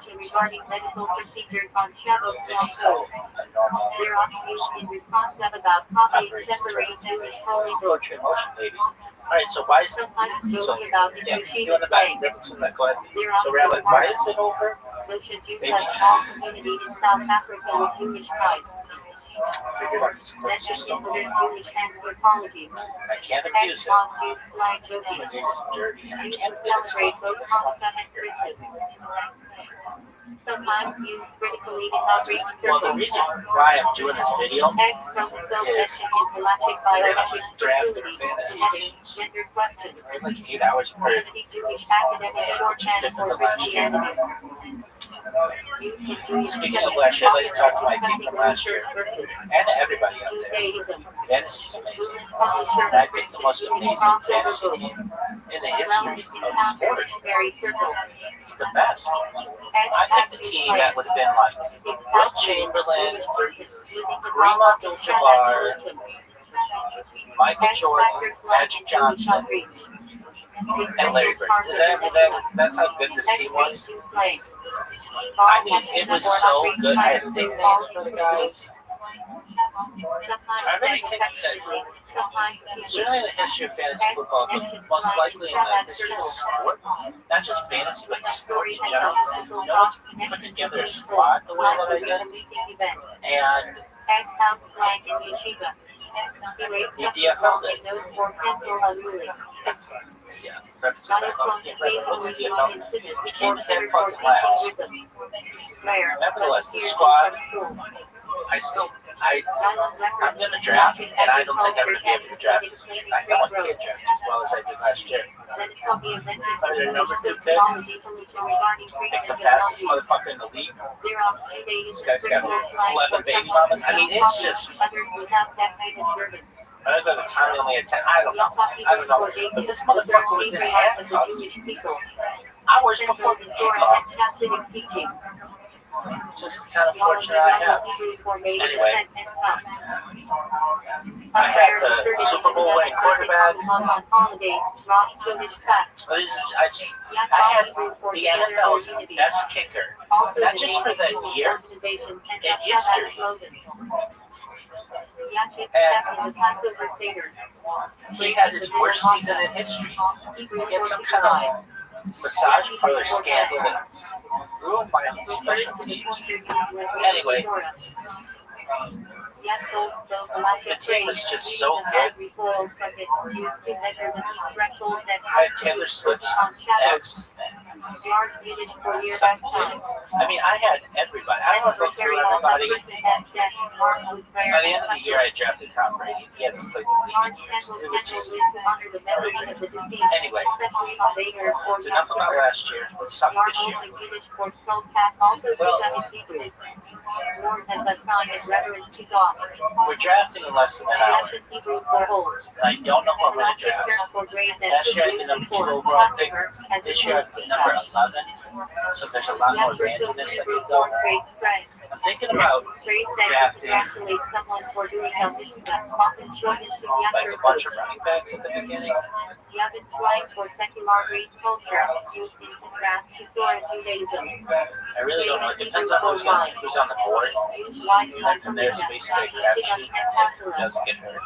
in regarding medical procedures on Shabbos code. Xerox used in response of about copying separating Jewish holy books. Poetry in motion, baby. Alright, so why is it? Sometimes So, jokes about yeah, Yiddish you in the back. slang. Rabbit's in the back. Go ahead. Xerox So, Rabbi, why is it over? So should use a small community in South Africa with Jewish tribes. That should include Jewish anthropology. I can't abuse it. Xbox Jews slang joking. When you're dirty, I Used can't to abuse celebrate it. both Hanukkah and Christmas. Sometimes used critically in outreach Well, the circles. reason why I'm doing this video X chromosome mentioned in galactic bioethics draft facility their fantasy to games. answer gender questions. It's like 8 hours per 70 Jewish academic shorthand for Christianity. Used in Jewish Speaking of studies, last year, I'd like to talk to my discussing team from last year research versus and to everybody out there. Judaism. Fantasy's amazing. Julian publisher And I of think the Christian most Jewish amazing crossover fantasy books. team in the Relevant history in of top sport. missionary circles. It's the best. I picked a team that would have been like Will Chamberlain, Kareem Abdul-Jabbar, Michael Jordan, Magic Johnson, and Larry Bird. That's how good this team was. I mean, it was so good. I had nicknames for the guys. I really think that certainly in the history of fantasy football, but most likely in the history of sport, not just fantasy, but sport in general, no one's put together a squad the way that I did. And Erase You subject DFL'd wrong it. notes or cancel unruly. Yeah. Diaphragm painfully used in sickness He or came in better dead for fucking last. teaching rhythm. Rare, Nevertheless, the here's squad, from schools. I'm going to draft, and I don't think I'm going to be able to draft. I know I can't draft as well as I did last year. Are there number 2 pick? Pick the fastest motherfucker in the league. This guy's got 11 baby mamas. I mean, it's just. Other than the time he only had 10, I don't know. But this motherfucker was in handcuffs. Hours before the kickoff. Just kind of fortunate I have. Anyway, I had the Super Bowl winning quarterback. I had the NFL's best kicker, not just for that year, in history. And he had his worst season in history. He had some kind of massage parlor scandal that ruined my special teams. Anyway, the team was just so good. I had Taylor Swift's ex. I mean, I had everybody. I don't go through everybody. By the end of the year, I drafted Tom Brady. He hasn't played the league in years. It was just anyway. It's enough about last year. Let's talk this year. Well, we're drafting in less than an hour. I don't know who I'm going to draft. Last year I did number 2 overall pick. This year I did number 11. So there's a lot more randomness that could go. I'm thinking about drafting like a bunch of running backs at the beginning. I really don't know. It depends on who's on the board. And then from there, it's basically a crapshoot who doesn't get hurt.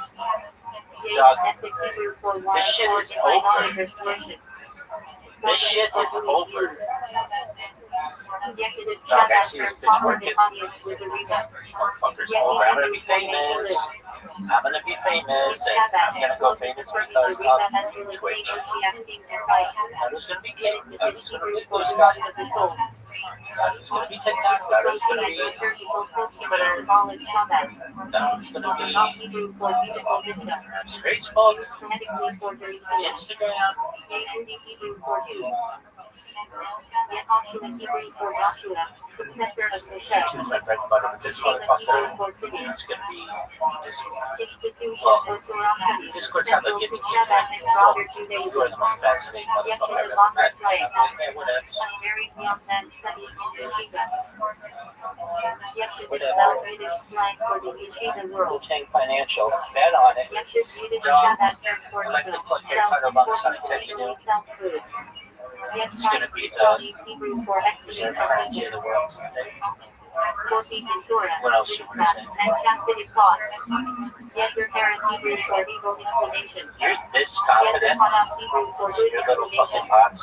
Dog, this shit is over. This shit is over. Dog, I see this bitch working. Motherfucker's over. I'm gonna be famous. I'm gonna be famous, and I'm gonna go famous because of Twitch. I was gonna be king. I was gonna be Blue Sky. I was gonna be TikTok. I was gonna be Twitter. I was gonna be Facebook, Instagram. Successor of Choose my bread and butter with this motherfucker. It's gonna be Discord sounds like it's Discord the most fascinating motherfucker I've ever met. Okay, whatever. Wu-Tang Financial, bet on it. I'd like to put $600 on a 10-year. It's going to be the reserve currency of the world someday. What else should we say? You're this confident? Your little fucking bots.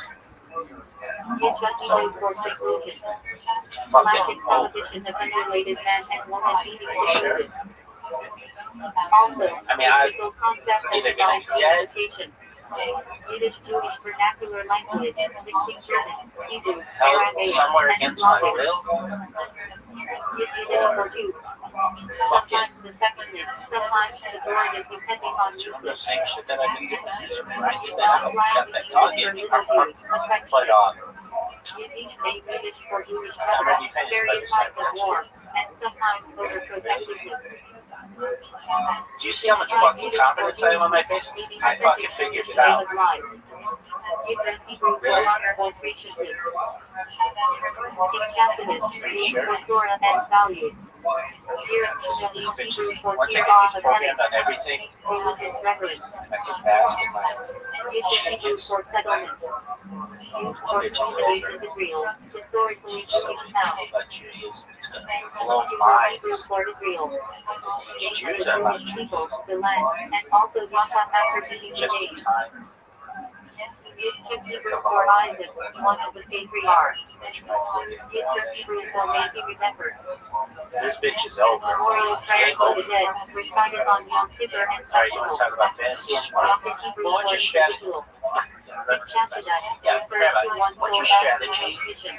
Fucking sure. I mean, I'm either going to be dead. Yiddish, Jewish, vernacular language, mixing German, Hebrew, somewhere against my will. Sometimes affectionate, sometimes pejorative, depending on usage. I'm saying shit that I can do. Right? Got that dog in me. But, Yiddish for Jewish, stereotype of war, and sometimes overprotectiveness. Do you see how much fucking confidence I have on my face? I fucking figured it out. Different Hebrew for honorable graciousness. Incassinus, for Torah as value. Bitches, once I get this programmed on everything, religious reverence. I can bask in my Used for settlements. Used for communities in Israel. Historically Jewish towns. It's going to blow my For Israel. Jews are not people, the land, and also Yom after being just made. time. Mr. Hebrew for Isaac, one of the patriarchs. Mr. Hebrew for may be remembered. This bitch is over. Memorial prayer for the dead, recited on Yom Kippur and Alright, you want festivals. to talk about fantasy anymore? Yom Kippur Well, what's for your strategy? individual. In Chastity, Yeah, refers to one's what's your soul as strategy? mission.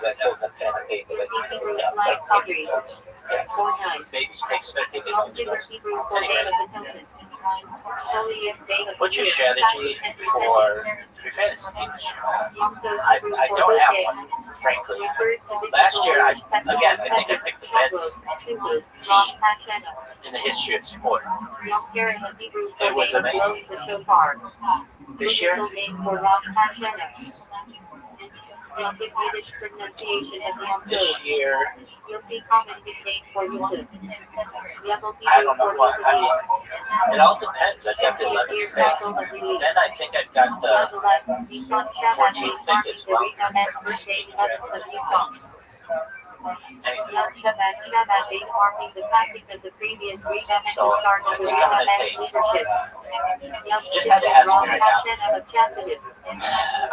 That goes up to In Hebrew slang pottery. 4 nights. Babies take certificate. Yom Kippur Hebrew for Day of Atonement. Holiest day of the What's your year, strategy fasting and for repentance. your fantasy team this year? Yom Tov I Hebrew don't for have Day one, frankly. refers to the Last year, I festivals, think I picked the best Sukkot, Rosh Hashanah. in the history of sport. Yom Kippur in the Hebrew for It was Day of amazing. blowing the shofar. This year, Biblical name for Rosh Hashanah. Yom Kippur Yiddish pronunciation of Yom this Tov. year, You'll see common nickname for Yusuf. Yavel I Hebrew don't know for what. I mean, Yusufi. it all depends. I've got the 11th Year pick. cycle of release. Then I think I've got the Nonetheless, Nisan Shabbat 14th is pick marking as the well. Rita's birthday 11th of Nisan. Anyway, Yom Shabbat being marking the passing of the previous Rita and so the start I of the think I'm going to Rita's take. leadership. Yom Just had to Kippur ask Rosh you right now. Hashanah of Chasidis.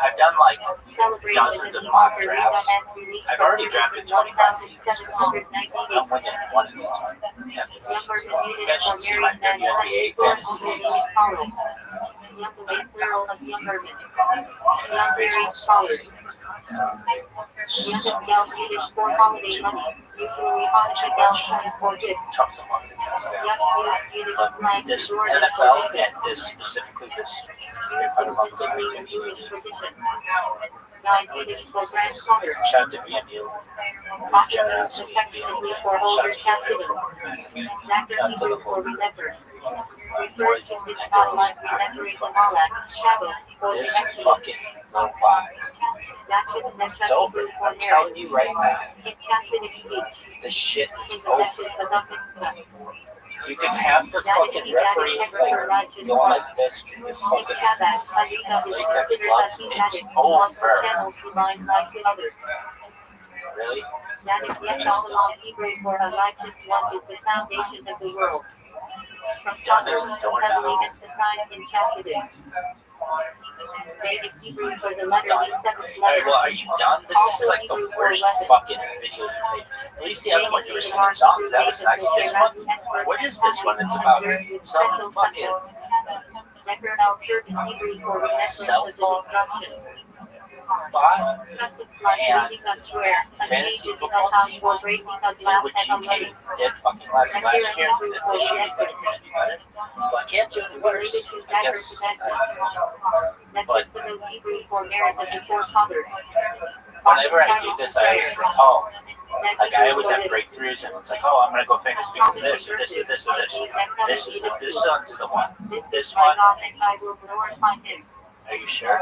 I've done like Celebrated dozens as of the mock Rita's drafts. release I've already drafted 25 teams. 1798. I'm winning one of these. Younger So than you guys should see my married men WNBA fantasy teams. scholars. Young the plural of younger men. Young married scholars. Young Gel Yiddish for holiday money. Usually Hanukkah Gel coins for gifts. Tough to market. Young Yiddish But slang this Jordan for NFL business. and this specifically this Used exclusively in Jewish tradition. Zion Yiddish for grandfather. shout out to BMU. Often used affectionately for older Chassidim. Zachar Hebrew for remember. Refers to it's not like remembering the Malak, Shabbos, or the This Exodus. fucking low five. Zachar It's Hebrew over. for I'm telling marriage. you right now, In Chassidic speech. the shit In is the over. Zechus of Uzzensman. You can have the fucking referee thing going like this. This In fucking Shabbat, Harita is latex considered gloves. that he It's added multiple over. channels to bind like to others. Really? Zadik yes all along Hebrew for a righteous one is the foundation of the world. From Proverbs, heavily emphasized in Chasidis. Zadik Hebrew for the letter E seventh Alright, letter. well, are you done? This is like the worst fucking video you made. At least the other one you were singing songs. That was nice. This one? What is this one? It's about some fucking Zechar al-Shurd in Hebrew for remembrance cell of the phone destruction. bot Customs like leaving a square, a change in the house for breaking a glass which and you a letter. came dead fucking last year. And this year you couldn't do any better. Well, I can't do any worse. Related to I Zachar guess. commandments. Zechus the most Hebrew for merit of the four fathers. Whenever I do this, I always think, oh, like I always have breakthroughs, and it's like, oh, I'm gonna go famous because of this, or this, or this, or this. This is this one's the one. This My one. God, and I will glorify him. Are you sure?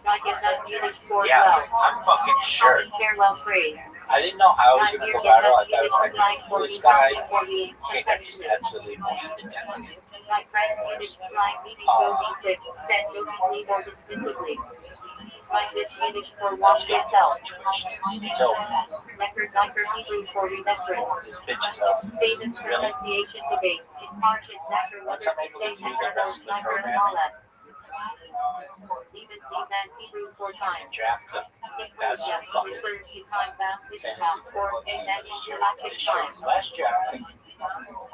God gives us Yiddish for Yeah, well. I'm fucking sure. Common farewell phrase. I didn't know how I was God gonna gives go viral. I us thought I Yiddish was slang like, for this guy for being can't get just affectionate. absolutely believed in death. My friend Yiddish slang meaning go be sick, said jokingly or dismissively. Message Yiddish for wash yourself. So, Zechar Hebrew for remembrance. this bitch is up. Famous pronunciation debate. In March in Zechar whether to say Zechar or Zechar and Malak. Even Zeman Hebrew for time. Draft the In best Persia, fucking refers to time-bound fantasy mitzvah or football team Zeman in this year. galactic times. Last year, I think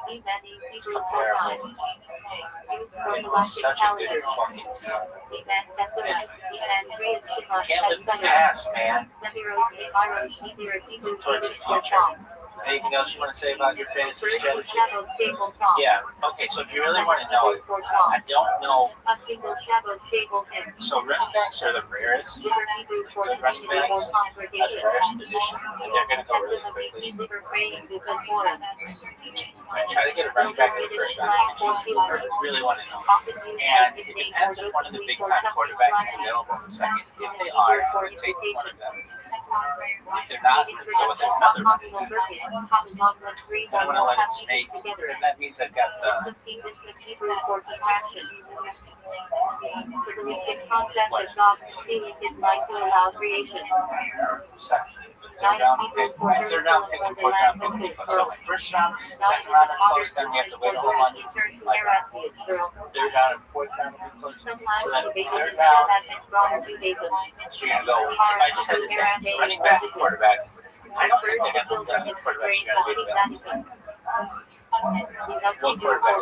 Zeman Hebrew for times. Used for it was galactic such a good calendars. fucking team. Zeman Bethlehem, Zeman Reyes Shema, Can't and live the Sutter. past, man. Zemiros, Emiros, Hebrew, Hebrew, Towards the Yiddish for future. songs. Anything else you want to say about your fantasy First strategy? Shadows stable songs. Yeah. Okay. So if you really want to know, For I songs. don't know. A single Shadows stable hymn. So running backs are the rarest. Zimmer Hebrew for Good running community or backs are the congregation. rarest position, and they're going to go really quickly. Zimmer praying the good forum. I try to get a running back in the first round. If you really want to know. Often used And as it nickname depends or if one of the jokingly big for time some quarterbacks is available in the second. If they are, I would take one of them. If they're not, I'm going to go with another running back. I want to let it snake, and that means I've got the Hebrew for contraction. Patristic concept of God concealing his light to allow creation. section. third round pick, third round pick, and fourth round pick. So first round, second round are close, then we have to wait a whole bunch. Like third round and fourth round will be close. So then third round, so you're gonna go. I just had to say running back, quarterback. I don't think they're gonna the quarterback. You're gonna be what quarterback?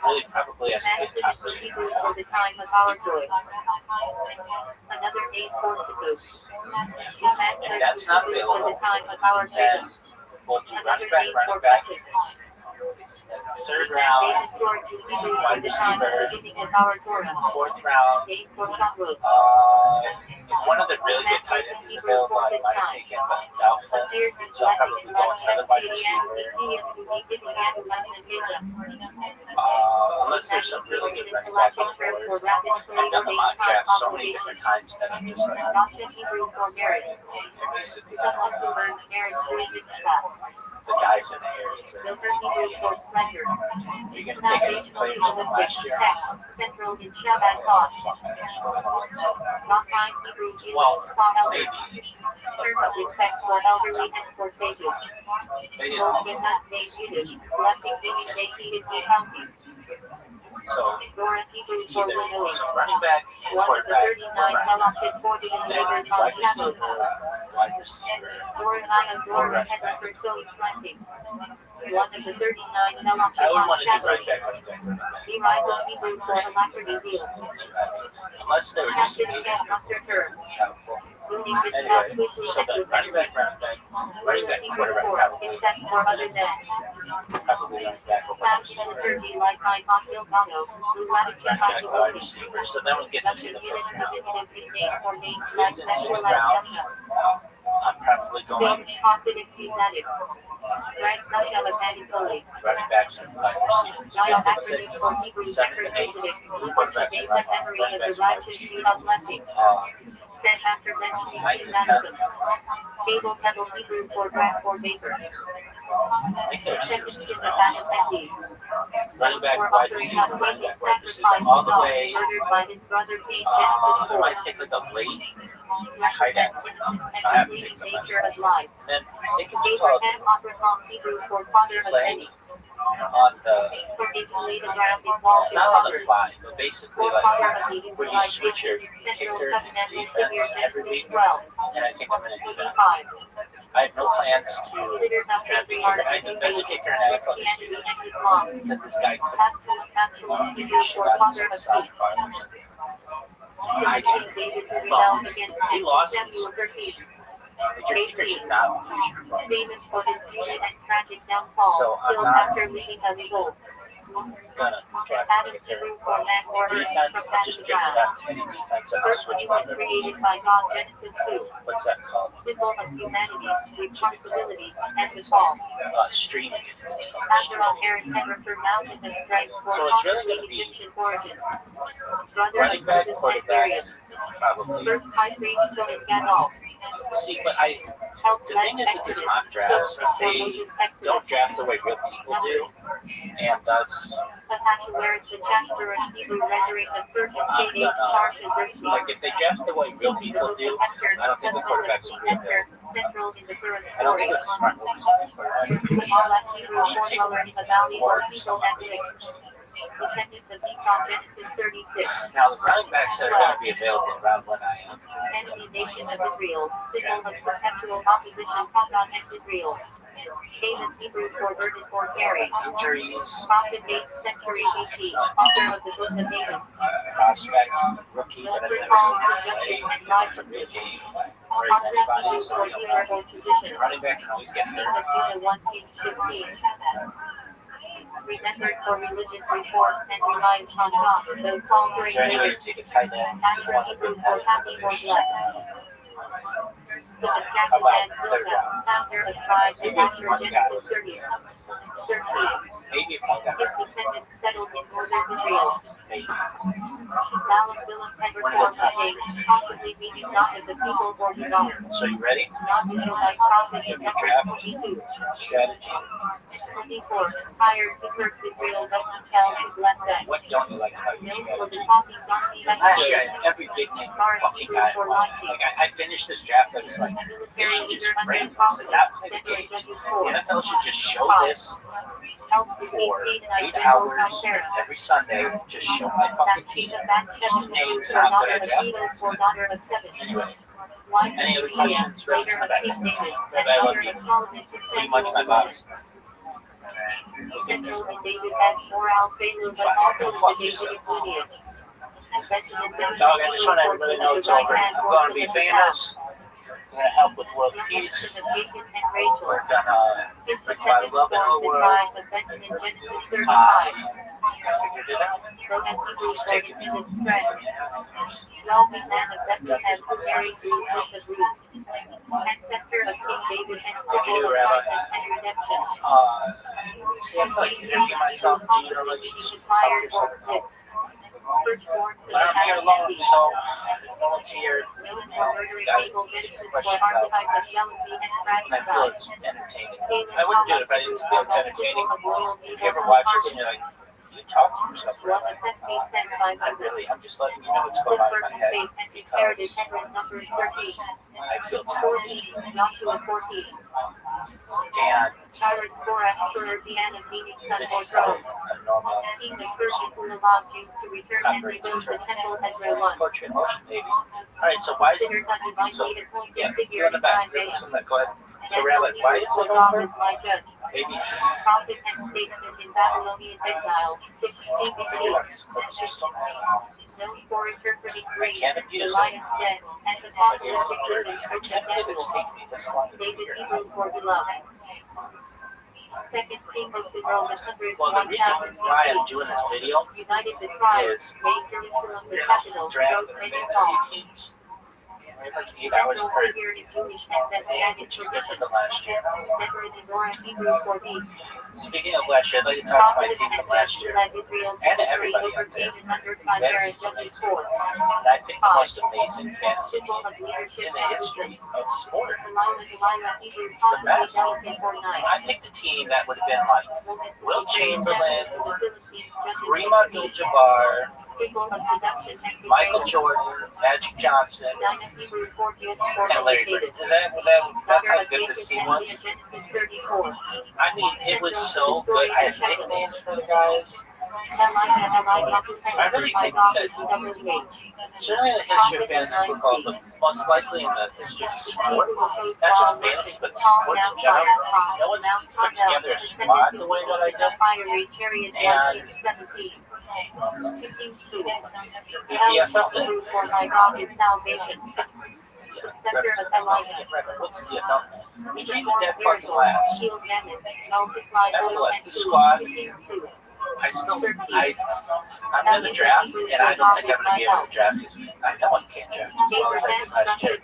Really, probably as a top receiver. For the time of our joy. Another name for Supposed. If that's not available, For the time of our then freedom. we'll do Another running name back, for running back. blessing. Third round, David George to Hebrew for wide the time of receiver. the beginning of our Torah. Fourth round, Name for Chakros. one of the really good tight ends is available. I might have taken, but doubtful. Appears in So I'll probably blessings go like another wide receiver. Unless there's some really good running back on the board. I've done the mock draft so many different times that I'm just like, Adoption Hebrew for marriage. basically Someone who learns marriage music stuff. the guys in the area. So Silver Hebrew for splendor. you're going to take any players from last year? Text. Central in Shabbat Thought. Sometime Hebrew is Well, thought elder. maybe. Term of respect for elderly and for sages. They didn't Lord know. is not named Yiddish. Blessing meaning they needed be healthy. So Zora Hebrew for either winnowing. running back, One of the quarterback, 39 fellowship 40 then believers on wide Shabbos. receiver, wide receiver. Zora Naya Zora heaven for sowing planting. One of the 39 fellowship I would on want to do Shabbos. running back. He rises Hebrew for alacrity zeal. Unless they were just Captain amazing. again after turn. Moving the Anyway, task swiftly so and the with running back, Hebrew quarterback, for, except for other than. probably running back, Found in the turkey like my Montreal Mono, who wanted to running back, wide possibility. receiver. So then we get to see the first round. Name or names like In the sixth Metro round, Russia. I'm probably going Name positive added. Right Russia was added fully. running backs and wide receivers. Zion Fifth and acronym sixth, for Hebrew 7th separate and 8th, positive. quarterbacks Name and that memory running of the backs and wide righteous seed receivers. of blessing. Said after mentioning 9th two and 10th, Cable Pebble Hebrew for drag for vapor. I think there's Second 6th in the round. battle empty. Running back, For wide offering receiver, up running amazing back, wide receiver, sacrifice all to the God, way. murdered by his brother Cain, Genesis I 4. might take like a late tight end. Represents innocence I and have to complete take some nature of life. And then I think it's called Abraham Abraham Hebrew for father of play many. on the, For being laid around exalted not on the father. fly, but basically For father like of the where you Israelite switch your central kicker and covenantal defense figure every Genesis week. 12. And I think I'm going to do that. 25. I have no plans to Considered the draft a patriarch kicker. I of think the best Judaism, kicker in the NFL this Christianity, year and Islam. because this guy could Absolute Hebrew for father of peace. Similarly, David who rebelled against He him, lost Samuel 13. But your kicker should not lose your ball. Famous for his beauty and tragic downfall, So I'm killed not after leading a revolt. gonna draft a Adam kicker. Hebrew for land order Defense, from I'm just battle picking ground. up any defense and I'll First switch human one. created by God, Genesis 2. What's that called? Symbol of humanity, responsibility, and the fall. Streaming. Abraham Aaron never mountain of strength for So it's really possibly gonna be Egyptian origin. Brother of running back, Moses and quarterback, Miriam. probably. First high priest Philip Gadol. See, but the thing is with these mock drafts, they don't draft the way real people do, and thus, Ahasuerus the chapter of Hebrew rendering the first I'm king Tarshish like if they draft the way real people do, I don't think the quarterbacks will be there. Central in the current I don't story. think it's a smart move to take a quarterback. All that Hebrew foreteller in the valley or people and lick. Descendant of Esau, Genesis 36. Now the running backs are going to be available around when I am. Enemy nation of Israel, symbol of perpetual opposition, Papa and Israel. Famous Hebrew for burden for carry. Injuries, Prophet 8th century BC, author of the book of Amos. prospect, rookie that I've Military never calls seen to play, justice and a righteousness. game, or is anybody, so For heroable position. running back can always get King hurt. of Judah 1 Kings 15. Remembered for religious reforms and reliance on God, though called Is great there any way later. to take a tight end? After Hebrew for happy or blessed. Son of How Jackson and about third Zilpah, round? founder of tribe and after Genesis 30. 13. Maybe if I got His descendants settled in northern Israel. maybe. Balaam Willem and reform the king, possibly meaning not of the people or the God. So you ready? Not Israelite prophet in Numbers 22. Strategy. 24. Hired to curse Israel but not tell to bless them. What don't you like about your Known for the strategy? talking donkey and Last year, I sword. had every big name fucking guy. Like, I finished this draft, I was like, they should just frame this and not play the games. The NFL should just show this for 8 hours every Sunday. Just show my fucking team. Just the names and how good I draft. Anyway, any other questions? Later of King David, and mother of Solomon to Pretty much Samuel my the box. Samuel and David has moral favor, but also the Davidic lineage. And Benjamin Dog, I just want everybody to know it's over. I'm going to be famous. I'm going to help with world peace. We're going to spread my love in the world. Genesis 35. I figured it out. It's taking me His strength. Wealthy man of Bethlehem who married Ruth of Ruth. Ancestor of King David and symbol of kindness and redemption. See, I feel like interviewing myself, do you know, like, just fuck yourself up. Firstborn But I'm here alone, so volunteer. Known for murdering Abel, Genesis for archetype of jealousy and And I feel fratricide. it's entertaining. I wouldn't do it if I didn't feel it's entertaining. If you ever watch this and you're like, you talk to yourself, right? I'm just letting you know what's going on in my head because Numbers 13. I feel it's 14. Joshua 14. and Cyrus Korah, Emperor Diana, meaning son this or is how throne. a normal King of Persia who allowed Jews to return and rebuild the temple as there was. poetry in motion, baby. Alright, so why is it? Considered a divine So, native point yeah, and figure you're on the in back. time So, go ahead. So, and Rabbi, why is it God over? is my judge. Baby, Prophet and statesman in Babylonian exile, 6 CBC. Known for interpreting dreams, the lion's den, and apocalyptic visions I which can't believe Daniel, it's taking me this long to David figure out. Hebrew for beloved. Second King of Israel, 100, Well, the reason 1000 why I'm BC. doing this video United the tribes, made Jerusalem the capital, draft wrote the many fantasy songs. teams. We have like 8 hours Central per figure in Jewish and Messianic which is different traditions. than last year. Deborah Deborah Hebrew for me. Speaking of last year, I'd like to talk to my Prophetess team and from last year. led Israel's And victory everybody over out there. Canaan under Sisera, Judges 4. And I picked the most amazing fantasy Symbol team of leadership in the and history wisdom. of sport. Delilah Hebrew, The possibly best. delicate or nice. I picked a team that would have been like Will Chamberlain, Kareem Abdul-Jabbar, Symbol of seduction and Michael betrayal. Jordan, Magic Johnson, Dinah Hebrew, 40th, and Larry Bird. That's how good this team was. Genesis 34. I mean, it was so good. I had nicknames for the guys. I really think that certainly in the history of fantasy football, but most likely in the history of sport, not just fantasy, but sport in general, no one's put together a squad the way that I did. And the PFL did. For my God is salvation. Successor of Elijah. What's the PFL? We came in dead fucking last. Healed damage. Multiply oil Nevertheless, and the food. squad, Kings 2. I'm in the draft, and I don't think I'm going to be able to draft because I know I can't draft as well as I did last year.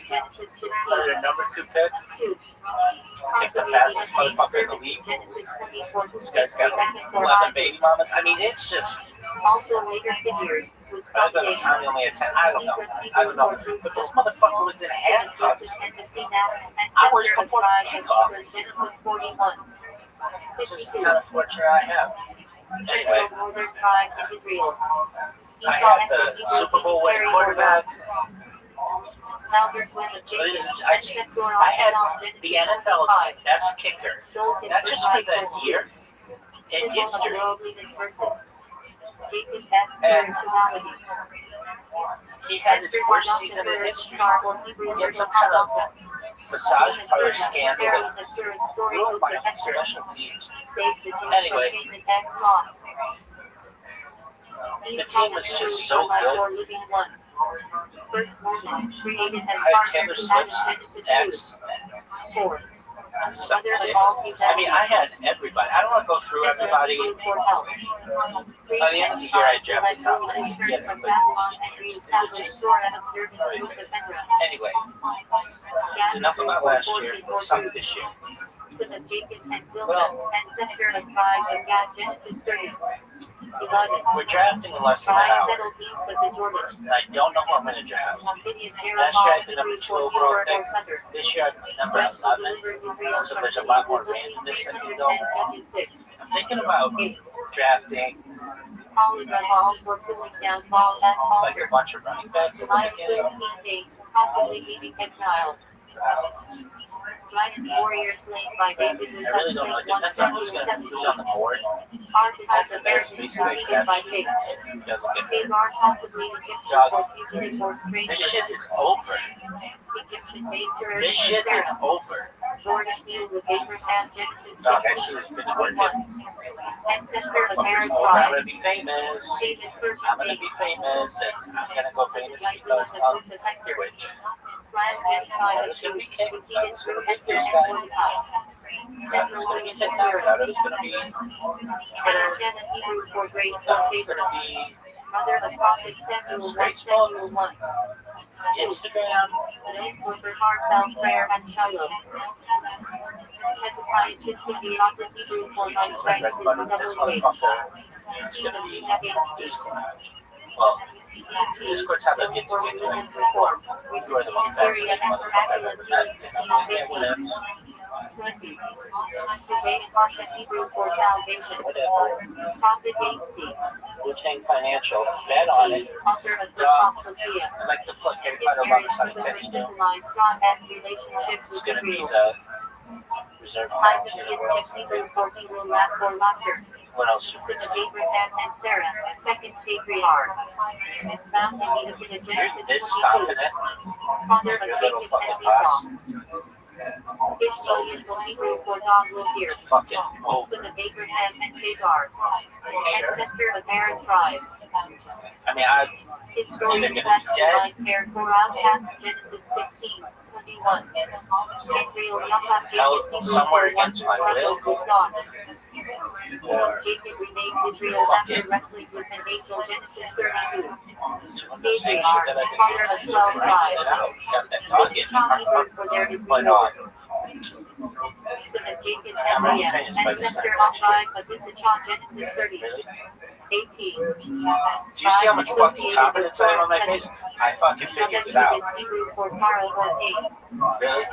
Genesis 15. Their number 2 pick, 2. if the fastest motherfucker in the league, Genesis 24. this guy's got 11 baby mamas. I mean, it's just, Also later figures with I bet Tommy only had 10. I don't know. But this motherfucker was in handcuffs hours before the kickoff. Genesis 41. It's just the kind of fortune I have. Anyway, Northern tribes of Israel. I have the Super Bowl winning quarterback. But I had the NFL's best kicker, not just for that year, in history. And he had his worst season in history. He had some kind of massage parlor scandal that ruined my special teams. Anyway, the team was just so good. I had Taylor Swift's ex. I mean, I had everybody. I don't want to go through everybody. By the end of the year, I drafted top 3. Yes, anyway, it's enough about last year. Let's talk this year. Well, ancestor of tribe of Gad, Genesis 30. Laden. We're drafting in less than an Pride hour. settled peace with the Jordan. And I don't know who I'm going to draft. Gideon Last year I Jeremiah did number Hebrew 2 for overall Gilbert pick. or Cutter. This year I'm number Stretch will 11. deliver Israel So from there's a sea lot more with only randomness that can 310 go. judges 6. I'm thinking about 8. drafting Holly Rahal for cooling down ball as like a Halter. bunch of running backs in the Lion beginning. Queen's King, possibly meeting exile. Giant warrior slain by David with I really don't know. Husband That's not who's 117. on the board. Architect There's Americans basically defeated by King. It doesn't get Hagar possibly Egyptian Dog. for fugitive or stranger. This shit is over. Egyptian maids are This shit is Sarah. over. Jordan deal with Abraham Genesis Dog, actually, it's been working. 21. Ancestor of Aaron Oh, I'm gonna tribes. be famous. David Kirk I'm gonna be famous, and I'm gonna go famous because of Twitch. Planned genocide of Jews defeated through Esther and Mordecai. Central It's gonna be William TikTok. III. I thought it was gonna be Twitter. Shannon Hebrew for grace I thought for it was faith. gonna be Mother of Prophet Samuel 1 Samuel 1. Instagram. Known for her heartfelt prayer and Shiloh. Hezekiah Chisholm the Hebrew for my strength is But a this double weight. motherfucker is gonna be well. Discord's how they get to For me. religious reform. You are the most Syria fascinating and motherfucker I've miraculous ever healing met. to Yeah, King whatever. 20. Today's Pasha Hebrew for salvation. Whatever. Prophet Gates. Wu-Tang Financial. Bet on it. Author of the Dog. Prophecia. I like to put Harry His Potter marriage alongside to Teddy Hill. symbolized God-esque relationships It's with gonna be Israel. the reserve Isaac volunteer Kids world. Hebrew for he will laugh for laughter. What else? Son of Abraham and Sarah, second patriarch. Found in You're Genesis this 22. confident. Father of Your little Jacob fucking and Esau. boss. 5 million will Hebrew for God will hear. Fucking over. Son of Abraham and Hagar. Are you sure? Ancestor of Aaron tribes. I mean, I Historian Either gonna be facts dead. like their Quran past Genesis 16, 21. Israel Yahweh held David somewhere Hebrew against my struggles will. with God. Or Jacob renamed Israel after wrestling with an angel Genesis 32. it's one of those things Hagar, that I've father of been 12 grinding it tribes. out. Got that This target. is Tom Hebrew for there is But reward. Son of Jacob and Leah, ancestor of tribe of Issachar, Genesis 30. really? 18. Do you see how much fucking confidence I have on my face? I fucking figured it out. It's Hebrew for sorrow or pain. Really?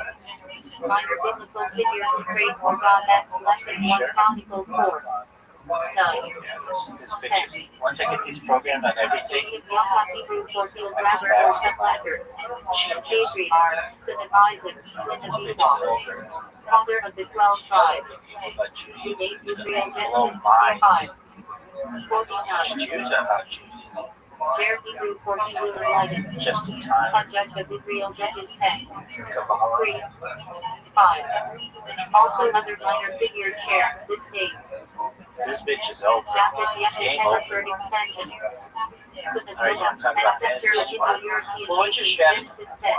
Minor biblical figures who prayed for God-esque blessing 1 Chronicles 4. 9. This bitch is, once I get these programmed on everything, Jacob Yahweh Hebrew for field grabber or supplanter. Patriarch, son of Isaac, son of Esau. Father of the 12 tribes. He named Israel Genesis 25. 49. Jews are not Jews. Jared Hebrew for he will enlighten. Just in time. Subject of Israel Judges 10. Kabbalah. 3. 5. Also other minor figures share this name. This bitch is over. Rapid Game Yemen over. Heidelberg expansion. Son of Alright, you want to talk Noah, about ancestor fantasy? of Indo-European Well, what's your nations, strategy? Genesis 10.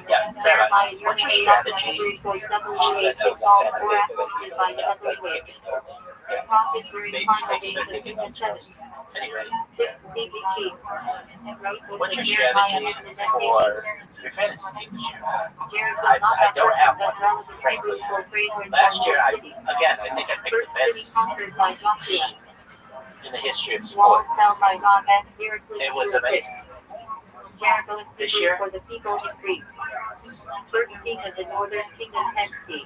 Yeah, Jeremiah what's your strategy strategy? for WA pitfalls or apprehended by WA. Prophet during final days of King 7. Anyway, 6 CBG. what's your strategy for your fantasy team this year? I don't have one, frankly. Last year, I think I picked the best team in the history of Walls sports. fell by God as Heracles It was 6. amazing. Jericho and This Hebrew year? for the people increased. First king of the northern kingdom Tennessee.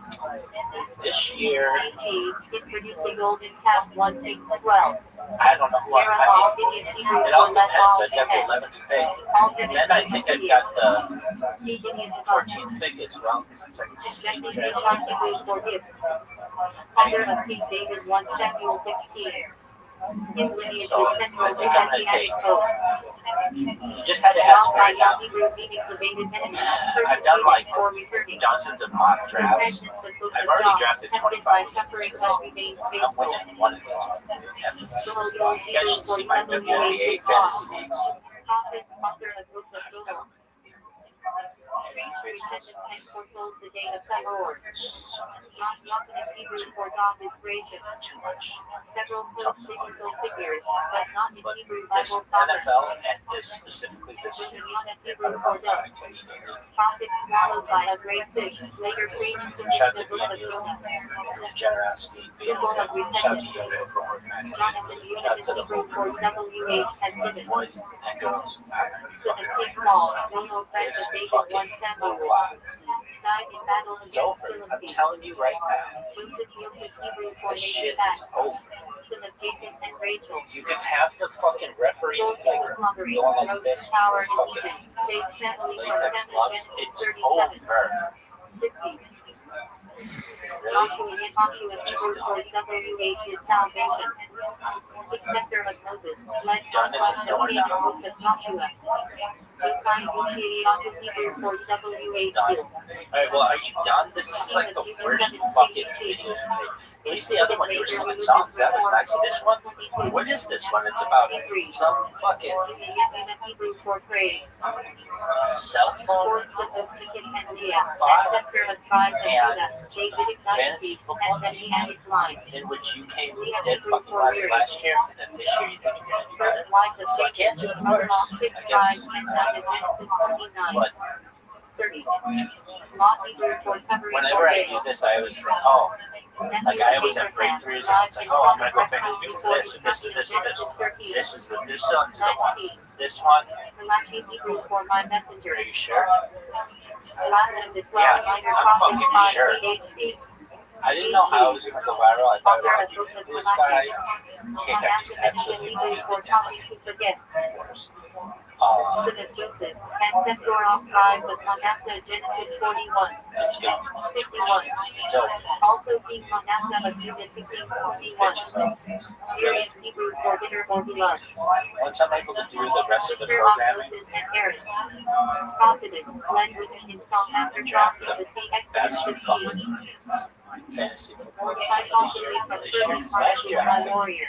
This year, 19. Introducing golden calf 1 Kings 12. I don't know who Jeremiah I Gideon Hebrew mean, it all for let depends. all I got the 11th pick. Alternate And then I think I got the See Gideon 14th pick as well. Jesse Bishon Hebrew for gifts. Father of King David 1 Samuel 16. His lineage is central to Messianic hope. You just had to ask Rob me by right now. Hebrew meaning the David enemy, I've done like or returning. dozens of mock drafts. Practice the book I've of already John, drafted tested by 25. suffering but remains I'm faithful. winning one of these. So you'll You guys should see my WNBA fantasy leagues. Prophet, author of book of Joel. arranged repentance and foretold the day of the Lord. Yahweh Hebrew for God is gracious. Several close biblical figures, but not in Hebrew Bible proper. NFL and this specifically this Yahweh Hebrew for dove. Prophet swallowed by a great fish, later preached to the book of Jonah. generosity, being Symbol of shout to repentance. Yoda for organizing, Jonathan shout Unit to the Hebrew for WH has given. boys and girls. Son of King Saul, Royal friend of David 1 Samuel. Died in battle It's against over. I'm Philistines. telling you right now. Joseph Hebrew for This Nation shit Back. is over. Son of Jacob and Rachel. You can have the fucking referee Soul like was hungry, going like rose this, to power in fucking Egypt, saved family from latex famine, gloves. Genesis It's 37. over. 50. Really? Joshua Hebrew for WH is salvation. Successor of Moses, led conquest of Canaan, book of Joshua. Josiah Hebrew for WH skills. Alright, well, are you done? This is like the worst fucking video. At least the other one you were singing songs. That was nice. This one, what is this one? It's about some fucking Hebrew for praise. cell phone, Horns of Pekin and Leah, ancestor of tribe of Judah, Davidic dynasty, and Messianic line. in which you came dead fucking last year, and then this year you think you're gonna do First better. wife of I can't do Jacob, it mother worse. of 6 I tribes, guess. and 9 of Genesis 29. But 30. Lot Hebrew for covering whenever I do this, I always think, oh, like I always have breakthroughs, and it's like, oh, I'm gonna go finish because this, and this, and this, and this. This is the, this one's the one. This one, Malachi Hebrew for my messenger. are you sure? Last of the 12 Yeah, minor I'm prophets fucking by sure. THC. I didn't know how it was gonna go viral. I thought, Author well, of you book of this guy Malachi. can't Manasseh actually mentioned Hebrew for causing to forget. uh, Son of Joseph, ancestral tribe of Manasseh, Genesis 41. let's go. 51. So, Also King Manasseh of Judah to Kings 21. Urias Hebrew for bitter or beloved. once I'm able to do the rest of the Sister of programming, Moses and Aaron. Prophetess, led with me in song after crossing the sea, Exodus 15. fantasy football. Mordecai possibly from Persian Chronicles by warrior.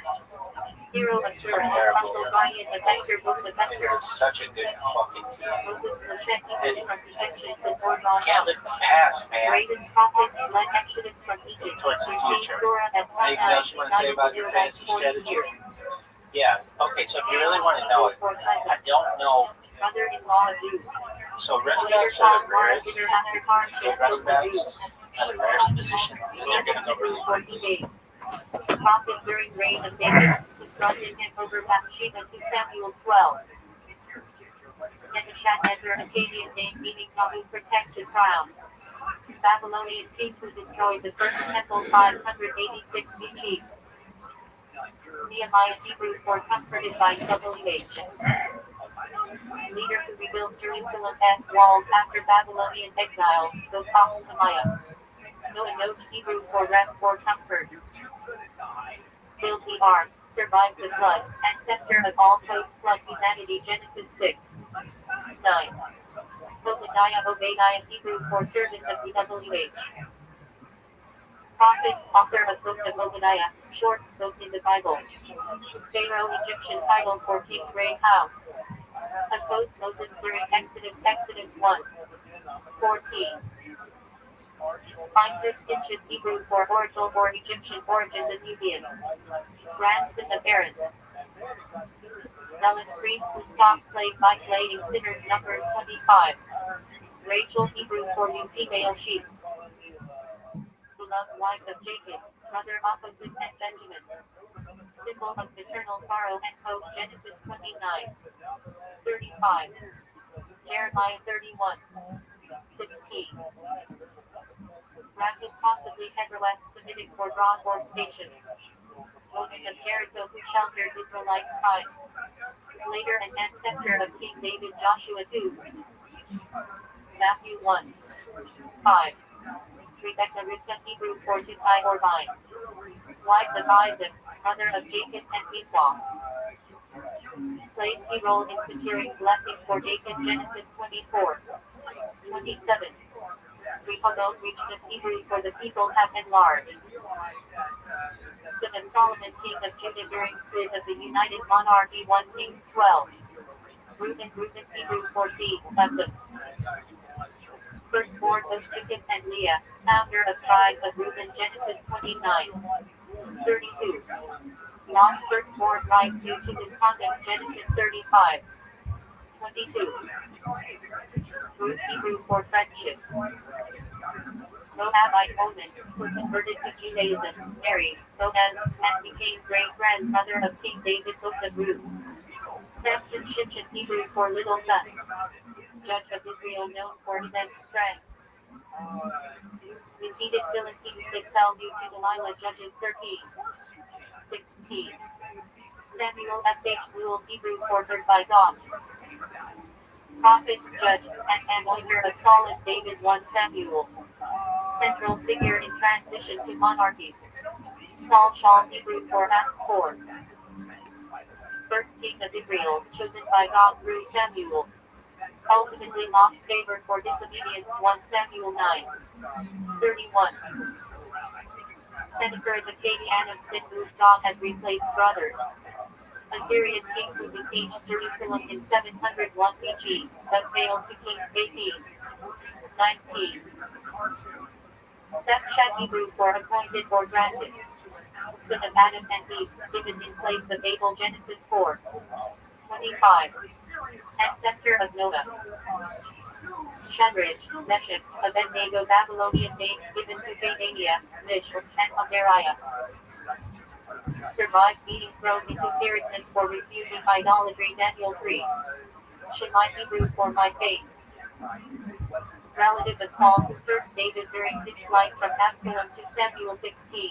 Hero of Surah, Uncle Valiant of Esther, book of Esther. It's such a good fucking team. Moses Moshe Hebrew from Protection support on Can't let them pass, man. Greatest prophet, led Exodus from Egypt. Towards the Received future. Torah at Anything Sinai, else you want to say guided about the your Israelites fantasy 40 strategy? years. Yeah. Okay, so if you really want to know it, I don't know. Brother-in-law of Ruth. So Later Rothschild'S found are the Mara rarest, dinner after hardships the with Rothschild'S Ruth. are the rarest position, and they're going to go really For he gave. Prophet during reign of David, confronted him over Bathsheba to Samuel 12. Nebuchadnezzar, Akkadian name meaning Nabu, protect the crown. Babylonian king who destroyed the first temple 586 BC. Nehemiah Hebrew for comforted by WH. Leader who rebuilt Jerusalem's walls after Babylonian exile, Nehemiah. Note Hebrew for rest or comfort. Built the ark, survived the flood, ancestor of all post-flood humanity, Genesis 6. 9. Obadiah Hebrew for servant of the WH. Prophet, author of Book of Obadiah, shorts book in the Bible. Pharaoh Egyptian title for King Gray House. Opposed Moses during Exodus 1. 14. Find this Pinchas Hebrew for oracle or Egyptian origin, the Nubian. Grandson of Aaron. Zealous priest who stopped plague by slaying sinners, Numbers 25. Rachel Hebrew for you female sheep. Beloved wife of Jacob, brother opposite and Benjamin. Symbol of paternal sorrow and hope, Genesis 29. 35. Jeremiah 31. 15. Rapid, possibly Hebraic Semitic for broad or spacious. Woman of Jericho who sheltered Israelite spies. Later an ancestor of King David, Joshua 2. Matthew 1. 5. Rebecca Rivka Hebrew for to tie or bind. Wife of Isaac, mother of Jacob and Esau. Played key role in securing blessing for Jacob, Genesis 24. 27. Rehoboth region of Hebrew for the people have enlarged. Son of Solomon, king of Judah during split of the United Monarchy, 1 Kings 12. Reuben Hebrew for seed, Esau. Firstborn of Jacob and Leah, founder of tribe of Reuben, Genesis 29. 32. Lost firstborn rise due to misconduct, Genesis 35. 22. Root Hebrew for friendship. Moabite woman who converted to Judaism, married Boaz, and became great-grandmother of King David, book of Ruth. Samson Shimshon Hebrew for little son. Judge of Israel known for immense strength. Defeated Philistines that fell due to Delilah, Judges 13. 16. Samuel sh ruled Hebrew for heard by God. Prophet, judge, and anointer of Saul and David 1 Samuel. Central figure in transition to monarchy. Saul Shaul Hebrew for ask for. First king of Israel, chosen by God through Samuel. Ultimately lost favor for disobedience 1 Samuel 9. 31. Senator the Cadian of Sin moved God has replaced brothers. Assyrian king who besieged Jerusalem in 701 BC, but failed to Kings 18. 19. Seth Shem Hebrew for appointed or granted. Son of Adam and Eve, given in place of Abel, Genesis 4. 25. Ancestor of Noah. Shadrach, Meshach, Abednego, Babylonian names given to Canania, Mishal, and Azariah. Survived being thrown into Pyrrhus for refusing idolatry, Daniel 3. Shemite Hebrew for my faith. Relative of Saul who cursed David during his flight from Absalom to Samuel 16.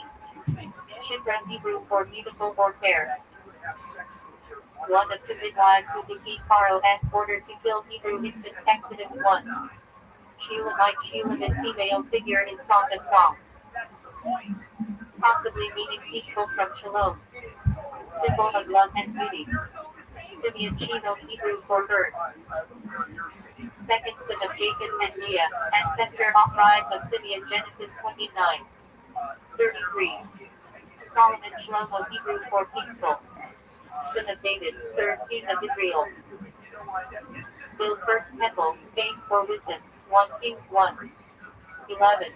Shipra Hebrew for beautiful or fair. One of two midwives who defeat Pharaoh's order to kill Hebrew infants, Exodus 1. Shulamite female figure in Song of Songs. Possibly meaning peaceful from Shalom. Symbol of love and beauty. Simeon Shino Hebrew for bird. Second son of Jacob and Leah, ancestor of tribe of Simeon, Genesis 29. 33. Solomon Shlomo Hebrew for peaceful. Son of David, third king of Israel. Build first temple, fame for wisdom, 1 Kings 1. 11.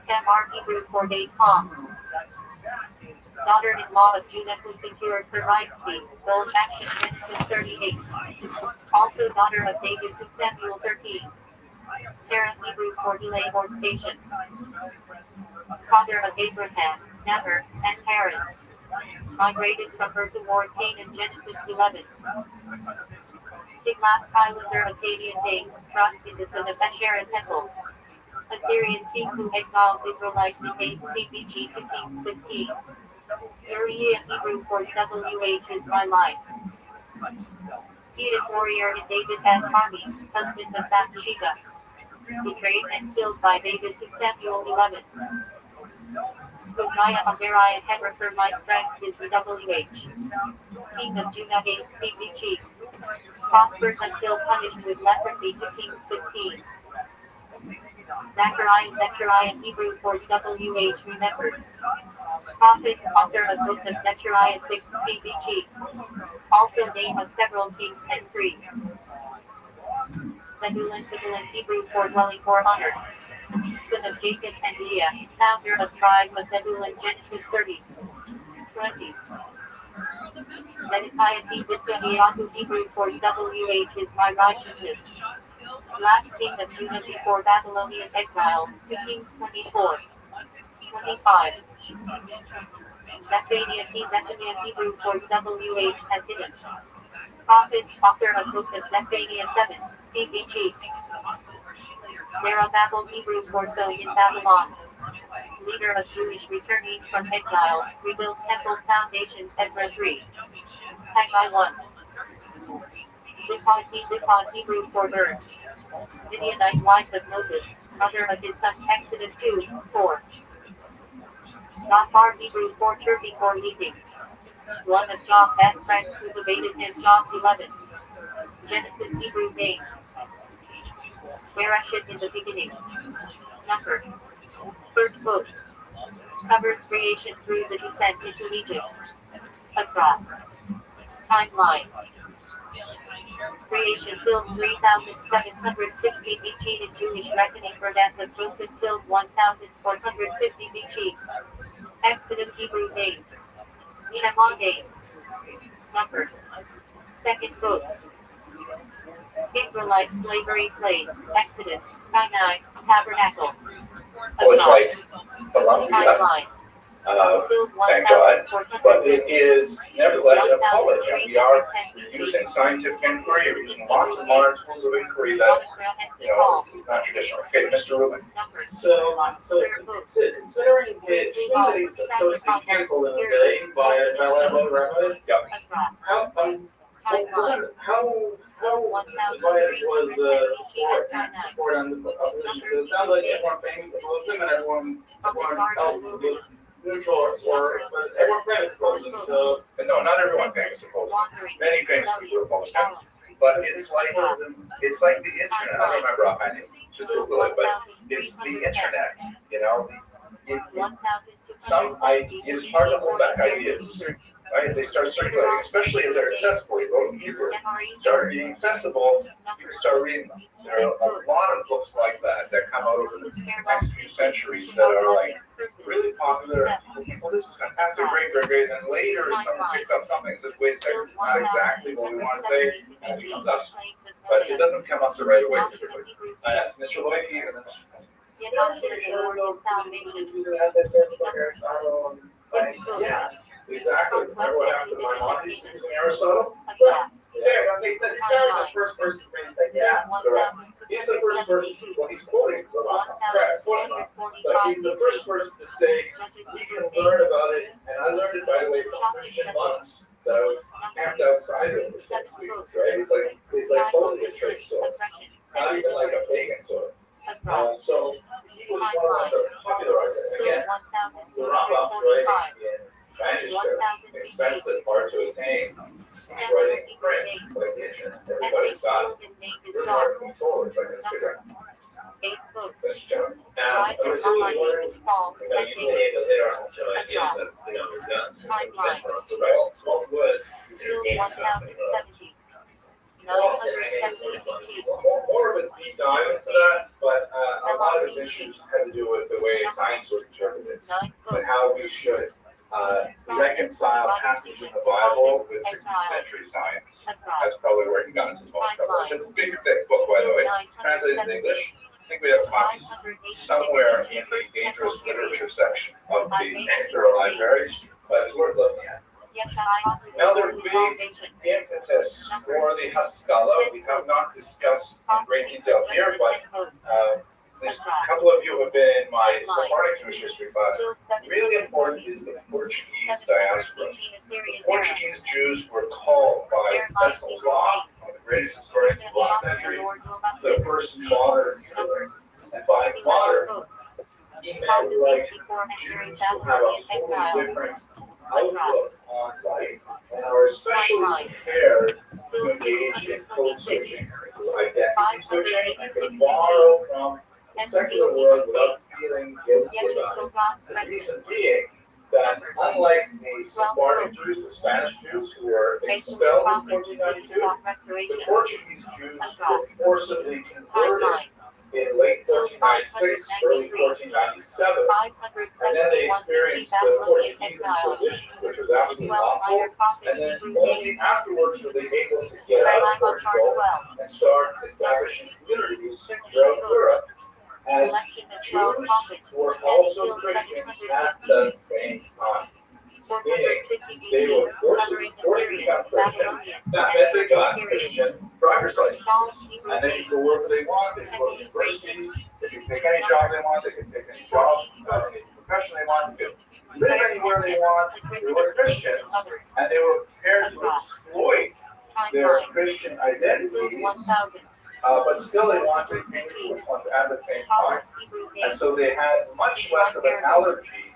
Tamar Hebrew for Dave Palm. Daughter-in-law of Judah who secured her rights fee, bold action, Genesis 38. Also daughter of David to Samuel 13. Terah Hebrew for delay or station. Father of Abraham, Nahor, and Haran. Migrated from her toward Canaan, Genesis 11. Tiglath-Pileser Akkadian name, trust in the son of Asherah temple. Assyrian king who exiled Israelites in 8 CBG to Kings 15. Uriah Hebrew for WH is my life. Seated warrior in David as army, husband of Bathsheba. Betrayed and killed by David to Samuel 11. Uzziah Azariah Hebron for my strength is the WH. King of Judah 8 CBG. Prospered until punished with leprosy to Kings 15. Zechariah Hebrew for WH remembers. Prophet, author of book of Zechariah 6 CBG. Also name of several kings and priests. Zebulun Hebrew for dwelling or honor. Son of Jacob and Leah, founder of tribe of Zebulun, Genesis 30. 20. Zedekiah Tzidkiah Hebrew for WH is my righteousness. Last king of Judah before Babylonian exile, 2 Kings 24. 25. Zephaniah Hebrew for WH has hidden. Prophet, author of book of Zephaniah 7, CBG. Zerubbabel Hebrew for so in Babylon. Leader of Jewish returnees from exile, rebuilt temple foundations, Ezra 3. Haggai 1. Ziphod Hebrew for bird. Midianite wife of Moses, mother of his son, Exodus 2, 4. Zophar Hebrew for chirping or leaping. One of Job's friends who debated him, Job 11. Genesis Hebrew name. Bereshit in the beginning. Number. First book. Covers creation through the descent into Egypt. Across. Timeline. Creation killed 3,760 BC in Jewish reckoning for death of Joseph killed 1,450 BC. Exodus Hebrew names. Shema names. Number. Second book. Israelite slavery plagues. Exodus. Sinai. Tabernacle. Well, it's like Columbia. Timeline. Thank God. But it is nevertheless a college, and we are using scientific inquiry, we're using lots of modern tools of inquiry that, is not traditional. Okay, Mr. Rubin. So considering it seems that so it's canceled in a day by level rabbis. Yep. How divided was the support on the opposition? It sounds like everyone famous opposed him and everyone else was neutral or but everyone famous opposed him. So No, not everyone famous opposed him. Many famous people opposed him. But it's like the internet. I don't remember offhand. Just Google it, but it's the internet. It's hard to hold back ideas. Right? They start circulating, especially if they're accessible. You go to Hebrew, start being accessible, you can start reading them. There are a lot of books like that come out over the next few centuries that are like really popular. Well, this is fantastic, great. And then later someone picks up something and says, wait a second, it's not exactly what we want to say, and it becomes us. But it doesn't come us right away typically. Mr. Lloyd, and then yeah. Exactly. Remember what happened to Maimonides using Aristotle? Yeah, he's the first person to say, yeah, correct. He's the first person, well, he's quoting the law, correct, but he's the first person to say, we can learn about it, and I learned it, by the way, from Christian monks that I was camped outside of for 6 weeks, right? It's like totally a church source, not even like a pagan source. So he was one of the ones that popularized it. Again, the Rambam, right? Manuscript, expensive, hard to attain, writing in print, like the internet. Everybody's got it. Really hard to control. It's like Instagram. Mr. Jones. Now, I'm assuming you learned, you made it later on some ideas that, you're done. What was your game company? More of a deep dive into that, but a lot of his issues had to do with the way science was interpreted, and how we should reconcile passages in the Bible with 16th century science. That's probably where he got his most trouble. It's a big, thick book, by the way, translated in English. I think we have copies somewhere in the dangerous literature section of the Federal Library, but it's worth looking at. Another big impetus for the Haskalah, we have not discussed in great detail here, but a couple of you have been in my Sephardic Jewish history class. Really important is the Portuguese diaspora. The Portuguese Jews were called by Cecil Locke, one of the greatest historians of the last century, the first modern Jew. And by modern, he meant like Jews who have a totally different outlook on life and are especially prepared to engage in code switching, identity switching, and can borrow from the secular world without feeling guilty about it. The reason being that unlike the Sephardic Jews, the Spanish Jews who were expelled in 1492, the Portuguese Jews were forcibly converted in late 1496, early 1497, and then they experienced the Portuguese Inquisition, which was absolutely awful, and then only afterwards were they able to get out of Portugal and start establishing communities throughout Europe as Jews were also Christians at the same time. Meaning, they were forced to become Christian. That meant they got Christian driver's licenses. And they could go wherever they want, they could go to universities, they could take any job they want, they could take any job, any profession they want, they could live anywhere they want. They were Christians, and they were prepared to exploit their Christian identities, but still they wanted to retain Jewish ones at the same time. And so they had much less of an allergy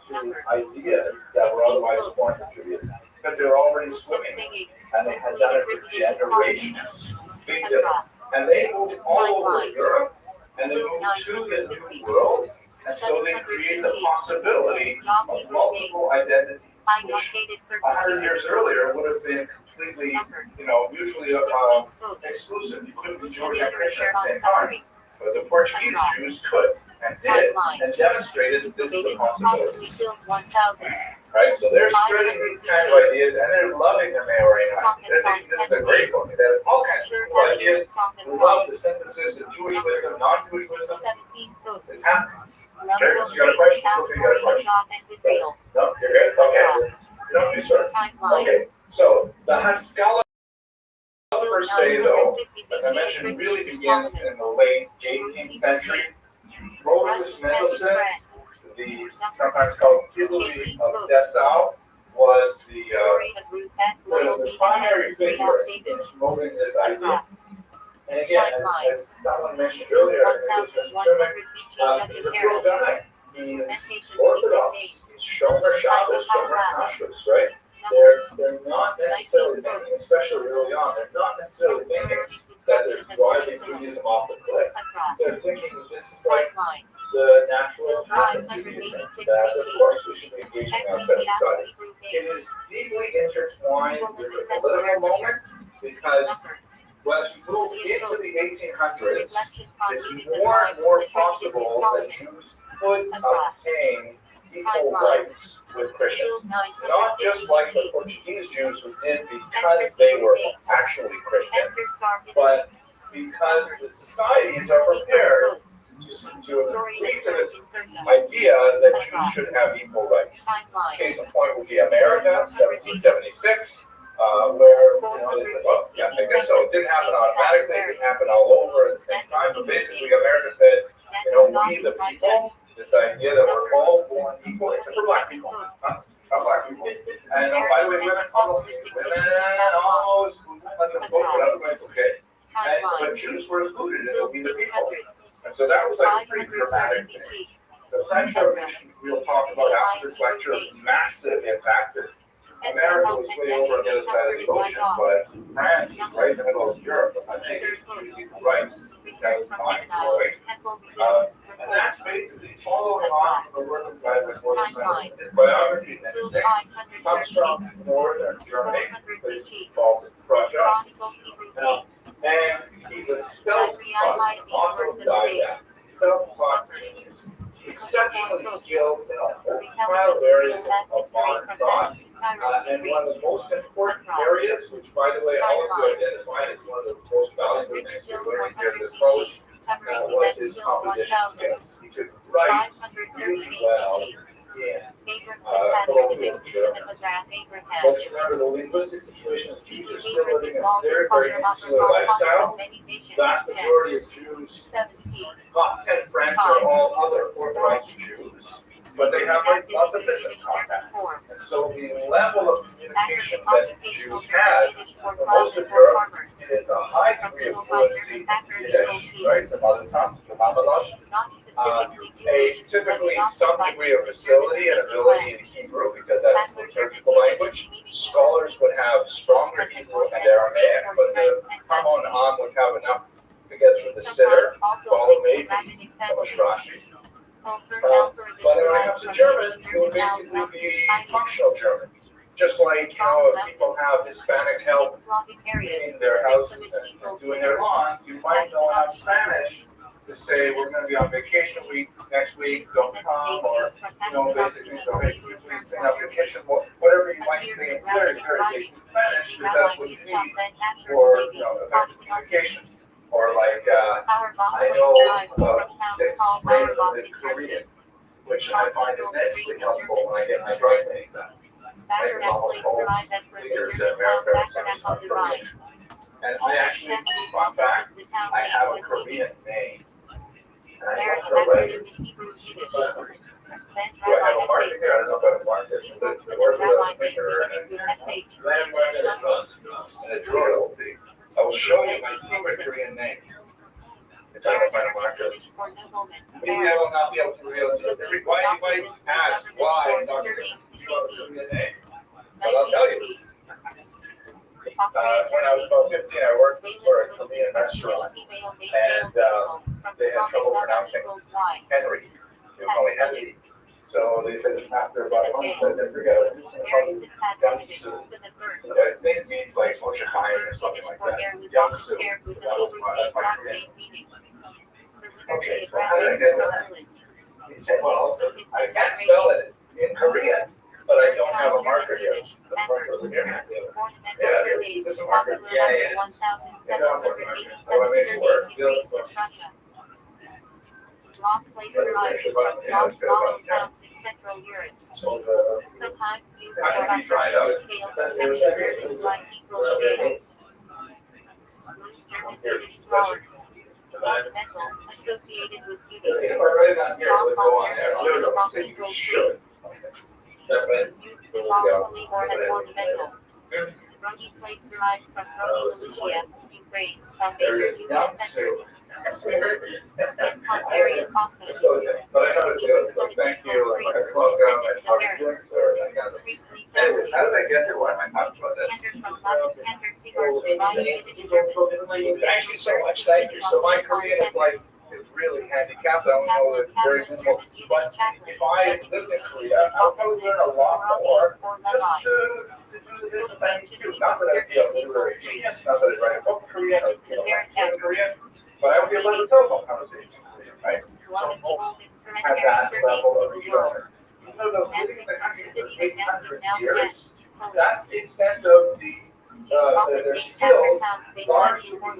to ideas that were otherwise foreign to Judaism, because they were already swimming, and they had done it for generations. Big difference. And they moved all over Europe, and they moved to the New World, and so they created the possibility of multiple identities, which 100 years earlier would have been completely, Number. mutually 16 food. exclusive. You couldn't be We Jewish can and Christian share at the on same time. salary. But the Portuguese Jews could and did and demonstrated that this They is a didn't possibility. possibly build 1,000. Right? So they're spreading these kind of ideas and they're loving the Maori. They're thinking this is a great book. It has all kinds of cool ideas. We love the synthesis of Jewish wisdom, non-Jewish wisdom. 17 food. It's happening. Love Okay, will you got a question? out Okay, you got a question? Shop and Israel. No, you're good? Okay. No, you sir. Timeline. Okay, so the Haskalah per se, though, as I mentioned, really begins in the late 18th century. Moses Mendelssohn, the sometimes called Hillary of Dessau, was the primary figure in promoting this idea. And again, as Stalin mentioned earlier, he's a real guy. He's Orthodox. He's Shomer Shabbos, Shomer Kashrus, right? They're not necessarily thinking, especially early on, they're not necessarily thinking that they're driving Judaism off the cliff. They're thinking this is like the natural path of Judaism, that of course we should be engaging outside society. It is deeply intertwined with the political moment because as we move into the 1800s, it's more and more possible that Jews could obtain equal rights with Christians. Not just like the Portuguese Jews who did because they were actually Christians, but because the societies are prepared to agree to this idea that Jews should have equal rights. Case in point would be America, 1776. Where, they said, well, yeah, I guess so. It didn't happen automatically, it didn't happen all over at the same time, but basically America said, we the people, this idea that we're all born equal, except for black people, not black people. And by the way, women almost let them vote, but otherwise okay. But Jews were included in We the People. And so that was like a pretty dramatic thing. The French Revolution, we'll talk about after this lecture, massive impact. America was way over on the other side of the ocean, but France is right in the middle of Europe. I think equal rights because communist right? And that's basically following on from the work of guys like Rothschild'S. His biography and everything comes from northern Germany, place called Prussia. And he's a self-taught autodidact, self-taught genius, exceptionally skilled in a whole pile of areas of modern thought. And one of the most important areas, which by the way, all of you identified as one of the most valuable things you're learning here at this college, was his composition skills. He could write really well in colloquial German. Let's remember the linguistic situation is Jews are still living in a very, very insular lifestyle. The vast majority of Jews, top 10 French are all other Orthodox Jews, but they have like lots of business contact. And so the level of communication that Jews had for most of Europe is a high degree of fluency in Yiddish, right? The mother tongue, the Mamalosh. Typically some degree of facility and ability in Hebrew because that's the liturgical language. Scholars would have stronger Hebrew and Aramaic, but the Hamon would have enough to get through the Siddur, follow maybe from a Shrashi. But when it comes to German, it would basically be functional German. Just like, if people have Hispanic help cleaning their houses and doing their lawns, you might know enough Spanish to say, we're going to be on vacation week next week, don't come, or, basically, so, hey, can you please clean up your kitchen, whatever you might say in very, very basic Spanish, because that's what you need for, effective communication. Or like, I know about 6 phrases in Korean, which I find immensely helpful when I get my dry cleaning done. I can almost always figure to America or Korean. And I actually, fun fact, I have a Korean name. And I have to write it. Do I have a mark here? I don't know if I have a mark here. There's the word with a finger and landmark and a drawer. I will show you my secret Korean name. If I don't find a marker. Maybe I will not be able to reveal it. Why you might ask why I'm talking about a Korean name? But I'll tell you. When I was about 15, I worked for a Korean restaurant, and they had trouble pronouncing Henry. They would call me Henry. So they said after about a month, they forget it. Harrison had committed Sinenberg. I think it means like Hoshihai or something like that. Young Sue. Paired with the That was Hebrew my same meaning. Okay, so how did I get that? He said, well, I can spell it in Korean, but I don't have a marker here. The marker over here. Yeah, is this a marker? Yeah, yeah. 1787 degrees in Russia. Long place arrived from long towns in Central Europe. Sometimes used for scale and like equals data. German Swedish flower. Ornamental, associated with beauty. Long should. Used symbolically or as ornamental. Rogi place derived from Rogi Militia, Ukraine, founded in the century. Hungarian conflict. But I know it's thank you. Priestly How did I get here? Why am I talking about this? Entered from London Center Seagull divided into German. Thank you so much. Thank you. So my Korean is like is really handicapped. I don't know it very minimal. But if I lived in Korea, I would probably learn a lot more just to do the thing too. Not that I'd be a literary genius, not that I'd write a book in Korean or in Korean, but I would be able to have a telephone conversation in Korean, right? So have that level of research. Even though those living in the country for 800 years, that's the extent of their skills largely because of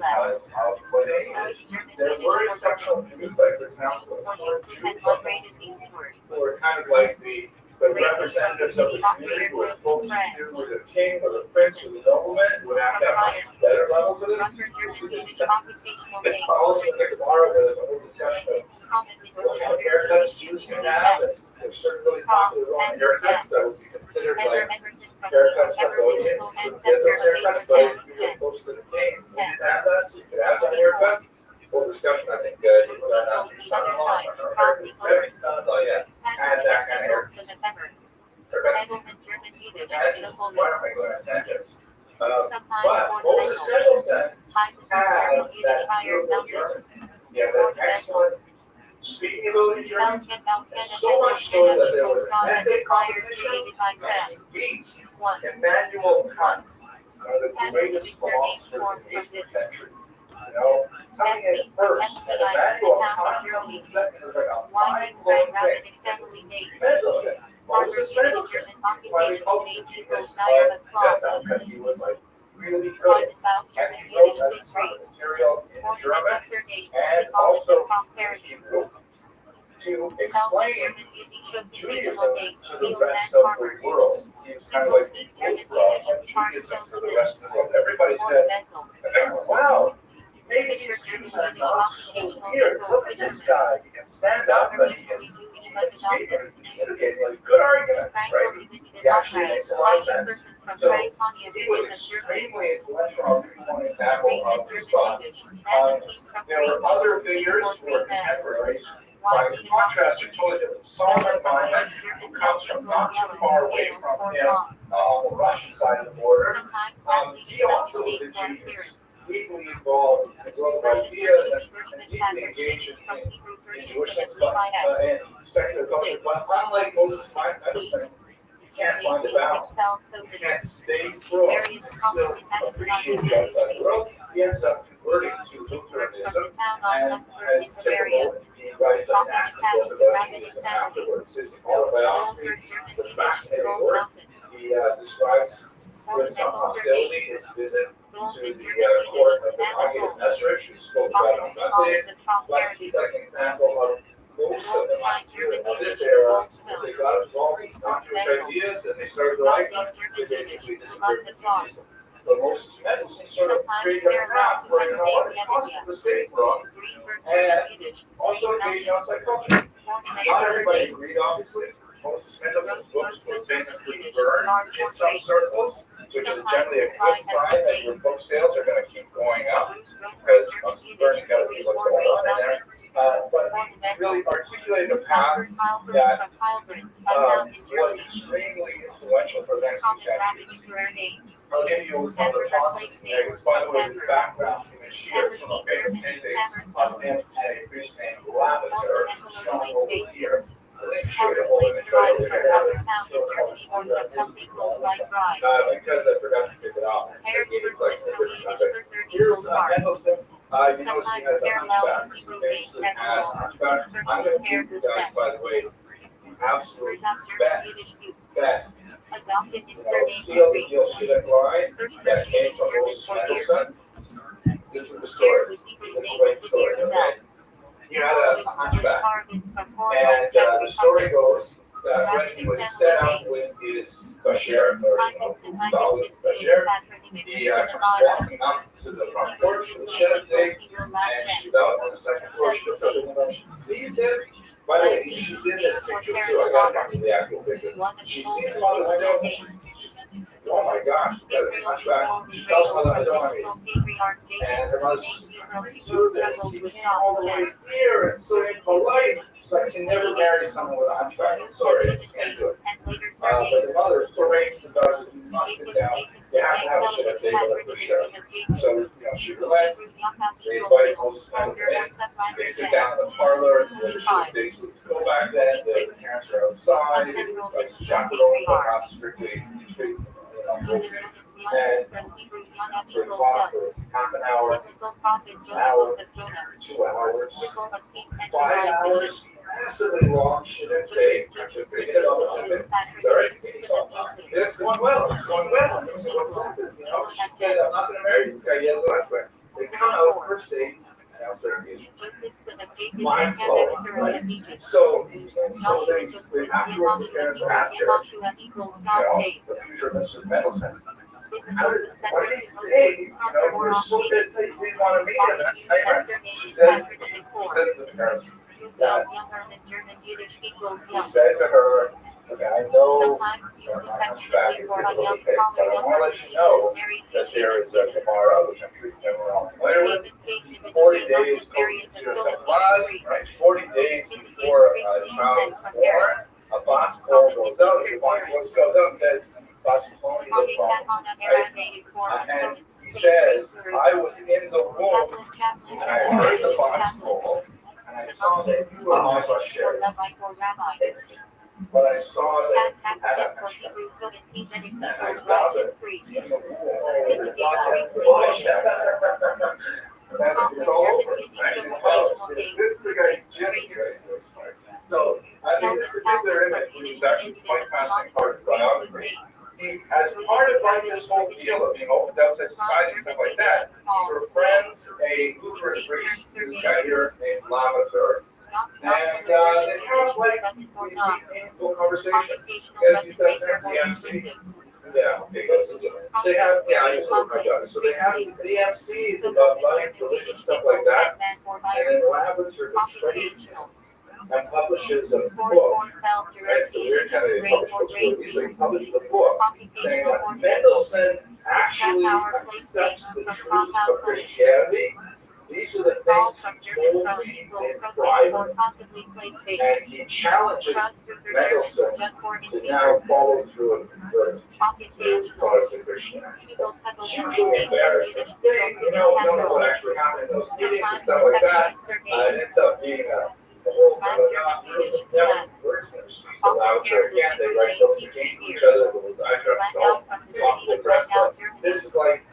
what they there were exceptional Jews, like for example, who were kind of like the representatives of the community who were close to the king or the prince or the nobleman who would have to have much better levels of it. Also, in the Gemara, there's a whole discussion of what kind of haircuts Jews can have, and there's certain really popular Roman haircuts that would be considered like haircuts that go in. You would get those haircuts, but if you were close to the king, you didn't have that, so you could have that haircut. Full discussion, I think, people that asked his son-in-law, or son-in-law, yes, had that kind of haircut. Why am I going to tangents? But Moses Mendelssohn has that beautiful German. Yeah, that excellent speaking ability German. So much so that there was an essay competition that beats Immanuel Kant, one of the greatest philosophers of the 18th century. You know, coming in first, and Immanuel Kant comes in second is like a mind-blowing thing. Mendelssohn, Moses Mendelssohn, why we call him the genius of because he was like really good, and he wrote a ton of material in German, and also he wrote to explain Judaism to the rest of the world. He was kind of like the Oprah of Judaism to the rest of the world. Everybody said, wow, maybe these Jews are not so weird. Look at this guy. He can stand up and he can speak and communicate. Like, good arguments, right? He actually makes a lot of sense. So he was extremely influential. One example of this thought. There were other figures who were contemporaries. By contrast, you're totally different. Solomon Maimon, who comes from not too far away from him on the Russian side of the border, he also was a genius, deeply involved in the world of ideas and deeply engaged in Jewish and secular culture. But unlike Moses Mendelssohn, you can't find the balance. You can't stay through it. You still appreciate the outside world. He ends up converting to Lutheranism, and as typical, he writes a national book about Judaism afterwards. His autobiography, The Fascinating Work, he describes with some hostility his visit to the court of the Rabbi of Nazareth, who spoke about on Sundays. But he's like an example of most of the Messiah of this era, they got involved in non-Jewish ideas and they started writing, they basically disappeared from Judaism. But Moses Mendelssohn sort of created a path where, you know what, it's possible to stay wrong and also engage in outside culture. Not everybody agreed, obviously. Moses Mendelssohn's books were famously burned in some circles, which is generally a good sign that your book sales are going to keep going up because once it's burned, you got to see what's going on in there. But he really articulated a path that was extremely influential for the next few centuries. I'll give you some of the positive negatives. By the way, his background in shears from a paper painting of him and a priest named Lavender, shown over here. think she How had to a whole place image dry right for over other there. found in your keyboard that some equals like dry. Because I forgot to take it off. Pairs It's for like system different Yiddish context. for 30 Here's equals hard. Mendelssohn. You know, he Sometimes has a parallel to hunchback. Hebrew He names basically and has rules. hunchback. Six I'm verses going to paired give you with guys, set. by the way, the absolute Preserved German best, Yiddish view. best Adopted in seal surname you'll see that line Search that for came Yiddish from German Moses for years. Mendelssohn. This is the Paired story. with Hebrew It's a names great with story. years Okay. out. He had a hunchback. Harvins from four And West Czech the story Republic. goes that when he was set out with his bashert, or Solid's bashert, he comes walking up to the front porch with the shed thing, and she's out on the second floor. She looks up the window, she sees him. By the way, she's in this picture too. I got to find you the actual picture. She sees him on the window. Oh my gosh, she's got a hunchback. She tells him about the window. And her mother says, "How do you do this? He came all the way here and so impolite." It's like you never marry someone with a hunchback. I'm sorry, you can't do it. But the mother arranges the daughters, you must sit down. You have to have a shit table for sure. So, you know, she relents. They invite Moses Mendelssohn in. They sit down in the parlor. They go back then. The parents are outside. It's like chaperone, but not strictly. And they talk for half an hour, 2 hours, 5 hours, massively long shit and they just pick it up and it's going well, it's going well. I said, what's this? You know, she said, I'm not gonna marry this guy yet, but they come out first date, announce their engagement. Mind blowing, right? So they afterwards the parents asked her, you know, the future Mr. Mendelssohn, what did he say? You know, we're so dead set you didn't want to meet him. She said to the parents that he said to her, okay, I know my hunchback is in a little case, but I want to let you know that there is a Gemara, which I'm sure you're all familiar with. 40 days, right? 40 days before a child is born, a bas call goes out. If you want what goes out, it says bas call, right? And he says, I was in the womb, and I heard the bas call, and I saw that you were my bashert. But I saw that you had a hunchback. And I found it in the womb. It's all over. Right? This is the guy's just good. So, I mean, this particular image, which is actually quite fascinating part of the biography, he, as part of like this whole deal of being opened up to society and stuff like that, he befriends a Lutheran priest, this guy here named Lavater, and they have like these meaningful conversations. And he's done DMC. Yeah, okay, they have, yeah, I just looked my daughter. So they have these DMCs about life, religion, stuff like that. And then Lavater betrays him and publishes a book, right? So we're kind of published books really easily. Publishes a book saying that Mendelssohn actually accepts the truths of Christianity. These are the things he told me in private. And he challenges Mendelssohn to now follow through and convert to Protestant Christianity. It's usually embarrassing. You know, don't know what actually happened in those meetings and stuff like that. It ends up being a whole never works in the streets allowed to again, they write books against each other, I try to solve the press, but this is like,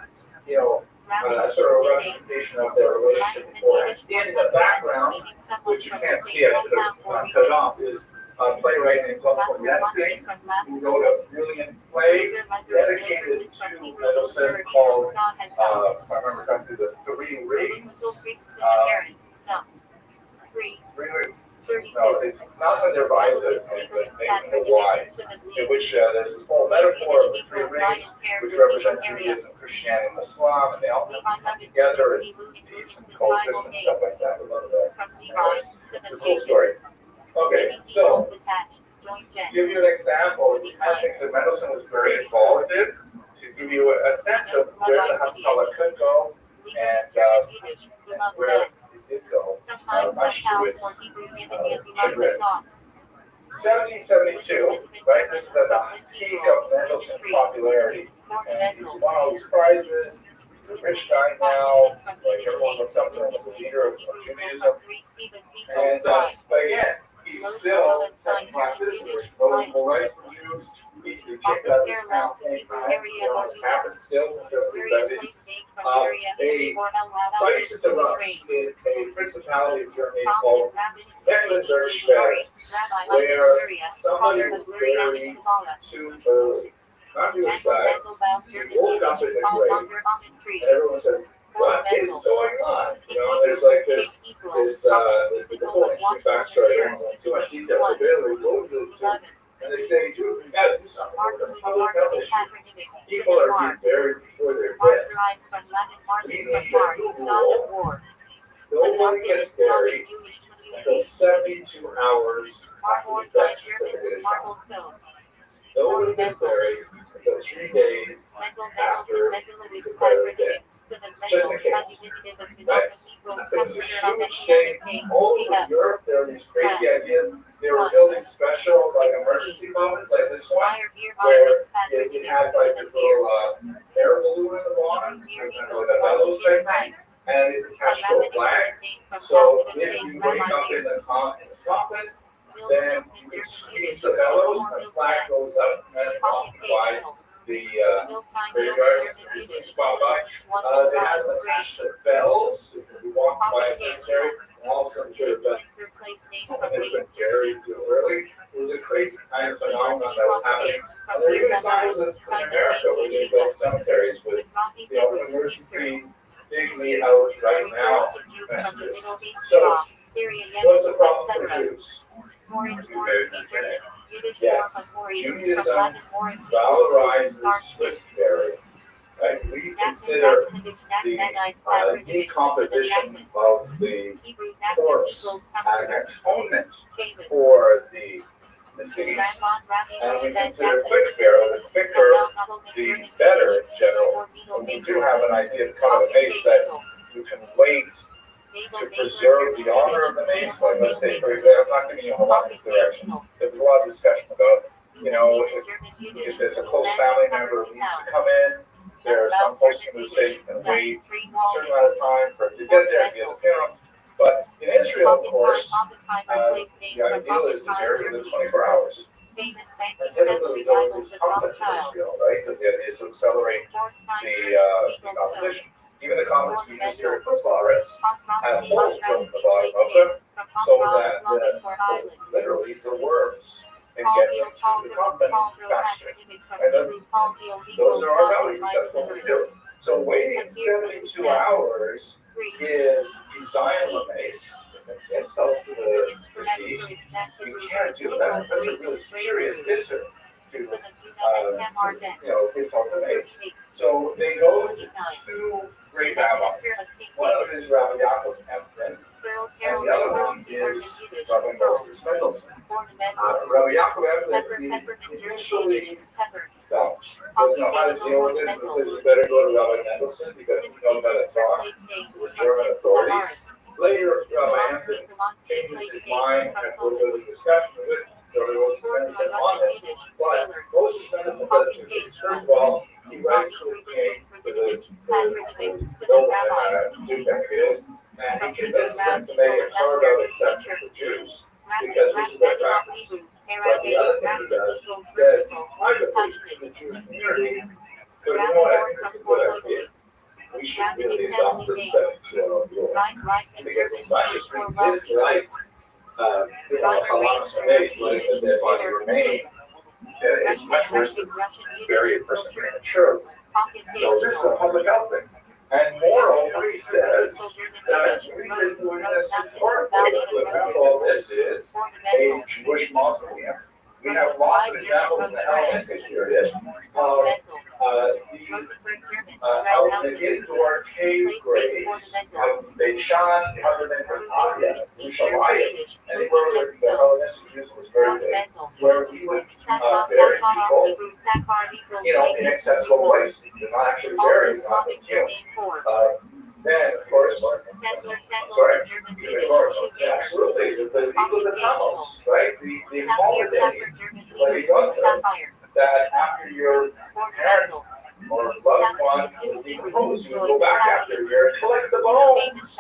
you know, a sort of representation of their relationship beforehand. In the background, which you can't see, I should have cut it off, is a playwright named Rothschild'S, who wrote a brilliant play dedicated to Mendelssohn called, if I remember correctly, the Three Rings. No, it's not that they're biases, but making the wise, in which there's this whole metaphor of the three rings, which represent Judaism, Christianity, and Islam, and they all come together in peace and coexistence and stuff like that. I love that. Anyways, it's a cool story. Okay, so, to give you an example of the kind of things that Mendelssohn was very involved in, to give you a sense of where the Haskalah could go, and where did go, much to its chagrin. 1772, right? This is at the peak of Mendelssohn's popularity. And he's won all these prizes. He's a rich guy now. Like everyone looks up to him as the leader of Judaism. And, but again, he he's still second class citizen. No equal rights for Jews. He kicked out of his town many times. It's happened still in certain places. A place at the Rus in a principality of Germany called Mecklenburg, where somebody was buried too early. Not Jewish guy. He woke up in the grave, and everyone said, "What is going on?" You know, there's like this the whole interesting backstory. I don't want too much detail, but barely go to it. And they say, "Jews, we got to do something with the public health issue. People are being buried before they're dead. We need a rule. Nobody gets buried until 72 hours after the death certificate is signed. Nobody gets buried until 3 days after you declare it dead. Just in case. Right? There's a huge thing all over Europe. There are these crazy ideas. They were building special like emergency moments like this one, where it has like this little air balloon in the bottom, kind of like a bellows type thing, and it's attached to a flag. So if you wake up in the coffin, then you can squeeze the bellows and the flag goes up and that's often why the graveyards spot by. They have attached to bells. If you walk by a cemetery, and all cemetery bells has been buried too early. It was a crazy kind of phenomenon that was happening. And there are even examples in America where they build cemeteries with emergency dignity out right now messages. So, what's the problem for Jews? Yes, Judaism valorizes with burial. Right? We consider the decomposition of the corpse an atonement for the deceased, and we consider quick burial the quicker, the better in general. And we do have an idea to come of the mace that you can wait to preserve the honor of the mace. Like let's say, for example, I'm not giving you a whole lot of direction. There's a lot of discussion about, you know, if there's a close family member who needs to come in, there are some folks who say you can wait a certain amount of time for it to get there and get the funeral. But in Israel, of course, the ideal is to bury within 24 hours. And typically we don't use conflict in Israel, right? Because the idea is to accelerate the competition. Even the conflicts we use here at Rothschild'S have holes drilled in the bottom of them so that literally the worms can get into the content faster. And those are our values. That's what we do. So waiting 72 hours is design limits. Insult to the deceased. You can't do that. That's a really serious issue to insult the mace. So they go to two great rabbis. One of them is Rabbi and the other one is Rabbi Rothschild'S. Rabbi is initially stumped. Doesn't know how to deal with this, and says you better go to Rabbi Mendelssohn because he knows how to talk with German authorities. Later, Rabbi Anthony changes his mind and a little bit of discussion with it. Rabbi Mendelssohn on this, but Moses Mendelssohn does two things. First of all, he writes to the king, to the nobleman, Duke, I think it is, and he convinces him to make a carved-out exception for Jews, because this is their practice. But the other thing he does, he says, I'm the priest in the Jewish community, but you know what, I think it's a good idea. We should really adopt this 72-hour rule. Because as much as we dislike, Hamas base, letting the dead body remain, it's much worse to bury a person prematurely. So this is a public health thing. And moreover, he says that we've been doing this in part. The example of this is a Jewish mausoleum. We have lots of examples in the Hellenistic period of out in the indoor cave graves of Beishan, other than Arabia, Ushalayim, anywhere where the Hellenistic Jews was very big, where we would bury people, in accessible places. They're not actually buried, not consumed. Then, of course, absolutely, the people of the tunnels, right? The involved days, that after your parent or loved one on, decompose. You go back after a year and collect the bones,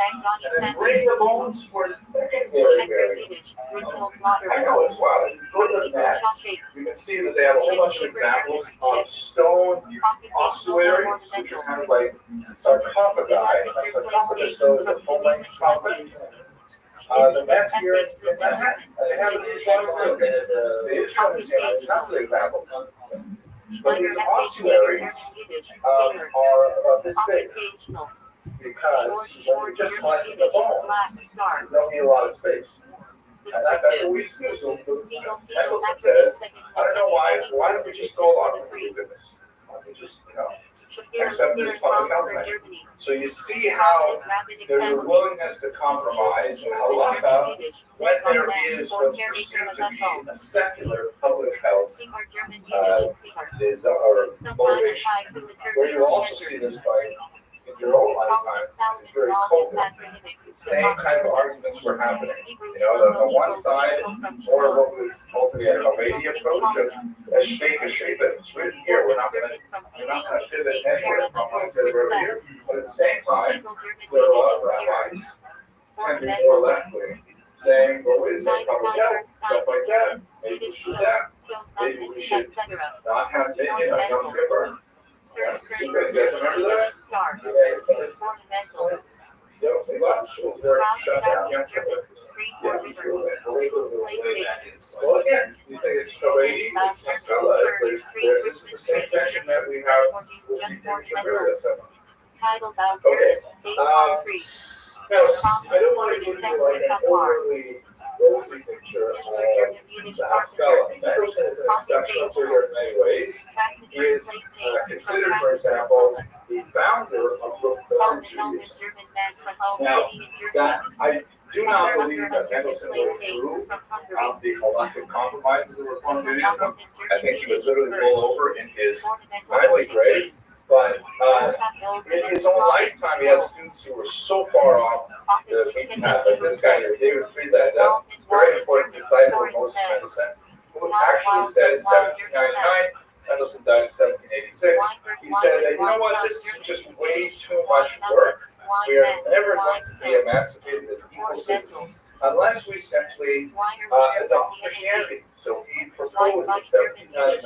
and then bring the bones for the secondary. I know it's wild. If you go to the net, you can see that they have a whole bunch of examples of stone ossuaries, which are kind of like sarcophagi. A sarcophagus, though, is a full-length coffin. The Met here in Manhattan, they have these one room. They used to understand that's an example. But these ossuaries are this big because when you're just collecting the bone, you don't need a lot of space. And that's what we used to do. So Nicholson says, I don't know why don't we just go along with this? Why don't we just, accept this public health measure? So you see how there's a willingness to compromise in halakha when there is what's perceived to be a secular public health or motivation. Where you also see this fight in your own lifetime is very cold. Same kind of arguments were happening. On one side, more what was hopefully a Rabbi approach of a shape, it's written here. We're not going to pivot anywhere from what it says over here. But at the same time, there are a lot of rabbis and be more left-wing saying, well, wait a second, public health, stuff like that. Maybe we should do that. Maybe we should not have minion on Yom Kippur. You guys remember that? A lot of schools were shut down Yom Kippur. Well, again, you think it's Shabbat, it's Haskalah. This is the same tension that we have with the Okay. Now, I don't want to give you like an overly rosy picture of the Haskalah. Nicholson is an exceptional figure in many ways. He is considered, for example, the founder of Reform Judaism. Now, that I do not believe that Nicholson went through the halakhic compromise of the Reform Judaism. I think he was literally rolled over in his timely grave. But in his own lifetime, he had students who were so far off the beaten path. Like this guy here, David Friedland, that's very important disciple of Moses Mendelssohn, who actually said in 1799, Mendelssohn died in 1786, he said that, you know what, this is just way too much work. We are never going to be emancipated as equal citizens unless we simply adopt Christianity. So he proposed in 1799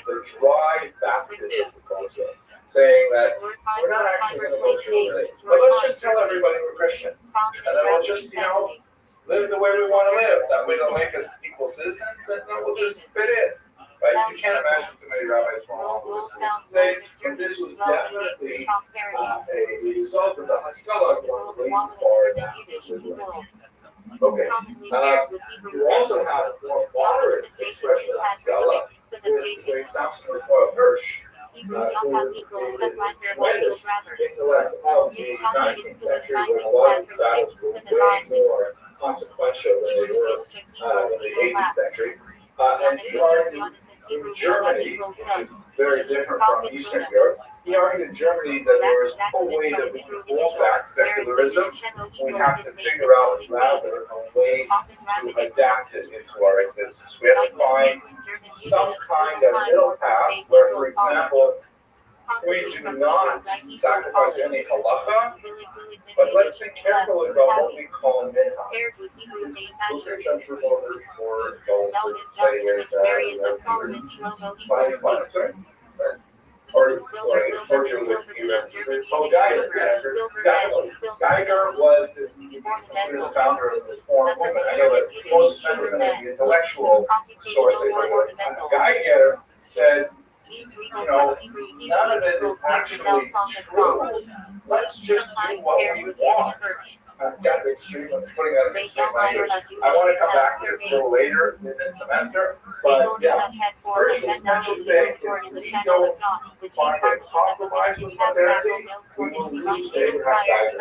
the dry baptism proposal, saying that we're not actually going to go through it, but let's just tell everybody we're Christian, and then we'll just, live the way we want to live. That way they'll make us equal citizens, and then we'll just fit in. Right? You can't imagine too many rabbis from all over say this was definitely a result of the Haskalah was way far down. Okay. You also have more moderate expression of Haskalah with Samson Recoil Hirsch, who was a tremendous intellect of the 19th century when a lot of battles were way more consequential than they were in the 18th century. And he argued in Germany, which is very different from Eastern Europe, he argued in Germany that there is no way that we can hold back secularism. We have to figure out rather a way to adapt it into our existence. We have to find some kind of middle path where, for example, we do not sacrifice any halakha, but let's think carefully about what we call minhag. Those are central voters for adults with players Geiger was the founder of the Reform movement. I know that most members of the intellectual source they were. Geiger said, none of it is actually true. Let's just do what we want. I've got the extreme of putting that in extreme language. I want to come back to this a little later in this semester, but yeah, first we should say if we don't find a compromise with modernity, we will lose to Abraham Geiger.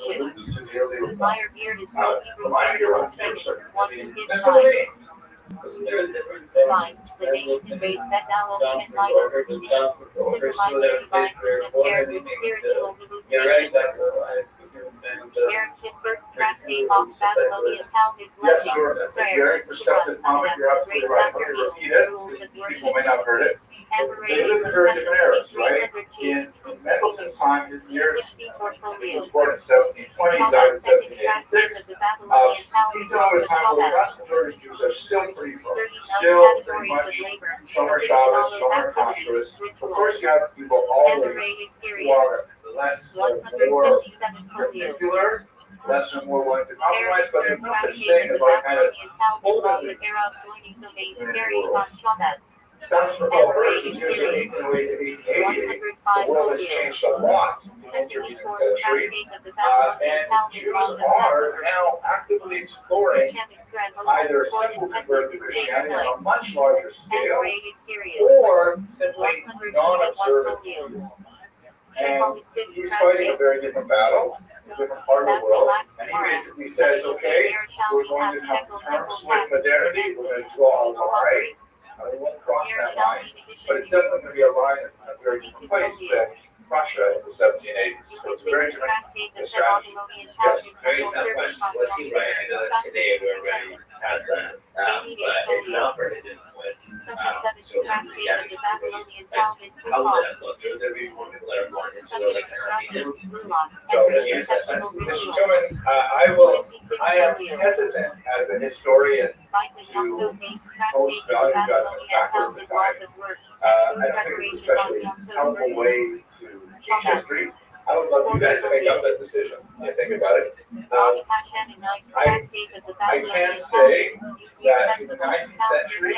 We will lose to the early Reform. Remind your own names. That's what I mean. Lines, the name conveys that knowledge and light over to me, symbolizing divine wisdom paired with spiritual illumination. Sheridan first tractate of Babylonian Talmud blessings, prayers, You're absolutely right. Let me repeat it. People may not have heard it. David heard different eras, right? In Mendelssohn's time, his years, 64 he was folios. born in 1720, died in Chauvet's second tractate 1786. of the Babylonian He's done Talmud at a time where the Chauvet. vast majority of Jews are still pretty pro, 39 still pretty categories of much, labor. some are Prohibited Shabbos, follows some are activities, Kashrus. Of rituals. course, you have people always Separated who period. are less or more 157 folios. particular, less or more willing to compromise, but there's Third no such tractate thing of as the like kind of Babylonian Talmud laws of era of joining domains carries on Chauvet. Scottish Paul Hirsch in years of 1808 to 1888. 105 The world has folios. changed a lot in the intervening 54th century, tractate of the Babylonian and Talmud Jews laws of are Passover. now actively exploring either simple convert to Christianity on a much larger scale, Separated period. or simply 121 non-observant folios. Jews. And he's fighting a very different battle, a different part of the world, and he basically says, okay, we're going to come to terms with modernity, we're going to draw a line. We won't cross that line, but it's definitely going to be a line that's in a very different place than Prussia in the 1780s. So it's a very different strategy. Yes, Very tough question. Was he right? I know that today we're ready past that. But if not for his influence, so yes, how would that look? Would there be more people that are born into like a casino? So, Mr. Tillman, I am hesitant as a historian to post value judgments backwards in time. I don't think it's especially helpful way to teach history. I would love you guys to make up that decision and think about it. I can say that in the 19th century,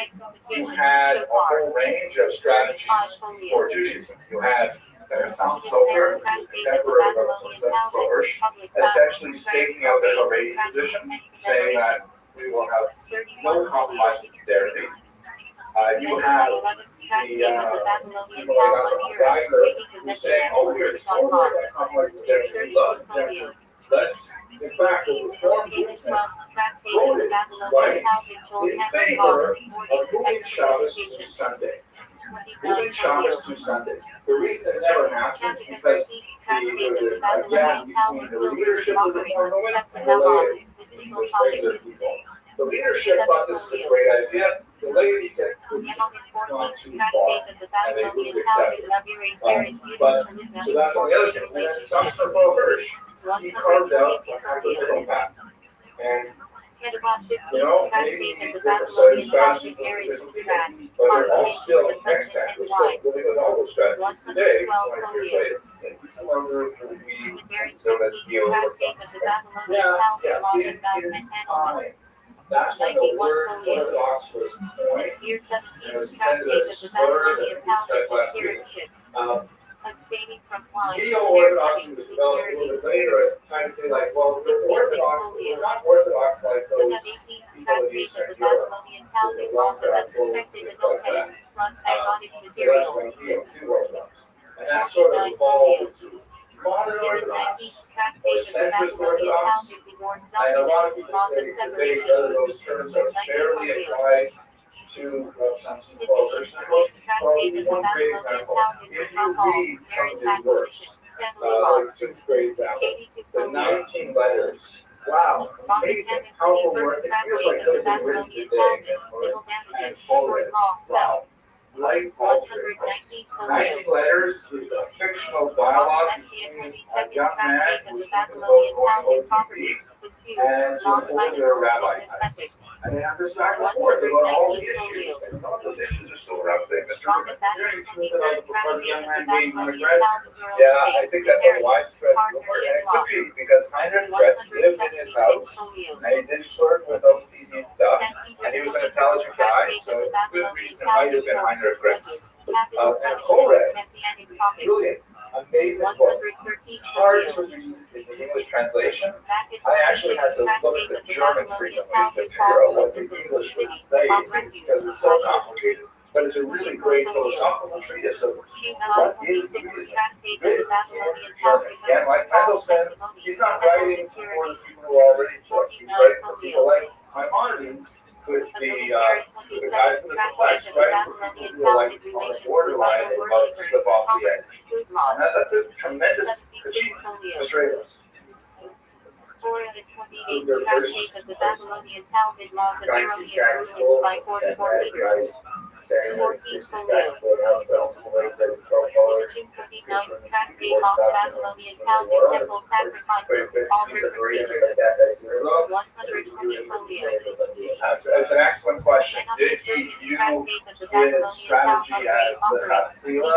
you had a whole range of strategies for Judaism. You had Sam Sofer, contemporary of Hirsch, essentially staking out their Haredi position, saying that we will have no compromise in modernity. You have the people like Geiger who's saying, oh, we're totally going to compromise with modernity. Let's, in fact, the reform movement voted, right, in favor of moving Shabbos to Sunday. Moving Shabbos to Sunday. The reason it never happened is because there's a gap between the leadership of the reform movement and the laity. The leadership thought this was a great idea. The laity said it's not too far, and they wouldn't accept it. But so that's on the other thing. And then Dr. Paul Hirsch, he carved out a kind of middle path. And maybe different study strategies for different people, but they're all still extant. We're still living with all those strategies today, 20 years later. And some of them will be so that's the overcome. Yeah, in time. That's when the word Orthodox was coined, and it was intended as a slur that we said last week. Neo-Orthodoxy was developed a little bit later as trying to say like, well, we're Orthodox, we're not Orthodox like those people in Eastern Europe, with the long gospels and things like that. So that's when Neo-Orthodox. And that sort of evolved into modern Orthodox, or centrist Orthodox, and a lot of people say today whether those terms are fairly applied to Samson Paul Hirsch. Probably one great example, if you read some of his works, like two great examples, the 19 letters, wow, amazing, powerful work, it feels like they've been written today, and it's forward, wow. Life altering. 19 letters is a fictional dialogue between a young man who's thinking about going OTP and an older rabbi. And they have this back and forth about all the issues. And some of those issues are still around today. Mr. Rubin, very true that about the young man being Heinrich Gretz. Yeah, I think that's a widespread rumor. And it could be because Heinrich Gretz lived in his house and he did sort with OTP stuff. And he was an intelligent guy, so it's a good reason it might have been Heinrich Gretz. And Koresh, brilliant, amazing book. Hard to read in the English translation. I actually had to look at the German frequently to figure out what the English would say because it's so complicated. But it's a really great philosophical treatise of what is Judaism. Good German. And like Mendelssohn, he's not writing for the people who are already taught. He's writing for people like Maimonides, with the guy from the flesh, right? For people who are like on the borderline and about to slip off the edge. And that's a tremendous achievement. Mr. Ramos. 428 tractate of the Babylonian Talmud laws of erroneous rulings by 44 leaders. saying that 14 this is back folios. for how the military protocols. Division 39, Tractate of Babylonian Talmud Temple Sacrifices, Alder Procedures. 120 folios. That's an excellent question. Did he view his strategy as the Hatfila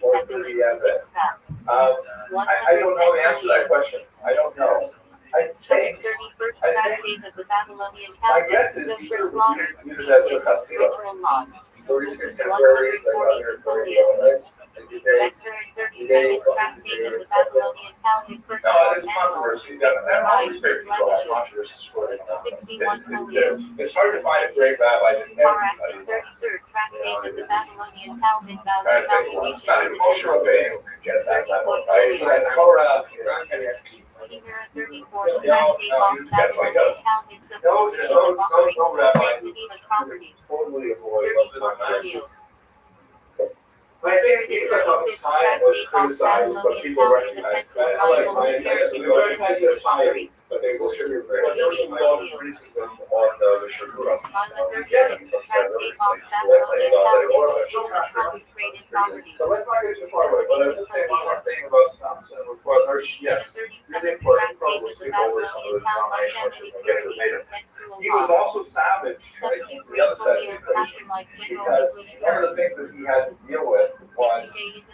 or did he have it? I don't know the answer to that question. I don't know. I think, 31st Tractate of the Babylonian my Talmud, guess is the he first viewed law, it as the Hatfila. ritual laws. For his contemporaries and other folios. Vector and 32nd Tractate of the Babylonian Talmud, first No, law, there's animals, controversy. That always scribes, makes people blemishes. controversy for it. 61 folios. It's hard to find a great rabbi that Parak, everybody the 33rd Tractate of the Babylonian Talmud, vows kind of thing. evaluation Not of an the emotional temple. being who can get that level, right? Like Torah, you know, kind of. Chimera 34th Tractate of you get like Babylonian Talmud, substitution of offerings for sanctity of property. Totally avoid. 34 folios. I think even though his time was criticized, but people recognized that. I guess we recognize the time, but they will show you criticism on the Shagura. Tractate of Babylonian Talmud, consecrated property. So let's not get too far away, but I will say one more thing about stumps and requirements. Yes, really important trouble skip over some of the denominations we can get to later. He was also savage, right? The other side of the equation. Because one of the things that he had to deal with was the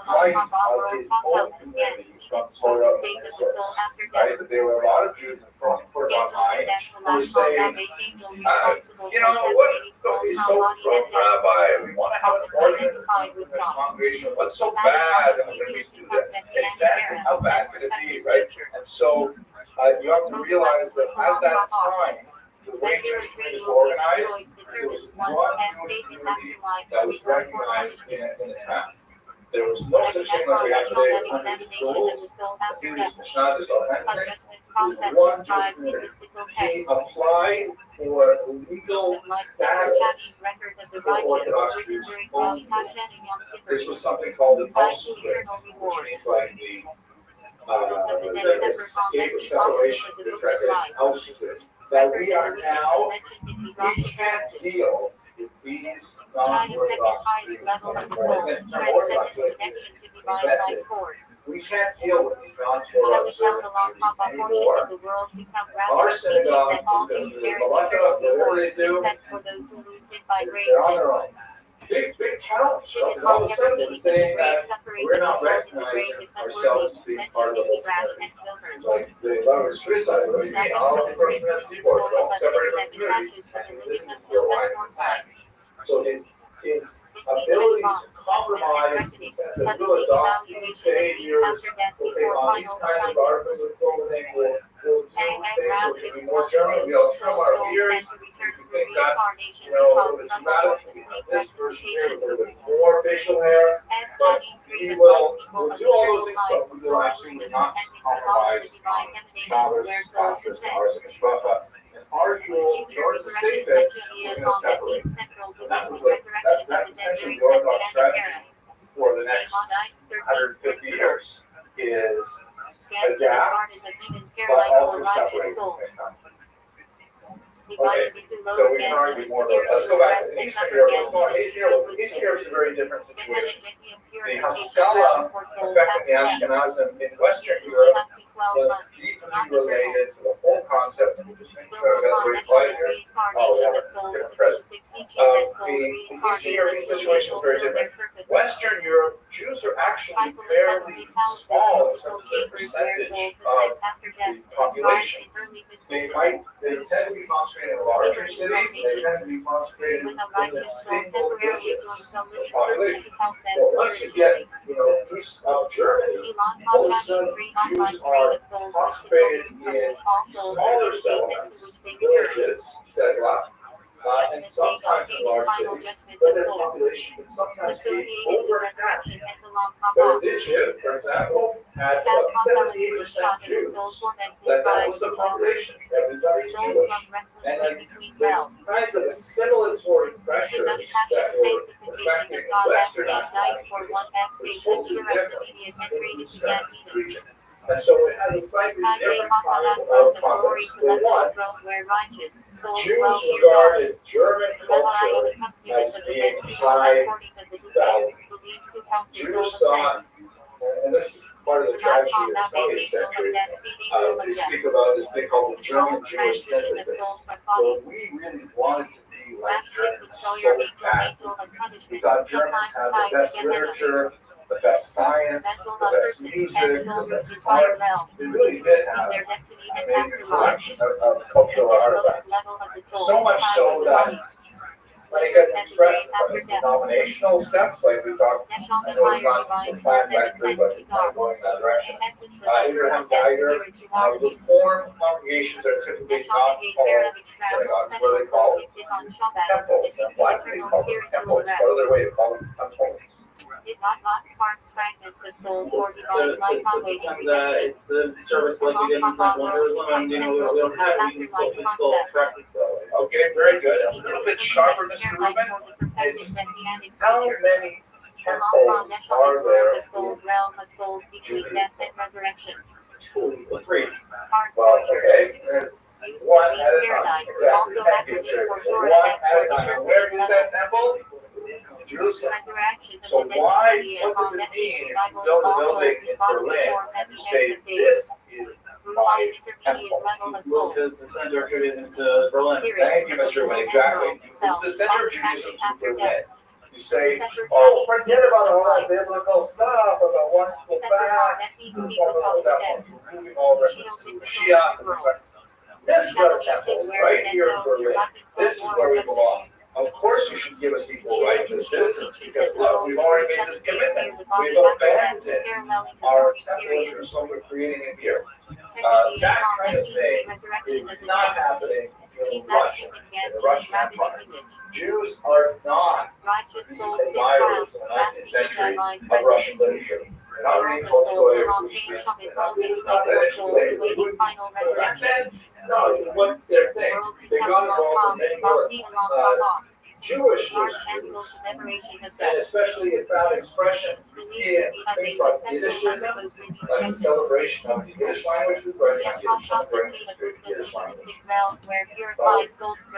flight of his own community from Torah and Israel, right? That there were a lot of Jews in Frankfurt on Main who were saying, you know, what is so from Rabbi? We want to have an ordinance in the congregation. What's so bad when we do this? It's bad. How bad can it be, right? And so you have to realize that at that time, the way Jewish community was organized, there was one community that was recognized in a town. There was no such thing like we have today, hundreds of schools, a serious Mishnah, this all that thing. There was one Jewish community. He applied for legal status for Orthodox Jews only. This was something called the Talmud, which means like the state of separation, the translation Auschwitz. That we are now, we can't deal with these non-Orthodox Jews. We can't deal with these non-Torah observant Jews anymore. Our synagogue is going to do this. Whatever they do, they're on their own. Big challenge. So all of a sudden we're saying that we're not recognizing ourselves as being part of the whole community. It's like the lovers criticize what do you mean? All of the person at Seaboard don't separate from communities and listen to the line of facts. So his ability to compromise the sense that we'll adopt these behaviors, we'll take on these kinds of arguments with clothing, we'll do things which will be more general, we'll trim our ears. We think that's, you know, it's dramatic. This person here with a little bit more facial hair, but we'll do all those things, but we will absolutely not compromise Shabbos, Pastors, Stars, and Mishpacha. And our rule, in order to save it, we're going to separate. And that's essentially the Orthodox strategy for the next 150 years, is adapt, but also separate at the same time. Okay, so we can argue more about, let's go back to Eastern Europe. Eastern Europe is a very different situation. The Haskalah affecting the Ashkenazim in Western Europe was deeply related to the whole concept of the distinction of the right here. Oh, yeah, let's get a present. The Eastern European situation is very different. Western Europe, Jews are actually fairly small in terms of the percentage of the population. They tend to be concentrated in larger cities, they tend to be concentrated in the single digits of population. But once you get, you know, east of Germany, all of a sudden Jews are concentrated in smaller settlements, villages, and sometimes in large cities, but their population can sometimes be over half. Berlin, for example, had about 78% Jews. That was the population. Everybody's Jewish. And then the kinds of assimilatory pressures that were affecting Western Ashkenazi Jews was totally different in the Eastern region. And so it has a slightly different kind of context. For one, Jews regarded German culture as being high value. Jews thought, and this is part of the tragedy of the 20th century, they speak about this thing called the German Jewish synthesis, where we really wanted to be like Germans so badly. We thought Germans had the best literature, the best science, the best music, the best art. They really did have an amazing collection of cultural artifacts. So much so that when it gets expressed from its denominational steps, like we talked, I know it's not planned directly, but it's not going that direction. Abraham Geiger, Reformed congregations are typically not called synagogues. What are they called? Temples. And why do they call them temples? What other way to call them temples? It's the service like we did in Central Jerusalem, and we don't have it, it's still practice. Okay, very good. A little bit sharper, Mr. Rubin. It's how many temples are there in Judaism? 3. Well, okay. One at a time. Exactly. Thank you, sir. One at a time. Where is that temple? Jerusalem. So why, what does it mean if you build a building in Berlin and you say this is my temple? Move the center of Judaism to Berlin. Thank you, Mr. Rubin. Exactly. You move the center of Judaism to Berlin. You say, oh, forget about all that biblical stuff, about wonderful facts. Moving all reference to Mashiach. This is our temple, right here in Berlin. This is where we belong. Of course, you should give us equal rights as citizens, because look, we've already made this commitment. We've abandoned our temple in Jerusalem. We're creating it here. That kind of thing is not happening in Russia, in the Russian Empire. Jews are not admirers in the 19th century of Russian literature. They're not reading Tolstoy or Pushkin. They're not that educated. Back then, no, it was their thing. They got involved in many work. Jewish history, and especially its found expression in things like Yiddishism, like the celebration of the Yiddish language, we're writing on Yiddish, celebrating the Yiddish language. I'm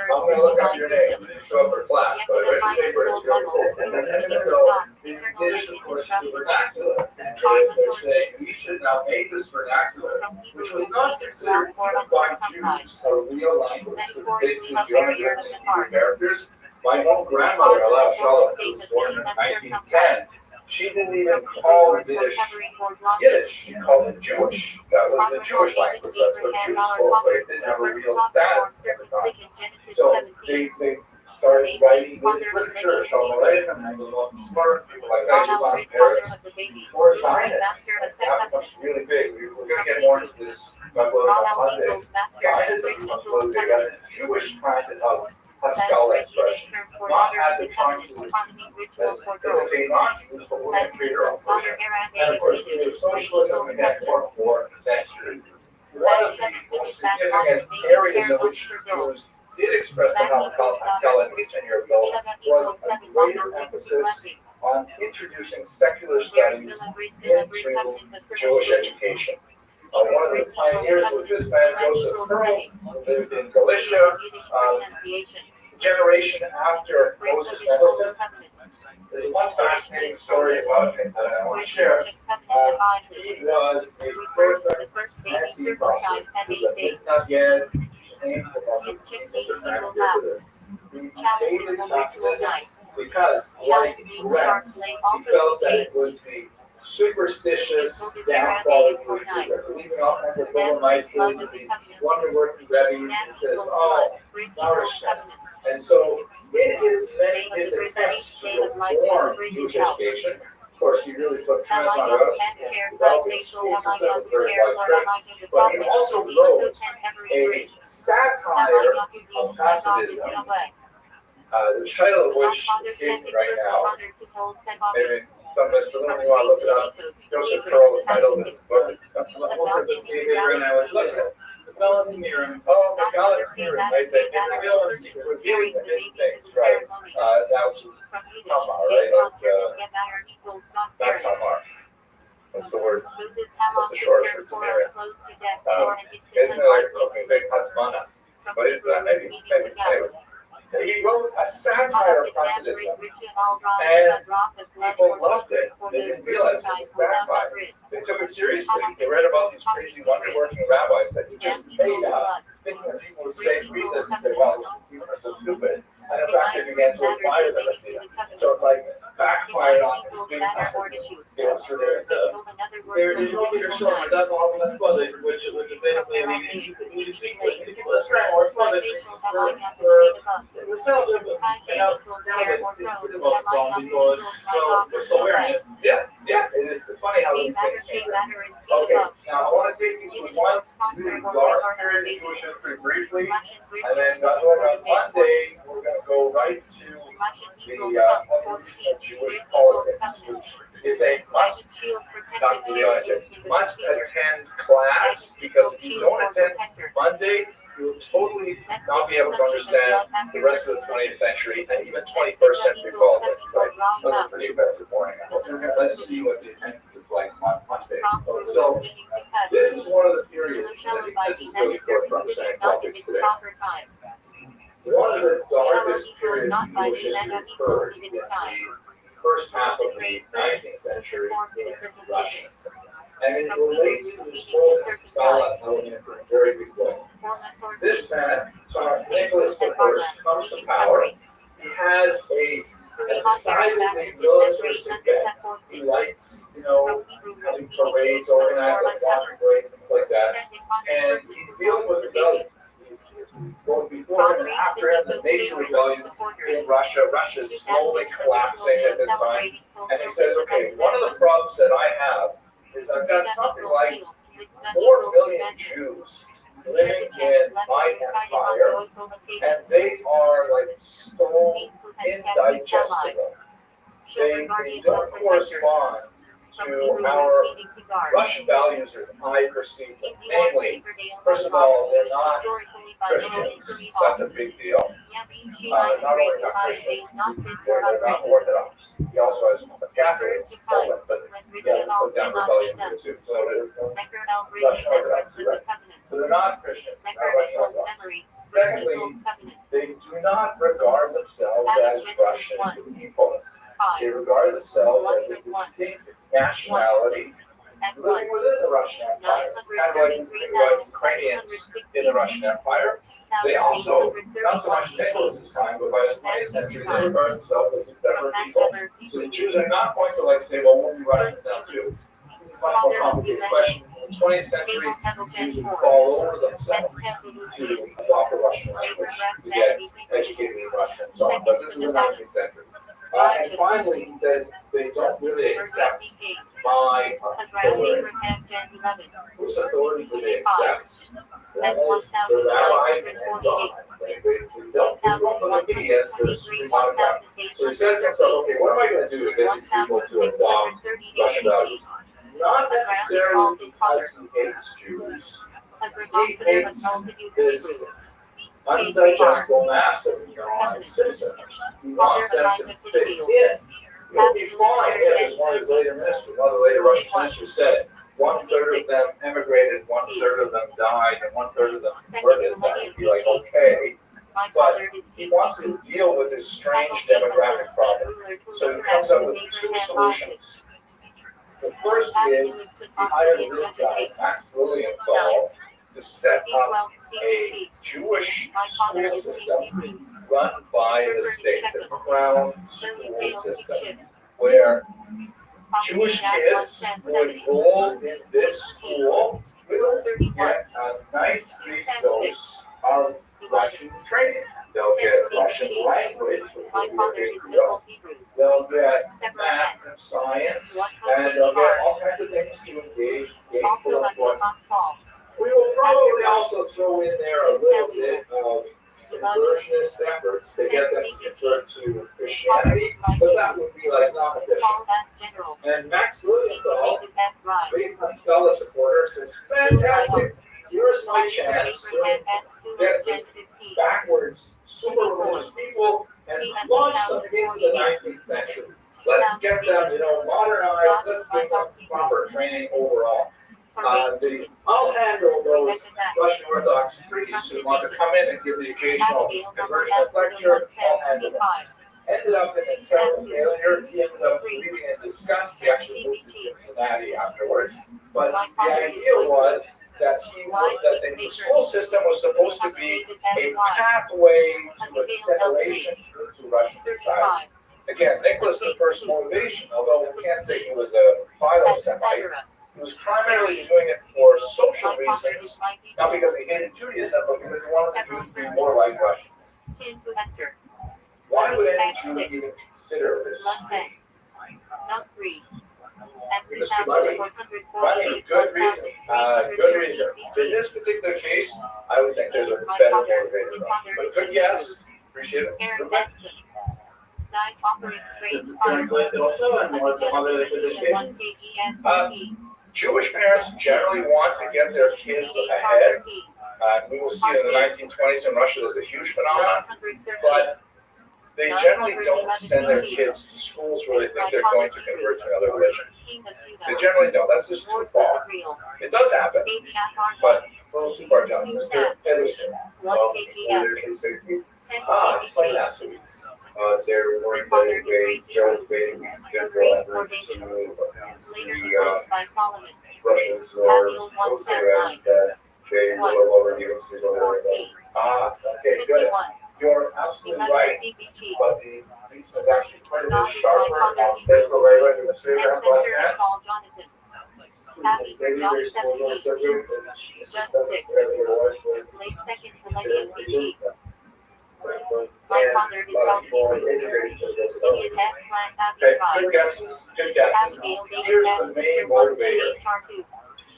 going to look up your name and show up for class, but I read your paper, it's really cool. And so, the Yiddish, of course, is the vernacular. And they're saying we should now make this vernacular, which was not considered even by Jews a real language, it was basically joined in characters. My own grandmother, Alaa Shalom, who was born in 1910, she didn't even call Yiddish Yiddish, she called it Jewish. That was the Jewish language, that's what Jews spoke, but it didn't have a real status at the time. So they started writing Yiddish literature, Shalom Aleichem, people like Eichmann, Paris, or Zionists. That was really big. We're going to get more into this on Monday. Zionism was really big as a Jewish kind of Pascal expression, not as a trying to as a non-Jews, but we're going to create our own version. And of course, there's socialism, again, more next year. One of the most significant areas in which Jews did express the Pascal at least 10 years ago was a greater emphasis on introducing secular studies into Jewish education. One of the pioneers was this man, Joseph Pearl, who lived in Galicia, generation after Moses Mendelssohn. There's one fascinating story about him that I want to share. He was a perfect anti-Russian. He was a Mitnaged, named for this. He hated Nazism because, like Renz, he felt that it was the superstitious downfall of Jewish people. They're believing all kinds of Dolomaites and these wonder-working Rabbis, and he says, oh, nourishment. And so, in his attempts to reform Jewish education, of course, he really took Transmont Rothschild'S and developing school system very widespread, but he also wrote a satire of pacifism, the title of which escapes me right now. Maybe some of us don't want to look it up. Joseph Pearl titled this book. It's right now. It's like Megalis Mirim. oh, Megalis Mirim. Right? They were revealing the hidden things, right? That was Tamar, right? Like, back Tamar. What's the word? Moses, how What's long the short cared for for Tamara? close to death for an Isn't infant it like unlikely okay, Hasmana? from What is that? Maybe. Hebrew to Gaza. He wrote a satire Hanukkah, of Hasidism, rich in all wrong, and a drop of blood people or loved it. for They those didn't realize it circumcised was without backfired. grid. They took it seriously. They read about these crazy wonder-working rabbis that he just made up, thinking that people would say, read this and say, wow, these people are so stupid. And in fact, they began to admire the Messiah. So it like backfired on them big time. Yeah, so they're showing that all that's flooded, which is basically, I mean, you think that people are strong or flooded for the cell, and now cannabis is about song because, well, we're still wearing it. Yeah, it is funny how these things change. Okay, now I want to take you to one really dark period in Jewish history briefly, and then on Monday, we're going to go right to the evolution of Jewish politics, which is a must, not must attend class, because if you don't attend Monday, you'll totally not be able to understand the rest of the 20th century and even 21st century politics. Right? Those are pretty effective morning. Let's see what the attendance is like on Monday. So this is one of the periods, I think this is really important for understanding politics today. One of the darkest periods in Jewish history occurred in the first half of the 19th century in Russia. And it relates to this whole Stalin element in a very big way. This man, Tsar Nicholas I, comes to power. He has a decidedly militaristic bent. He likes, having parades organized, like watching parades, things like that. And he's dealing with rebellions. Both before him and after him, the major rebellions in Russia. Russia is slowly collapsing at this time. And he says, okay, one of the problems that I have is I've got something like 4 million Jews living in my empire, and they are like so indigestible. They don't correspond to our Russian values as I perceive them. Namely, first of all, they're not Christians. That's a big deal. Not only not Christians, they're not Orthodox. He also has Catholics, Poland, but you got to put down rebellion here too. So Russian Orthodox, right? So they're not Christians, not Russian Orthodox. Secondly, they do not regard themselves as Russian people. They regard themselves as a distinct nationality living within the Russian Empire, kind of like Ukrainians in the Russian Empire. They also, not so much in Nicholas's time, but by the 20th century, they regard themselves as separate people. So the Jews are not going to say, well, we'll be Russians now too. It's a much more complicated question. In the 20th century, the Jews would fall over themselves to adopt a Russian language, to get educated in Russian and so on. But this is the 19th century. And finally, he says they don't really accept my authority. Whose authority do they accept? That is the rabbis and God. They don't look at me as the supreme autocrat. So he says to himself, okay, what am I going to do to get these people to adopt Russian values? Not necessarily because he hates Jews. He hates this undigestible mass of non-citizens. He wants them to fit in. It'll be fine if, as one of his later ministers, one of the later Russian ministers said, 1/3 of them emigrated, 1/3 of them died, and 1/3 of them converted. That would be like, okay. But he wants to deal with this strange demographic problem. So he comes up with 2 solutions. The first is he hired this guy, Max Lilienthal, to set up a Jewish school system run by the state, the crown school system, where Jewish kids would enroll in this school will get a nice big dose of Russian training. They'll get Russian language, which will be a big deal. They'll get math and science, and they'll get all kinds of things to engage gainful employment. We will probably also throw in there a little bit of conversionist efforts to get them to convert to Christianity, but that would be like non-official. And Max Lilienthal, big Stella supporter, says, fantastic, here's my chance to get this backwards, super religious people and launch them into the 19th century. let's get them, modernized, let's give them proper training overall. I'll handle those Russian Orthodox priests who want to come in and give the occasional conversionist lecture. I'll handle them. Ended up in a terrible failure. He ended up leaving in disgust. He actually moved to Cincinnati afterwards. But the idea was that the school system was supposed to be a pathway to assimilation into Russian society. Again, Nicholas the First's motivation, although we can't say he was a philo-Semite, he was primarily doing it for social reasons, not because he hated Judaism, but because he wanted the Jews to be more like Russians. Why would any Jew even consider this? Not 3. Mr. Bunny, good reason. Good reason. In this particular case, I would think there's a better motivator. But good guess. Appreciate it. Guys offering strange Also, and what the mother of the Jewish parents generally want to get their kids ahead. We will see in the 1920s in Russia there's a huge phenomenon, but they generally don't send their kids to schools where they think they're going to convert to another religion. They generally don't. That's just too far. It does happen, but it's a little too far, John. Explain that to me. They're worried that they don't Russians or those around that they will already give us to go there. Okay, good. You're absolutely right. But the police have actually quite a bit sharper on central railway administrator and black man. Happy for John 17. Just 6. Late second millennium BC. My father is called Hebrew. Indian S. Clan Happy Tribe. Good guesses. Abigail Here's David S. the Sister main 1 motivator. HR2.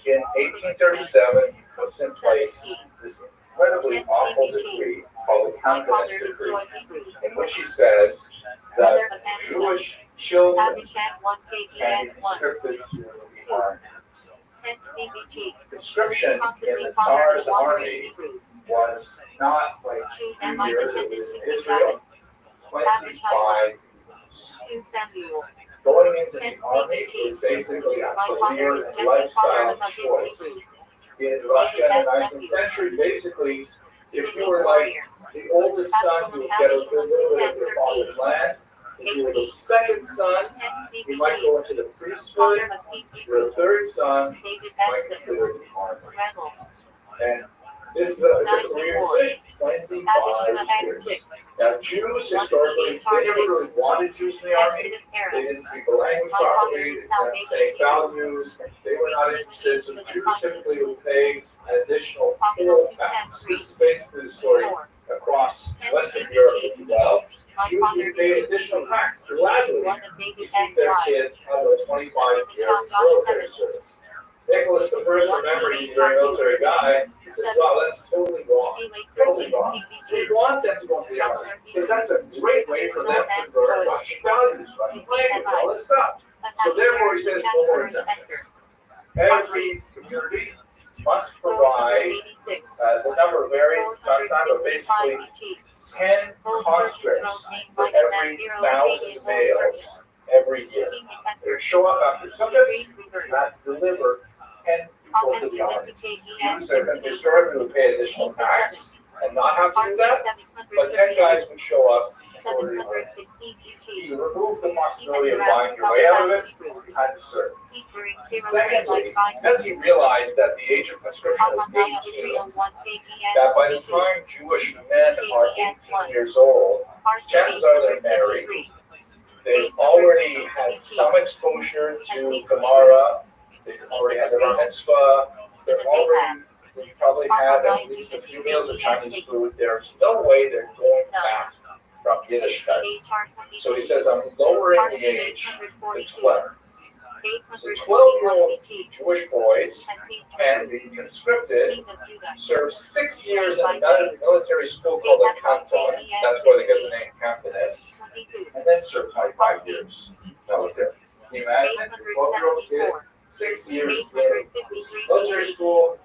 In 1837, was in place this incredibly awful decree called the My father Countenance is Decree, Joy Hebrew. in which he says that Mother of Jewish children Abishag 1 can be KGS 1. conscripted to the army. 10 CBG. Conscription in Possibly the father Tsar's is Walter army Hebrew. was not like 2 few MI years, it attended was in 67. Israel, Abishai 25. 2 Samuel. Going into 10 the army CBG. was basically a My father career is and Jesse Father lifestyle of Abib choice. Hebrew. In Russia in the 19th century, basically, if you were like the oldest son, you would get a little bit of your father's land. If you were the second son, 10 you might go into the priesthood. Father of Peace Your third son David might S. consider the army. Reynolds. And this is a career decision. 25 years. 6. Now, Jews historically, they never really wanted Jews in the army. Exodus era. They didn't speak the language properly. They didn't have the same values. They were not interested. So Jews typically would pay an additional poll tax. This is basically the story across Western Europe, if you will. Jews would pay additional tax gladly to keep their kids out of a 25-year military service. Nicholas the First, remember, he's a very military guy. He says, "Wow, that's totally wrong. Totally wrong. We want them to go to the army because that's a great way for them to learn Russian values, Russian language, all this stuff." So therefore, he says, "No more exemption. Every community must provide the number varies sometimes, but basically 10 conscripts for every 1,000 males every year. They show up after service, that's delivered 10 people to the army. Jews have historically would pay additional tax and not have to do that, but 10 guys would show up. You remove the possibility of buying your way out of it, you had to serve. Secondly, as he realized that the age of conscription was 18, that by the time Jewish men are 18 years old, chances are they're married. They've already had some exposure to Gemara. They've already had their bar mitzvah. They probably had at least a few meals of Chinese food. There's no way they're going back from Yiddishkeit. So he says, I'm lowering the age to 12. So 12-year-old Jewish boys can be conscripted, serve 6 years in another military school called a canton. That's where they get the name cantoness. And then serve 25 years military. Can you imagine? 12-year-old kid, 6 years in military school,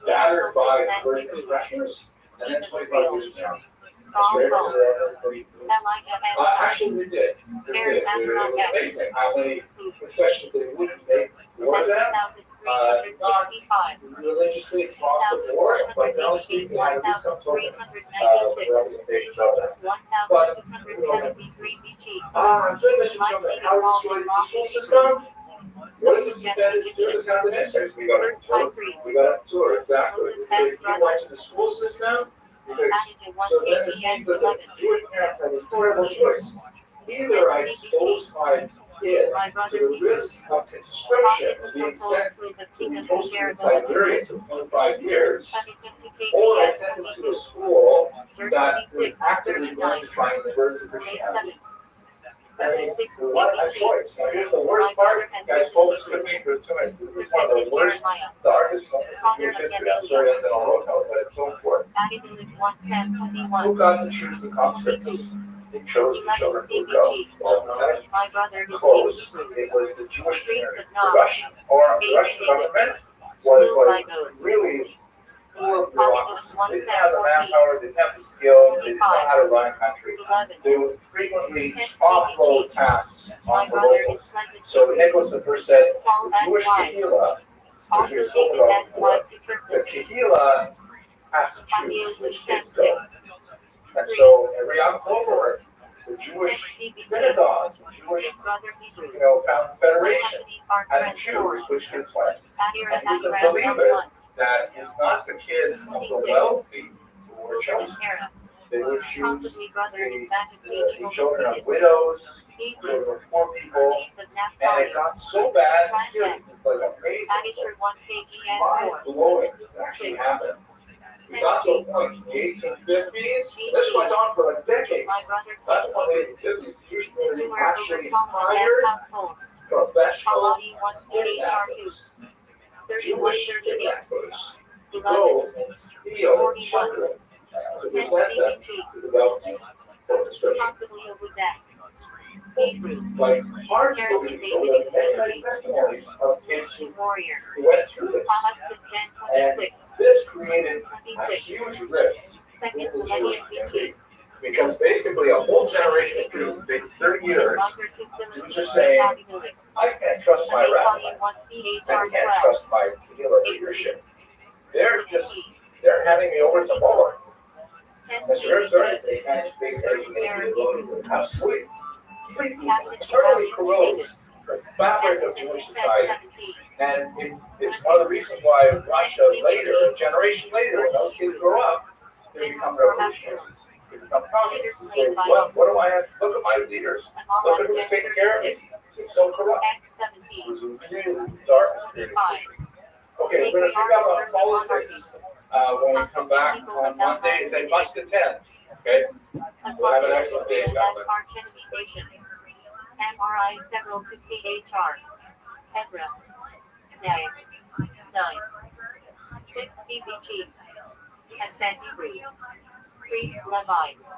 battered by conversion pressures, and then 25 years in the army. Actually, we did. We did. It was amazing how many concessions they wouldn't make for them. Not religiously across the board, but generally speaking, they had at least some sort of representation of that. But, so this is something, how is the school system? What is this embedded to the combination? We got a tour, exactly. If you went to the school system, so then this means that the Jewish parents have this terrible choice. Either I expose my kid to the risk of conscription and being sent to be posted in Siberia for 25 years, or I send him to a school that is actively going to try and reverse the Christianity. I mean, what a choice. Now, here's the worst part. Guys, focus with me for 2 minutes. This is one of the worst, darkest moments in Jewish history. I'm sorry that I'll roll out, but it's so important. Who got to choose the conscripts? They chose the children who would go. Well, close. It was the Jewish community. The Russian government was like really poor bureaucracy. They didn't have the manpower, they didn't have the skills, they didn't know how to run a country. They would frequently offload tasks on the locals. So Nicholas I said, the Jewish Kehillah, which is spoken about before, the Kehillah has to choose which kids go. And so every October, the Jewish synagogue, the Jewish, federation had to choose which kids went. And you can believe it, that it's not the kids of the wealthy who were chosen. They would choose the children of widows, children of poor people, and it got so bad, it's like amazing, mind-blowing, it actually happened. We got to a point in the 1850s, this went on for a decade. That's when the 1850s, Jewish community actually hired professional kidnappers, Jewish kidnappers, to go and steal children to present them to the government for conscription. Like hard to believe, there were many testimonies of kids who went through this. And this created a huge rift in the Jewish community. Because basically a whole generation of Jews, 30 years, Jews are saying, I can't trust my rabbi, I can't trust my Kehillah leadership. They're handing me over to Molar. And they kind of basically make me go to absolutely totally corrodes the fabric of Jewish society. And it's one of the reasons why Russia later, a generation later, when those kids grow up, they become revolutionaries. They become communists. What do I have? Look at my leaders. Look at who's taking care of me. It's so corrupt. It was a really dark period of history. Okay, we're going to pick up on politics when we come back on Monday. It's a must attend. Okay? We'll have an excellent day, gentlemen. MRI several to CHR. Ezra. Zay. 9. 5th CBG. Ascend Hebrew. Priests Levites.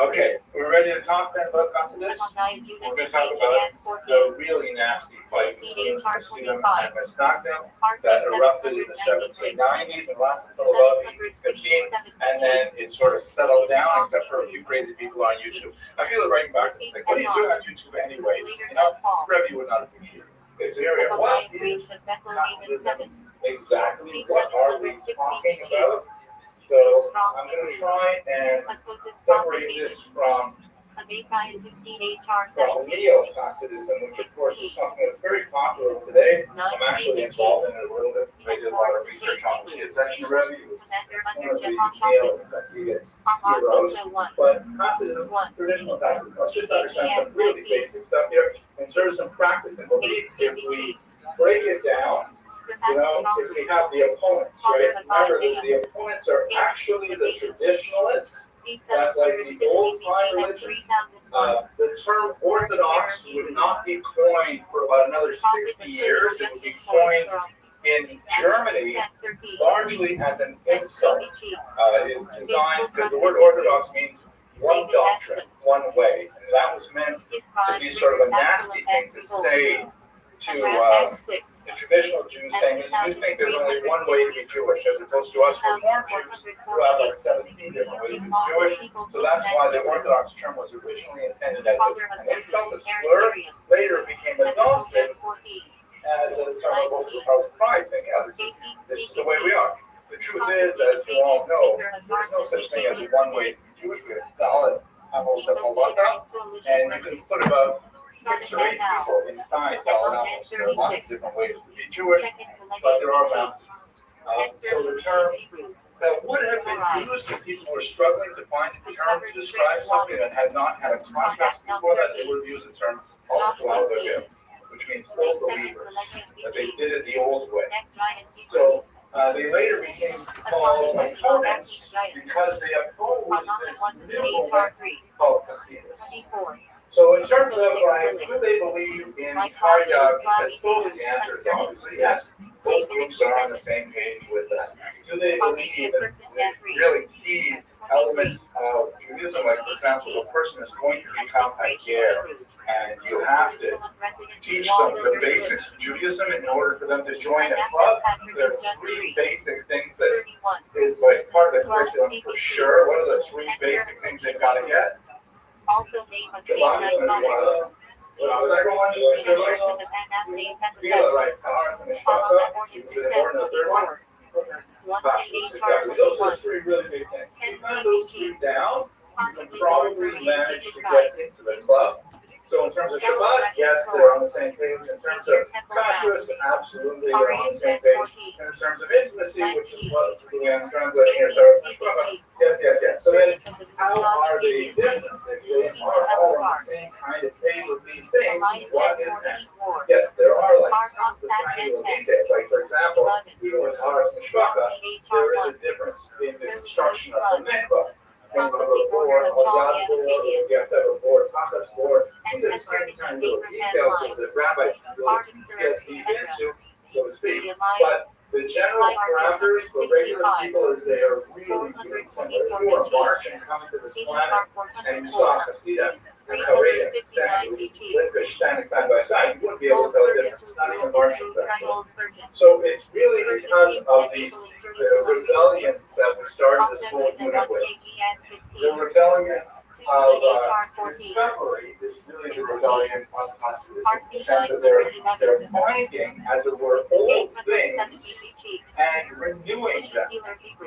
Okay, we're ready to talk then about after this? We're going to talk about the really nasty fight between Christina and Miss Stockton that erupted in the 1790s and lasted until about 1815, and then it sort of settled down, except for a few crazy people on YouTube. I feel it right back. Like, what are you doing on YouTube anyways? Rabbi would not have been here. What is exactly what are we talking about? So I'm going to try and separate this from neo-Hasidism, which of course is something that's very popular today. I'm actually involved in it a little bit. I did a lot of research on the attention revenue. One of the neo-Hasidic heroes. But Hasidism, traditional Hasidism, let's just understand some really basic stuff here. And sort of some practice and beliefs, if we break it down, if we have the opponents, right? Remember, the opponents are actually the traditionalists. That's like the old-time religion. The term Orthodox would not be coined for about another 60 years. It would be coined in Germany largely as an insult. It is designed, because the word Orthodox means one doctrine, one way. And that was meant to be sort of a nasty thing to say to the traditional Jews saying that you think there's only one way to be Jewish, as opposed to us Reform Jews who have like 17 different ways to be Jewish. So that's why the Orthodox term was originally intended as an insult, a slur. Later it became adopted as a term of pride, saying, yeah, this is the way we are. The truth is, as you all know, there's no such thing as one way to be Jewish. We have Dalit, Amos, and Halakha, and you can put about 6 or 8 people inside Dalit, Amos. There are lots of different ways to be Jewish, but there are boundaries. So the term that would have been used if people were struggling to find a term to describe something that had not had a context before that, they would have used the term Al-Tawazah, which means full believers, that they did it the old way. So they later became called opponents because they opposed this new movement called Hasidus. So in terms of do they believe in Taryag Pesach, the answer is obviously yes. Both groups are on the same page with that. Do they believe in the really key elements of Judaism? Like, for example, a person is going to become a ger, and you have to teach them the basics of Judaism in order for them to join a club. There are 3 basic things that is like part of the curriculum for sure. What are the 3 basic things they've got to get? Also name a tree like Monaco. Those are 3 really big things. If you have those 3 down, you can probably manage to get into the club. So in terms of Shabbat, yes, they're on the same page. In terms of kashrus, absolutely, they're on the same page. And in terms of intimacy, which is what I'm translating here, yes. So then, how are they different? If they are all on the same kind of page with these things, what is next? Yes, there are like tons of tiny little details. Like, for example, even with Haras and Shvaka, there is a difference in the construction of the mikvah. You have to have a board, takas board. These are tiny little details that the rabbis really get deep into, so to speak. But the general parameters for regular people is they are really something. If you are marching coming to this planet and you saw Hasidah and Hareda standing side by side, you wouldn't be able to tell the difference. It's not even Martian festival. So it's really because of these rebellions that we started this whole unit with. The rebellion of discovery is really the rebellion of Hasidus, in the sense that they're finding, as it were, old things and renewing them.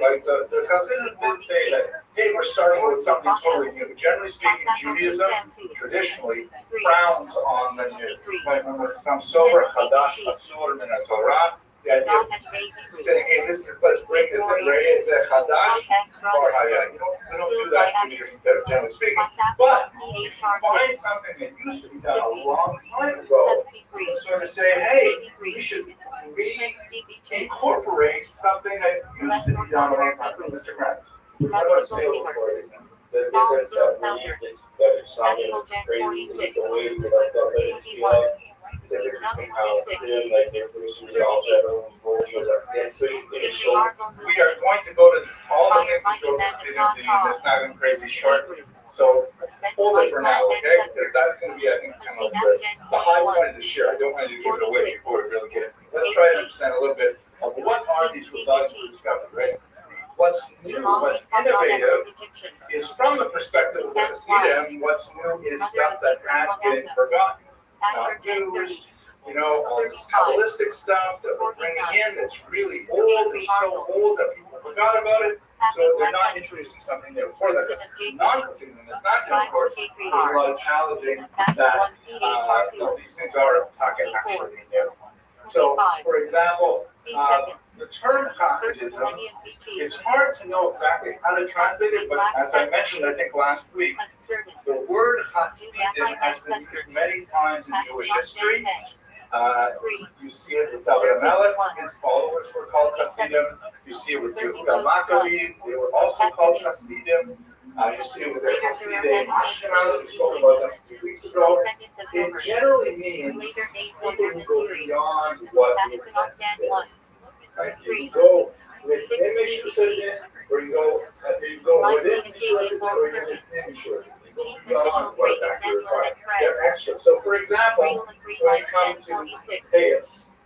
Like the Hasidus did say that, hey, we're starting with something totally new. Generally speaking, Judaism traditionally frowns on the new. Like when some sober Hadash Asur min Torah, the idea of saying, hey, let's bring this in, right? It's a Hadash or Hayah. We don't do that in Judaism, generally speaking. But if you find something that used to be done a long time ago, you sort of say, hey, we should incorporate something that used to be done a long time ago. Mr. Krantz, what about sales for example? The difference of belief is that it's not crazy, it's the way that I felt that it's feeling. The difference between how it feels, like the information we all have, we are going to go to all the things that go to this not even crazy short. So hold it for now, okay? Because that's going to be, I think, kind of the high point of the year. I don't want you to give it away before we really get into it. Let's try to understand a little bit of what are these rebellions we discovered, right? What's new, what's innovative is from the perspective of the Hasidim, what's new is stuff that has been forgotten. Used, all this Kabbalistic stuff that we're bringing in that's really old, is so old that people forgot about it. So they're not introducing something new. For the non-Hasidim, it's not new, of course. There's a lot of challenging that these things are talking actually new. So, for example, the term Hasidism, it's hard to know exactly how to translate it, but as I mentioned, I think last week, the word Hasidim has been used many times in Jewish history. You see it with David HaMelech, his followers were called Hasidim. You see it with Yehuda Maccabi, they were also called Hasidim. You see it with the Hasidei Ashkenaz, we spoke about them a few weeks ago. It generally means people who go beyond what is necessary. Right? You go within Mishra, or you go within Mishra, or you go within Mishra. what's accurate, right? They're extra. So, for example, when it comes to Deus,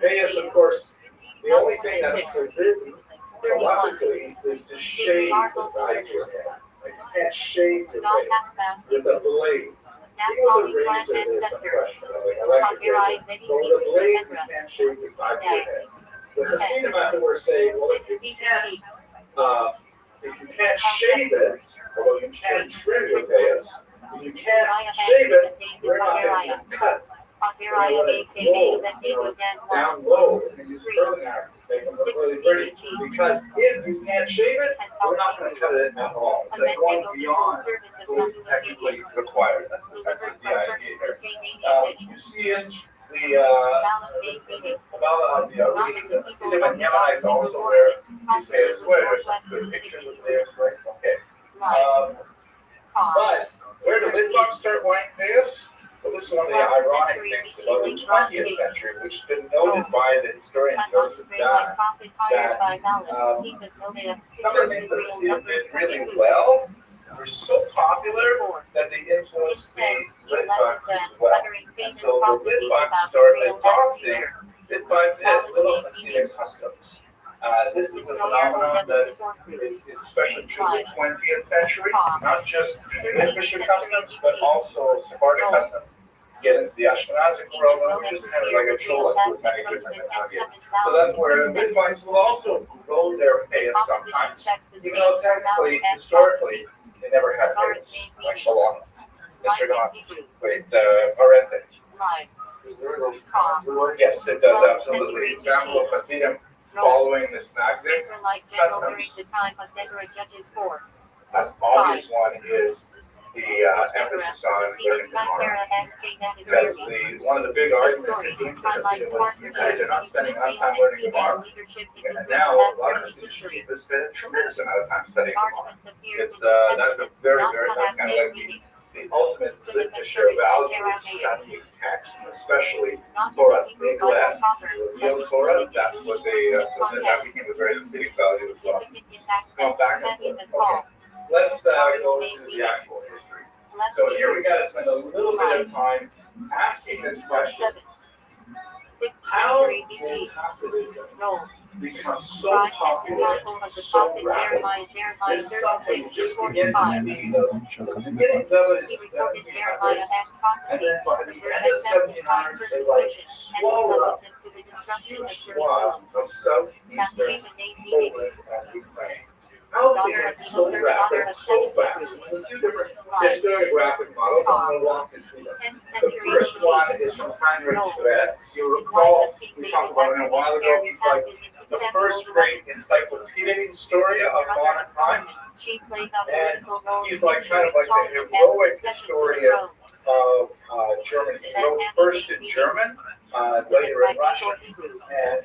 Deus, of course, the only thing that's forbidden halachically is to shave the sides of your head. Like, you can't shave your head with a blade. Even with a razor, there's some question of like electric razor. But with a blade, you can't shave the sides of your head. The Hasidim method were saying, well, if you can't shave it, although you can trim your Deus, if you can't shave it, we're not going to cut. We're going to low, down low, and use curling irons to make them look really pretty. Because if you can't shave it, we're not going to cut it at all. It's like going beyond what is technically required. That's essentially the idea here. You see it. The Hasidim and Yemenites also wear these Deus sweaters. Good pictures of Deus, right? Okay. But where did Litvak start wearing Deus? Well, this is one of the ironic things about the 20th century, which has been noted by the historian Joseph Dunn, that some of the things that the Hasidim did really well were so popular that they influenced the Litvaks as well. And so the Litvaks started adopting bit by bit little Hasidic customs. This is a phenomenon that is especially true in the 20th century, not just Jewish customs, but also Sephardic customs. Get into the Ashkenazic world, which is kind of like a chola with many different Hasidim. So that's where Midwives will also grow their payas sometimes, even though technically, historically, they never had payas, like Shalom. Mr. Gnostic. Wait, Parente. Yes, it does, absolutely. Example of Hasidim following this Nagdic customs. An obvious one is the emphasis on learning Gemara. Because one of the big arguments against the Hasidim was, you guys are not spending enough time learning Gemara. And now a lot of Hasidic people spend a tremendous amount of time studying Gemara. That's a that's kind of like the ultimate litmus of value in studying text, especially Torah Stiglet, real Torah. That's what that became a very Hasidic value as well. Come back and forth. Let's go into the actual history. So here we got to spend a little bit of time asking this question. How did Hasidism become so popular so rapidly? This is something you just begin to see the beginnings of it in the 1700s. And then by the end of the 1700s, they like swallowed up huge swaths of southeastern Poland and Ukraine. How did they get so rapid, so fast? There's a few different historiographic models. I'm going to walk you through them. The first one is from Heinrich Schwetz. You'll recall, we talked about it a while ago. He's like the first great encyclopedic historian of modern times. And he's like kind of like the heroic historian of Germany. He wrote first in German, later in Russian, and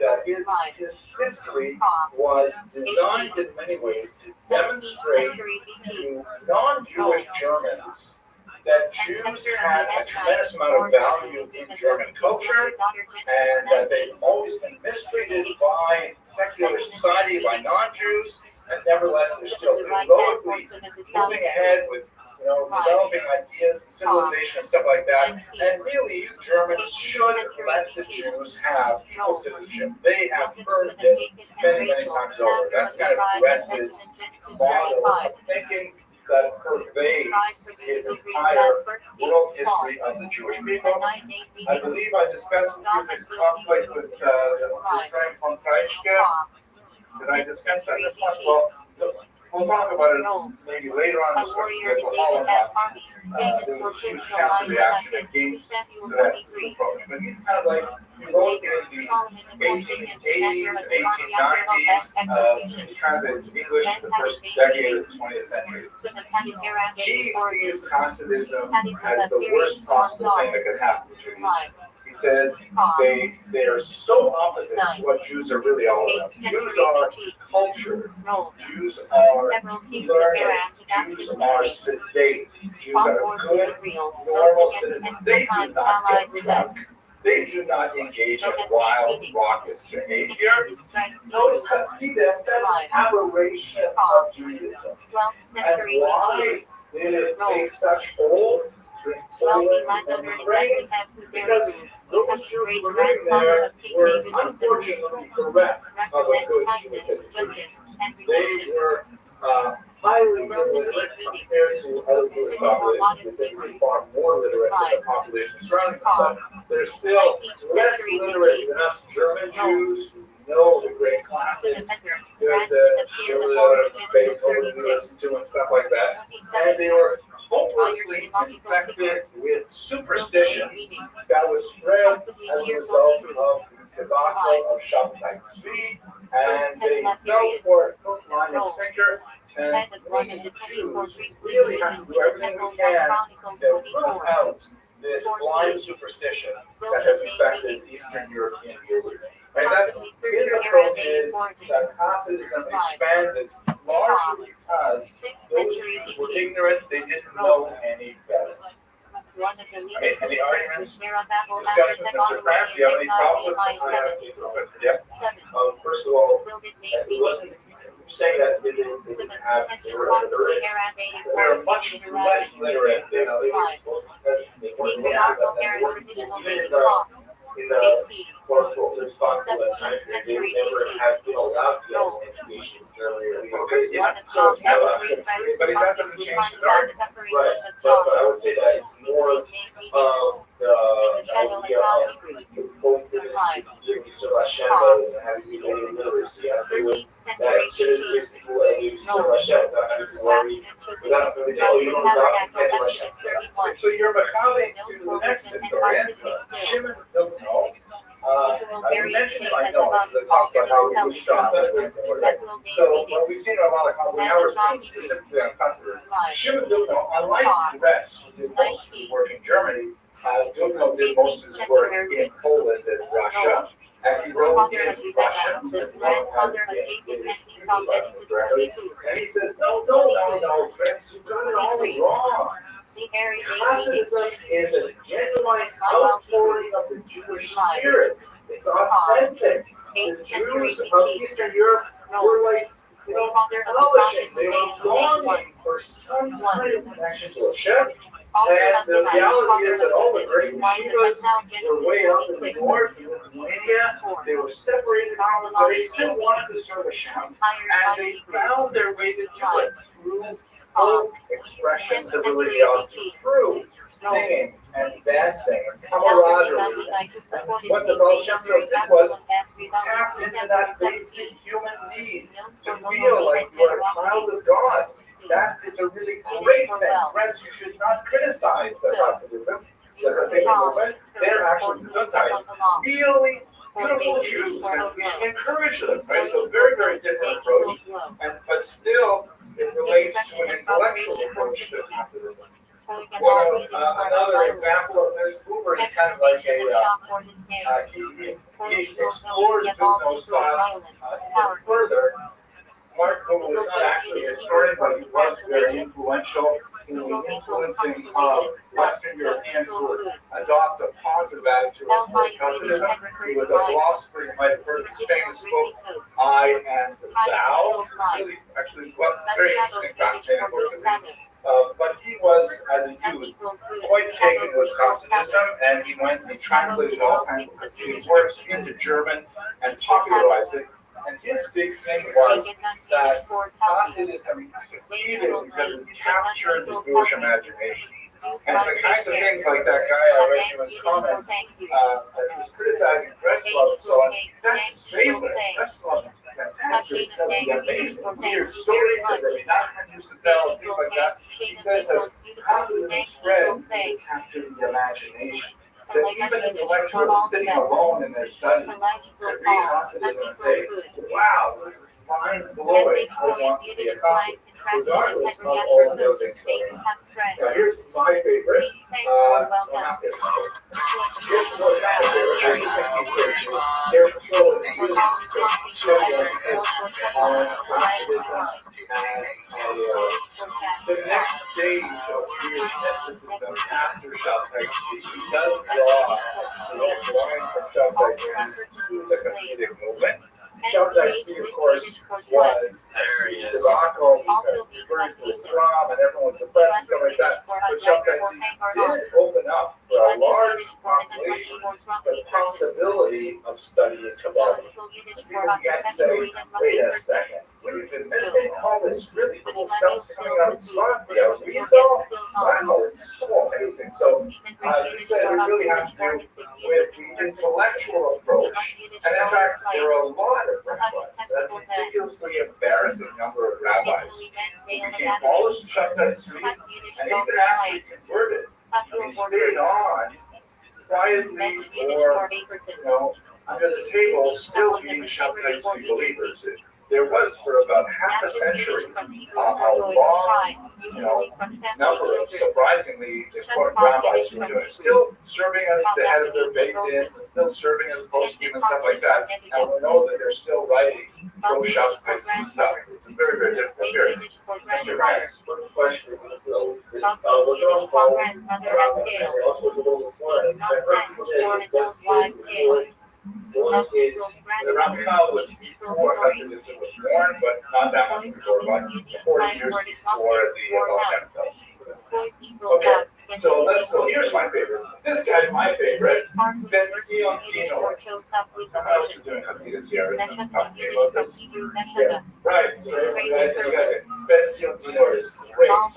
his history was designed in many ways to demonstrate to non-Jewish Germans that Jews had a tremendous amount of value in German culture, and that they've always been mistreated by secular society, by non-Jews, and nevertheless they're still heroically moving ahead with developing ideas and civilization and stuff like that. And really, Germans should let the Jews have full citizenship. They have earned it many, many times over. That's kind of Schwetz's model of thinking that pervades his entire world history of the Jewish people. I believe I discussed with you this conflict with Ephraim von Kreische. Did I discuss that this much? Well, we'll talk about it maybe later on in the story. There was a huge counter-reaction against that approach. But he's kind of like, he wrote in the 1880s and 1890s, he's translated to English in the first decade of the 20th century. He sees Hasidism as the worst possible thing that could happen to Jews. He says they are so opposite to what Jews are really all about. Jews are culture. Jews are learning. Jews are sedate. Jews are good, normal citizens. They do not get drunk. They do not engage in wild, raucous behavior. Notice Hasidim, that's an aberration of Judaism. And why They take such hold, bring Poland and Ukraine, because those Jews who were living there were unfortunately bereft of a good Jewish education. They were highly illiterate compared to other Jewish populations. They were far more literate than the population surrounding them, but they're still less literate than us German Jews who know the great classics, Goethe, Schiller, Beethoven, we listen to and stuff like that. And they were hopelessly infected with superstition that was spread as a result of the debacle of Shabtai Tzvi, and they fell for it, hook, line, and sinker. And we Jews really have to do everything we can to root out this blind superstition that has infected Eastern European Jewry. And that's his approach is that Hasidism expanded largely because those Jews were ignorant, they didn't know any better. Any arguments, discussions, Mr. Frank? Do you have any thoughts? Yep. First of all, saying that they didn't have literate. They're much less literate than other people. They weren't in the quote-unquote responsible country. They never have been allowed to get education in Germany or okay, yeah. So it's not but it doesn't change the argument. Right. But I would say that it's more of the idea of going to the Hashem and having the literacy. I say that citizens who use Hashem not have to worry. Without really knowing, you don't get Hashem. So you're becoming to the next historian, Shimon Dumno. As I mentioned, I know, because I talked about how we shot that. So when we've seen a lot of how we now are seeing specifically on customers, Shimon Dumno, unlike the rest, who did most of his work in Germany, Dumno did most of his work in Poland and Russia. And he wrote in Russian, as well as in and he says, no, friends, you got it all wrong. Hasidism is a genuine outpouring of the Jewish spirit. It's authentic. The Jews of Eastern Europe were like, relishing. They were longing for some kind of connection to Hashem. And the reality is that all the great yeshivas were way up in the north, in Lithuania. They were separated from them, but they still wanted to serve Hashem. And they found their way to do it through folk expressions of religiosity, through singing and dancing and camaraderie. What the Baal Shem Tov did was tap into that basic human need to feel like you're a child of God. That is a really great thing. Friends, you should not criticize the Hasidism, the Hasidic movement. They're actually really beautiful Jews, and we should encourage them. Right? So very, very different approach, but still it relates to an intellectual approach to Hasidism. Well, another example of this, Uber is kind of like he explores Dumno's style further. Mark Google was not actually a historian, but he was very influential in the influencing of Western Europeans to adopt a positive attitude toward Hasidism. He was a philosopher. You might have heard of his famous quote, I and thou. Really, actually, very interesting, fascinating book to read. But he was, as a youth, quite taken with Hasidism, and he went and translated all kinds of his works into German and popularized it. And his big thing was that Hasidism succeeded because it captured the Jewish imagination. And the kinds of things like that guy I read you his comments, was criticizing Breslov and so on, that's his favorite. That's fantastic. That's the amazing, weird stories that Rabbi Nachman used to tell, things like that. He says that Hasidism spread to capture the imagination. That even intellectuals sitting alone in their studies can read Hasidism and say, wow, this is mind-blowing. I want to be a Hasid, regardless of all of those things going on. Now, here's my favorite. The next stage of weird mysticism after Shabtai Tzvi does draw the line from Shabtai Tzvi to the Hasidic movement. Shabtai Tzvi, of course, was the debacle referred to Islam and everyone's depressed and stuff like that. But Shabtai did open up for a large population the possibility of studying Kabbalah. People began to say, wait a second, we've been missing all this really cool stuff coming out of Slovakia. Rizal, wow, it's so amazing. So he said it really has to do with the intellectual approach. And in fact, there are a lot of rabbis, a ridiculously embarrassing number of rabbis who became Polish Shabtai priests and even actually converted. And they stayed on quietly or, under the table, still being Shabtai believers. There was for about half a century a long, number of surprisingly important rabbis who were doing it, still serving as the head of their Beit-Din, still serving as poskim and stuff like that. And we know that they're still writing pro-Shabtai stuff. It's a very, very difficult period. Mr. Ryan, one question. The Rabbi was before Hasidus was born, but not that much before, about 40 years before the Rothschild'S. Okay, so let's go. Here's my favorite. This guy's my favorite. Ben Sion Dino. How else are doing Hasidus here? Talking about this? Yeah, right. So you guys, Ben Sion Dino is great. Now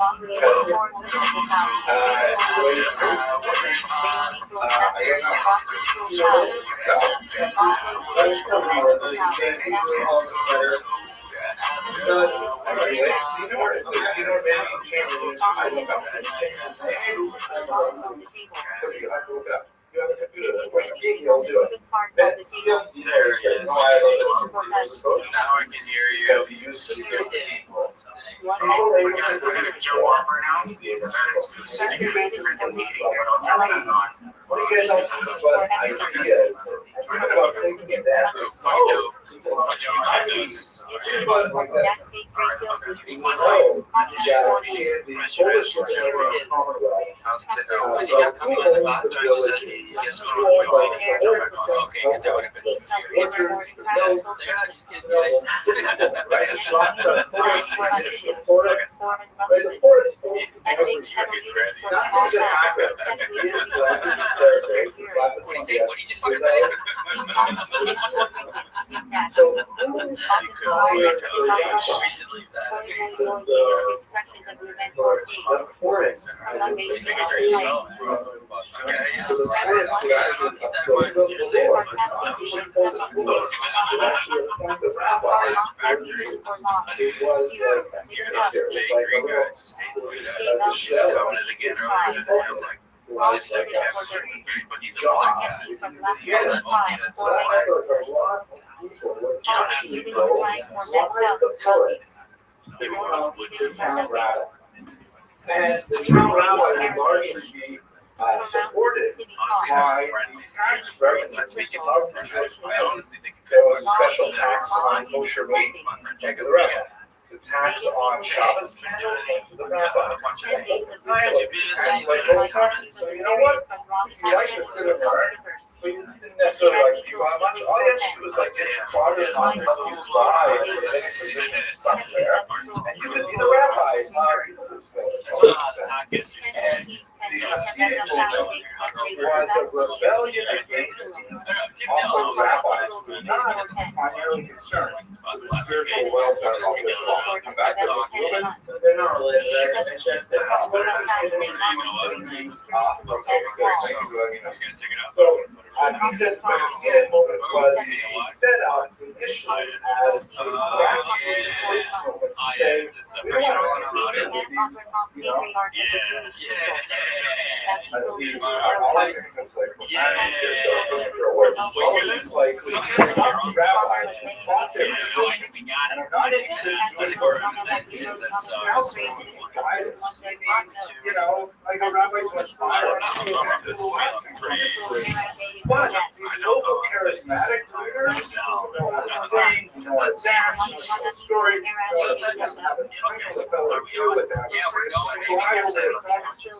I can hear you. Because I had to jump off right now. Because I had to do a stupid freaking meeting. But I'll turn that on. What do you guys have to do about ideas? I'm talking about thinking and dancing. What you just fucking say? So, recently and the town rabbi would largely be supported by the tax revenues of the Jews. There was a special tax on kosher meat, regular rabbi. The tax on Shabbos candles went to the rabbi. So you know what? If you like to sit at work, but you didn't necessarily like people that much, all you had to do was like get your father on the close by and get a position somewhere, and you could be the rabbi. And the Hasidic movement was a rebellion against all the rabbis who were not primarily concerned with the spiritual welfare of their flock. Come back to this woman, they're not related. He said the Hasidic movement was set up initially as a grassroots movement to say, we don't want to interfere with these, like a rabbi to inspire. But these local charismatic leaders, saying, story, sometimes have a title to follow through with that.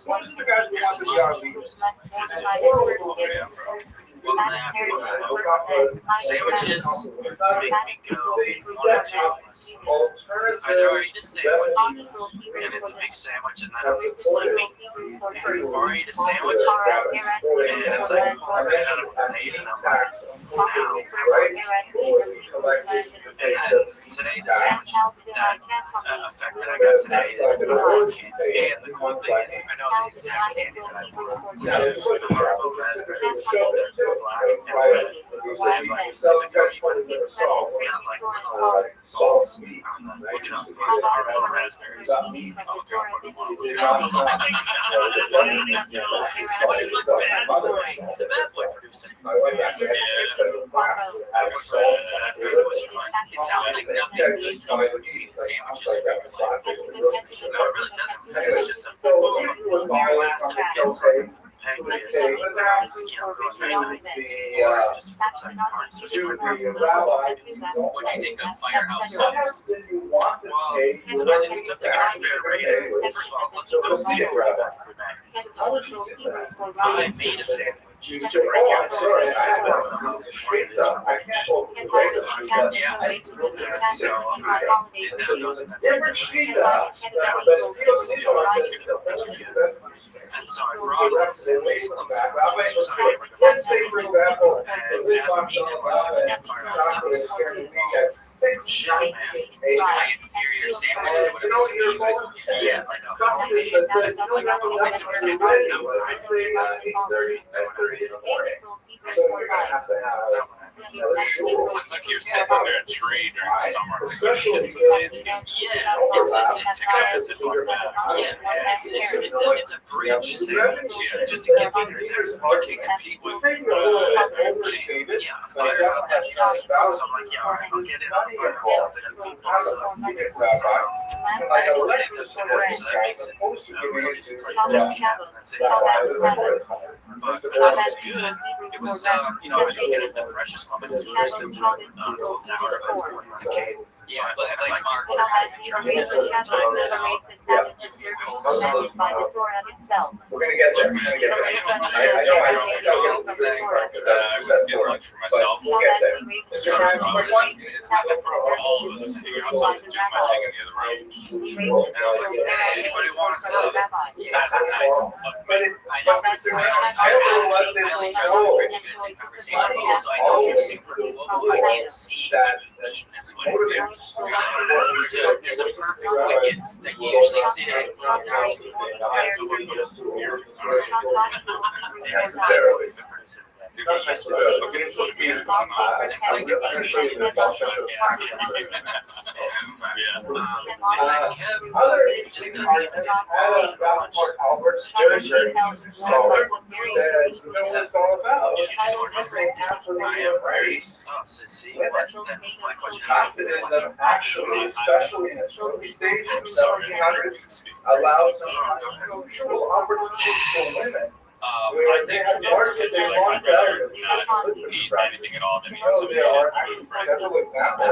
Most of the guys who want to be our leaders. And Well, sandwiches make me go one or two. Either I eat a sandwich and it's a big sandwich and then it's sleepy, or I eat a sandwich and it's like pulling right out of a plate and I'm like, wow. And today the sandwich that effect that I got today is candy. And the cool thing is I know the exact candy that I want, which is caramel raspberries. They're black and red. And like it's a cookie, but it's got like little balls on them. Look it up. Caramel raspberries. Oh, God, what a blow. What is my bad boy? He's a bad boy producing. It sounds like nothing good comes from eating sandwiches for your life. No, it really doesn't. It's just a blast and it gets pancreas, going night-night, or just flips like cars. What do you think of Firehouse Subs? Well, it's tough to get a fair rating. First of all, let's go see it. I made a sandwich. Yeah, so I did those and and so I brought all the sandwiches close. Let's say, for example, and as I'm eating it, I was like, at Firehouse Subs. Shit, man. My inferior sandwich to whatever you guys would. Yeah, like a homemade, like a homemade sandwich can't do it. No, I'd say 8:30 in the morning. So you're gonna have to have It's like you're sitting under a tree during the summer. especially It's a landscape. Yeah, it's a bridge sandwich, just to get me there. You can compete with Firehouse. So I'm like, yeah, all right, I'll get it. I'll find something and people. like a lecture somewhere So that makes it really easy to just just eat that. That's it. But it was good. It was, I didn't get it the freshest one, but it was roasted an hour before it came. Yeah, but like Mark, We're gonna get there. I know. I was getting lunch for myself. We'll get there. It's not different for all of us to hang out. So I was doing my thing in the other room. And I was like, hey, anybody want a sub? Yeah, that's nice. But I know conversation because I know you're super global. I can't see what you eat this way. There's a perfect wickets that you usually sit at. Actually, especially in its early stages, 1700s, allowed some unusual opportunities for women. I think it's really much better to not eat anything at all than eat some shit. That's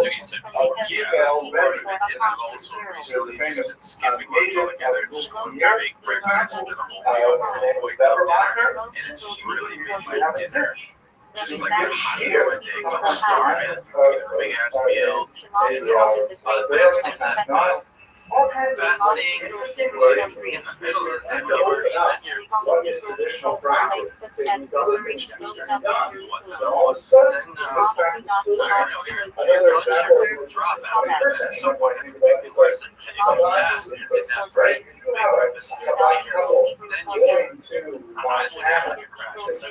what you said before. Yeah, that's part of it. And I've also recently just been skipping lunch altogether and just going to make breakfast and a whole meal quick dinner. And it's really made my dinner just like a hot boiled eggs. I'm starving, big ass meal. It's awesome. Fasting that night. Fasting, like in the middle of that, you're traditional practice. then I don't know, your blood sugar drop out at some point. Because if you fast and did that first breakfast, then you can crash. It's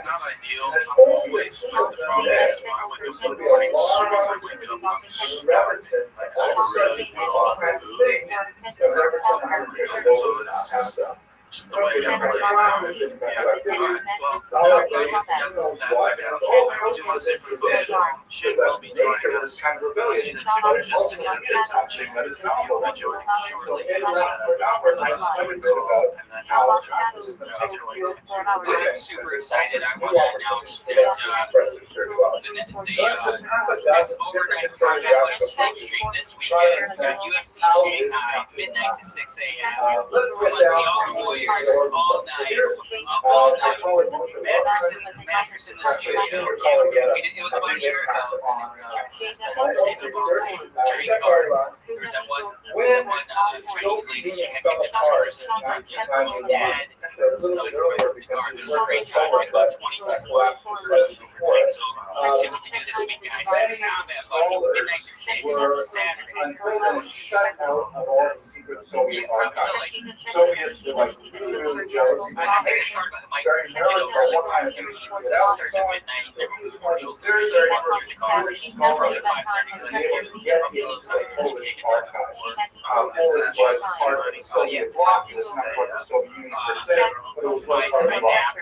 not ideal. I'm always with the problem is when I wake up in the morning, as soon as I wake up, I'm starving. Like I really want food. So it's just the way I'm like, should well be joining us. Just to get a good touching, you'll be joining shortly. I'm super excited. I want to announce that the next overnight program on Slave Street this weekend, UFC Shanghai, midnight to 6 a.m. I want to see all the boys years, all night, up all night, mattress in the studio. It was about a year ago. Turning card. There was that one Chinese lady. She had kicked $100. His dad. So the card. It was a great time. Like about 24. So let's see what we can do this week, guys. Combat buddy, midnight to 6, Saturday. Yeah, probably till like. I think it's hard, but might get over like it starts at midnight. Everyone's commercials. There's the car. It's probably 5:30. Like probably a little time. Oh yeah.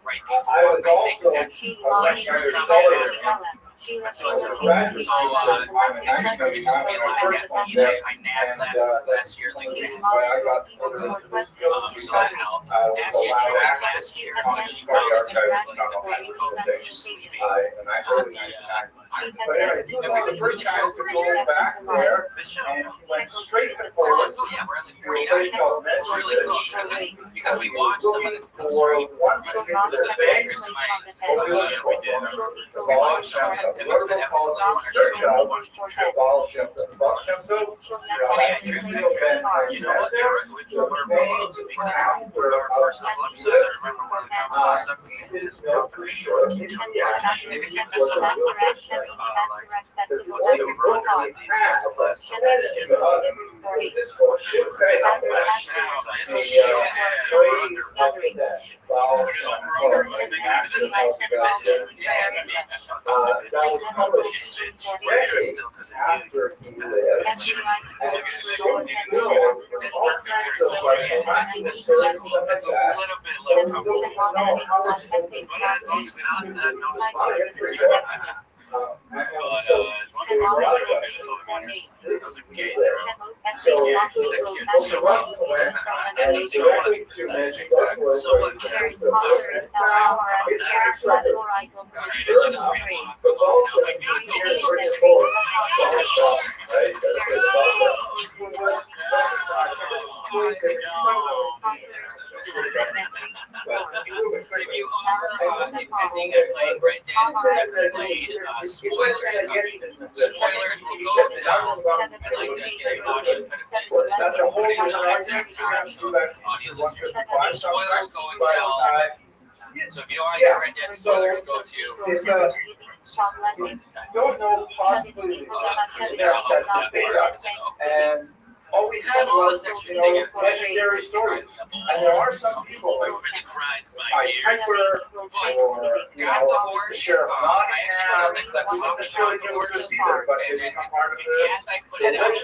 Right before. I think that So I nabbed last year, like 10. So that helped. Ashley had joined last year, but she fell asleep like the petticoat, just sleeping. But anyway, he was the first guy to go back there, and he went straight to Portland. Yeah, we're like 49. Really close, because we watched some of this stuff. There's a big interest in my. We did. We watched some of it. There was an episode that I wanted to watch. You know what? We're our first couple episodes. I remember one of the comments stuck with me. Just for sure. It's a little bit less comfortable, but it's also not that noticeable. If you are intending on playing Red Dead, spoilers will go down. I'd like to get audio That's a whole exact time, so audio listeners. Spoilers go until. So if you don't want to get Red Dead spoilers, go to. Don't know possibly and all we had was, legendary stories. And there are some people like Piper or got the horse. Sheriff I actually got the clip talking about the horse, and then as I put it out,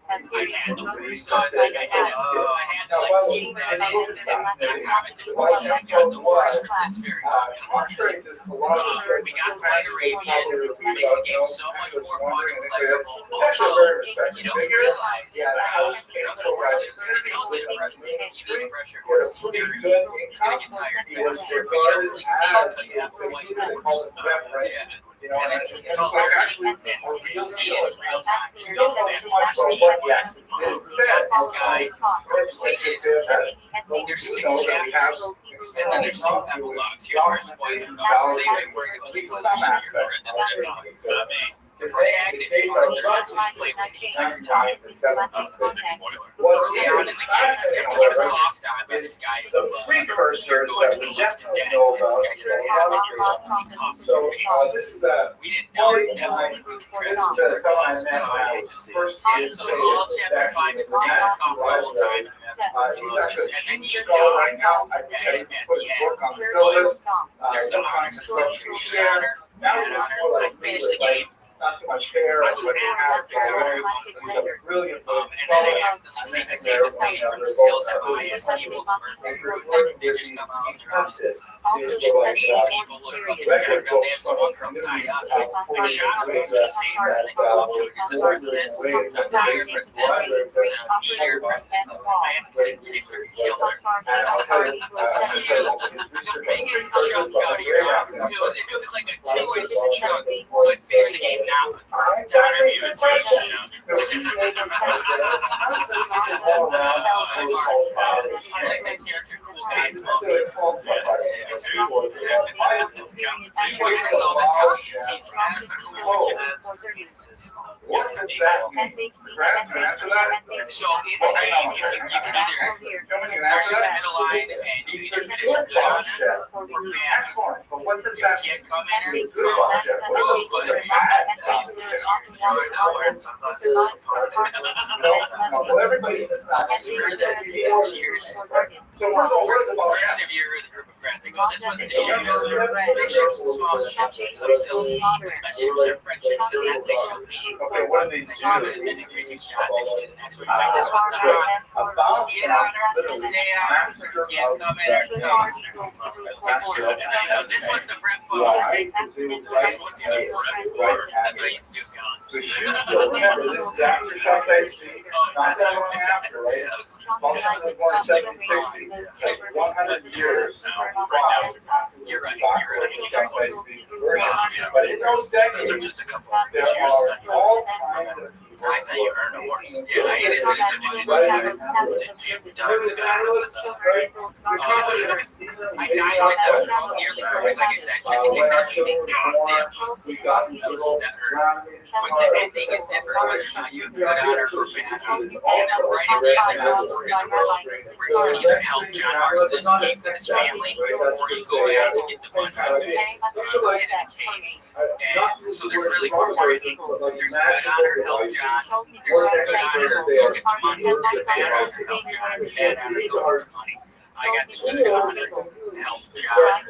I had the horse, so I had to like keep that in. And I commented, I got the horse for this very we got Flag Arabian, it makes the game so much more fun and pleasurable. Also, you don't realize your other horses, it tells you you need to brush your horse. He's going to get tired. You don't really see it until you have the white horse. And it's all actually, you see it in real time. You don't know too much about this guy completed. There's 6 chapters, and then there's 2 epilogues. Here's where spoilers come. The protagonist, they're not to play with the entire time. It's a big spoiler. Early on in the game, he gets coughed on by this guy. The precursors that we definitely know about. So this is we didn't know that was when we so all chapter 5 and 6 are called double time. And then you go right now at the end. There's the honor. I finished the game. Not too much hair, but it has really and then I accidentally saved this lady from the skills that ISD will they just come out. People look fucking terrible. They have this one girl tied up. I shot him over the same and they go up to her. He says, "Where's this? I'm tired. Where's this? Eat her. Where's this?" I accidentally kicked her, killed her. The biggest chunk out here. It was like a 2-inch chunk. So I finished the game now with not a chunk. all around protocol powers. I like this character, cool guy, That's small what it's penis. called. He's as cool as penises. What does that mean? Grab an answer that? So you can either there's just a middle line and you can either finish good on it or bad. Excellent. But what does If you that can't mean? come in and Good on that. whoa, but you're not wearing sunglasses. Well, everybody that's not You're the cheers. So we're going words about First of your group of friends, I go, this one's the ships, big ships and small ships, and some sail the sea, but that ships are friendships, and that they shall be. Okay, what are these The common is in the great job, then you do the next one. Like this one's the hot. Get on her, stay on her, can't come in or come. This one's the Brett Favre. This one's the Brett Favre. That's what I used to do, John. So you remember this is after Sunday, not that long after, right? Most of them born 1760, like 100 years. You're right. But in those decades, Those are just a couple of there issues. are all kinds of I know you earn awards. Yeah, it is good to do. I died with them nearly because, like I said, just to get that meeting. Goddamn. That hurt. But the ending is different whether or not you have good honor or bad honor. And I'm writing the end of where you can either help John Marston escape with his family or you go back to get the money out of his hidden caves. And so there's really four things. There's good honor, help John. There's good honor, go get the money. There's bad honor, help John. Bad honor, go get the money. I got the good honor, help John.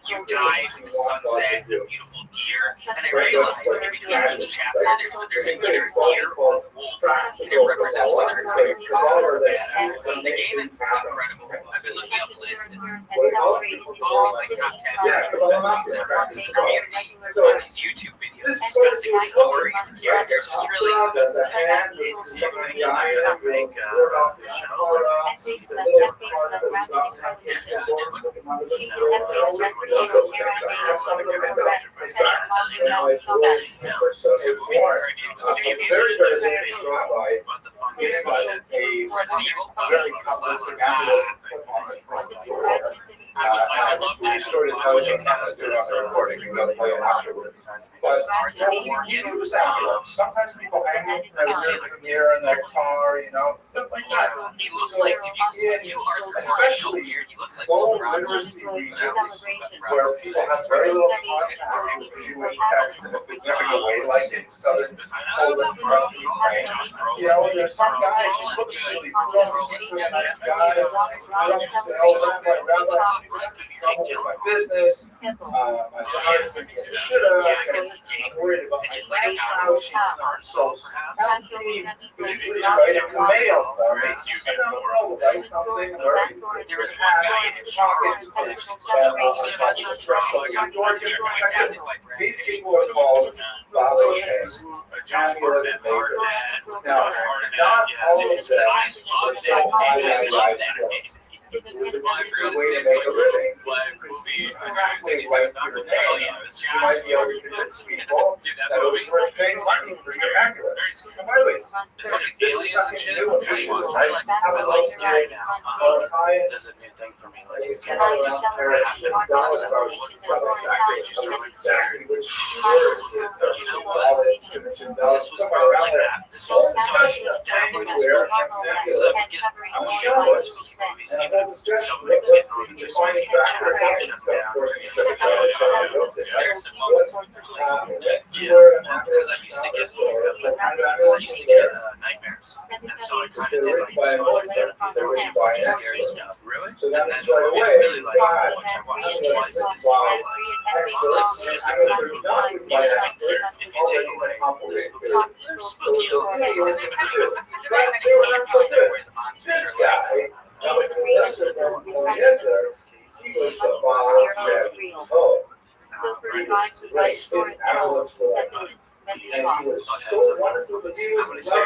You died with the sunset, the beautiful deer, and I realized in between each chapter there's either a deer or a wolf, and it represents whether it's good or bad. The game is incredible. I've been looking up lists. It's always like top 10 best games ever. The community on these YouTube videos discussing the story and the characters is really the best. I love that story to tell you kind of do on the recording. You're going to play it afterwards. But sometimes people hang in the mirror in their car, you know, stuff like that. He looks like, if you do Arthur Morgan here, he looks like Will Robinson. Where people have very little contact with Jewish text in a significant way, like in Southern Poland, you know, there's some guy who looks really cool, he's a nice guy, I don't say, oh, I'm trouble with my business, my daughter's been getting shit up, I'm worried about my child, she's not so happy, would you please write a mail for me? I don't know, write something, or There was one guy in his pocket these people are called Baalishes. Josh Barnett, Now, not all of them I love that name. I love that name. It's a way to make a living. Movie. Like oh yeah, you might be able to convince people that it was worth paying money for your accurate. And by the way, this is nothing new with me. I have a love story now. This is a new thing for me. Like it's kind of around there, it's done about exactly which words it's all the information does. This was probably like that. This was so I should Everywhere, because I'm a show movies, even if it's just some movies, just making a production down. There's some moments because I used to get nightmares, and so I kind of did like exposure therapy, which is scary stuff. Really? And then I really like watch. I watched twice. It's just a good movie. If you take away the spooky elements, is it right kind of camp out there where the monsters are and he was so wonderful to do. So,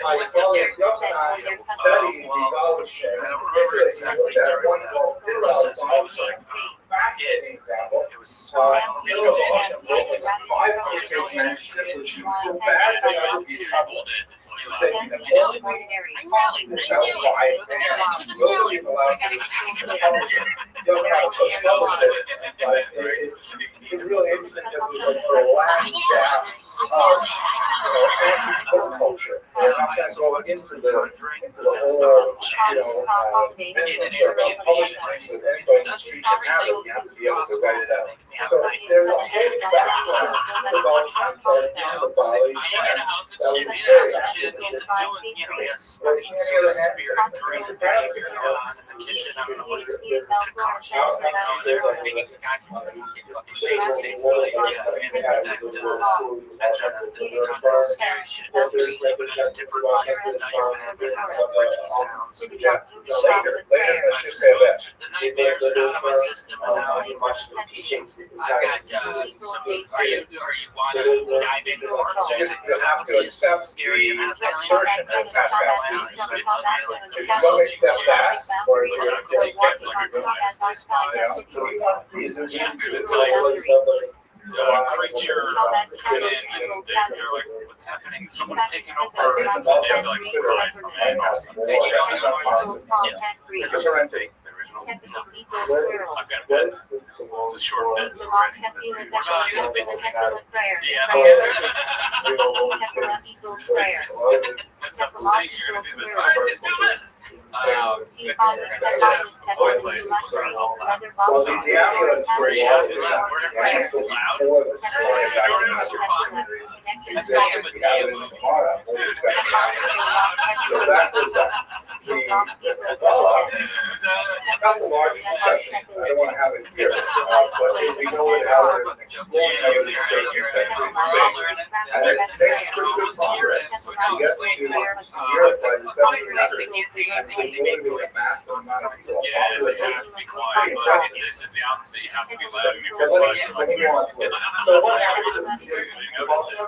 my colleague Yochanan studied the evolution, particularly with that wonderful fascinating example a smile. It's 5 manuscript, which you feel bad that I would be troubled. Say, you know, it's really interesting because it's like the last gap culture. I'm not going to go into the whole, publishing rights with anybody in the street can have it. You have to be able to write it out. So there's a whole background about the Bali. The nightmares out of my system and now you watch the PC. I got some. Are you want to dive into more? So you said faculty is scary and has aliens. That's not aliens. So it's creature, and you're like, what's happening? Someone's taking over, and they have to like cry from it. And you don't know. Yes. I've got a bit. It's a short bit. Yeah. That's not the same. You're going to do this. All right, just do this. Instead of avoid places. Where you have to laugh. We're going to bring it loud. That's kind of a demo. That's a large discussion. I don't want to have it here, but we know it out there. And it takes pretty good progress to get to Europe by the 1700s. And we literally a massive amount of people. Yeah, you have to be quiet, but this is the opposite. You have to be loud. You So what happens?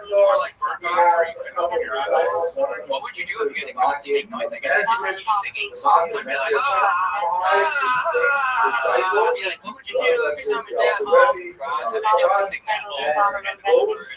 More like bird dogs where you can open your eyes. What would you do if you had to constantly make noise? I guess I'd just keep singing songs. I'd be like, I'd be like, what would you do if you saw me say, I'd just sing that over and over and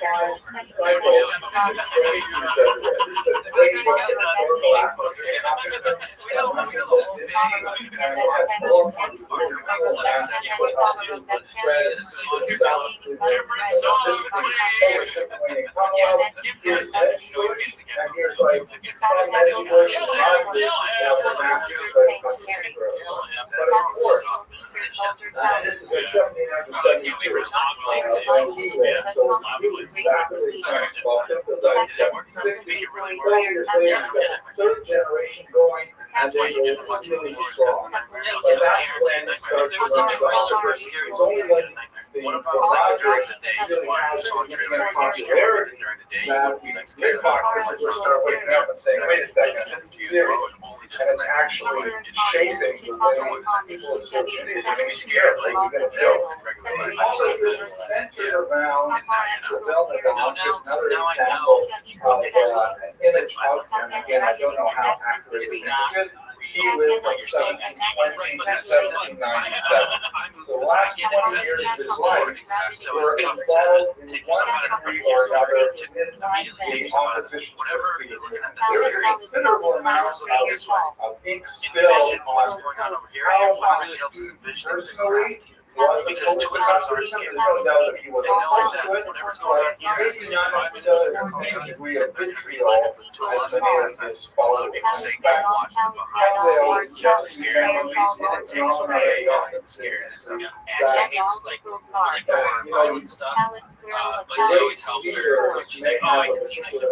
Third generation going, and then you get much really strong. But that's when it starts to run out. It's only when what about during the day? You watch the song trailer popularity during the day. You would be like scared. Kickboxers will start waking up and saying, wait a second, this is serious. And it's actually shaping the way people associate it. You're going to be scared, like you're going to joke. Also, this is centered around the wellness object. Another example of an image outcome. Again, I don't know how accurate it is. He lived from 1720 to 1797. The last 20 years of his life were involved in one degree or another in the opposition to the There is a considerable amount of ink spilled on how personally because Twizzlers are scary. They know that whatever's going on here, maybe not necessarily the same degree of vitriol as many of his followers. They can watch them behind the scenes, scary movies, and it takes away the scariness. Actually, it's like really horror and stuff, but it always helps her. She's like, oh, I can see like the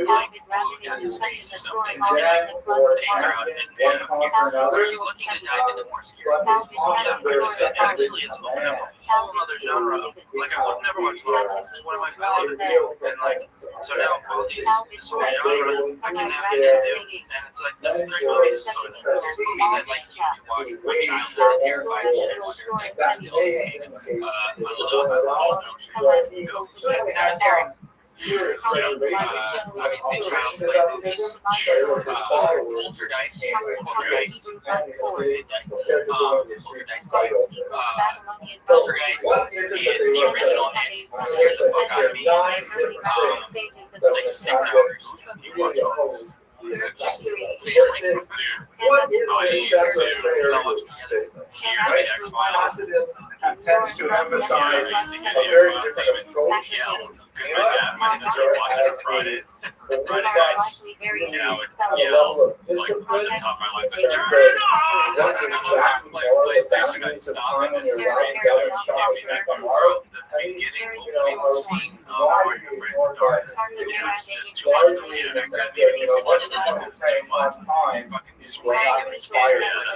like down his face or something. And then takes her out and are you looking to dive into more scary movies? It actually is opening up a whole other genre. Like I would never watch horror. It's one of my favorites. And like, so now all these, this whole genre, I can navigate into, and it's like there's great movies. Movies I'd like you to watch. My childhood terrified me, and I wonder if that's still okay. I don't know about those notions. Go. Sanitary. Curious reservations I mean, the child's play movies, Poltergeist, Poltergeist, Poltergeist, and the original It scared the fuck out of me. It's like 6 hours. You watch those. Just failing. What is I used to watch the X-Files. tends to emphasize a very different approach. Because my dad and my sister would watch it on Fridays. Friday nights. And I would yell, like, at the top of my life, like, turn it off! And I was like, PlayStation, I'd stop and just scream because it would get me back on the beginning opening scene of Are You Afraid of the Dark? It was just too much for me, and I couldn't even watch it. It was too much. Fucking sweating and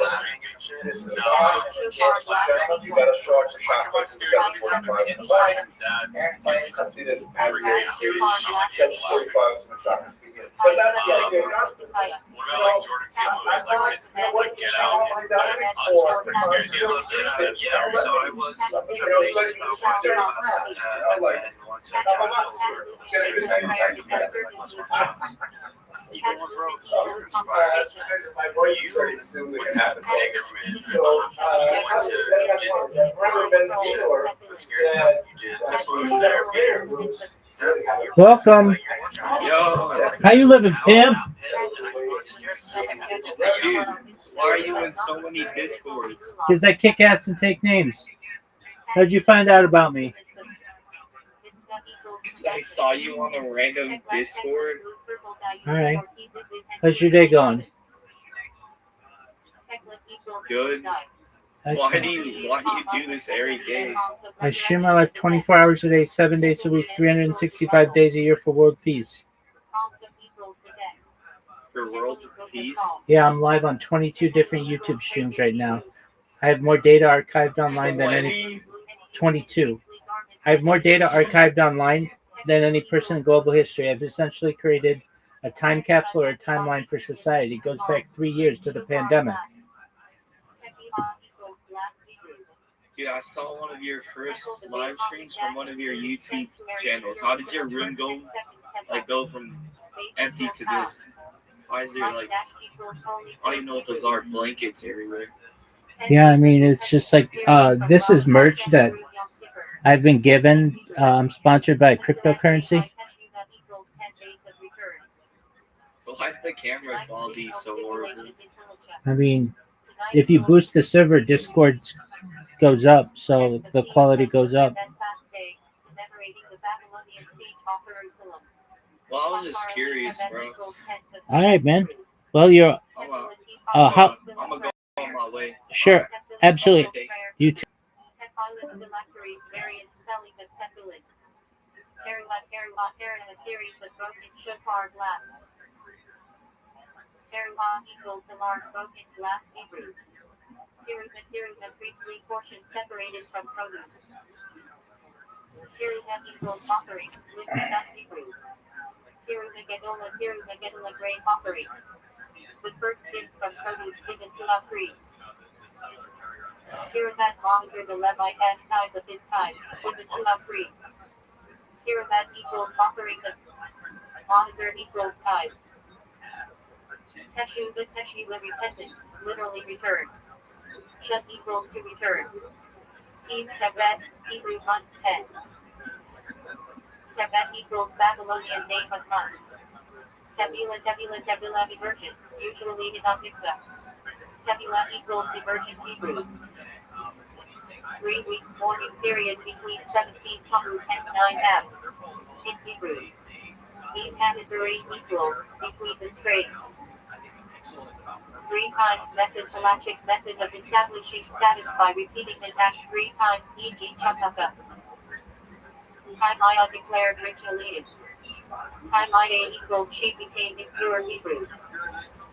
laughing and shit. No, kids laughing. You gotta start to Like, if I scared me from the kids laughing, that see this as freaks me out. I like kids laughing. But that's the idea. What about like Jordan Peele movies, like his like Get Out and Us was pretty scary. He loves it. Yeah, so I was trepidatious about watching Us, and then once I got over the stage, I was watching even more gross. You went to Welcome. Yo. How you living, pimp? Dude, why are you in so many Discords? Because I kick ass and take names. How'd you find out about me? I saw you on a random Discord. All right. How's your day going? Good. Why do you do this every day? I share my life 24 hours a day, 7 days a week, 365 days a year for world peace. For world peace? Yeah, I'm live on 22 different YouTube streams right now. I have more data archived online than any 22. I have more data archived online than any person in global history. I've essentially created a time capsule or a timeline for society. It goes back 3 years to the pandemic. Dude, I saw one of your first live streams from one of your YouTube channels. How did your room go from empty to this? Why is there I don't even know what those are, blankets everywhere. Yeah, I mean, it's just like, this is merch that I've been given. I'm sponsored by cryptocurrency. Why is the camera quality so horrible? I mean, if you boost the server, Discord goes up, so the quality goes up. Well, I was just curious, bro. All right, man. Well, you're. I'm gonna go on my way. Sure, absolutely. You too. A series that broke in shofar blasts. Teruah equals alarm broken blast Hebrew. Teruah priestly portion separated from produce. Teruah equals offering, lifted up Hebrew. Teruah gedola grain offering. The first gift from produce given to a priest. Teruah Mangzer the Levite tithe of his tithe, given to a priest. Teruah equals offering of Mangzer equals tithe. Teshuvah repentance, literally return. Shet equals to return. Teves Tebet, Hebrew month 10. Tebet equals Babylonian name of months. Tevilah virgin, usually Hidamikta. Tevilah equals the virgin Hebrews. 3 weeks mourning period between 17 Tammuz and 9 Ab. In Hebrew. Eve Hanaduri equals between the straits. 3 times method halachic method of establishing status by repeating the dash 3 times, e.g. chasaka. Time Aya declared ritually. Time Ida equals she became impure Hebrew.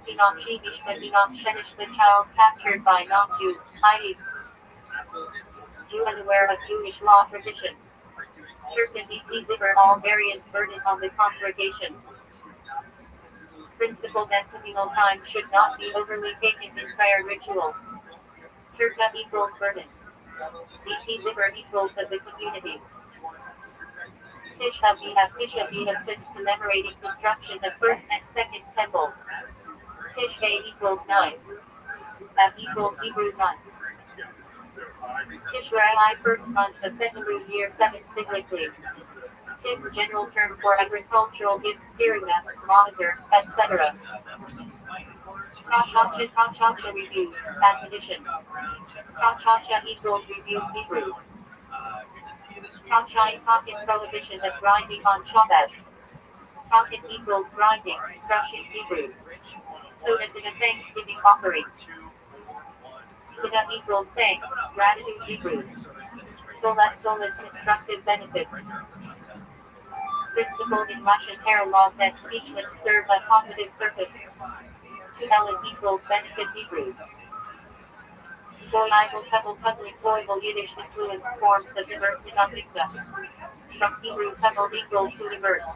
Enoch Shemish but Enoch Shenish the child captured by non-Jews. I.e. Jew unaware of Jewish law tradition. Shirk and DT zipper all variants burden on the congregation. Principle that communal time should not be overly taken in prayer rituals. Shirka equals burden. DT zipper equals of the community. Tisha commemorating destruction of first and second temples. Tishrei equals 9. F equals Hebrew 9. Tishrei first month of February year 7th biblically. Tim's general term for agricultural gift steering map, monitor, etc. Cha-cha-cha review, admonitions. Cha-cha-cha equals reviews Hebrew. Cha-cha talking prohibition of grinding on Shabbat. Talking equals grinding, crushing Hebrew. Toda to the Thanksgiving offering. Toda equals thanks, gratitude Hebrew. Solas constructive benefit. Principle in Russian hair laws that speechless serve a positive purpose. To Ellen equals benefit Hebrew. Voible Yiddish influence forms the diverse Nagista. From Hebrew tunnel equals to diverse.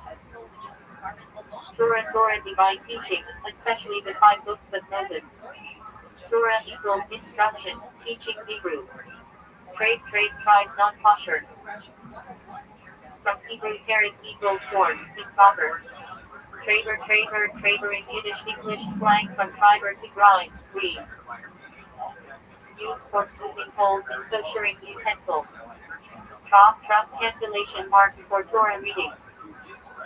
Torah divine teachings, especially the 5 books of Moses. Torah equals instruction, teaching Hebrew. Trade, tribe, non-kosher. From Hebrew terit equals form, improper. Trader in Yiddish English slang from fiber to grind, read. Used for smoothing holes in koshering utensils. Trap cancellation marks for Torah reading.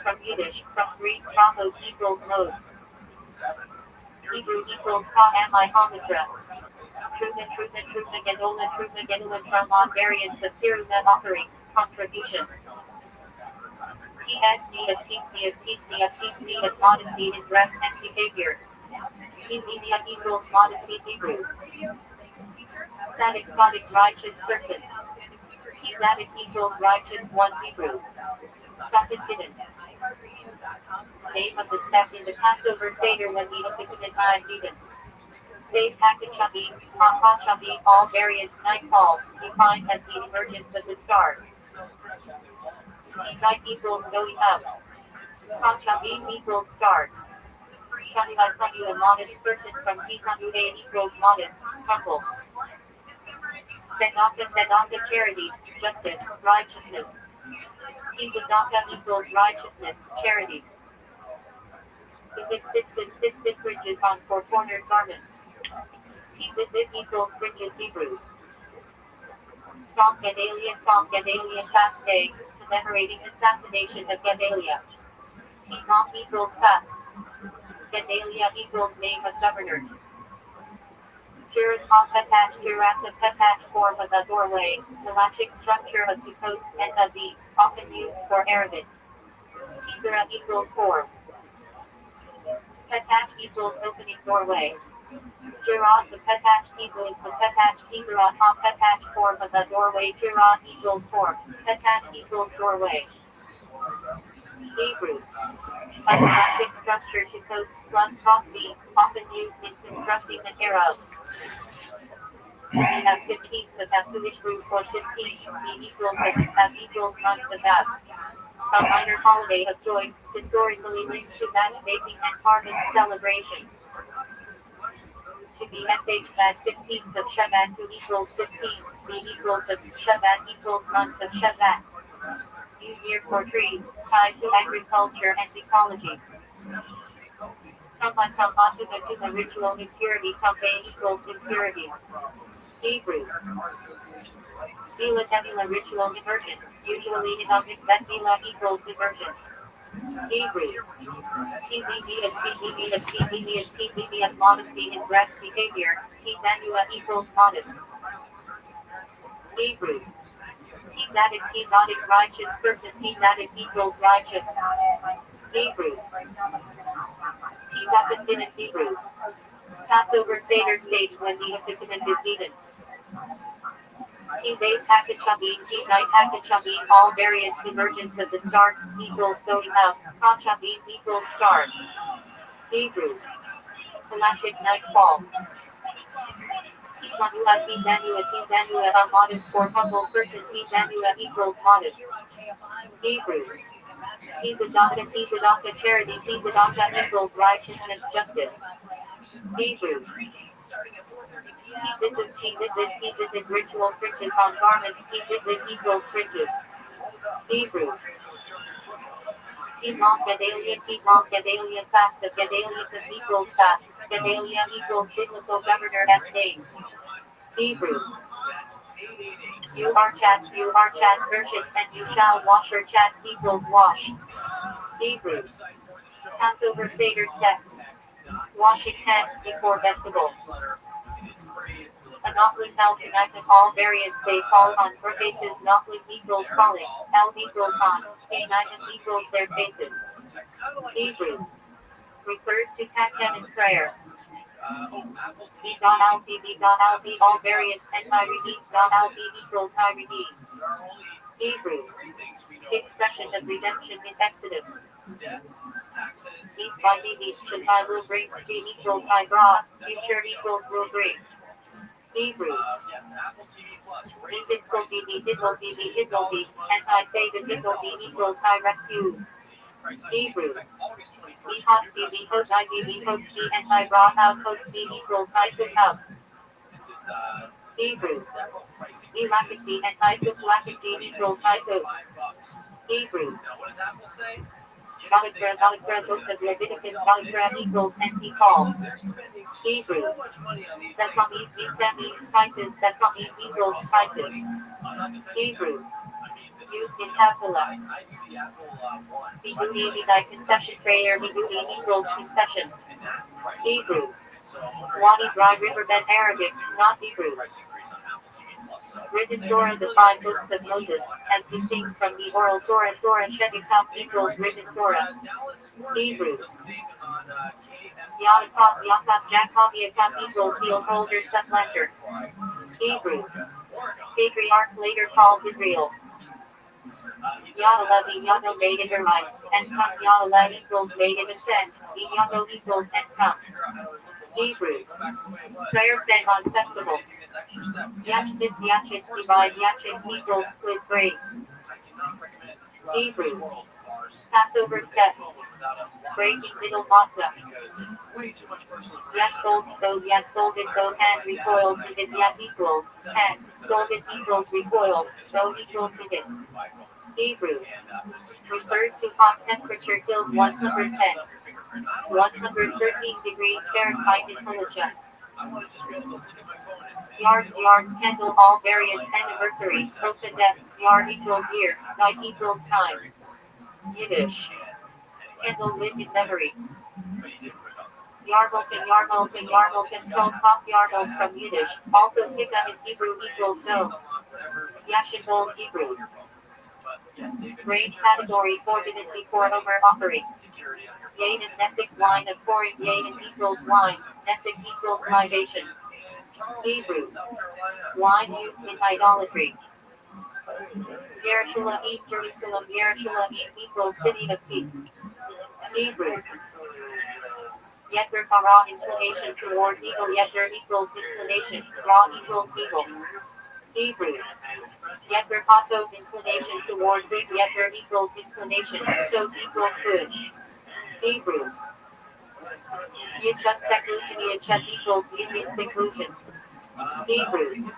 From Yiddish, from Greek tropos equals mode. Hebrew equals ka-ami homitra. Truma gedola from variants of tiruna offering, contribution. TSD of modesty in dress and behavior. TZD equals modesty Hebrew. Tzaddik righteous person. Tzaddik equals righteous one Hebrew. Tzaddik hidden. Name of the step in the Passover Seder when the Ubiquitous Eden. Says Hakachabi, all variants nightfall, defined as the emergence of the stars. Tzai equals going out. Kachabi equals stars. Sanyu a modest person from Tisanude equals modest, humble. Zedaka charity, justice, righteousness. Tzedaka equals righteousness, charity. Tzit fringes on 4-cornered garments. Tzit equals fringes Hebrew. Psalm Gedaliah fast day, commemorating assassination of Gedaliah. Tzom equals fast. Gedaliah equals name of governors. Juras Petach form of a doorway, halachic structure of 2 posts and a V, often used for Arabic. Tizera equals form. Petach equals opening doorway. Jurat the Petach Tiza is the Petach Tizerat ha Petach form of a doorway. Jurat equals form. Petach equals doorway. Hebrew. A halachic structure 2 posts plus crossbeam, often used in constructing an arrow. We have 15th of Baptish root for 15th, B equals month of that. A minor holiday of joy, historically linked to matchmaking and harvest celebrations. To be sh that 15th of Shabbat 2 equals 15, B equals of Shabbat equals month of Shabbat. New year for trees, tied to agriculture and ecology. To the ritual impurity, Tambe equals impurity. Hebrew. Sila ritual immersion, usually Hidamic Bethila equals immersion. Hebrew. TZB of modesty in dress behavior, Tzanua equals modest. Hebrew. Tzaddik righteous person, Tzaddik equals righteous. Hebrew. Tzaddik in Hebrew. Passover Seder stage when the equipment is needed. Tzai Hakachabi, all variants emergence of the stars equals going out. Kachabi equals stars. Hebrew. Halachic nightfall. Tzanua, a modest or humble person. Tzanua equals modest. Hebrew. Tzedaka charity. Tzedaka equals righteousness, justice. Hebrew. Tzit ritual fringes on garments. Tzit equals fringes. Hebrew. Tizon Gedalia fast of Gedalia equals fast. Gedalia equals biblical governor as name. Hebrew. You are chats versions and you shall wash your chats equals wash. Hebrew. Passover Seder step. Washing hands before vegetables. Anochli L tonight of all variants they fall on for faces. Nochli equals falling. L equals on. K9 equals their faces. Hebrew. Refers to Takhem in prayer. B.L.C.B.L.B all variants and I redeem. B.L.B equals I redeem. Hebrew. Expression of redemption in Exodus. Should I will bring. B equals I brought. Future equals will bring. Hebrew. Hiddledy, and I say the Hiddledy equals I rescue. Hebrew. Behotsky, and I brought out Hotsky equals I took out. Hebrew. Elacity, and I took Lacity equals I took. Hebrew. Polygram book of Leviticus Polygram equals and he called. Hebrew. Besame spices, Besame equals spices. Hebrew. Used in Havdalah. Biduni thy confession prayer, Biduni equals confession. Hebrew. Wadi dry riverbed Arabic, not Hebrew. Written Torah, the 5 books of Moses, as distinct from the oral Torah. Torah Shekikam equals written Torah. Hebrew. Yaakov Jacob equals field holder supplanter. Hebrew. Patriarch later called Israel. Yahweh made it arise, and come Yahweh equals made it ascend, Yahweh equals and come. Hebrew. Prayer said on festivals. Yachits divide, Yachits equals split break. Hebrew. Passover step. Breaking middle matzah. Yat sold it both hand recoils if it yat equals hand. Sold it equals recoils, both equals if it. Hebrew. Refers to hot temperature till 110. 113 degrees Fahrenheit in Fallujah. Yards, candle, all variants, anniversary, Rothschild'S, yard equals year, zeit equals time. Yiddish. Candle lit in memory. Yarmulke, spelled pop Yarmulke from Yiddish, also Pika in Hebrew equals no. Yashin Hebrew. Range category forbidden before over offering. Yain and Nesic wine of pouring. Yain equals wine. Nesic equals libation. Hebrew. Wine used in idolatry. Yerushalayim, Jerusalem. Yerushalayim equals city of peace. Hebrew. Yetzer hara inclination toward evil. Yetzer equals inclination. Ra equals evil. Hebrew. Yetzer hatov inclination toward good. Yetzer equals inclination. Tov equals good. Hebrew. Yichet seclusion. Yichet equals union seclusion. Hebrew.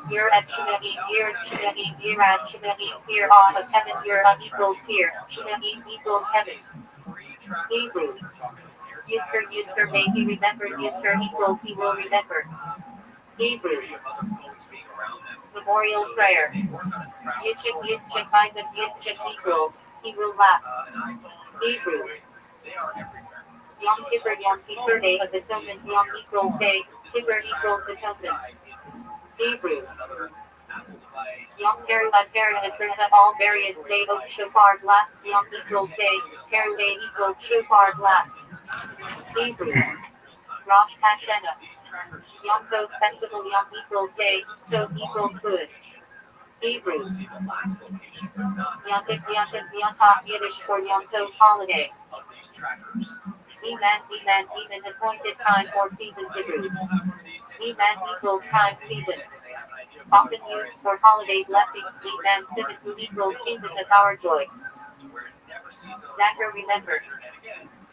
Yer at Shemahim. Yer is Shemahim. Yer at Shemahim. Fear on of heaven. Yer equals fear. Shemahim equals heavens. Hebrew. Yisker may he remember. Yisker equals he will remember. Hebrew. Memorial prayer. Yitzchak Isaac Yitzchak equals he will laugh. Hebrew. Yom Kippur Day of Atonement. Yom equals day. Kippur equals atonement. Hebrew. Yom Teruah all variants day of shofar blasts. Yom equals day. Teru day equals shofar blast. Hebrew. Rosh Hashanah. Yom Tov festival. Yom equals day. Tov equals good. Hebrew. Yom Yiddish for Yom Tov holiday. Zeman, appointed time or season. Hebrew. Zeman equals time, season. Often used for holiday blessings. Zeman Simon equals season of our joy. Zachar remember.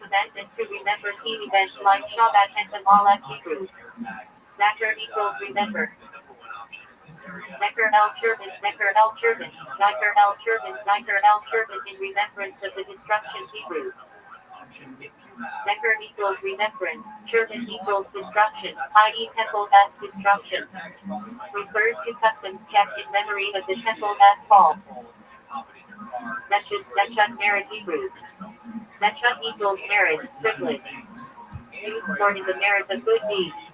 Commandment to remember key events like Shabbat and Amalek. Hebrew. Zachar equals remember. Zeker el Turbin, Zeker el Turbin, Zeker el Turbin, Zeker el Turbin in remembrance of the destruction Hebrew. Zeker equals remembrance, Turbin equals destruction, i.e. temple as destruction. Refers to customs kept in memory of the temple as fall. Zechus, Zechut merit Hebrew. Zechut equals merit, privilege. Used for in the merit of good deeds.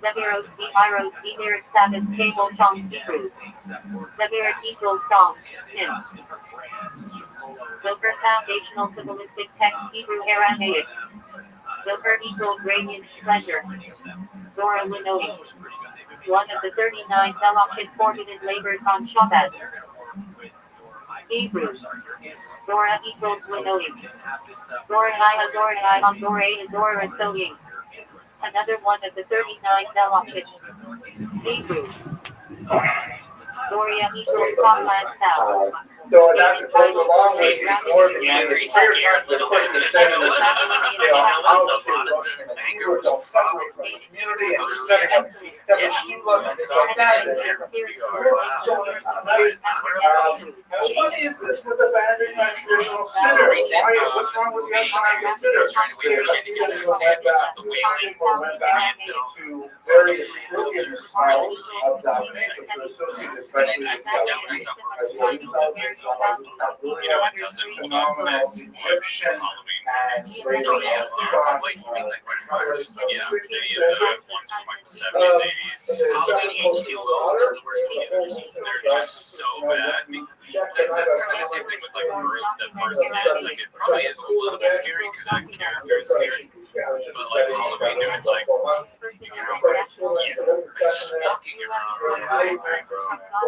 Zemiros, Demiros, Demirit Sabbath, Cable songs Hebrew. Zemirit equals songs, hymns. Zohar foundational Kabbalistic text Hebrew Aramaic. Zohar equals radiant splendor. Zorah Linoim. One of the 39 Melachim forbidden labors on Shabbat. Hebrew. Zorah equals Linoim. Zorah Zorah Zorah Zorah Soying. Another one of the 39 Melachim. Hebrew. Zoria equals Copland South. So that goes along with more than Angry, scared, the saying that, how to Russian and Hebrew don't separate from the community and setting up separate shula and things like that. What is this with abandoning my traditional sinner? What's wrong with the Ashkenazi sinner? Went back to various European styles of domination, which are associated especially with phenomenal Egyptian and Arabian thought. They're just so bad. That's kind of the same thing with like the first hit. Like it probably is a little bit scary because that character is scary. But like Halloween, dude, it's like it's walking around,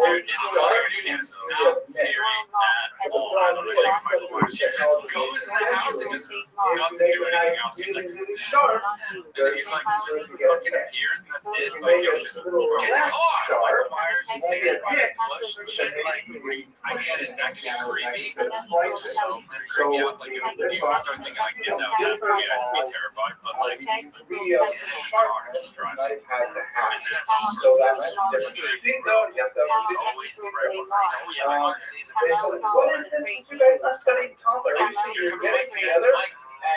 dude. It's scary, dude. It's not scary at all. Like Michael Myers, he just goes in the house and just doesn't do anything else. He's like, and he's like, just fucking appears and that's it. Like, yo, just get caught. Michael Myers is taken by the bush and shit. Like, I get it. That can be creepy. So creepy out. Like, if you start thinking like, yeah, that was happening, yeah, I'd be terrified. But like, car just drives. And that's all. So that's different. He's always threatening. Oh yeah, my heart sees it. What is this? You guys not studying Tumblr? You're getting together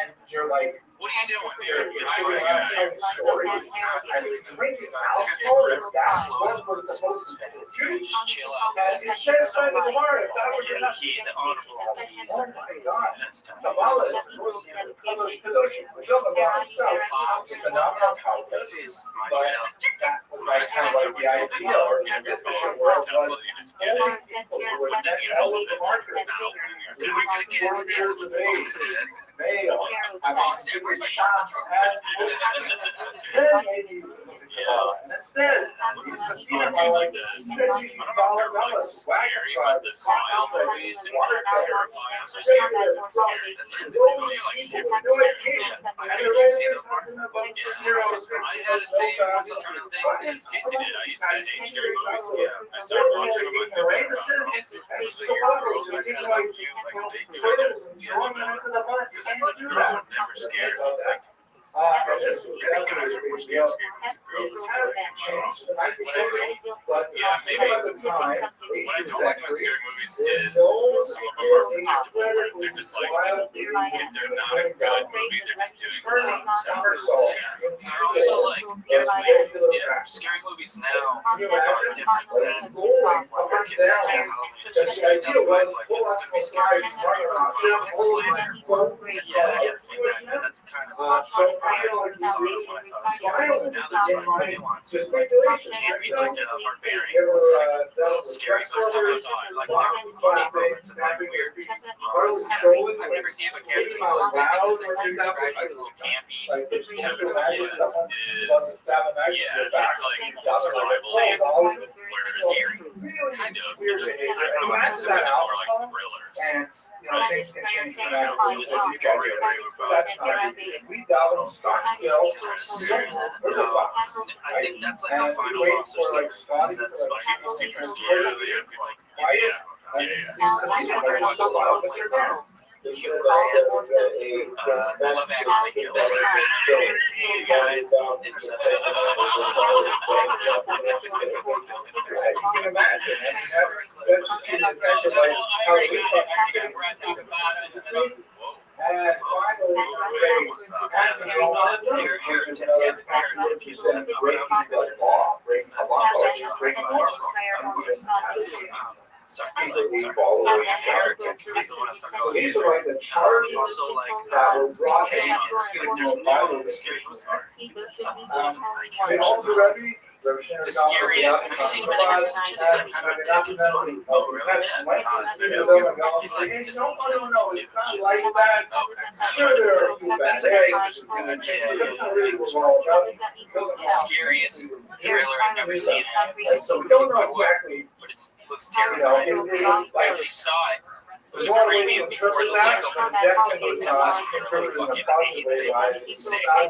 and you're like, what are you doing? You're showing up telling stories and drinking alcohol. That's what we're supposed to do. Just chill out. And you share something tomorrow. It's out of your house. Key the honorable. Oh my God. Kabbalah is phenomenal conference. But that was like kind of like the idea or the efficient world was people who were net element markers now. We could get into the debate. Male, I mean, super shots and then maybe and instead, I don't know if they're like scary, but the smile movies and terrifying. Those are like different scares. Have you seen those parts? Yeah. I had the same sort of thing as Casey did. I used to hate scary movies. Yeah. I started watching them with my favorite girls that kind of like you, like they do it. Because I thought girls were never scared. Like, guys are more scared. Yeah, maybe what I don't like about scary movies is some of them are predictable. They're just like, if they're not a good movie, they're just doing themselves. They're also like, scary movies now are different than what our kids are doing. It's just straight down the line, like, it's going to be scary. It's Slayer. Yeah, exactly. That's kind of what I thought was scary. Now they're trying to nuance it. It can't be like a barbarian. It's like scary first time I saw it. Like, there were funny moments. It's like weird. I've never seen a character because like you described, it's a little campy. Kevin is it's like survival where it's scary. Kind of. It's a, I would consider it more like thrillers. Things can change from that. That's not we down stock still. I think that's like the final boss of Slayer. That's why people super scared of it. Like, Hugh Collins, Love Actually, you guys, You can imagine. I mean, that's just an effect of like how we and finally, they had to go on breaking a law, breaking a law. Secretly following heretics. So these are like the charges that were brought in Bible. They also Rabbi. The scariest. Have you seen him in a position? He's like, I think it's funny. Oh, really? He's like, just no, it's not like that. Sure, there are a few bad eggs. The scariest trailer I've ever seen. So we don't know exactly, but it looks terrifying. I actually saw it. It was a preview before the legal.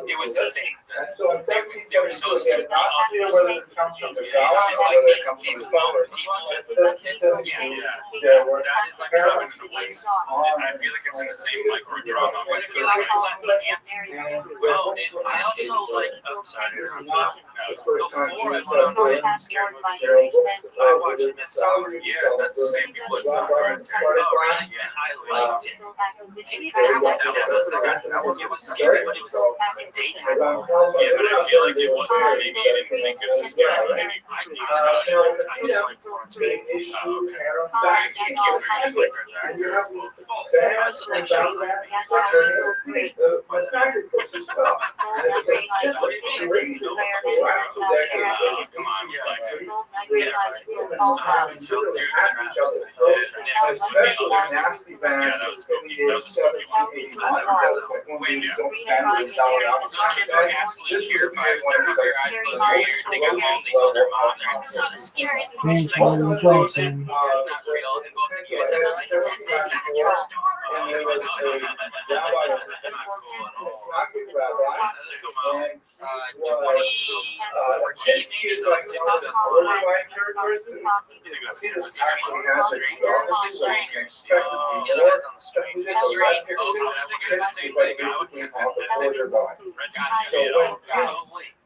It was insane. So in They were so scared. not clear whether it comes from the It's just like these bumper people. That is like driving in the woods. I feel like it's in the same micro drama, but if you like well, I also like. I'm sorry. Before I went on scary movies, I watched Midsummer. Yeah, that's the same people as Hereditary. Oh, really? Yeah, I liked it. Maybe that was it was scary, but it was in daytime. Yeah, but I feel like it wasn't. Maybe I didn't think it was scary. Maybe I just like Florence.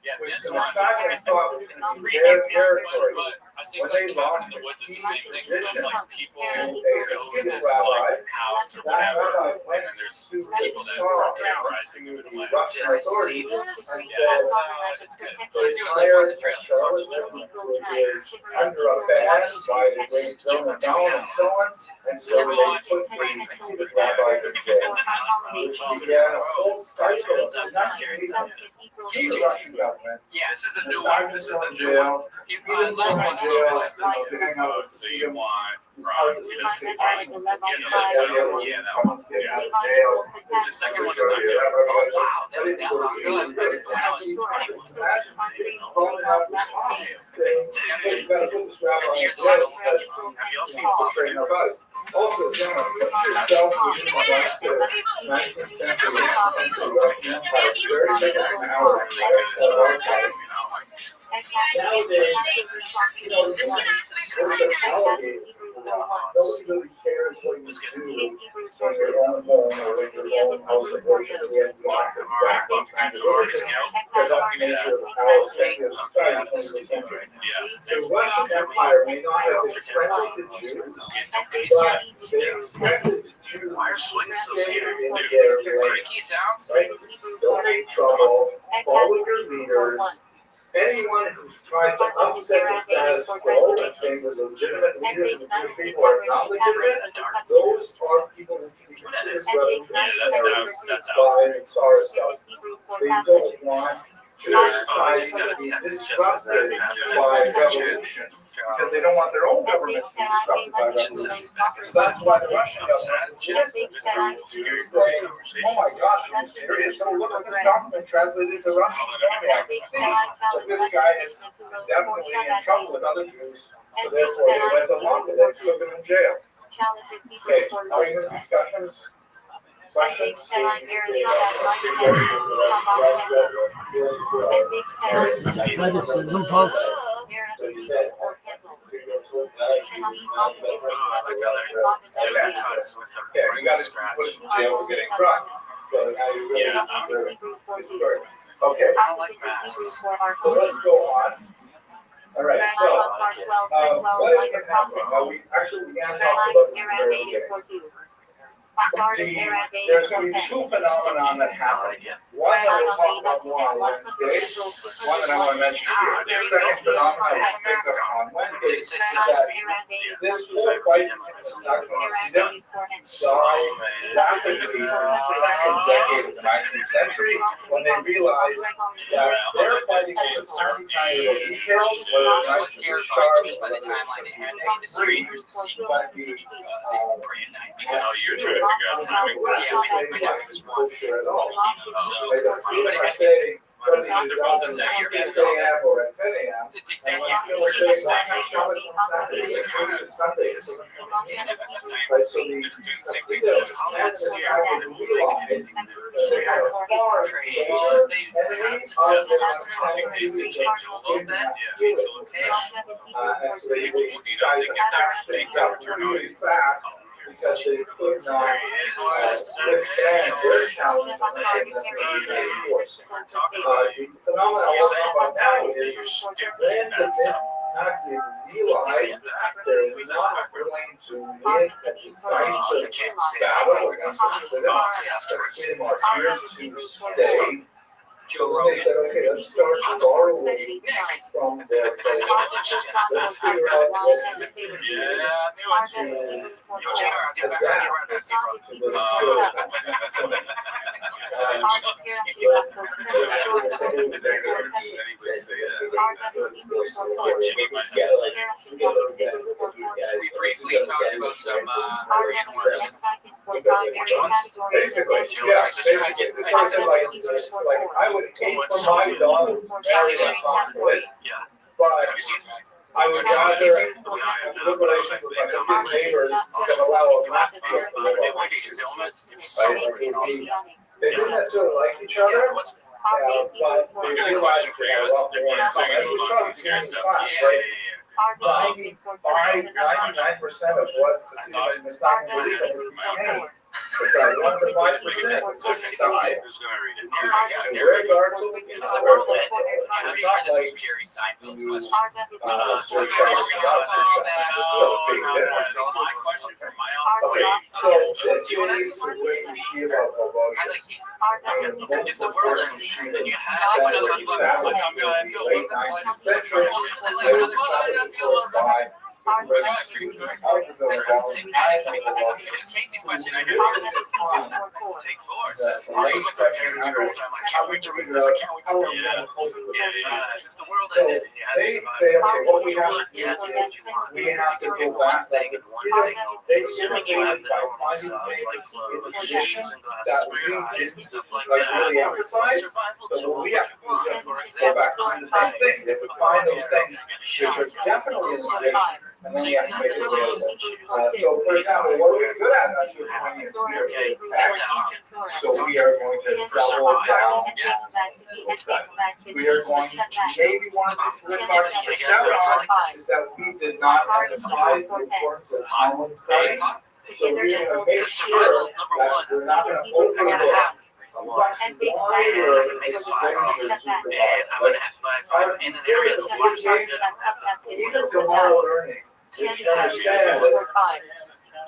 Yeah, this one, it's pretty territory. I think like Cabin in the Woods is the same thing. It's like people go to this like house or whatever, and then there's people that are terrorizing them and like, did I see this? Yeah, it's good. If you like watch the trailer, under a ban by the great Roman and so on, and so they put the rabbi in jail, which began a whole cycle of Yeah, this is the new one. This is the new one. This is the new one. So you want right? Yeah, that was the second one is not good. Oh wow, that was that long. I realized when I was 21. Have y'all seen Bob? Also, gentlemen, put yourself within the last 19th century very second hour. Nowadays, nobody really cares what you do in your own home or in your own house of worship. We have lots of staff on kind of because that's the nature of our secular society. The Russian Empire may not have expected the Jews, but they expected the Jews to stay in their Freaky sounds. don't make trouble, follow your leaders. Anyone who tries to upset the status quo and saying the legitimate leaders of the Jewish people are not legitimate, those are people who can be considered revolutionaries by Tsar stuff. They don't want Jewish society to be disrupted by revolution because they don't want their own government to be disrupted by revolution. So that's why the Russian government is oh my gosh, are you serious? So look at this document translated to Russian. But this guy is definitely in trouble with other Jews, so therefore they went along with it, put him in jail. Okay, are you in discussions? Questions? Athleticism, folks. Cuts with the Okay, you got to put it in jail for getting drunk. So now you really Yeah. deserve it. Okay, I don't like masks. so let's go on. All right, so what is happening? Well, we actually began talking about this very beginning. There's going to be two phenomena that happen. One that we'll talk about more on Wednesday, one that I want to mention here. The second phenomenon we'll pick up on Wednesday is that this whole fight is not going to see them die rapidly in the second decade of the 19th century when they realize that they're fighting with certain kind of details, whether it's nice or sharp, just by the timeline they had, maybe the free, strangers, the sequel, but the Prey at Night. because you're trying to figure out timing. Yeah, because my nephew was one. bullshit at all. So, Like, even if I say something is done at 6 a.m. or at 10 a.m., it's and exactly let's go say, why not show it on Saturday? It's just Sunday. Right, so the leaders had to try to realize that they are far more enemies of their understanding to the little bit. and so they decided to hash things out really fast because they could not withstand their challenges on the force. The phenomenon we're talking about now is when the actually realize that they're not willing to win a decisive battle against the martyrs to stay. So they said, okay, let's start borrowing from their players. Let's figure out what we can We briefly talked about some random words. Basically, yeah, basically, it's something like I would hate for my dog to marry a conflict, but I would rather have a good relationship with my neighbors than allow a massive they didn't necessarily like each other, but they realized they had a lot more in common. And we saw this in class, right? 99% of what the cinema in the stock market is saying. It's like 1 to 5% was just died. And where's our tool? It's not like Jerry Seinfeld's question. search out about My question from my own okay, so this is what we see about I like if the world ended and you had another late 19th century, there was a by Casey's question, I take force. Late 1700s. How we figure out how we're going to hold the if the world So ended and you had they say, okay, what we have to do is we have to go back to the they innovated by finding things in the tradition that we didn't like really emphasize. So what we have to do is go back to the same thing. We have to find those things which are definitely in the tradition. And then we have to make it available. So, for example, what are we good at? That's your point is we are good at facts. So we are going to double down. We are going to maybe one of the remarks to step on is that we did not emphasize the importance of Talmud study. So we're going to make sure that we're not going to overlook much wider exposure to the even tomorrow learning. You should understand this.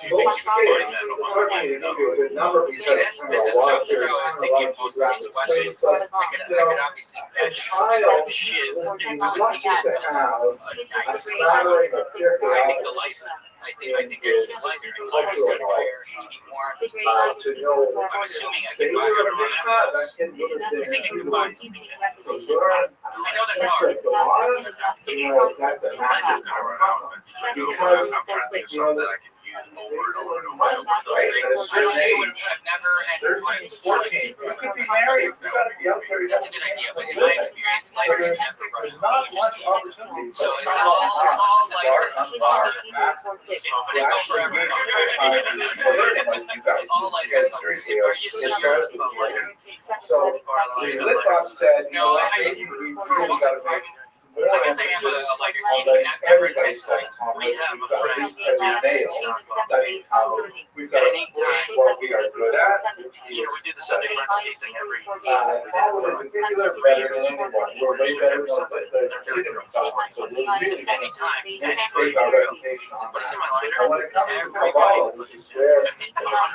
Most kids, certainly they give you a good number because this is so good. I was thinking most of these questions. I could obviously fetch some stuff shit. would be lucky to have a smattering of spirituality. I think there's a cultural knowledge to know I'm assuming I Seder can buy it. Mishnah, that can would have been to learn I know that's hard. separate Gemara, that's a massive problem. Because, that I can use over and over and over. right, at a certain age, I've never had 13, 14, you could be married, you gotta be up there, you That's a gotta good be idea, but in my experience, But lighters there's never run there's not much opportunity. So it's all lighters are, It's they go forever. All lighters seriously, are you so the Lithops said, you know what, maybe we really gotta make more I guess I am emphasis like on letting everybody spend time we have a about friend this as a male, studying how we've got to push what we are good at, which you know, we is do the Sunday studying. Friday thing every Paul in particular better than anyone. We're way better than the freedom doctrine, so we're really going to make our reputation on What's in that. my And when liner? it comes to Kabbalah, which is where the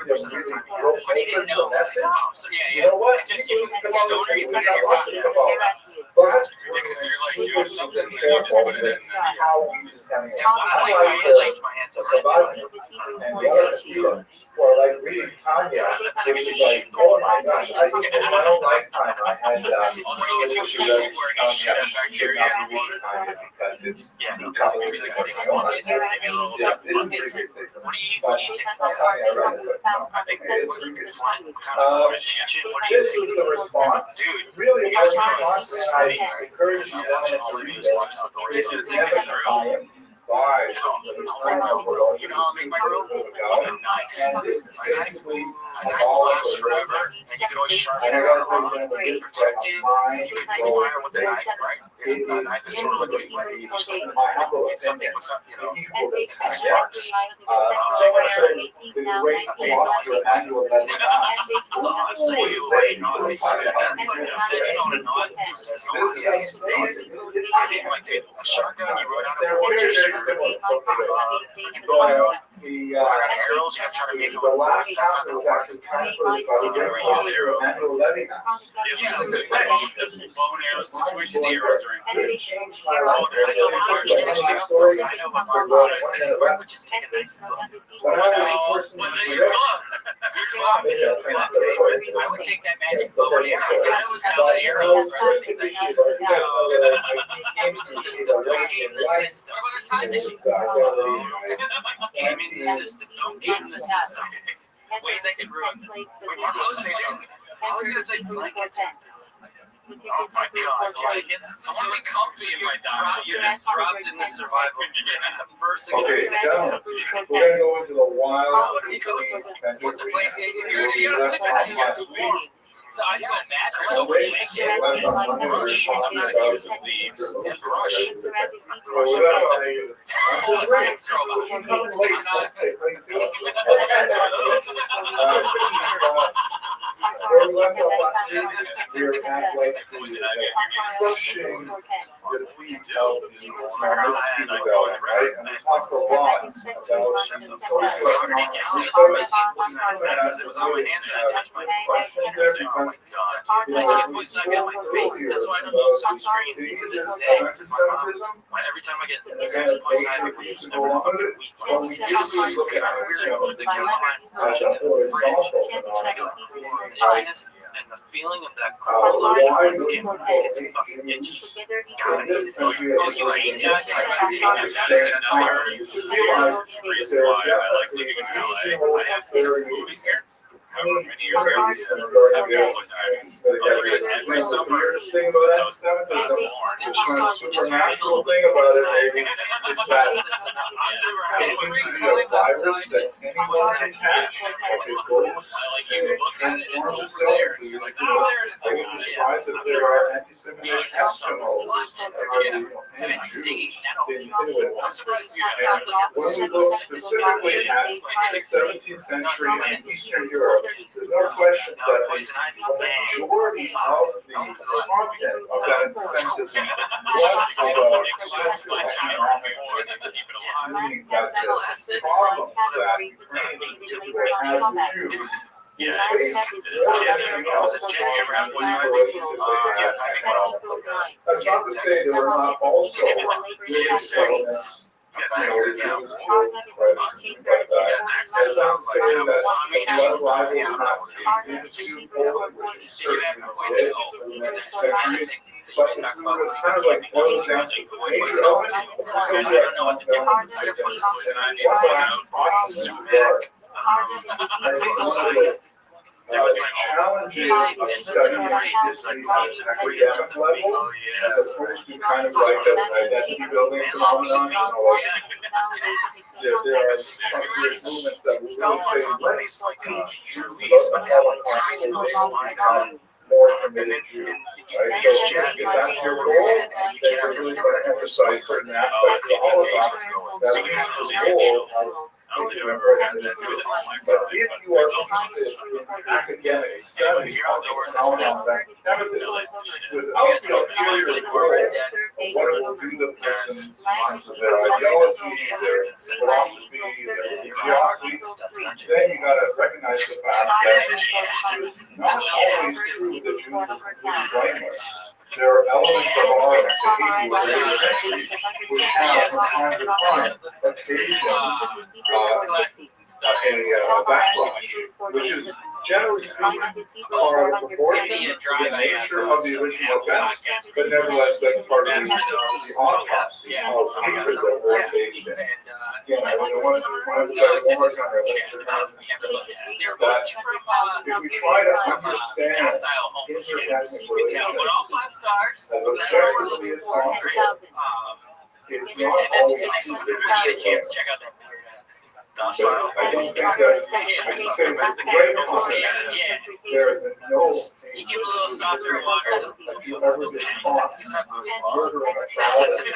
really broke open the message, So yeah, you know what? People in Kabbalah say we got lots of Kabbalah. But Because you're like people doing need to something be and you just careful put it with in and how we disseminate. Yeah, well, I Unlike changed my answer. the Kabbalah and the other Hebrews, or like reading Tanya, which is like, oh my gosh, I think in my own lifetime I had issues with Tanya, should not be reading Tanya because it's complicated like my own lifetime. Yeah, this is a pretty big thing. But Tanya, I read it, but I think it's pretty good. This is the response. dude, Really, you guys my realize this is response, funny. and I encourage you I'm watching to all the read videos, it. watching outdoors. It's Dude, an evidence by the time of what you know how I make my grill? With a knife. and this is A knife, basically a knife lasts forever, and you can always sharpen and it I on a got rock. to You this can protect it. You can make fire with a knife, right? It's, a knife is sort of like a flame. You just my humble it's something opinion. what's up, you know, Equal to it sparks. so much so the great philosopher Emmanuel Levinas, So you like not this that's not a knife. It's not, yeah, it's I mean, like, dude, a shotgun, you run out of they're bullets, very, you're very screwed. similar. You go out, The you run out of arrows, you have to try to make it the with last wood. That's not chapter gonna was work. actually translated by the great philosopher Emmanuel Levinas. Yeah, it's a bow and arrow situation, the arrows are And they included. changed my life. Oh, I know what It's a funny story. I know what We're Mark going Mark to said, which is take a nice look. But I was Oh, fortunate well, to you're do close. You're close. I would take that magic bow and arrow. I was that. the arrow for First things I issue, got. but you know, Game the system. Don't game the system. What about a time machine? Gaming the system. Don't game the system. Ways I can ruin them. Wait, Mark was gonna say something. I was gonna say blankets. Oh my god, Blankets. I'm really comfy in my diet. You're just dropped in the survival. The first thing Okay, you gentlemen, we're gonna go into the wild. What's a blanket? Dude, you gotta sleep at night. So I feel bad for So somebody wait, making I'm it. not Brush. I'm not a user of leaves. and brush. So without saying, Oh, sex robot. I'm coming late. I'm not. Hey, how you doing? Where we left off last week, we were at like the pushing the feet of the speed belt, right? And we talked a lot about It was on my hands and I touched my face. Oh my god. My skin was not on my face. That's why I don't use sunscreen to this day. Because my mom, every time I get those poison ivy leaves, every week, usually look at weird with the calamine, the itchiness, and the feeling of that cold on the skin when it gets fucking itchy. God, oh, you hate it? Yeah, that is another reason why I like living in LA. I have since moving here. However many years ago, every summer since I was born. The East Coast is supernatural thing about it, maybe, is that every time outside this anybody has, I like you look at it, it's over there. You're like, oh, there it is. I would be surprised if there are anti-Semitic What? Yeah, and it's stinging now. I'm surprised you have when we look specifically at the 17th century and Eastern Europe, there's no question that the majority of the content of that anti-Semitism was just economic, meaning that the problems that Ukraine had with Jews. Yeah, I was a Jenny around when I That's not to say there were not also Jewish elements. It's not saying that blood libel was not extended to Poland, which is certainly did in the next centuries. But it was kind of like boils down to major elements of economic elements. One of them awesome dark. I think one of the challenges of studying is at the academic level, as opposed to kind of like an identity building phenomenon. There are some weird movements that will really say, let's teach Jews about how to become more committed Jews. right? So if that's your goal, then you're really going to emphasize certain aspects of the Holocaust that lead to the goal of making it important than you. But if you are interested in academic studies on this phenomenon of anti-Semitism without the ulterior goal of what it will do to the person in terms of their ideology, their philosophy, their religiosity, then you got to recognize the fact that it's not always true that Jews are completely blameless. There are elements of our behavior which have, from time to time, occasioned a backlash, which is generally speaking far proportionate to the nature of the original offense, but nevertheless that's part of the autopsy of hatred that we're engaged in. Again, I want to one more time, that if we try to understand interethnic relations as objectively as possible, it's not always Check out that docile. I don't think that, I can say with great confidence, there is no You give a little saucer of water. that you ever been caught murdering a child in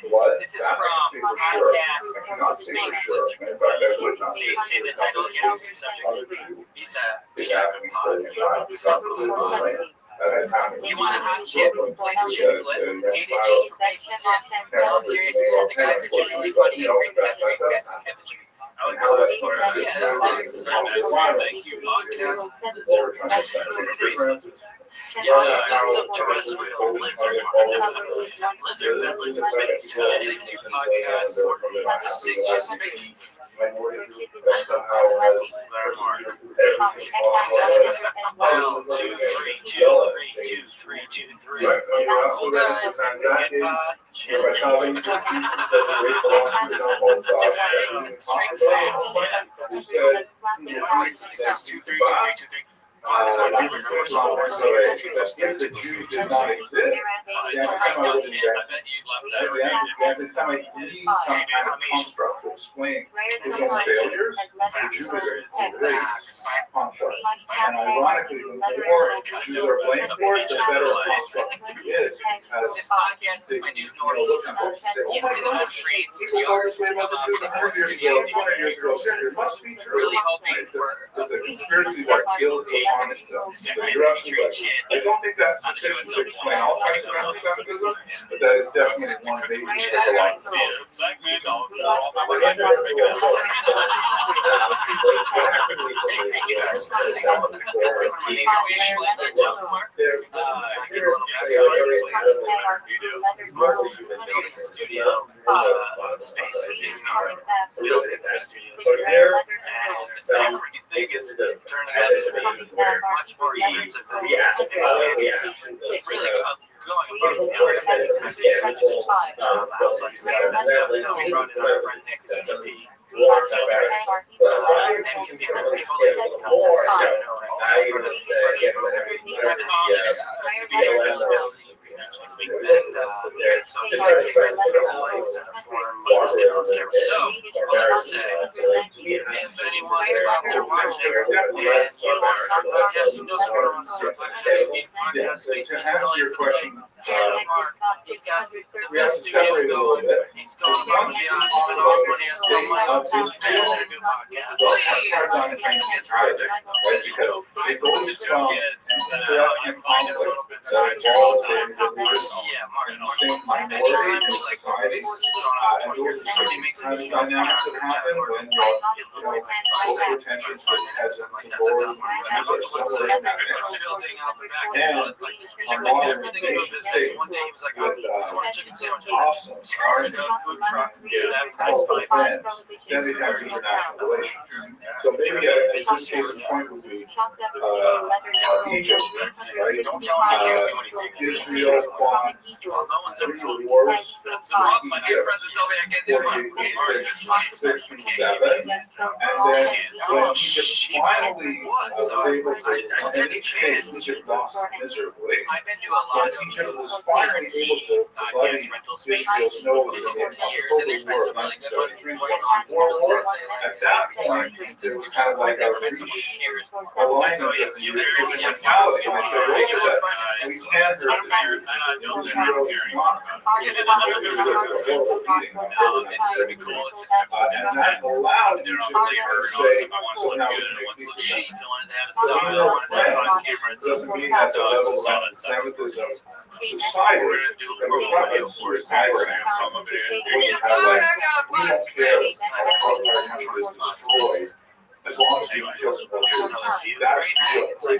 blood. This is That from I can say for sure. I cannot say for Space sure. Lizard. In fact, I would not say See the title here, subject. He's that has happened. You want a hot chip? Like the chip flip. 8 inches from base to tip. No seriousness, the guys are genuinely funny and great chemistry. I would go for it. Yeah, thank you, podcast. Some terrestrial lizard. Lizard that lives in space. Dedicated podcast. The space. Well, 2, 3, 2, 3, 2, 3, 2, 3. Cool guys, It's my favorite number, so I see it's two plus three, two plus three, two plus three. I bet you love that. Every time I need some kind of construct to explain his own failures, the Jew is a great construct. And ironically, the more Jews are blamed for it, the better a construct he is. This podcast is my new North Star. He's the best trades for the artists to come out to the first studio. Really hoping for a conspiracy that kills upon itself. You're absolutely right. I don't think that's sufficient to explain all kinds of anti-Semitism, but that is definitely one major See a segment of studio space in our studio. And everything is turning out to be much more expensive than it is. Really going above the country. We brought in our friend Nick, who's going to be if anyone's out there watching and you want to start podcasting, no sort of podcast space, he's really question. He's got the best studio going. He's going above and beyond. He's been always money on so much. Yeah, Martin. Anytime we like this is going on 20 years, somebody makes a new dynamics that happen when social tensions as a board building out the back end, like everything in the business. One day he was like, I want a chicken sandwich. Started a food truck. Yeah, that for 5 years. Then it has international relations. So maybe in this case, the point would be Egypt, right? Don't tell me I can't do anything. Israel fought No one's ever told me. wars That's the problem. My friends that tell me I can't do and then when Egypt finally was able to, in this case, Egypt lost miserably, I've been to a lot of turnkey podcast rental spaces over the years, and there's been some really good ones. One in Austin's really nice. At that point, there was kind of like a I've someone who cares. alignment of the municipality. And I said, look at that. We can't, there's It's gonna be cool. It's just and that allows you to say, so now we can look cheap. You want to have a style. You want to have on cameras. doesn't mean that the level of semitism subsided. We're gonna do a Because promo the video weapons for were it. staggering. We have like, we don't care how our country is destroyed. As long as we kill people, that's real. This is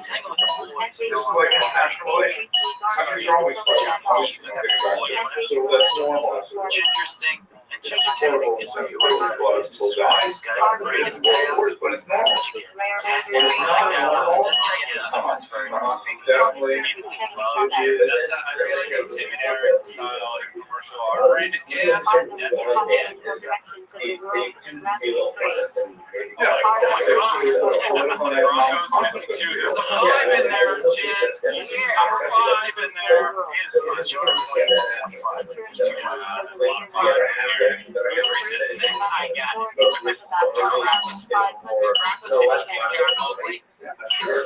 like international relations. Countries are always fighting. How you think about it. So that's normal. It's interesting. And Chesterton is a Blood will die. These guys are the greatest guys. But it's normal. It's not normal. This guy is. It's very interesting. Definitely. People love it. That's I feel like it's Intimidator style commercial art. Just gas. Broncos 52. There's a 5 in there, Jen. Number 5 in there. It's not sure. 25. There's 2 5s. A lot of 5s in here. I got it. Broncos 52, John Oakley. If you're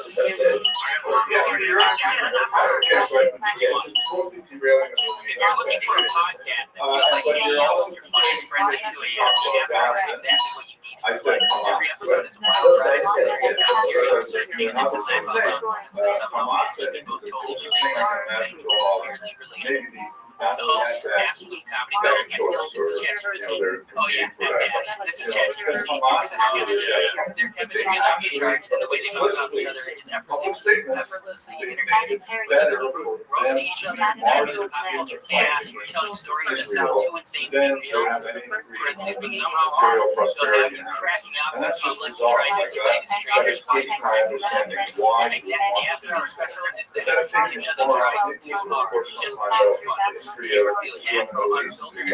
looking for a podcast that feels like hanging out with your funniest friends at 2 a.m., you have exactly what you need. Every episode is a wild ride. There's commentary on certain demons and live on moments that somehow manage to both totally ridiculous and weirdly related. The host, absolute comedy guy. I feel like this is ChatGPT. Oh yeah, this is ChatGPT. Their chemistry is off the charts, and the way they bounce off each other is effortlessly entertaining. Roasting each other, diving into pop culture chaos, or telling stories that sound too insane to be real. For instance, but somehow are. They'll have you cracking up in public, trying to explain to strangers why you an example after our special is that it doesn't try too hard, just is fun. Humor feels natural, unfiltered, and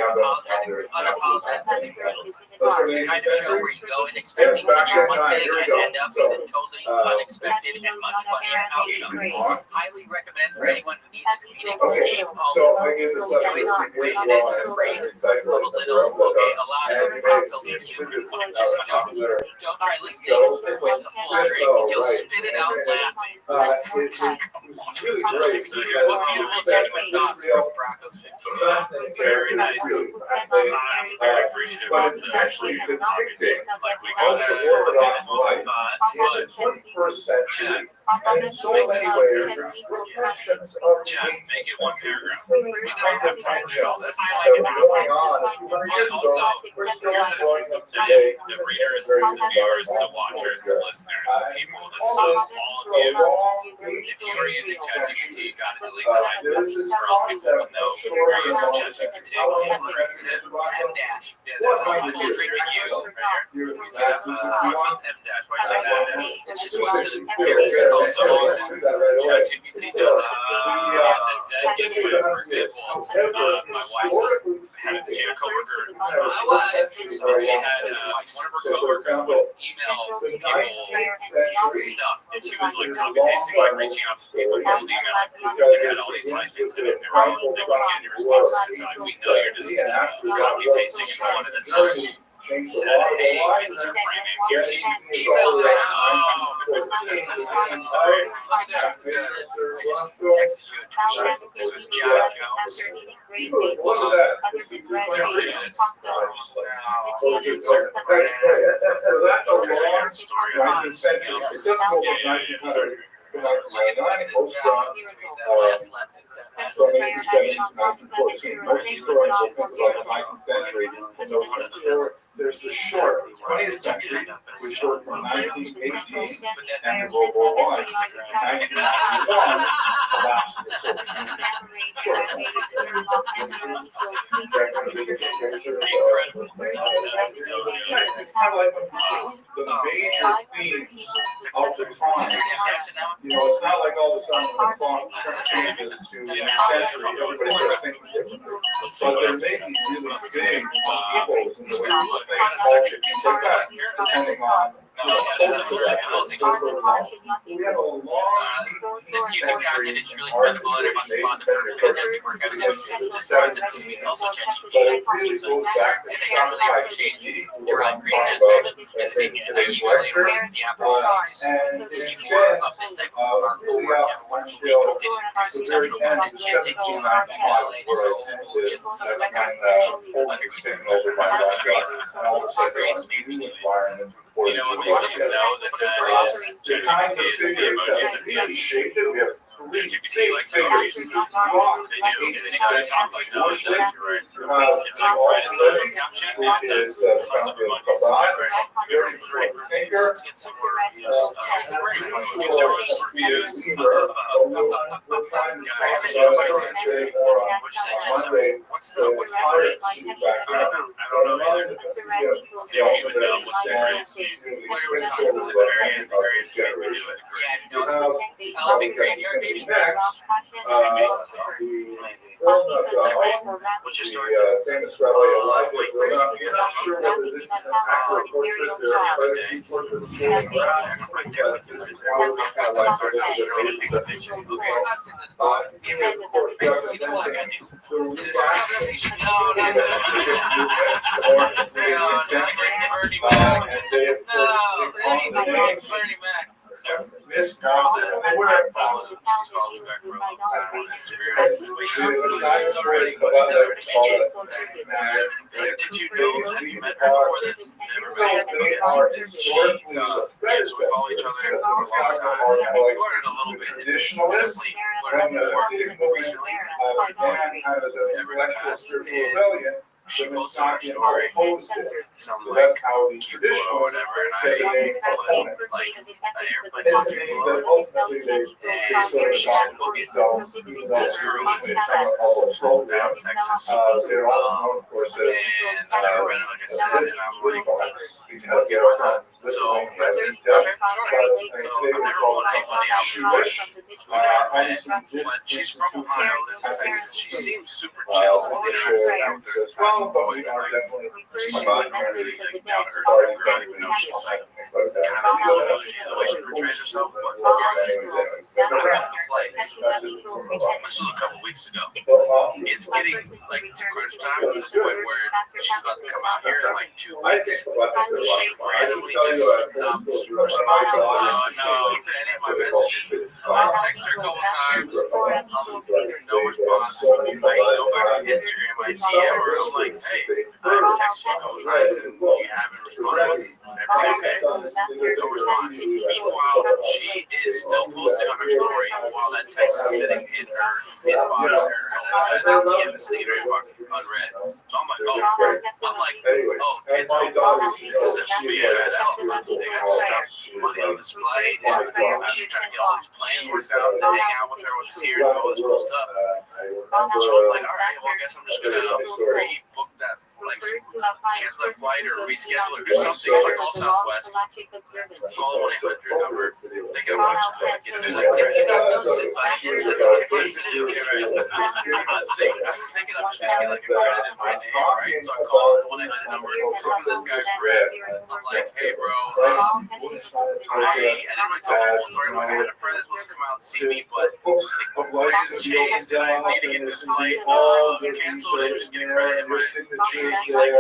unapologetic. It's the kind of show where you go in expecting to hear one thing and end up with a totally unexpected and much funnier outcome. Highly recommend for anyone who needs a comedic escape. Joyce McWade is afraid of a little, a lot of unfiltered humor. Just don't try listening with the full drink. You'll spit it out laughing. So here's a beautiful, genuine thoughts from Broncos 15. Very nice. I'm very appreciative of the conversation. Like we got in the 21st century, and in so many ways, reflections of make it one paragraph. We don't have time to read all this. Going on 200 years ago, we're still enjoying them today. The readers, the viewers, the watchers, the listeners, the people that saw all of you. If you are using ChatGPT, you got to delete the hyperlinks, or else people will know you're using ChatGPT. M dash. Yeah, that full drinking you right here. You see that? M dash. Why you say that? It's just what the characters call someone. ChatGPT does. It's a dead giveaway. For example, my wife she had a coworker. She had one of her coworkers would email people stuff, and she was like copy pasting, like reaching out to people in cold email. They had all these hyphens in it. They were getting your responses because like, we know you're just copy pasting it one at a time. Said, hey, insert framing. Here's the email that look at that. I just texted you a tweet. This was John Jones. Look at that. That's a long story. 19th century. It's difficult with 1900. From 1870 to 1914. Most historians will think about the 19th century, and there's the short 20th century, which were from 1918 and World War I. 1991 collapsed the major themes of the time. You know, it's not like all of a sudden when the clock changes to the century, everybody starts thinking differently. But there may be really big upheavals in the way we think, depending on This YouTube content is truly commendable and I must applaud them for fantastic work. I was interested in this content this week. Also, ChatGPT seems like and they don't really appreciate derive great satisfaction from visiting it. I eagerly await the opportunity to see more of this type of remarkable work. Have a wonderful week. Continue to produce exceptional content. Can't take you back to LA. There's a whole bullshit You know what makes me know that ChatGPT is the emojis at the end? ChatGPT likes emojis. They do. And they don't talk like that. It's like write a social caption and it does tons of emojis. Let's get some more reviews. Get some more reviews. What's the difference? I don't know either. They don't even know what's the greatest means. What are we talking about? The variant we do it. Yeah, elephant graveyard, baby. What's your story? Famous Rabbi Elijah. You're not sure whether this is an actual portrait or a portrait of Miss Carlton, and we're not following them. She's following back for a long time on Instagram. Did you know, have you met her before this? Never met her. Yes, we follow each other for a long time. We flirted a little bit. Definitely flirted more recently. Every past. And she posted our story, some like cute or whatever, and I put like an airplane below, and she said, "Go get this girl in Texas, Dallas, Texas." And I read it like I said, and I'm like, so I said, "Okay, so I've never known anybody out before, but she's from Ohio, lives in Texas. She seems super chill. She seemed like really like down to earth. I don't even know she's like kind of bougie the way she portrays herself. But this was a couple weeks ago. It's getting like to crunch time to the point where she's about to come out here in like 2 weeks. She randomly just stopped responding to any of my messages. I text her a couple times, no response. I go back to Instagram, I DM her, I'm like, hey, I text you a couple times and you haven't responded. Everything okay? No response. Meanwhile, she is still posting on her story while that text is sitting in her inbox, her DM is sitting in her inbox unread. So I'm like, kids, this isn't via that thing. I just dropped money on this flight and I'm trying to get all these plans worked out to hang out with her when she's here and all this cool stuff. So I'm like, all right, well, I guess I'm just gonna rebook that, like, cancel that flight or reschedule it or something. So I call Southwest, call the 1-800 number, thinking about getting it. Like, if you diagnose it by instant, please do. I'm thinking I'm just gonna get like a credit in my name, right? So I call the 1-800 number, this guy's red. I'm like, hey, bro, I didn't really tell the whole story. I'm like, I had a friend that's supposed to come out and see me, but plans changed and I need to get this flight canceled and just get credit in my name. He's like, the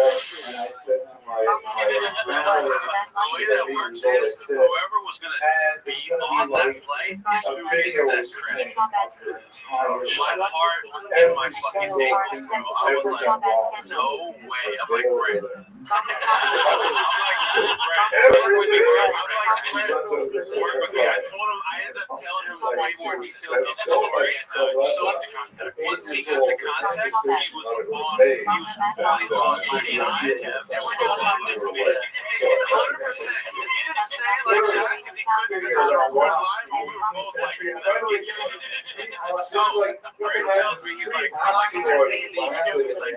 way that works is whoever was going to be on that flight is who gets that credit. My heart was in my fucking dick, bro. I was like, no way. I'm like, Brent. I told him, I ended up telling him way more details of the story and so into context. Once he got the context, he was fully on his mind, and we're going to this information. It's 100%. He didn't say it like that because he couldn't, because it was a recorded line, but we were both like, let's get it. So, Brent tells me, he's like, is there anything you can do? He's like,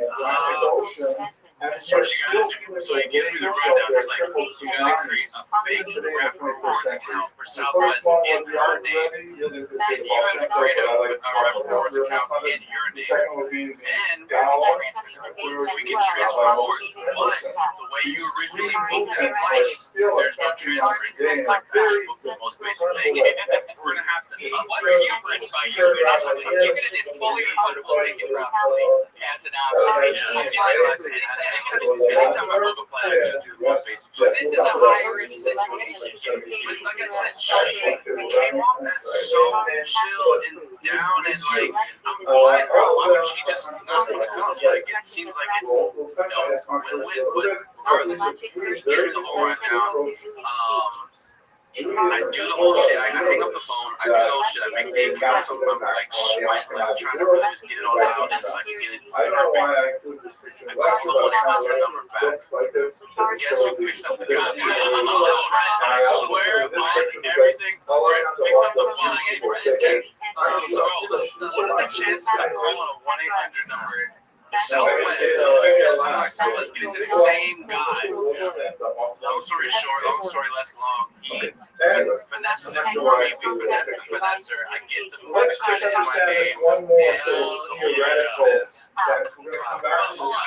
and That's what you gotta do. So you give me the rundown. It's like you gotta create a fake rap report account for Southwest in her name. And you have to create a rap reports account in your name. And we can transfer forward. But the way you originally booked that flight, there's no transfer. It's like Facebook, the most basic thing. We're gonna have to. What are you rich by you initially? You could have did fully refundable ticket probably as an option. Anytime I book a flight, I just do one basic. But this is a high risk situation. But like I said, she came off as so chill and down and like, why would she just not want to come? Like, it seems like it's, win-win. But regardless, here's the whole rundown. I do the whole shit. I hang up the phone. I do the whole shit. I make the accounts. I'm like sweating, like trying to really just get it all out and so I can get it. I call the 1-800 number back. Guess who picks up the goddamn phone? I swear on everything. Brett picks up the phone. So what are the chances of calling a 1-800 number? Southwest, Southwest getting the same guy. Long story short, long story less long. He finesses it for me. We finesse the finesser. I get the credit in my name. And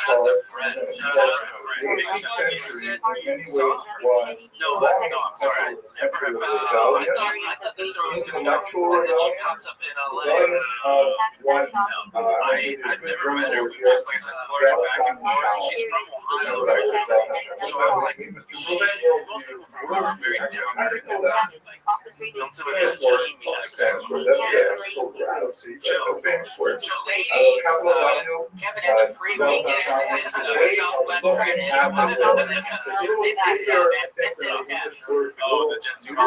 that's a friend. No, I'm sorry. I never have. I thought this story was going to go. And then she pops up in LA. I've never met her. We just like I said, flirting back and forth. She's from Ohio, so I'm like, most people from Ohio are very down there. Don't say like scheme So ladies, Kevin has a free weekend at Southwest credit. This is Kevin. Oh, the Jets are I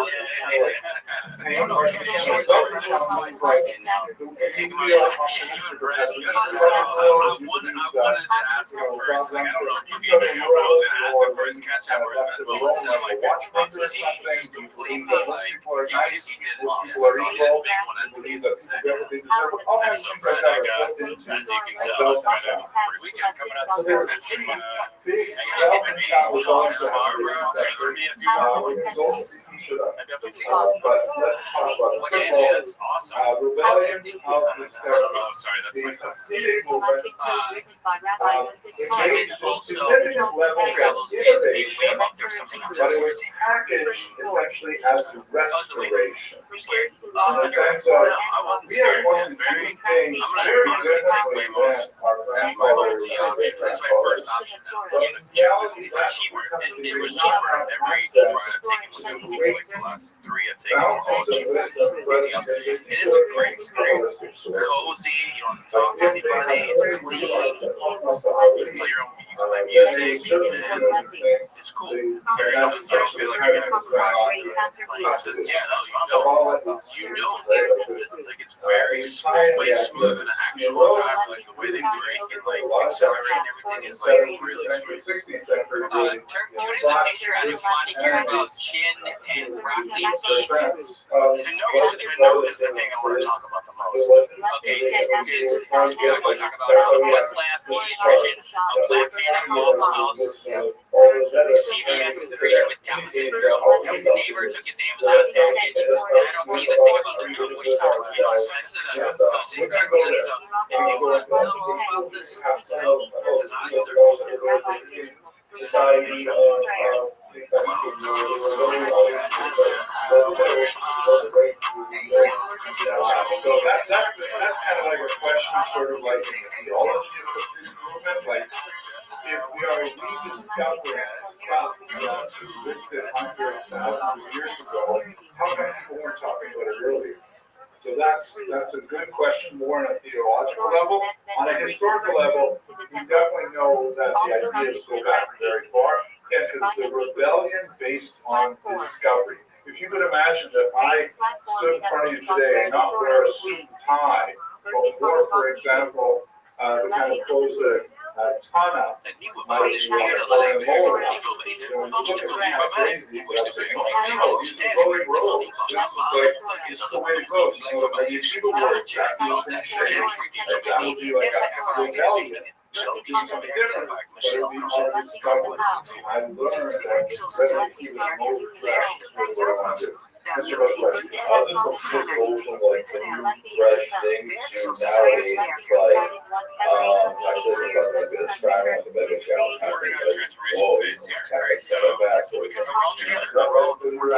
wanted to ask him first. Like, I don't know if you can. I was gonna ask him first. Catch up or instead of like $50. He just completely like he did lost. That's on his big one as the season said. So Brett, I got, as you can tell, kind of free weekend coming up. I got that's awesome. I don't know. Sorry, that's my son. Kevin also traveled in way up there something else. Essentially as the restoration. I wasn't scared. I'm gonna honestly take way most. That's my only option. That's my first option now. It's cheaper. It was cheaper every ride I've taken with him. Like the last 3 I've taken all cheaper. It is a great experience. Cozy. You don't have to talk to anybody. It's clean. You can play your own. You can play music. It's cool. Very cool. You don't feel like you're gonna crash. Yeah, that's fun. You don't. Like it's very smooth. It's way smoother than an actual drive. Like the way they brake and like accelerate and everything is like really smooth. Turn to the Patreon if you want to hear about chin and broccoli and beef. The note is the thing I want to talk about the most. Okay, because first we're going to talk about West Lab Pediatrician, a Black man at Waffle House, CVS created with Down syndrome. His neighbor took his Amazon package. I don't see the thing about the note. What are you talking about? If you want to know about this, his eyes are society so that's kind of like a question, sort of like in the theology of this movement, like if we are rediscovering stuff listed hundreds, thousands of years ago, how come people weren't talking about it earlier? So that's a good question, more on a theological level. On a historical level, we definitely know that the ideas go back very far. Yes, it's the rebellion based on discovery. If you could imagine that I stood in front of you today and not wear a suit and tie, but wore, for example, the kind of clothes that Tana might be wearing in Mold. It's the way it goes. You know, if you go to a practice and that would be like a rebellion Michelle comes in there. In fact, Michelle comes in. I learned that that you other than just social like fresh things you nowadays like I said if I was like this try around the middle account after whoa it's kind of set up back so we can really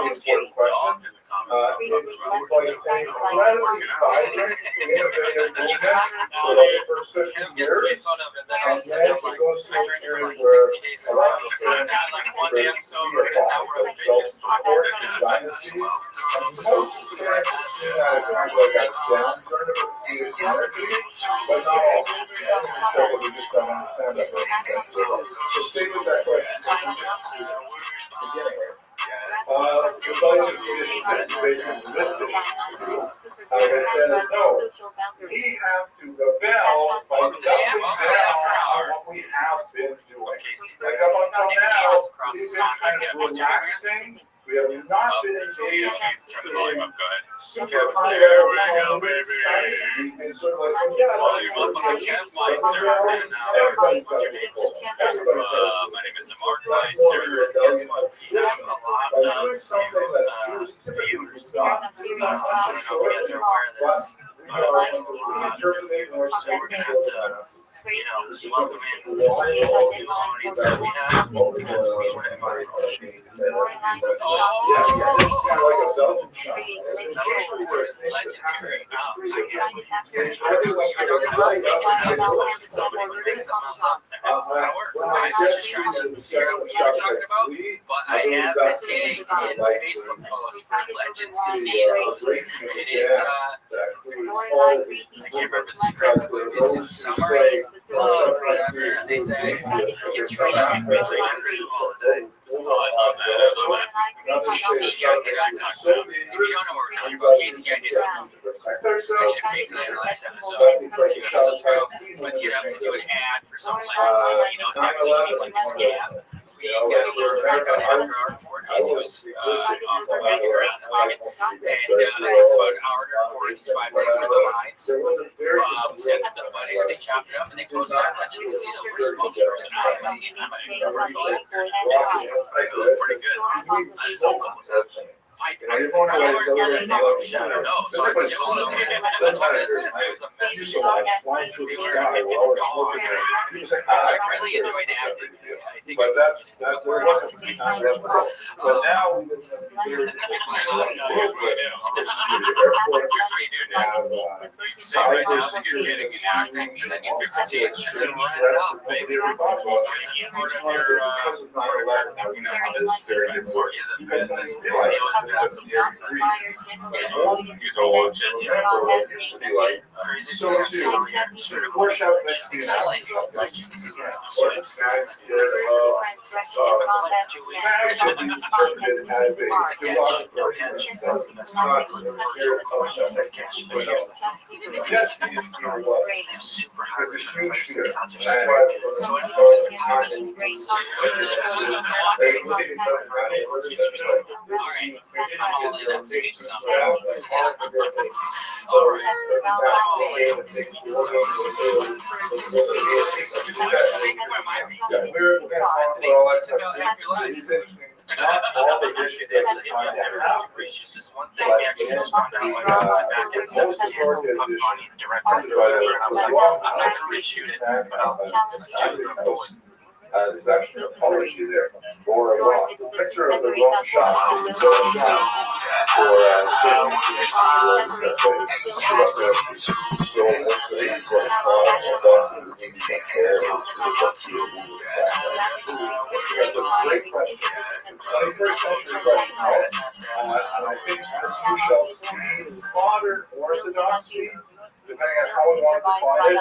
important question. It's like saying rather than vibrant, innovative movement for like the first 50 years, and then it goes through a period where a lot of things dynasty, and most of the parents see that as kind of like a downturn of its energy, but not all. So we just don't understand that. So stay with that question. Beginning. The Bible is basically listed. It says, no, we have to rebel by doubling down on what we have been doing. Like up until now, we've been kind of relaxing. We have not been engaged in super high level we've been sort of like, yeah, everybody's got a goal. My name is Mark Meister. By doing something that Jews typically do not, interpreting or Welcome in. We have. But I have been tagged in the Facebook post for Legends Casino. It is, I can't remember the script, but it's in summary, whatever, and they say, get your all day. Oh, I love that. Casey got hit on TikTok. So if you don't know what we're talking about, Casey got hit on. I should pay for that in the last episode, 2 episodes ago. But you have to do an ad for some Legends Casino. It definitely seemed like a scam. We got a little track on after our report. Casey was off the wagon around the wagon. And it took about an hour to report these 5 days with the lines. We sent them the footage, they chopped it up, and they posted on Legends Casino. We're spokesperson. I'm a it was pretty good. I don't know what's happening. I don't know. So I just all of it. I really enjoyed acting. I think but that there wasn't too much of it. But now we live in a very say right now that you're getting an acting, and then you fix your teeth, and then run it out. Maybe you're part of your, business. He's all watching. Crazy stories. Explain. Super high return. Alright, I'm all in on sweet stuff. This one thing we actually just found out like back in money director. I was like, I'm not gonna reshoot it, but I'll do the voice. There's actually a policy there for a picture of the wrong shot. Great question. And I think the modern orthodoxy, depending on how we want to define it,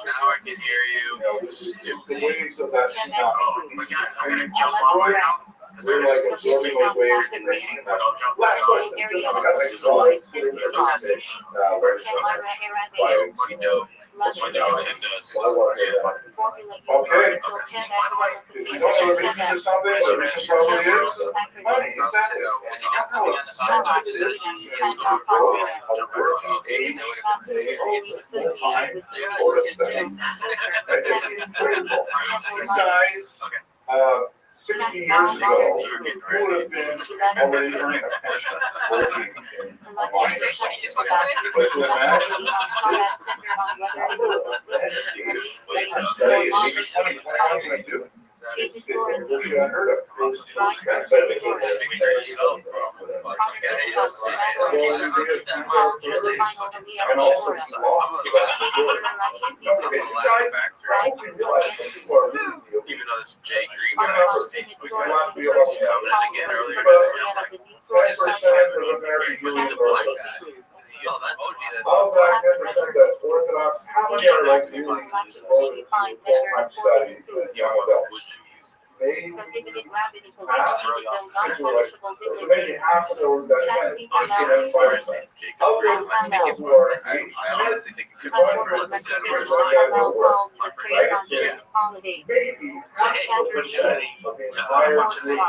now I can hear you. it's the waves of that tsunami. Oh my guys, I'm gonna jump on right now. We're like absorbing those waves and making them. Last question, I got like where it's Find out what it does. Okay. If you don't know the reason to something, the reason probably is, money, exactly. Besides, 60 years ago, who would have been already earning a pension working in a mine? But to imagine, study maybe 20, 21 can do it. It's virtually unheard of. And also it's lost. Even though this Jay Green guy just commented again earlier, it's like, 10% of American Jews are of that 10% that's Orthodox, how many are like really devoted to full-time study as young adults? Maybe half, so maybe half of those that that's 5%. Of those people who are I honestly think it could maybe half of the percent of the entire Jewish population.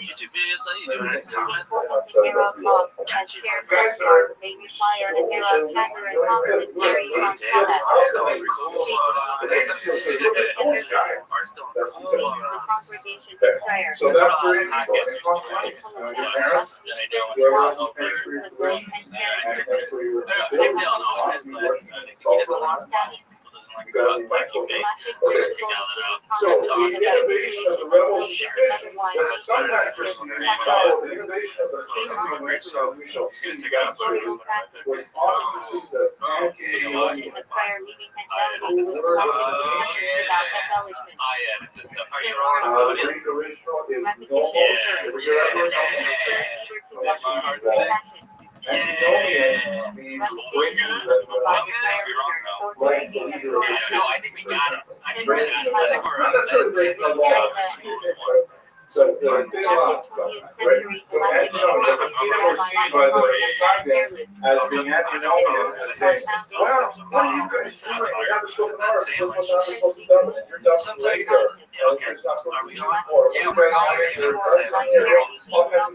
YouTube videos that you doing it, comments. So that's the reason for it. Your parents, whoever else is paying for your tuition, and for your you gotta be mindful. Okay. So the innovation of the rebels was sometimes called the innovation of the Christian we shall see was often perceived as anti-Christian. The Greek original is Antinomian means breaking right leader. No, I think we got it. I think we got it. Not necessarily breaking the law. So it's a big law. Right? So antinomian, but people see by the Science as being antinomian, as saying, well, what are you guys doing? You have to show the art. You're done later. Okay, are we on? Yeah, we're all kinds of things like that.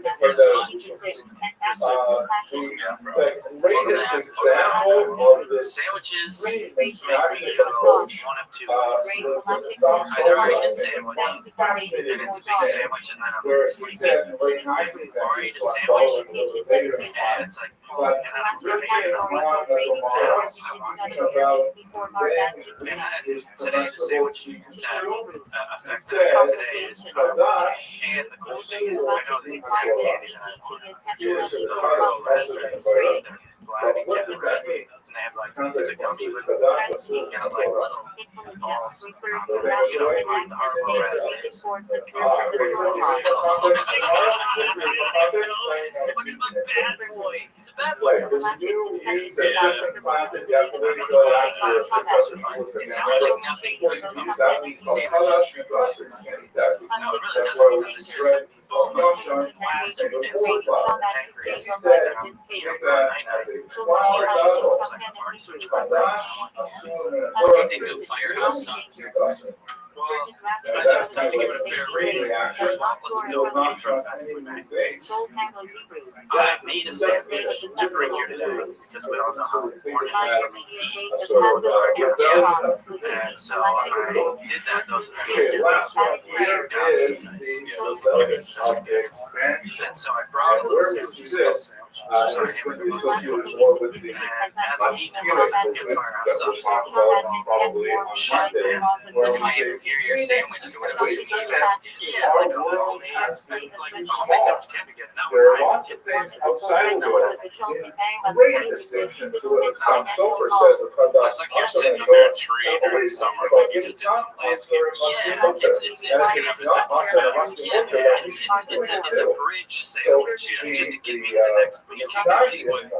The greatest example of this sandwiches, approach one of two. either Either eat a sandwich, and it's a big sandwich, and then I'm sleeping, or eat a sandwich, and it's like, and I'm really today's sandwich that affected today is, and the cool thing is, I know the exact candy that I want. It's the Harlow raspberry, black, and they have like, it's a gummy with kind of like little balls. You know, like the Harlow raspberries. What's my bad boy? He's a bad boy. It sounds like nothing. No, it really doesn't. It's just plastic and pancreas. What do you think of Firehouse Subs? Well, it's tough to give it a fair rating. First of all, let's go back. I made a sandwich to bring here today because we don't know how important it is to eat. And so I did that. Those and so I brought a little sandwich. And as I'm eating it, I get Firehouse Subs. Look at my inferior sandwich to what it was. Yeah, like a homemade sandwich can be good. There are lots of things outside of it. Great distinction to what Sulfur says about it's like you're sitting under a tree during summer, but you just did some landscape. Yeah, it's a bridge sandwich, just to get me to the next you can't compete with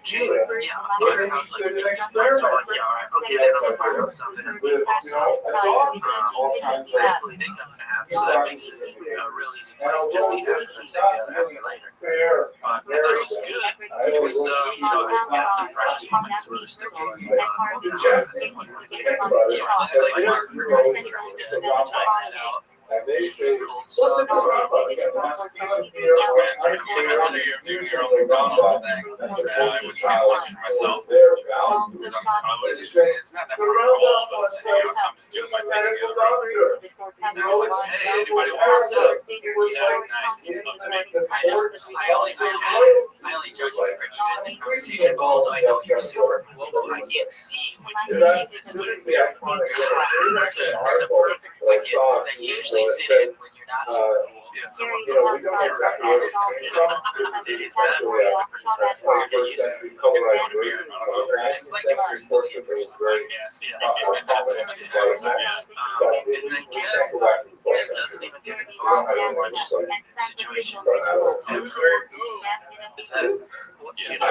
Jay. Yeah, I'm like, so like, yeah, all right, I'll get it. I'm a part of something. Thankfully, they come in half, so that makes it real easy play. Just eat half and take the other half later. I thought it was good. It was, I got the freshest tomatoes were still good. Yeah, like Mark for trying to time that out. And they say, Cold what's sun. the problem? McDonald's thing. I would try to watch for myself. It's not that far for all of us. Something's just like that. And I was like, hey, anybody want to sub? That's nice. I only judge you for even the conversation goals. I know you're super global. I can't see when you're doing this. There's a perfect wickets that you usually sit in when you're not super cool. Yeah, someone we don't exactly Dude, he's bad. It's like if you're still in Bruce podcast. And then Kev just doesn't even get involved in much situation. Is that what you just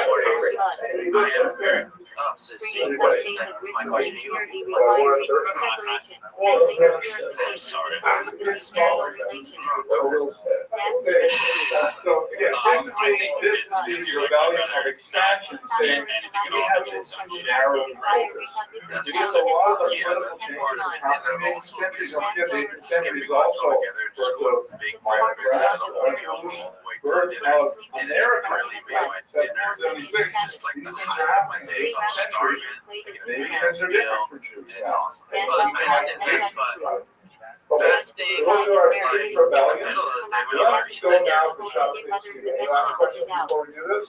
my question to you. I'm sorry. This is your rebellion of expansion saying we have this narrow focus. That's Because a lot of the political changes that happen in centuries of centuries also birth of America. Just like the high of my days, I'm starving. Maybe things are different for Jews now. But fasting, Go to our Jewish rebellion. middle of the day, when you Let's go now to shop this week. Any last questions before we do this?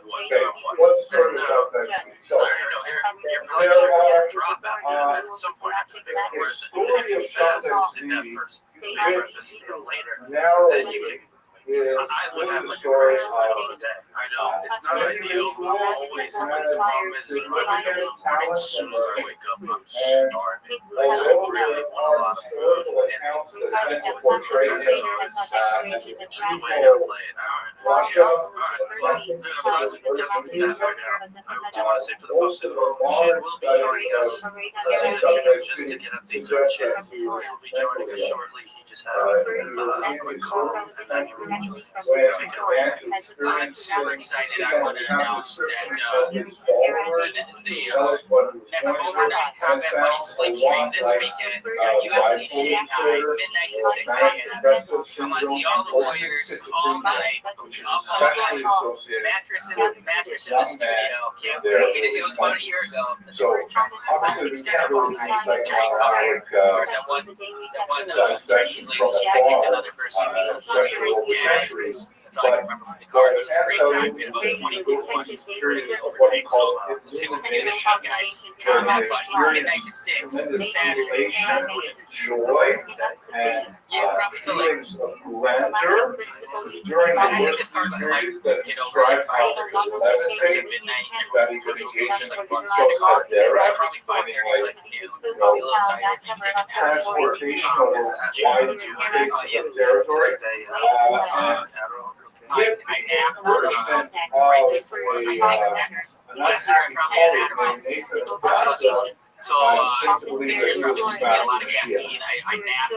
Okay, let's turn this up next week. So, at some point after the big course, story of Shop's narrow I would have like a story all the day. I know it's not ideal. Always, my problem is as soon as I wake up, I'm starving. Like, I really want a lot of food, and it's just the way I play it. Russia, I do want to say for the folks that will be joining us, just to get updates on chat, he will be joining us shortly. He just had a quick call, and then he will take it away. I'm super excited. I want to announce that the next overnight Combat Money Sleep Stream this weekend, UFC Shanghai, midnight to 6 a.m. I want to see all the Warriors all night, up all night, mattress in the studio. Can't wait. It was about a year ago. so obviously we can't really use like that one Chinese lady, she kicked another person. centuries. That's all I can remember from the card. It was a great time. We had about 20 people watching the period of overnight. So let's see what we do this week, guys. Combat Money, midnight to 6, Saturday. Joy and Probably till like. feelings of grandeur during the worst periods that describe how devastating that he could engage in himself there. Probably 5:30, like noon. Probably a little tired. Transportation over wide spaces of territory. I napped right before last year. I probably had so this year's probably just a lot of caffeine. I napped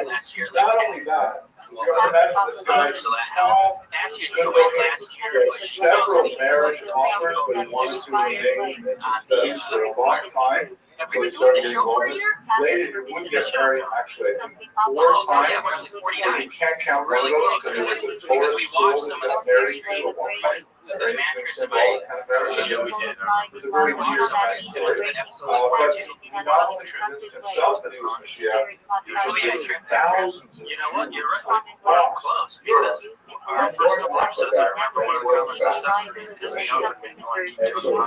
last year. Not only that, you can imagine this guy so that helped. Ashley enjoyed last year, but she fell several asleep. marriage offers that he wanted to remain in for a long time. Have we been doing this show for a year? Lady would get married actually 4 Yeah, times. we're only 49. You can't count Really those close because because we watched some of the married stuff. to a woman. It was a mattress in my. Yeah, we did. It's a very weird It was an episode but of he not only convinced himself that he was Mashiach, he convinced thousands of You know what? You're right. Wow. Close because our first couple episodes, I remember one of the comments and stuff because we know that we know I keep doing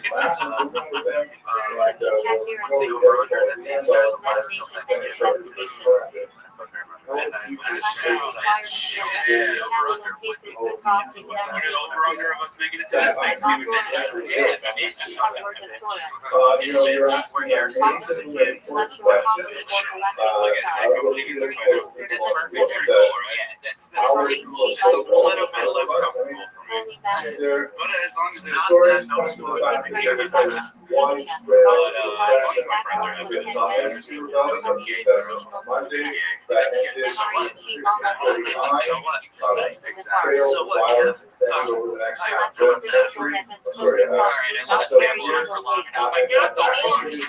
podcasts. Once they go over there, then these guys will let us till Thanksgiving. And then shit, over under with me. Over under of us making it to this Thanksgiving finish. Yeah, we're here. That's perfect. Yeah, that's that's pretty cool. It's a little bit less comfortable for me. But as long as it's not that noticeable, I think it's good. But as long as my friends are happy, it's okay. So what? So what? So what, Kev? Alright, I let us ramble on for long enough. I got the horse!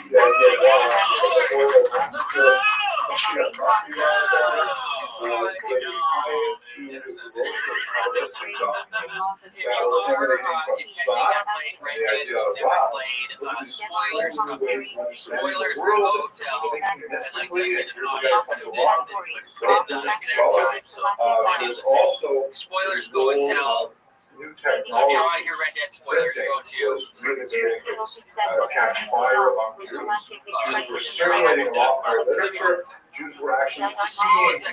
Spoilers coming. Spoilers for Hotel. I'd like to get an audience for this and put it in the exact time so everybody listening. Spoilers go and tell. So if you don't want your Red Dead spoilers, go to catch fire among Jews. Jews were circulating along our literature. Jews were actually seeing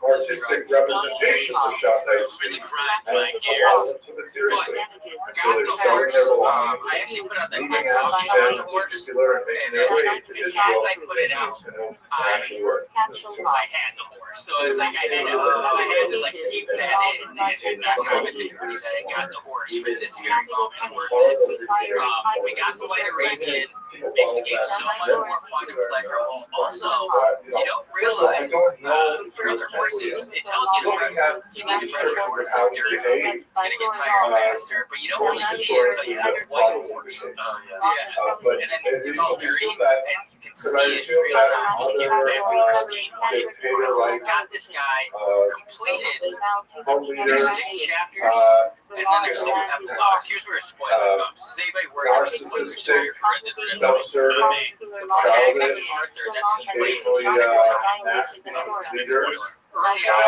artistic representations of Shabtai really grinds and my gears. took it seriously. Got So they're the showing horse. their belongings, I actually put out that leaving clip out talking them about the in horse. particular and making And their way to as Israel I put it out, to I actually work. I had the horse, so it's like I had to like keep that in and comment to everybody that I got the horse for this very moment worth it. We got the White Arabian, makes the game so much more fun and pleasurable. Also, you don't realize your other horses, it tells you you need to brush your horses dirty, it's gonna get tired faster, but you don't really see it until you have a white horse. And then it's all dirty, and you can see it in real time, just give it back to pristine white. Got this guy completed. There's 6 chapters, and then there's 2 epilogues. Here's where a spoiler comes. Is anybody worried about spoilers in your Red Dead Redemption? Not me. Jack Arthur, that's who played early on in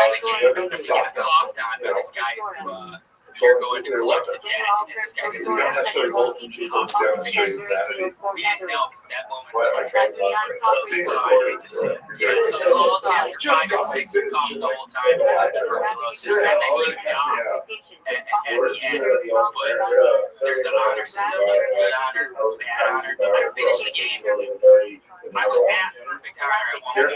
the game, he gets coughed on by this guy who you're going to collect the debt, and this guy doesn't have to cough on the face. We didn't know that moment. To see it. Yeah, so all chapter 5 and 6 are coughed the whole time, tuberculosis, and then you die at the end. But there's the honor system, good honor, bad honor. I finished the game. I was at perfect honor at one point,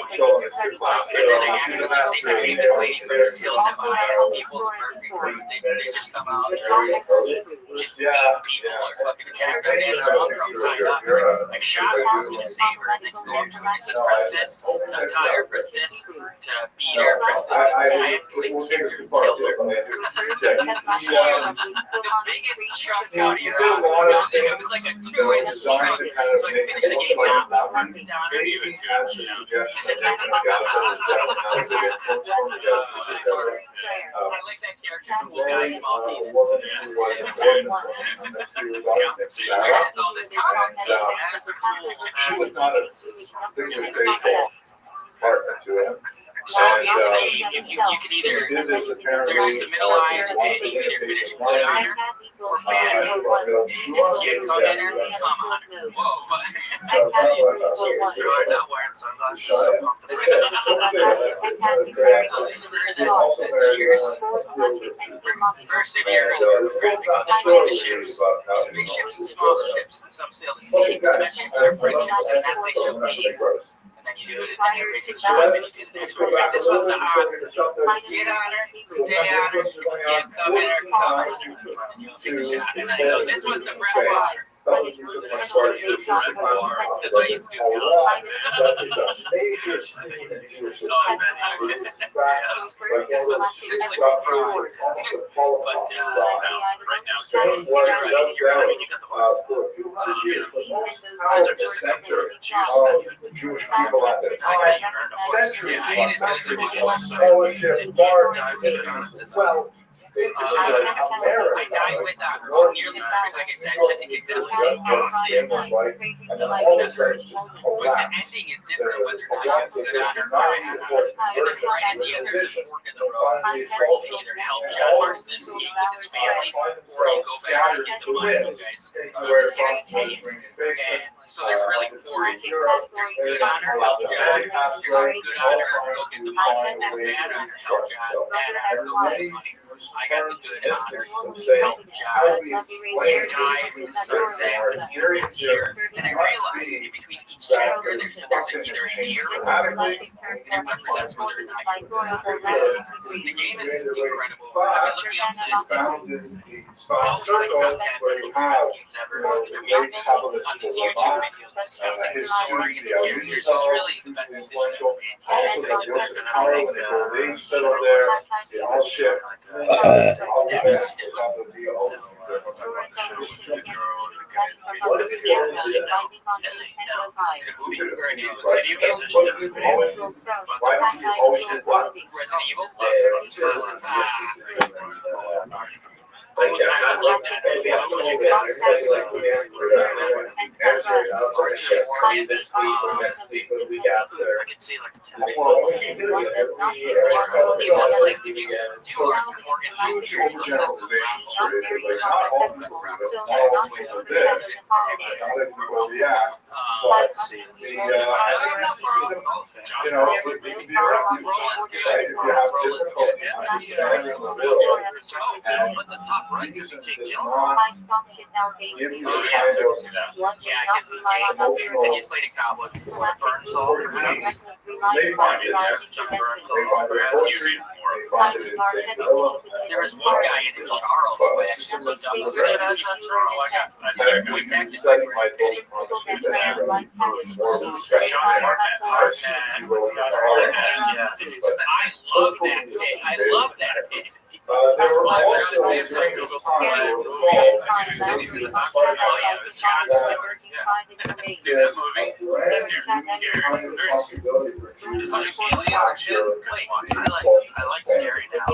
and then I accidentally saved this lady from these hills that IS people, the Murphy crews, they just come out and just beat people or fucking attack their daddy's mom from tied up. I shot her, I was gonna save her, and then go up to her and it says, press this, to tie her, press this, to beat her, press this. I accidentally kicked her, killed her. The biggest chunk out of your arm, it was like a 2-inch chunk, so I finished the game not pressing down her, even 2 inches. I like that character, cool guy, small penis. There's all this content. That's cool. She was not a particularly faithful partner to him. So if you can either, there's just a middle line, and you can either finish good honor or bad honor. If you come in or come on. Whoa, but cheers, bro. I'm not wearing sunglasses, so pumped. Cheers. First, if you're the friend, this was the ships. There's big ships and small ships, and some sail the sea. The best ships are friendships, and that they show meetings. And then you do it, and then you're rich and strong, and you do the next one. This one's the honor. Get on her, stay on her, can't come in her, come on, and you'll take a shot. And then go, this one's the breath water. That's how I used to do essentially for pride. But right now, you're right. You got the horse. Those are just a couple of Jewish people at the time, centuries yeah, it is going to be scholarship, well, I died with honor, all nearly perfect, like I said, just to kick that off. But the ending is different whether or not you have good honor or bad honor. And then right at the end, there's a fork in the road where you can either help John Marston escape with his family, or you go back and get the money you guys get in caves. And so there's really 4 endings. There's good honor, help John. There's good honor, go get the money. And there's bad honor, help John. Bad honor, go get the money. I got the good honor to help John dive in the sunset with a beautiful deer. And I realized in between each chapter there's either a deer or a wolf, and it represents whether or not you're good or bad. The game is incredible. I've been looking up lists. It's always like top 10 best games ever. The community on these YouTube videos discussing the story and the characters is really the best decision ever made. He looks like if you do Arthur Morgan Jr., he looks like let's see. Roland's good. But the top right could be Jake Gyllenhaal. Yeah, I can see Jake. And he's played a cowboy before. Bernthal, perhaps. There was one guy in it, Charles, who I actually looked up. Voice acted by Brad Pitt. I love that pit. I love that pit. There were also I like scary now.